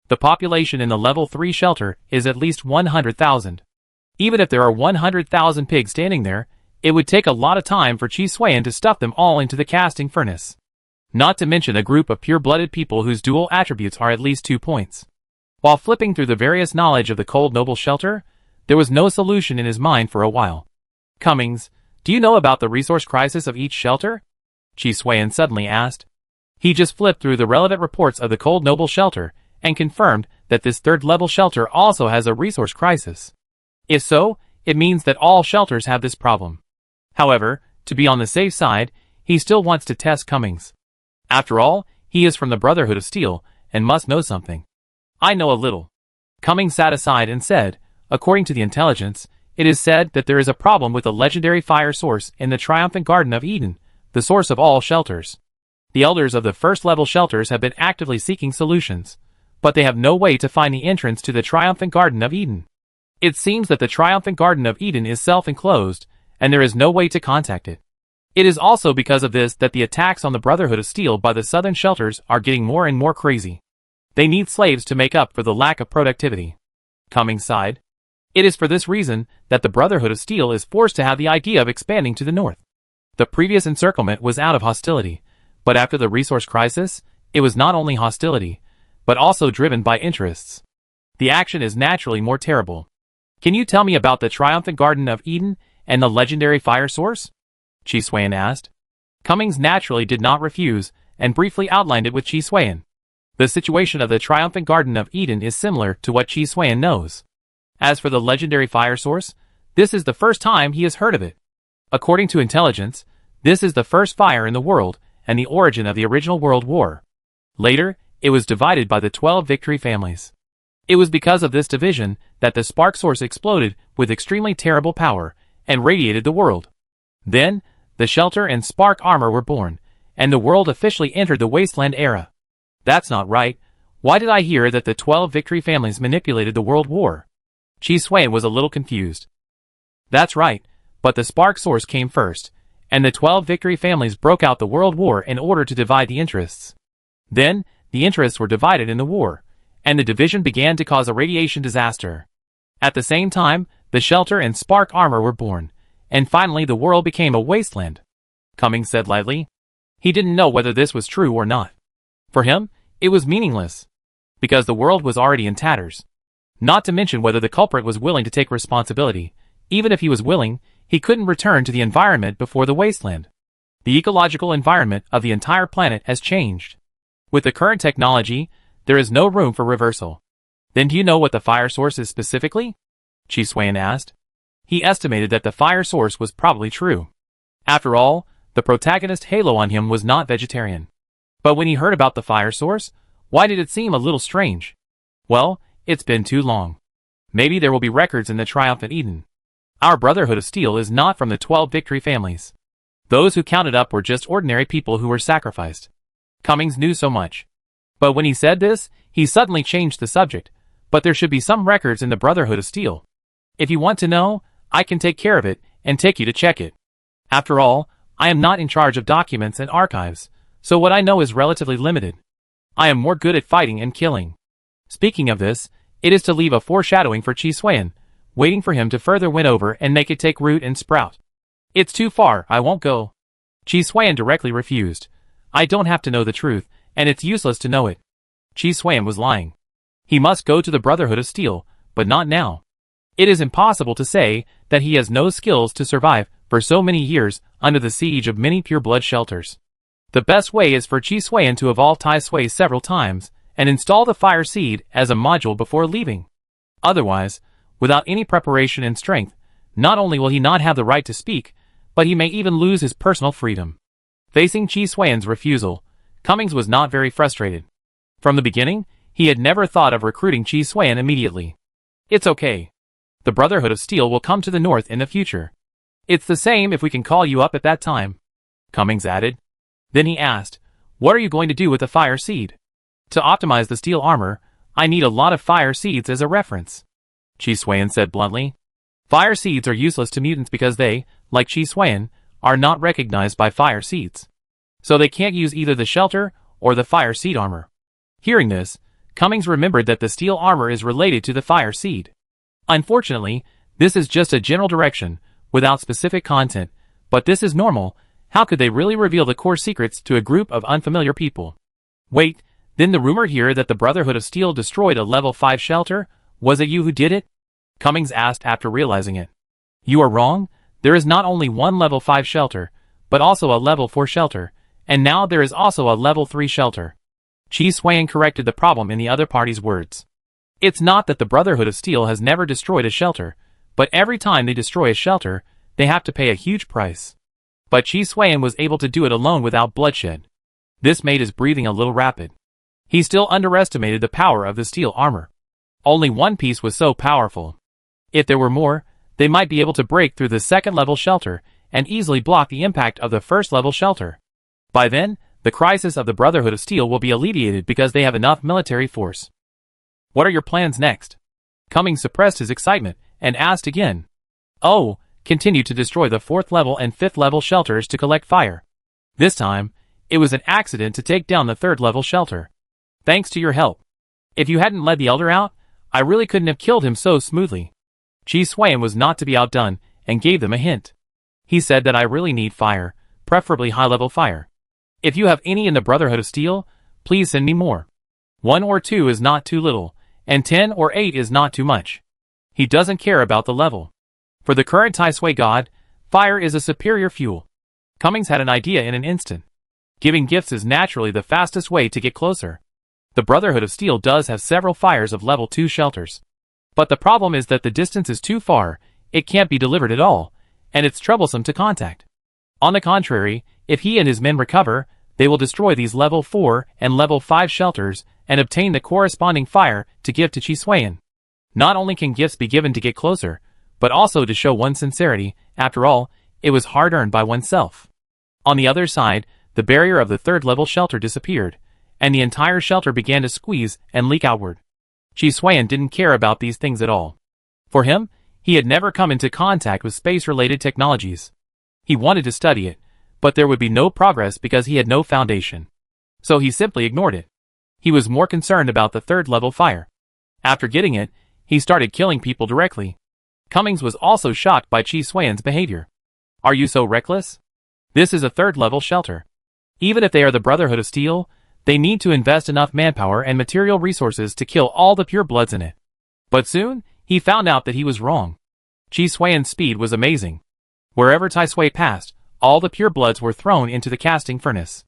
The population in the level 3 shelter is at least 100,000. Even if there are 100,000 pigs standing there, it would take a lot of time for Chi Xuan to stuff them all into the casting furnace. Not to mention a group of pure-blooded people whose dual attributes are at least 2 points. While flipping through the various knowledge of the cold noble shelter, there was no solution in his mind for a while. Cummings, do you know about the resource crisis of each shelter? Chi Suan suddenly asked. He just flipped through the relevant reports of the cold noble shelter and confirmed that this third-level shelter also has a resource crisis. If so, it means that all shelters have this problem. However, to be on the safe side, he still wants to test Cummings. After all, he is from the Brotherhood of Steel and must know something. I know a little. Cummings sat aside and said, according to the intelligence, it is said that there is a problem with the legendary fire source in the triumphant Garden of Eden, the source of all shelters. The elders of the first-level shelters have been actively seeking solutions, but they have no way to find the entrance to the triumphant Garden of Eden. It seems that the triumphant Garden of Eden is self-enclosed, and there is no way to contact it. It is also because of this that the attacks on the Brotherhood of Steel by the southern shelters are getting more and more crazy. They need slaves to make up for the lack of productivity. Cummings sighed. It is for this reason that the Brotherhood of Steel is forced to have the idea of expanding to the north. The previous encirclement was out of hostility, but after the resource crisis, it was not only hostility, but also driven by interests. The action is naturally more terrible. Can you tell me about the triumphant Garden of Eden and the legendary fire source? Chi Suan asked. Cummings naturally did not refuse, and briefly outlined it with Chi Suan. The situation of the triumphant Garden of Eden is similar to what Chi Suan knows. As for the legendary fire source, this is the first time he has heard of it. According to intelligence, this is the first fire in the world and the origin of the original World War. Later, it was divided by the 12 victory families. It was because of this division that the spark source exploded with extremely terrible power and radiated the world. Then, the shelter and spark armor were born, and the world officially entered the wasteland era. That's not right. Why did I hear that the 12 victory families manipulated the world war? Chi Suan was a little confused. That's right, but the spark source came first, and the 12 victory families broke out the world war in order to divide the interests. Then, the interests were divided in the war, and the division began to cause a radiation disaster. At the same time, the shelter and spark armor were born, and finally the world became a wasteland. Cummings said lightly. He didn't know whether this was true or not. For him, it was meaningless, because the world was already in tatters. Not to mention whether the culprit was willing to take responsibility. Even if he was willing, he couldn't return to the environment before the wasteland. The ecological environment of the entire planet has changed. With the current technology, there is no room for reversal. Then do you know what the fire source is specifically? Chi Suan asked. He estimated that the fire source was probably true. After all, the protagonist halo on him was not vegetarian. But when he heard about the fire source, why did it seem a little strange? Well, it's been too long. Maybe there will be records in the triumphant Eden. Our Brotherhood of Steel is not from the 12 victory families. Those who counted up were just ordinary people who were sacrificed. Cummings knew so much. But when he said this, he suddenly changed the subject. But there should be some records in the Brotherhood of Steel. If you want to know, I can take care of it and take you to check it. After all, I am not in charge of documents and archives, so what I know is relatively limited. I am more good at fighting and killing. Speaking of this, it is to leave a foreshadowing for Chi Suan, waiting for him to further win over and make it take root and sprout. It's too far, I won't go. Chi Suan directly refused. I don't have to know the truth, and it's useless to know it. Chi Suan was lying. He must go to the Brotherhood of Steel, but not now. It is impossible to say that he has no skills to survive for so many years under the siege of many pure-blood shelters. The best way is for Chi Suan to evolve Tai Sui several times and install the fire seed as a module before leaving. Otherwise, without any preparation and strength, not only will he not have the right to speak, but he may even lose his personal freedom. Facing Chi Suan's refusal, Cummings was not very frustrated. From the beginning, he had never thought of recruiting Chi Suan immediately. It's okay. The Brotherhood of Steel will come to the north in the future. It's the same if we can call you up at that time, Cummings added. Then he asked, what are you going to do with the fire seed? To optimize the steel armor, I need a lot of fire seeds as a reference, Chi Suan said bluntly. Fire seeds are useless to mutants because they, like Chi Suan, are not recognized by fire seeds. So they can't use either the shelter or the fire seed armor. Hearing this, Cummings remembered that the steel armor is related to the fire seed. Unfortunately, this is just a general direction, without specific content, but this is normal, How could they really reveal the core secrets to a group of unfamiliar people? Wait, then the rumor here that the Brotherhood of Steel destroyed a level 5 shelter? Was it you who did it? Cummings asked after realizing it. You are wrong. There is not only one level 5 shelter, but also a level 4 shelter, and now there is also a level 3 shelter. Chi Xuan corrected the problem in the other party's words. It's not that the Brotherhood of Steel has never destroyed a shelter, but every time they destroy a shelter, they have to pay a huge price. But Chi Xuan was able to do it alone without bloodshed. This made his breathing a little rapid. He still underestimated the power of the steel armor. Only one piece was so powerful. If there were more, they might be able to break through the second level shelter and easily block the impact of the first level shelter. By then, the crisis of the Brotherhood of Steel will be alleviated because they have enough military force. What are your plans next? Cummings suppressed his excitement and asked again. Oh, continue to destroy the 4th level and 5th level shelters to collect fire. This time, it was an accident to take down the 3rd level shelter. Thanks to your help. If you hadn't led the Elder out, I really couldn't have killed him so smoothly. Chi Xuan was not to be outdone and gave them a hint. He said that I really need fire, preferably high-level fire. If you have any in the Brotherhood of Steel, please send me more. 1 or 2 is not too little, and 10 or 8 is not too much. He doesn't care about the level. For the current Tai Sui god, fire is a superior fuel. Cummings had an idea in an instant. Giving gifts is naturally the fastest way to get closer. The Brotherhood of Steel does have several fires of level 2 shelters. But the problem is that the distance is too far, it can't be delivered at all, and it's troublesome to contact. On the contrary, if he and his men recover, they will destroy these level 4 and level 5 shelters and obtain the corresponding fire to give to Chi Xuan. Not only can gifts be given to get closer, but also to show one's sincerity. After all, it was hard-earned by oneself. On the other side, the barrier of the 3rd level shelter disappeared, and the entire shelter began to squeeze and leak outward. Chi Xuan didn't care about these things at all. For him, he had never come into contact with space-related technologies. He wanted to study it, but there would be no progress because he had no foundation. So he simply ignored it. He was more concerned about the 3rd level fire. After getting it, he started killing people directly. Cummings was also shocked by Chi Xuan's behavior. Are you so reckless? This is a 3rd level shelter. Even if they are the Brotherhood of Steel, they need to invest enough manpower and material resources to kill all the purebloods in it. But soon, he found out that he was wrong. Chi Xuan's speed was amazing. Wherever Tai Sui passed, all the purebloods were thrown into the casting furnace.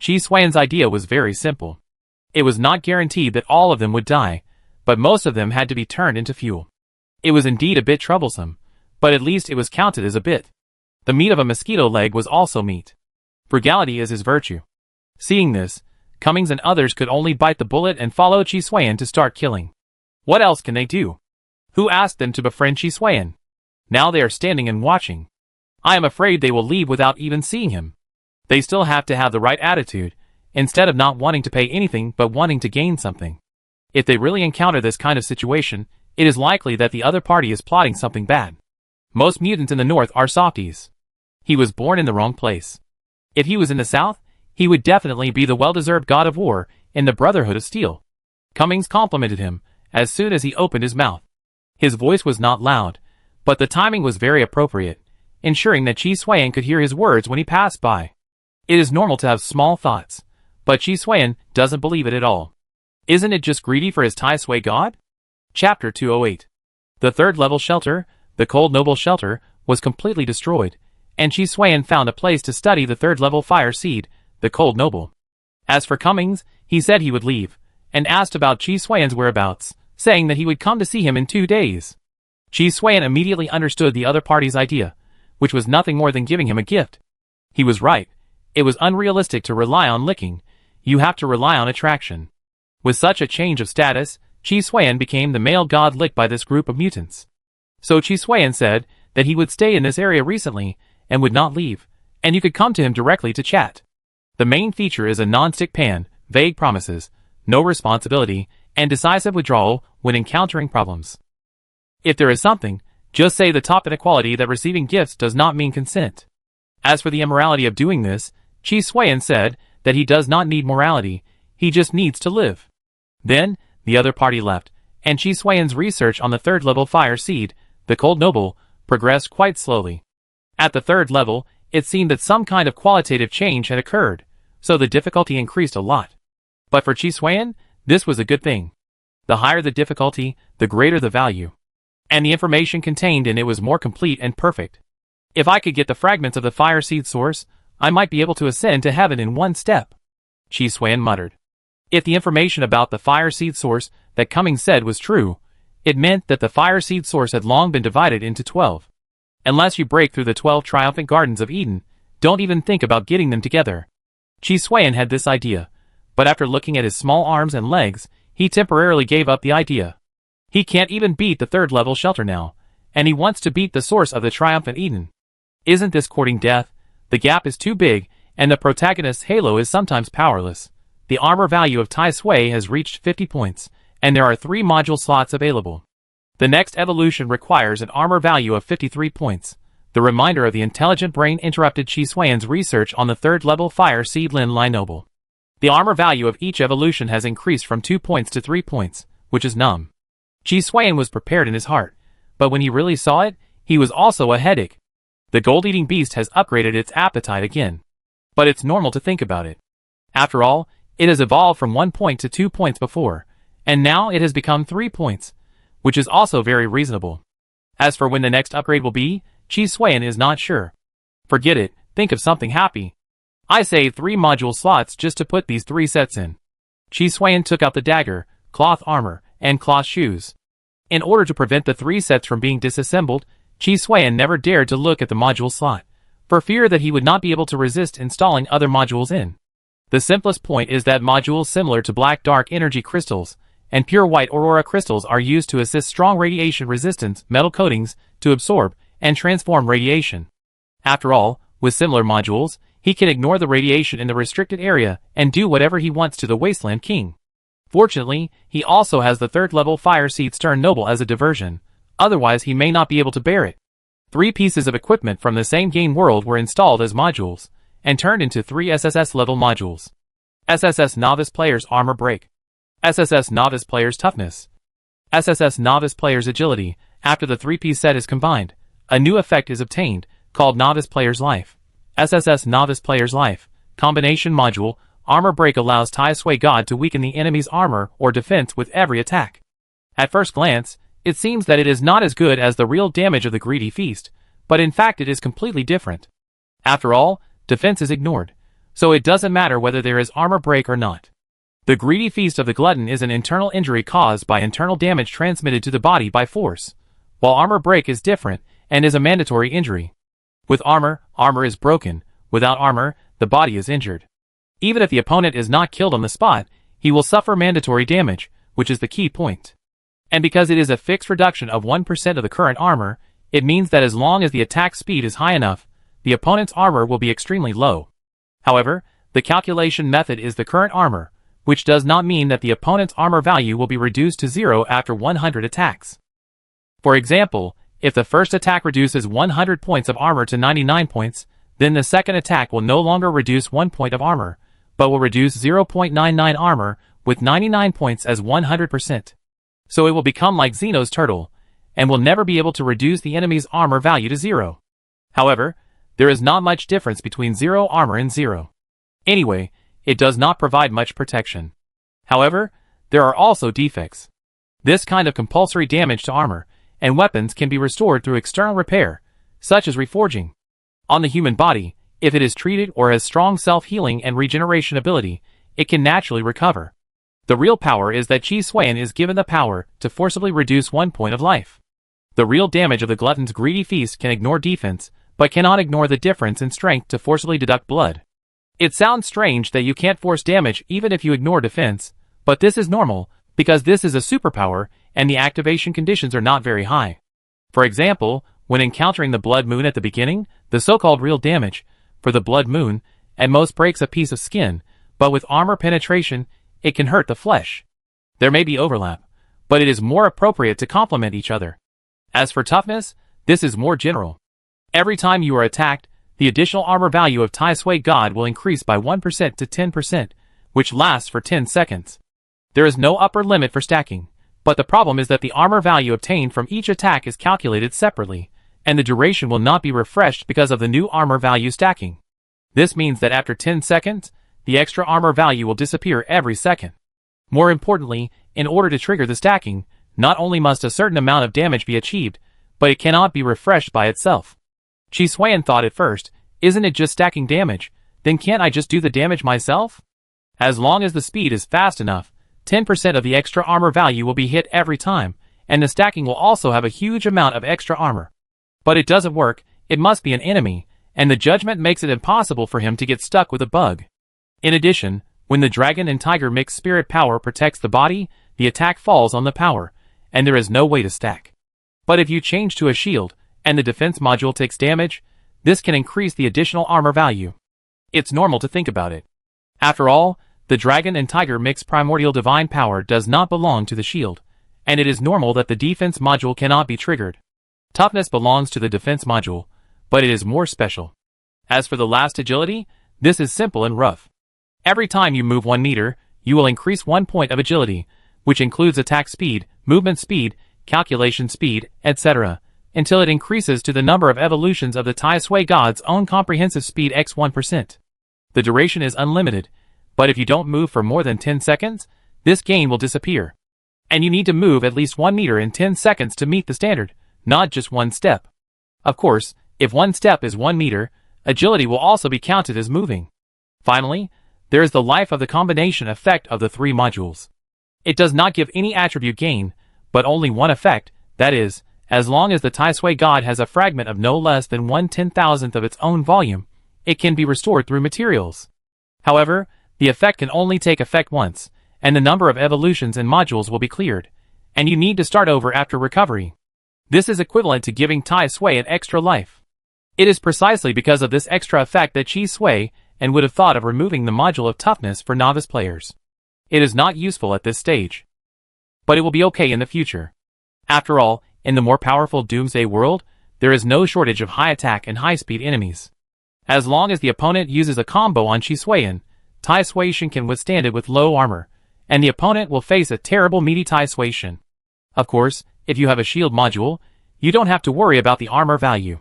Chi Xuan's idea was very simple. It was not guaranteed that all of them would die, but most of them had to be turned into fuel. It was indeed a bit troublesome, but at least it was counted as a bit. The meat of a mosquito leg was also meat. Frugality is his virtue. Seeing this, Cummings and others could only bite the bullet and follow Chi Xuan to start killing. What else can they do? Who asked them to befriend Chi Xuan? Now they are standing and watching. I am afraid they will leave without even seeing him. They still have to have the right attitude, instead of not wanting to pay anything but wanting to gain something. If they really encounter this kind of situation, it is likely that the other party is plotting something bad. Most mutants in the north are softies. He was born in the wrong place. If he was in the south, he would definitely be the well-deserved god of war in the Brotherhood of Steel. Cummings complimented him as soon as he opened his mouth. His voice was not loud, but the timing was very appropriate, ensuring that Chi Xuan could hear his words when he passed by. It is normal to have small thoughts, but Chi Xuan doesn't believe it at all. Isn't it just greedy for his Tai Sui god? Chapter 208. The 3rd level shelter, the Cold Noble shelter, was completely destroyed, and Chi Xuan found a place to study the 3rd level fire seed, the Cold Noble. As for Cummings, he said he would leave, and asked about Chi Xuan's whereabouts, saying that he would come to see him in 2 days. Chi Xuan immediately understood the other party's idea, which was nothing more than giving him a gift. He was right. It was unrealistic to rely on licking. You have to rely on attraction. With such a change of status, Chi Xuan became the male god licked by this group of mutants. So Chi Xuan said that he would stay in this area recently and would not leave, and you could come to him directly to chat. The main feature is a non-stick pan, vague promises, no responsibility, and decisive withdrawal when encountering problems. If there is something, just say the top inequality that receiving gifts does not mean consent. As for the immorality of doing this, Chi Xuan said that he does not need morality, he just needs to live. Then, the other party left, and Chi Xuan's research on the 3rd level fire seed, the Cold Noble, progressed quite slowly. At the 3rd level, It seemed that some kind of qualitative change had occurred, so the difficulty increased a lot. But for Chi Suan, this was a good thing. The higher the difficulty, the greater the value. And the information contained in it was more complete and perfect. If I could get the fragments of the fire seed source, I might be able to ascend to heaven in one step. Chi Suan muttered. If the information about the fire seed source that Cummings said was true, it meant that the fire seed source had long been divided into 12. Unless you break through the 12 triumphant gardens of Eden, don't even think about getting them together. Chi Suan had this idea, but after looking at his small arms and legs, he temporarily gave up the idea. He can't even beat the third-level shelter now, and he wants to beat the source of the triumphant Eden. Isn't this courting death? The gap is too big, and the protagonist's halo is sometimes powerless. The armor value of Tai Sui has reached 50 points, and there are 3 module slots available. The next evolution requires an armor value of 53 points. The reminder of the intelligent brain interrupted Chi Suan's research on the third-level fire seed Lin Lai Noble. The armor value of each evolution has increased from 2 points to 3 points, which is numb. Chi Suan was prepared in his heart, but when he really saw it, he was also a headache. The gold-eating beast has upgraded its appetite again. But it's normal to think about it. After all, it has evolved from 1 point to 2 points before, and now it has become 3 points, which is also very reasonable. As for when the next upgrade will be, Chi Suan is not sure. Forget it, think of something happy. I say 3 module slots just to put these 3 sets in. Chi Suan took out the dagger, cloth armor, and cloth shoes. In order to prevent the 3 sets from being disassembled, Chi Suan never dared to look at the module slot, for fear that he would not be able to resist installing other modules in. The simplest point is that modules similar to black dark energy crystals and pure white aurora crystals are used to assist strong radiation resistance metal coatings to absorb and transform radiation. After all, with similar modules, he can ignore the radiation in the restricted area and do whatever he wants to the Wasteland King. Fortunately, he also has the third-level Fire Seed Stern Noble as a diversion, otherwise he may not be able to bear it. 3 pieces of equipment from the same game world were installed as modules, and turned into 3 SSS-level modules. SSS Novice Player's Armor Break. SSS Novice Player's Toughness. SSS Novice Player's Agility. After the 3-piece set is combined, a new effect is obtained, called Novice Player's Life. SSS Novice Player's Life. Combination Module. Armor Break allows Tai Sui God to weaken the enemy's armor or defense with every attack. At first glance, it seems that it is not as good as the real damage of the Greedy Feast, but in fact it is completely different. After all, defense is ignored, so it doesn't matter whether there is armor break or not. The Greedy Feast of the Glutton is an internal injury caused by internal damage transmitted to the body by force, while armor break is different and is a mandatory injury. With armor, armor is broken. Without armor, the body is injured. Even if the opponent is not killed on the spot, he will suffer mandatory damage, which is the key point. And because it is a fixed reduction of 1% of the current armor, it means that as long as the attack speed is high enough, the opponent's armor will be extremely low. However, the calculation method is the current armor, which does not mean that the opponent's armor value will be reduced to 0 after 100 attacks. For example, if the first attack reduces 100 points of armor to 99 points, then the second attack will no longer reduce 1 point of armor, but will reduce 0.99 armor with 99 points as 100%. So it will become like Xeno's turtle, and will never be able to reduce the enemy's armor value to 0. However, there is not much difference between 0 armor and 0. Anyway, it does not provide much protection. However, there are also defects. This kind of compulsory damage to armor and weapons can be restored through external repair, such as reforging. On the human body, if it is treated or has strong self-healing and regeneration ability, it can naturally recover. The real power is that Chi Suan is given the power to forcibly reduce 1 point of life. The real damage of the glutton's greedy feast can ignore defense, but cannot ignore the difference in strength to forcibly deduct blood. It sounds strange that you can't force damage even if you ignore defense, but this is normal, because this is a superpower, and the activation conditions are not very high. For example, when encountering the Blood Moon at the beginning, the so-called real damage, for the Blood Moon, at most breaks a piece of skin, but with armor penetration, it can hurt the flesh. There may be overlap, but it is more appropriate to complement each other. As for toughness, this is more general. Every time you are attacked, the additional armor value of Tai Sui God will increase by 1% to 10%, which lasts for 10 seconds. There is no upper limit for stacking, but the problem is that the armor value obtained from each attack is calculated separately, and the duration will not be refreshed because of the new armor value stacking. This means that after 10 seconds, the extra armor value will disappear every second. More importantly, in order to trigger the stacking, not only must a certain amount of damage be achieved, but it cannot be refreshed by itself. Chi Suan thought at first, isn't it just stacking damage, then can't I just do the damage myself? As long as the speed is fast enough, 10% of the extra armor value will be hit every time, and the stacking will also have a huge amount of extra armor. But it doesn't work, it must be an enemy, and the judgment makes it impossible for him to get stuck with a bug. In addition, when the dragon and tiger mixed spirit power protects the body, the attack falls on the power, and there is no way to stack. But if you change to a shield, and the defense module takes damage, this can increase the additional armor value. It's normal to think about it. After all, the dragon and tiger mixed primordial divine power does not belong to the shield, and it is normal that the defense module cannot be triggered. Toughness belongs to the defense module, but it is more special. As for the last agility, this is simple and rough. Every time you move 1 meter, you will increase 1 point of agility, which includes attack speed, movement speed, calculation speed, etc., until it increases to the number of evolutions of the Tai Sui God's own comprehensive speed x 1%. The duration is unlimited, but if you don't move for more than 10 seconds, this gain will disappear. And you need to move at least 1 meter in 10 seconds to meet the standard, not just 1 step. Of course, if 1 step is 1 meter, agility will also be counted as moving. Finally, there is the life of the combination effect of the 3 modules. It does not give any attribute gain, but only one effect, that is, as long as the Tai Sui God has a fragment of no less than 1/10,000th of its own volume, it can be restored through materials. However, the effect can only take effect once, and the number of evolutions and modules will be cleared, and you need to start over after recovery. This is equivalent to giving Tai Sui an extra life. It is precisely because of this extra effect that Chi Sui and would have thought of removing the module of toughness for novice players. It is not useful at this stage, but it will be okay in the future. After all, in the more powerful Doomsday world, there is no shortage of high attack and high speed enemies. As long as the opponent uses a combo on Chi Suian, Tai Suian can withstand it with low armor, and the opponent will face a terrible meaty Tai Suian. Of course, if you have a shield module, you don't have to worry about the armor value.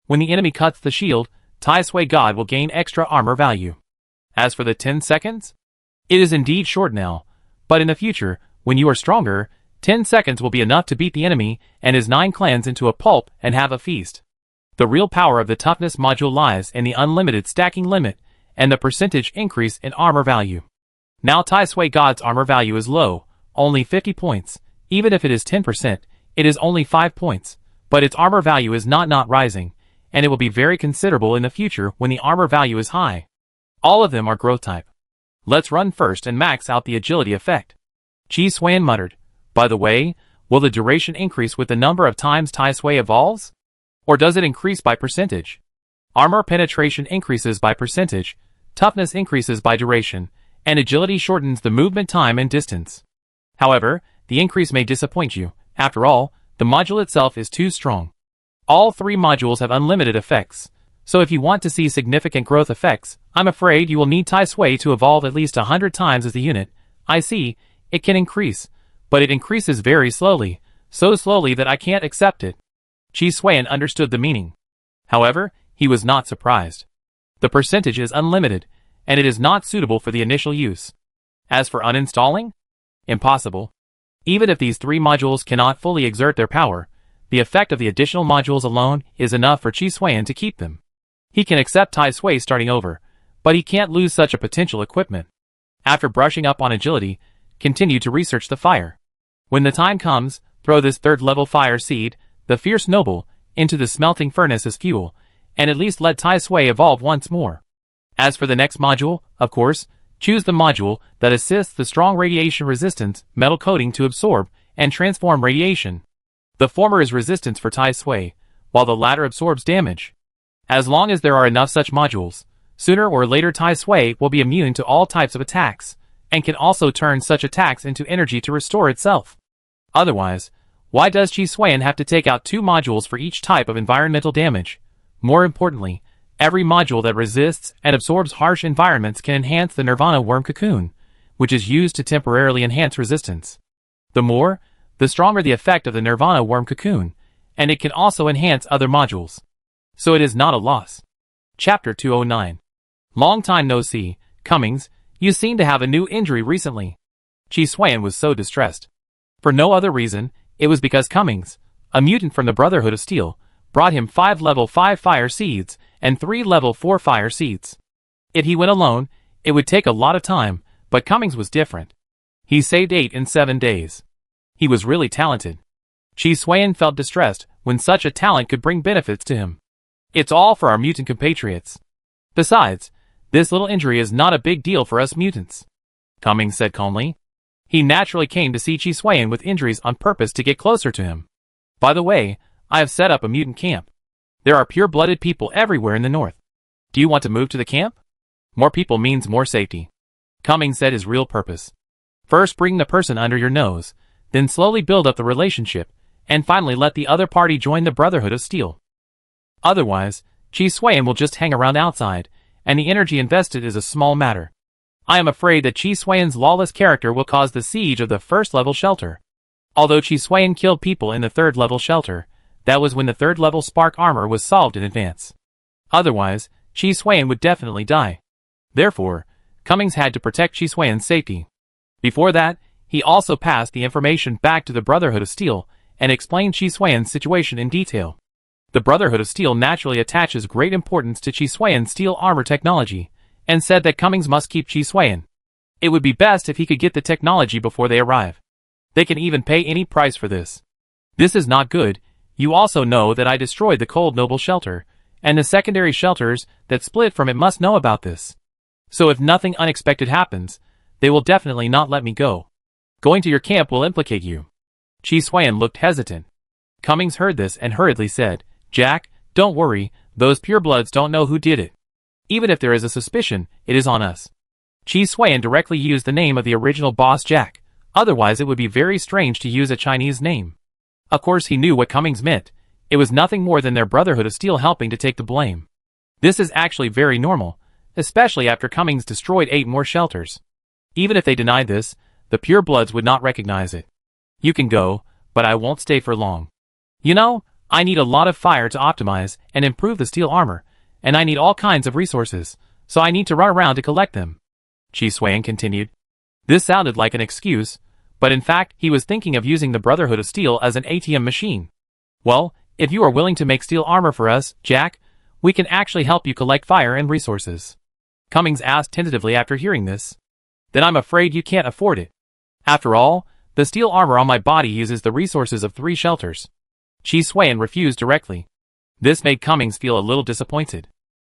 When the enemy cuts the shield, Tai Sui God will gain extra armor value. As for the 10 seconds, it is indeed short now, but in the future, when you are stronger, 10 seconds will be enough to beat the enemy and his 9 clans into a pulp and have a feast. The real power of the toughness module lies in the unlimited stacking limit and the percentage increase in armor value. Now Tai Sui God's armor value is low, only 50 points. Even if it is 10%, it is only 5 points, but its armor value is not rising, and it will be very considerable in the future when the armor value is high. All of them are growth type. Let's run first and max out the agility effect. Chi Suan muttered, by the way, will the duration increase with the number of times Tai Sui evolves? Or does it increase by percentage? Armor penetration increases by percentage, toughness increases by duration, and agility shortens the movement time and distance. However, the increase may disappoint you. After all, the module itself is too strong. All 3 modules have unlimited effects, so if you want to see significant growth effects, I'm afraid you will need Tai Sui to evolve at least 100 times as the unit. I see, it can increase, but it increases very slowly, so slowly that I can't accept it. Chi Suan understood the meaning. However, he was not surprised. The percentage is unlimited, and it is not suitable for the initial use. As for uninstalling? Impossible. Even if these 3 modules cannot fully exert their power, the effect of the additional modules alone is enough for Chi Suan to keep them. He can accept Tai Sui starting over, but he can't lose such a potential equipment. After brushing up on agility, continue to research the fire. When the time comes, throw this 3rd level fire seed, the Fierce Noble, into the smelting furnace as fuel, and at least let Tai Sui evolve once more. As for the next module, of course, choose the module that assists the strong radiation resistance metal coating to absorb and transform radiation. The former is resistance for Tai Sui, while the latter absorbs damage. As long as there are enough such modules, sooner or later Tai Sui will be immune to all types of attacks, and can also turn such attacks into energy to restore itself. Otherwise, why does Chi Suan have to take out 2 modules for each type of environmental damage? More importantly, every module that resists and absorbs harsh environments can enhance the Nirvana worm cocoon, which is used to temporarily enhance resistance. The stronger the effect of the Nirvana worm cocoon, and it can also enhance other modules. So it is not a loss. Chapter 209. Long time no see, Cummings, you seem to have a new injury recently. Chi Xuan was so distressed. For no other reason, it was because Cummings, a mutant from the Brotherhood of Steel, brought him 5 level 5 fire seeds and 3 level 4 fire seeds. If he went alone, it would take a lot of time, but Cummings was different. He saved 8 in 7 days. He was really talented. Chi Xuan felt distressed when such a talent could bring benefits to him. It's all for our mutant compatriots. Besides, this little injury is not a big deal for us mutants, Cummings said calmly. He naturally came to see Chi Xuan with injuries on purpose to get closer to him. By the way, I have set up a mutant camp. There are pure-blooded people everywhere in the north. Do you want to move to the camp? More people means more safety. Cummings said his real purpose. First bring the person under your nose, then slowly build up the relationship, and finally let the other party join the Brotherhood of Steel. Otherwise, Chi Xuan will just hang around outside, and the energy invested is a small matter. I am afraid that Chi Xuan's lawless character will cause the siege of the first-level shelter. Although Chi Xuan killed people in the third-level shelter, that was when the third-level spark armor was solved in advance. Otherwise, Chi Xuan would definitely die. Therefore, Cummings had to protect Chi Xuan's safety. Before that, he also passed the information back to the Brotherhood of Steel and explained Chi Xuan's situation in detail. The Brotherhood of Steel naturally attaches great importance to Chi Xuan's steel armor technology, and said that Cummings must keep Chi Xuan. It would be best if he could get the technology before they arrive. They can even pay any price for this. This is not good. You also know that I destroyed the Cold Noble shelter, and the secondary shelters that split from it must know about this. So if nothing unexpected happens, they will definitely not let me go. Going to your camp will implicate you. Chi Xuan looked hesitant. Cummings heard this and hurriedly said, Jack, don't worry, those purebloods don't know who did it. Even if there is a suspicion, it is on us. Chi Xuan directly used the name of the original boss Jack, otherwise it would be very strange to use a Chinese name. Of course he knew what Cummings meant. It was nothing more than their Brotherhood of Steel helping to take the blame. This is actually very normal, especially after Cummings destroyed 8 more shelters. Even if they denied this, the purebloods would not recognize it. You can go, but I won't stay for long. You know, I need a lot of fire to optimize and improve the steel armor, and I need all kinds of resources, so I need to run around to collect them. Chi Xuan continued. This sounded like an excuse, but in fact he was thinking of using the Brotherhood of Steel as an ATM machine. Well, if you are willing to make steel armor for us, Jack, we can actually help you collect fire and resources. Cummings asked tentatively after hearing this. Then I'm afraid you can't afford it. After all, the steel armor on my body uses the resources of 3 shelters. Chi Xuan refused directly. This made Cummings feel a little disappointed.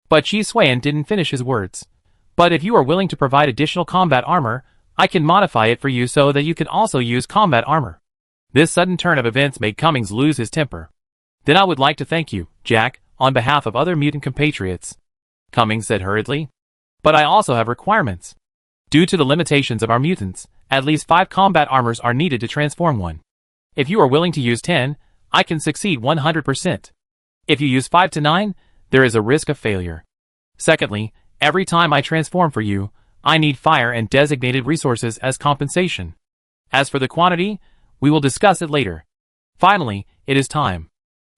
But Chi Xuan didn't finish his words. But if you are willing to provide additional combat armor, I can modify it for you so that you can also use combat armor. This sudden turn of events made Cummings lose his temper. Then I would like to thank you, Jack, on behalf of other mutant compatriots, Cummings said hurriedly. But I also have requirements. Due to the limitations of our mutants, at least 5 combat armors are needed to transform one. If you are willing to use 10, I can succeed 100%. If you use 5 to 9, there is a risk of failure. Secondly, every time I transform for you, I need fire and designated resources as compensation. As for the quantity, we will discuss it later. Finally, it is time.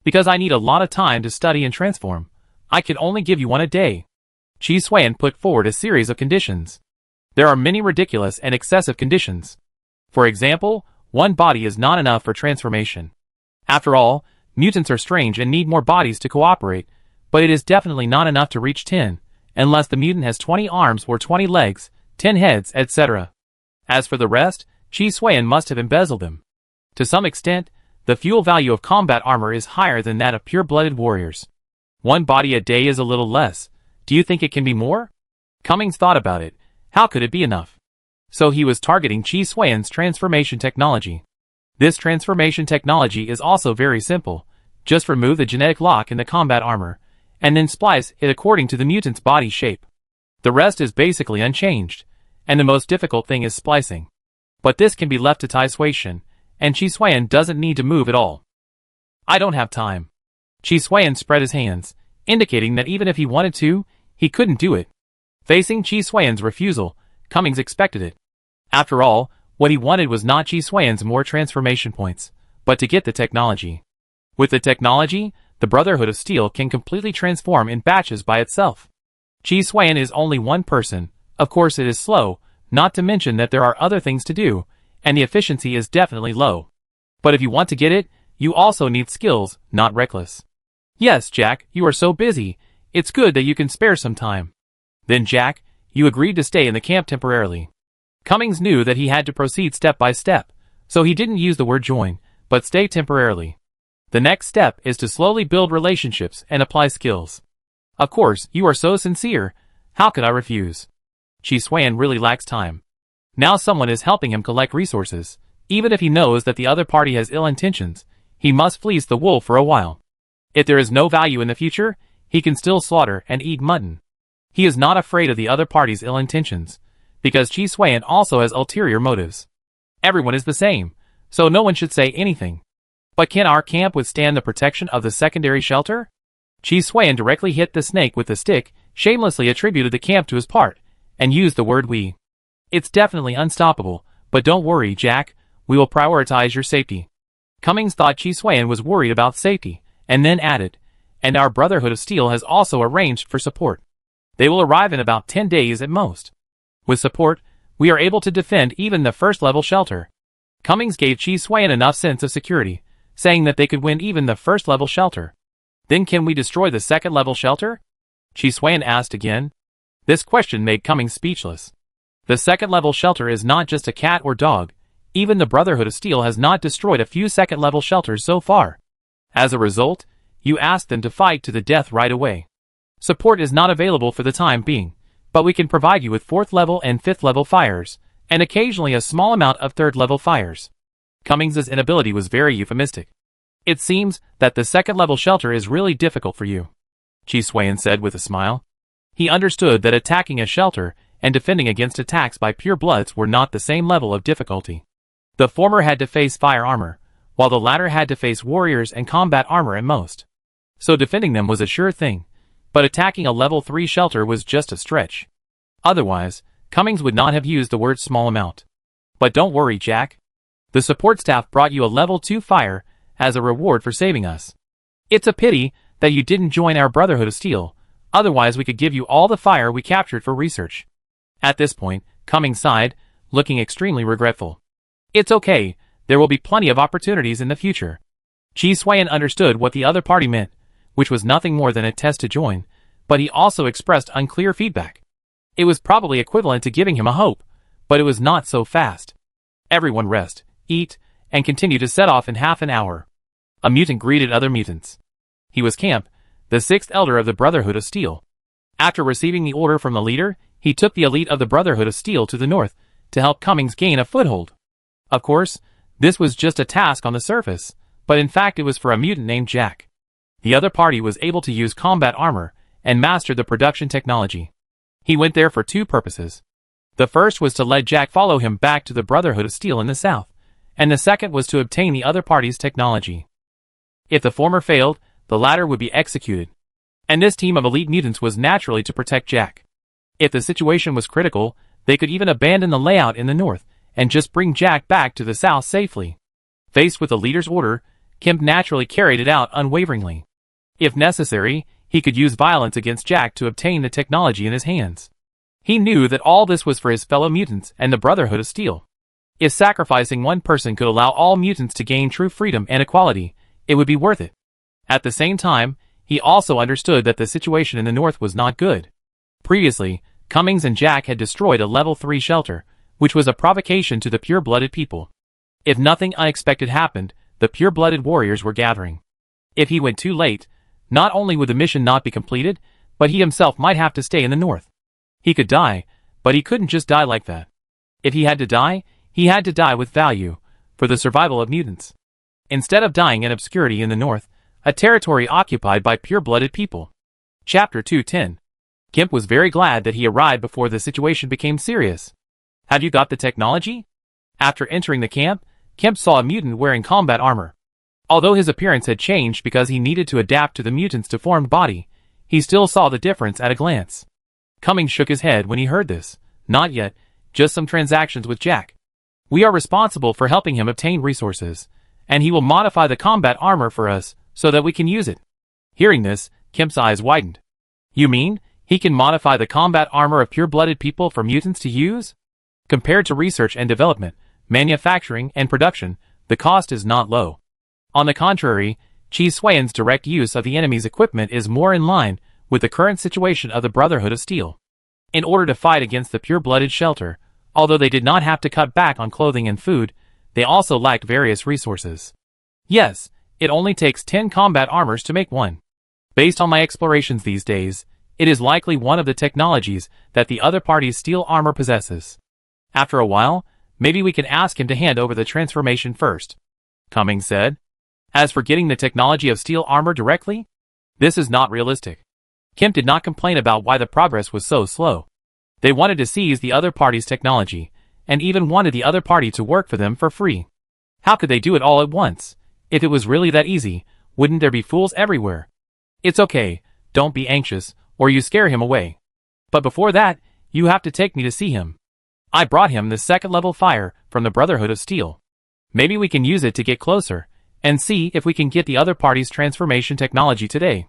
Because I need a lot of time to study and transform, I can only give you one a day. Chi Xuan put forward a series of conditions. There are many ridiculous and excessive conditions. For example, 1 body is not enough for transformation. After all, mutants are strange and need more bodies to cooperate, but it is definitely not enough to reach 10, unless the mutant has 20 arms or 20 legs, 10 heads, etc. As for the rest, Chi Xuan must have embezzled them. To some extent, the fuel value of combat armor is higher than that of pure-blooded warriors. 1 body a day is a little less. Do you think it can be more? Cummings thought about it. How could it be enough? So he was targeting Chi Xuan's transformation technology. This transformation technology is also very simple. Just remove the genetic lock in the combat armor, and then splice it according to the mutant's body shape. The rest is basically unchanged, and the most difficult thing is splicing. But this can be left to Tai Xuan, and Chi Xuan doesn't need to move at all. I don't have time. Chi Xuan spread his hands, indicating that even if he wanted to, he couldn't do it. Facing Chi Xuan's refusal, Cummings expected it. After all, what he wanted was not Chi Xuan's more transformation points, but to get the technology. With the technology, the Brotherhood of Steel can completely transform in batches by itself. Chi Xuan is only one person. Of course it is slow, not to mention that there are other things to do, and the efficiency is definitely low. But if you want to get it, you also need skills, not reckless. Yes, Jack, you are so busy. It's good that you can spare some time. Then Jack, you agreed to stay in the camp temporarily. Cummings knew that he had to proceed step by step, so he didn't use the word join, but stay temporarily. The next step is to slowly build relationships and apply skills. Of course, you are so sincere. How could I refuse? Chi Xuan really lacks time. Now someone is helping him collect resources. Even if he knows that the other party has ill intentions, he must fleece the wool for a while. If there is no value in the future, he can still slaughter and eat mutton. He is not afraid of the other party's ill intentions, because Chi Xuan also has ulterior motives. Everyone is the same, so no one should say anything. But can our camp withstand the protection of the secondary shelter? Chi Xuan directly hit the snake with the stick, shamelessly attributed the camp to his part, and used the word we. It's definitely unstoppable, but don't worry, Jack, we will prioritize your safety. Cummings thought Chi Xuan was worried about safety, and then added, and our Brotherhood of Steel has also arranged for support. They will arrive in about 10 days at most. With support, we are able to defend even the first-level shelter. Cummings gave Chi Xuan enough sense of security, saying that they could win even the first-level shelter. Then can we destroy the second-level shelter? Chi Xuan asked again. This question made Cummings speechless. The second-level shelter is not just a cat or dog. Even the Brotherhood of Steel has not destroyed a few second-level shelters so far. As a result, you asked them to fight to the death right away. Support is not available for the time being, but we can provide you with 4th-level and 5th-level fires, and occasionally a small amount of 3rd-level fires. Cummings's inability was very euphemistic. It seems that the second-level shelter is really difficult for you, Chi Xuan said with a smile. He understood that attacking a shelter and defending against attacks by purebloods were not the same level of difficulty. The former had to face fire armor, while the latter had to face warriors and combat armor at most. So defending them was a sure thing, but attacking a level 3 shelter was just a stretch. Otherwise, Cummings would not have used the word small amount. But don't worry, Jack. The support staff brought you a level 2 fire as a reward for saving us. It's a pity that you didn't join our Brotherhood of Steel, otherwise we could give you all the fire we captured for research. At this point, Cummings sighed, looking extremely regretful. It's okay, there will be plenty of opportunities in the future. Chi Xuan understood what the other party meant, which was nothing more than a test to join, but he also expressed unclear feedback. It was probably equivalent to giving him a hope, but it was not so fast. Everyone rest, eat, and continue to set off in half an hour. A mutant greeted other mutants. He was Camp, the 6th elder of the Brotherhood of Steel. After receiving the order from the leader, he took the elite of the Brotherhood of Steel to the north to help Cummings gain a foothold. Of course, this was just a task on the surface, but in fact it was for a mutant named Jack. The other party was able to use combat armor and master the production technology. He went there for 2 purposes. The first was to let Jack follow him back to the Brotherhood of Steel in the south, and the second was to obtain the other party's technology. If the former failed, the latter would be executed. And this team of elite mutants was naturally to protect Jack. If the situation was critical, they could even abandon the layout in the north and just bring Jack back to the south safely. Faced with the leader's order, Kemp naturally carried it out unwaveringly. If necessary, he could use violence against Jack to obtain the technology in his hands. He knew that all this was for his fellow mutants and the Brotherhood of Steel. If sacrificing one person could allow all mutants to gain true freedom and equality, it would be worth it. At the same time, he also understood that the situation in the north was not good. Previously, Cummings and Jack had destroyed a level 3 shelter, which was a provocation to the pure-blooded people. If nothing unexpected happened, the pure-blooded warriors were gathering. If he went too late, not only would the mission not be completed, but he himself might have to stay in the north. He could die, but he couldn't just die like that. If he had to die, he had to die with value, for the survival of mutants. Instead of dying in obscurity in the north, a territory occupied by pure-blooded people. Chapter 210. Kemp was very glad that he arrived before the situation became serious. Have you got the technology? After entering the camp, Kemp saw a mutant wearing combat armor. Although his appearance had changed because he needed to adapt to the mutant's deformed body, he still saw the difference at a glance. Cummings shook his head when he heard this. Not yet, just some transactions with Jack. We are responsible for helping him obtain resources, and he will modify the combat armor for us so that we can use it. Hearing this, Kemp's eyes widened. You mean, he can modify the combat armor of pure-blooded people for mutants to use? Compared to research and development, manufacturing and production, the cost is not low. On the contrary, Chi Xuan's direct use of the enemy's equipment is more in line with the current situation of the Brotherhood of Steel. In order to fight against the pure-blooded shelter, although they did not have to cut back on clothing and food, they also lacked various resources. Yes, it only takes 10 combat armors to make one. Based on my explorations these days, it is likely one of the technologies that the other party's steel armor possesses. After a while, maybe we can ask him to hand over the transformation first, Cummings said. As for getting the technology of steel armor directly, this is not realistic. Kemp did not complain about why the progress was so slow. They wanted to seize the other party's technology, and even wanted the other party to work for them for free. How could they do it all at once? If it was really that easy, wouldn't there be fools everywhere? It's okay, don't be anxious, or you scare him away. But before that, you have to take me to see him. I brought him the second-level fire from the Brotherhood of Steel. Maybe we can use it to get closer, and see if we can get the other party's transformation technology today.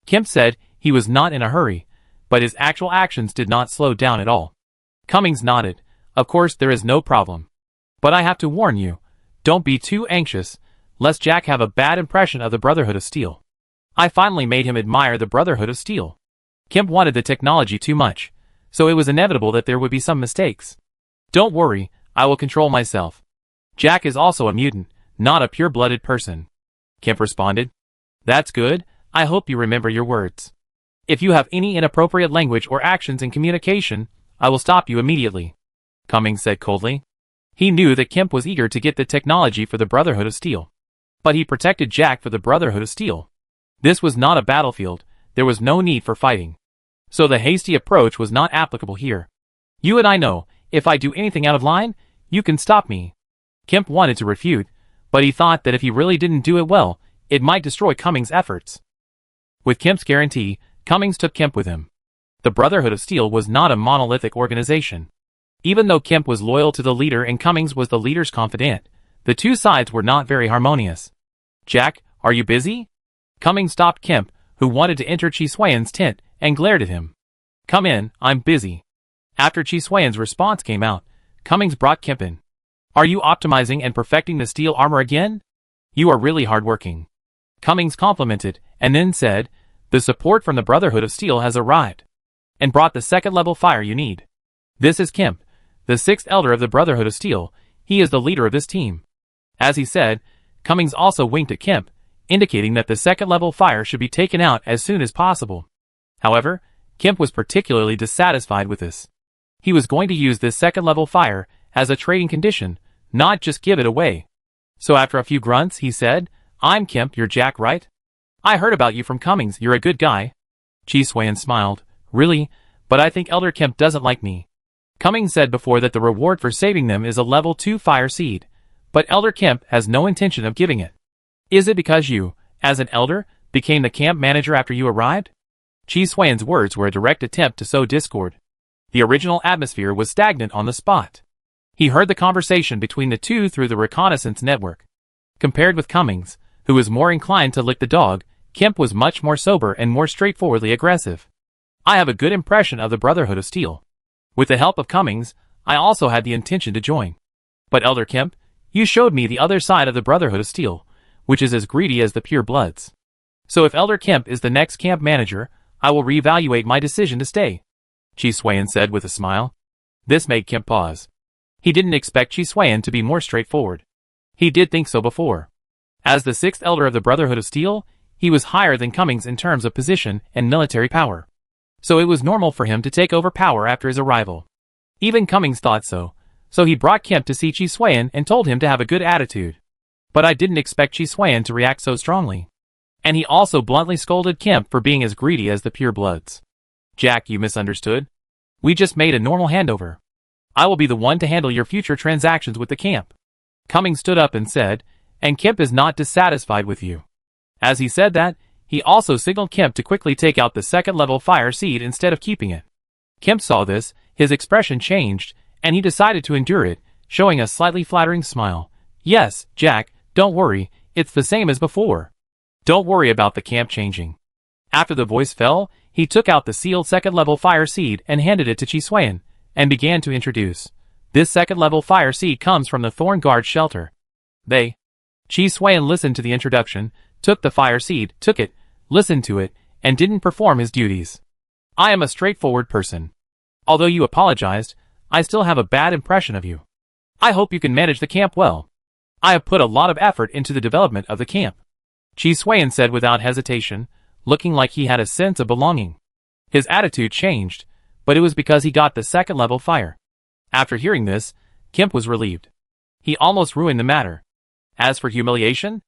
Kemp said he was not in a hurry, but his actual actions did not slow down at all. Cummings nodded. Of course there is no problem. But I have to warn you, don't be too anxious, lest Jack have a bad impression of the Brotherhood of Steel. I finally made him admire the Brotherhood of Steel. Kemp wanted the technology too much, so it was inevitable that there would be some mistakes. Don't worry, I will control myself. Jack is also a mutant, not a pure-blooded person. Kemp responded. That's good, I hope you remember your words. If you have any inappropriate language or actions in communication, I will stop you immediately, Cummings said coldly. He knew that Kemp was eager to get the technology for the Brotherhood of Steel. But he protected Jack for the Brotherhood of Steel. This was not a battlefield, there was no need for fighting. So the hasty approach was not applicable here. You and I know, if I do anything out of line, you can stop me. Kemp wanted to refute, but he thought that if he really didn't do it well, it might destroy Cummings' efforts. With Kemp's guarantee, Cummings took Kemp with him. The Brotherhood of Steel was not a monolithic organization. Even though Kemp was loyal to the leader and Cummings was the leader's confidant, the two sides were not very harmonious. Jack, are you busy? Cummings stopped Kemp, who wanted to enter Chi Xuan's tent, and glared at him. Come in, I'm busy. After Chi Xuan's response came out, Cummings brought Kemp in. Are you optimizing and perfecting the steel armor again? You are really hardworking. Cummings complimented, and then said, the support from the Brotherhood of Steel has arrived, and brought the second-level fire you need. This is Kemp, the sixth elder of the Brotherhood of Steel. He is the leader of this team. As he said, Cummings also winked at Kemp, indicating that the second-level fire should be taken out as soon as possible. However, Kemp was particularly dissatisfied with this. He was going to use this second-level fire as a trading condition, not just give it away. So after a few grunts, he said, I'm Kemp, you're Jack, right? I heard about you from Cummings, you're a good guy. Chi Xuan smiled. Really? But I think Elder Kemp doesn't like me. Cummings said before that the reward for saving them is a level 2 fire seed, but Elder Kemp has no intention of giving it. Is it because you, as an elder, became the camp manager after you arrived? Chi Xuan's words were a direct attempt to sow discord. The original atmosphere was stagnant on the spot. He heard the conversation between the two through the reconnaissance network. Compared with Cummings, who was more inclined to lick the dog, Kemp was much more sober and more straightforwardly aggressive. I have a good impression of the Brotherhood of Steel. With the help of Cummings, I also had the intention to join. But Elder Kemp, you showed me the other side of the Brotherhood of Steel, which is as greedy as the pure bloods. So if Elder Kemp is the next camp manager, I will reevaluate my decision to stay, Chi Xuan said with a smile. This made Kemp pause. He didn't expect Chi Xuan to be more straightforward. He did think so before. As the sixth elder of the Brotherhood of Steel, he was higher than Cummings in terms of position and military power. So it was normal for him to take over power after his arrival. Even Cummings thought so, so he brought Kemp to see Chi Xuan and told him to have a good attitude. But I didn't expect Chi Xuan to react so strongly. And he also bluntly scolded Kemp for being as greedy as the pure bloods. Jack, you misunderstood. We just made a normal handover. I will be the one to handle your future transactions with the camp. Cummings stood up and said, and Kemp is not dissatisfied with you. As he said that, he also signaled Kemp to quickly take out the second-level fire seed instead of keeping it. Kemp saw this, his expression changed, and he decided to endure it, showing a slightly flattering smile. Yes, Jack, don't worry, it's the same as before. Don't worry about the camp changing. After the voice fell, he took out the sealed second-level fire seed and handed it to Chiswayan, and began to introduce. This second-level fire seed comes from the Thorn Guard shelter. Chiswayan listened to the introduction, took the fire seed, took it, listened to it, and didn't perform his duties. I am a straightforward person. Although you apologized, I still have a bad impression of you. I hope you can manage the camp well. I have put a lot of effort into the development of the camp. Chiswayan said without hesitation, looking like he had a sense of belonging. His attitude changed, but it was because he got the second-level fire. After hearing this, Kemp was relieved. He almost ruined the matter. As for humiliation?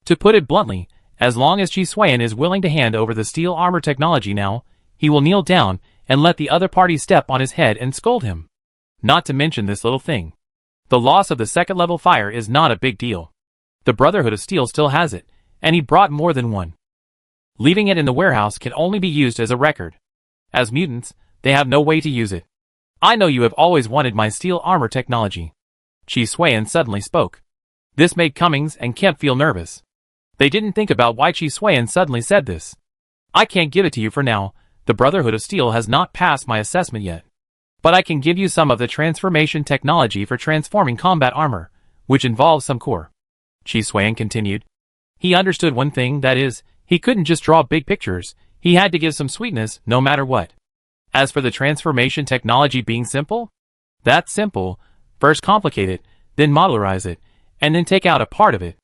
To put it bluntly, as long as Chiswayan is willing to hand over the steel armor technology now, he will kneel down and let the other party step on his head and scold him. Not to mention this little thing. The loss of the second-level fire is not a big deal. The Brotherhood of Steel still has it, and he brought more than one. Leaving it in the warehouse can only be used as a record. As mutants, they have no way to use it. I know you have always wanted my steel armor technology. Chiswayan suddenly spoke. This made Cummings and Kemp feel nervous. They didn't think about why Chiswayan suddenly said this. I can't give it to you for now. The Brotherhood of Steel has not passed my assessment yet. But I can give you some of the transformation technology for transforming combat armor, which involves some core. Chiswayan continued. He understood one thing, that is, he couldn't just draw big pictures, he had to give some sweetness no matter what. As for the transformation technology being simple? That's simple. First complicate it, then modularize it, and then take out a part of it.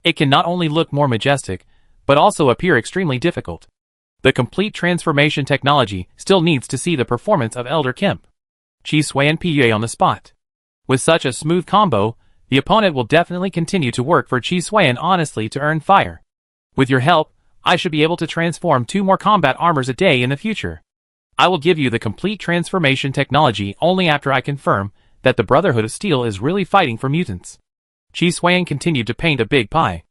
It can not only look more majestic, but also appear extremely difficult. The complete transformation technology still needs to see the performance of Elder Kemp. Chiswayan PA on the spot. With such a smooth combo, the opponent will definitely continue to work for Chiswayan honestly to earn fire. With your help, I should be able to transform 2 more combat armors a day in the future. I will give you the complete transformation technology only after I confirm that the Brotherhood of Steel is really fighting for mutants. Chiswayan continued to paint a big pie.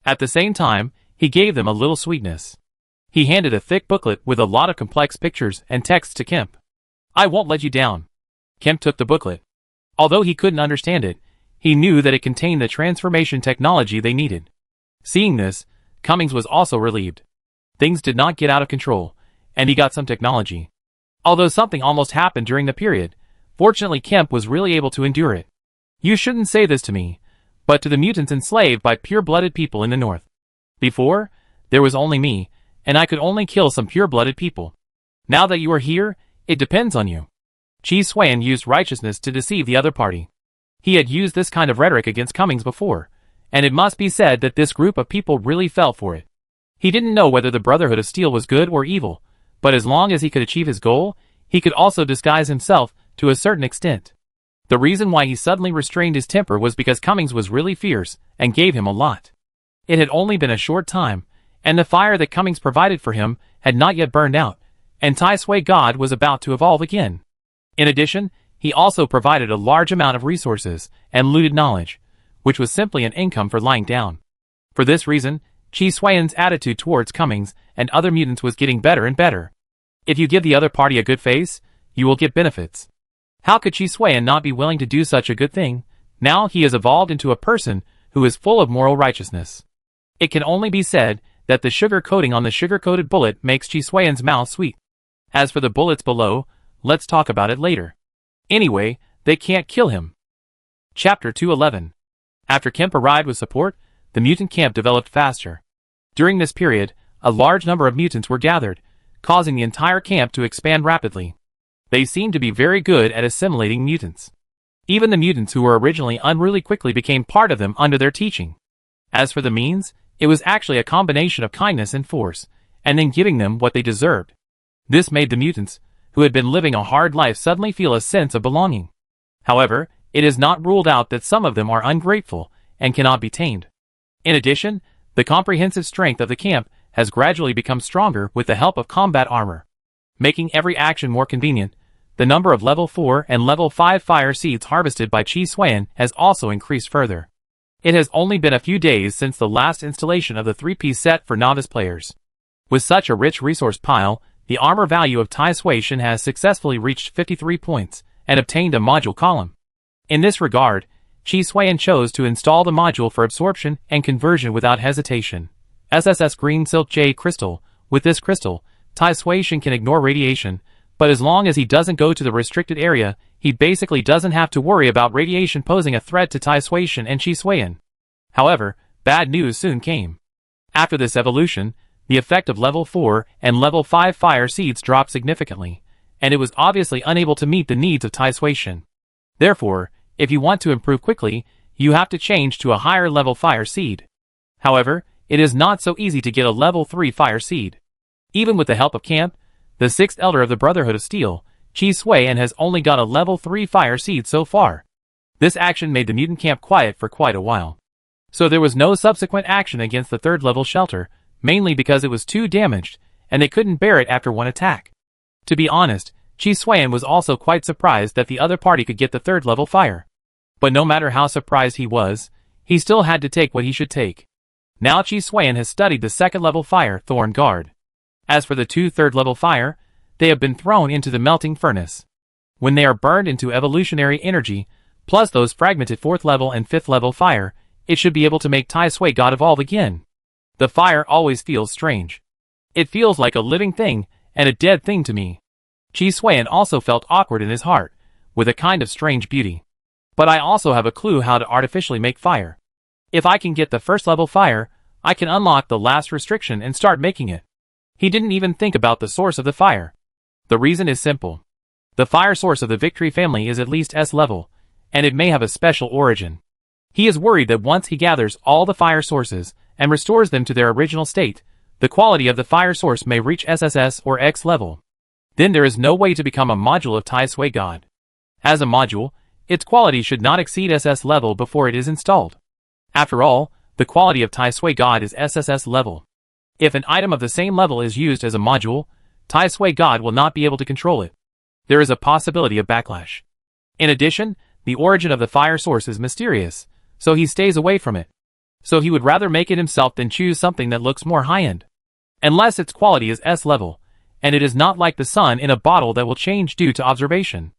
At the same time, he gave them a little sweetness. He handed a thick booklet with a lot of complex pictures and texts to Kemp. I won't let you down. Kemp took the booklet. Although he couldn't understand it, he knew that it contained the transformation technology they needed. Seeing this, Cummings was also relieved. Things did not get out of control, and he got some technology. Although something almost happened during the period, fortunately Kemp was really able to endure it. You shouldn't say this to me, but to the mutants enslaved by pure-blooded people in the north. Before, there was only me, and I could only kill some pure-blooded people. Now that you are here, it depends on you. Chiswayan used righteousness to deceive the other party. He had used this kind of rhetoric against Cummings before, and it must be said that this group of people really fell for it. He didn't know whether the Brotherhood of Steel was good or evil, but as long as he could achieve his goal, he could also disguise himself to a certain extent. The reason why he suddenly restrained his temper was because Cummings was really fierce and gave him a lot. It had only been a short time, and the fire that Cummings provided for him had not yet burned out, and Tai Sui God was about to evolve again. In addition, he also provided a large amount of resources and looted knowledge, which was simply an income for lying down. For this reason, Chiswayan's attitude towards Cummings and other mutants was getting better and better. If you give the other party a good face, you will get benefits. How could Chiswayan not be willing to do such a good thing? Now he has evolved into a person who is full of moral righteousness. It can only be said that the sugar coating on the sugar-coated bullet makes Chiswayan's mouth sweet. As for the bullets below, let's talk about it later. Anyway, they can't kill him. Chapter 211. After Kemp arrived with support, the mutant camp developed faster. During this period, a large number of mutants were gathered, causing the entire camp to expand rapidly. They seemed to be very good at assimilating mutants. Even the mutants who were originally unruly quickly became part of them under their teaching. As for the means, it was actually a combination of kindness and force, and then giving them what they deserved. This made the mutants, who had been living a hard life, suddenly feel a sense of belonging. However, it is not ruled out that some of them are ungrateful and cannot be tamed. In addition, the comprehensive strength of the camp has gradually become stronger with the help of combat armor. Making every action more convenient, the number of level 4 and level 5 fire seeds harvested by Chiswayan has also increased further. It has only been a few days since the last installation of the 3-piece set for novice players. With such a rich resource pile, the armor value of Tai Sui has successfully reached 53 points and obtained a module column. In this regard, Chiswayan chose to install the module for absorption and conversion without hesitation. SSS Green Silk J Crystal. With this crystal, Tai Sui-shen can ignore radiation, but as long as he doesn't go to the restricted area, he basically doesn't have to worry about radiation posing a threat to Tai Sui-shen and Qi Suiyan. However, bad news soon came. After this evolution, the effect of level 4 and level 5 fire seeds dropped significantly, and it was obviously unable to meet the needs of Tai Sui-shen. Therefore, if you want to improve quickly, you have to change to a higher level fire seed. However, it is not so easy to get a level 3 fire seed. Even with the help of Camp, the 6th elder of the Brotherhood of Steel, Qi Suiyan has only got a level 3 fire seed so far. This action made the mutant camp quiet for quite a while. So there was no subsequent action against the 3rd level shelter, mainly because it was too damaged, and they couldn't bear it after one attack. To be honest, Qi Suiyan was also quite surprised that the other party could get the 3rd level fire. But no matter how surprised he was, he still had to take what he should take. Now Qi Suiyan has studied the 2nd level fire, Thorn Guard. As for the 2 3rd level fire, they have been thrown into the melting furnace. When they are burned into evolutionary energy, plus those fragmented 4th level and 5th level fire, it should be able to make Tai Sui God evolve again. The fire always feels strange. It feels like a living thing and a dead thing to me. Qi Suiyan also felt awkward in his heart, with a kind of strange beauty. But I also have a clue how to artificially make fire. If I can get the 1st level fire, I can unlock the last restriction and start making it. He didn't even think about the source of the fire. The reason is simple. The fire source of the Victory family is at least S level, and it may have a special origin. He is worried that once he gathers all the fire sources and restores them to their original state, the quality of the fire source may reach SSS or X level. Then there is no way to become a module of Tai Sui God. As a module, its quality should not exceed SS level before it is installed. After all, the quality of Tai Sui God is SSS level. If an item of the same level is used as a module, Tai Sui God will not be able to control it. There is a possibility of backlash. In addition, the origin of the fire source is mysterious, so he stays away from it. So he would rather make it himself than choose something that looks more high-end. Unless its quality is S level, and it is not like the sun in a bottle that will change due to observation.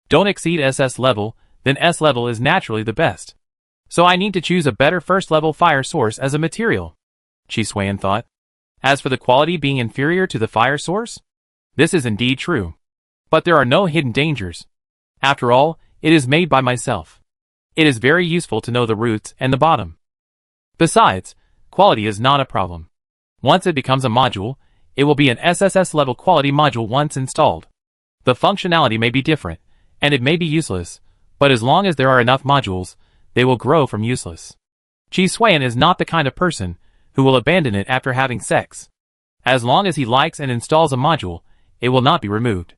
Don't exceed SS level, then S level is naturally the best. So I need to choose a better 1st level fire source as a material, Qi Suiyan thought. As for the quality being inferior to the fire source, this is indeed true. But there are no hidden dangers. After all, it is made by myself. It is very useful to know the roots and the bottom. Besides, quality is not a problem. Once it becomes a module, it will be an SSS level quality module once installed. The functionality may be different, and it may be useless, but as long as there are enough modules, they will grow from useless. Qi Suiyan is not the kind of person who will abandon it after having sex. As long as he likes and installs a module, it will not be removed.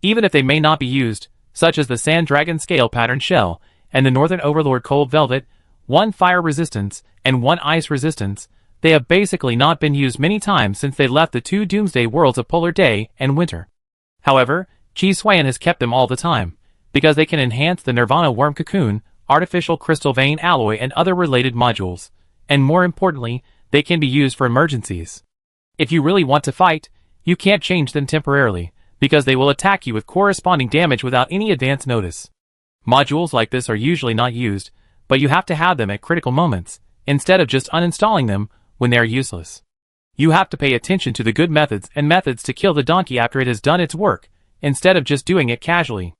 Even if they may not be used, such as the Sand Dragon Scale Pattern Shell and the Northern Overlord Cold Velvet, 1 fire resistance and 1 ice resistance, they have basically not been used many times since they left the 2 Doomsday Worlds of Polar Day and Winter. However, Qi Suiyan has kept them all the time, because they can enhance the Nirvana Worm Cocoon, Artificial Crystal Vein Alloy and other related modules, and more importantly, they can be used for emergencies. If you really want to fight, you can't change them temporarily, because they will attack you with corresponding damage without any advance notice. Modules like this are usually not used, but you have to have them at critical moments, instead of just uninstalling them when they are useless. You have to pay attention to the good methods and methods to kill the donkey after it has done its work, instead of just doing it casually.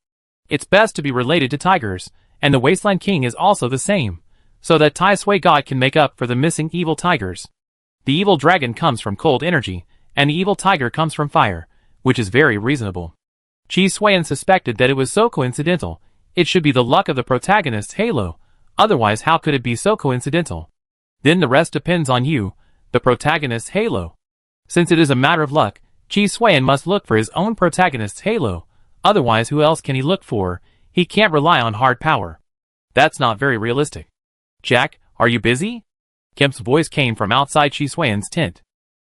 It's best to be related to tigers, and the Wasteland King is also the same, so that Tai Sui God can make up for the missing evil tigers. The evil dragon comes from cold energy, and the evil tiger comes from fire, which is very reasonable. Qi Suiyan suspected that it was so coincidental. It should be the luck of the protagonist's halo, otherwise how could it be so coincidental? Then the rest depends on you, the protagonist's halo. Since it is a matter of luck, Qi Suiyan must look for his own protagonist's halo, otherwise who else can he look for? He can't rely on hard power. That's not very realistic. Jack, are you busy? Kemp's voice came from outside Qi Suiyan's tent.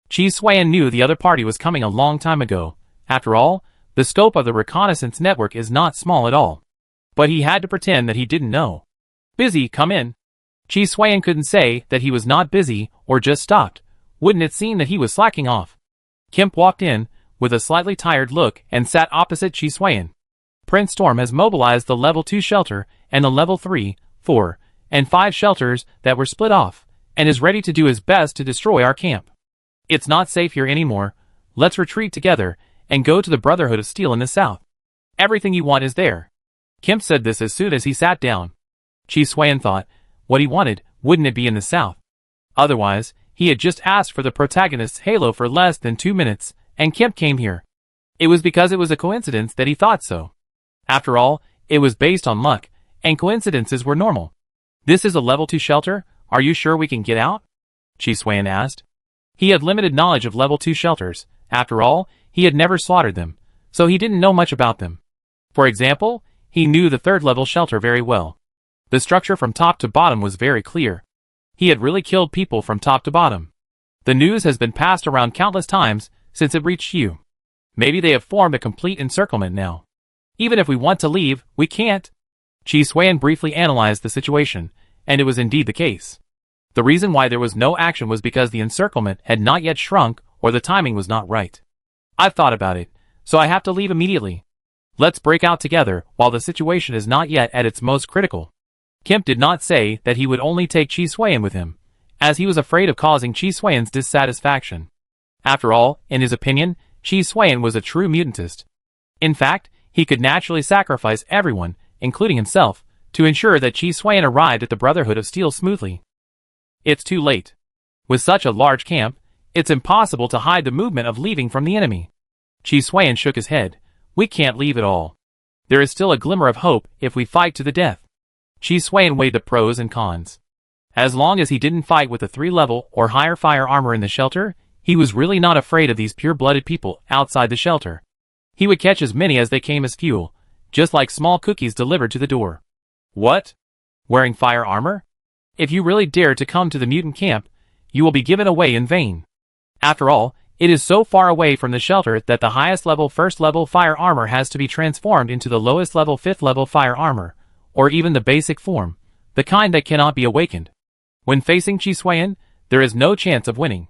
Qi Suiyan knew the other party was coming a long time ago. After all, the scope of the reconnaissance network is not small at all. But he had to pretend that he didn't know. Busy, come in. Qi Suiyan couldn't say that he was not busy or just stopped. Wouldn't it seem that he was slacking off? Kemp walked in, with a slightly tired look, and sat opposite Qi Suiyan. Prince Storm has mobilized the level 2 shelter and the level 3, 4, and 5 shelters that were split off, and is ready to do his best to destroy our camp. It's not safe here anymore. Let's retreat together and go to the Brotherhood of Steel in the south. Everything you want is there. Kemp said this as soon as he sat down. Chi Xuan thought, what he wanted, wouldn't it be in the south? Otherwise, he had just asked for the protagonist's halo for less than 2 minutes, and Kemp came here. It was because it was a coincidence that he thought so. After all, it was based on luck, and coincidences were normal. This is a level 2 shelter? Are you sure we can get out? Chi Xuan asked. He had limited knowledge of level 2 shelters. After all, he had never slaughtered them, so he didn't know much about them. For example, he knew the 3rd level shelter very well. The structure from top to bottom was very clear. He had really killed people from top to bottom. The news has been passed around countless times since it reached you. Maybe they have formed a complete encirclement now. Even if we want to leave, we can't. Chi Xuan briefly analyzed the situation, and it was indeed the case. The reason why there was no action was because the encirclement had not yet shrunk or the timing was not right. I've thought about it, so I have to leave immediately. Let's break out together while the situation is not yet at its most critical. Kemp did not say that he would only take Chi Xuan with him, as he was afraid of causing Chi Xuan's dissatisfaction. After all, in his opinion, Chi Xuan was a true mutantist. In fact, he could naturally sacrifice everyone, including himself, to ensure that Chi Xuan arrived at the Brotherhood of Steel smoothly. It's too late. With such a large camp, it's impossible to hide the movement of leaving from the enemy. Chi Xuan shook his head. We can't leave at all. There is still a glimmer of hope if we fight to the death. Chi Xuan weighed the pros and cons. As long as he didn't fight with a 3-level or higher fire armor in the shelter, he was really not afraid of these pure-blooded people outside the shelter. He would catch as many as they came as fuel, just like small cookies delivered to the door. What? Wearing fire armor? If you really dare to come to the mutant camp, you will be given away in vain. After all, it is so far away from the shelter that the highest level 1st level fire armor has to be transformed into the lowest level 5th level fire armor, or even the basic form, the kind that cannot be awakened. When facing Chi Xuan, there is no chance of winning.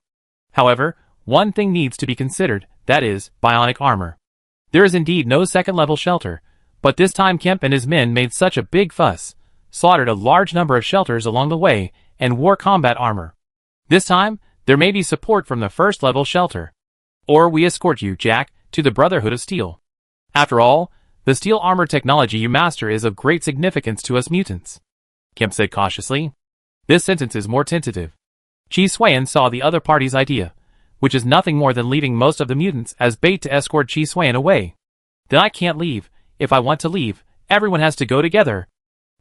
However, one thing needs to be considered, that is, bionic armor. There is indeed no 2nd level shelter, but this time Kemp and his men made such a big fuss, slaughtered a large number of shelters along the way, and wore combat armor. This time, there may be support from the 1st level shelter. Or we escort you, Jack, to the Brotherhood of Steel. After all, the steel armor technology you master is of great significance to us mutants. Kemp said cautiously. This sentence is more tentative. Chi Xuan saw the other party's idea, which is nothing more than leaving most of the mutants as bait to escort Chi Xuan away. Then I can't leave. If I want to leave, everyone has to go together.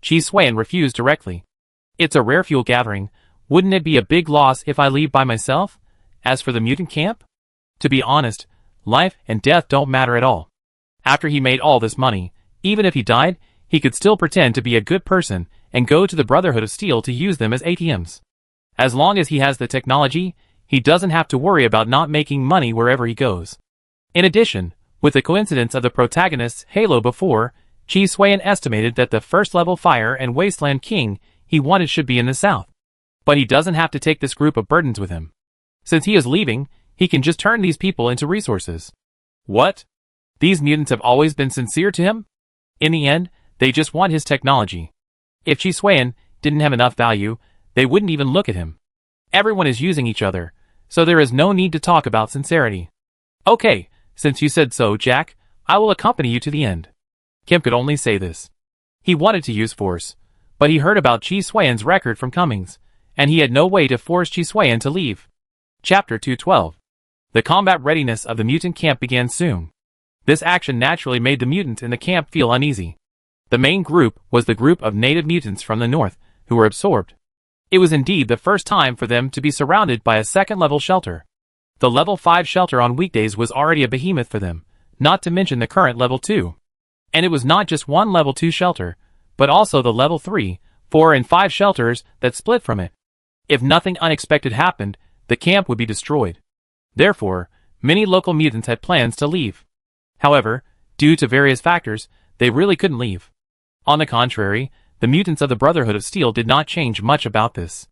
Chi Xuan refused directly. It's a rare fuel gathering. Wouldn't it be a big loss if I leave by myself? As for the mutant camp? To be honest, life and death don't matter at all. After he made all this money, even if he died, he could still pretend to be a good person and go to the Brotherhood of Steel to use them as ATMs. As long as he has the technology, he doesn't have to worry about not making money wherever he goes. In addition, with the coincidence of the protagonist's halo before, Chi Xuan estimated that the 1st level Fire and Wasteland King he wanted should be in the south. But he doesn't have to take this group of burdens with him. Since he is leaving, he can just turn these people into resources. What? These mutants have always been sincere to him? In the end, they just want his technology. If Chi Xuan didn't have enough value, they wouldn't even look at him. Everyone is using each other, so there is no need to talk about sincerity. Okay, since you said so, Jack, I will accompany you to the end. Kemp could only say this. He wanted to use force, but he heard about Chi Xuan's record from Cummings, and he had no way to force Chi Xuan to leave. Chapter 212. The combat readiness of the mutant camp began soon. This action naturally made the mutants in the camp feel uneasy. The main group was the group of native mutants from the north, who were absorbed. It was indeed the first time for them to be surrounded by a 2nd level shelter. The level 5 shelter on weekdays was already a behemoth for them, not to mention the current level 2. And it was not just one level 2 shelter, but also the level 3, 4 and 5 shelters that split from it. If nothing unexpected happened, the camp would be destroyed. Therefore, many local mutants had plans to leave. However, due to various factors, they really couldn't leave. On the contrary, the mutants of the Brotherhood of Steel did not change much about this.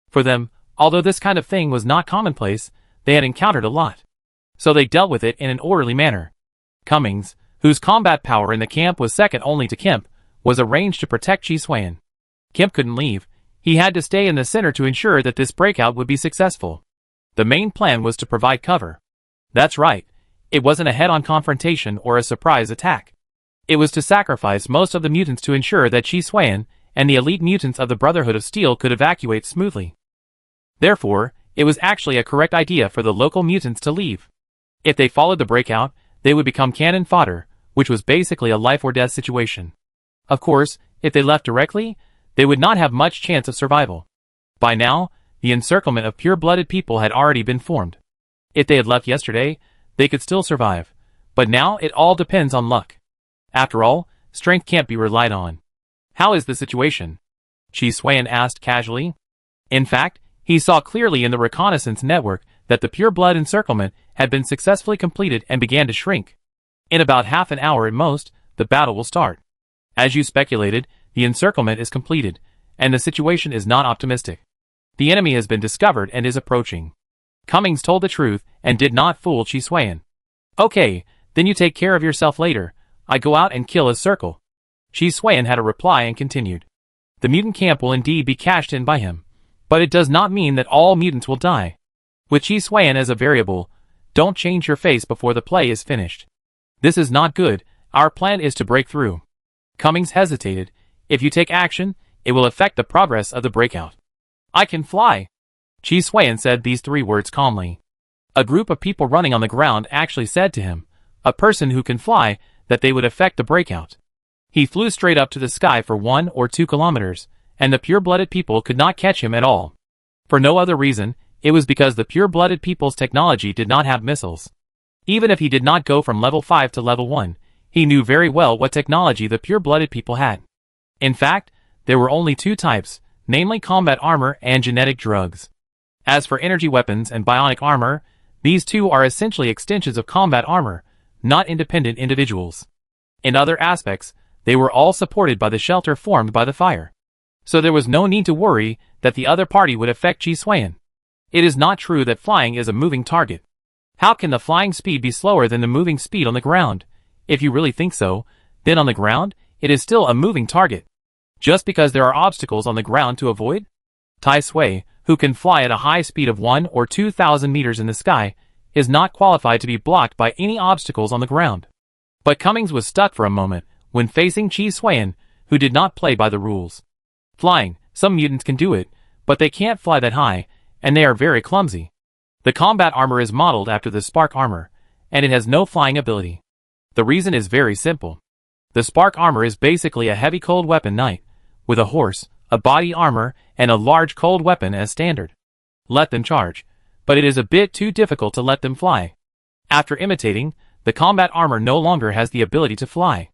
For them, although this kind of thing was not commonplace, they had encountered a lot. So they dealt with it in an orderly manner. Cummings, whose combat power in the camp was second only to Kemp, was arranged to protect Chi Xuan. Kemp couldn't leave. He had to stay in the center to ensure that this breakout would be successful. The main plan was to provide cover. That's right, it wasn't a head-on confrontation or a surprise attack. It was to sacrifice most of the mutants to ensure that Chi Xuan and the elite mutants of the Brotherhood of Steel could evacuate smoothly. Therefore, it was actually a correct idea for the local mutants to leave. If they followed the breakout, they would become cannon fodder, which was basically a life-or-death situation. Of course, if they left directly, they would not have much chance of survival. By now, the encirclement of pure-blooded people had already been formed. If they had left yesterday, they could still survive, but now it all depends on luck. After all, strength can't be relied on. How is the situation? Chi Xuan asked casually. In fact, he saw clearly in the reconnaissance network that the pure blood encirclement had been successfully completed and began to shrink. In about half an hour at most, the battle will start. As you speculated, the encirclement is completed, and the situation is not optimistic. The enemy has been discovered and is approaching. Cummings told the truth and did not fool Chi Xuan. Okay, then you take care of yourself later. I go out and kill his circle. Chi Xuan had a reply and continued. The mutant camp will indeed be cashed in by him, but it does not mean that all mutants will die. With Chi Xuan as a variable, don't change your face before the play is finished. This is not good. Our plan is to break through. Cummings hesitated. If you take action, it will affect the progress of the breakout. I can fly. Chi Xuan said these 3 words calmly. A group of people running on the ground actually said to him, a person who can fly, that they would affect the breakout. He flew straight up to the sky for 1 or 2 kilometers, and the pure-blooded people could not catch him at all. For no other reason, it was because the pure-blooded people's technology did not have missiles. Even if he did not go from level 5 to level 1, he knew very well what technology the pure-blooded people had. In fact, there were only 2 types, namely combat armor and genetic drugs. As for energy weapons and bionic armor, these 2 are essentially extensions of combat armor, not independent individuals. In other aspects, they were all supported by the shelter formed by the fire. So there was no need to worry that the other party would affect Chi Xuan. It is not true that flying is a moving target. How can the flying speed be slower than the moving speed on the ground? If you really think so, then on the ground, it is still a moving target. Just because there are obstacles on the ground to avoid? Tai Sui, who can fly at a high speed of 1 or 2,000 meters in the sky, is not qualified to be blocked by any obstacles on the ground. But Cummings was stuck for a moment when facing Chi Xuan, who did not play by the rules. Flying, some mutants can do it, but they can't fly that high, and they are very clumsy. The combat armor is modeled after the spark armor, and it has no flying ability. The reason is very simple. The spark armor is basically a heavy cold weapon knight, with a horse, a body armor, and a large cold weapon as standard. Let them charge, but it is a bit too difficult to let them fly. After imitating, the combat armor no longer has the ability to fly.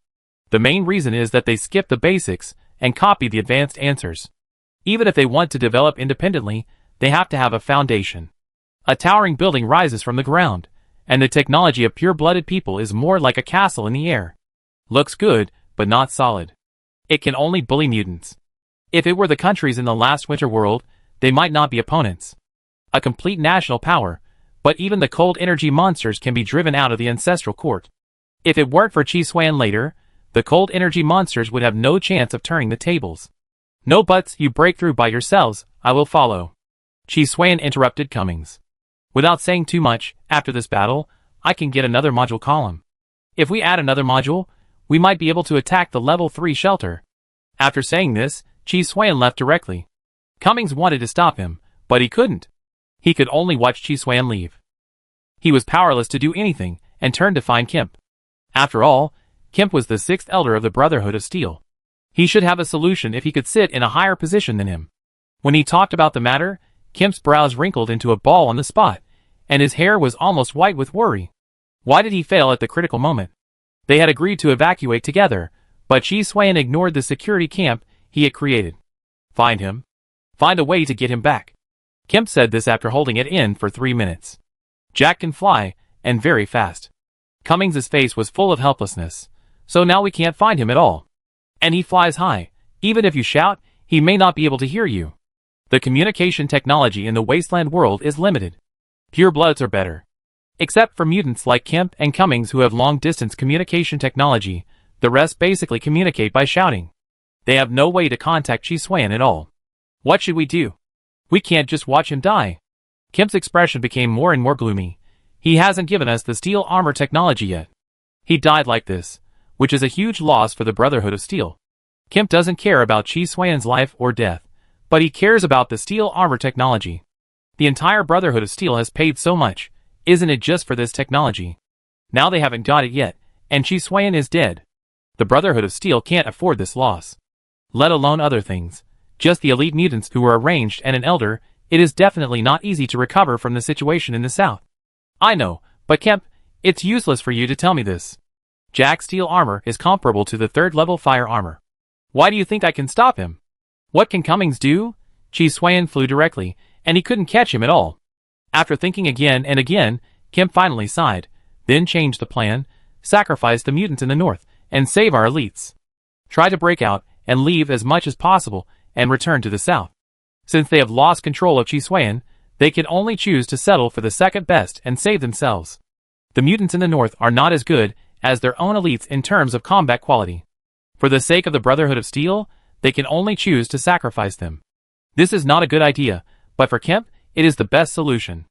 The main reason is that they skip the basics and copy the advanced answers. Even if they want to develop independently, they have to have a foundation. A towering building rises from the ground, and the technology of pure-blooded people is more like a castle in the air. Looks good, but not solid. It can only bully mutants. If it were the countries in the last winter world, they might not be opponents. A complete national power, but even the cold energy monsters can be driven out of the ancestral court. If it weren't for Chi Xuan later, the cold energy monsters would have no chance of turning the tables. No buts, you break through by yourselves, I will follow. Chi Xuan interrupted Cummings. Without saying too much, after this battle, I can get another module column. If we add another module, we might be able to attack the level 3 shelter. After saying this, Chi Xuan left directly. Cummings wanted to stop him, but he couldn't. He could only watch Chi Xuan leave. He was powerless to do anything, and turned to find Kemp. After all, Kemp was the 6th elder of the Brotherhood of Steel. He should have a solution if he could sit in a higher position than him. When he talked about the matter, Kemp's brows wrinkled into a ball on the spot, and his hair was almost white with worry. Why did he fail at the critical moment? They had agreed to evacuate together, but Chi Xuan ignored the security camp he had created. Find him. Find a way to get him back. Kemp said this after holding it in for 3 minutes. Jack can fly, and very fast. Cummings' face was full of helplessness. So now we can't find him at all. And he flies high. Even if you shout, he may not be able to hear you. The communication technology in the wasteland world is limited. Pure bloods are better. Except for mutants like Kemp and Cummings who have long-distance communication technology, the rest basically communicate by shouting. They have no way to contact Chi Xuan at all. What should we do? We can't just watch him die. Kemp's expression became more and more gloomy. He hasn't given us the steel armor technology yet. He died like this, which is a huge loss for the Brotherhood of Steel. Kemp doesn't care about Chi Swayan's life or death, but he cares about the steel armor technology. The entire Brotherhood of Steel has paid so much, isn't it just for this technology? Now they haven't got it yet, and Chi Swayan is dead. The Brotherhood of Steel can't afford this loss. Let alone other things. Just the elite mutants who were arranged and an elder, it is definitely not easy to recover from the situation in the south. I know, but Kemp, it's useless for you to tell me this. Jack's steel armor is comparable to the 3rd level fire armor. Why do you think I can stop him? What can Cummings do? Chi Swayan flew directly, and he couldn't catch him at all. After thinking again and again, Kemp finally sighed, then changed the plan, sacrifice the mutants in the north, and save our elites. Try to break out and leave as much as possible and return to the south. Since they have lost control of Chi Swayan, they can only choose to settle for the second best and save themselves. The mutants in the north are not as good as their own elites in terms of combat quality. For the sake of the Brotherhood of Steel, they can only choose to sacrifice them. This is not a good idea, but for Kemp, it is the best solution.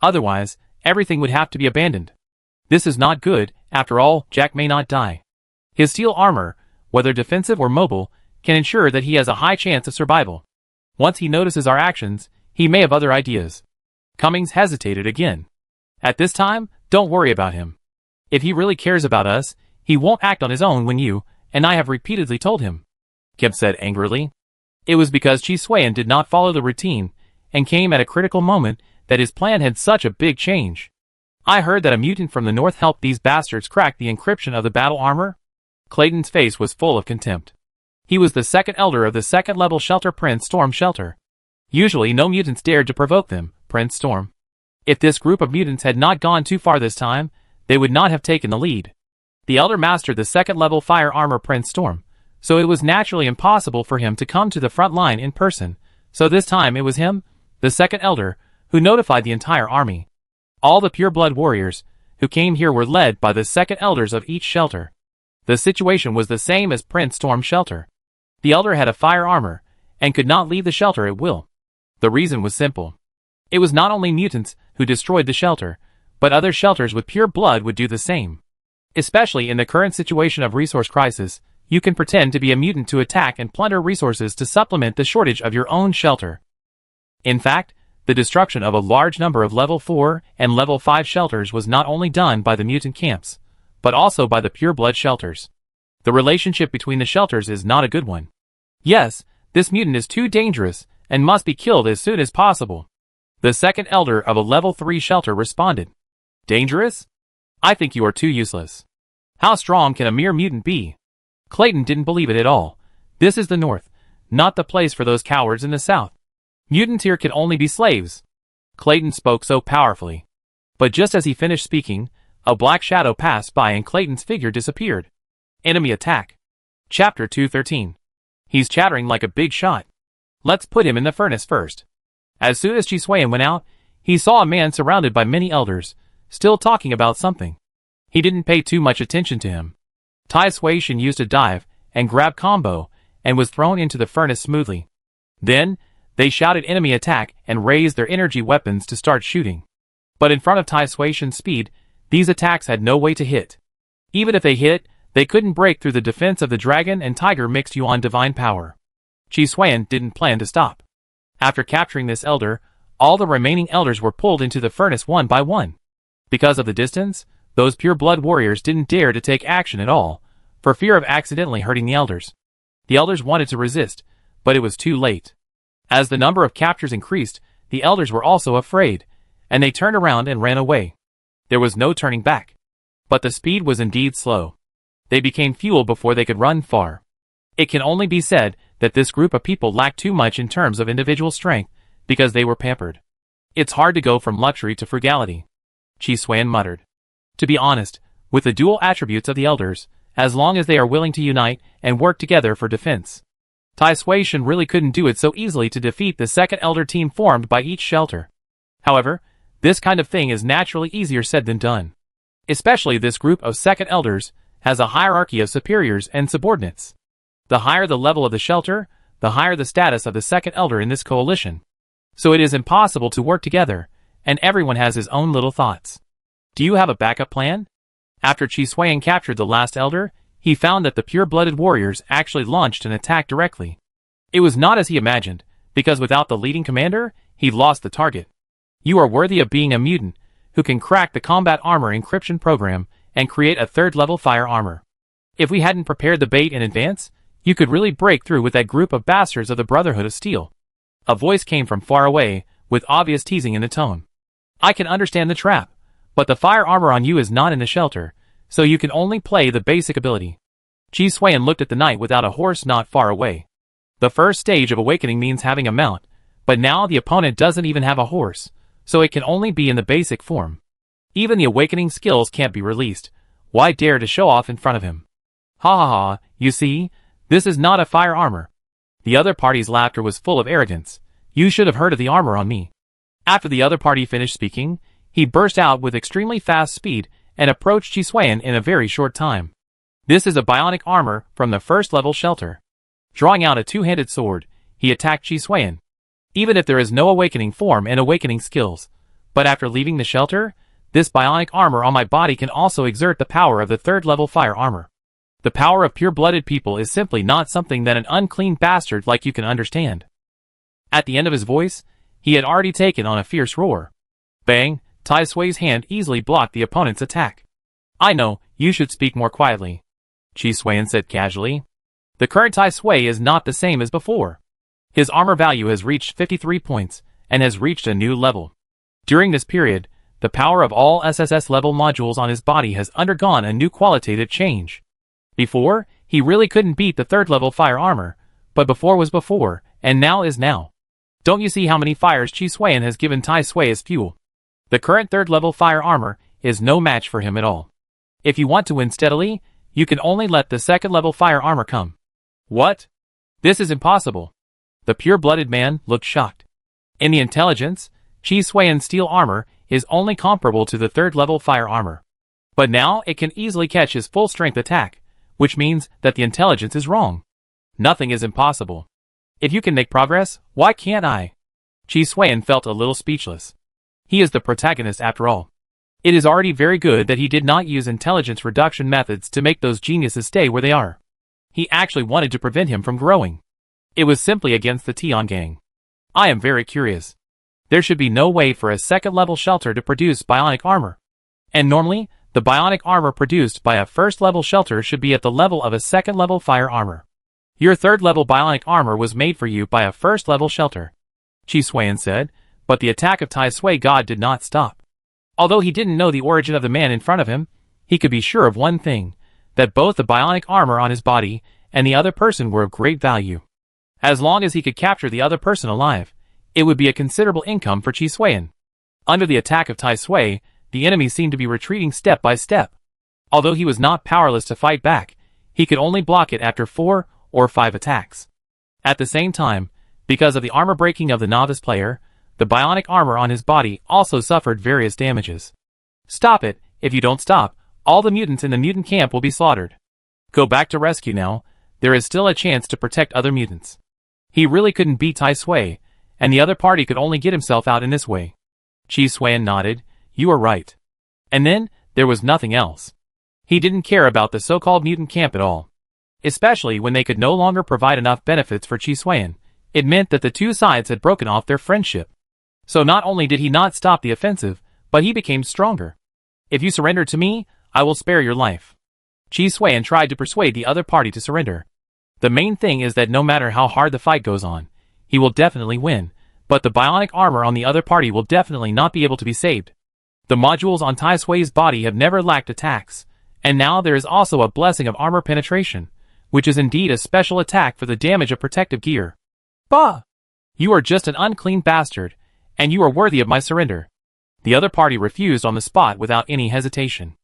Otherwise, everything would have to be abandoned. This is not good. After all, Jack may not die. His steel armor, whether defensive or mobile, can ensure that he has a high chance of survival. Once he notices our actions, he may have other ideas. Cummings hesitated again. At this time, don't worry about him. If he really cares about us, he won't act on his own when you and I have repeatedly told him. Kemp said angrily. It was because Chi Swayan did not follow the routine and came at a critical moment that his plan had such a big change. I heard that a mutant from the north helped these bastards crack the encryption of the battle armor. Clayton's face was full of contempt. He was the 2nd elder of the 2nd level shelter Prince Storm shelter. Usually no mutants dared to provoke them, Prince Storm. If this group of mutants had not gone too far this time, they would not have taken the lead. The elder mastered the 2nd level fire armor Prince Storm, so it was naturally impossible for him to come to the front line in person, so this time it was him, the 2nd elder, who notified the entire army. All the pure-blood warriors who came here were led by the 2nd elders of each shelter. The situation was the same as Prince Storm's shelter. The elder had a fire armor, and could not leave the shelter at will. The reason was simple. It was not only mutants who destroyed the shelter, but other shelters with pure blood would do the same. Especially in the current situation of resource crisis, you can pretend to be a mutant to attack and plunder resources to supplement the shortage of your own shelter. In fact, the destruction of a large number of level 4 and level 5 shelters was not only done by the mutant camps, but also by the pure blood shelters. The relationship between the shelters is not a good one. Yes, this mutant is too dangerous and must be killed as soon as possible. The 2nd elder of a level 3 shelter responded. Dangerous? I think you are too useless. How strong can a mere mutant be? Clayton didn't believe it at all. This is the north, not the place for those cowards in the south. Mutants here can only be slaves. Clayton spoke so powerfully. But just as he finished speaking, a black shadow passed by and Clayton's figure disappeared. Enemy attack. Chapter 213. He's chattering like a big shot. Let's put him in the furnace first. As soon as Chi Swayan went out, he saw a man surrounded by many elders, still talking about something. He didn't pay too much attention to him. Tai Swayan used a dive and grab combo and was thrown into the furnace smoothly. Then, they shouted enemy attack and raised their energy weapons to start shooting. But in front of Tai Swayan's speed, these attacks had no way to hit. Even if they hit, they couldn't break through the defense of the dragon and tiger mixed yuan divine power. Chi Swayan didn't plan to stop. After capturing this elder, all the remaining elders were pulled into the furnace one by one. Because of the distance, those pure blood warriors didn't dare to take action at all, for fear of accidentally hurting the elders. The elders wanted to resist, but it was too late. As the number of captures increased, the elders were also afraid, and they turned around and ran away. There was no turning back. But the speed was indeed slow. They became fuel before they could run far. It can only be said that this group of people lacked too much in terms of individual strength, because they were pampered. It's hard to go from luxury to frugality. Chi Swayan muttered. To be honest, with the dual attributes of the elders, as long as they are willing to unite and work together for defense. Tai Swayan really couldn't do it so easily to defeat the 2nd elder team formed by each shelter. However, this kind of thing is naturally easier said than done. Especially this group of 2nd elders has a hierarchy of superiors and subordinates. The higher the level of the shelter, the higher the status of the second elder in this coalition. So it is impossible to work together, and everyone has his own little thoughts. Do you have a backup plan? After Chi Suiyan captured the last elder, he found that the pure-blooded warriors actually launched an attack directly. It was not as he imagined, because without the leading commander, he lost the target. You are worthy of being a mutant, who can crack the combat armor encryption program and create a third-level fire armor. If we hadn't prepared the bait in advance, you could really break through with that group of bastards of the Brotherhood of Steel. A voice came from far away, with obvious teasing in the tone. I can understand the trap, but the fire armor on you is not in the shelter, so you can only play the basic ability. Chi Suiyan looked at the knight without a horse not far away. The first stage of awakening means having a mount, but now the opponent doesn't even have a horse, so it can only be in the basic form. Even the awakening skills can't be released. Why dare to show off in front of him? Ha ha ha, you see, this is not a fire armor. The other party's laughter was full of arrogance. You should have heard of the armor on me. After the other party finished speaking, he burst out with extremely fast speed and approached Chi Suiyan in a very short time. This is a bionic armor from the first level shelter. Drawing out a two-handed sword, he attacked Chi Suiyan. Even if there is no awakening form and awakening skills, but after leaving the shelter, this bionic armor on my body can also exert the power of the third-level fire armor. The power of pure-blooded people is simply not something that an unclean bastard like you can understand. At the end of his voice, he had already taken on a fierce roar. Bang! Tai Sui's hand easily blocked the opponent's attack. I know, you should speak more quietly, Chi Suiyan said casually. The current Tai Sui is not the same as before. His armor value has reached 53 points, and has reached a new level. During this period, the power of all SSS level modules on his body has undergone a new qualitative change. Before, he really couldn't beat the third level fire armor, but before was before, and now is now. Don't you see how many fires Chi Suiyan has given Tai Sui as fuel? The current third level fire armor is no match for him at all. If you want to win steadily, you can only let the second level fire armor come. What? This is impossible. The pure-blooded man looked shocked. In the intelligence, Chi Suiyan's steel armor is only comparable to the third level fire armor. But now it can easily catch his full strength attack, which means that the intelligence is wrong. Nothing is impossible. If you can make progress, why can't I? Chi Suiyan felt a little speechless. He is the protagonist after all. It is already very good that he did not use intelligence reduction methods to make those geniuses stay where they are. He actually wanted to prevent him from growing. It was simply against the Tian gang. I am very curious. There should be no way for a second-level shelter to produce bionic armor. And normally, the bionic armor produced by a first-level shelter should be at the level of a second-level fire armor. Your third-level bionic armor was made for you by a first-level shelter, Chi Suiyan said, but the attack of Tai Sui God did not stop. Although he didn't know the origin of the man in front of him, he could be sure of one thing, that both the bionic armor on his body and the other person were of great value. As long as he could capture the other person alive, it would be a considerable income for Chi Suiyan. Under the attack of Tai Sui, the enemy seemed to be retreating step by step. Although he was not powerless to fight back, he could only block it after 4 or 5 attacks. At the same time, because of the armor breaking of the novice player, the bionic armor on his body also suffered various damages. Stop it. If you don't stop, all the mutants in the mutant camp will be slaughtered. Go back to rescue now. There is still a chance to protect other mutants. He really couldn't beat Tai Sui, and the other party could only get himself out in this way. Chi Suiyan nodded. You are right. And then, there was nothing else. He didn't care about the so-called mutant camp at all. Especially when they could no longer provide enough benefits for Chi Suiyan. It meant that the two sides had broken off their friendship. So not only did he not stop the offensive, but he became stronger. If you surrender to me, I will spare your life. Chi Suiyan tried to persuade the other party to surrender. The main thing is that no matter how hard the fight goes on, he will definitely win, but the bionic armor on the other party will definitely not be able to be saved. The modules on Tai Sui's body have never lacked attacks, and now there is also a blessing of armor penetration, which is indeed a special attack for the damage of protective gear. Bah! You are just an unclean bastard, and you are worthy of my surrender. The other party refused on the spot without any hesitation.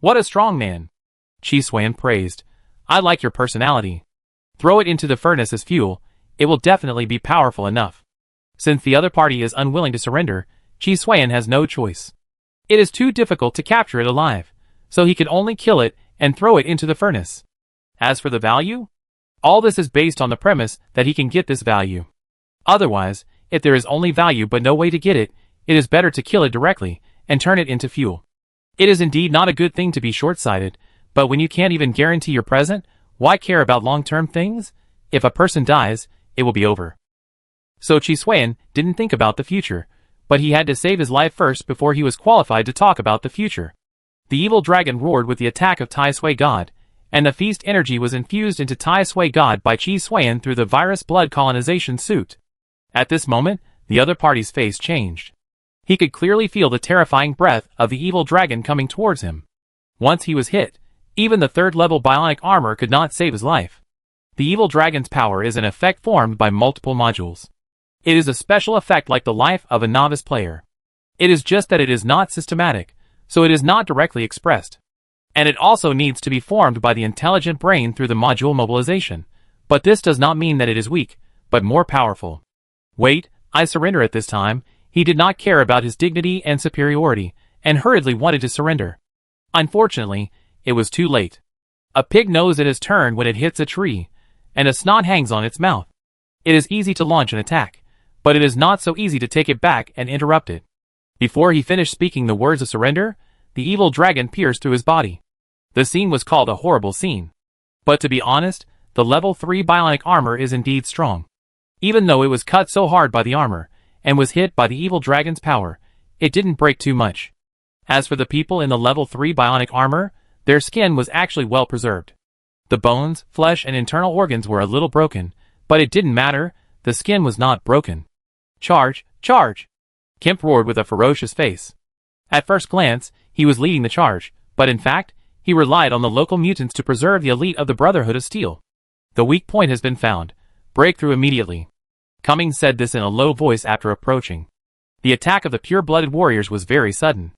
What a strong man! Chi Suiyan praised. I like your personality. Throw it into the furnace as fuel, it will definitely be powerful enough. Since the other party is unwilling to surrender, Chi Suiyan has no choice. It is too difficult to capture it alive, so he can only kill it and throw it into the furnace. As for the value? All this is based on the premise that he can get this value. Otherwise, if there is only value but no way to get it, it is better to kill it directly and turn it into fuel. It is indeed not a good thing to be short-sighted, but when you can't even guarantee your present, why care about long-term things? If a person dies, it will be over. So Chi Suan didn't think about the future, but he had to save his life first before he was qualified to talk about the future. The evil dragon roared with the attack of Tai Sui God, and the feast energy was infused into Tai Sui God by Chi Suan through the virus blood colonization suit. At this moment, the other party's face changed. He could clearly feel the terrifying breath of the evil dragon coming towards him. Once he was hit, even the third-level bionic armor could not save his life. The evil dragon's power is an effect formed by multiple modules. It is a special effect like the life of a novice player. It is just that it is not systematic, so it is not directly expressed. And it also needs to be formed by the intelligent brain through the module mobilization. But this does not mean that it is weak, but more powerful. Wait, I surrender at this time. He did not care about his dignity and superiority, and hurriedly wanted to surrender. Unfortunately, it was too late. A pig knows it has turned when it hits a tree, and a snot hangs on its mouth. It is easy to launch an attack, but it is not so easy to take it back and interrupt it. Before he finished speaking the words of surrender, the evil dragon pierced through his body. The scene was called a horrible scene. But to be honest, the level 3 bionic armor is indeed strong. Even though it was cut so hard by the armor, and was hit by the evil dragon's power, it didn't break too much. As for the people in the level 3 bionic armor, their skin was actually well preserved. The bones, flesh and internal organs were a little broken, but it didn't matter, the skin was not broken. Charge, charge! Kemp roared with a ferocious face. At first glance, he was leading the charge, but in fact, he relied on the local mutants to preserve the elite of the Brotherhood of Steel. The weak point has been found. Break through immediately. Cummings said this in a low voice after approaching. The attack of the pure-blooded warriors was very sudden.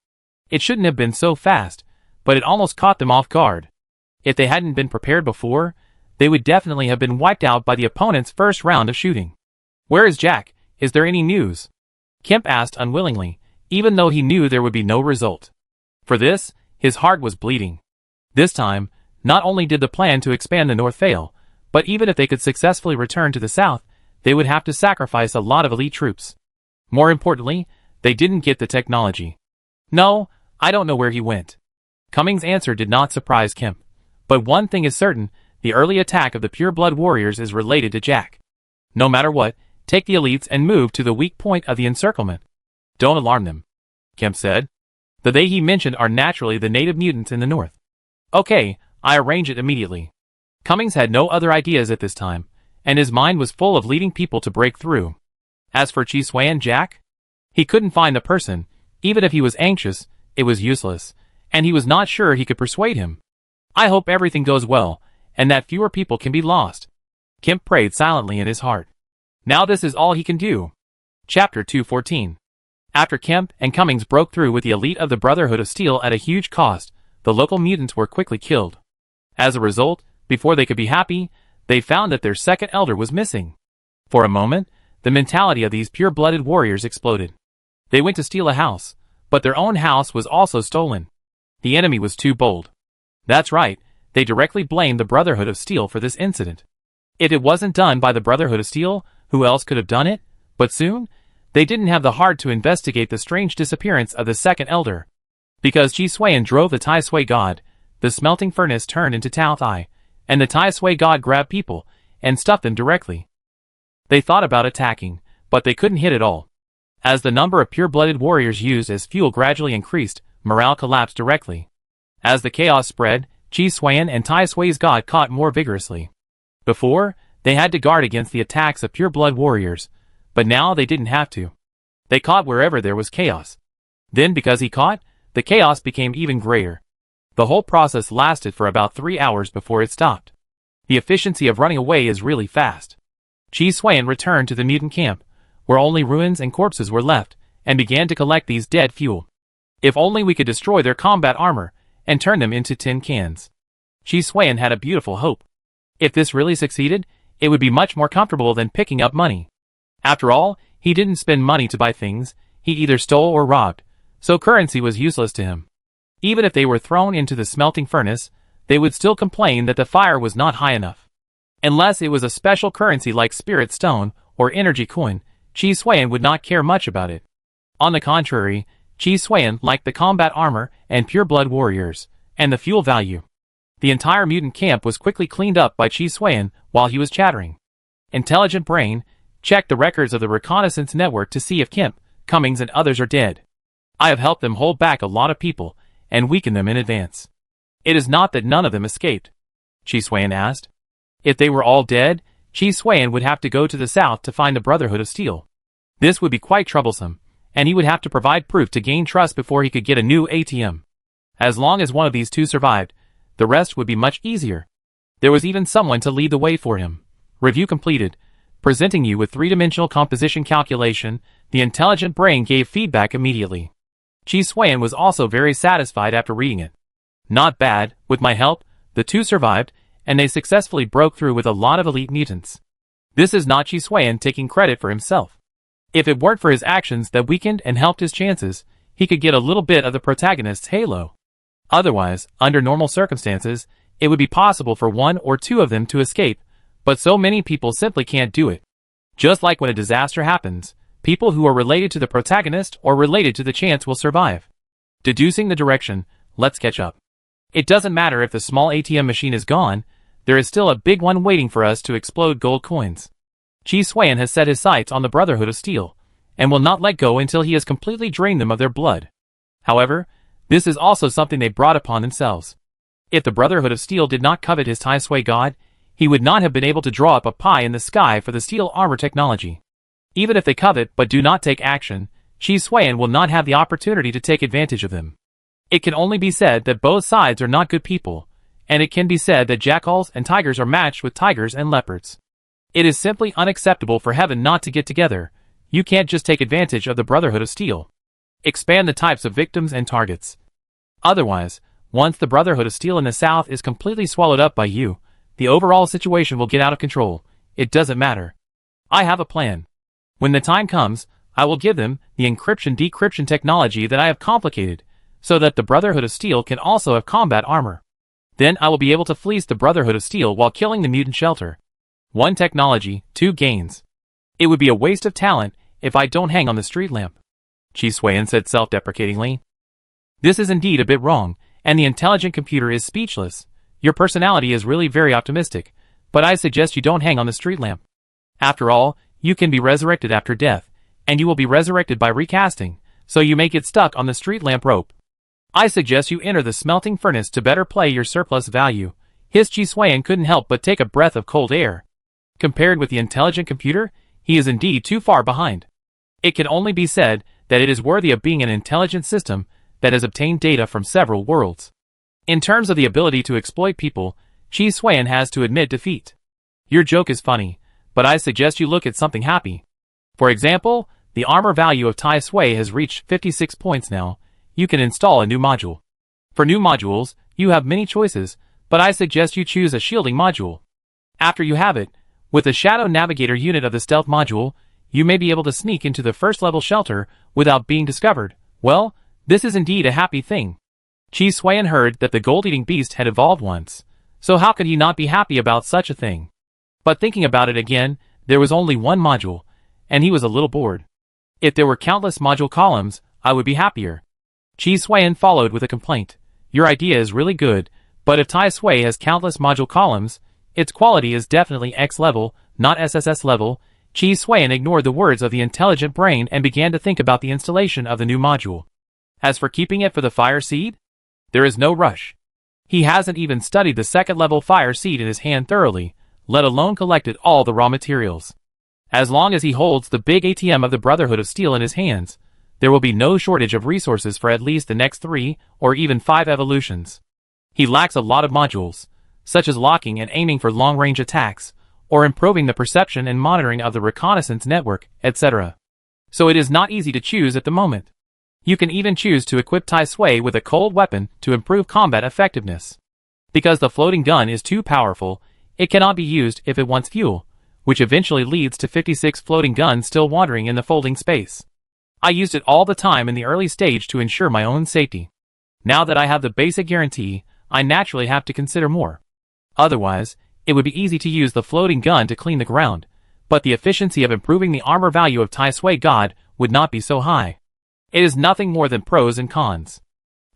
It shouldn't have been so fast, but it almost caught them off guard. If they hadn't been prepared before, they would definitely have been wiped out by the opponent's first round of shooting. Where is Jack? Is there any news? Kemp asked unwillingly, even though he knew there would be no result. For this, his heart was bleeding. This time, not only did the plan to expand the north fail, but even if they could successfully return to the south, they would have to sacrifice a lot of elite troops. More importantly, they didn't get the technology. No, I don't know where he went. Cummings' answer did not surprise Kemp. But one thing is certain, the early attack of the pure-blood warriors is related to Jack. No matter what, take the elites and move to the weak point of the encirclement. Don't alarm them, Kemp said. The they he mentioned are naturally the native mutants in the north. Okay, I arrange it immediately. Cummings had no other ideas at this time, and his mind was full of leading people to break through. As for Chi Suan Jack, he couldn't find the person. Even if he was anxious, it was useless, and he was not sure he could persuade him. I hope everything goes well, and that fewer people can be lost. Kemp prayed silently in his heart. Now this is all he can do. Chapter 214. After Kemp and Cummings broke through with the elite of the Brotherhood of Steel at a huge cost, the local mutants were quickly killed. As a result, before they could be happy, they found that their second elder was missing. For a moment, the mentality of these pure-blooded warriors exploded. They went to steal a house, but their own house was also stolen. The enemy was too bold. That's right, they directly blamed the Brotherhood of Steel for this incident. If it wasn't done by the Brotherhood of Steel, who else could have done it? But soon, they didn't have the heart to investigate the strange disappearance of the second elder. Because Chi Suan drove the Tai Sui God, the smelting furnace turned into Tao Thai, and the Tai Sui God grabbed people and stuffed them directly. They thought about attacking, but they couldn't hit at all. As the number of pure-blooded warriors used as fuel gradually increased, morale collapsed directly. As the chaos spread, Chi Suan and Tai Sui's God caught more vigorously. Before, they had to guard against the attacks of pure-blood warriors, but now they didn't have to. They caught wherever there was chaos. Then because he caught, the chaos became even greater. The whole process lasted for about 3 hours before it stopped. The efficiency of running away is really fast. Chi Suan returned to the mutant camp, where only ruins and corpses were left, and began to collect these dead fuel. If only we could destroy their combat armor, and turn them into tin cans. Chi Suan had a beautiful hope. If this really succeeded, it would be much more comfortable than picking up money. After all, he didn't spend money to buy things, he either stole or robbed, so currency was useless to him. Even if they were thrown into the smelting furnace, they would still complain that the fire was not high enough. Unless it was a special currency like Spirit Stone or Energy Coin, Chi Xuan would not care much about it. On the contrary, Chi Xuan liked the combat armor and pure blood warriors, and the fuel value. The entire mutant camp was quickly cleaned up by Chi Xuan while he was chattering. Intelligent Brain checked the records of the reconnaissance network to see if Kemp, Cummings and others are dead. I have helped them hold back a lot of people and weaken them in advance. It is not that none of them escaped, Chi Xuan asked. If they were all dead, Chi Xuan would have to go to the south to find the Brotherhood of Steel. This would be quite troublesome, and he would have to provide proof to gain trust before he could get a new ATM. As long as one of these two survived, the rest would be much easier. There was even someone to lead the way for him. Review completed. Presenting you with three-dimensional composition calculation, the Intelligent Brain gave feedback immediately. Chi Xuan was also very satisfied after reading it. Not bad, with my help, the two survived, and they successfully broke through with a lot of elite mutants. This is not Chi Xuan taking credit for himself. If it weren't for his actions that weakened and helped his chances, he could get a little bit of the protagonist's halo. Otherwise, under normal circumstances, it would be possible for one or two of them to escape, but so many people simply can't do it. Just like when a disaster happens, people who are related to the protagonist or related to the chance will survive. Deducing the direction, let's catch up. It doesn't matter if the small ATM machine is gone, there is still a big one waiting for us to explode gold coins. Chi Xuan has set his sights on the Brotherhood of Steel, and will not let go until he has completely drained them of their blood. However, this is also something they brought upon themselves. If the Brotherhood of Steel did not covet his Tai Sui god, he would not have been able to draw up a pie in the sky for the steel armor technology. Even if they covet but do not take action, Chi Xuan will not have the opportunity to take advantage of them. It can only be said that both sides are not good people, and it can be said that jackals and tigers are matched with tigers and leopards. It is simply unacceptable for heaven not to get together. You can't just take advantage of the Brotherhood of Steel. Expand the types of victims and targets. Otherwise, once the Brotherhood of Steel in the south is completely swallowed up by you, the overall situation will get out of control. It doesn't matter. I have a plan. When the time comes, I will give them the encryption-decryption technology that I have complicated, so that the Brotherhood of Steel can also have combat armor. Then I will be able to fleece the Brotherhood of Steel while killing the mutant shelter. One technology, two gains. It would be a waste of talent if I don't hang on the street lamp, Chi Xuan said self-deprecatingly. This is indeed a bit wrong, and the intelligent computer is speechless. Your personality is really very optimistic, but I suggest you don't hang on the street lamp. After all, you can be resurrected after death, and you will be resurrected by recasting, so you may get stuck on the street lamp rope. I suggest you enter the smelting furnace to better play your surplus value. His Chi Xuan couldn't help but take a breath of cold air. Compared with the intelligent computer, he is indeed too far behind. It can only be said that it is worthy of being an intelligent system that has obtained data from several worlds. In terms of the ability to exploit people, Chi Xuan has to admit defeat. Your joke is funny, but I suggest you look at something happy. For example, the armor value of Tai Sui has reached 56 points now. You can install a new module. For new modules, you have many choices, but I suggest you choose a shielding module. After you have it, with the Shadow Navigator unit of the stealth module, you may be able to sneak into the first-level shelter without being discovered. Well, this is indeed a happy thing. Chi Xuan heard that the gold-eating beast had evolved once, so how could he not be happy about such a thing? But thinking about it again, there was only one module, and he was a little bored. If there were countless module columns, I would be happier. Chi Xuan followed with a complaint. Your idea is really good, but if Tai Sui has countless module columns, its quality is definitely X level, not SSS level. Chi Xuan ignored the words of the intelligent brain and began to think about the installation of the new module. As for keeping it for the fire seed, there is no rush. He hasn't even studied the second-level fire seed in his hand thoroughly, let alone collected all the raw materials. As long as he holds the big ATM of the Brotherhood of Steel in his hands, there will be no shortage of resources for at least the next 3 or even 5 evolutions. He lacks a lot of modules, such as locking and aiming for long-range attacks, or improving the perception and monitoring of the reconnaissance network, etc. So it is not easy to choose at the moment. You can even choose to equip Tai Sui with a cold weapon to improve combat effectiveness. Because the floating gun is too powerful, it cannot be used if it wants fuel, which eventually leads to 56 floating guns still wandering in the folding space. I used it all the time in the early stage to ensure my own safety. Now that I have the basic guarantee, I naturally have to consider more. Otherwise, It would be easy to use the floating gun to clean the ground, but the efficiency of improving the armor value of Tai Sui God would not be so high. It is nothing more than pros and cons.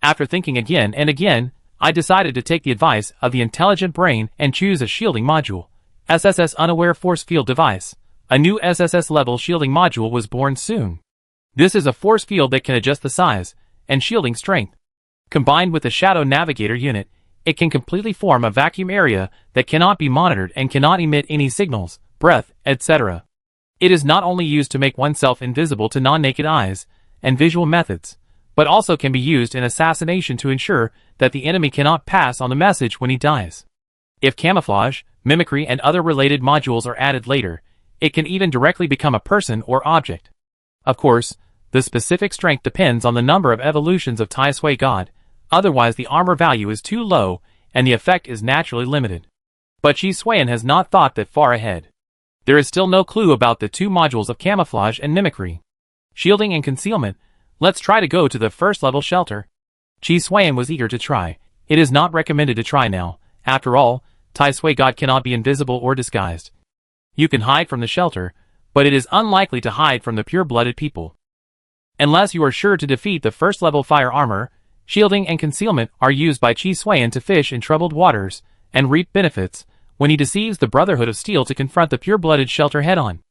After thinking again and again, I decided to take the advice of the intelligent brain and choose a shielding module. SSS Unaware Force Field Device. A new SSS level shielding module was born soon. This is a force field that can adjust the size and shielding strength. Combined with the Shadow Navigator unit, it can completely form a vacuum area that cannot be monitored and cannot emit any signals, breath, etc. It is not only used to make oneself invisible to non-naked eyes and visual methods, but also can be used in assassination to ensure that the enemy cannot pass on the message when he dies. If camouflage, mimicry and other related modules are added later, it can even directly become a person or object. Of course, the specific strength depends on the number of evolutions of Tai Sui God, otherwise the armor value is too low and the effect is naturally limited. But Chi Suiyan has not thought that far ahead. There is still no clue about the two modules of camouflage and mimicry. Shielding and concealment. Let's try to go to the first level shelter. Chi Suiyan was eager to try. It is not recommended to try now. After all, Tai Sui God cannot be invisible or disguised. You can hide from the shelter, but it is unlikely to hide from the pure-blooded people. Unless you are sure to defeat the first level fire armor, shielding and concealment are used by Chi Suiyan to fish in troubled waters and reap benefits when he deceives the Brotherhood of Steel to confront the pure-blooded shelter head-on.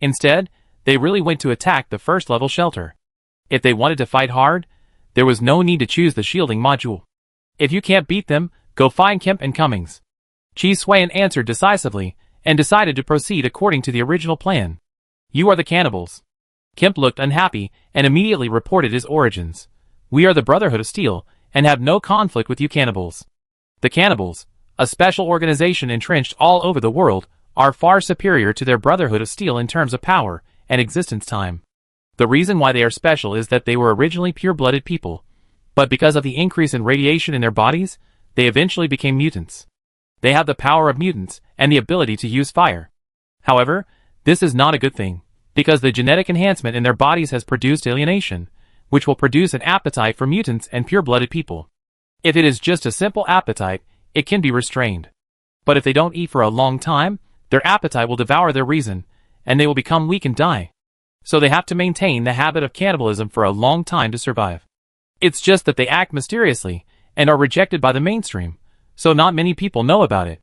Instead, they really went to attack the first level shelter. If they wanted to fight hard, there was no need to choose the shielding module. If you can't beat them, go find Kemp and Cummings. Chi Suiyan answered decisively and decided to proceed according to the original plan. You are the cannibals. Kemp looked unhappy and immediately reported his origins. We are the Brotherhood of Steel and have no conflict with you cannibals. The cannibals, a special organization entrenched all over the world, are far superior to their Brotherhood of Steel in terms of power and existence time. The reason why they are special is that they were originally pure-blooded people, but because of the increase in radiation in their bodies, they eventually became mutants. They have the power of mutants and the ability to use fire. However, this is not a good thing, because the genetic enhancement in their bodies has produced alienation, which will produce an appetite for mutants and pure-blooded people. If it is just a simple appetite, it can be restrained. But if they don't eat for a long time, their appetite will devour their reason, and they will become weak and die. So they have to maintain the habit of cannibalism for a long time to survive. It's just that they act mysteriously and are rejected by the mainstream, so not many people know about it.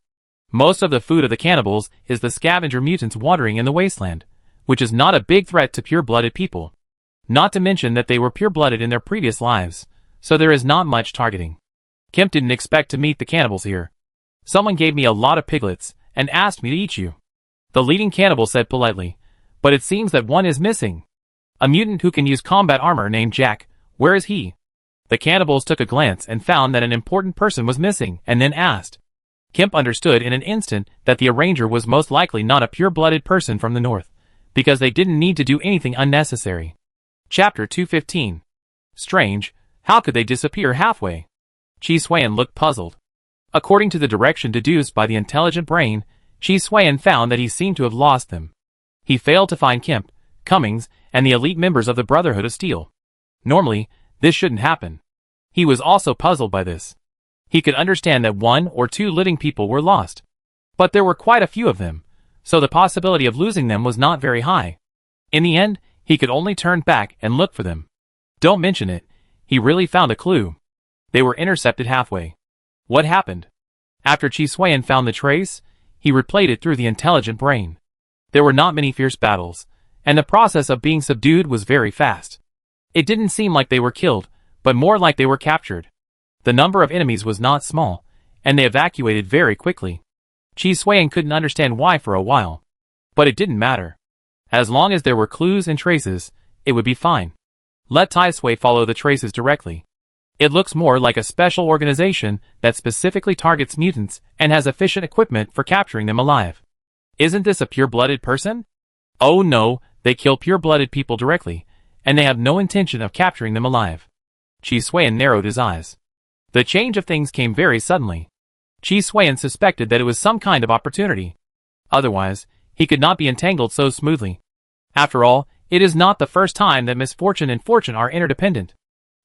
Most of the food of the cannibals is the scavenger mutants wandering in the wasteland, which is not a big threat to pure-blooded people. Not to mention that they were pure-blooded in their previous lives, so there is not much targeting. Kemp didn't expect to meet the cannibals here. Someone gave me a lot of piglets and asked me to eat you. The leading cannibal said politely, but it seems that one is missing. A mutant who can use combat armor named Jack. Where is he? The cannibals took a glance and found that an important person was missing and then asked. Kemp understood in an instant that the arranger was most likely not a pure-blooded person from the north, because they didn't need to do anything unnecessary. Chapter 215. Strange, how could they disappear halfway? Chi Suiyan looked puzzled. According to the direction deduced by the intelligent brain, Chi Suiyan found that he seemed to have lost them. He failed to find Kemp, Cummings, and the elite members of the Brotherhood of Steel. Normally, this shouldn't happen. He was also puzzled by this. He could understand that one or two living people were lost. But there were quite a few of them, so the possibility of losing them was not very high. In the end, he could only turn back and look for them. Don't mention it, he really found a clue. They were intercepted halfway. What happened? After Chi Suiyan found the trace, he replayed it through the intelligent brain. There were not many fierce battles, and the process of being subdued was very fast. It didn't seem like they were killed, but more like they were captured. The number of enemies was not small, and they evacuated very quickly. Chi Suiyan couldn't understand why for a while. But it didn't matter. As long as there were clues and traces, it would be fine. Let Tai Sui follow the traces directly. It looks more like a special organization that specifically targets mutants and has efficient equipment for capturing them alive. Isn't this a pure-blooded person? Oh no, they kill pure-blooded people directly, and they have no intention of capturing them alive. Chi Suiyan narrowed his eyes. The change of things came very suddenly. Chi Suiyan suspected that it was some kind of opportunity. Otherwise, he could not be entangled so smoothly. After all, it is not the first time that misfortune and fortune are interdependent.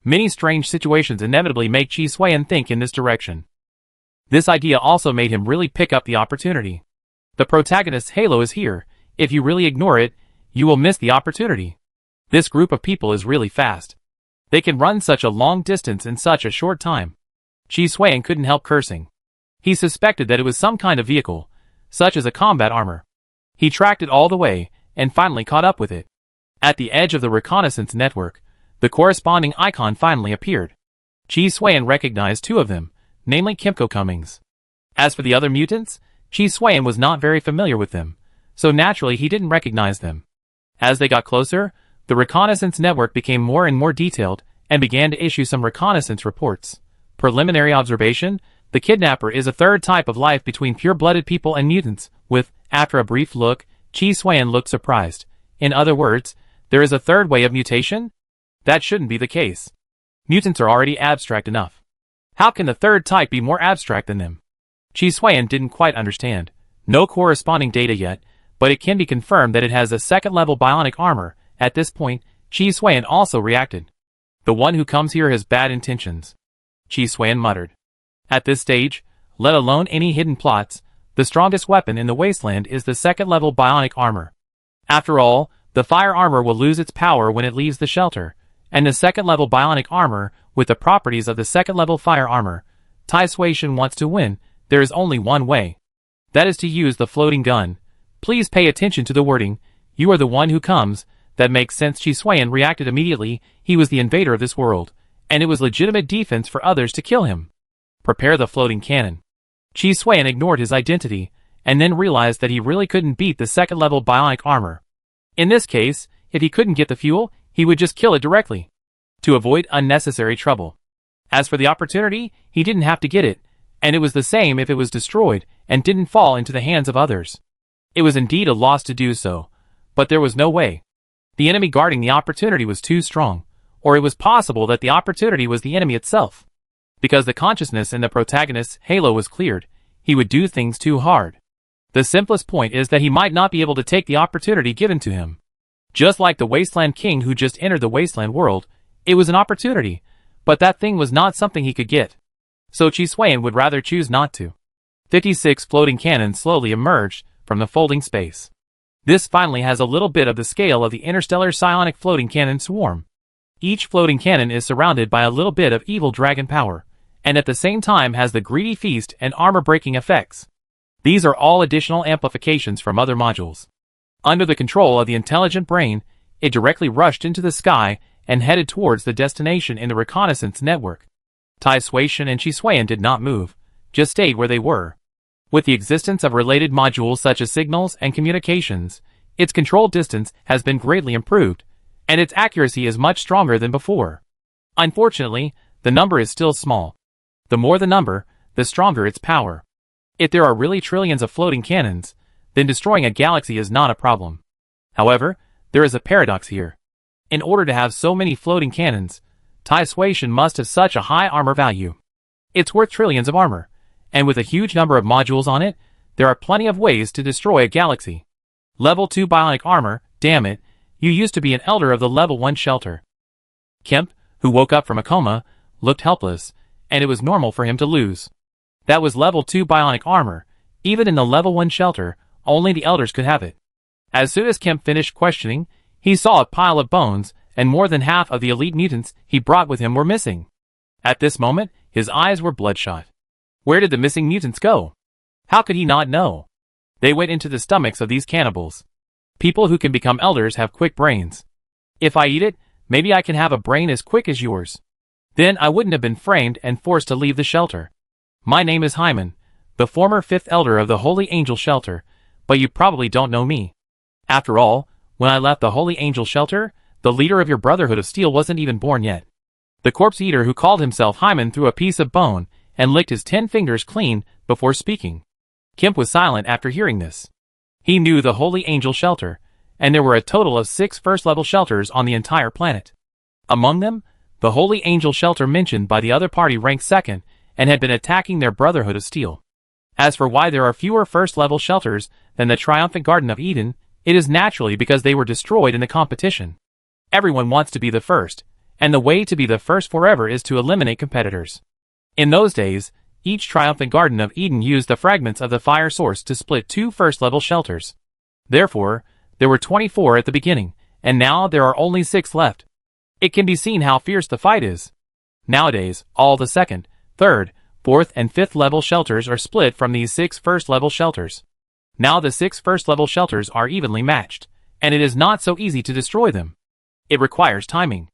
Many strange situations inevitably make Chi Suiyan think in this direction. This idea also made him really pick up the opportunity. The protagonist's halo is here. If you really ignore it, you will miss the opportunity. This group of people is really fast. They can run such a long distance in such a short time. Chi Suan couldn't help cursing. He suspected that it was some kind of vehicle, such as a combat armor. He tracked it all the way, and finally caught up with it. At the edge of the reconnaissance network, the corresponding icon finally appeared. Chi Suan recognized two of them, namely Kimco Cummings. As for the other mutants, Chi Suan was not very familiar with them, so naturally he didn't recognize them. As they got closer, the reconnaissance network became more and more detailed and began to issue some reconnaissance reports. Preliminary observation: the kidnapper is a third type of life between pure-blooded people and mutants, with, after a brief look, Chi Suan looked surprised. In other words, there is a third way of mutation? That shouldn't be the case. Mutants are already abstract enough. How can the third type be more abstract than them? Chi Suan didn't quite understand. No corresponding data yet, but it can be confirmed that it has a second-level bionic armor. At this point, Chi Suan also reacted. The one who comes here has bad intentions, Chi Suan muttered. At this stage, let alone any hidden plots, the strongest weapon in the wasteland is the second-level bionic armor. After all, the fire armor will lose its power when it leaves the shelter, and the second-level bionic armor, with the properties of the second-level fire armor, Tai Suan wants to win. There is only one way. That is to use the floating gun. Please pay attention to the wording. You are the one who comes. That makes sense. Chi Suan reacted immediately. He was the invader of this world, and it was legitimate defense for others to kill him. Prepare the floating cannon. Chi Suan ignored his identity, and then realized that he really couldn't beat the second-level bionic armor. In this case, if he couldn't get the fuel, he would just kill it directly, to avoid unnecessary trouble. As for the opportunity, he didn't have to get it, and it was the same if it was destroyed and didn't fall into the hands of others. It was indeed a loss to do so, but there was no way. The enemy guarding the opportunity was too strong, or it was possible that the opportunity was the enemy itself. Because the consciousness in the protagonist's halo was cleared, he would do things too hard. The simplest point is that he might not be able to take the opportunity given to him. Just like the Wasteland King who just entered the Wasteland world, it was an opportunity, but that thing was not something he could get. So Chi Suan would rather choose not to. 56 floating cannons slowly emerged from the folding space. This finally has a little bit of the scale of the interstellar psionic floating cannon swarm. Each floating cannon is surrounded by a little bit of evil dragon power, and at the same time has the greedy feast and armor-breaking effects. These are all additional amplifications from other modules. Under the control of the intelligent brain, it directly rushed into the sky and headed towards the destination in the reconnaissance network. Tai Suan and Chi Suan did not move, just stayed where they were. With the existence of related modules such as signals and communications, its control distance has been greatly improved, and its accuracy is much stronger than before. Unfortunately, the number is still small. The more the number, the stronger its power. If there are really trillions of floating cannons, then destroying a galaxy is not a problem. However, there is a paradox here. In order to have so many floating cannons, Tai Suan must have such a high armor value. It's worth trillions of armor, and with a huge number of modules on it, there are plenty of ways to destroy a galaxy. Level 2 bionic armor, damn it, you used to be an elder of the level 1 shelter. Kemp, who woke up from a coma, looked helpless, and it was normal for him to lose. That was level 2 bionic armor. Even in the level 1 shelter, only the elders could have it. As soon as Kemp finished questioning, he saw a pile of bones, and more than half of the elite mutants he brought with him were missing. At this moment, his eyes were bloodshot. Where did the missing mutants go? How could he not know? They went into the stomachs of these cannibals. People who can become elders have quick brains. If I eat it, maybe I can have a brain as quick as yours. Then I wouldn't have been framed and forced to leave the shelter. My name is Hyman, the former 5th elder of the Holy Angel Shelter, but you probably don't know me. After all, when I left the Holy Angel Shelter, the leader of your Brotherhood of Steel wasn't even born yet. The corpse eater who called himself Hyman threw a piece of bone and licked his 10 fingers clean before speaking. Kemp was silent after hearing this. He knew the Holy Angel Shelter, and there were a total of 6 first-level shelters on the entire planet. Among them, the Holy Angel Shelter mentioned by the other party ranked 2nd and had been attacking their Brotherhood of Steel. As for why there are fewer first-level shelters than the Triumphant Garden of Eden, it is naturally because they were destroyed in the competition. Everyone wants to be the first, and the way to be the first forever is to eliminate competitors. In those days, Each triumphant Garden of Eden used the fragments of the fire source to split 2 first-level shelters. Therefore, there were 24 at the beginning, and now there are only 6 left. It can be seen how fierce the fight is. Nowadays, all the second, third, fourth and fifth level shelters are split from these 6 first-level shelters. Now the 6 first-level shelters are evenly matched, and it is not so easy to destroy them. It requires timing.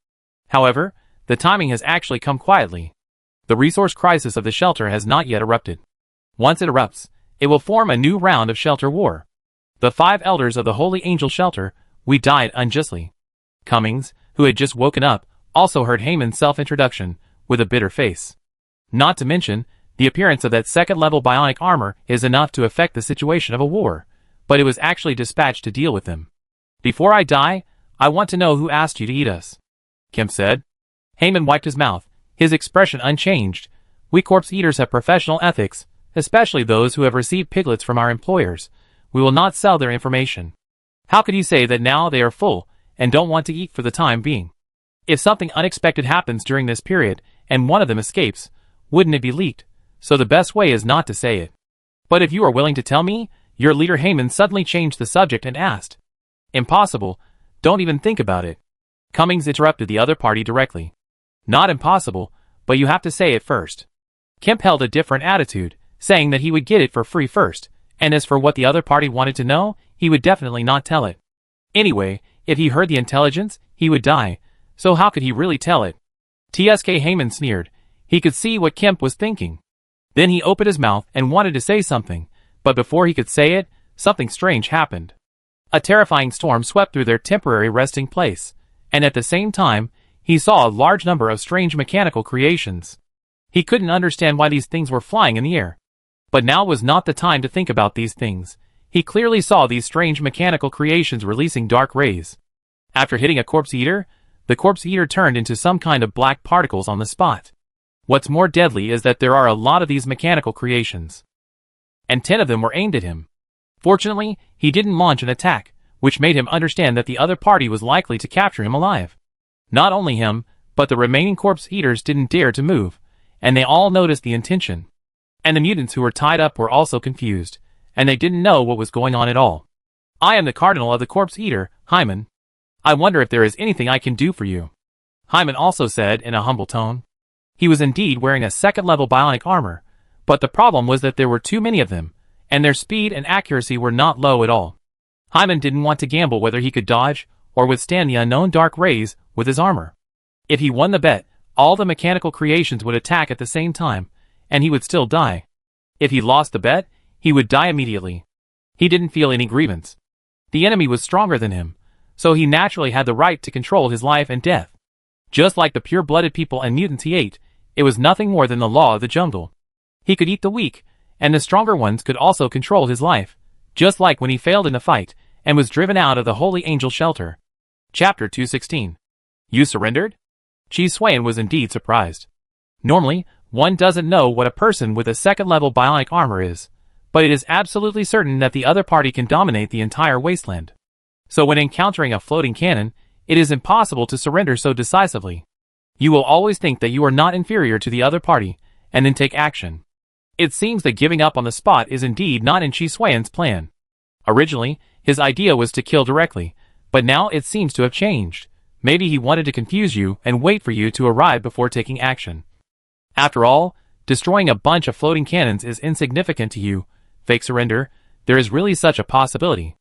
However, the timing has actually come quietly. The resource crisis of the shelter has not yet erupted. Once it erupts, it will form a new round of shelter war. The 5 elders of the Holy Angel Shelter, we died unjustly. Cummings, who had just woken up, also heard Haman's self-introduction, with a bitter face. Not to mention, the appearance of that second-level bionic armor is enough to affect the situation of a war, but it was actually dispatched to deal with them. Before I die, I want to know who asked you to eat us, Kemp said. Haman wiped his mouth, his expression unchanged. We corpse eaters have professional ethics, especially those who have received piglets from our employers. We will not sell their information. How could you say that now they are full, and don't want to eat for the time being? If something unexpected happens during this period, and one of them escapes, wouldn't it be leaked? So the best way is not to say it. But if you are willing to tell me, your leader Haman suddenly changed the subject and asked. Impossible, don't even think about it. Cummings interrupted the other party directly. Not impossible, but you have to say it first. Kemp held a different attitude, saying that he would get it for free first, and as for what the other party wanted to know, he would definitely not tell it. Anyway, if he heard the intelligence, he would die, so how could he really tell it? TSK Haman sneered. He could see what Kemp was thinking. Then he opened his mouth and wanted to say something, but before he could say it, something strange happened. A terrifying storm swept through their temporary resting place, and at the same time, he saw a large number of strange mechanical creations. He couldn't understand why these things were flying in the air. But now was not the time to think about these things. He clearly saw these strange mechanical creations releasing dark rays. After hitting a corpse eater, the corpse eater turned into some kind of black particles on the spot. What's more deadly is that there are a lot of these mechanical creations. And 10 of them were aimed at him. Fortunately, he didn't launch an attack, which made him understand that the other party was likely to capture him alive. Not only him, but the remaining corpse eaters didn't dare to move, and they all noticed the intention. And the mutants who were tied up were also confused, and they didn't know what was going on at all. I am the cardinal of the corpse eater, Hyman. I wonder if there is anything I can do for you. Hyman also said in a humble tone. He was indeed wearing a second-level bionic armor, but the problem was that there were too many of them, and their speed and accuracy were not low at all. Hyman didn't want to gamble whether he could dodge or withstand the unknown dark rays with his armor. If he won the bet, all the mechanical creations would attack at the same time, and he would still die. If he lost the bet, he would die immediately. He didn't feel any grievance. The enemy was stronger than him, so he naturally had the right to control his life and death. Just like the pure-blooded people and mutants he ate, it was nothing more than the law of the jungle. He could eat the weak, and the stronger ones could also control his life, just like when he failed in the fight and was driven out of the Holy Angel Shelter. Chapter 216. You surrendered? Chi Swain was indeed surprised. Normally, one doesn't know what a person with a second-level bionic armor is, but it is absolutely certain that the other party can dominate the entire wasteland. So when encountering a floating cannon, it is impossible to surrender so decisively. You will always think that you are not inferior to the other party, and then take action. It seems that giving up on the spot is indeed not in Chi Swain's plan. Originally, his idea was to kill directly, but now it seems to have changed. Maybe he wanted to confuse you and wait for you to arrive before taking action. After all, destroying a bunch of floating cannons is insignificant to you. Fake surrender, there is really such a possibility.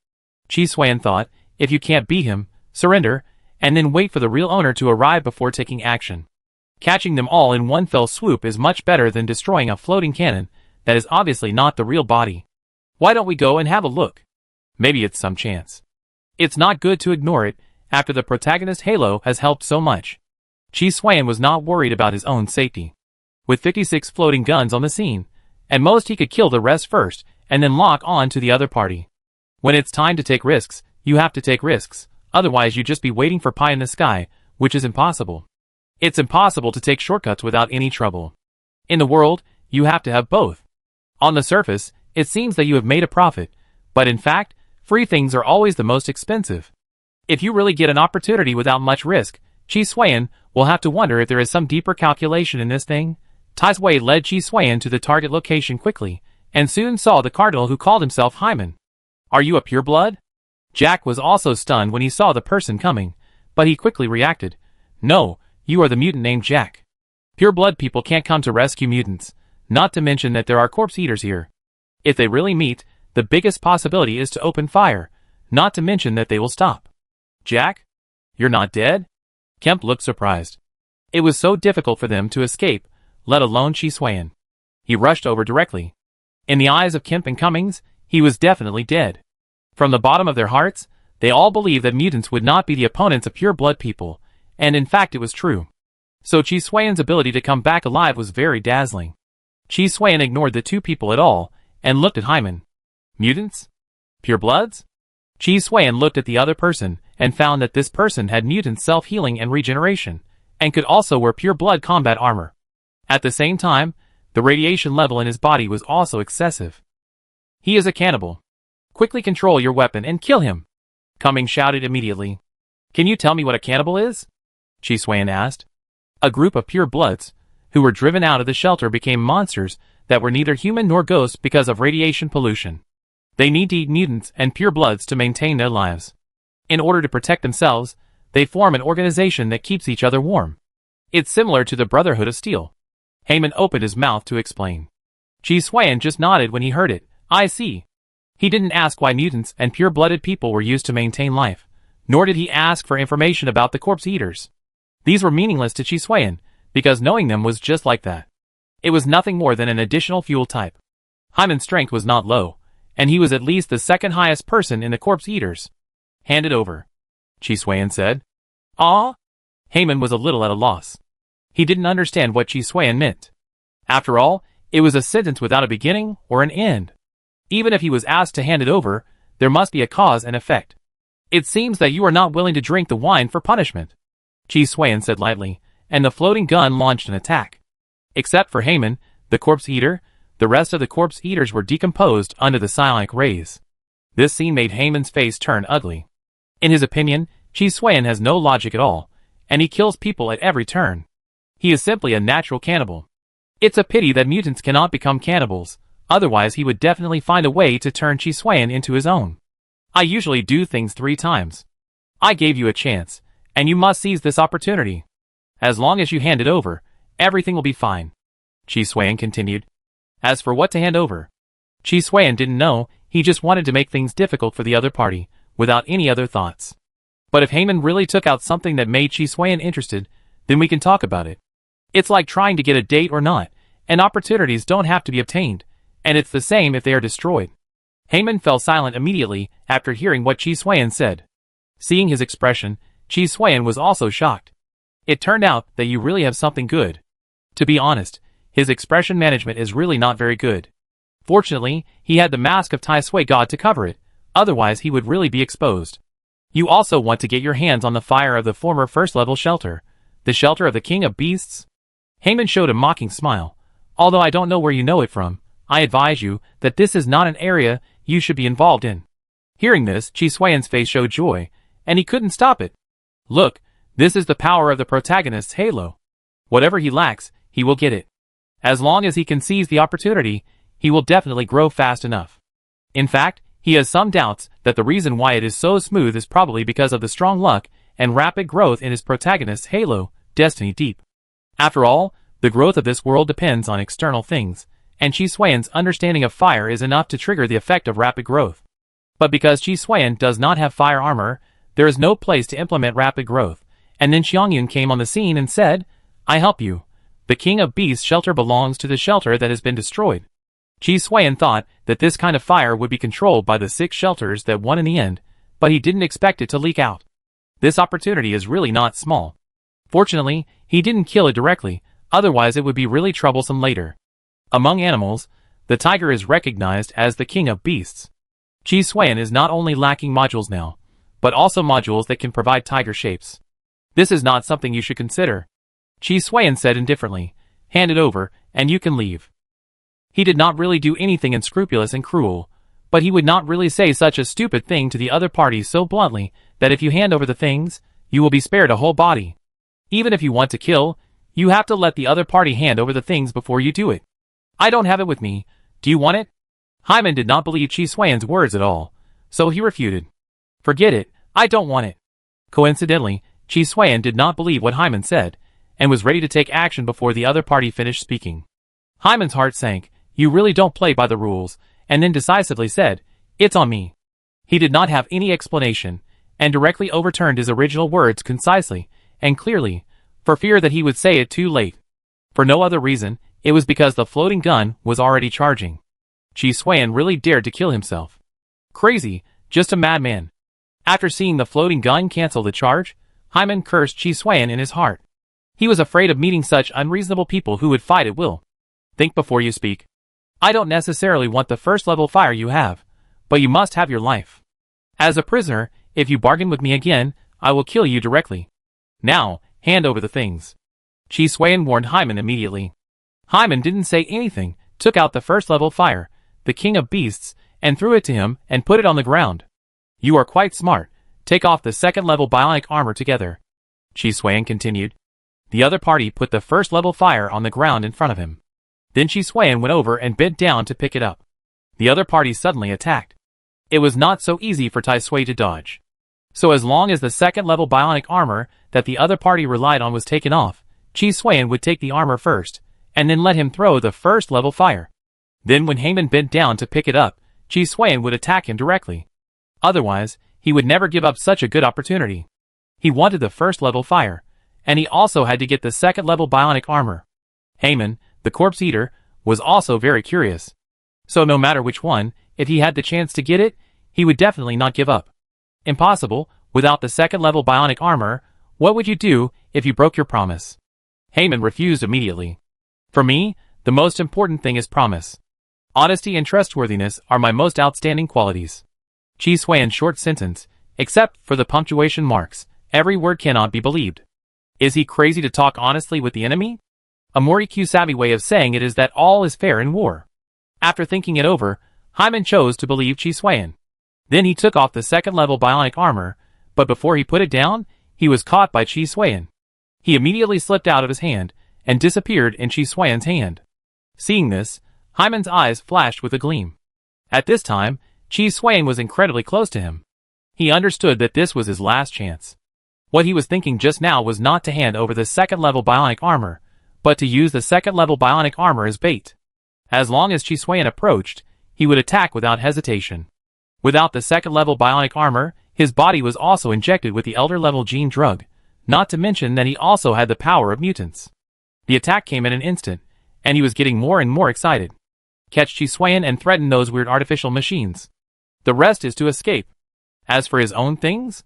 Chi Swain thought, if you can't beat him, surrender, and then wait for the real owner to arrive before taking action. Catching them all in one fell swoop is much better than destroying a floating cannon that is obviously not the real body. Why don't we go and have a look? Maybe it's some chance. It's not good to ignore it, after the protagonist Halo has helped so much. Chi Swain was not worried about his own safety. With 56 floating guns on the scene, at most he could kill the rest first, and then lock on to the other party. When it's time to take risks, you have to take risks, otherwise you'd just be waiting for pie in the sky, which is impossible. It's impossible to take shortcuts without any trouble. In the world, you have to have both. On the surface, it seems that you have made a profit, but in fact, free things are always the most expensive. If you really get an opportunity without much risk, Chi Swain will have to wonder if there is some deeper calculation in this thing. Tai Sui led Chi Suan to the target location quickly, and soon saw the cardinal who called himself Hyman. Are you a pureblood? Jack was also stunned when he saw the person coming, but he quickly reacted. No, you are the mutant named Jack. Pureblood people can't come to rescue mutants, not to mention that there are corpse eaters here. If they really meet, the biggest possibility is to open fire, not to mention that they will stop. Jack? You're not dead? Kemp looked surprised. It was so difficult for them to escape, let alone Chi Suan. He rushed over directly. In the eyes of Kemp and Cummings, he was definitely dead. From the bottom of their hearts, they all believed that mutants would not be the opponents of pure-blood people, and in fact it was true. So Chi Suan's ability to come back alive was very dazzling. Chi Suan ignored the two people at all, and looked at Hyman. Mutants? Purebloods? Chi Suan looked at the other person, and found that this person had mutant self-healing and regeneration, and could also wear pure-blood combat armor. At the same time, the radiation level in his body was also excessive. He is a cannibal. Quickly control your weapon and kill him, Cummings shouted immediately. Can you tell me what a cannibal is? Chi Suan asked. A group of pure-bloods, who were driven out of the shelter, became monsters that were neither human nor ghosts because of radiation pollution. They need to eat mutants and pure-bloods to maintain their lives. In order to protect themselves, they form an organization that keeps each other warm. It's similar to the Brotherhood of Steel. Heyman opened his mouth to explain. Chi Suan just nodded when he heard it. I see. He didn't ask why mutants and pure-blooded people were used to maintain life, nor did he ask for information about the corpse eaters. These were meaningless to Chi Suan, because knowing them was just like that. It was nothing more than an additional fuel type. Hyman's strength was not low, and he was at least the second highest person in the corpse eaters. Hand it over, Chi Suan said. Ah? Heyman was a little at a loss. He didn't understand what Chi Suan meant. After all, it was a sentence without a beginning or an end. Even if he was asked to hand it over, there must be a cause and effect. It seems that you are not willing to drink the wine for punishment, Chi Suan said lightly, and the floating gun launched an attack. Except for Heyman, the corpse eater, the rest of the corpse eaters were decomposed under the psionic rays. This scene made Heyman's face turn ugly. In his opinion, Chi Suan has no logic at all, and he kills people at every turn. He is simply a natural cannibal. It's a pity that mutants cannot become cannibals, otherwise he would definitely find a way to turn Chi Suan into his own. I usually do things 3 times. I gave you a chance, and you must seize this opportunity. As long as you hand it over, everything will be fine, Chi Suan continued. As for what to hand over, Chi Suan didn't know, he just wanted to make things difficult for the other party, without any other thoughts. But if Heyman really took out something that made Chi Suan interested, then we can talk about it. It's like trying to get a date or not, and opportunities don't have to be obtained, and it's the same if they are destroyed. Heyman fell silent immediately after hearing what Chi Suan said. Seeing his expression, Chi Suan was also shocked. It turned out that you really have something good. To be honest, his expression management is really not very good. Fortunately, he had the mask of Tai Sui God to cover it, otherwise he would really be exposed. You also want to get your hands on the fire of the former first-level shelter, the shelter of the King of Beasts? Heyman showed a mocking smile. Although I don't know where you know it from, I advise you that this is not an area you should be involved in. Hearing this, Chi Suan's face showed joy, and he couldn't stop it. Look, this is the power of the protagonist's halo. Whatever he lacks, he will get it. As long as he can seize the opportunity, he will definitely grow fast enough. In fact, he has some doubts that the reason why it is so smooth is probably because of the strong luck and rapid growth in his protagonist's halo, Destiny Deep. After all, the growth of this world depends on external things, and Chi Suan's understanding of fire is enough to trigger the effect of rapid growth. But because Chi Suan does not have fire armor, there is no place to implement rapid growth, and then Xiangyun came on the scene and said, I help you. The King of Beasts shelter belongs to the shelter that has been destroyed. Chi Suan thought that this kind of fire would be controlled by the 6 shelters that won in the end, but he didn't expect it to leak out. This opportunity is really not small. Fortunately, he didn't kill it directly, otherwise it would be really troublesome later. Among animals, the tiger is recognized as the King of Beasts. Chi Suan is not only lacking modules now, but also modules that can provide tiger shapes. This is not something you should consider. Chi Suan said indifferently, hand it over, and you can leave. He did not really do anything unscrupulous and cruel, but he would not really say such a stupid thing to the other party so bluntly that if you hand over the things, you will be spared a whole body. Even if you want to kill, You have to let the other party hand over the things before you do it. I don't have it with me. Do you want it? Hyman did not believe Chi Swan's words at all, so he refuted. Forget it, I don't want it. Coincidentally, Chi Swan did not believe what Hyman said, and was ready to take action before the other party finished speaking. Hyman's heart sank. You really don't play by the rules, and then decisively said, it's on me. He did not have any explanation, and directly overturned his original words concisely and clearly, for fear that he would say it too late. For no other reason, it was because the floating gun was already charging. Chi Swan really dared to kill himself. Crazy, just a madman. After seeing the floating gun cancel the charge, Hyman cursed Chi Swan in his heart. He was afraid of meeting such unreasonable people who would fight at will. Think before you speak. I don't necessarily want the first level fire you have, but you must have your life. As a prisoner, if you bargain with me again, I will kill you directly. Now, hand over the things. Chi Swan warned Hyman immediately. Hyman didn't say anything, took out the first level fire, the king of beasts, and threw it to him and put it on the ground. You are quite smart. Take off the second level bionic armor together. Chi Swan continued. The other party put the first level fire on the ground in front of him. Then Chi Swan went over and bent down to pick it up. The other party suddenly attacked. It was not so easy for Tai Sui to dodge. So as long as the second level bionic armor that the other party relied on was taken off, Chi Swan would take the armor first, and then let him throw the first level fire. Then when Hyman bent down to pick it up, Chi Swan would attack him directly. Otherwise, he would never give up such a good opportunity. He wanted the first level fire, and he also had to get the second level bionic armor. Hyman, the corpse eater, was also very curious. So no matter which one, if he had the chance to get it, he would definitely not give up. Impossible, without the second level bionic armor. What would you do if you broke your promise? Hyman refused immediately. For me, the most important thing is promise. Honesty and trustworthiness are my most outstanding qualities. Chi Swan's short sentence, except for the punctuation marks, every word cannot be believed. Is he crazy to talk honestly with the enemy? A more EQ-savvy way of saying it is that all is fair in war. After thinking it over, Hyman chose to believe Chi Swan. Then he took off the second level bionic armor, but before he put it down, he was caught by Chi Swan. He immediately slipped out of his hand, and disappeared in Chi Swan's hand. Seeing this, Hyman's eyes flashed with a gleam. At this time, Chi Swan was incredibly close to him. He understood that this was his last chance. What he was thinking just now was not to hand over the second level bionic armor, but to use the second level bionic armor as bait. As long as Chi Swan approached, he would attack without hesitation. Without the second level bionic armor, his body was also injected with the elder level gene drug, not to mention that he also had the power of mutants. The attack came in an instant, and he was getting more and more excited. Catch Chi Swan and threaten those weird artificial machines. The rest is to escape. As for his own things,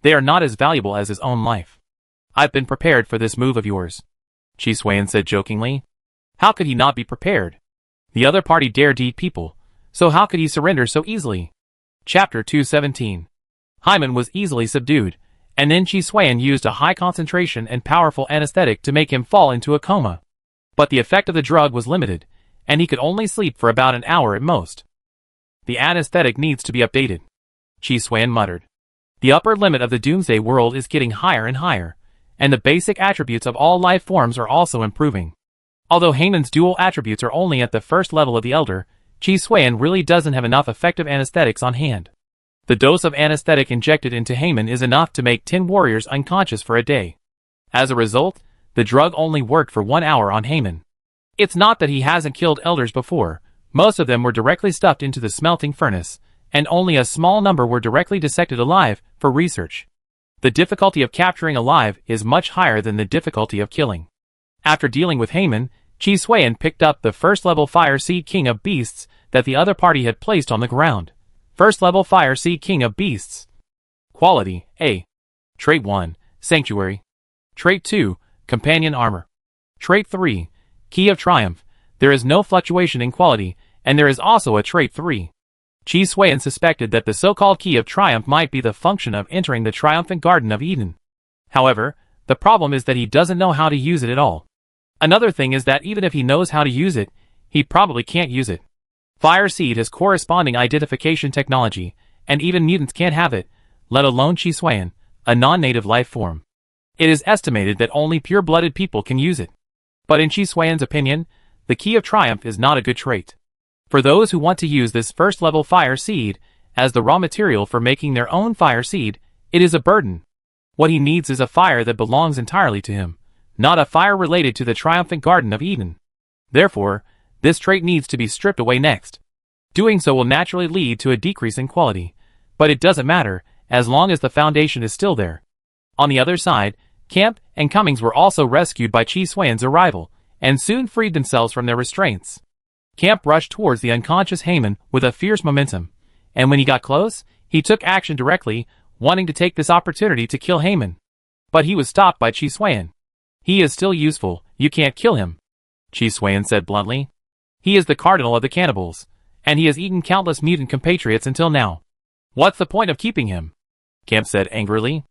they are not as valuable as his own life. I've been prepared for this move of yours, Chi Swan said jokingly. How could he not be prepared? The other party dared eat people, so how could he surrender so easily? Chapter 217. Hyman was easily subdued, and then Chi Swan used a high concentration and powerful anesthetic to make him fall into a coma. But the effect of the drug was limited, and he could only sleep for about an hour at most. The anesthetic needs to be updated, Chi Swan muttered. The upper limit of the Doomsday world is getting higher and higher, and the basic attributes of all life forms are also improving. Although Hyman's dual attributes are only at the first level of the Elder, Chi Swan really doesn't have enough effective anesthetics on hand. The dose of anesthetic injected into Hyman is enough to make 10 warriors unconscious for a day. As a result, the drug only worked for 1 hour on Hyman. It's not that he hasn't killed elders before. Most of them were directly stuffed into the smelting furnace, and only a small number were directly dissected alive for research. The difficulty of capturing alive is much higher than the difficulty of killing. After dealing with Hyman, Chi Swan picked up the first level Fire Seed King of Beasts that the other party had placed on the ground. First level Fire Seed King of Beasts. Quality A. Trait 1, Sanctuary. Trait 2, Companion Armor. Trait 3, Key of Triumph. There is no fluctuation in quality, and there is also a Trait 3. Chi Swan suspected that the so-called Key of Triumph might be the function of entering the triumphant Garden of Eden. However, the problem is that he doesn't know how to use it at all. Another thing is that even if he knows how to use it, he probably can't use it. Fire Seed has corresponding identification technology, and even mutants can't have it, let alone Chi Swan, a non-native life form. It is estimated that only pure-blooded people can use it. But in Chi Suan's opinion, the key of triumph is not a good trait. For those who want to use this first-level fire seed as the raw material for making their own fire seed, it is a burden. What he needs is a fire that belongs entirely to him, not a fire related to the triumphant Garden of Eden. Therefore, this trait needs to be stripped away next. Doing so will naturally lead to a decrease in quality, but it doesn't matter, as long as the foundation is still there. On the other side, Kemp and Cummings were also rescued by Chi Suan's arrival, and soon freed themselves from their restraints. Kemp rushed towards the unconscious Haman with a fierce momentum, and when he got close, he took action directly, wanting to take this opportunity to kill Haman. But he was stopped by Chi Suan. "He is still useful, you can't kill him," Chi Suan said bluntly. "He is the cardinal of the cannibals, and he has eaten countless mutant compatriots until now. What's the point of keeping him?" Kemp said angrily.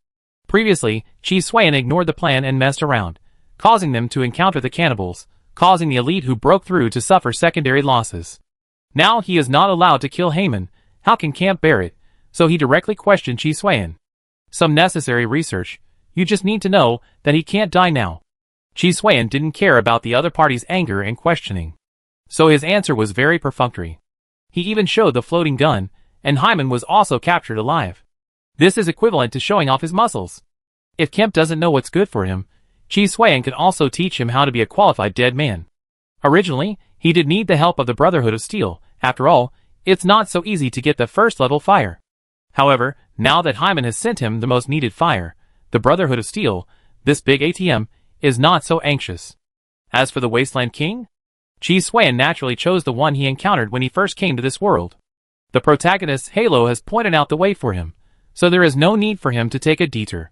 Previously, Chi Suan ignored the plan and messed around, causing them to encounter the cannibals, causing the elite who broke through to suffer secondary losses. Now he is not allowed to kill Haman. How can Kemp bear it? So he directly questioned Chi Suan. "Some necessary research. You just need to know that he can't die now." Chi Suan didn't care about the other party's anger and questioning, so his answer was very perfunctory. He even showed the floating gun, and Haman was also captured alive. This is equivalent to showing off his muscles. If Kemp doesn't know what's good for him, Chi Suan can also teach him how to be a qualified dead man. Originally, he did need the help of the Brotherhood of Steel. After all, it's not so easy to get the first-level fire. However, now that Haman has sent him the most needed fire, the Brotherhood of Steel, this big ATM, is not so anxious. As for the Wasteland King, Chi Suan naturally chose the one he encountered when he first came to this world. The protagonist's halo has pointed out the way for him, so there is no need for him to take a detour.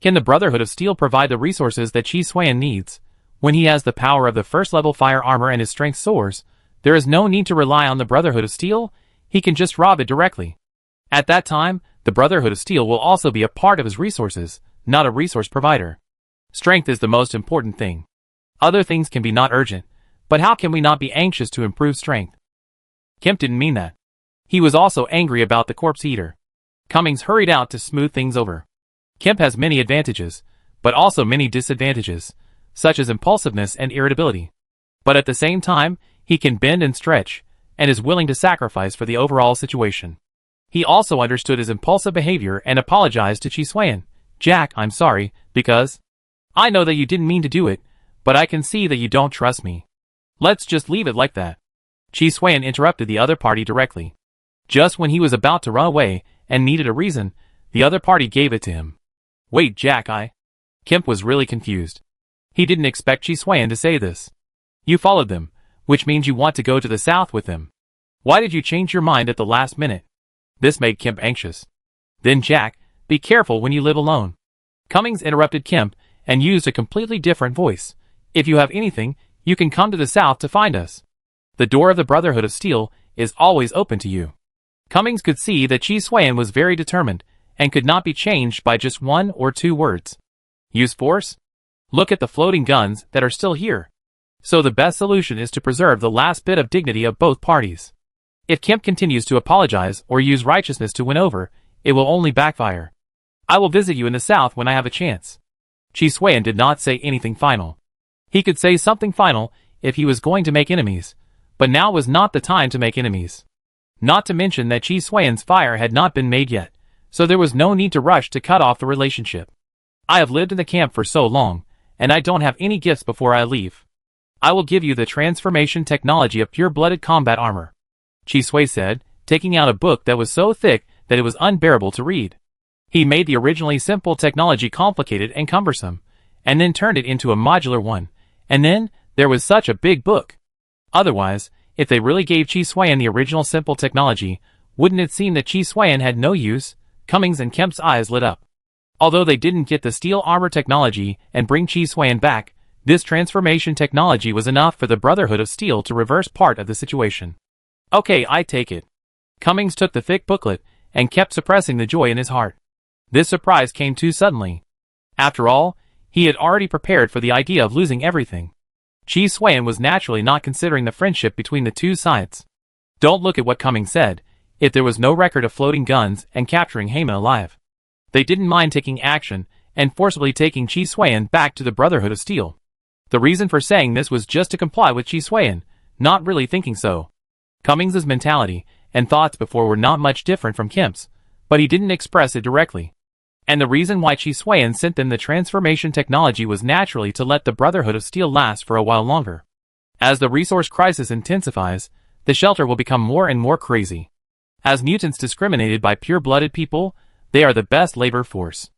Can the Brotherhood of Steel provide the resources that Chi Suan needs? When he has the power of the first-level fire armor and his strength soars, there is no need to rely on the Brotherhood of Steel. He can just rob it directly. At that time, the Brotherhood of Steel will also be a part of his resources, not a resource provider. Strength is the most important thing. Other things can be not urgent, but how can we not be anxious to improve strength? Kemp didn't mean that. He was also angry about the corpse eater. Cummings hurried out to smooth things over. Kemp has many advantages, but also many disadvantages, such as impulsiveness and irritability. But at the same time, he can bend and stretch, and is willing to sacrifice for the overall situation. He also understood his impulsive behavior and apologized to Chi Suan. "Jack, I'm sorry, because I know that you didn't mean to do it, but I can see that you don't trust me. Let's just leave it like that." Chi Suan interrupted the other party directly. Just when he was about to run away and needed a reason, the other party gave it to him. "Wait, Jack, Kemp was really confused. He didn't expect Chi Suan to say this. "You followed them, which means you want to go to the south with them. Why did you change your mind at the last minute?" This made Kemp anxious. "Then Jack, be careful when you live alone." Cummings interrupted Kemp and used a completely different voice. "If you have anything, you can come to the south to find us. The door of the Brotherhood of Steel is always open to you." Cummings could see that Chi Suan was very determined, and could not be changed by just 1 or 2 words. Use force? Look at the floating guns that are still here. So the best solution is to preserve the last bit of dignity of both parties. If Kemp continues to apologize or use righteousness to win over, it will only backfire. "I will visit you in the south when I have a chance." Chi Suan did not say anything final. He could say something final if he was going to make enemies, but now was not the time to make enemies. Not to mention that Chi Suan's fire had not been made yet, so there was no need to rush to cut off the relationship. "I have lived in the camp for so long, and I don't have any gifts before I leave. I will give you the transformation technology of pure-blooded combat armor," Chi Suan said, taking out a book that was so thick that it was unbearable to read. He made the originally simple technology complicated and cumbersome, and then turned it into a modular one, and then there was such a big book. Otherwise, if they really gave Chi Suan the original simple technology, wouldn't it seem that Chi Suan had no use? Cummings and Kemp's eyes lit up. Although they didn't get the steel armor technology and bring Chi Suan back, this transformation technology was enough for the Brotherhood of Steel to reverse part of the situation. "Okay, I take it." Cummings took the thick booklet and kept suppressing the joy in his heart. This surprise came too suddenly. After all, he had already prepared for the idea of losing everything. Chi Suan was naturally not considering the friendship between the two sides. Don't look at what Cummings said. If there was no record of floating guns and capturing Haman alive, they didn't mind taking action and forcibly taking Chi Suan back to the Brotherhood of Steel. The reason for saying this was just to comply with Chi Suan, not really thinking so. Cummings's mentality and thoughts before were not much different from Kemp's, but he didn't express it directly. And the reason why Chi Suan sent them the transformation technology was naturally to let the Brotherhood of Steel last for a while longer. As the resource crisis intensifies, the shelter will become more and more crazy. As mutants discriminated by pure-blooded people, they are the best labor force.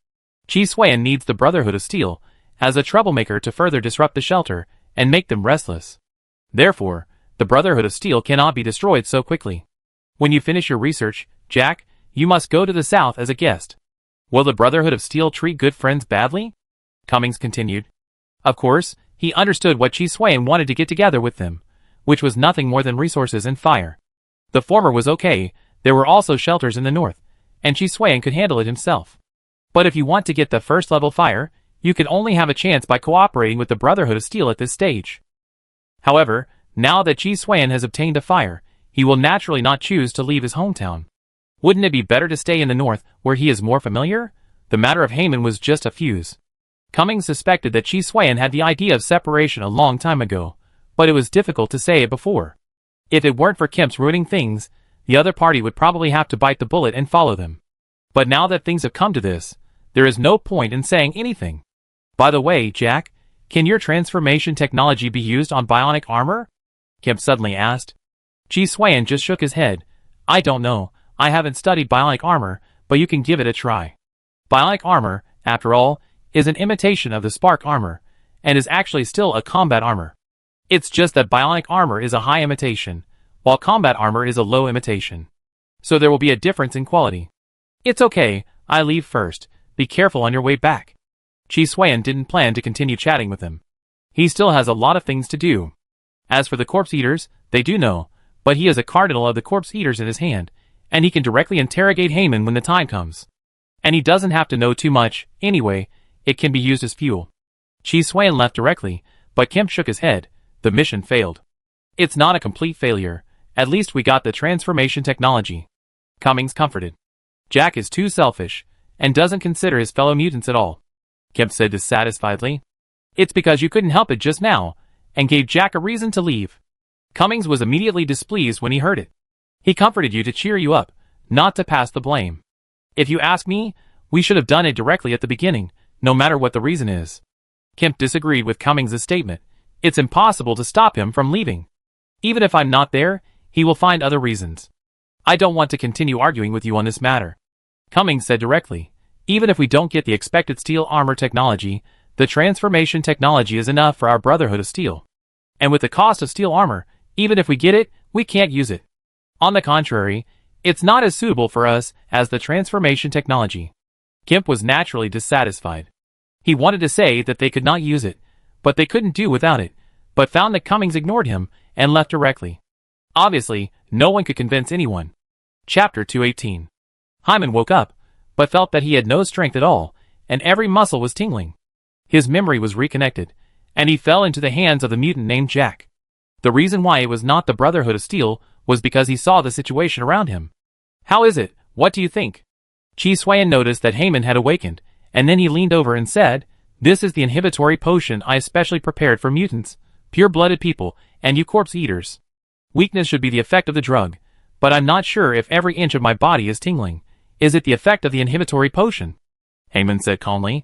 Chi Suan needs the Brotherhood of Steel as a troublemaker to further disrupt the shelter and make them restless. Therefore, the Brotherhood of Steel cannot be destroyed so quickly. When you finish your research, Jack, you must go to the south as a guest. Will the Brotherhood of Steel treat good friends badly? Cummings continued. Of course, he understood what Chi Suan wanted to get together with them, which was nothing more than resources and fire. The former was okay, there were also shelters in the north, and Chi Suan could handle it himself. But if you want to get the first level fire, you can only have a chance by cooperating with the Brotherhood of Steel at this stage. However, now that Chi Suan has obtained a fire, he will naturally not choose to leave his hometown. Wouldn't it be better to stay in the north, where he is more familiar? The matter of Heyman was just a fuse. Cummings suspected that Chi Suan had the idea of separation a long time ago, but it was difficult to say it before. If it weren't for Kemp's ruining things, the other party would probably have to bite the bullet and follow them. But now that things have come to this, there is no point in saying anything. By the way, Jack, can your transformation technology be used on bionic armor? Kemp suddenly asked. Chi Suan just shook his head. I don't know, I haven't studied bionic armor, but you can give it a try. Bionic armor, after all, is an imitation of the spark armor, and is actually still a combat armor. It's just that bionic armor is a high imitation, while combat armor is a low imitation. So there will be a difference in quality. It's okay, I leave first, be careful on your way back. Chi Suan didn't plan to continue chatting with him. He still has a lot of things to do. As for the Corpse Eaters, they do know, but he has a cardinal of the Corpse Eaters in his hand, and he can directly interrogate Heyman when the time comes. And he doesn't have to know too much, anyway, it can be used as fuel. Chi Suan left directly, but Kemp shook his head. The mission failed. It's not a complete failure, at least we got the transformation technology. Cummings comforted. Jack is too selfish, and doesn't consider his fellow mutants at all. Kemp said dissatisfiedly. It's because you couldn't help it just now, and gave Jack a reason to leave. Cummings was immediately displeased when he heard it. He comforted you to cheer you up, not to pass the blame. If you ask me, we should have done it directly at the beginning, no matter what the reason is. Kemp disagreed with Cummings' statement. It's impossible to stop him from leaving. Even if I'm not there, he will find other reasons. I don't want to continue arguing with you on this matter. Cummings said directly. Even if we don't get the expected steel armor technology, the transformation technology is enough for our Brotherhood of Steel. And with the cost of steel armor, even if we get it, we can't use it. On the contrary, it's not as suitable for us as the transformation technology. Kemp was naturally dissatisfied. He wanted to say that they could not use it, but they couldn't do without it, but found that Cummings ignored him and left directly. Obviously, no one could convince anyone. Chapter 218. Hyman woke up, but felt that he had no strength at all, and every muscle was tingling. His memory was reconnected, and he fell into the hands of the mutant named Jack. The reason why it was not the Brotherhood of Steel was because he saw the situation around him. How is it? What do you think? Chi Suan noticed that Heyman had awakened, and then he leaned over and said, This is the inhibitory potion I especially prepared for mutants, pure-blooded people, and you corpse eaters. Weakness should be the effect of the drug, but I'm not sure if every inch of my body is tingling. Is it the effect of the inhibitory potion? Heyman said calmly.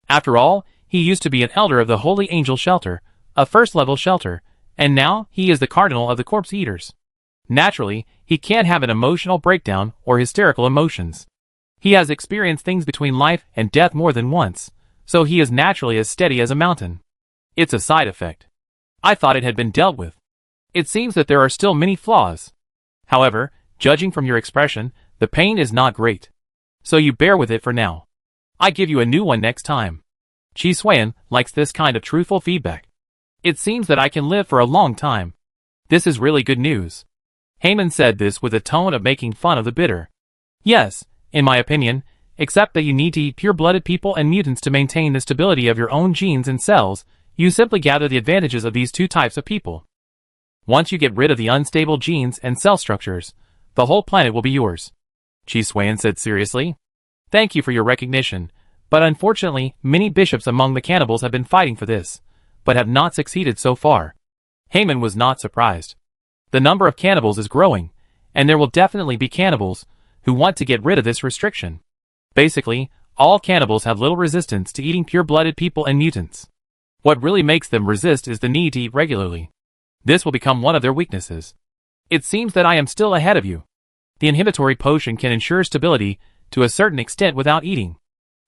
After all, he used to be an elder of the Holy Angel Shelter, a first-level shelter, and now he is the cardinal of the Corpse Eaters. Naturally, he can't have an emotional breakdown or hysterical emotions. He has experienced things between life and death more than once, so he is naturally as steady as a mountain. It's a side effect. I thought it had been dealt with. It seems that there are still many flaws. However, judging from your expression, the pain is not great. So you bear with it for now. I give you a new one next time. Chi Suan likes this kind of truthful feedback. It seems that I can live for a long time. This is really good news. Heyman said this with a tone of making fun of the bitter. Yes, in my opinion, except that you need to eat pure-blooded people and mutants to maintain the stability of your own genes and cells, you simply gather the advantages of these two types of people. Once you get rid of the unstable genes and cell structures, the whole planet will be yours. Chi Suan said seriously. Thank you for your recognition, But unfortunately, many bishops among the cannibals have been fighting for this, but have not succeeded so far. Haman was not surprised. The number of cannibals is growing, and there will definitely be cannibals who want to get rid of this restriction. Basically, all cannibals have little resistance to eating pure-blooded people and mutants. What really makes them resist is the need to eat regularly. This will become one of their weaknesses. It seems that I am still ahead of you. The inhibitory potion can ensure stability to a certain extent without eating.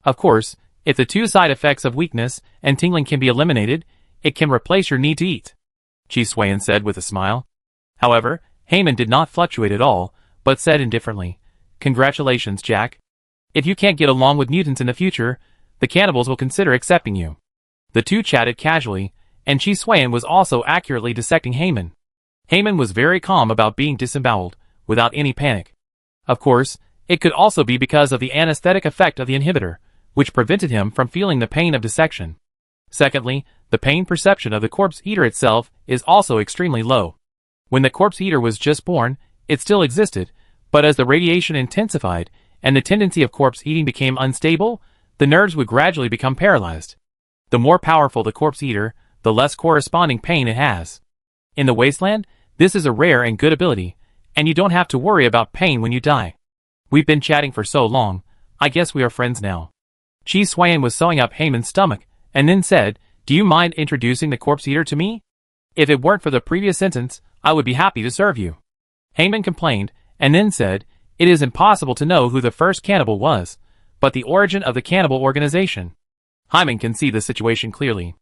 Of course, if the two side effects of weakness and tingling can be eliminated, it can replace your need to eat, Chi Swayan said with a smile. However, Haman did not fluctuate at all, but said indifferently, "Congratulations, Jack. If you can't get along with mutants in the future, the cannibals will consider accepting you." The two chatted casually, and Chi Swayan was also accurately dissecting Haman. Haman was very calm about being disemboweled, without any panic. Of course, it could also be because of the anesthetic effect of the inhibitor, which prevented him from feeling the pain of dissection. Secondly, the pain perception of the corpse eater itself is also extremely low. When the corpse eater was just born, it still existed, but as the radiation intensified and the tendency of corpse eating became unstable, the nerves would gradually become paralyzed. The more powerful the corpse eater, the less corresponding pain it has. In the wasteland, this is a rare and good ability, and you don't have to worry about pain when you die. We've been chatting for so long, I guess we are friends now. Chi Swayan was sewing up Haman's stomach, and then said, "Do you mind introducing the corpse eater to me? If it weren't for the previous sentence, I would be happy to serve you." Haman complained, and then said, "It is impossible to know who the first cannibal was, but the origin of the cannibal organization." Haman can see the situation clearly.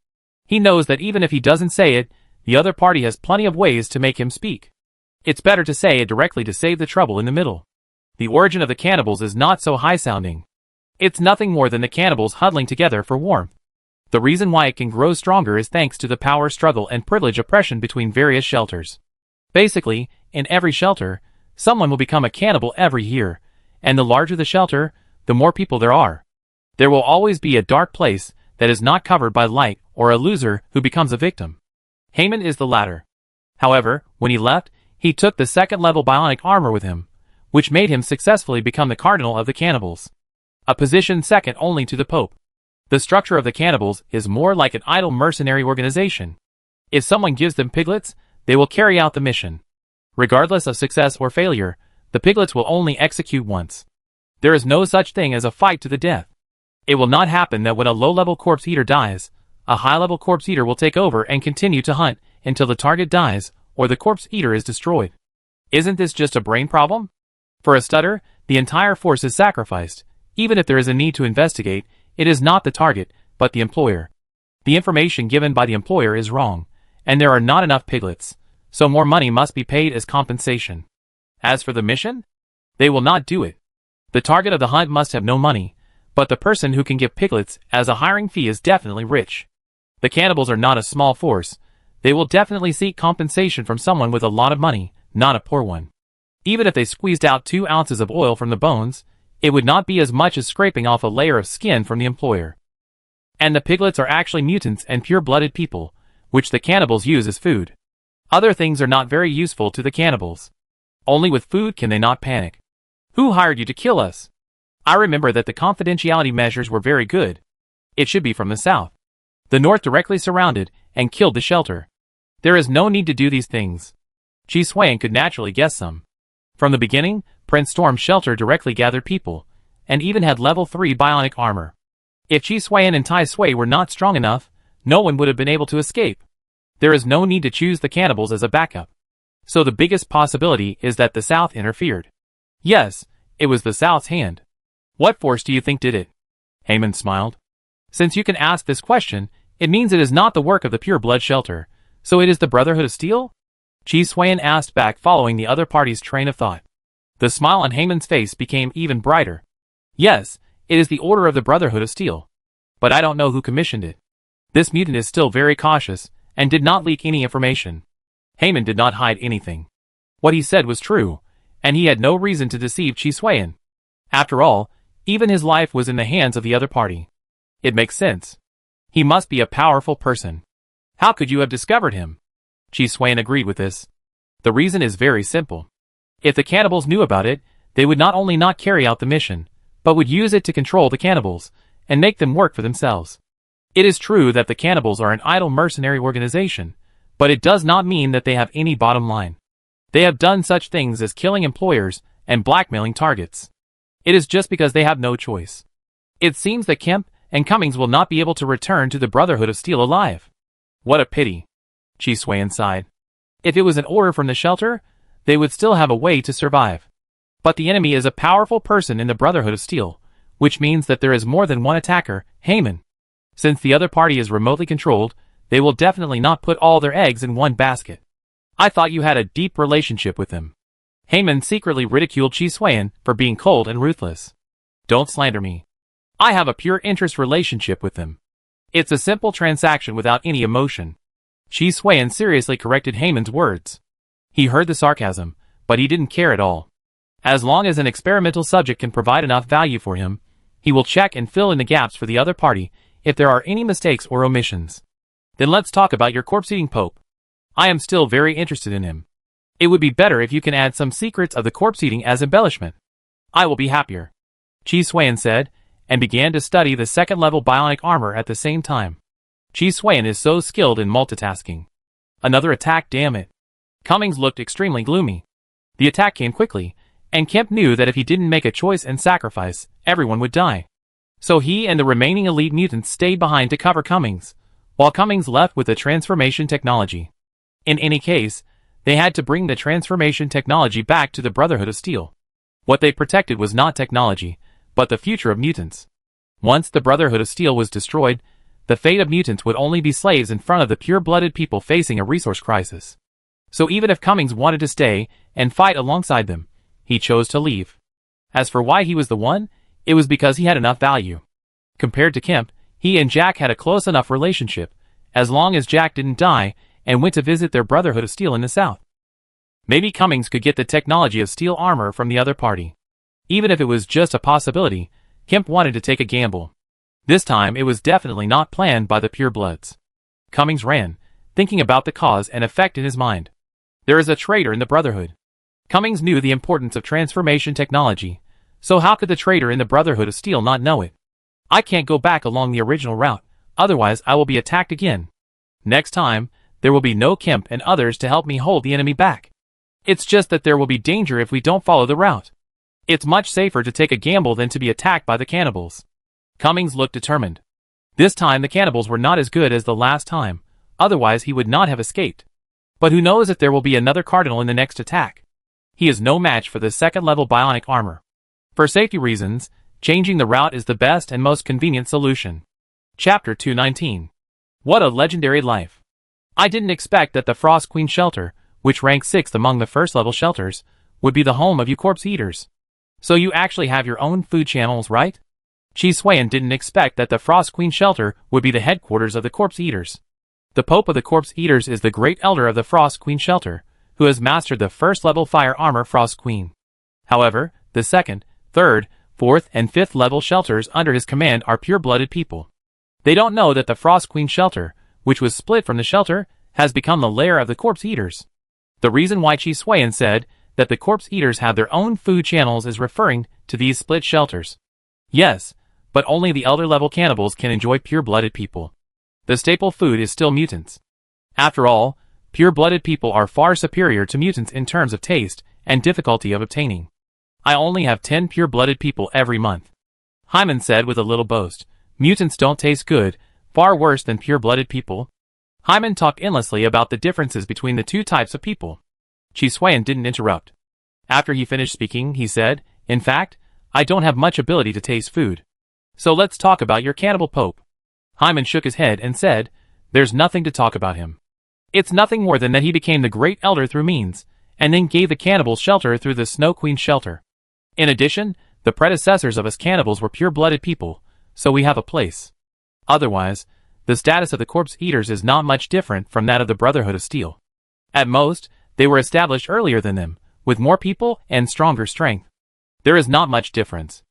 He knows that even if he doesn't say it, the other party has plenty of ways to make him speak. It's better to say it directly to save the trouble in the middle. The origin of the cannibals is not so high-sounding. It's nothing more than the cannibals huddling together for warmth. The reason why it can grow stronger is thanks to the power struggle and privilege oppression between various shelters. Basically, in every shelter, someone will become a cannibal every year, and the larger the shelter, the more people there are. There will always be a dark place that is not covered by light or a loser who becomes a victim. Haman is the latter. However, when he left, he took the second-level bionic armor with him, which made him successfully become the cardinal of the cannibals. A position second only to the Pope. The structure of the cannibals is more like an idle mercenary organization. If someone gives them piglets, they will carry out the mission. Regardless of success or failure, the piglets will only execute once. There is no such thing as a fight to the death. It will not happen that when a low-level corpse eater dies, a high-level corpse eater will take over and continue to hunt until the target dies or the corpse eater is destroyed. Isn't this just a brain problem? For a stutter, the entire force is sacrificed. Even if there is a need to investigate, it is not the target, but the employer. The information given by the employer is wrong, and there are not enough piglets, so more money must be paid as compensation. As for the mission, they will not do it. The target of the hunt must have no money, but the person who can give piglets as a hiring fee is definitely rich. The cannibals are not a small force. They will definitely seek compensation from someone with a lot of money, not a poor one. Even if they squeezed out 2 ounces of oil from the bones, it would not be as much as scraping off a layer of skin from the employer. And the piglets are actually mutants and pure-blooded people, which the cannibals use as food. Other things are not very useful to the cannibals. Only with food can they not panic. Who hired you to kill us? I remember that the confidentiality measures were very good. It should be from the south. The north directly surrounded and killed the shelter. There is no need to do these things. Chi Swayan could naturally guess some. From the beginning, Prince Storm's shelter directly gathered people, and even had level 3 bionic armor. If Chi Swayan and Tai Sui were not strong enough, no one would have been able to escape. There is no need to choose the cannibals as a backup. So the biggest possibility is that the South interfered. Yes, it was the South's hand. What force do you think did it? Haman smiled. Since you can ask this question, it means it is not the work of the Pure Blood Shelter, so it is the Brotherhood of Steel? Chi Swayan asked back, following the other party's train of thought. The smile on Haman's face became even brighter. Yes, it is the Order of the Brotherhood of Steel. But I don't know who commissioned it. This mutant is still very cautious, and did not leak any information. Haman did not hide anything. What he said was true, and he had no reason to deceive Chi Swayan. After all, even his life was in the hands of the other party. It makes sense. He must be a powerful person. How could you have discovered him? Chi Swayan agreed with this. The reason is very simple. If the cannibals knew about it, they would not only not carry out the mission, but would use it to control the cannibals, and make them work for themselves. It is true that the cannibals are an idle mercenary organization, but it does not mean that they have any bottom line. They have done such things as killing employers and blackmailing targets. It is just because they have no choice. It seems that Kemp and Cummings will not be able to return to the Brotherhood of Steel alive. What a pity. Chi Sui sighed. If it was an order from the shelter, they would still have a way to survive. But the enemy is a powerful person in the Brotherhood of Steel, which means that there is more than one attacker, Heyman. Since the other party is remotely controlled, they will definitely not put all their eggs in one basket. I thought you had a deep relationship with him. Heyman secretly ridiculed Chi Sui for being cold and ruthless. Don't slander me. I have a pure interest relationship with him. It's a simple transaction without any emotion. Chi Sui seriously corrected Heyman's words. He heard the sarcasm, but he didn't care at all. As long as an experimental subject can provide enough value for him, he will check and fill in the gaps for the other party if there are any mistakes or omissions. Then let's talk about your corpse-eating Pope. I am still very interested in him. It would be better if you can add some secrets of the corpse-eating as embellishment. I will be happier. Chi Sui said, and began to study the second-level bionic armor at the same time. Chi Sui is so skilled in multitasking. Another attack, damn it. Cummings looked extremely gloomy. The attack came quickly, and Kemp knew that if he didn't make a choice and sacrifice, everyone would die. So he and the remaining elite mutants stayed behind to cover Cummings, while Cummings left with the transformation technology. In any case, they had to bring the transformation technology back to the Brotherhood of Steel. What they protected was not technology, but the future of mutants. Once the Brotherhood of Steel was destroyed, the fate of mutants would only be slaves in front of the pure-blooded people facing a resource crisis. So even if Cummings wanted to stay and fight alongside them, he chose to leave. As for why he was the one, it was because he had enough value. Compared to Kemp, he and Jack had a close enough relationship, as long as Jack didn't die and went to visit their Brotherhood of Steel in the south. Maybe Cummings could get the technology of steel armor from the other party. Even if it was just a possibility, Kemp wanted to take a gamble. This time it was definitely not planned by the purebloods. Cummings ran, thinking about the cause and effect in his mind. There is a traitor in the Brotherhood. Cummings knew the importance of transformation technology, so how could the traitor in the Brotherhood of Steel not know it? I can't go back along the original route, otherwise I will be attacked again. Next time, there will be no Kemp and others to help me hold the enemy back. It's just that there will be danger if we don't follow the route. It's much safer to take a gamble than to be attacked by the cannibals. Cummings looked determined. This time the cannibals were not as good as the last time, otherwise he would not have escaped. But who knows if there will be another cardinal in the next attack. He is no match for the second-level bionic armor. For safety reasons, changing the route is the best and most convenient solution. Chapter 219. What a legendary life. I didn't expect that the Frost Queen shelter, which ranks 6th among the first-level shelters, would be the home of you corpse eaters. So you actually have your own food channels, right? Chi Sui didn't expect that the Frost Queen shelter would be the headquarters of the corpse eaters. The Pope of the Corpse Eaters is the Great Elder of the Frost Queen shelter, who has mastered the first-level fire armor Frost Queen. However, the 2nd, 3rd, 4th, and 5th level shelters under his command are pure-blooded people. They don't know that the Frost Queen shelter, which was split from the shelter, has become the lair of the corpse eaters. The reason why Chi Sui said that the corpse eaters have their own food channels is referring to these split shelters. Yes, but only the elder-level cannibals can enjoy pure-blooded people. The staple food is still mutants. After all, pure-blooded people are far superior to mutants in terms of taste and difficulty of obtaining. I only have 10 pure-blooded people every month. Hyman said with a little boast. Mutants don't taste good, far worse than pure-blooded people. Hyman talked endlessly about the differences between the two types of people. Chi Sui didn't interrupt. After he finished speaking, he said, in fact, I don't have much ability to taste food. So let's talk about your cannibal Pope. Hyman shook his head and said, there's nothing to talk about him. It's nothing more than that he became the Great Elder through means, and then gave the cannibals shelter through the Snow Queen shelter. In addition, the predecessors of us cannibals were pure-blooded people, so we have a place. Otherwise, the status of the corpse eaters is not much different from that of the Brotherhood of Steel. At most, they were established earlier than them, with more people and stronger strength. There is not much difference.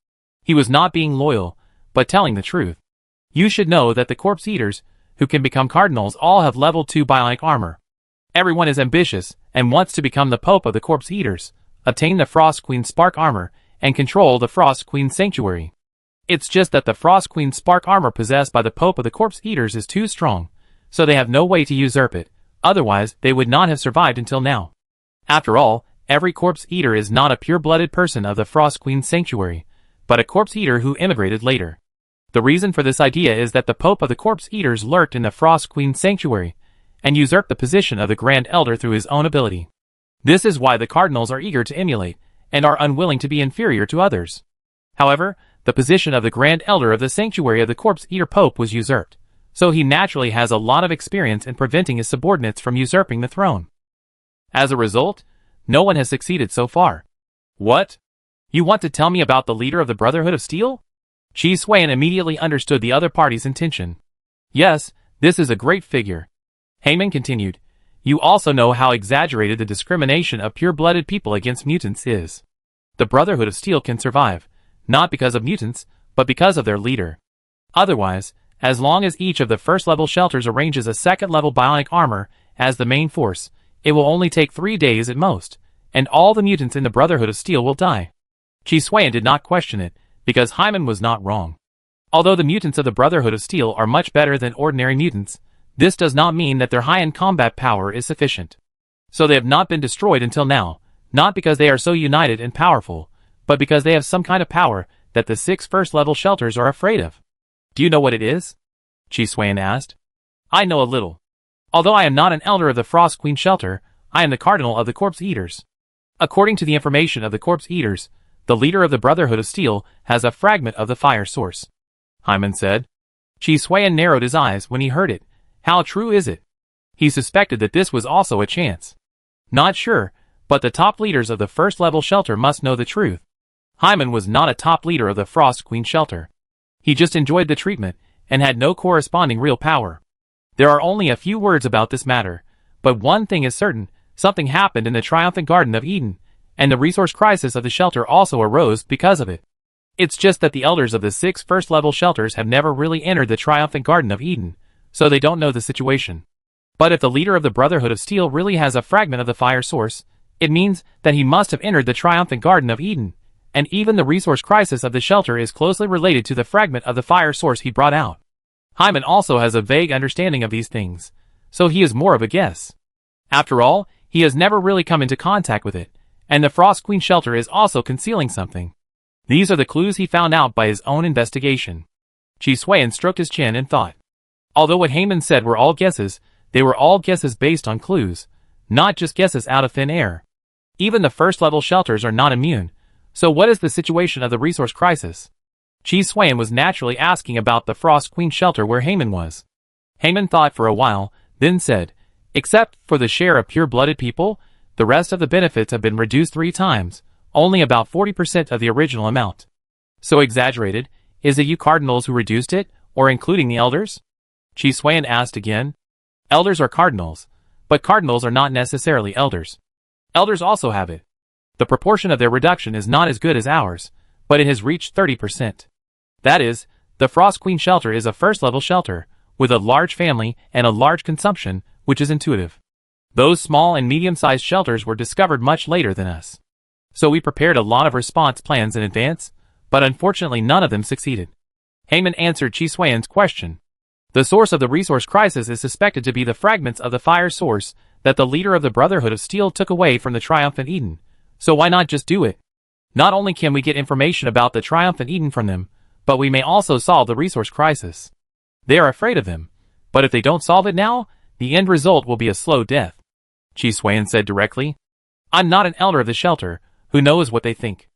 He was not being loyal, but telling the truth. You should know that the corpse eaters, who can become cardinals, all have level 2 bionic armor. Everyone is ambitious and wants to become the Pope of the corpse eaters, obtain the Frost Queen spark armor, and control the Frost Queen sanctuary. It's just that the Frost Queen's spark armor possessed by the Pope of the Corpse Eaters is too strong, so they have no way to usurp it, otherwise they would not have survived until now. After all, every Corpse Eater is not a pure-blooded person of the Frost Queen's sanctuary, but a Corpse Eater who immigrated later. The reason for this idea is that the Pope of the Corpse Eaters lurked in the Frost Queen's sanctuary, and usurped the position of the Grand Elder through his own ability. This is why the Cardinals are eager to emulate, and are unwilling to be inferior to others. However, the position of the Grand Elder of the Sanctuary of the Corpse Eater Pope was usurped, so he naturally has a lot of experience in preventing his subordinates from usurping the throne. As a result, no one has succeeded so far. What? You want to tell me about the leader of the Brotherhood of Steel? Chi Xuan immediately understood the other party's intention. Yes, this is a great figure. Heyman continued. You also know how exaggerated the discrimination of pure-blooded people against mutants is. The Brotherhood of Steel can survive, not because of mutants, but because of their leader. Otherwise, as long as each of the first-level shelters arranges a second-level bionic armor as the main force, it will only take 3 days at most, and all the mutants in the Brotherhood of Steel will die. Chi Xuan did not question it, because Hyman was not wrong. Although the mutants of the Brotherhood of Steel are much better than ordinary mutants, this does not mean that their high-end combat power is sufficient. So they have not been destroyed until now, not because they are so united and powerful, but because they have some kind of power that the 6 first-level shelters are afraid of. Do you know what it is? Chi Xuan asked. I know a little. Although I am not an elder of the Frost Queen Shelter, I am the Cardinal of the Corpse Eaters. According to the information of the Corpse Eaters, the leader of the Brotherhood of Steel has a fragment of the fire source. Hyman said. Chi Xuan narrowed his eyes when he heard it. How true is it? He suspected that this was also a chance. Not sure, but the top leaders of the first-level shelter must know the truth. Hyman was not a top leader of the Frost Queen Shelter. He just enjoyed the treatment, and had no corresponding real power. There are only a few words about this matter, but one thing is certain, something happened in the Triumphant Garden of Eden, and the resource crisis of the shelter also arose because of it. It's just that the elders of the 6 first-level shelters have never really entered the Triumphant Garden of Eden, so they don't know the situation. But if the leader of the Brotherhood of Steel really has a fragment of the fire source, it means that he must have entered the Triumphant Garden of Eden, and even the resource crisis of the shelter is closely related to the fragment of the fire source he brought out. Hyman also has a vague understanding of these things, so he is more of a guess. After all, he has never really come into contact with it, and the Frost Queen Shelter is also concealing something. These are the clues he found out by his own investigation. Chi Xuan stroked his chin and thought. Although what Heyman said were all guesses, they were all guesses based on clues, not just guesses out of thin air. Even the first-level shelters are not immune, so what is the situation of the resource crisis? Chi Xuan was naturally asking about the Frost Queen Shelter where Heyman was. Heyman thought for a while, then said, except for the share of pure-blooded people, the rest of the benefits have been reduced 3 times, only about 40% of the original amount. So exaggerated, is it you Cardinals who reduced it, or including the Elders? Chi Xuan asked again. Elders are Cardinals, but Cardinals are not necessarily Elders. Elders also have it. The proportion of their reduction is not as good as ours, but it has reached 30%. That is, the Frost Queen Shelter is a first-level shelter, with a large family and a large consumption, which is intuitive. Those small and medium-sized shelters were discovered much later than us. So we prepared a lot of response plans in advance, but unfortunately none of them succeeded. Heyman answered Chi Xuan's question. The source of the resource crisis is suspected to be the fragments of the fire source that the leader of the Brotherhood of Steel took away from the Triumphant Eden, so why not just do it? Not only can we get information about the Triumphant Eden from them, but we may also solve the resource crisis. They are afraid of them, but if they don't solve it now, the end result will be a slow death. Chi Xuan said directly. I'm not an elder of the shelter, who knows what they think.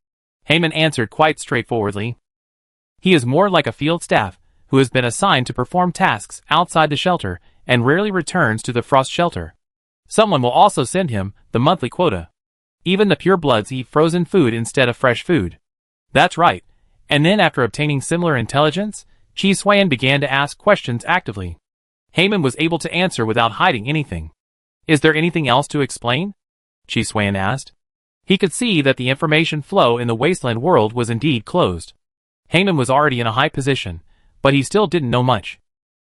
Heyman answered quite straightforwardly. He is more like a field staff, who has been assigned to perform tasks outside the shelter, and rarely returns to the frost shelter. Someone will also send him the monthly quota. Even the purebloods eat frozen food instead of fresh food. That's right, and then after obtaining similar intelligence, Chi Xuan began to ask questions actively. Heyman was able to answer without hiding anything. Is there anything else to explain? Chi Xuan asked. He could see that the information flow in the wasteland world was indeed closed. Heyman was already in a high position, but he still didn't know much.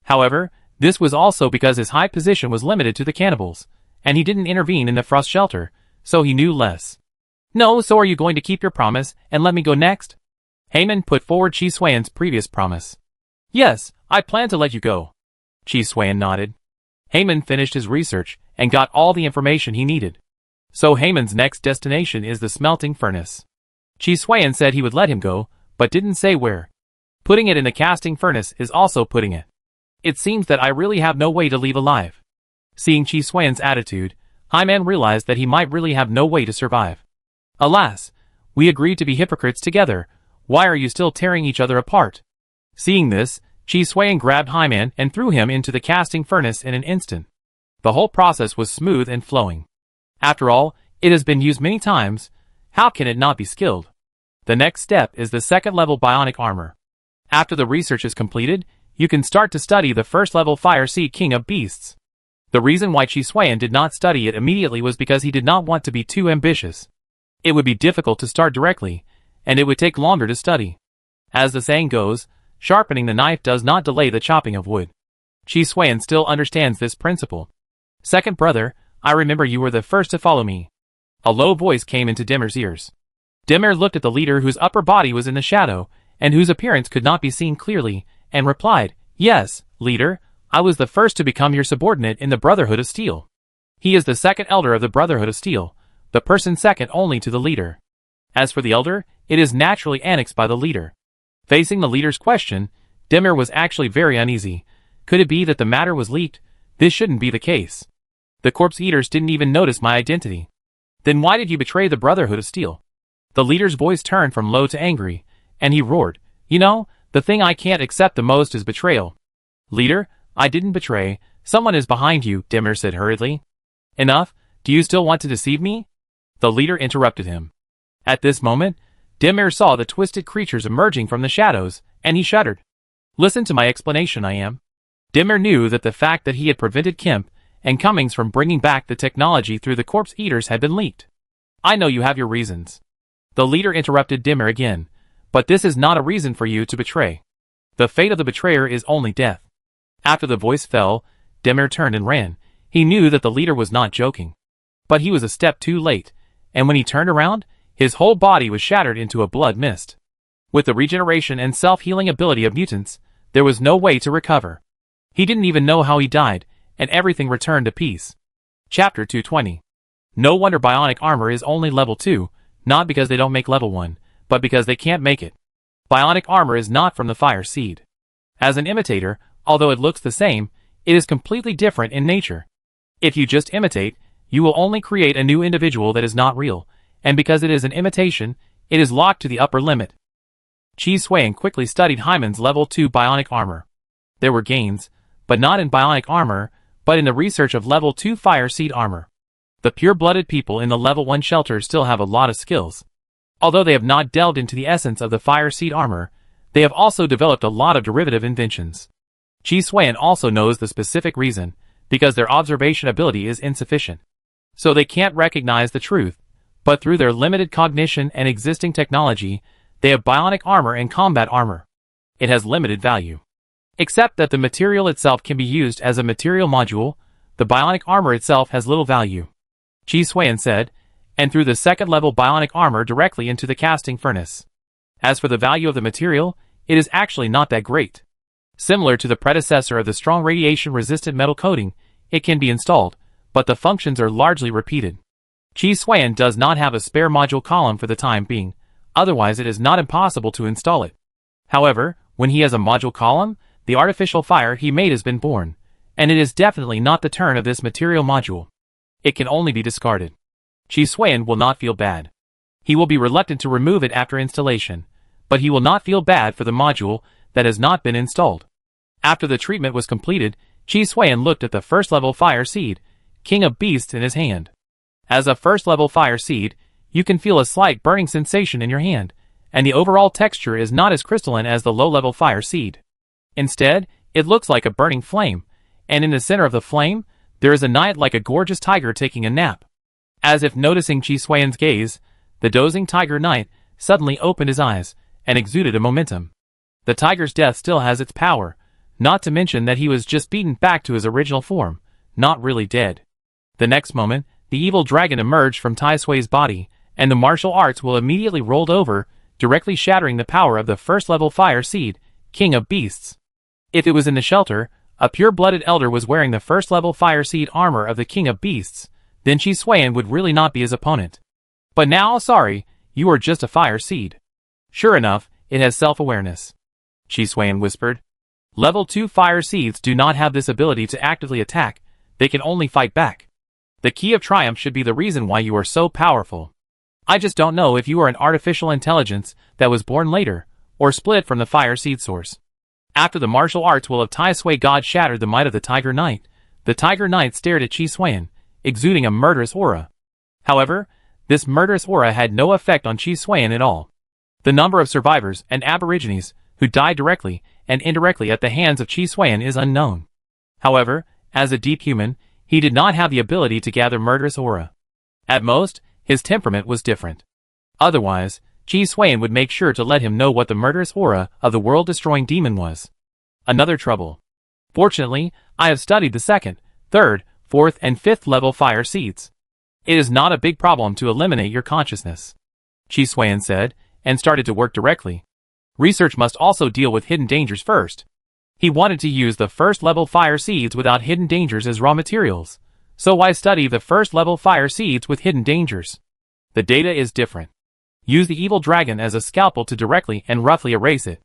However, this was also because his high position was limited to the cannibals, and he didn't intervene in the frost shelter, so he knew less. No, so are you going to keep your promise and let me go next? Heyman put forward Chi Xuan's previous promise. Yes, I plan to let you go. Chi Xuan nodded. Heyman finished his research and got all the information he needed. So Heyman's next destination is the smelting furnace. Chi Xuan said he would let him go, but didn't say where. Putting it in the casting furnace is also putting it. It seems that I really have no way to leave alive. Seeing Chi Xuan's attitude, Heyman realized that he might really have no way to survive. Alas, we agreed to be hypocrites together. Why are you still tearing each other apart? Seeing this, Chi Xuan grabbed Heyman and threw him into the casting furnace in an instant. The whole process was smooth and flowing. After all, it has been used many times. How can it not be skilled? The next step is the second level bionic armor. After the research is completed, you can start to study the first level Fire Seed King of Beasts. The reason why Chi Xuan did not study it immediately was because he did not want to be too ambitious. It would be difficult to start directly, and it would take longer to study. As the saying goes, sharpening the knife does not delay the chopping of wood. Chi Xuan still understands this principle. Second brother, I remember you were the first to follow me. A low voice came into Dimmer's ears. Dimmer looked at the leader whose upper body was in the shadow, and whose appearance could not be seen clearly, and replied, Yes, leader, I was the first to become your subordinate in the Brotherhood of Steel. He is the second elder of the Brotherhood of Steel, the person second only to the leader. As for the elder, it is naturally annexed by the leader. Facing the leader's question, Dimmer was actually very uneasy. Could it be that the matter was leaked? This shouldn't be the case. The corpse eaters didn't even notice my identity. Then why did you betray the Brotherhood of Steel? The leader's voice turned from low to angry, and he roared, You know, the thing I can't accept the most is betrayal. Leader, I didn't betray. Someone is behind you, Dimmer said hurriedly. Enough, do you still want to deceive me? The leader interrupted him. At this moment, Dimmer saw the twisted creatures emerging from the shadows, and he shuddered. Listen to my explanation, I am. Dimmer knew that the fact that he had prevented Kemp and Cummings from bringing back the technology through the corpse eaters had been leaked. I know you have your reasons. The leader interrupted Dimmer again, but this is not a reason for you to betray. The fate of the betrayer is only death. After the voice fell, Dimmer turned and ran. He knew that the leader was not joking. But he was a step too late, and when he turned around, his whole body was shattered into a blood mist. With the regeneration and self-healing ability of mutants, there was no way to recover. He didn't even know how he died, and everything returned to peace. Chapter 220. No wonder bionic armor is only level 2, not because they don't make level 1, but because they can't make it. Bionic armor is not from the Fire Seed. As an imitator, although it looks the same, it is completely different in nature. If you just imitate, you will only create a new individual that is not real, and because it is an imitation, it is locked to the upper limit. Chi Xuan quickly studied Heyman's level 2 bionic armor. There were gains, but not in bionic armor, but in the research of level 2 Fire Seed armor. The pure-blooded people in the level 1 shelter still have a lot of skills. Although they have not delved into the essence of the Fire Seed armor, they have also developed a lot of derivative inventions. Chi Xuan also knows the specific reason, because their observation ability is insufficient. So they can't recognize the truth, but through their limited cognition and existing technology, they have bionic armor and combat armor. It has limited value. Except that the material itself can be used as a material module, the bionic armor itself has little value. Chi Xuan said, and threw the second level bionic armor directly into the casting furnace. As for the value of the material, it is actually not that great. Similar to the predecessor of the strong radiation-resistant metal coating, it can be installed, but the functions are largely repeated. Chi Xuan does not have a spare module column for the time being, otherwise it is not impossible to install it. However, when he has a module column, the artificial fire he made has been born, and it is definitely not the turn of this material module. It can only be discarded. Chi Xuan will not feel bad. He will be reluctant to remove it after installation, but he will not feel bad for the module that has not been installed. After the treatment was completed, Chi Xuan looked at the first-level Fire Seed, King of Beasts in his hand. As a first-level Fire Seed, you can feel a slight burning sensation in your hand, and the overall texture is not as crystalline as the low-level Fire Seed. Instead, it looks like a burning flame, and in the center of the flame, there is a knight like a gorgeous tiger taking a nap. As if noticing Chi Xuan's gaze, the dozing tiger knight suddenly opened his eyes, and exuded a momentum. The tiger's death still has its power, not to mention that he was just beaten back to his original form, not really dead. The next moment, the evil dragon emerged from Tai Sui's body, and the martial arts will immediately rolled over directly shattering the power of the first-level fire seed, King of Beasts. If it was in the shelter, a pure-blooded elder was wearing the first-level fire seed armor of the King of Beasts, then Chi Suan would really not be his opponent. But now, sorry, you are just a fire seed. Sure enough, it has self-awareness. Chi Suan whispered. Level 2 fire seeds do not have this ability to actively attack, they can only fight back. The key of triumph should be the reason why you are so powerful. I just don't know if you are an artificial intelligence that was born later, or split from the fire seed source. After the martial arts will of Tai Sui God shattered the might of the Tiger Knight, the Tiger Knight stared at Chi Suan, exuding a murderous aura. However, this murderous aura had no effect on Chi Suan at all. The number of survivors and aborigines who died directly and indirectly at the hands of Chi Suan is unknown. However, as a deep human, he did not have the ability to gather murderous aura. At most, his temperament was different. Otherwise, Chi Suan would make sure to let him know what the murderous aura of the world-destroying demon was. Another trouble. Fortunately, I have studied the 2nd, 3rd, 4th and 5th level fire seeds. It is not a big problem to eliminate your consciousness. Chi Suan said, and started to work directly. Research must also deal with hidden dangers first. He wanted to use the first-level fire seeds without hidden dangers as raw materials, so why study the first-level fire seeds with hidden dangers? The data is different. Use the evil dragon as a scalpel to directly and roughly erase it.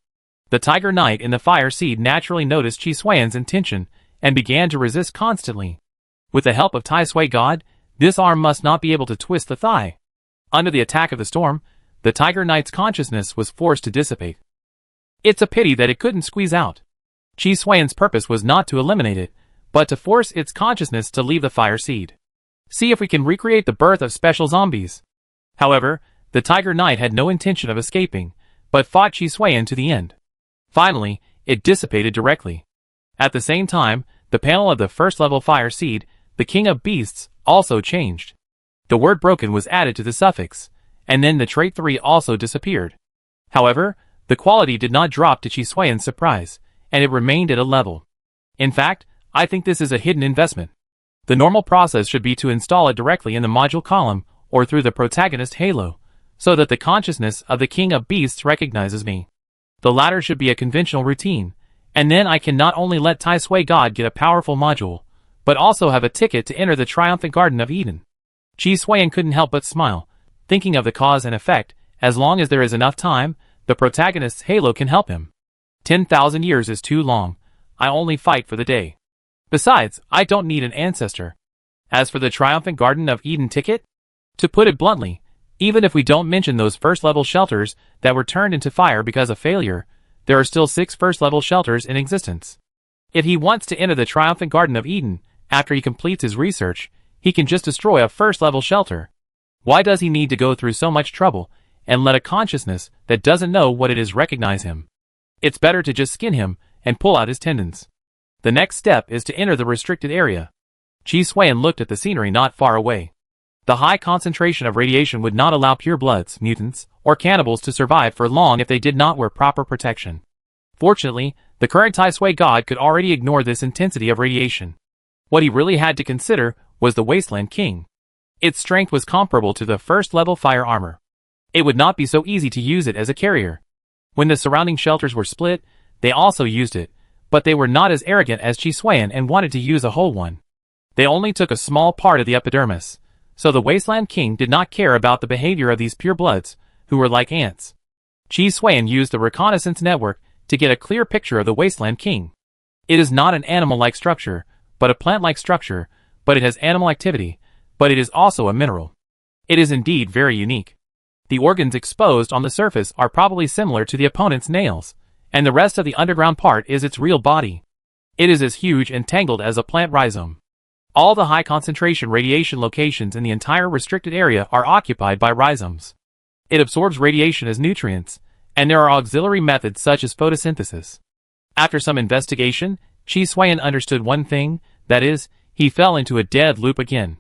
The Tiger Knight in the fire seed naturally noticed Chi Suan's intention and began to resist constantly. With the help of Tai Sui God, this arm must not be able to twist the thigh. Under the attack of the storm, the Tiger Knight's consciousness was forced to dissipate. It's a pity that it couldn't squeeze out. Chi Suan's purpose was not to eliminate it, but to force its consciousness to leave the fire seed. See if we can recreate the birth of special zombies. However, the Tiger Knight had no intention of escaping, but fought Chi Suan to the end. Finally, it dissipated directly. At the same time, the panel of the first-level fire seed, the King of Beasts, also changed. The word broken was added to the suffix, and then the trait 3 also disappeared. However, the quality did not drop to Chi Suan's surprise, and it remained at a level. In fact, I think this is a hidden investment. The normal process should be to install it directly in the module column or through the protagonist halo, so that the consciousness of the King of Beasts recognizes me. The latter should be a conventional routine, and then I can not only let Tai Sui God get a powerful module, but also have a ticket to enter the triumphant Garden of Eden. Chi Suan couldn't help but smile, thinking of the cause and effect. As long as there is enough time, the protagonist's halo can help him. 10,000 years is too long. I only fight for the day. Besides, I don't need an ancestor. As for the Triumphant Garden of Eden ticket, to put it bluntly, even if we don't mention those first-level shelters that were turned into fire because of failure, there are still 6 first-level shelters in existence. If he wants to enter the Triumphant Garden of Eden, after he completes his research, he can just destroy a first-level shelter. Why does he need to go through so much trouble and let a consciousness that doesn't know what it is recognize him? It's better to just skin him and pull out his tendons. The next step is to enter the restricted area. Chi Suan looked at the scenery not far away. The high concentration of radiation would not allow purebloods, mutants, or cannibals to survive for long if they did not wear proper protection. Fortunately, the current Tai Sui God could already ignore this intensity of radiation. What he really had to consider was the Wasteland King. Its strength was comparable to the first-level fire armor. It would not be so easy to use it as a carrier. When the surrounding shelters were split, they also used it, but they were not as arrogant as Chi Suan and wanted to use a whole one. They only took a small part of the epidermis, so the Wasteland King did not care about the behavior of these purebloods, who were like ants. Chi Suan used the reconnaissance network to get a clear picture of the Wasteland King. It is not an animal-like structure, but a plant-like structure, but it has animal activity, but it is also a mineral. It is indeed very unique. The organs exposed on the surface are probably similar to the opponent's nails, and the rest of the underground part is its real body. It is as huge and tangled as a plant rhizome. All the high-concentration radiation locations in the entire restricted area are occupied by rhizomes. It absorbs radiation as nutrients, and there are auxiliary methods such as photosynthesis. After some investigation, Chi Suan understood one thing, that is, he fell into a dead loop again.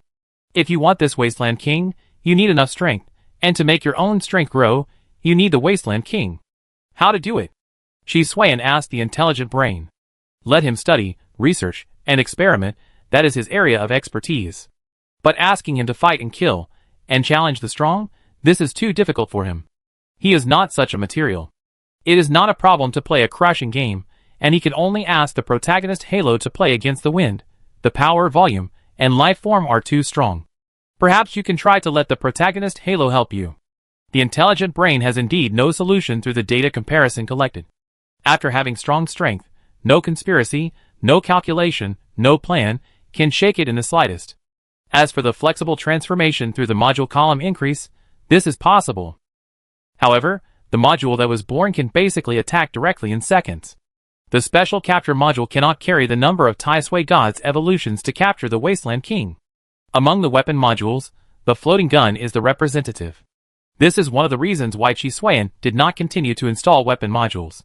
If you want this Wasteland King, you need enough strength, and to make your own strength grow, you need the Wasteland King. How to do it? Chi Suan asked the intelligent brain. Let him study, research, and experiment, that is his area of expertise. But asking him to fight and kill, and challenge the strong, this is too difficult for him. He is not such a material. It is not a problem to play a crushing game, and he can only ask the protagonist Halo to play against the wind. The power, volume, and life form are too strong. Perhaps you can try to let the protagonist Halo help you. The intelligent brain has indeed no solution through the data comparison collected. After having strong strength, no conspiracy, no calculation, no plan, can shake it in the slightest. As for the flexible transformation through the module column increase, this is possible. However, the module that was born can basically attack directly in seconds. The special capture module cannot carry the number of Tai Sui God's evolutions to capture the Wasteland King. Among the weapon modules, the floating gun is the representative. This is one of the reasons why Chi Suiyan did not continue to install weapon modules.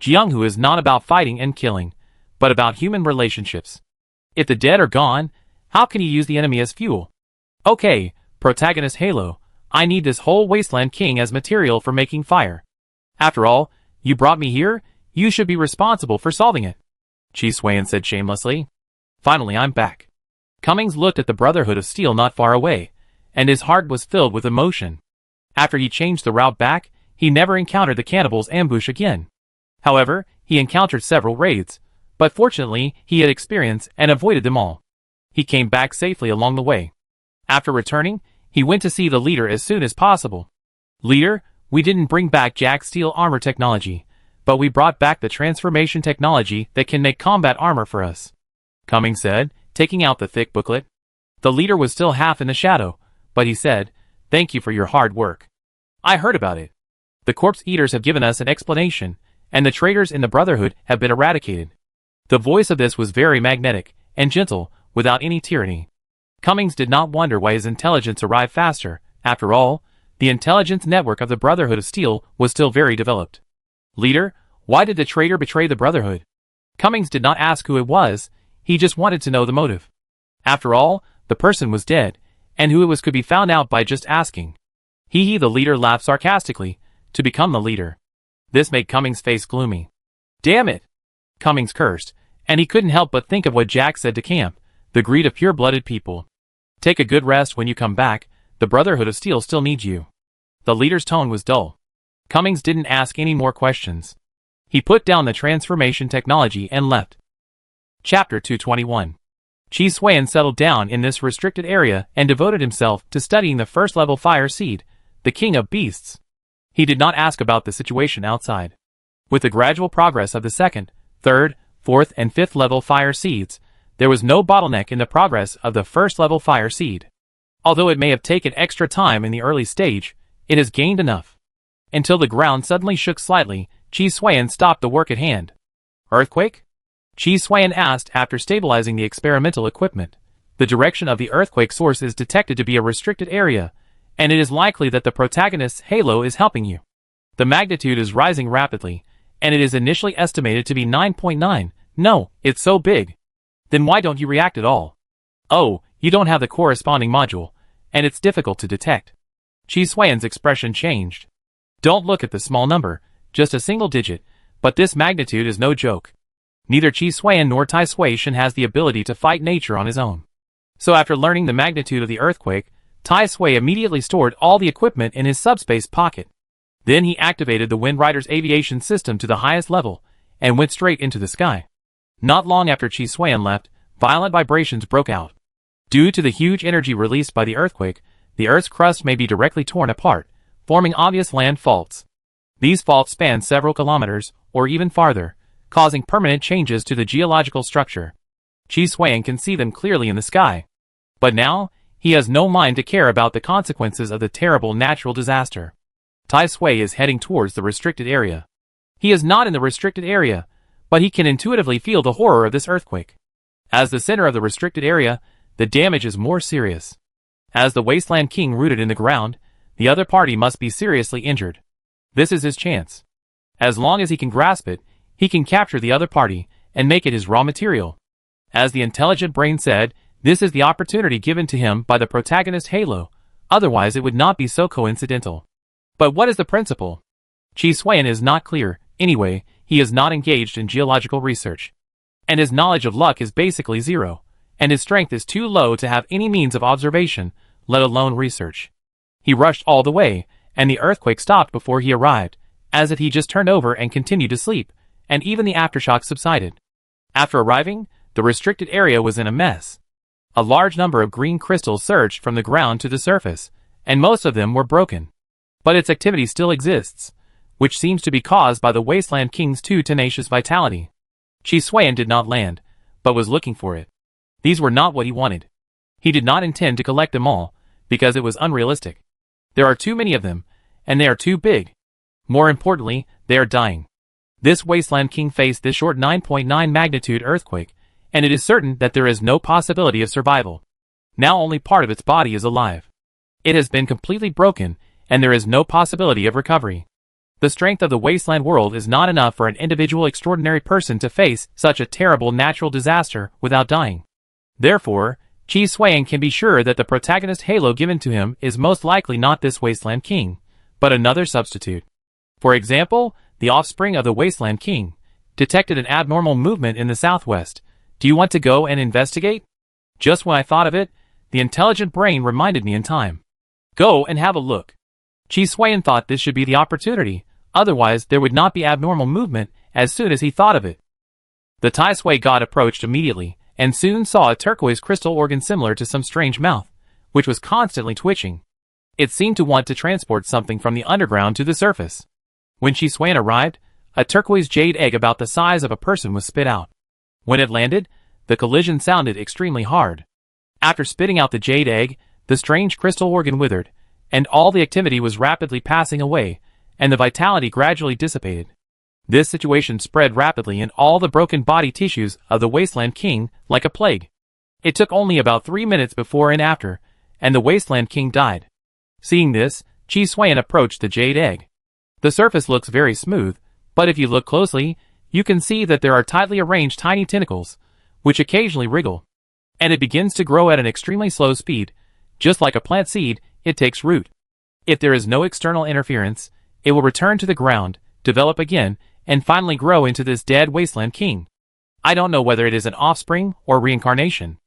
Jianghu is not about fighting and killing, but about human relationships. If the dead are gone, how can you use the enemy as fuel? Okay, protagonist Halo, I need this whole Wasteland King as material for making fire. After all, you brought me here, you should be responsible for solving it. Chi Suiyan said shamelessly. Finally, I'm back. Cummings looked at the Brotherhood of Steel not far away, and his heart was filled with emotion. After he changed the route back, he never encountered the cannibals' ambush again. However, he encountered several raids, but fortunately he had experience and avoided them all. He came back safely along the way. After returning, he went to see the leader as soon as possible. Leader, we didn't bring back Jack's steel armor technology, but we brought back the transformation technology that can make combat armor for us, Cummings said, taking out the thick booklet. The leader was still half in the shadow, but he said, "Thank you for your hard work. I heard about it. The corpse eaters have given us an explanation, and the traitors in the Brotherhood have been eradicated." The voice of this was very magnetic and gentle, without any tyranny. Cummings did not wonder why his intelligence arrived faster. After all, the intelligence network of the Brotherhood of Steel was still very developed. Leader, why did the traitor betray the Brotherhood? Cummings did not ask who it was, he just wanted to know the motive. After all, the person was dead, and who it was could be found out by just asking. The leader laughed sarcastically, to become the leader. This made Cummings' face gloomy. Damn it! Cummings cursed, and he couldn't help but think of what Jack said to camp, the greed of pure-blooded people. Take a good rest when you come back, the Brotherhood of Steel still needs you. The leader's tone was dull. Cummings didn't ask any more questions. He put down the transformation technology and left. Chapter 221. Chi Suiyan settled down in this restricted area and devoted himself to studying the first-level fire seed, the king of beasts. He did not ask about the situation outside. With the gradual progress of the second, third, fourth, and fifth level fire seeds, there was no bottleneck in the progress of the first-level fire seed. Although it may have taken extra time in the early stage, it has gained enough. Until the ground suddenly shook slightly, Chi Suiyan stopped the work at hand. Earthquake? Chi Suiyan asked after stabilizing the experimental equipment. The direction of the earthquake source is detected to be a restricted area, and it is likely that the protagonist's halo is helping you. The magnitude is rising rapidly, and it is initially estimated to be 9.9. No, it's so big. Then why don't you react at all? Oh, you don't have the corresponding module, and it's difficult to detect. Chi Suiyan's expression changed. Don't look at the small number, just a single digit, but this magnitude is no joke. Neither Chi Suiyan nor Tai Sui Shan has the ability to fight nature on his own. So after learning the magnitude of the earthquake, Tai Sui immediately stored all the equipment in his subspace pocket. Then he activated the Wind Rider's aviation system to the highest level, and went straight into the sky. Not long after Chi Suiyan left, violent vibrations broke out. Due to the huge energy released by the earthquake, the Earth's crust may be directly torn apart, forming obvious land faults. These faults span several kilometers, or even farther, causing permanent changes to the geological structure. Chi Suiyan can see them clearly in the sky. But now, he has no mind to care about the consequences of the terrible natural disaster. Tai Sui is heading towards the restricted area. He is not in the restricted area, but he can intuitively feel the horror of this earthquake. As the center of the restricted area, the damage is more serious. As the Wasteland King rooted in the ground, the other party must be seriously injured. This is his chance. As long as he can grasp it, he can capture the other party and make it his raw material. As the intelligent brain said, this is the opportunity given to him by the protagonist Halo, otherwise it would not be so coincidental. But what is the principle? Chi Suiyan is not clear. Anyway, he is not engaged in geological research. And his knowledge of luck is basically zero, and his strength is too low to have any means of observation, let alone research. He rushed all the way, and the earthquake stopped before he arrived, as if he just turned over and continued to sleep, and even the aftershocks subsided. After arriving, the restricted area was in a mess. A large number of green crystals surged from the ground to the surface, and most of them were broken. But its activity still exists, which seems to be caused by the Wasteland King's too tenacious vitality. Chi Xuan did not land, but was looking for it. These were not what he wanted. He did not intend to collect them all, because it was unrealistic. There are too many of them, and they are too big. More importantly, they are dying. This Wasteland King faced this short 9.9 magnitude earthquake, and it is certain that there is no possibility of survival. Now only part of its body is alive. It has been completely broken, and there is no possibility of recovery. The strength of the wasteland world is not enough for an individual extraordinary person to face such a terrible natural disaster without dying. Therefore, Chi Xuan can be sure that the protagonist halo given to him is most likely not this Wasteland King, but another substitute. For example, the offspring of the Wasteland King detected an abnormal movement in the southwest. Do you want to go and investigate? Just when I thought of it, the intelligent brain reminded me in time. Go and have a look. Chi Xuan thought this should be the opportunity, otherwise there would not be abnormal movement as soon as he thought of it. The Tai Sui god approached immediately, and soon saw a turquoise crystal organ similar to some strange mouth, which was constantly twitching. It seemed to want to transport something from the underground to the surface. When Chi Xuan arrived, a turquoise jade egg about the size of a person was spit out. When it landed, the collision sounded extremely hard. After spitting out the jade egg, the strange crystal organ withered, and all the activity was rapidly passing away, and the vitality gradually dissipated. This situation spread rapidly in all the broken body tissues of the Wasteland King like a plague. It took only about 3 minutes before and after, and the Wasteland King died. Seeing this, Chi Xuan approached the jade egg. The surface looks very smooth, but if you look closely, you can see that there are tightly arranged tiny tentacles, which occasionally wriggle. And it begins to grow at an extremely slow speed. Just like a plant seed, it takes root. If there is no external interference, it will return to the ground, develop again, and finally grow into this dead Wasteland King. I don't know whether it is an offspring or reincarnation.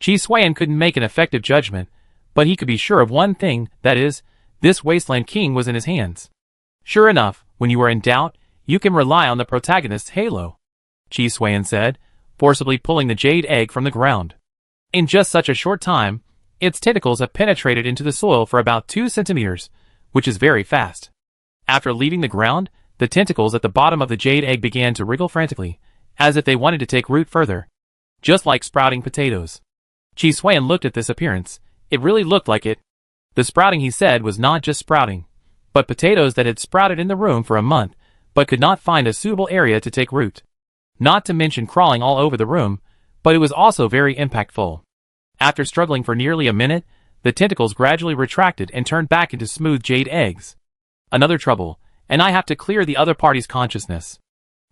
Chi Xuan couldn't make an effective judgment, but he could be sure of one thing, that is, this Wasteland King was in his hands. Sure enough, when you are in doubt, you can rely on the protagonist's halo, Chi Xuan said, forcibly pulling the jade egg from the ground. In just such a short time, its tentacles have penetrated into the soil for about 2 centimeters, which is very fast. After leaving the ground, the tentacles at the bottom of the jade egg began to wriggle frantically, as if they wanted to take root further. Just like sprouting potatoes. Chi Xuan looked at this appearance. It really looked like it. The sprouting, he said, was not just sprouting, but potatoes that had sprouted in the room for a month, but could not find a suitable area to take root. Not to mention crawling all over the room, but it was also very impactful. After struggling for nearly a minute, the tentacles gradually retracted and turned back into smooth jade eggs. Another trouble, and I have to clear the other party's consciousness.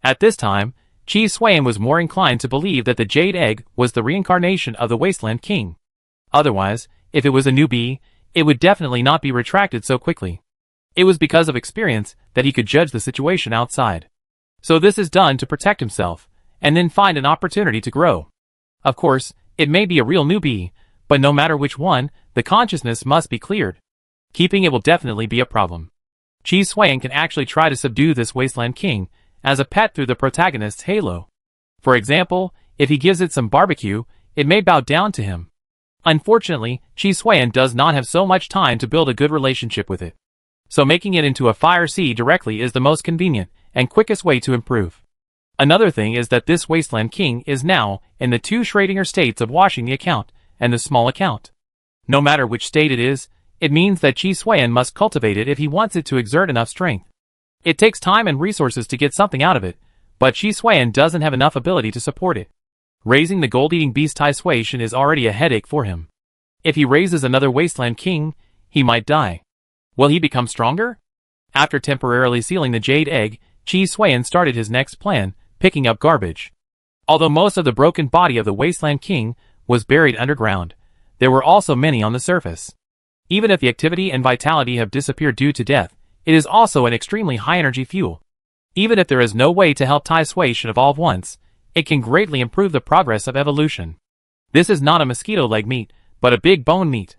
At this time, Chi Xuan was more inclined to believe that the jade egg was the reincarnation of the Wasteland King. Otherwise, if it was a newbie, it would definitely not be retracted so quickly. It was because of experience that he could judge the situation outside. So this is done to protect himself, and then find an opportunity to grow. Of course, it may be a real newbie, but no matter which one, the consciousness must be cleared. Keeping it will definitely be a problem. Chi Xuan can actually try to subdue this Wasteland King as a pet through the protagonist's halo. For example, if he gives it some barbecue, it may bow down to him. Unfortunately, Chi Xuan does not have so much time to build a good relationship with it. So making it into a fire seed directly is the most convenient and quickest way to improve. Another thing is that this Wasteland King is now in the 2 Schrödinger states of washing the account and the small account. No matter which state it is, it means that Chi Xuan must cultivate it if he wants it to exert enough strength. It takes time and resources to get something out of it, but Chi Xuan doesn't have enough ability to support it. Raising the gold-eating beast Tai Suishan is already a headache for him. If he raises another Wasteland King, he might die. Will he become stronger? After temporarily sealing the jade egg, Chi Xuan started his next plan, picking up garbage. Although most of the broken body of the Wasteland King was buried underground, there were also many on the surface. Even if the activity and vitality have disappeared due to death, it is also an extremely high-energy fuel. Even if there is no way to help Tai Suishan evolve once, it can greatly improve the progress of evolution. This is not a mosquito leg meat, but a big bone meat.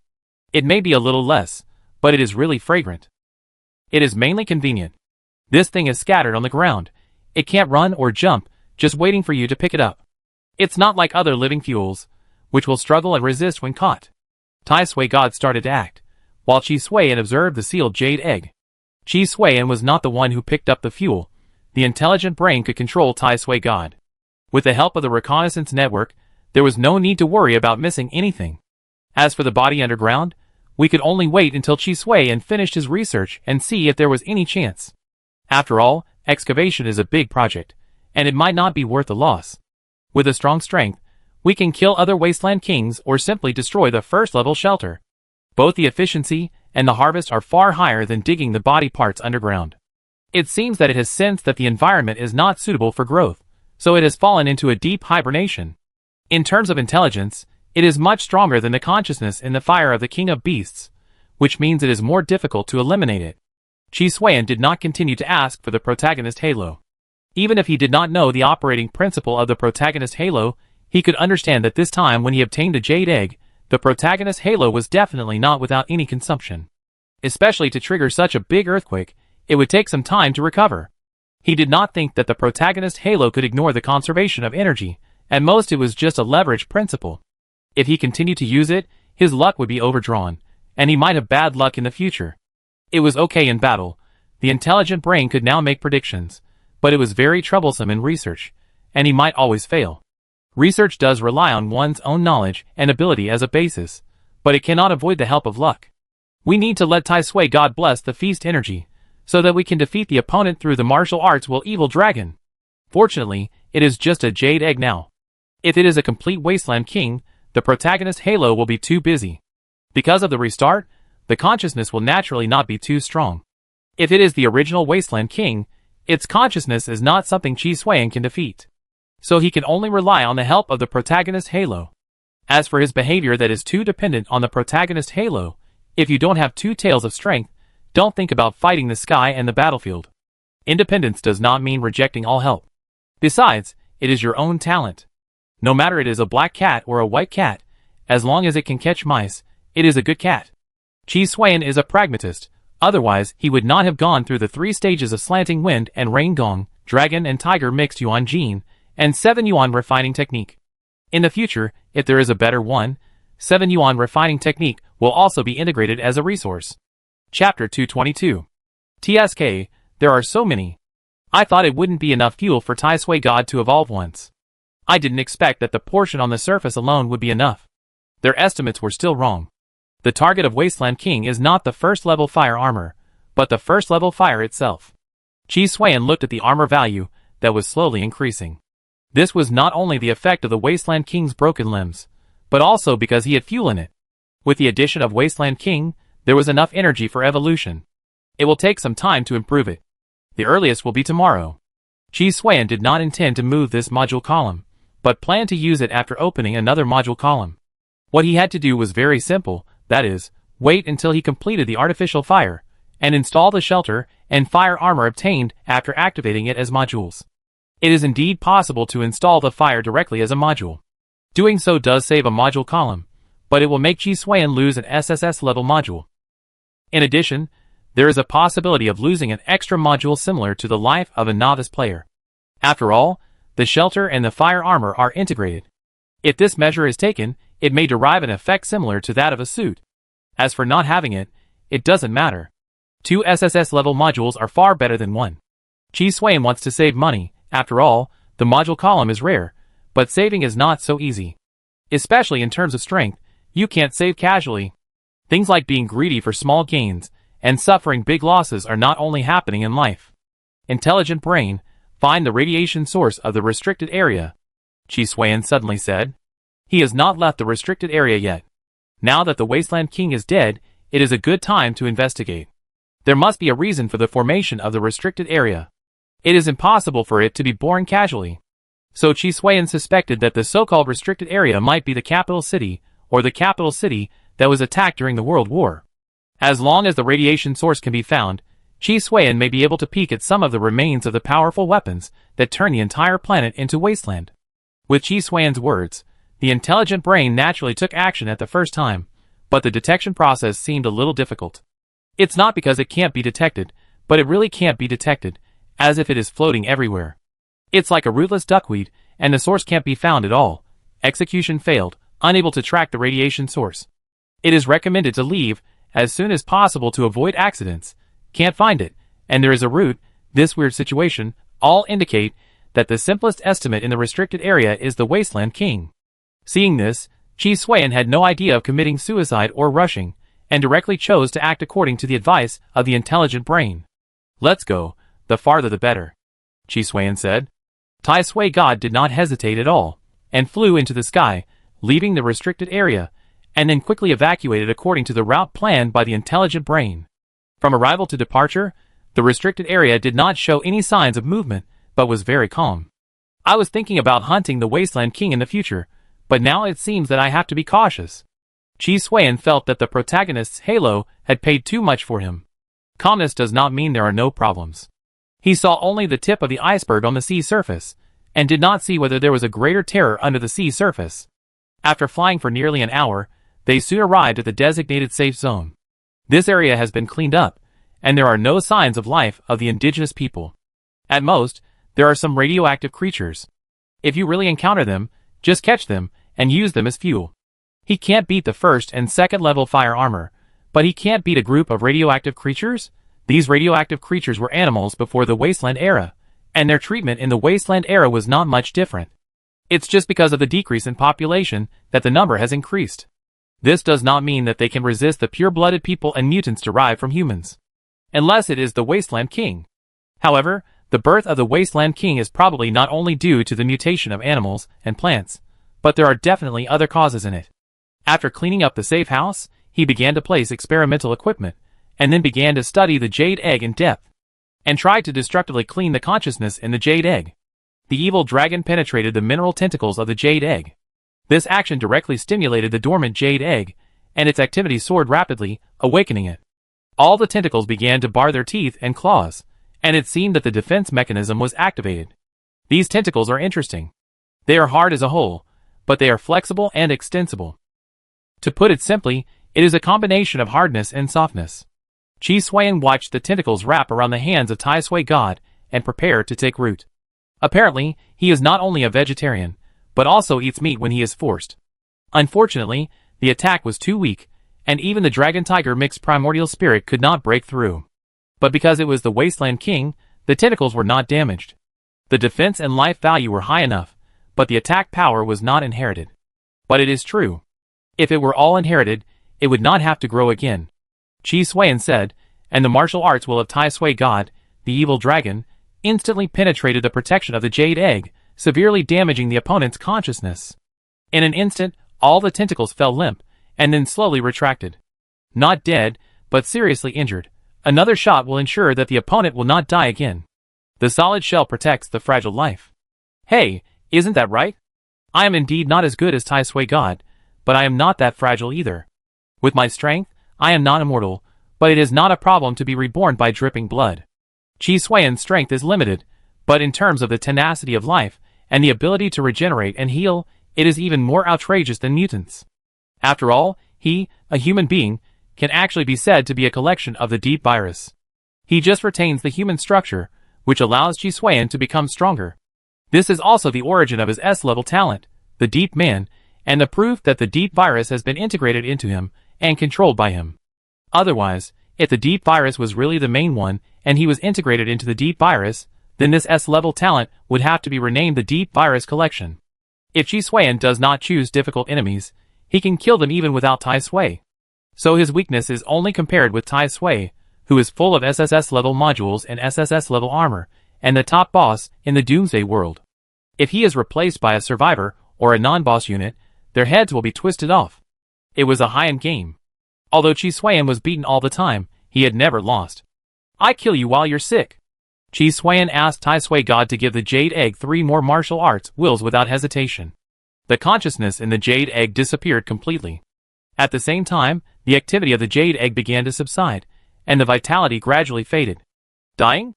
It may be a little less, but it is really fragrant. It is mainly convenient. This thing is scattered on the ground. It can't run or jump, just waiting for you to pick it up. It's not like other living fuels, which will struggle and resist when caught. Tai Sui God started to act, while Chi Suiyan observed the sealed jade egg. Chi Suiyan was not the one who picked up the fuel. The intelligent brain could control Tai Sui God. With the help of the reconnaissance network, there was no need to worry about missing anything. As for the body underground, we could only wait until Chi Suiyan finished his research and see if there was any chance. After all, excavation is a big project, and it might not be worth the loss. With a strong strength, we can kill other wasteland kings or simply destroy the first-level shelter. Both the efficiency and the harvest are far higher than digging the body parts underground. It seems that it has sensed that the environment is not suitable for growth, so it has fallen into a deep hibernation. In terms of intelligence, it is much stronger than the consciousness in the fire of the King of Beasts, which means it is more difficult to eliminate it. Chi Suiyan did not continue to ask for the protagonist halo. Even if he did not know the operating principle of the protagonist halo, he could understand that this time when he obtained the jade egg, the protagonist halo was definitely not without any consumption. Especially to trigger such a big earthquake, it would take some time to recover. He did not think that the protagonist halo could ignore the conservation of energy. At most it was just a leverage principle. If he continued to use it, his luck would be overdrawn, and he might have bad luck in the future. It was okay in battle. The intelligent brain could now make predictions, but it was very troublesome in research, and he might always fail. Research does rely on one's own knowledge and ability as a basis, but it cannot avoid the help of luck. We need to let Tai Sui God bless the feast energy, so that we can defeat the opponent through the martial arts will evil dragon. Fortunately, it is just a jade egg now. If it is a complete wasteland king, the protagonist halo will be too busy. Because of the restart, the consciousness will naturally not be too strong. If it is the original wasteland king, its consciousness is not something Chi Suiyan can defeat. So he can only rely on the help of the protagonist halo. As for his behavior that is too dependent on the protagonist halo, if you don't have two tails of strength, don't think about fighting the sky and the battlefield. Independence does not mean rejecting all help. Besides, it is your own talent. No matter it is a black cat or a white cat, as long as it can catch mice, it is a good cat. Chi Suiyan is a pragmatist, otherwise he would not have gone through the 3 stages of slanting wind and rain gong, dragon and tiger mixed yuan gene, and 7 yuan refining technique. In the future, if there is a better one, 7 yuan refining technique will also be integrated as a resource. Chapter 222. TSK, there are so many. I thought it wouldn't be enough fuel for Tai Sui God to evolve once. I didn't expect that the portion on the surface alone would be enough. Their estimates were still wrong. The target of Wasteland King is not the first level fire armor, but the first level fire itself. Chi Suiyan looked at the armor value that was slowly increasing. This was not only the effect of the Wasteland King's broken limbs, but also because he had fuel in it. With the addition of Wasteland King, there was enough energy for evolution. It will take some time to improve it. The earliest will be tomorrow. Chi Suiyan did not intend to move this module column, but planned to use it after opening another module column. What he had to do was very simple, that is, wait until he completed the artificial fire, and install the shelter and fire armor obtained after activating it as modules. It is indeed possible to install the fire directly as a module. Doing so does save a module column, but it will make Chi Suiyan lose an SSS level module. In addition, there is a possibility of losing an extra module similar to the life of a novice player. After all, the shelter and the fire armor are integrated. If this measure is taken, it may derive an effect similar to that of a suit. As for not having it, it doesn't matter. 2 SSS level modules are far better than 1. Chi Suiyan wants to save money. After all, the module column is rare, but saving is not so easy. Especially in terms of strength, you can't save casually. Things like being greedy for small gains and suffering big losses are not only happening in life. Intelligent brain, find the radiation source of the restricted area, Chi Suiyan suddenly said. He has not left the restricted area yet. Now that the Wasteland King is dead, it is a good time to investigate. There must be a reason for the formation of the restricted area. It is impossible for it to be born casually. So Chi Suiyan suspected that the so-called restricted area might be the capital city, or the capital city that was attacked during the World War. As long as the radiation source can be found, Chi Suiyan may be able to peek at some of the remains of the powerful weapons that turn the entire planet into wasteland. With Chi Suiyan's words, the intelligent brain naturally took action at the first time, but the detection process seemed a little difficult. It's not because it can't be detected, but it really can't be detected, as if it is floating everywhere. It's like a rootless duckweed, and the source can't be found at all. Execution failed, unable to track the radiation source. It is recommended to leave as soon as possible to avoid accidents. Can't find it, and there is a route. This weird situation all indicate that the simplest estimate in the restricted area is the Wasteland King. Seeing this, Chi Suan had no idea of committing suicide or rushing, and directly chose to act according to the advice of the intelligent brain. Let's go, the farther the better, Chi Suan said. Tai Sui God did not hesitate at all, and flew into the sky, leaving the restricted area, and then quickly evacuated according to the route planned by the intelligent brain. From arrival to departure, the restricted area did not show any signs of movement, but was very calm. I was thinking about hunting the Wasteland King in the future, but now it seems that I have to be cautious. Chi Suan felt that the protagonist's halo had paid too much for him. Calmness does not mean there are no problems. He saw only the tip of the iceberg on the sea surface, and did not see whether there was a greater terror under the sea surface. After flying for nearly an hour, they soon arrived at the designated safe zone. This area has been cleaned up, and there are no signs of life of the indigenous people. At most, there are some radioactive creatures. If you really encounter them, just catch them and use them as fuel. He can't beat the first and second level fire armor, but he can't beat a group of radioactive creatures? These radioactive creatures were animals before the Wasteland era, and their treatment in the Wasteland era was not much different. It's just because of the decrease in population that the number has increased. This does not mean that they can resist the pure-blooded people and mutants derived from humans. Unless it is the Wasteland King. However, the birth of the Wasteland King is probably not only due to the mutation of animals and plants, but there are definitely other causes in it. After cleaning up the safe house, he began to place experimental equipment, and then began to study the jade egg in depth, and tried to destructively clean the consciousness in the jade egg. The evil dragon penetrated the mineral tentacles of the jade egg. This action directly stimulated the dormant jade egg, and its activity soared rapidly, awakening it. All the tentacles began to bar their teeth and claws, and it seemed that the defense mechanism was activated. These tentacles are interesting. They are hard as a whole, but they are flexible and extensible. To put it simply, it is a combination of hardness and softness. Chi Suan watched the tentacles wrap around the hands of Tai Sui God and prepare to take root. Apparently, he is not only a vegetarian, but also eats meat when he is forced. Unfortunately, the attack was too weak, and even the Dragon Tiger mixed primordial spirit could not break through. But because it was the Wasteland King, the tentacles were not damaged. The defense and life value were high enough, but the attack power was not inherited. But it is true. If it were all inherited, it would not have to grow again. Chi Suan said, and the martial arts will of Tai Sui God, the evil dragon, instantly penetrated the protection of the jade egg, severely damaging the opponent's consciousness. In an instant, all the tentacles fell limp, and then slowly retracted. Not dead, but seriously injured. Another shot will ensure that the opponent will not die again. The solid shell protects the fragile life. Hey, isn't that right? I am indeed not as good as Tai Sui God, but I am not that fragile either. With my strength, I am not immortal, but it is not a problem to be reborn by dripping blood. Chi Suan's strength is limited, but in terms of the tenacity of life, and the ability to regenerate and heal, it is even more outrageous than mutants. After all, he, a human being, can actually be said to be a collection of the deep virus. He just retains the human structure, which allows Chi Suan to become stronger. This is also the origin of his S-level talent, the Deep Man, and the proof that the deep virus has been integrated into him and controlled by him. Otherwise, if the deep virus was really the main one and he was integrated into the deep virus, then this S-level talent would have to be renamed the Deep Virus Collection. If Chi Suan does not choose difficult enemies, he can kill them even without Tai Sui. So his weakness is only compared with Tai Sui, who is full of SSS-level modules and SSS-level armor, and the top boss in the Doomsday world. If he is replaced by a survivor or a non-boss unit, their heads will be twisted off. It was a high-end game. Although Chi Suan was beaten all the time, he had never lost. I kill you while you're sick. Chi Suan asked Tai Sui God to give the Jade Egg 3 more martial arts wills without hesitation. The consciousness in the Jade Egg disappeared completely. At the same time, the activity of the Jade Egg began to subside, and the vitality gradually faded. Dying?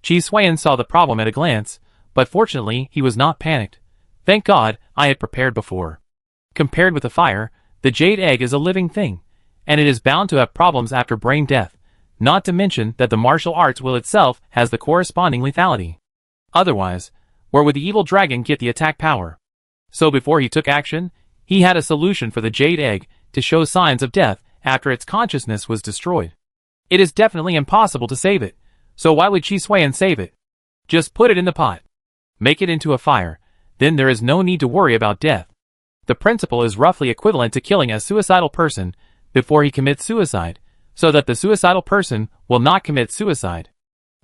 Chi Suan saw the problem at a glance, but fortunately he was not panicked. Thank God, I had prepared before. Compared with the fire, the Jade Egg is a living thing, and it is bound to have problems after brain death. not to mention that the martial arts will itself has the corresponding lethality. Otherwise, where would the evil dragon get the attack power? So before he took action, he had a solution for the jade egg to show signs of death after its consciousness was destroyed. It is definitely impossible to save it, so why would Qi Xuan save it? Just put it in the pot. Make it into a fire, then there is no need to worry about death. The principle is roughly equivalent to killing a suicidal person before he commits suicide, so that the suicidal person will not commit suicide.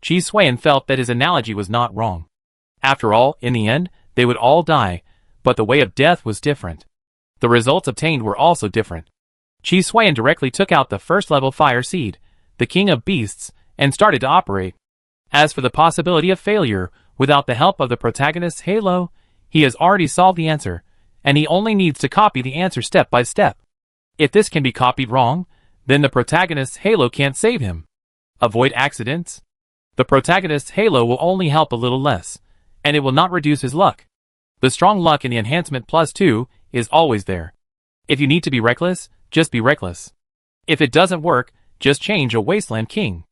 Qi Xuan felt that his analogy was not wrong. After all, in the end, they would all die, but the way of death was different. The results obtained were also different. Qi Xuan directly took out the first-level fire seed, the king of beasts, and started to operate. As for the possibility of failure, without the help of the protagonist's halo, he has already solved the answer, and he only needs to copy the answer step by step. If this can be copied wrong, then the protagonist's halo can't save him. Avoid accidents. The protagonist's halo will only help a little less, and it will not reduce his luck. The strong luck in the enhancement +2 is always there. If you need to be reckless, just be reckless. If it doesn't work, just change a wasteland king.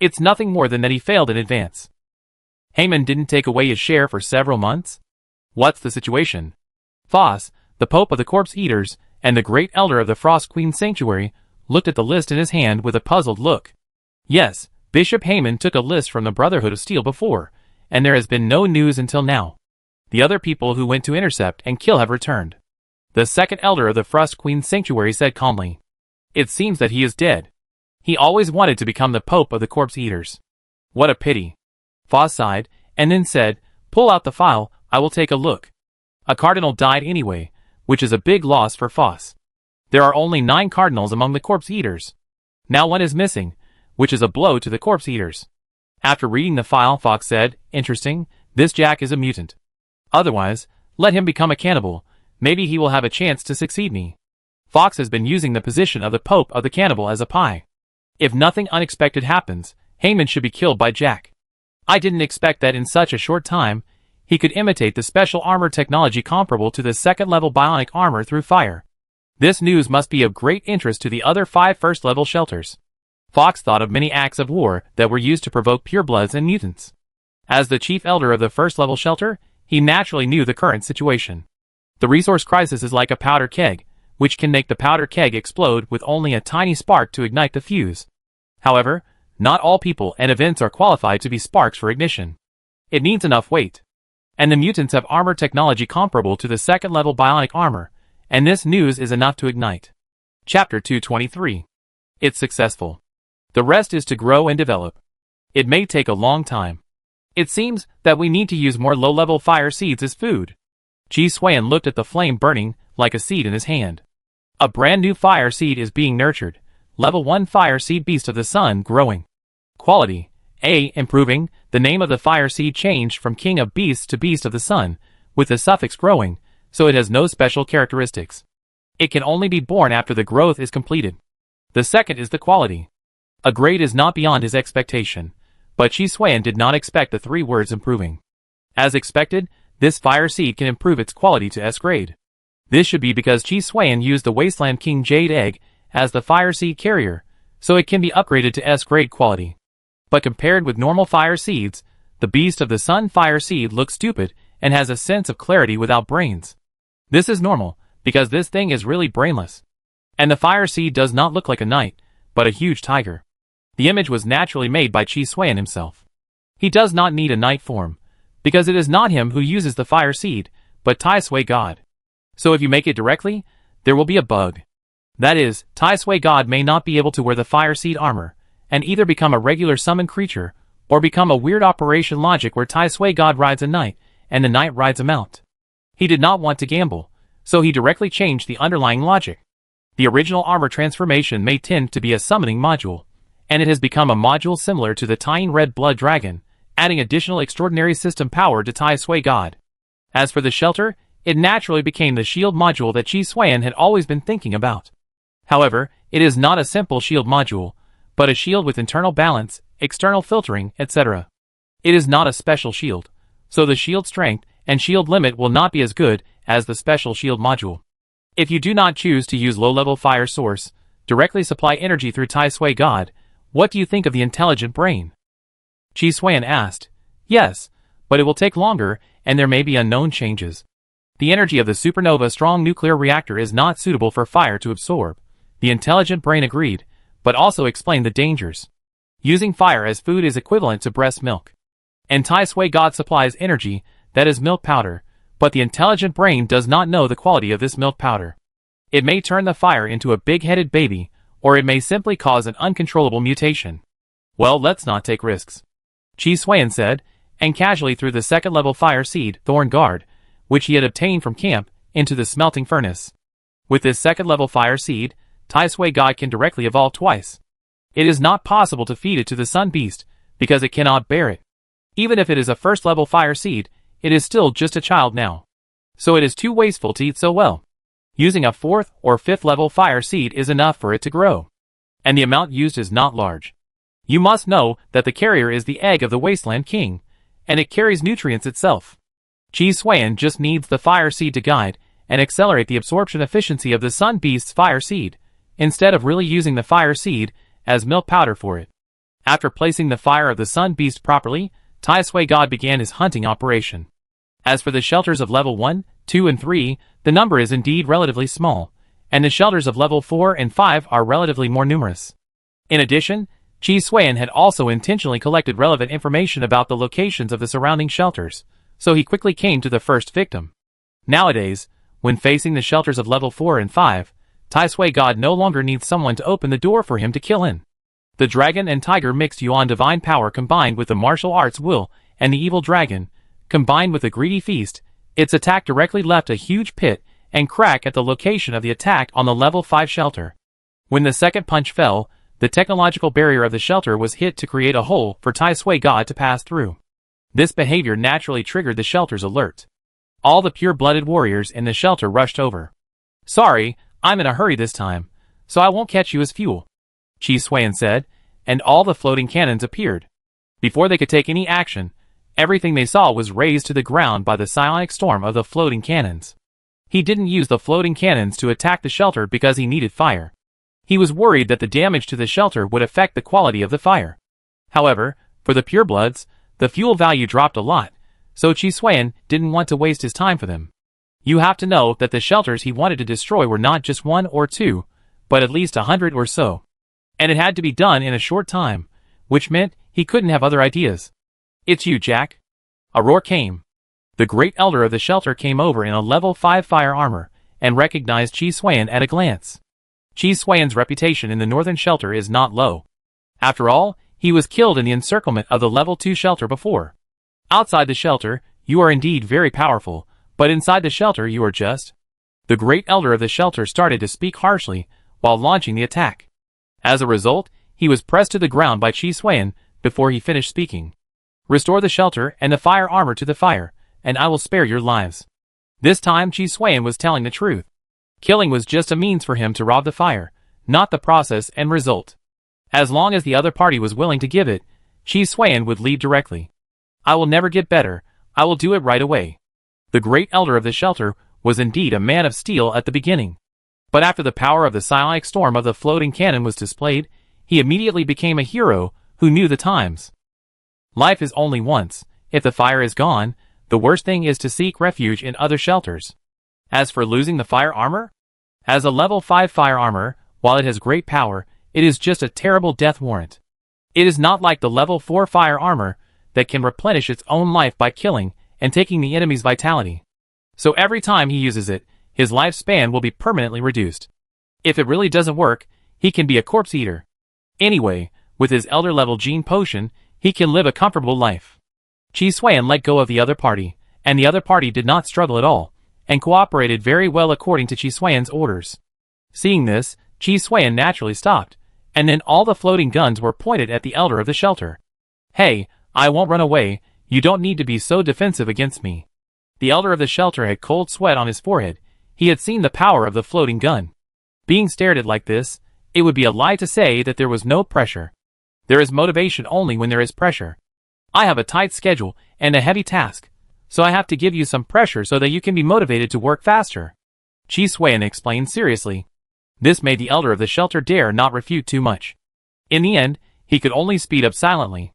It's nothing more than that he failed in advance. Haman didn't take away his share for several months? What's the situation? Phos, the Pope of the Corpse Eaters, and the Great Elder of the Frost Queen Sanctuary, looked at the list in his hand with a puzzled look. Yes, Bishop Haman took a list from the Brotherhood of Steel before, and there has been no news until now. The other people who went to intercept and kill have returned. The second Elder of the Frost Queen Sanctuary said calmly. It seems that he is dead. He always wanted to become the Pope of the Corpse Eaters. What a pity. Phos sighed, and then said, pull out the file, I will take a look. A cardinal died anyway, which is a big loss for Phos. There are only 9 cardinals among the Corpse Eaters. Now one is missing, which is a blow to the Corpse Eaters. After reading the file, Fox said, interesting, this Jack is a mutant. Otherwise, let him become a cannibal, maybe he will have a chance to succeed me. Fox has been using the position of the Pope of the Cannibal as a pie. If nothing unexpected happens, Haman should be killed by Jack. I didn't expect that in such a short time, he could imitate the special armor technology comparable to the second-level bionic armor through fire. This news must be of great interest to the other 5 first-level shelters. Fox thought of many acts of war that were used to provoke purebloods and mutants. As the chief elder of the first-level shelter, he naturally knew the current situation. The resource crisis is like a powder keg, which can make the powder keg explode with only a tiny spark to ignite the fuse. However, not all people and events are qualified to be sparks for ignition. It needs enough weight. And the mutants have armor technology comparable to the second-level bionic armor, and this news is enough to ignite. Chapter 223. It's successful. The rest is to grow and develop. It may take a long time. It seems that we need to use more low-level fire seeds as food. Qi Xuan looked at the flame burning like a seed in his hand. A brand new fire seed is being nurtured. Level 1 fire seed beast of the sun growing. Quality A. Improving. The name of the fire seed changed from king of beasts to beast of the sun, with the suffix growing, so it has no special characteristics. It can only be born after the growth is completed. The second is the quality. A grade is not beyond his expectation, but Qi Xuan did not expect the 3 words improving. As expected, this fire seed can improve its quality to S grade. This should be because Qi Xuan used the Wasteland King Jade Egg as the fire seed carrier, so it can be upgraded to S grade quality. But compared with normal fire seeds, the Beast of the Sun fire seed looks stupid and has a sense of clarity without brains. This is normal, because this thing is really brainless. And the fire seed does not look like a knight, but a huge tiger. The image was naturally made by Qi Xuan himself. He does not need a knight form, because it is not him who uses the fire seed, but Tai Sui God. So if you make it directly, there will be a bug. That is, Tai Sui God may not be able to wear the fire seed armor, and either become a regular summon creature, or become a weird operation logic where Tai Sui God rides a knight, and the knight rides a mount. He did not want to gamble, so he directly changed the underlying logic. The original armor transformation may tend to be a summoning module, and it has become a module similar to the Tying Red Blood Dragon, adding additional extraordinary system power to Tai Sui God. As for the shelter, it naturally became the shield module that Qi Xuan had always been thinking about. However, it is not a simple shield module, but a shield with internal balance, external filtering, etc. It is not a special shield, so the shield strength and shield limit will not be as good as the special shield module. If you do not choose to use low-level fire source, directly supply energy through Tai Sui God, What do you think of the intelligent brain? Chi Xuan asked. Yes, but it will take longer, and there may be unknown changes. The energy of the supernova-strong nuclear reactor is not suitable for fire to absorb. The intelligent brain agreed, but also explained the dangers. Using fire as food is equivalent to breast milk. And Tai Sui God supplies energy, that is milk powder, but the intelligent brain does not know the quality of this milk powder. It may turn the fire into a big-headed baby, or it may simply cause an uncontrollable mutation. Well, let's not take risks. Chi Xuan said, and casually threw the second-level fire seed, Thorn Guard, which he had obtained from camp, into the smelting furnace. With this second-level fire seed, Tai Sui God can directly evolve twice. It is not possible to feed it to the Sun Beast, because it cannot bear it. Even if it is a first-level fire seed, it is still just a child now. So it is too wasteful to eat so well. Using a fourth or fifth level fire seed is enough for it to grow. And the amount used is not large. You must know that the carrier is the egg of the Wasteland King, and it carries nutrients itself. Chi Xuan just needs the fire seed to guide and accelerate the absorption efficiency of the Sun Beast's fire seed, instead of really using the fire seed as milk powder for it. After placing the fire of the Sun Beast properly, Tai Sui God began his hunting operation. As for the shelters of level 1, 2 and 3, the number is indeed relatively small, and the shelters of level 4 and 5 are relatively more numerous. In addition, Chi Xuan had also intentionally collected relevant information about the locations of the surrounding shelters, so he quickly came to the first victim. Nowadays, when facing the shelters of level 4 and 5, Tai Sui God no longer needs someone to open the door for him to kill in. The dragon and tiger mixed Yuan divine power combined with the martial arts will and the evil dragon, combined with a greedy feast, its attack directly left a huge pit and crack at the location of the attack on the level 5 shelter. When the second punch fell, the technological barrier of the shelter was hit to create a hole for Tai Sui God to pass through. This behavior naturally triggered the shelter's alert. All the pure-blooded warriors in the shelter rushed over. Sorry, I'm in a hurry this time, so I won't catch you as fuel, Chi Xuan said, and all the floating cannons appeared. Before they could take any action, everything they saw was razed to the ground by the psionic storm of the floating cannons. He didn't use the floating cannons to attack the shelter because he needed fire. He was worried that the damage to the shelter would affect the quality of the fire. However, for the purebloods, the fuel value dropped a lot, so Chi Xuan didn't want to waste his time for them. You have to know that the shelters he wanted to destroy were not just 1 or 2, but at least 100 or so. And it had to be done in a short time, which meant he couldn't have other ideas. It's you, Jack. A roar came. The great elder of the shelter came over in a level 5 fire armor, and recognized Chi Xuan at a glance. Chi Xuan's reputation in the northern shelter is not low. After all, he was killed in the encirclement of the level 2 shelter before. Outside the shelter, you are indeed very powerful, but inside the shelter you are just. The great elder of the shelter started to speak harshly while launching the attack. As a result, he was pressed to the ground by Chi Xuan before he finished speaking. Restore the shelter and the fire armor to the fire, and I will spare your lives. This time Chi Xuan was telling the truth. Killing was just a means for him to rob the fire, not the process and result. As long as the other party was willing to give it, Chi Xuan would lead directly. I will never get better, I will do it right away. The great elder of the shelter was indeed a man of steel at the beginning. But after the power of the psionic storm of the floating cannon was displayed, he immediately became a hero who knew the times. Life is only once. If the fire is gone, the worst thing is to seek refuge in other shelters. As for losing the fire armor? As a level 5 fire armor, while it has great power, it is just a terrible death warrant. It is not like the level 4 fire armor that can replenish its own life by killing and taking the enemy's vitality. So every time he uses it, his lifespan will be permanently reduced. If it really doesn't work, he can be a corpse eater. Anyway, with his elder level gene potion, he can live a comfortable life. Chi Xuan let go of the other party, and the other party did not struggle at all, and cooperated very well according to Chi Xuan's orders. Seeing this, Chi Xuan naturally stopped, and then all the floating guns were pointed at the elder of the shelter. Hey, I won't run away, you don't need to be so defensive against me. The elder of the shelter had cold sweat on his forehead. He had seen the power of the floating gun. Being stared at like this, it would be a lie to say that there was no pressure. There is motivation only when there is pressure. I have a tight schedule and a heavy task, so I have to give you some pressure so that you can be motivated to work faster. Chi Xuan explained seriously. This made the elder of the shelter dare not refute too much. In the end, He could only speed up silently.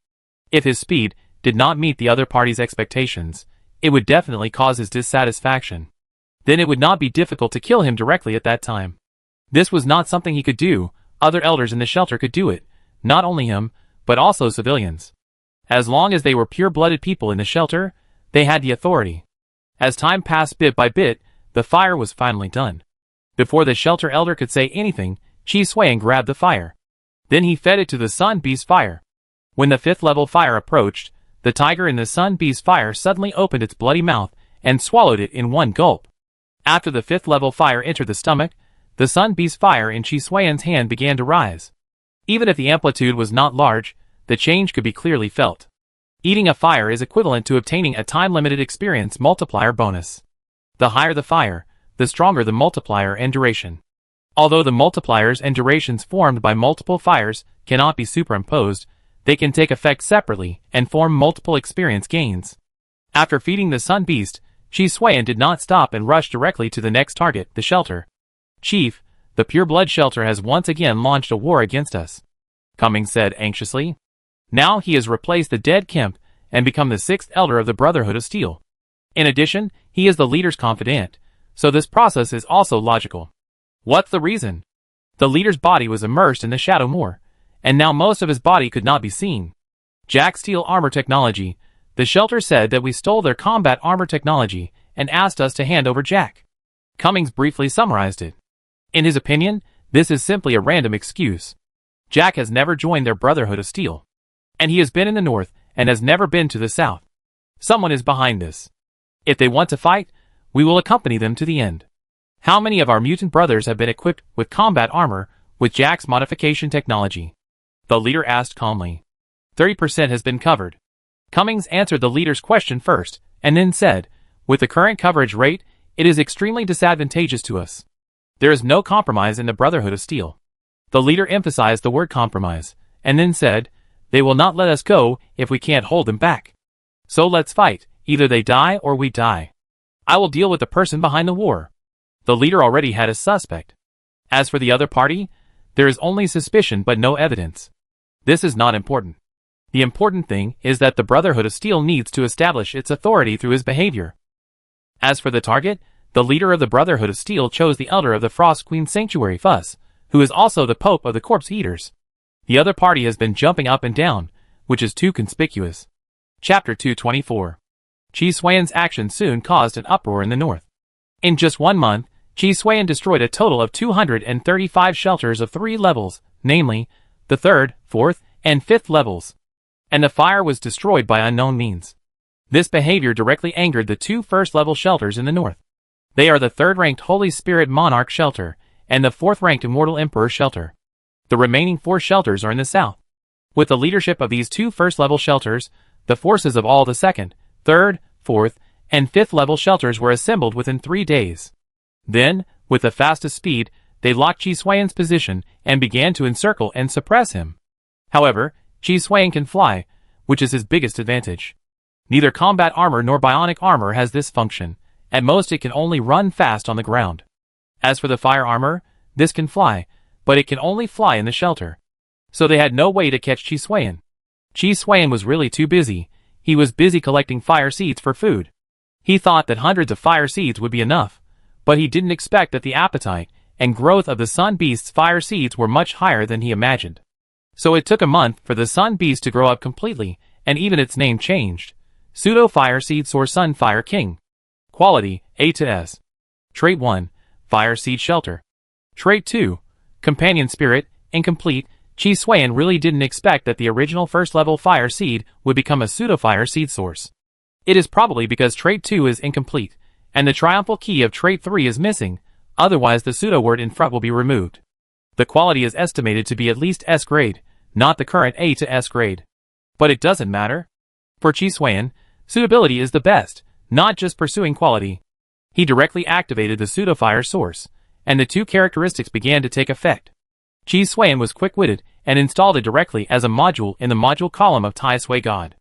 If his speed did not meet the other party's expectations, it would definitely cause his dissatisfaction. Then it would not be difficult to kill him directly at that time. This was not something he could do. Other elders in the shelter could do it, not only him, but also civilians. As long as they were pure-blooded people in the shelter, they had the authority. As time passed bit by bit, the fire was finally done. Before the shelter elder could say anything, Chi Suan grabbed the fire. Then he fed it to the Sun Beast fire. When the 5th level fire approached, the tiger in the Sun Beast fire suddenly opened its bloody mouth and swallowed it in one gulp. After the 5th level fire entered the stomach, the Sun Beast fire in Chi Suan's hand began to rise. Even if the amplitude was not large, the change could be clearly felt. Eating a fire is equivalent to obtaining a time-limited experience multiplier bonus. The higher the fire, the stronger the multiplier and duration. Although the multipliers and durations formed by multiple fires cannot be superimposed, they can take effect separately and form multiple experience gains. After feeding the Sun Beast, Chi Suan did not stop and rush directly to the next target, the shelter. "Chief, the Pure Blood Shelter has once again launched a war against us," Cummings said anxiously. Now he has replaced the dead Kemp and become the 6th elder of the Brotherhood of Steel. In addition, he is the leader's confidant, so this process is also logical. What's the reason? The leader's body was immersed in the Shadow Moor, and now most of his body could not be seen. Jack Steel Armor Technology. The shelter said that we stole their combat armor technology and asked us to hand over Jack. Cummings briefly summarized it. In his opinion, this is simply a random excuse. Jack has never joined their Brotherhood of Steel. And he has been in the north and has never been to the south. Someone is behind this. If they want to fight, we will accompany them to the end. How many of our mutant brothers have been equipped with combat armor with Jack's modification technology? The leader asked calmly. 30% has been covered. Cummings answered the leader's question first, and then said, with the current coverage rate, it is extremely disadvantageous to us. There is no compromise in the Brotherhood of Steel. The leader emphasized the word compromise, and then said, they will not let us go if we can't hold them back. So let's fight, either they die or we die. I will deal with the person behind the war. The leader already had a suspect. As for the other party, there is only suspicion but no evidence. This is not important. The important thing is that the Brotherhood of Steel needs to establish its authority through his behavior. As for the target, the leader of the Brotherhood of Steel chose the elder of the Frost Queen Sanctuary Fuss, who is also the Pope of the Corpse Eaters. The other party has been jumping up and down, which is too conspicuous. Chapter 224. Chi Suan's action soon caused an uproar in the north. In just 1 month, Chi Suan destroyed a total of 235 shelters of 3 levels, namely, the 3rd, 4th, and 5th levels. And the fire was destroyed by unknown means. This behavior directly angered the 2 first-level shelters in the north. They are the 3rd-ranked Holy Spirit Monarch Shelter and the 4th-ranked Immortal Emperor Shelter. The remaining 4 shelters are in the south. With the leadership of these 2 first-level shelters, the forces of all the 2nd, 3rd, 4th, and 5th level shelters were assembled within 3 days. Then, with the fastest speed, they locked Chi Suan's position and began to encircle and suppress him. However, Chi Suan can fly, which is his biggest advantage. Neither combat armor nor bionic armor has this function. At most it can only run fast on the ground. As for the fire armor, this can fly, but it can only fly in the shelter. So they had no way to catch Chi Suan. Chi Suan was really too busy. He was busy collecting fire seeds for food. He thought that hundreds of fire seeds would be enough, but he didn't expect that the appetite and growth of the Sun Beast's fire seeds were much higher than he imagined. So it took a month for the Sun Beast to grow up completely, and even its name changed. Pseudo Fire Seed Source Sun Fire King. Quality, A to S. Trait 1, Fire Seed Shelter. Trait 2, Companion Spirit, Incomplete. Chi Suan really didn't expect that the original first-level fire seed would become a pseudo-fire seed source. It is probably because Trait 2 is incomplete, and the triumphal key of Trait 3 is missing, otherwise the pseudo-word in front will be removed. The quality is estimated to be at least S grade, not the current A to S grade. But it doesn't matter. For Chi Suan, suitability is the best, not just pursuing quality. He directly activated the pseudo-fire source, and the 2 characteristics began to take effect. Chi Suan was quick-witted and installed it directly as a module in the module column of Tai Sui God.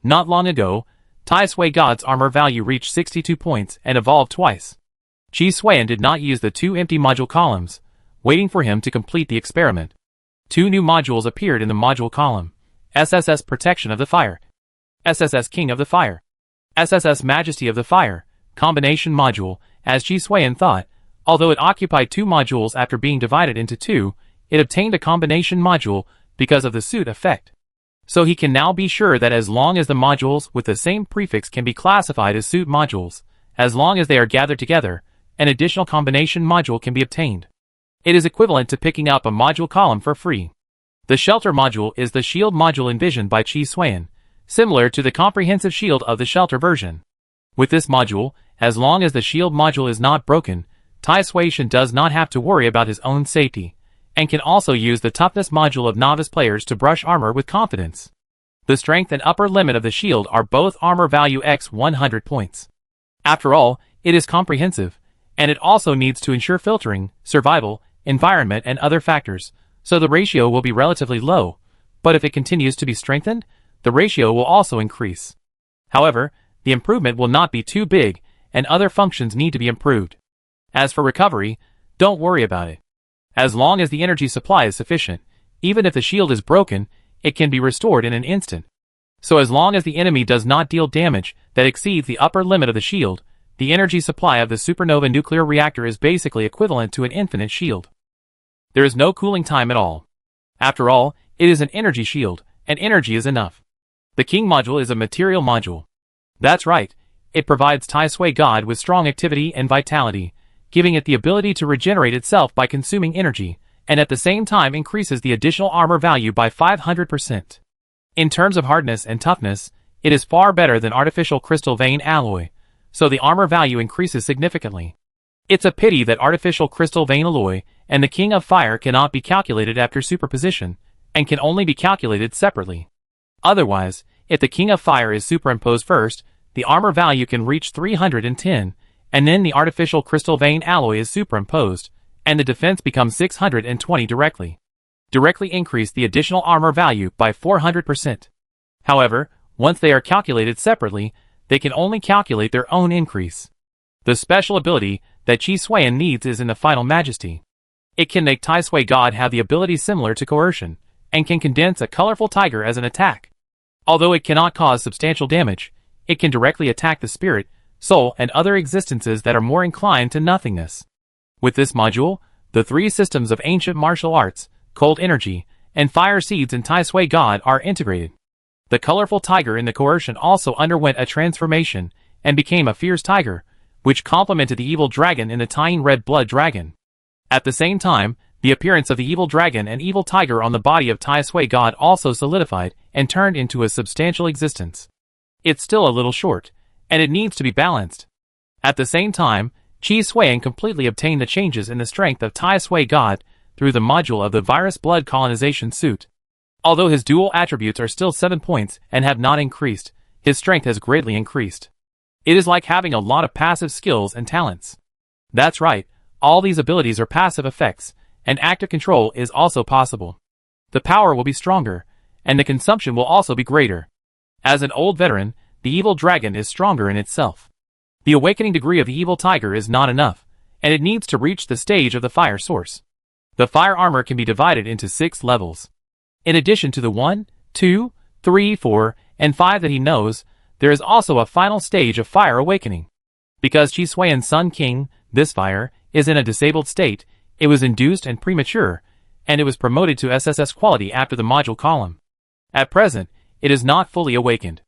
Not long ago, Tai Sui God's armor value reached 62 points and evolved twice. Chi Suan did not use the 2 empty module columns, waiting for him to complete the experiment. Two new modules appeared in the module column: SSS Protection of the Fire, SSS King of the Fire, SSS Majesty of the Fire, combination module. As Chi Suiyan thought, although it occupied two modules after being divided into two, it obtained a combination module because of the suit effect. So he can now be sure that as long as the modules with the same prefix can be classified as suit modules, as long as they are gathered together, an additional combination module can be obtained. It is equivalent to picking up a module column for free. The Shelter module is the shield module envisioned by Chi Suiyan, similar to the comprehensive shield of the Shelter version. With this module, as long as the shield module is not broken, Tai Suishan does not have to worry about his own safety, and can also use the toughness module of novice players to brush armor with confidence. The strength and upper limit of the shield are both armor value x 100 points. After all, it is comprehensive, and it also needs to ensure filtering, survival, environment and other factors, so the ratio will be relatively low, but if it continues to be strengthened, the ratio will also increase. However, the improvement will not be too big, and other functions need to be improved. As for recovery, don't worry about it. As long as the energy supply is sufficient, even if the shield is broken, it can be restored in an instant. So as long as the enemy does not deal damage that exceeds the upper limit of the shield, the energy supply of the supernova nuclear reactor is basically equivalent to an infinite shield. There is no cooling time at all. After all, it is an energy shield, and energy is enough. The King module is a material module. That's right, it provides Tai Sui God with strong activity and vitality, giving it the ability to regenerate itself by consuming energy, and at the same time increases the additional armor value by 500%. In terms of hardness and toughness, it is far better than artificial crystal vein alloy, so the armor value increases significantly. It's a pity that artificial crystal vein alloy and the King of Fire cannot be calculated after superposition, and can only be calculated separately. Otherwise, if the King of Fire is superimposed first, the armor value can reach 310, and then the artificial crystal vein alloy is superimposed, and the defense becomes 620 directly. Directly increase the additional armor value by 400%. However, once they are calculated separately, they can only calculate their own increase. The special ability that Chi Suiyan needs is in the Final Majesty. It can make Tai Sui God have the ability similar to coercion, and can condense a colorful tiger as an attack. Although it cannot cause substantial damage, it can directly attack the spirit, soul, and other existences that are more inclined to nothingness. With this module, the three systems of ancient martial arts, cold energy, and fire seeds in Tai Sui God are integrated. The colorful tiger in the coercion also underwent a transformation, and became a fierce tiger, which complemented the evil dragon in the tying red blood dragon. At the same time, the appearance of the evil dragon and evil tiger on the body of Tai Sui God also solidified and turned into a substantial existence. It's still a little short, and it needs to be balanced. At the same time, Chi Suiyan completely obtained the changes in the strength of Tai Sui God through the module of the virus blood colonization suit. Although his dual attributes are still 7 points and have not increased, his strength has greatly increased. It is like having a lot of passive skills and talents. That's right, all these abilities are passive effects, and active control is also possible. The power will be stronger, and the consumption will also be greater. As an old veteran, the evil dragon is stronger in itself. The awakening degree of the evil tiger is not enough, and it needs to reach the stage of the fire source. The fire armor can be divided into 6 levels. In addition to the 1, 2, 3, 4, and 5 that he knows, there is also a final stage of fire awakening. Because Chi Suiyan's Sun King, this fire, is in a disabled state, it was induced and premature, and it was promoted to SSS quality after the module column. At present, it is not fully awakened.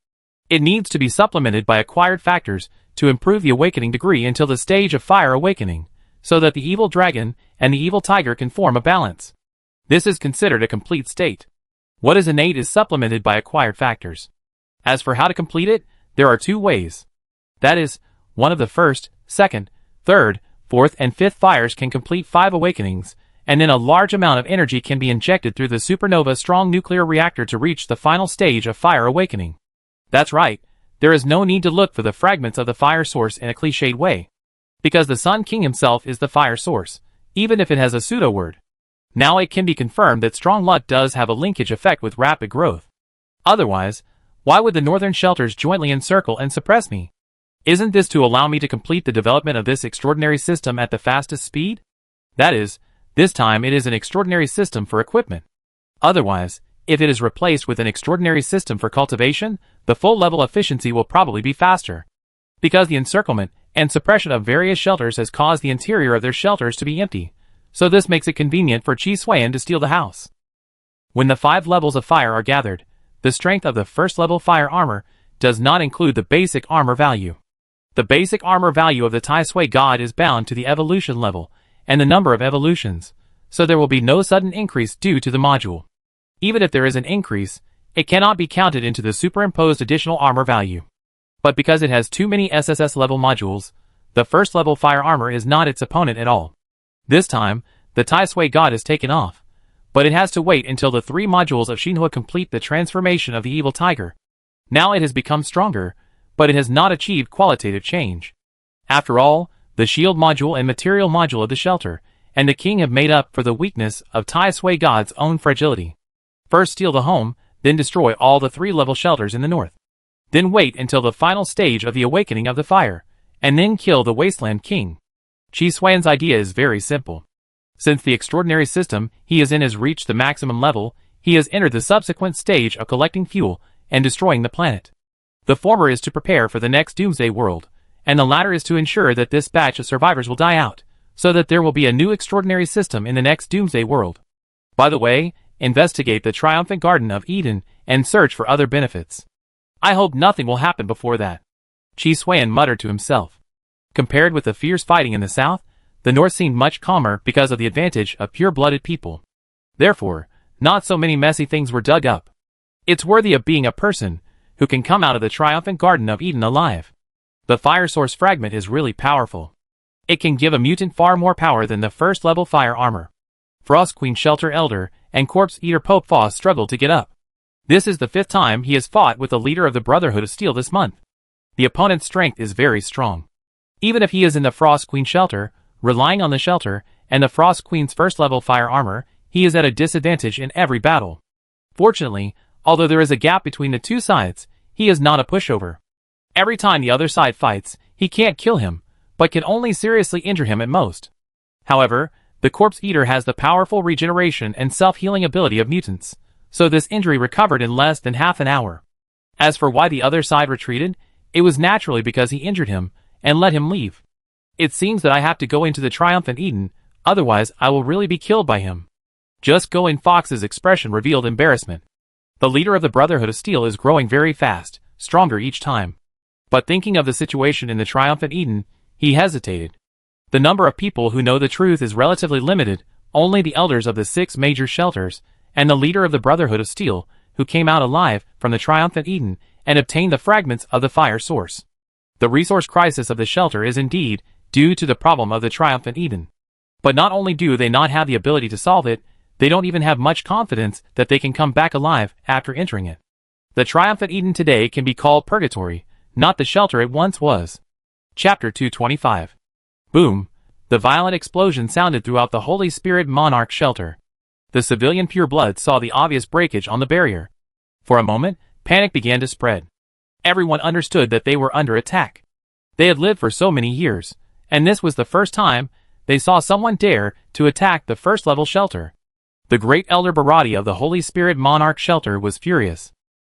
It needs to be supplemented by acquired factors to improve the awakening degree until the stage of fire awakening, so that the evil dragon and the evil tiger can form a balance. This is considered a complete state. What is innate is supplemented by acquired factors. As for how to complete it, there are 2 ways. That is, one of the first, second, third, fourth, and fifth fires can complete 5 awakenings, and then a large amount of energy can be injected through the supernova strong nuclear reactor to reach the final stage of fire awakening. That's right, there is no need to look for the fragments of the fire source in a cliched way. Because the Sun King himself is the fire source, even if it has a pseudo-word. Now it can be confirmed that strong luck does have a linkage effect with rapid growth. Otherwise, why would the northern shelters jointly encircle and suppress me? Isn't this to allow me to complete the development of this extraordinary system at the fastest speed? That is, this time it is an extraordinary system for equipment. Otherwise, if it is replaced with an extraordinary system for cultivation, the full level efficiency will probably be faster. Because the encirclement and suppression of various shelters has caused the interior of their shelters to be empty, so this makes it convenient for Chi Suan to steal the house. When the 5 levels of fire are gathered, the strength of the first level fire armor does not include the basic armor value. The basic armor value of the Tai Sui God is bound to the evolution level and the number of evolutions, so there will be no sudden increase due to the module. Even if there is an increase, it cannot be counted into the superimposed additional armor value. But because it has too many SSS level modules, the first level fire armor is not its opponent at all. This time, the Tai Sui God is taken off, but it has to wait until the 3 modules of Shinhua complete the transformation of the evil tiger. Now it has become stronger, but it has not achieved qualitative change. After all, the shield module and material module of the shelter and the king have made up for the weakness of Tai Sui God's own fragility. First steal the home, then destroy all the 3 level shelters in the north. Then wait until the final stage of the awakening of the fire, and then kill the Wasteland King. Chi Suan's idea is very simple. Since the extraordinary system he is in has reached the maximum level, he has entered the subsequent stage of collecting fuel and destroying the planet. The former is to prepare for the next doomsday world, and the latter is to ensure that this batch of survivors will die out, so that there will be a new extraordinary system in the next doomsday world. By the way, investigate the triumphant Garden of Eden and search for other benefits. I hope nothing will happen before that. Chi Suan muttered to himself. Compared with the fierce fighting in the south, the north seemed much calmer because of the advantage of pure-blooded people. Therefore, not so many messy things were dug up. It's worthy of being a person who can come out of the triumphant Garden of Eden alive. The fire source fragment is really powerful. It can give a mutant far more power than the first level fire armor. Frost Queen Shelter Elder and Corpse Eater Pope Foss struggled to get up. This is the 5th time he has fought with the leader of the Brotherhood of Steel this month. The opponent's strength is very strong. Even if he is in the Frost Queen Shelter, relying on the shelter and the Frost Queen's first level fire armor, he is at a disadvantage in every battle. Fortunately, although there is a gap between the 2 sides, he is not a pushover. Every time the other side fights, he can't kill him, but can only seriously injure him at most. However, the Corpse Eater has the powerful regeneration and self-healing ability of mutants, so this injury recovered in less than half an hour. As for why the other side retreated, it was naturally because he injured him and let him leave. It seems that I have to go into the triumphant Eden, otherwise I will really be killed by him. Just go in. Fox's expression revealed embarrassment. The leader of the Brotherhood of Steel is growing very fast, stronger each time. But thinking of the situation in the triumphant Eden, he hesitated. The number of people who know the truth is relatively limited, only the elders of the 6 major shelters, and the leader of the Brotherhood of Steel, who came out alive from the triumphant Eden and obtained the fragments of the fire source. The resource crisis of the shelter is indeed due to the problem of the triumphant Eden. But not only do they not have the ability to solve it, they don't even have much confidence that they can come back alive after entering it. The triumphant Eden today can be called purgatory, not the shelter it once was. Chapter 225. Boom! The violent explosion sounded throughout the Holy Spirit Monarch shelter. The civilian pureblood saw the obvious breakage on the barrier. For a moment, panic began to spread. Everyone understood that they were under attack. They had lived for so many years, and this was the first time they saw someone dare to attack the first level shelter. The great Elder Barati of the Holy Spirit Monarch shelter was furious.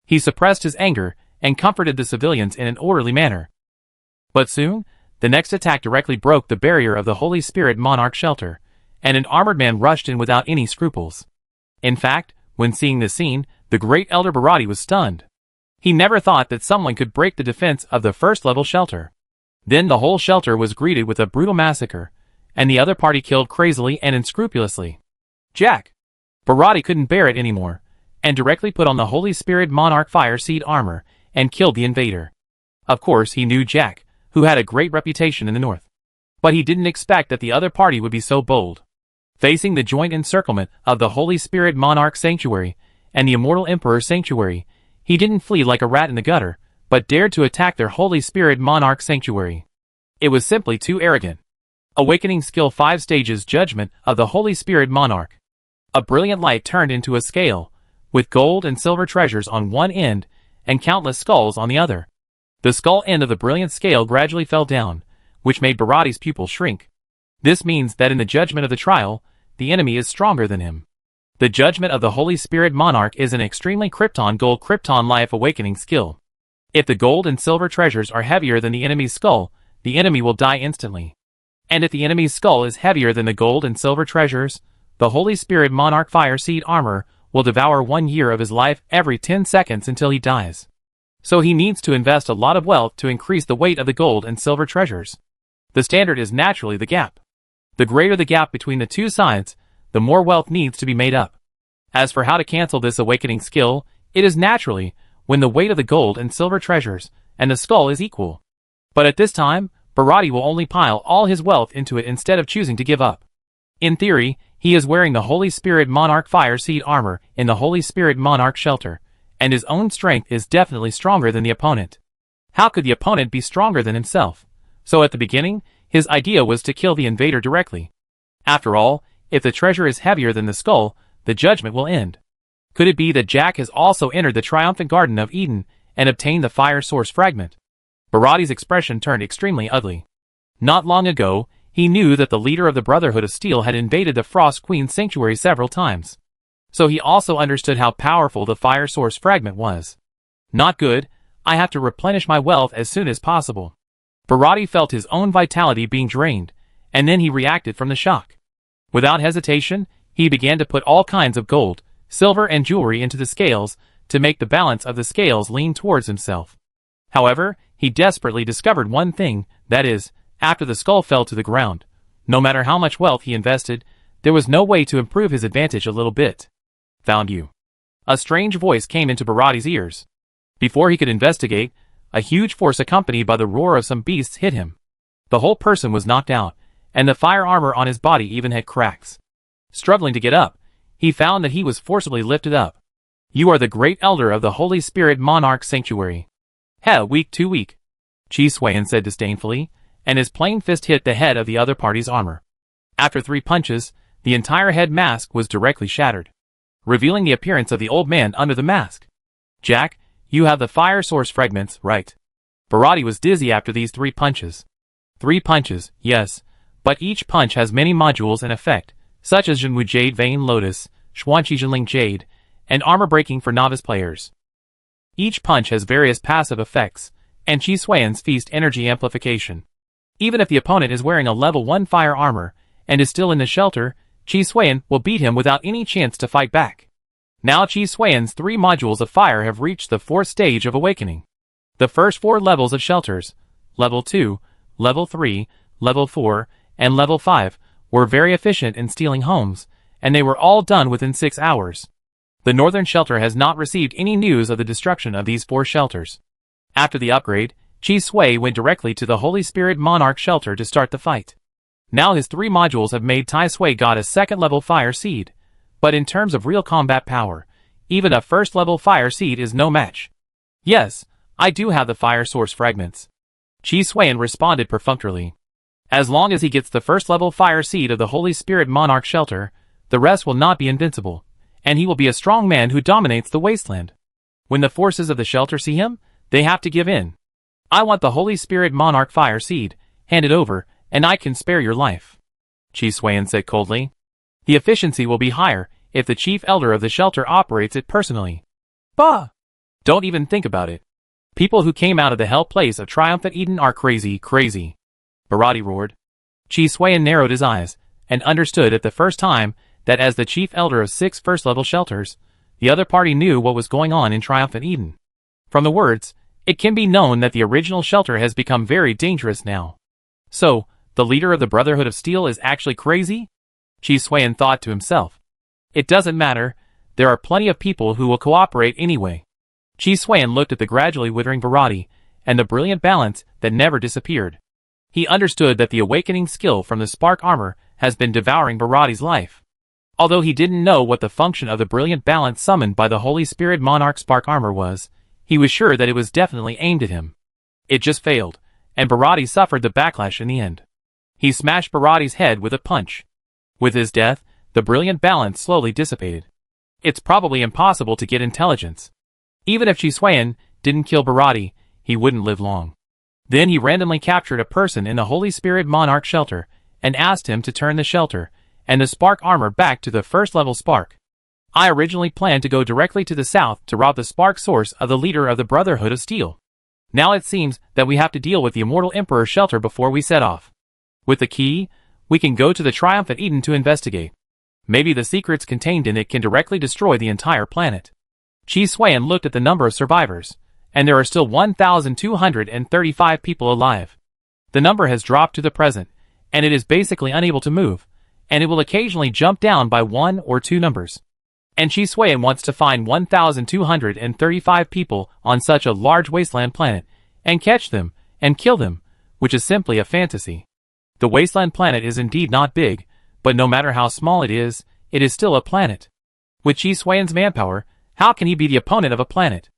He suppressed his anger and comforted the civilians in an orderly manner. But soon, the next attack directly broke the barrier of the Holy Spirit Monarch shelter, and an armored man rushed in without any scruples. In fact, when seeing this scene, the great Elder Barati was stunned. He never thought that someone could break the defense of the first level shelter. Then the whole shelter was greeted with a brutal massacre, and the other party killed crazily and unscrupulously. Jack! Barati couldn't bear it anymore, and directly put on the Holy Spirit Monarch Fire Seed armor and killed the invader. Of course he knew Jack, who had a great reputation in the north. But he didn't expect that the other party would be so bold. Facing the joint encirclement of the Holy Spirit Monarch Sanctuary and the Immortal Emperor Sanctuary, he didn't flee like a rat in the gutter, but dared to attack their Holy Spirit Monarch Sanctuary. It was simply too arrogant. Awakening Skill 5 Stages Judgment of the Holy Spirit Monarch. A brilliant light turned into a scale, with gold and silver treasures on one end and countless skulls on the other. The skull end of the brilliant scale gradually fell down, which made Barati's pupil shrink. This means that in the judgment of the trial, the enemy is stronger than him. The Judgment of the Holy Spirit Monarch is an extremely Krypton Gold Krypton Life Awakening skill. If the gold and silver treasures are heavier than the enemy's skull, the enemy will die instantly. And if the enemy's skull is heavier than the gold and silver treasures, the Holy Spirit Monarch Fire Seed armor will devour 1 year of his life every 10 seconds until he dies. So he needs to invest a lot of wealth to increase the weight of the gold and silver treasures. The standard is naturally the gap. The greater the gap between the two sides, the more wealth needs to be made up. As for how to cancel this awakening skill, it is naturally when the weight of the gold and silver treasures and the skull is equal. But at this time, Bharati will only pile all his wealth into it instead of choosing to give up. In theory, he is wearing the Holy Spirit Monarch Fire Seed armor in the Holy Spirit Monarch shelter, and his own strength is definitely stronger than the opponent. How could the opponent be stronger than himself? So at the beginning, his idea was to kill the invader directly. After all, if the treasure is heavier than the skull, the judgment will end. Could it be that Jack has also entered the triumphant Garden of Eden and obtained the fire source fragment? Bharati's expression turned extremely ugly. Not long ago, he knew that the leader of the Brotherhood of Steel had invaded the Frost Queen's sanctuary several times. So he also understood how powerful the fire source fragment was. Not good, I have to replenish my wealth as soon as possible. Bharati felt his own vitality being drained, and then he reacted from the shock. Without hesitation, he began to put all kinds of gold, silver and jewelry into the scales to make the balance of the scales lean towards himself. However, he desperately discovered one thing, that is, after the skull fell to the ground, no matter how much wealth he invested, there was no way to improve his advantage a little bit. Found you. A strange voice came into Bharati's ears. Before he could investigate, a huge force accompanied by the roar of some beasts hit him. The whole person was knocked out, and the fire armor on his body even had cracks. Struggling to get up, he found that he was forcibly lifted up. You are the great elder of the Holy Spirit Monarch Sanctuary. Weak too weak, Chi Suan said disdainfully, and his plain fist hit the head of the other party's armor. After 3 punches, the entire head mask was directly shattered, revealing the appearance of the old man under the mask. Jack, you have the fire source fragments, right? Bharati was dizzy after these 3 punches. 3 punches, yes, but each punch has many modules in effect, such as Jinwu Jade Vein Lotus, Xuanqi Jinling Jade, and armor breaking for novice players. Each punch has various passive effects, and Chi Suan's feast energy amplification. Even if the opponent is wearing a level 1 fire armor and is still in the shelter, Chi Suan will beat him without any chance to fight back. Now Chi Suan's 3 modules of fire have reached the 4th stage of awakening. The first 4 levels of shelters, level 2, level 3, level 4, and level 5, were very efficient in stealing homes, and they were all done within 6 hours. The northern shelter has not received any news of the destruction of these 4 shelters. After the upgrade, Chi Sui went directly to the Holy Spirit Monarch shelter to start the fight. Now his 3 modules have made Tai Sui God a 2nd level fire seed, but in terms of real combat power, even a 1st level fire seed is no match. Yes, I do have the fire source fragments. Chi Suan responded perfunctorily. As long as he gets the 1st level fire seed of the Holy Spirit Monarch shelter, the rest will not be invincible, and he will be a strong man who dominates the wasteland. When the forces of the shelter see him, they have to give in. I want the Holy Spirit Monarch fire seed, hand it over, and I can spare your life. Chi Suan said coldly. The efficiency will be higher if the chief elder of the shelter operates it personally. Bah! Don't even think about it. People who came out of the hell place of triumphant Eden are crazy. Bharati roared. Chi Suan narrowed his eyes, and understood at the first time that as the chief elder of 6 first-level shelters, the other party knew what was going on in triumphant Eden. From the words, it can be known that the original shelter has become very dangerous now. So, the leader of the Brotherhood of Steel is actually crazy? Chi Suan thought to himself. It doesn't matter, there are plenty of people who will cooperate anyway. Chi Suan looked at the gradually withering Bharati, and the brilliant balance that never disappeared. He understood that the awakening skill from the spark armor has been devouring Bharati's life. Although he didn't know what the function of the brilliant balance summoned by the Holy Spirit Monarch spark armor was, he was sure that it was definitely aimed at him. It just failed, and Bharati suffered the backlash in the end. He smashed Bharati's head with a punch. With his death, the brilliant balance slowly dissipated. It's probably impossible to get intelligence. Even if Chi Suan didn't kill Bharati, he wouldn't live long. Then he randomly captured a person in the Holy Spirit Monarch shelter, and asked him to turn the shelter and the spark armor back to the 1st level spark. I originally planned to go directly to the south to rob the spark source of the leader of the Brotherhood of Steel. Now it seems that we have to deal with the Immortal Emperor's shelter before we set off. With the key, we can go to the Triumphant Eden to investigate. Maybe the secrets contained in it can directly destroy the entire planet. Chi Xuan looked at the number of survivors, and there are still 1,235 people alive. The number has dropped to the present, and it is basically unable to move, and it will occasionally jump down by 1 or 2 numbers. And Chi Xuan wants to find 1,235 people on such a large wasteland planet, and catch them, and kill them, which is simply a fantasy. The wasteland planet is indeed not big, but no matter how small it is still a planet. With Chi Xuan's manpower, how can he be the opponent of a planet?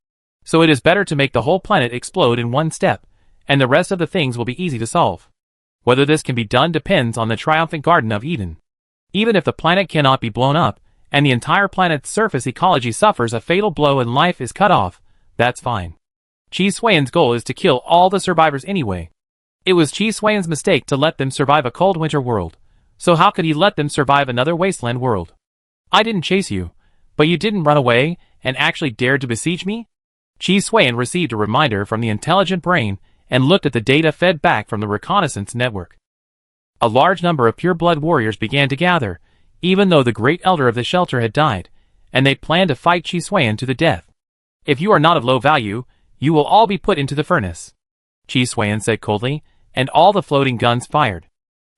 So it is better to make the whole planet explode in one step, and the rest of the things will be easy to solve. Whether this can be done depends on the Triumphant Garden of Eden. Even if the planet cannot be blown up, and the entire planet's surface ecology suffers a fatal blow and life is cut off, that's fine. Chi Xuan's goal is to kill all the survivors anyway. It was Chi Xuan's mistake to let them survive a cold winter world, so how could he let them survive another wasteland world? I didn't chase you, but you didn't run away and actually dared to besiege me? Chi Xuan received a reminder from the intelligent brain and looked at the data fed back from the reconnaissance network. A large number of pure-blood warriors began to gather, even though the great elder of the shelter had died, and they planned to fight Chi Xuan to the death. If you are not of low value, you will all be put into the furnace, Chi Xuan said coldly, and all the floating guns fired.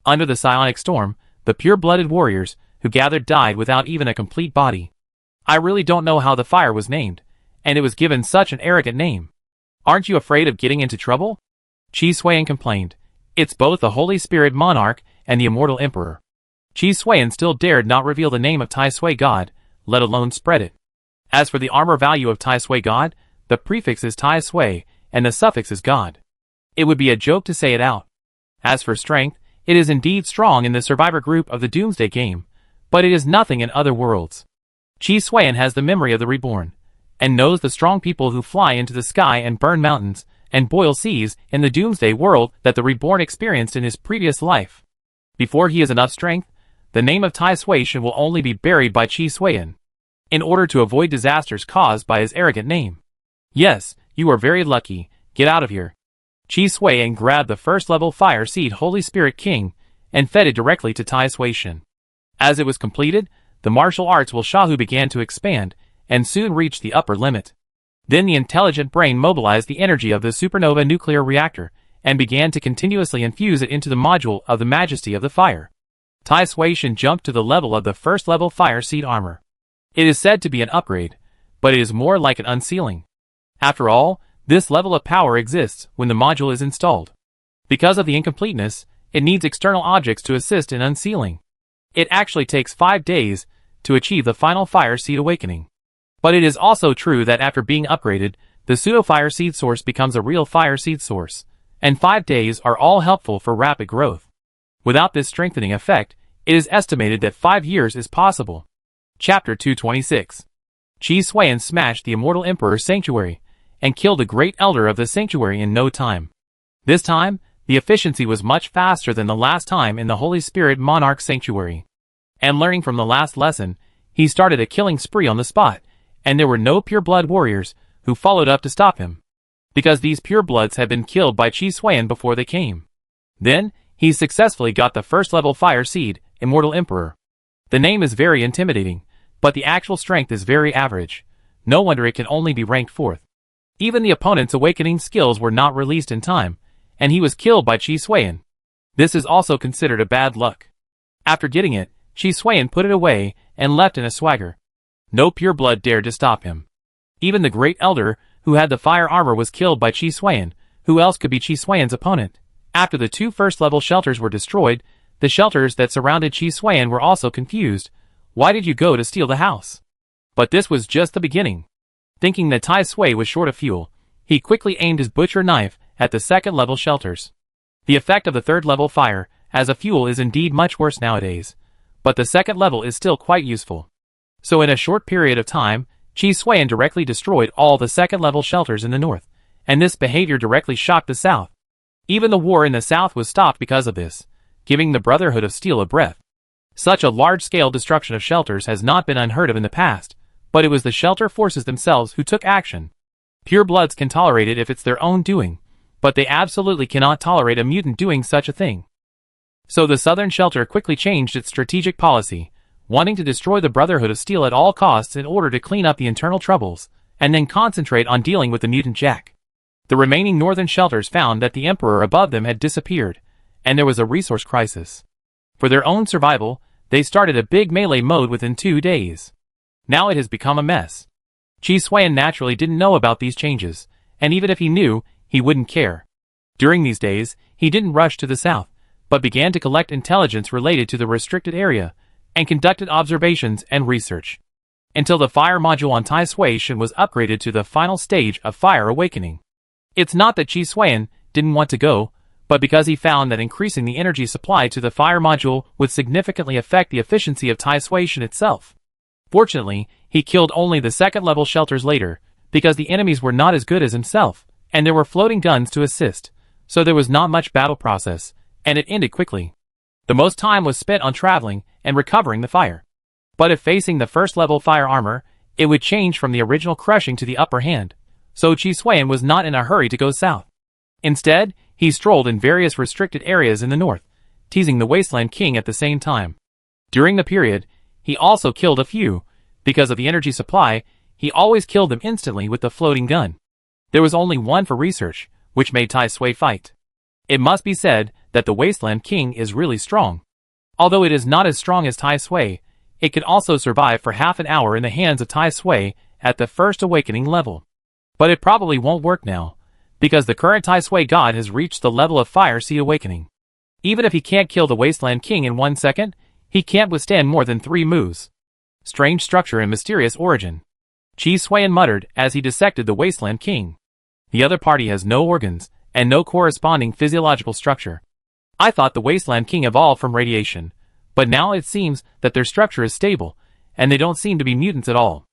Under the psionic storm, the pure-blooded warriors who gathered died without even a complete body. I really don't know how the fire was named, and it was given such an arrogant name. Aren't you afraid of getting into trouble? Chi Xuan complained. It's both the Holy Spirit Monarch and the Immortal Emperor. Chi Xuan still dared not reveal the name of Tai Sui God, let alone spread it. As for the armor value of Tai Sui God, the prefix is Tai Sui, and the suffix is God. It would be a joke to say it out. As for strength, it is indeed strong in the survivor group of the Doomsday game, but it is nothing in other worlds. Chi Xuan has the memory of the reborn, and knows the strong people who fly into the sky and burn mountains, and boil seas in the Doomsday world that the reborn experienced in his previous life. Before he has enough strength, the name of Tai Sui will only be buried by Chi Xuan, in order to avoid disasters caused by his arrogant name. Yes, you are very lucky, get out of here. Chi Xuan grabbed the first-level fire seed Holy Spirit King, and fed it directly to Tai Sui. As it was completed, the martial arts Will Shahu began to expand, and soon reached the upper limit. Then the intelligent brain mobilized the energy of the supernova nuclear reactor, and began to continuously infuse it into the module of the Majesty of the Fire. Tai Sui jumped to the level of the first-level fire seed armor. It is said to be an upgrade, but it is more like an unsealing. After all, this level of power exists when the module is installed. Because of the incompleteness, it needs external objects to assist in unsealing. It actually takes 5 days to achieve the final fire seed awakening. But it is also true that after being upgraded, the pseudo-fire seed source becomes a real fire seed source, and 5 days are all helpful for rapid growth. Without this strengthening effect, it is estimated that 5 years is possible. Chapter 226. Chi Xuan smashed the Immortal Emperor's sanctuary, and killed the great elder of the sanctuary in no time. This time, the efficiency was much faster than the last time in the Holy Spirit Monarch sanctuary. And learning from the last lesson, he started a killing spree on the spot, and there were no pure-blood warriors who followed up to stop him, because these pure-bloods had been killed by Chi Xuan before they came. Then, he successfully got the first-level fire seed, Immortal Emperor. The name is very intimidating, but the actual strength is very average. No wonder it can only be ranked 4th. Even the opponent's awakening skills were not released in time, and he was killed by Chi Xuan. This is also considered a bad luck. After getting it, Chi Xuan put it away and left in a swagger. No pure-blood dared to stop him. Even the great elder, who had the fire armor, was killed by Chi Xuan. Who else could be Chi Xuan's opponent? After the 2 first-level shelters were destroyed, the shelters that surrounded Chi Xuan were also confused. Why did you go to steal the house? But this was just the beginning. Thinking that Tai Sui was short of fuel, he quickly aimed his butcher knife at the second-level shelters. The effect of the third-level fire as a fuel is indeed much worse nowadays, but the second level is still quite useful. So in a short period of time, Chi Xuan directly destroyed all the second-level shelters in the north, and this behavior directly shocked the south. Even the war in the south was stopped because of this, giving the Brotherhood of Steel a breath. Such a large-scale destruction of shelters has not been unheard of in the past, but it was the shelter forces themselves who took action. Purebloods can tolerate it if it's their own doing, but they absolutely cannot tolerate a mutant doing such a thing. So the Southern Shelter quickly changed its strategic policy, wanting to destroy the Brotherhood of Steel at all costs in order to clean up the internal troubles, and then concentrate on dealing with the mutant Jack. The remaining northern shelters found that the Emperor above them had disappeared, and there was a resource crisis. For their own survival, they started a big melee mode within 2 days. Now it has become a mess. Chi Xuan naturally didn't know about these changes, and even if he knew, he wouldn't care. During these days, he didn't rush to the south, but began to collect intelligence related to the restricted area, and conducted observations and research. Until the fire module on Tai Sui Shan was upgraded to the final stage of Fire Awakening. It's not that Chi Xuan didn't want to go, but because he found that increasing the energy supply to the fire module would significantly affect the efficiency of Tai Sui Shan itself. Fortunately, he killed only the second-level shelters later, because the enemies were not as good as himself, and there were floating guns to assist, so there was not much battle process, and it ended quickly. The most time was spent on traveling and recovering the fire. But if facing the first-level fire armor, it would change from the original crushing to the upper hand, so Chi Xuan was not in a hurry to go south. Instead, he strolled in various restricted areas in the north, teasing the Wasteland King at the same time. During the period, he also killed a few. Because of the energy supply, he always killed them instantly with the floating gun. There was only one for research, which made Tai Sui fight. It must be said that the Wasteland King is really strong. Although it is not as strong as Tai Sui, it can also survive for half an hour in the hands of Tai Sui at the first awakening level. But it probably won't work now, because the current Tai Sui god has reached the level of Fire Sea Awakening. Even if he can't kill the Wasteland King in 1 second, he can't withstand more than 3 moves. Strange structure and mysterious origin. Chi Xuan muttered as he dissected the Wasteland King. The other party has no organs, and no corresponding physiological structure. I thought the Wasteland King evolved from radiation, but now it seems that their structure is stable, and they don't seem to be mutants at all.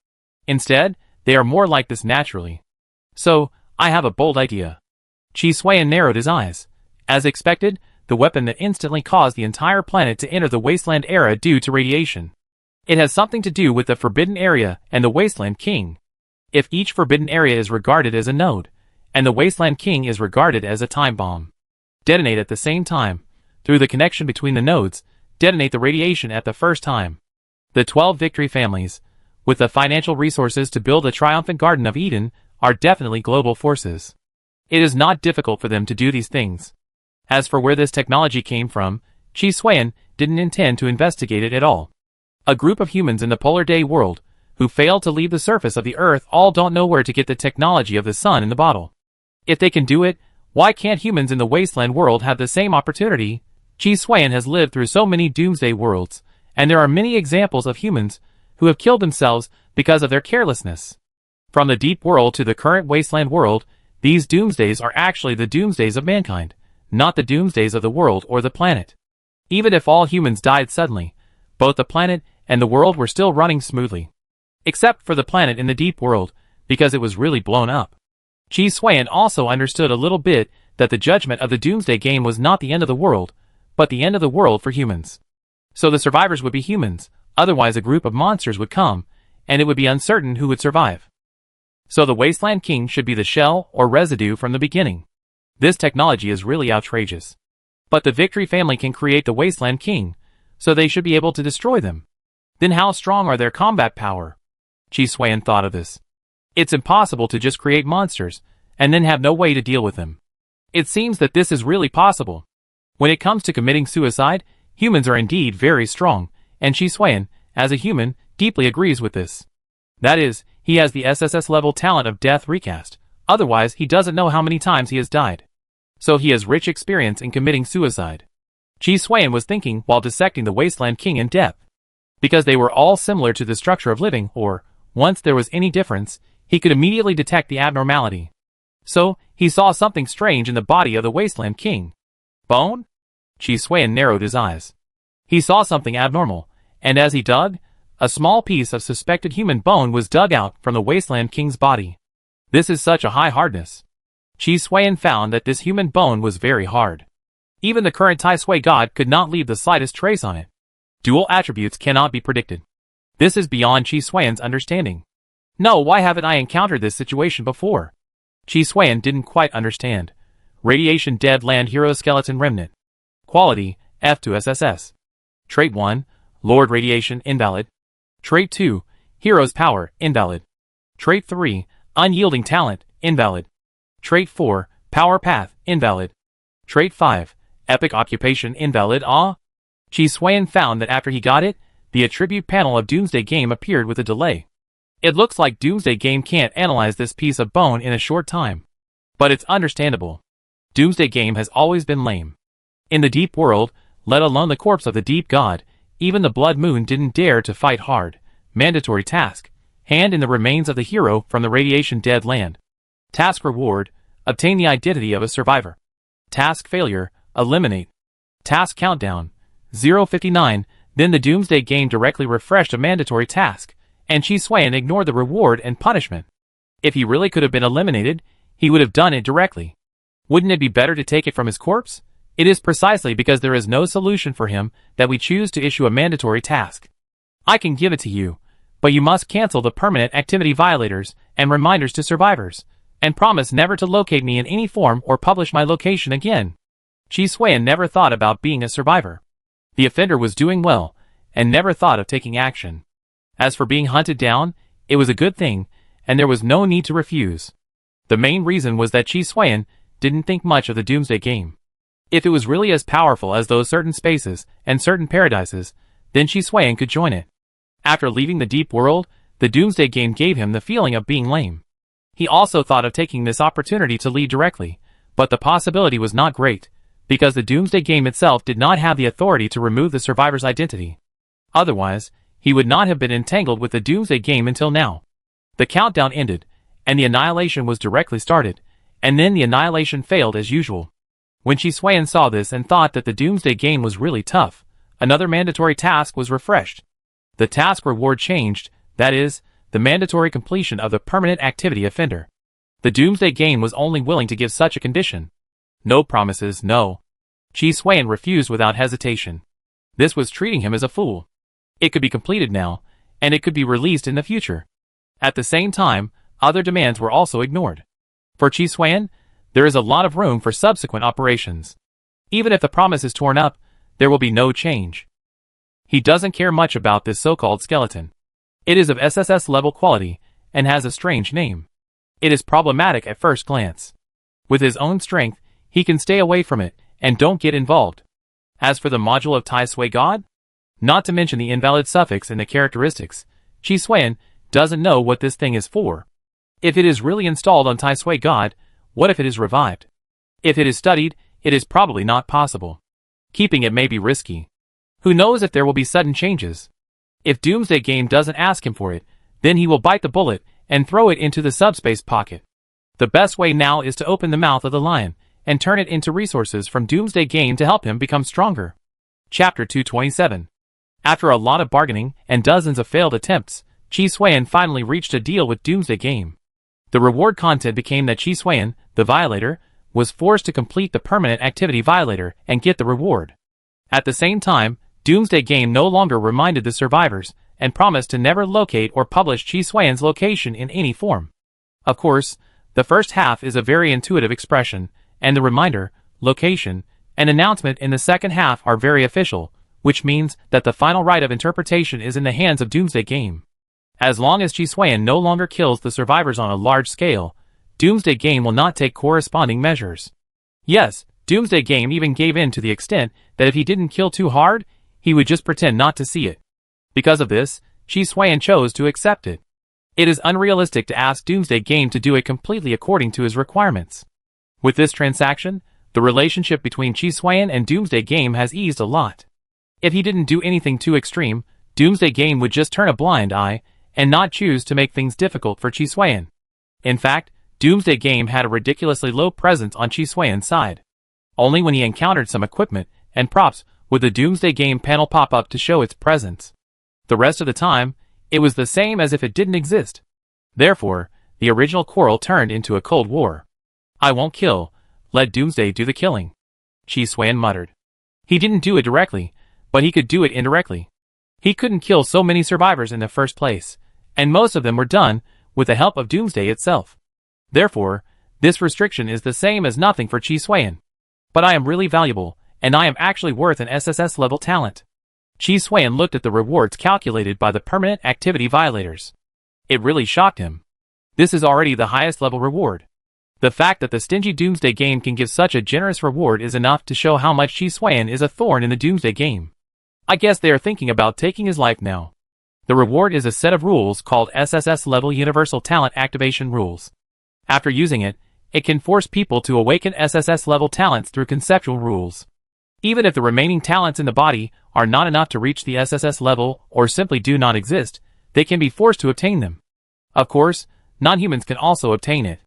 Instead, they are more like this naturally. So, I have a bold idea. Chi Xuan narrowed his eyes. As expected, the weapon that instantly caused the entire planet to enter the Wasteland era due to radiation. It has something to do with the Forbidden Area and the Wasteland King. If each Forbidden Area is regarded as a node, and the Wasteland King is regarded as a time bomb. Detonate at the same time. Through the connection between the nodes, detonate the radiation at the first time. The 12 victory families, with the financial resources to build a triumphant Garden of Eden, are definitely global forces. It is not difficult for them to do these things. As for where this technology came from, Chi Xuan didn't intend to investigate it at all. A group of humans in the Polar Day world, who failed to leave the surface of the Earth, all don't know where to get the technology of the sun in the bottle. If they can do it, why can't humans in the Wasteland world have the same opportunity? Chi Xuan has lived through so many doomsday worlds, and there are many examples of humans who have killed themselves because of their carelessness. From the deep world to the current Wasteland world, these doomsdays are actually the doomsdays of mankind, not the doomsdays of the world or the planet. Even if all humans died suddenly, both the planet and the world were still running smoothly. Except for the planet in the deep world, because it was really blown up. Chi Xuan also understood a little bit that the judgment of the doomsday game was not the end of the world, but the end of the world for humans. So the survivors would be humans, otherwise a group of monsters would come, and it would be uncertain who would survive. So the Wasteland King should be the shell or residue from the beginning. This technology is really outrageous. But the Victory family can create the Wasteland King, so they should be able to destroy them. Then how strong are their combat power? Chi Xuan thought of this. It's impossible to just create monsters, and then have no way to deal with them. It seems that this is really possible. When it comes to committing suicide, humans are indeed very strong, and Chi Xuan, as a human, deeply agrees with this. That is, he has the SSS level talent of death recast, otherwise he doesn't know how many times he has died. So he has rich experience in committing suicide. Chi Xuan was thinking while dissecting the Wasteland King in depth. Because they were all similar to the structure of living, or, once there was any difference, he could immediately detect the abnormality. So, he saw something strange in the body of the Wasteland King. Bone? Chi Xuan narrowed his eyes. He saw something abnormal, and as he dug, a small piece of suspected human bone was dug out from the Wasteland King's body. This is such a high hardness. Chi Xuan found that this human bone was very hard. Even the current Tai Sui god could not leave the slightest trace on it. Dual attributes cannot be predicted. This is beyond Chi Xuan's understanding. No, why haven't I encountered this situation before? Chi Xuan didn't quite understand. Radiation Dead Land Hero Skeleton Remnant. Quality, F2 SSS. Trait 1, Lord Radiation Invalid. Trait 2, Hero's Power Invalid. Trait 3, Unyielding Talent Invalid. Trait 4, Power Path Invalid. Trait 5, Epic Occupation Invalid. Chi Xuan found that after he got it, the attribute panel of Doomsday Game appeared with a delay. It looks like Doomsday Game can't analyze this piece of bone in a short time. But it's understandable. Doomsday Game has always been lame. In the deep world, let alone the corpse of the deep god, even the Blood Moon didn't dare to fight hard. Mandatory task. Hand in the remains of the hero from the Radiation Dead Land. Task reward. Obtain the identity of a survivor. Task failure. Eliminate. Task countdown. 0:59. Then the Doomsday Game directly refreshed a mandatory task, and Chi Xuan ignored the reward and punishment. If he really could have been eliminated, he would have done it directly. Wouldn't it be better to take it from his corpse? It is precisely because there is no solution for him that we choose to issue a mandatory task. I can give it to you, but you must cancel the permanent activity violators and reminders to survivors, and promise never to locate me in any form or publish my location again. Chi Xuan never thought about being a survivor. The offender was doing well, and never thought of taking action. As for being hunted down, it was a good thing, and there was no need to refuse. The main reason was that Chi Xuan didn't think much of the Doomsday Game. If it was really as powerful as those certain spaces and certain paradises, then Chi Xuan could join it. After leaving the deep world, the Doomsday Game gave him the feeling of being lame. He also thought of taking this opportunity to lead directly, but the possibility was not great, because the Doomsday Game itself did not have the authority to remove the survivor's identity. Otherwise, he would not have been entangled with the Doomsday Game until now. The countdown ended, and the annihilation was directly started, and then the annihilation failed as usual. When Chi Xuan saw this and thought that the Doomsday Game was really tough, another mandatory task was refreshed. The task reward changed, that is, the mandatory completion of the permanent activity offender. The Doomsday Game was only willing to give such a condition. No promises, no. Chi Xuan refused without hesitation. This was treating him as a fool. It could be completed now, and it could be released in the future. At the same time, other demands were also ignored. For Chi Xuan, there is a lot of room for subsequent operations. Even if the promise is torn up, there will be no change. He doesn't care much about this so-called skeleton. It is of SSS level quality, and has a strange name. It is problematic at first glance. With his own strength, he can stay away from it, and don't get involved. As for the module of Tai Sui God, not to mention the invalid suffix in the characteristics, Chi Xuan doesn't know what this thing is for. If it is really installed on Tai Sui God, what if it is revived? If it is studied, it is probably not possible. Keeping it may be risky. Who knows if there will be sudden changes? If Doomsday Game doesn't ask him for it, then he will bite the bullet and throw it into the subspace pocket. The best way now is to open the mouth of the lion and turn it into resources from Doomsday Game to help him become stronger. Chapter 227. After a lot of bargaining and dozens of failed attempts, Chi Xuan finally reached a deal with Doomsday Game. The reward content became that Chi Xuan, the violator, was forced to complete the permanent activity violator and get the reward. At the same time, Doomsday Game no longer reminded the survivors and promised to never locate or publish Chi Xuan's location in any form. Of course, the first half is a very intuitive expression, and the reminder, location, and announcement in the second half are very official, which means that the final right of interpretation is in the hands of Doomsday Game. As long as Chi Xuan no longer kills the survivors on a large scale, Doomsday Game will not take corresponding measures. Yes, Doomsday Game even gave in to the extent that if he didn't kill too hard, he would just pretend not to see it. Because of this, Chi Xuan chose to accept it. It is unrealistic to ask Doomsday Game to do it completely according to his requirements. With this transaction, the relationship between Chi Xuan and Doomsday Game has eased a lot. If he didn't do anything too extreme, Doomsday Game would just turn a blind eye and not choose to make things difficult for Chi Xuan. In fact, Doomsday Game had a ridiculously low presence on Chi Xuan's side. Only when he encountered some equipment and props would the Doomsday Game panel pop up to show its presence. The rest of the time, it was the same as if it didn't exist. Therefore, the original quarrel turned into a cold war. I won't kill, let Doomsday do the killing, Chi Xuan muttered. He didn't do it directly, but he could do it indirectly. He couldn't kill so many survivors in the first place, and most of them were done with the help of Doomsday itself. Therefore, this restriction is the same as nothing for Chi Suan. But I am really valuable, and I am actually worth an SSS level talent. Chi Suan looked at the rewards calculated by the permanent activity violators. It really shocked him. This is already the highest level reward. The fact that the stingy Doomsday game can give such a generous reward is enough to show how much Chi Suan is a thorn in the Doomsday game. I guess they are thinking about taking his life now. The reward is a set of rules called SSS level Universal Talent Activation Rules. After using it, it can force people to awaken SSS level talents through conceptual rules. Even if the remaining talents in the body are not enough to reach the SSS level or simply do not exist, they can be forced to obtain them. Of course, non-humans can also obtain it.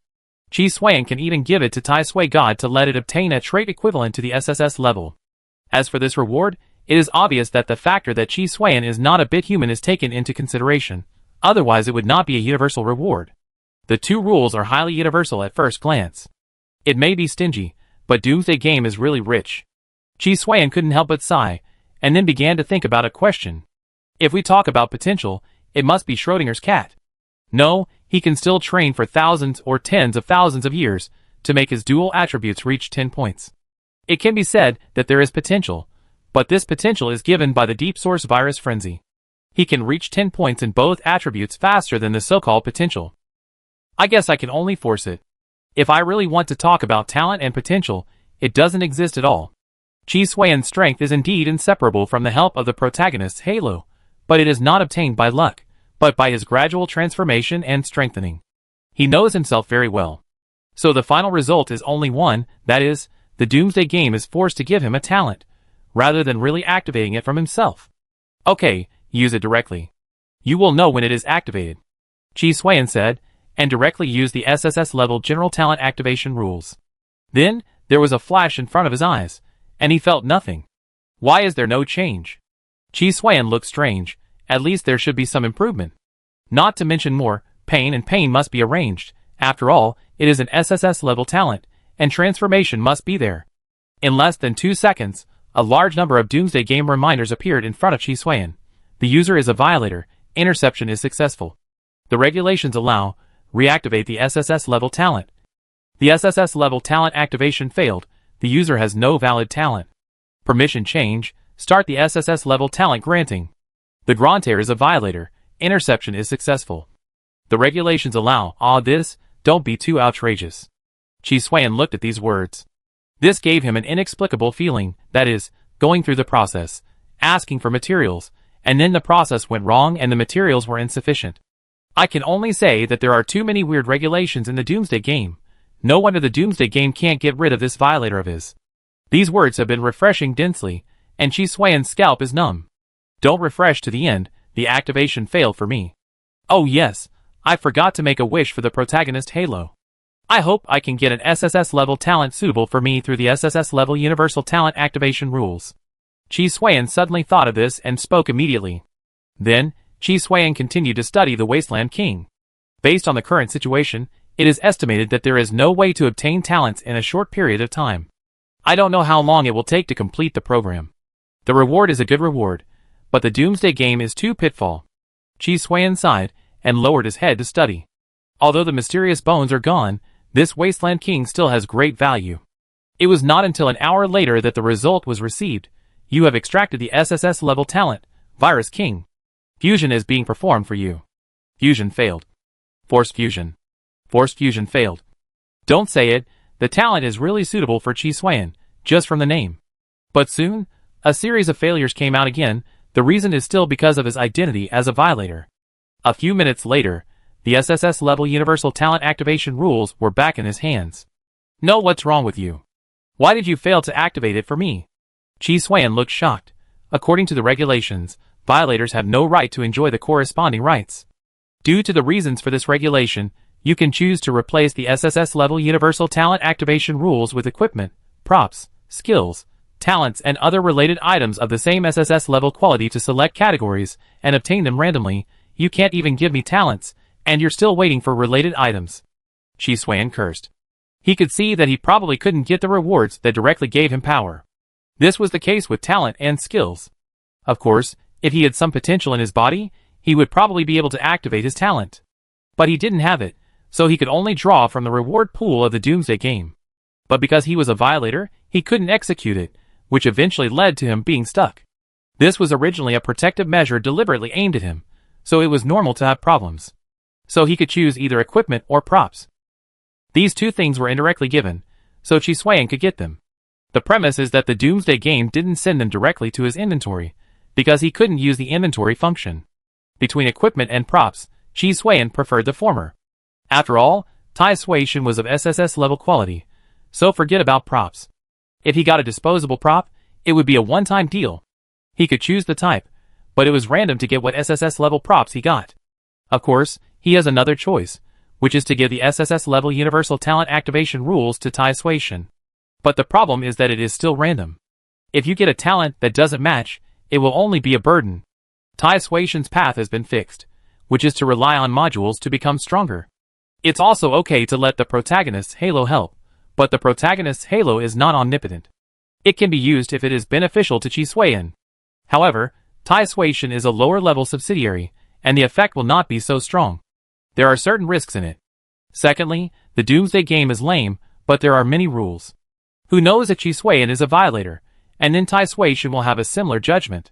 Chi Suan can even give it to Tai Sui God to let it obtain a trait equivalent to the SSS level. As for this reward, it is obvious that the factor that Chi Suan is not a bit human is taken into consideration, otherwise it would not be a universal reward. The two rules are highly universal at first glance. It may be stingy, but Doomsday game is really rich. Chi Suan couldn't help but sigh, and then began to think about a question. If we talk about potential, it must be Schrodinger's cat. No, he can still train for thousands or tens of thousands of years to make his dual attributes reach 10 points. It can be said that there is potential, but this potential is given by the deep source virus frenzy. He can reach 10 points in both attributes faster than the so-called potential. I guess I can only force it. If I really want to talk about talent and potential, it doesn't exist at all. Chi Suan's strength is indeed inseparable from the help of the protagonist's halo, but it is not obtained by luck, but by his gradual transformation and strengthening. He knows himself very well. So the final result is only one, that is, the Doomsday game is forced to give him a talent, rather than really activating it from himself. Okay, use it directly. You will know when it is activated, Chi Suan said, and directly used the SSS level General Talent Activation rules. Then, there was a flash in front of his eyes, and he felt nothing. Why is there no change? Chi Suan looked strange. At least there should be some improvement. Not to mention more, pain and pain must be arranged. After all, it is an SSS level talent, and transformation must be there. In less than 2 seconds, a large number of Doomsday game reminders appeared in front of Chi Suan. The user is a violator, interception is successful. The regulations allow, reactivate the SSS level talent. The SSS level talent activation failed, the user has no valid talent. Permission change, start the SSS level talent granting. The grantor is a violator, interception is successful. The regulations allow, this, don't be too outrageous. Chi Suan looked at these words. This gave him an inexplicable feeling, that is, going through the process, asking for materials, and then the process went wrong and the materials were insufficient. I can only say that there are too many weird regulations in the Doomsday game. No wonder the Doomsday game can't get rid of this violator of his. These words have been refreshing densely, and Chi Suan's scalp is numb. Don't refresh to the end, the activation failed for me. Oh yes, I forgot to make a wish for the protagonist Halo. I hope I can get an SSS level talent suitable for me through the SSS level Universal Talent Activation rules. Chi Suan suddenly thought of this and spoke immediately. Then, Chi Suan continued to study the Wasteland King. Based on the current situation, it is estimated that there is no way to obtain talents in a short period of time. I don't know how long it will take to complete the program. The reward is a good reward, but the Doomsday game is too pitfall. Chi Suan sighed and lowered his head to study. Although the mysterious bones are gone, this Wasteland King still has great value. It was not until an hour later that the result was received. You have extracted the SSS level talent, Virus King. Fusion is being performed for you. Fusion failed. Force fusion. Force fusion failed. Don't say it, the talent is really suitable for Chi Suan, just from the name. But soon, a series of failures came out again. The reason is still because of his identity as a violator. A few minutes later, the SSS level Universal Talent Activation rules were back in his hands. No, what's wrong with you? Why did you fail to activate it for me? Chi Suan looked shocked. According to the regulations, violators have no right to enjoy the corresponding rights. Due to the reasons for this regulation, you can choose to replace the SSS level Universal Talent Activation rules with equipment, props, skills, talents and other related items of the same SSS level quality to select categories and obtain them randomly. You can't even give me talents, and you're still waiting for related items. Chi Suan cursed. He could see that he probably couldn't get the rewards that directly gave him power. This was the case with talent and skills. Of course, If he had some potential in his body, he would probably be able to activate his talent. But he didn't have it, so he could only draw from the reward pool of the Doomsday Game. But because he was a violator, he couldn't execute it, which eventually led to him being stuck. This was originally a protective measure deliberately aimed at him, so it was normal to have problems. So he could choose either equipment or props. These two things were indirectly given, so Chi Suiyan could get them. The premise is that the Doomsday Game didn't send them directly to his inventory, because he couldn't use the inventory function. Between equipment and props, Chi Suiyan preferred the former. After all, Tai Suishan was of SSS level quality, so forget about props. If he got a disposable prop, it would be a one-time deal. He could choose the type, but it was random to get what SSS level props he got. Of course, he has another choice, which is to give the SSS level universal talent activation rules to Tai Suishan. But the problem is that it is still random. If you get a talent that doesn't match, it will only be a burden. Tai Suishan's path has been fixed, which is to rely on modules to become stronger. It's also okay to let the protagonist's halo help, but the protagonist's halo is not omnipotent. It can be used if it is beneficial to Chi Suiyan. However, Tai Suishan is a lower level subsidiary, and the effect will not be so strong. There are certain risks in it. Secondly, the Doomsday Game is lame, but there are many rules. Who knows if Chi Suiyan is a violator, and then Tai Suishan will have a similar judgment.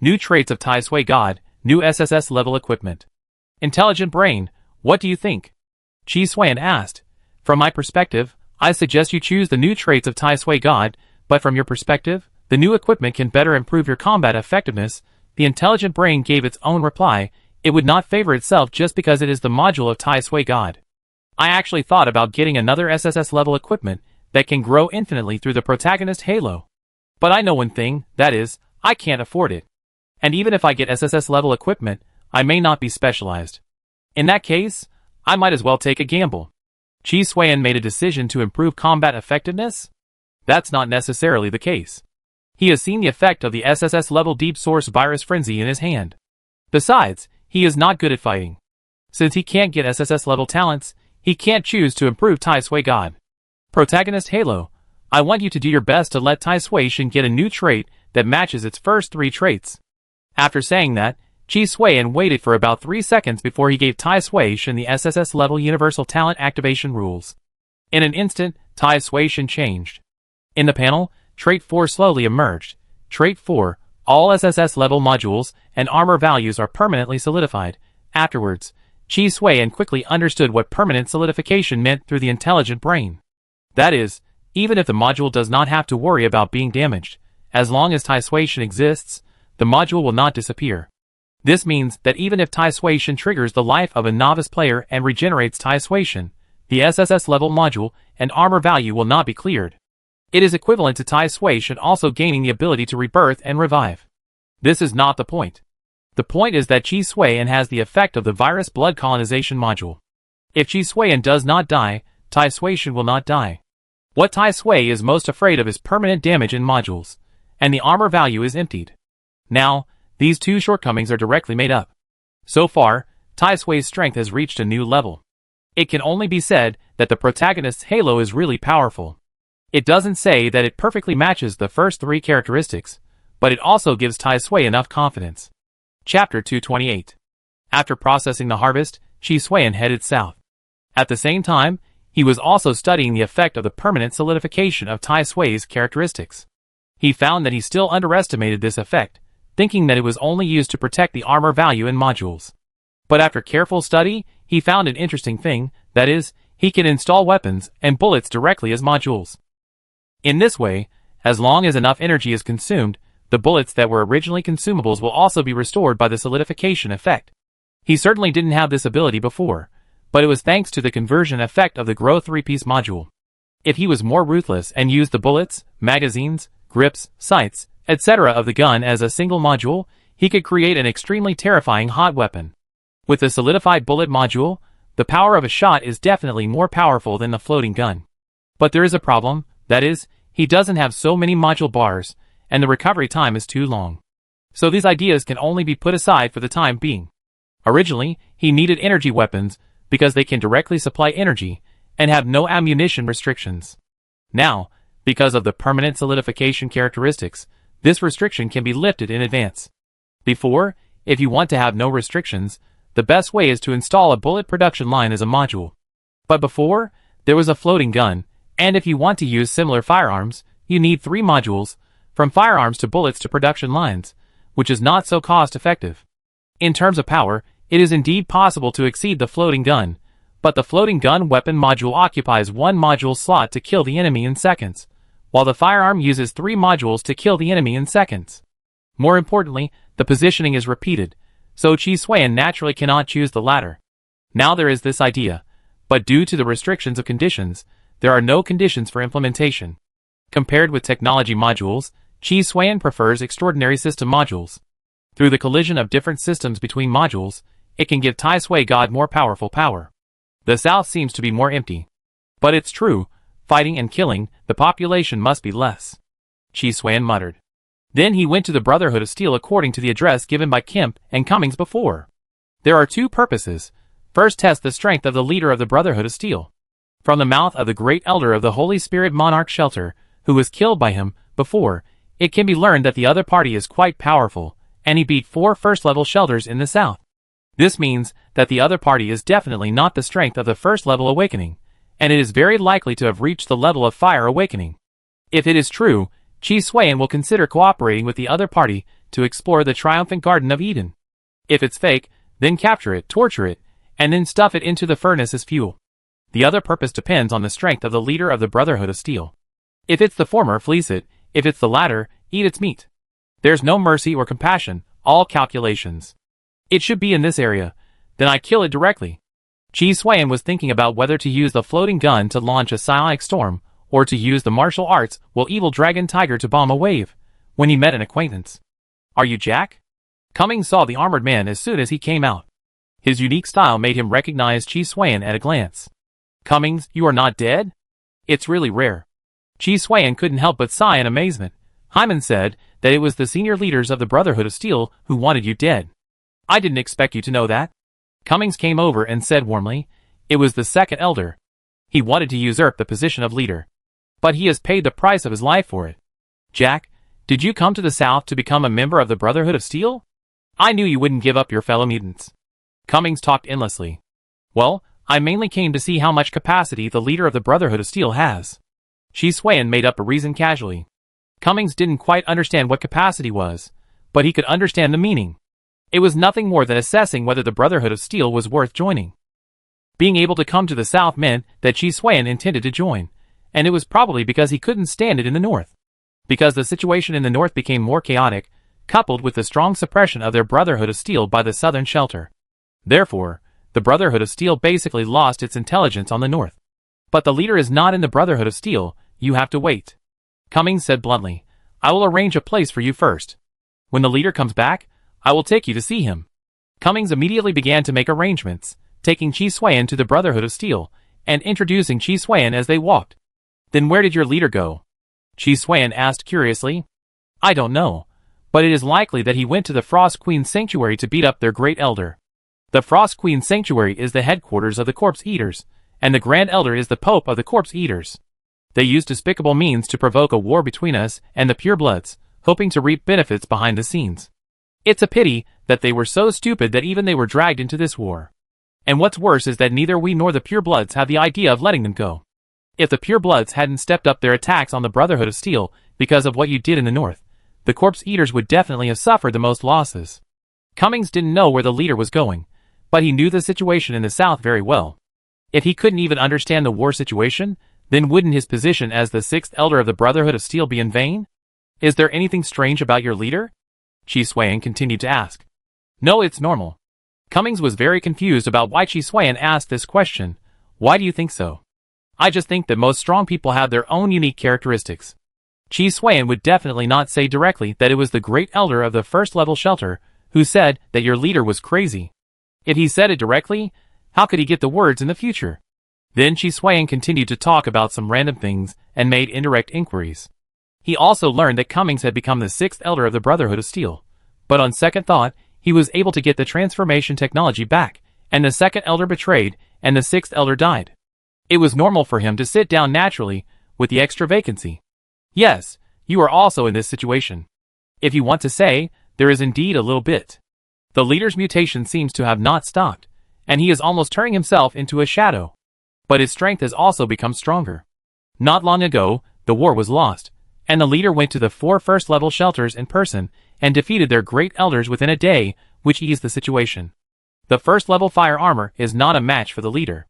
New traits of Tai Sui God, new SSS level equipment. Intelligent brain, what do you think? Chi Suiyan asked. From my perspective, I suggest you choose the new traits of Tai Sui God, but from your perspective, the new equipment can better improve your combat effectiveness. The intelligent brain gave its own reply. It would not favor itself just because it is the module of Tai Sui God. I actually thought about getting another SSS level equipment that can grow infinitely through the protagonist halo. But I know one thing, that is, I can't afford it. And even if I get SSS level equipment, I may not be specialized. In that case, I might as well take a gamble. Chi Suiyan made a decision to improve combat effectiveness? That's not necessarily the case. He has seen the effect of the SSS level Deep Source Virus Frenzy in his hand. Besides, he is not good at fighting. Since he can't get SSS level talents, he can't choose to improve Tai Sui God. Protagonist Halo, I want you to do your best to let Tai Suishan get a new trait that matches its first 3 traits. After saying that, Chi Suiyan waited for about 3 seconds before he gave Tai Suishan the SSS level universal talent activation rules. In an instant, Tai Suishan changed. In the panel, Trait 4 slowly emerged. Trait 4, all SSS level modules and armor values are permanently solidified. Afterwards, Chi Suiyan quickly understood what permanent solidification meant through the intelligent brain. That is, even if the module does not have to worry about being damaged, as long as Tai Suishan exists, the module will not disappear. This means that even if Tai Suishan triggers the life of a novice player and regenerates Tai Suishan, the SSS level module and armor value will not be cleared. It is equivalent to Tai Suishan also gaining the ability to rebirth and revive. This is not the point. The point is that Chi Suiyan has the effect of the virus blood colonization module. If Chi Suiyan does not die, Tai Suishan will not die. What Tai Sui is most afraid of is permanent damage in modules, and the armor value is emptied. Now, these two shortcomings are directly made up. So far, Tai Sui's strength has reached a new level. It can only be said that the protagonist's halo is really powerful. It doesn't say that it perfectly matches the first 3 characteristics, but it also gives Tai Sui enough confidence. Chapter 228. After processing the harvest, Chi Suiyan headed south. At the same time, he was also studying the effect of the permanent solidification of Tai Sui's characteristics. He found that he still underestimated this effect, thinking that it was only used to protect the armor value in modules. But after careful study, he found an interesting thing, that is, he can install weapons and bullets directly as modules. In this way, as long as enough energy is consumed, the bullets that were originally consumables will also be restored by the solidification effect. He certainly didn't have this ability before, but it was thanks to the conversion effect of the Grow 3-piece module. If he was more ruthless and used the bullets, magazines, grips, sights, etc. of the gun as a single module, he could create an extremely terrifying hot weapon. With the solidified bullet module, the power of a shot is definitely more powerful than the floating gun. But there is a problem, that is, he doesn't have so many module bars, and the recovery time is too long. So these ideas can only be put aside for the time being. Originally, he needed energy weapons, because they can directly supply energy, and have no ammunition restrictions. Now, because of the permanent solidification characteristics, this restriction can be lifted in advance. Before, if you want to have no restrictions, the best way is to install a bullet production line as a module. But before, there was a floating gun, and if you want to use similar firearms, you need 3 modules, from firearms to bullets to production lines, which is not so cost-effective. In terms of power, it is indeed possible to exceed the floating gun, but the floating gun weapon module occupies 1 module slot to kill the enemy in seconds, while the firearm uses 3 modules to kill the enemy in seconds. More importantly, the positioning is repeated, so Chi Suan naturally cannot choose the latter. Now there is this idea, but due to the restrictions of conditions, there are no conditions for implementation. Compared with technology modules, Chi Suan prefers extraordinary system modules. Through the collision of different systems between modules, it can give Tai Sui God more powerful power. The south seems to be more empty. But it's true, fighting and killing, the population must be less. Chi Suan muttered. Then he went to the Brotherhood of Steel according to the address given by Kemp and Cummings before. There are 2 purposes. First, test the strength of the leader of the Brotherhood of Steel. From the mouth of the great elder of the Holy Spirit Monarch Shelter, who was killed by him before, it can be learned that the other party is quite powerful, and he beat 4 first-level shelters in the south. This means that the other party is definitely not the strength of the first-level awakening, and it is very likely to have reached the level of fire awakening. If it is true, Chi Suan will consider cooperating with the other party to explore the triumphant Garden of Eden. If it's fake, then capture it, torture it, and then stuff it into the furnace as fuel. The other purpose depends on the strength of the leader of the Brotherhood of Steel. If it's the former, fleece it. If it's the latter, eat its meat. There's no mercy or compassion, all calculations. It should be in this area. Then I kill it directly. Chi Suan was thinking about whether to use the floating gun to launch a psionic storm, or to use the martial arts will evil dragon tiger to bomb a wave, when he met an acquaintance. Are you Jack? Cummings saw the armored man as soon as he came out. His unique style made him recognize Chi Suan at a glance. Cummings, you are not dead? It's really rare. Chi Suan couldn't help but sigh in amazement. Hyman said that it was the senior leaders of the Brotherhood of Steel who wanted you dead. I didn't expect you to know that. Cummings came over and said warmly, it was the second elder. He wanted to usurp the position of leader. But he has paid the price of his life for it. Jack, did you come to the south to become a member of the Brotherhood of Steel? I knew you wouldn't give up your fellow mutants. Cummings talked endlessly. Well, I mainly came to see how much capacity the leader of the Brotherhood of Steel has. Chi Suan made up a reason casually. Cummings didn't quite understand what capacity was, but he could understand the meaning. It was nothing more than assessing whether the Brotherhood of Steel was worth joining. Being able to come to the south meant that Chi Suan intended to join, and it was probably because he couldn't stand it in the north. Because the situation in the north became more chaotic, coupled with the strong suppression of their Brotherhood of Steel by the southern shelter. Therefore, the Brotherhood of Steel basically lost its intelligence on the north. But the leader is not in the Brotherhood of Steel, you have to wait. Cummings said bluntly, I will arrange a place for you first. When the leader comes back, I will take you to see him. Cummings immediately began to make arrangements, taking Chi Suan to the Brotherhood of Steel, and introducing Chi Suan as they walked. Then where did your leader go? Chi Suan asked curiously. I don't know, but it is likely that he went to the Frost Queen's Sanctuary to beat up their great elder. The Frost Queen's Sanctuary is the headquarters of the Corpse Eaters, and the Grand Elder is the Pope of the Corpse Eaters. They use despicable means to provoke a war between us and the purebloods, hoping to reap benefits behind the scenes. It's a pity that they were so stupid that even they were dragged into this war. And what's worse is that neither we nor the purebloods have the idea of letting them go. If the purebloods hadn't stepped up their attacks on the Brotherhood of Steel because of what you did in the north, the Corpse Eaters would definitely have suffered the most losses. Cummings didn't know where the leader was going, but he knew the situation in the south very well. If he couldn't even understand the war situation, then wouldn't his position as the 6th elder of the Brotherhood of Steel be in vain? Is there anything strange about your leader? Chi Suan continued to ask. No, it's normal. Cummings was very confused about why Chi Suan asked this question. Why do you think so? I just think that most strong people have their own unique characteristics. Chi Suan would definitely not say directly that it was the great elder of the first level shelter who said that your leader was crazy. If he said it directly, how could he get the words in the future? Then Chi Suan continued to talk about some random things and made indirect inquiries. He also learned that Cummings had become the 6th elder of the Brotherhood of Steel. But on second thought, he was able to get the transformation technology back, and the 2nd elder betrayed, and the 6th elder died. It was normal for him to sit down naturally, with the extra vacancy. Yes, you are also in this situation. If you want to say there is indeed a little bit. The leader's mutation seems to have not stopped, and he is almost turning himself into a shadow. But his strength has also become stronger. Not long ago, the war was lost, and the leader went to the 4 first-level shelters in person and defeated their great elders within a day, which eased the situation. The first-level fire armor is not a match for the leader.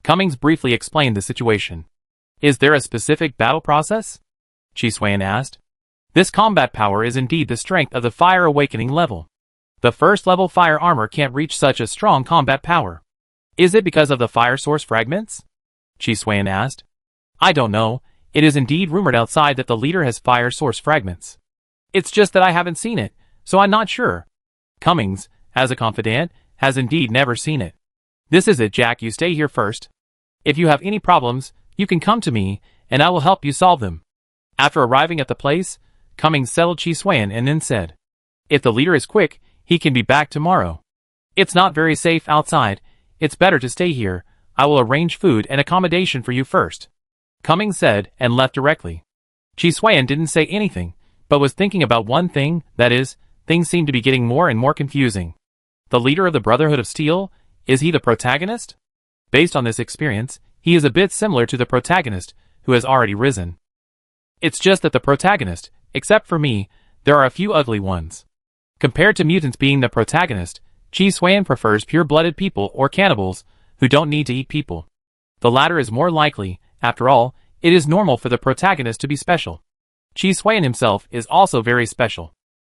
Cummings briefly explained the situation. Is there a specific battle process? Chi Xuan asked. This combat power is indeed the strength of the fire awakening level. The first-level fire armor can't reach such a strong combat power. Is it because of the fire source fragments? Chi Xuan asked. I don't know. It is indeed rumored outside that the leader has fire source fragments. It's just that I haven't seen it, so I'm not sure. Cummings, as a confidant, has indeed never seen it. This is it, Jack. You stay here first. If you have any problems, you can come to me, and I will help you solve them. After arriving at the place, Cummings settled Chi Xuan and then said, if the leader is quick, he can be back tomorrow. It's not very safe outside. It's better to stay here. I will arrange food and accommodation for you first. Cummings said and left directly. Chi Xuan didn't say anything, but was thinking about one thing, that is, things seemed to be getting more and more confusing. The leader of the Brotherhood of Steel, is he the protagonist? Based on this experience, he is a bit similar to the protagonist, who has already risen. It's just that the protagonist, except for me, there are a few ugly ones. Compared to mutants being the protagonist, Chi Xuan prefers pure-blooded people or cannibals, who don't need to eat people. The latter is more likely. After all, it is normal for the protagonist to be special. Chi Xuan himself is also very special.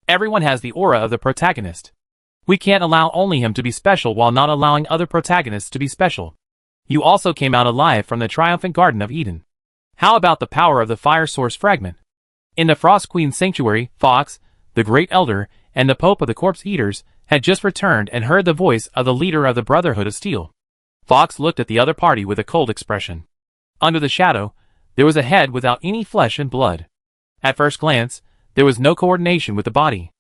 Everyone has the aura of the protagonist. We can't allow only him to be special while not allowing other protagonists to be special. You also came out alive from the triumphant Garden of Eden. How about the power of the fire source fragment? In the Frost Queen's sanctuary, Fox, the Great Elder, and the Pope of the Corpse Eaters had just returned and heard the voice of the leader of the Brotherhood of Steel. Fox looked at the other party with a cold expression. Under the shadow, there was a head without any flesh and blood. At first glance, there was no coordination with the body.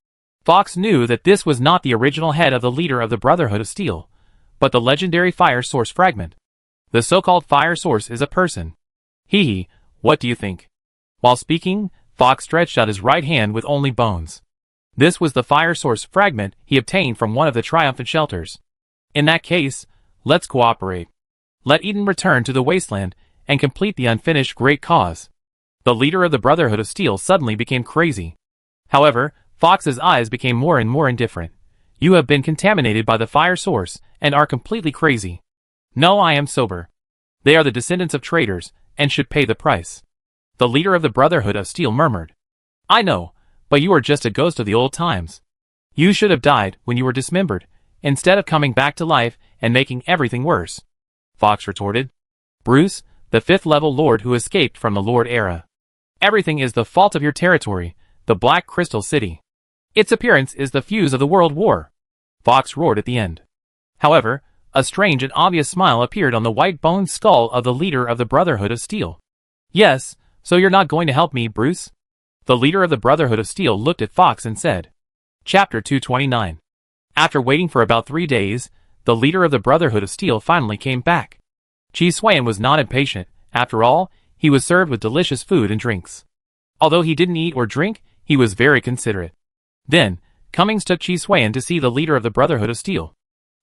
Fox knew that this was not the original head of the leader of the Brotherhood of Steel, but the legendary fire source fragment. The so-called fire source is a person. Hee, what do you think? While speaking, Fox stretched out his right hand with only bones. This was the fire source fragment he obtained from one of the triumphant shelters. In that case, let's cooperate. Let Eden return to the wasteland and complete the unfinished great cause. The leader of the Brotherhood of Steel suddenly became crazy. However, Fox's eyes became more and more indifferent. You have been contaminated by the fire source and are completely crazy. No, I am sober. They are the descendants of traitors and should pay the price. The leader of the Brotherhood of Steel murmured. I know, but you are just a ghost of the old times. You should have died when you were dismembered, instead of coming back to life and making everything worse. Fox retorted. Bruce, the 5th-level lord who escaped from the Lord era. Everything is the fault of your territory, the Black Crystal City. Its appearance is the fuse of the World War. Fox roared at the end. However, a strange and obvious smile appeared on the white-boned skull of the leader of the Brotherhood of Steel. Yes, so you're not going to help me, Bruce? The leader of the Brotherhood of Steel looked at Fox and said. Chapter 229. After waiting for about 3 days, the leader of the Brotherhood of Steel finally came back. Chi Xuan was not impatient. After all, he was served with delicious food and drinks. Although he didn't eat or drink, he was very considerate. Then, Cummings took Chi Xuan to see the leader of the Brotherhood of Steel.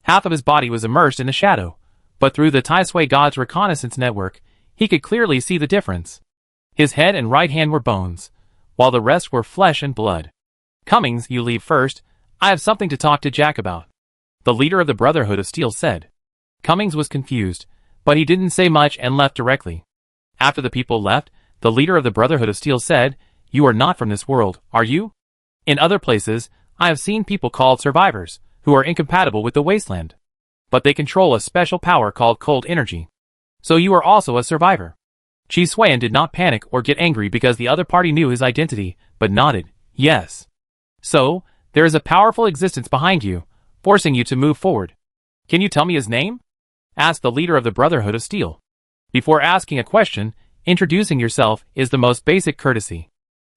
Half of his body was immersed in a shadow, but through the Tai Sui God's reconnaissance network, he could clearly see the difference. His head and right hand were bones, while the rest were flesh and blood. Cummings, you leave first. I have something to talk to Jack about. The leader of the Brotherhood of Steel said. Cummings was confused, but he didn't say much and left directly. After the people left, the leader of the Brotherhood of Steel said, You are not from this world, are you? In other places, I have seen people called survivors, who are incompatible with the wasteland. But they control a special power called cold energy. So you are also a survivor. Chi Xuan did not panic or get angry because the other party knew his identity, but nodded, yes. So, there is a powerful existence behind you, forcing you to move forward. Can you tell me his name? Asked the leader of the Brotherhood of Steel. Before asking a question, introducing yourself is the most basic courtesy.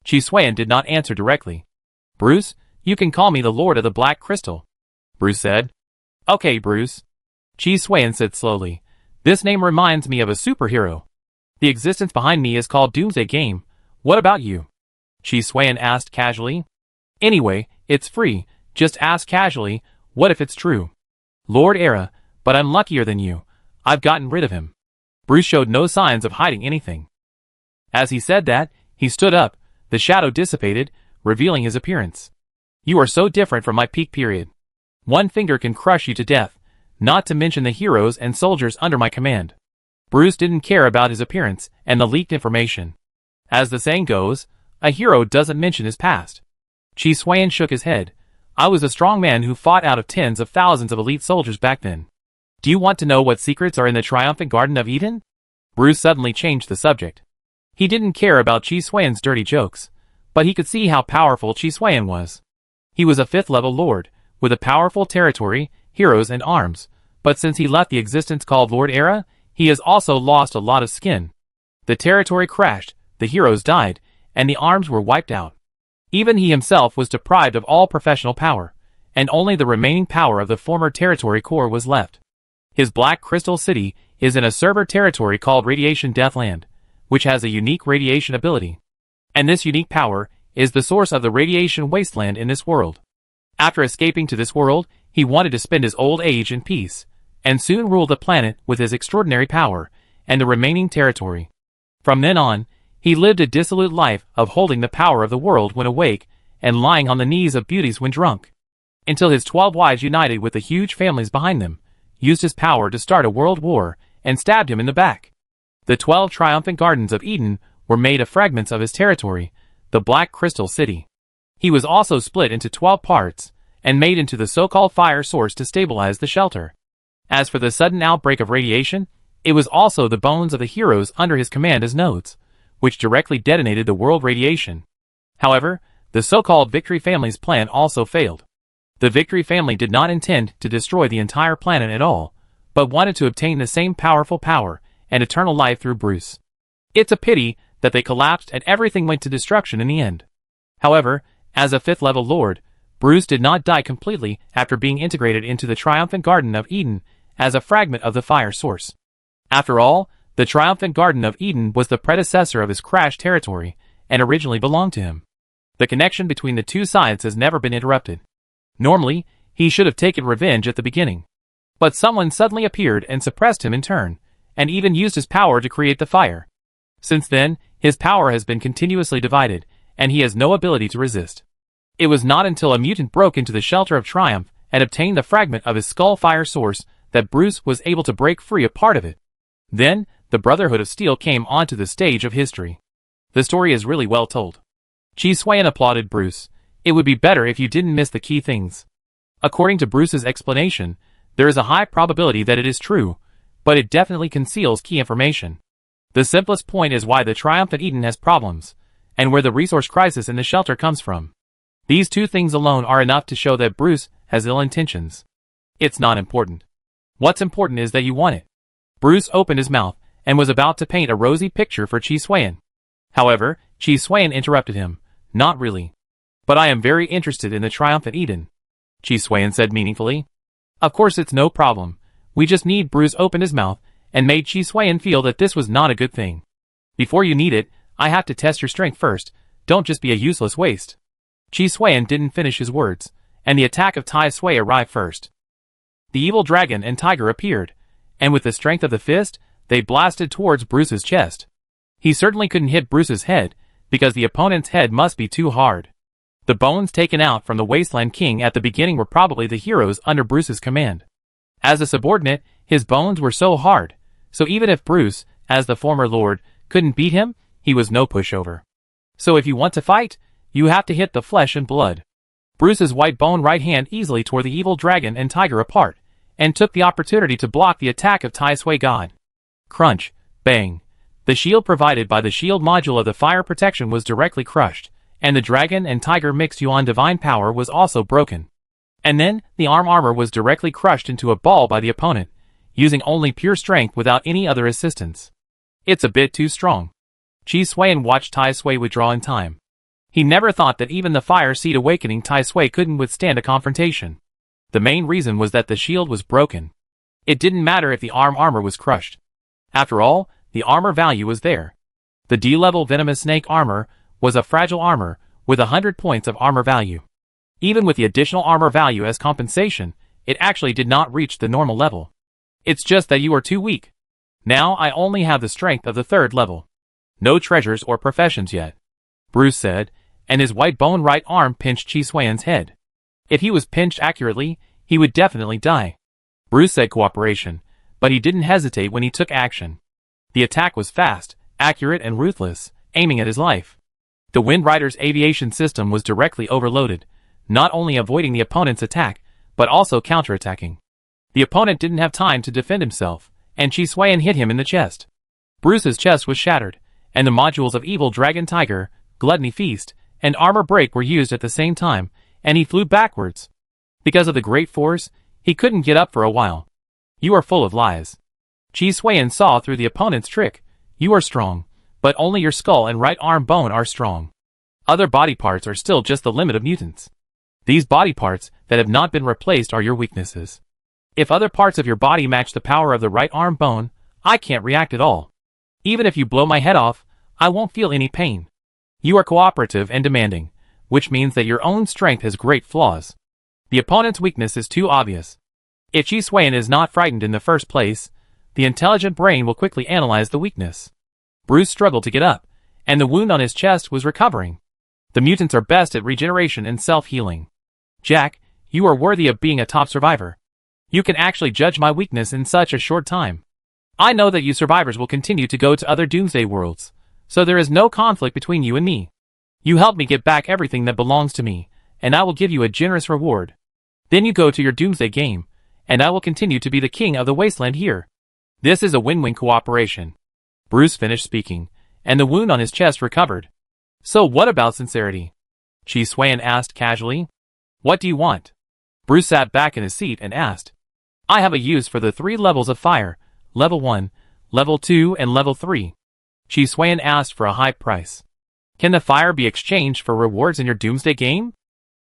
Chi Xuan did not answer directly. Bruce, you can call me the Lord of the Black Crystal. Bruce said. Okay, Bruce. Chi Xuan said slowly. This name reminds me of a superhero. The existence behind me is called Doomsday Game. What about you? Chi Xuan asked casually. Anyway, It's free, just ask casually, what if it's true? Lord Era, but I'm luckier than you. I've gotten rid of him. Bruce showed no signs of hiding anything. As he said that, he stood up, the shadow dissipated, revealing his appearance. You are so different from my peak period. One finger can crush you to death, not to mention the heroes and soldiers under my command. Bruce didn't care about his appearance and the leaked information. As the saying goes, a hero doesn't mention his past. Chi Xuan shook his head. I was a strong man who fought out of tens of thousands of elite soldiers back then. Do you want to know what secrets are in the triumphant Garden of Eden? Bruce suddenly changed the subject. He didn't care about Chi Xuan's dirty jokes, but he could see how powerful Chi Xuan was. He was a 5th level lord, with a powerful territory, heroes and arms, but since he left the existence called Lord Era, he has also lost a lot of skin. The territory crashed, the heroes died, and the arms were wiped out. Even he himself was deprived of all professional power, and only the remaining power of the former territory core was left. His Black Crystal City is in a server territory called Radiation Deathland, which has a unique radiation ability. And this unique power is the source of the radiation wasteland in this world. After escaping to this world, he wanted to spend his old age in peace, and soon rule the planet with his extraordinary power and the remaining territory. From then on, he lived a dissolute life of holding the power of the world when awake and lying on the knees of beauties when drunk. Until his 12 wives united with the huge families behind them, used his power to start a world war, and stabbed him in the back. The 12 triumphant gardens of Eden were made of fragments of his territory, the Black Crystal City. He was also split into 12 parts, and made into the so-called fire source to stabilize the shelter. As for the sudden outbreak of radiation, it was also the bones of the heroes under his command as nodes, which directly detonated the world radiation. However, the so-called Victory Family's plan also failed. The Victory Family did not intend to destroy the entire planet at all, but wanted to obtain the same powerful power and eternal life through Bruce. It's a pity that they collapsed and everything went to destruction in the end. However, as a 5th level lord, Bruce did not die completely after being integrated into the triumphant Garden of Eden as a fragment of the fire source. After all, the triumphant Garden of Eden was the predecessor of his crashed territory and originally belonged to him. The connection between the two sides has never been interrupted. Normally, he should have taken revenge at the beginning. But someone suddenly appeared and suppressed him in turn, and even used his power to create the fire. Since then, his power has been continuously divided, and he has no ability to resist. It was not until a mutant broke into the shelter of Triumph and obtained the fragment of his skull fire source that Bruce was able to break free a part of it. Then, the Brotherhood of Steel came onto the stage of history. The story is really well told. Chi Xuan applauded Bruce. It would be better if you didn't miss the key things. According to Bruce's explanation, there is a high probability that it is true, but it definitely conceals key information. The simplest point is why the Triumphant Eden has problems, and where the resource crisis in the shelter comes from. These two things alone are enough to show that Bruce has ill intentions. It's not important. What's important is that you want it. Bruce opened his mouth and was about to paint a rosy picture for Chi Xuan. However, Chi Xuan interrupted him. Not really. But I am very interested in the Triumphant Eden, Chi Xuan said meaningfully. Of course it's no problem. We just need Bruce opened his mouth and made Chi Xuan feel that this was not a good thing. Before you need it, I have to test your strength first. Don't just be a useless waste. Chi Xuan didn't finish his words, and the attack of Tai Sui arrived first. The evil dragon and tiger appeared, and with the strength of the fist, they blasted towards Bruce's chest. He certainly couldn't hit Bruce's head, because the opponent's head must be too hard. The bones taken out from the Wasteland King at the beginning were probably the heroes under Bruce's command. As a subordinate, his bones were so hard, so even if Bruce, as the former lord, couldn't beat him, he was no pushover. So if you want to fight, you have to hit the flesh and blood. Bruce's white bone right hand easily tore the evil dragon and tiger apart, and took the opportunity to block the attack of Tai Sui God. Crunch, bang. The shield provided by the shield module of the fire protection was directly crushed, and the dragon and tiger mixed Yuan divine power was also broken. And then, the arm armor was directly crushed into a ball by the opponent, using only pure strength without any other assistance. It's a bit too strong. Chi Xuan watched Tai Sui withdraw in time. He never thought that even the fire seed awakening Tai Sui couldn't withstand a confrontation. The main reason was that the shield was broken. It didn't matter if the arm armor was crushed. After all, the armor value was there. The D-level venomous snake armor was a fragile armor with 100 points of armor value. Even with the additional armor value as compensation, it actually did not reach the normal level. It's just that you are too weak. Now I only have the strength of the 3rd level. No treasures or professions yet, Bruce said, and his white bone right arm pinched Chi Xuan's head. If he was pinched accurately, he would definitely die. Bruce said cooperation, but he didn't hesitate when he took action. The attack was fast, accurate and ruthless, aiming at his life. The Wind Rider's aviation system was directly overloaded, not only avoiding the opponent's attack, but also counterattacking. The opponent didn't have time to defend himself, and Chi Xuan hit him in the chest. Bruce's chest was shattered, and the modules of Evil Dragon Tiger, Gluttony Feast, and Armor Break were used at the same time, and he flew backwards. Because of the great force, he couldn't get up for a while. You are full of lies. Chi Xuan saw through the opponent's trick. You are strong, but only your skull and right arm bone are strong. Other body parts are still just the limit of mutants. These body parts that have not been replaced are your weaknesses. If other parts of your body match the power of the right arm bone, I can't react at all. Even if you blow my head off, I won't feel any pain. You are cooperative and demanding, which means that your own strength has great flaws. The opponent's weakness is too obvious. If Chi Xuan is not frightened in the first place, the intelligent brain will quickly analyze the weakness. Bruce struggled to get up, and the wound on his chest was recovering. The mutants are best at regeneration and self-healing. Jack, you are worthy of being a top survivor. You can actually judge my weakness in such a short time. I know that you survivors will continue to go to other Doomsday worlds, so there is no conflict between you and me. You helped me get back everything that belongs to me, and I will give you a generous reward. Then you go to your Doomsday game, and I will continue to be the king of the wasteland here. This is a win-win cooperation. Bruce finished speaking, and the wound on his chest recovered. So what about sincerity? Chi Xuan asked casually. What do you want? Bruce sat back in his seat and asked. I have a use for the 3 levels of fire, level 1, level 2 and level 3. Chi Xuan asked for a high price. Can the fire be exchanged for rewards in your Doomsday game?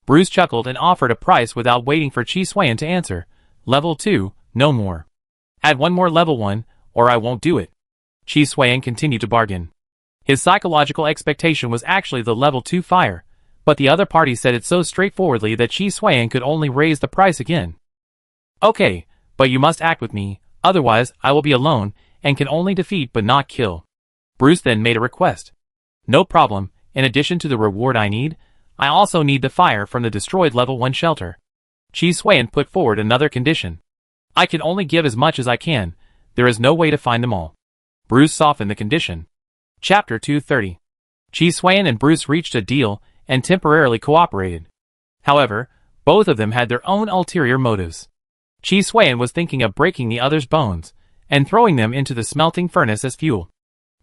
Bruce chuckled and offered a price without waiting for Chi Xuan to answer. Level 2, no more. Add 1 more level 1, or I won't do it. Chi Xuan continued to bargain. His psychological expectation was actually the level 2 fire, but the other party said it so straightforwardly that Chi Xuan could only raise the price again. Okay, but you must act with me, otherwise I will be alone, and can only defeat but not kill. Bruce then made a request. No problem, in addition to the reward I need, I also need the fire from the destroyed level 1 shelter. Chi Xuan put forward another condition. I can only give as much as I can, there is no way to find them all. Bruce softened the condition. Chapter 230. Chi Xuan and Bruce reached a deal and temporarily cooperated. However, both of them had their own ulterior motives. Chi Xuan was thinking of breaking the other's bones and throwing them into the smelting furnace as fuel.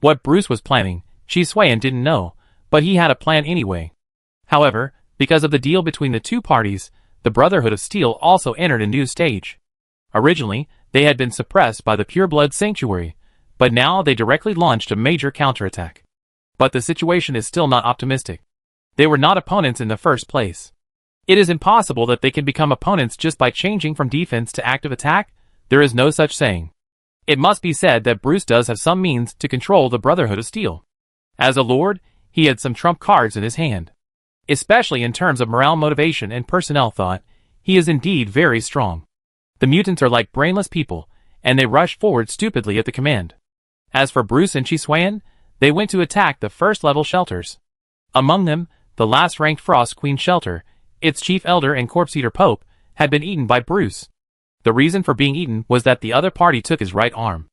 What Bruce was planning, Chi Xuan didn't know, but he had a plan anyway. However, because of the deal between the two parties, the Brotherhood of Steel also entered a new stage. Originally, they had been suppressed by the Pureblood Sanctuary, but now they directly launched a major counterattack. But the situation is still not optimistic. They were not opponents in the first place. It is impossible that they can become opponents just by changing from defense to active attack. There is no such saying. It must be said that Bruce does have some means to control the Brotherhood of Steel. As a lord, he had some trump cards in his hand. Especially in terms of morale, motivation, and personnel thought, he is indeed very strong. The mutants are like brainless people, and they rush forward stupidly at the command. As for Bruce and Chi Xuan, they went to attack the first-level shelters. Among them, the last-ranked Frost Queen shelter, its chief elder and corpse eater Pope, had been eaten by Bruce. The reason for being eaten was that the other party took his right arm.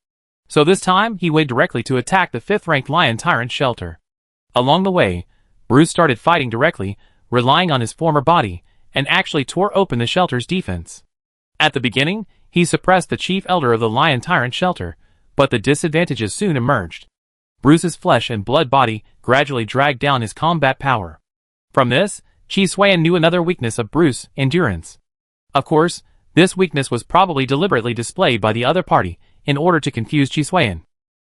So this time, he went directly to attack the 5th-ranked Lion Tyrant shelter. Along the way, Bruce started fighting directly, relying on his former body, and actually tore open the shelter's defense. At the beginning, he suppressed the chief elder of the Lion Tyrant shelter, but the disadvantages soon emerged. Bruce's flesh and blood body gradually dragged down his combat power. From this, Chi Xuan knew another weakness of Bruce: endurance. Of course, this weakness was probably deliberately displayed by the other party in order to confuse Chi Xuan.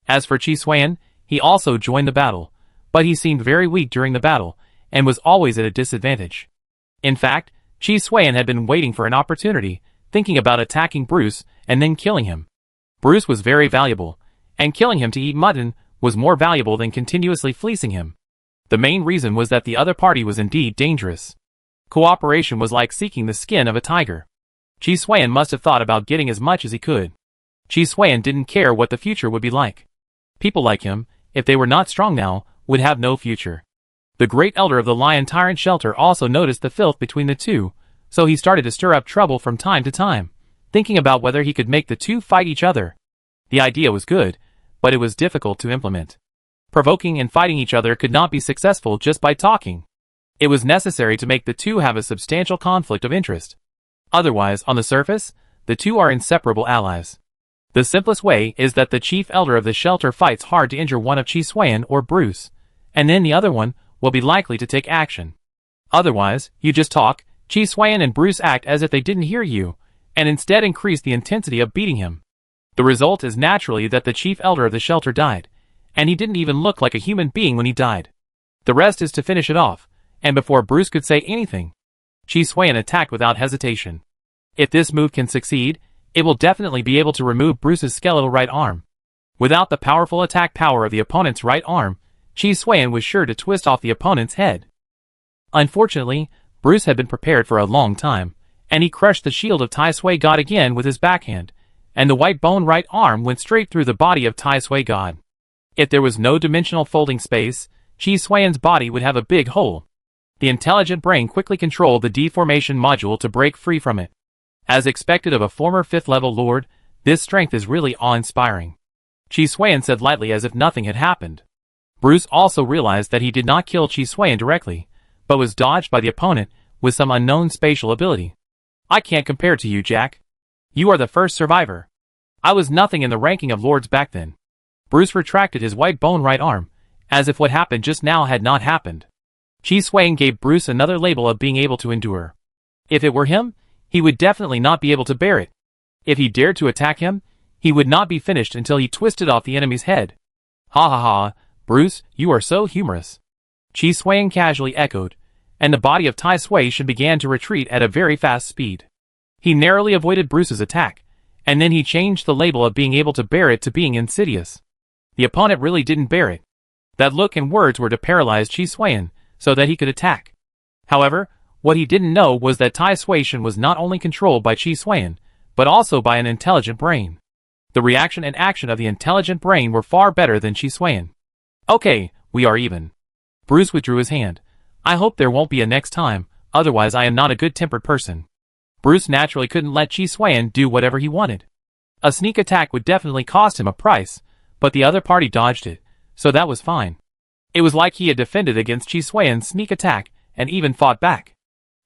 As for Chi Xuan, he also joined the battle, but he seemed very weak during the battle and was always at a disadvantage. In fact, Chi Xuan had been waiting for an opportunity, thinking about attacking Bruce and then killing him. Bruce was very valuable, and killing him to eat mutton was more valuable than continuously fleecing him. The main reason was that the other party was indeed dangerous. Cooperation was like seeking the skin of a tiger. Chi Xuan must have thought about getting as much as he could. Chi Xuan didn't care what the future would be like. People like him, if they were not strong now, would have no future. The great elder of the Lion Tyrant shelter also noticed the filth between the two, so he started to stir up trouble from time to time, thinking about whether he could make the two fight each other. The idea was good, but it was difficult to implement. Provoking and fighting each other could not be successful just by talking. It was necessary to make the two have a substantial conflict of interest. Otherwise, on the surface, the two are inseparable allies. The simplest way is that the chief elder of the shelter fights hard to injure one of Chi Xuan or Bruce, and then the other one will be likely to take action. Otherwise, you just talk, Chi Xuan and Bruce act as if they didn't hear you, and instead increase the intensity of beating him. The result is naturally that the chief elder of the shelter died, and he didn't even look like a human being when he died. The rest is to finish it off, and before Bruce could say anything, Chi Xuan attacked without hesitation. If this move can succeed, it will definitely be able to remove Bruce's skeletal right arm. Without the powerful attack power of the opponent's right arm, Chi Xuan was sure to twist off the opponent's head. Unfortunately, Bruce had been prepared for a long time, and he crushed the shield of Tai Sui God again with his backhand, and the white bone right arm went straight through the body of Tai Sui God. If there was no dimensional folding space, Chi Xuan's body would have a big hole. The intelligent brain quickly controlled the deformation module to break free from it. As expected of a former 5th level lord, this strength is really awe-inspiring. Chi Xuan said lightly as if nothing had happened. Bruce also realized that he did not kill Chi Xuan directly, but was dodged by the opponent with some unknown spatial ability. I can't compare to you, Jack. You are the first survivor. I was nothing in the ranking of lords back then. Bruce retracted his white bone right arm, as if what happened just now had not happened. Chi Xuan gave Bruce another label of being able to endure. If it were him, he would definitely not be able to bear it. If he dared to attack him, he would not be finished until he twisted off the enemy's head. Ha ha ha, Bruce, you are so humorous. Chi Xuan casually echoed, and the body of Tai Sui began to retreat at a very fast speed. He narrowly avoided Bruce's attack, and then he changed the label of being able to bear it to being insidious. The opponent really didn't bear it. That look and words were to paralyze Chi Xuan, so that he could attack. However, what he didn't know was that Tai Sui was not only controlled by Chi Xuan, but also by an intelligent brain. The reaction and action of the intelligent brain were far better than Chi Xuan. Okay, we are even. Bruce withdrew his hand. I hope there won't be a next time, otherwise I am not a good-tempered person. Bruce naturally couldn't let Chi Xuan do whatever he wanted. A sneak attack would definitely cost him a price, but the other party dodged it, so that was fine. It was like he had defended against Chi Xuan's sneak attack, and even fought back.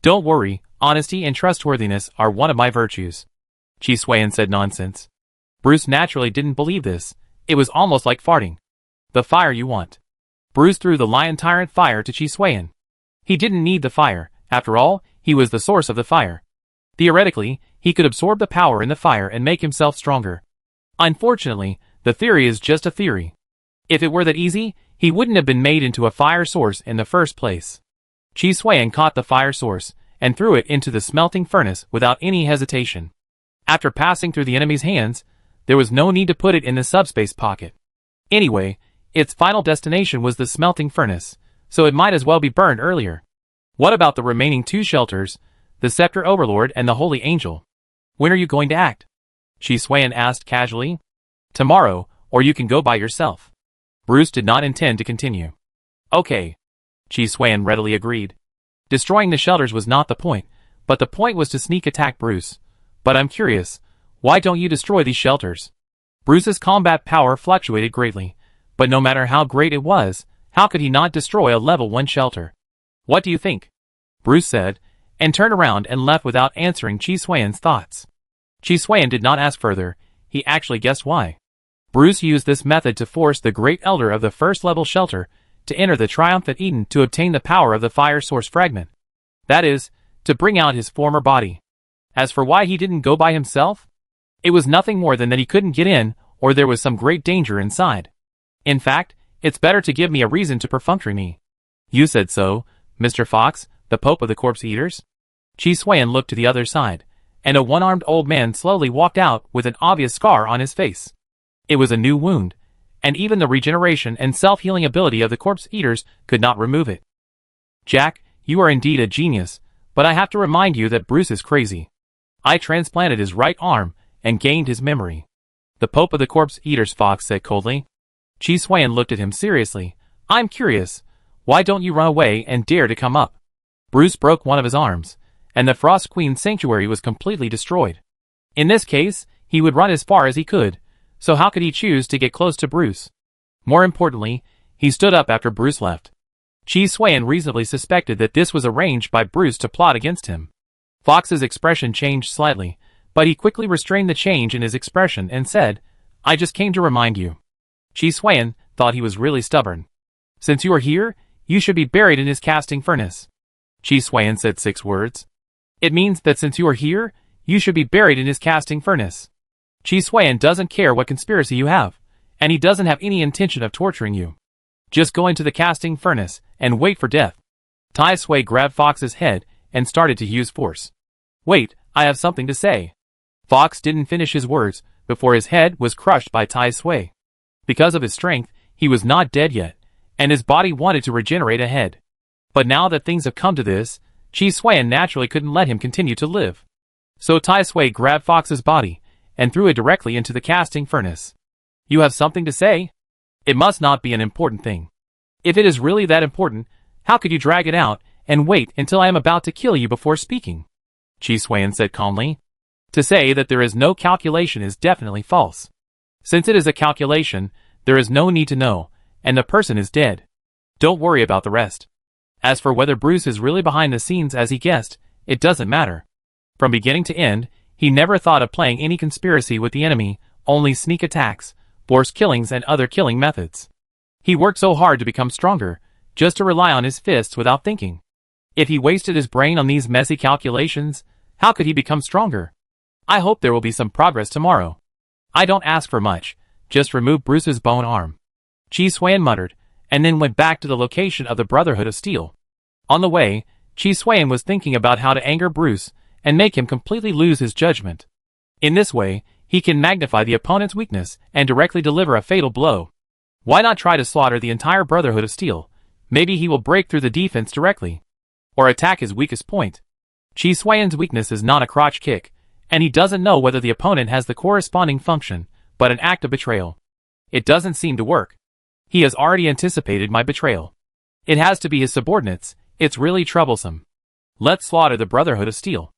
Don't worry, honesty and trustworthiness are one of my virtues. Chi Xuan said nonsense. Bruce naturally didn't believe this. It was almost like farting. The fire you want. Bruce threw the Lion Tyrant fire to Chi Xuan. He didn't need the fire, after all, he was the source of the fire. Theoretically, he could absorb the power in the fire and make himself stronger. Unfortunately, the theory is just a theory. If it were that easy, he wouldn't have been made into a fire source in the first place. Chi Xuan caught the fire source, and threw it into the smelting furnace without any hesitation. After passing through the enemy's hands, there was no need to put it in the subspace pocket. Anyway, its final destination was the smelting furnace, so it might as well be burned earlier. What about the remaining two shelters, the Scepter Overlord and the Holy Angel? When are you going to act? Chi Xuan asked casually. Tomorrow, or you can go by yourself. Bruce did not intend to continue. Okay. Chi Xuan readily agreed. Destroying the shelters was not the point, but the point was to sneak attack Bruce. But I'm curious, why don't you destroy these shelters? Bruce's combat power fluctuated greatly, but no matter how great it was, how could he not destroy a level 1 shelter? What do you think? Bruce said, and turned around and left without answering Chi Xuan's thoughts. Chi Xuan did not ask further, he actually guessed why. Bruce used this method to force the Great Elder of the first level shelter to enter the Triumphant Eden to obtain the power of the Fire Source Fragment. That is, to bring out his former body. As for why he didn't go by himself, it was nothing more than that he couldn't get in, or there was some great danger inside. In fact, it's better to give me a reason to perfunctory me. You said so, Mr. Fox, the Pope of the Corpse Eaters? Chi Xuan looked to the other side, and a one-armed old man slowly walked out with an obvious scar on his face. It was a new wound, and even the regeneration and self-healing ability of the Corpse Eaters could not remove it. Jack, you are indeed a genius, But I have to remind you that Bruce is crazy. I transplanted his right arm and gained his memory. The Pope of the Corpse Eaters, Fox said coldly. Chi Xuan looked at him seriously. I'm curious. Why don't you run away and dare to come up? Bruce broke one of his arms, and the Frost Queen's sanctuary was completely destroyed. In this case, he would run as far as he could, so how could he choose to get close to Bruce? More importantly, he stood up after Bruce left. Chi Xuan reasonably suspected that this was arranged by Bruce to plot against him. Fox's expression changed slightly, but he quickly restrained the change in his expression and said, I just came to remind you. Chi Xuan thought he was really stubborn. Since you are here, you should be buried in his casting furnace. Chi Xuan said 6 words. It means that since you are here, you should be buried in his casting furnace. Chi Xuan doesn't care what conspiracy you have, and he doesn't have any intention of torturing you. Just go into the casting furnace and wait for death. Tai Sui grabbed Fox's head and started to use force. Wait, I have something to say. Fox didn't finish his words before his head was crushed by Tai Sui. Because of his strength, he was not dead yet, and his body wanted to regenerate a head. But now that things have come to this, Chi Xuan naturally couldn't let him continue to live. So Tai Sui grabbed Fox's body and threw it directly into the casting furnace. You have something to say? It must not be an important thing. If it is really that important, how could you drag it out and wait until I am about to kill you before speaking? Chi Xuan said calmly. To say that there is no calculation is definitely false. Since it is a calculation, there is no need to know, and the person is dead. Don't worry about the rest. As for whether Bruce is really behind the scenes as he guessed, it doesn't matter. From beginning to end, he never thought of playing any conspiracy with the enemy, only sneak attacks, forced killings and other killing methods. He worked so hard to become stronger, just to rely on his fists without thinking. If he wasted his brain on these messy calculations, how could he become stronger? I hope there will be some progress tomorrow. I don't ask for much, just remove Bruce's bone arm. Chi Xuan muttered, and then went back to the location of the Brotherhood of Steel. On the way, Chi Xuan was thinking about how to anger Bruce and make him completely lose his judgment. In this way, he can magnify the opponent's weakness and directly deliver a fatal blow. Why not try to slaughter the entire Brotherhood of Steel? Maybe he will break through the defense directly. Or attack his weakest point. Chi Xuan's weakness is not a crotch kick, and he doesn't know whether the opponent has the corresponding function, but an act of betrayal. It doesn't seem to work. He has already anticipated my betrayal. It has to be his subordinates. It's really troublesome. Let's slaughter the Brotherhood of Steel.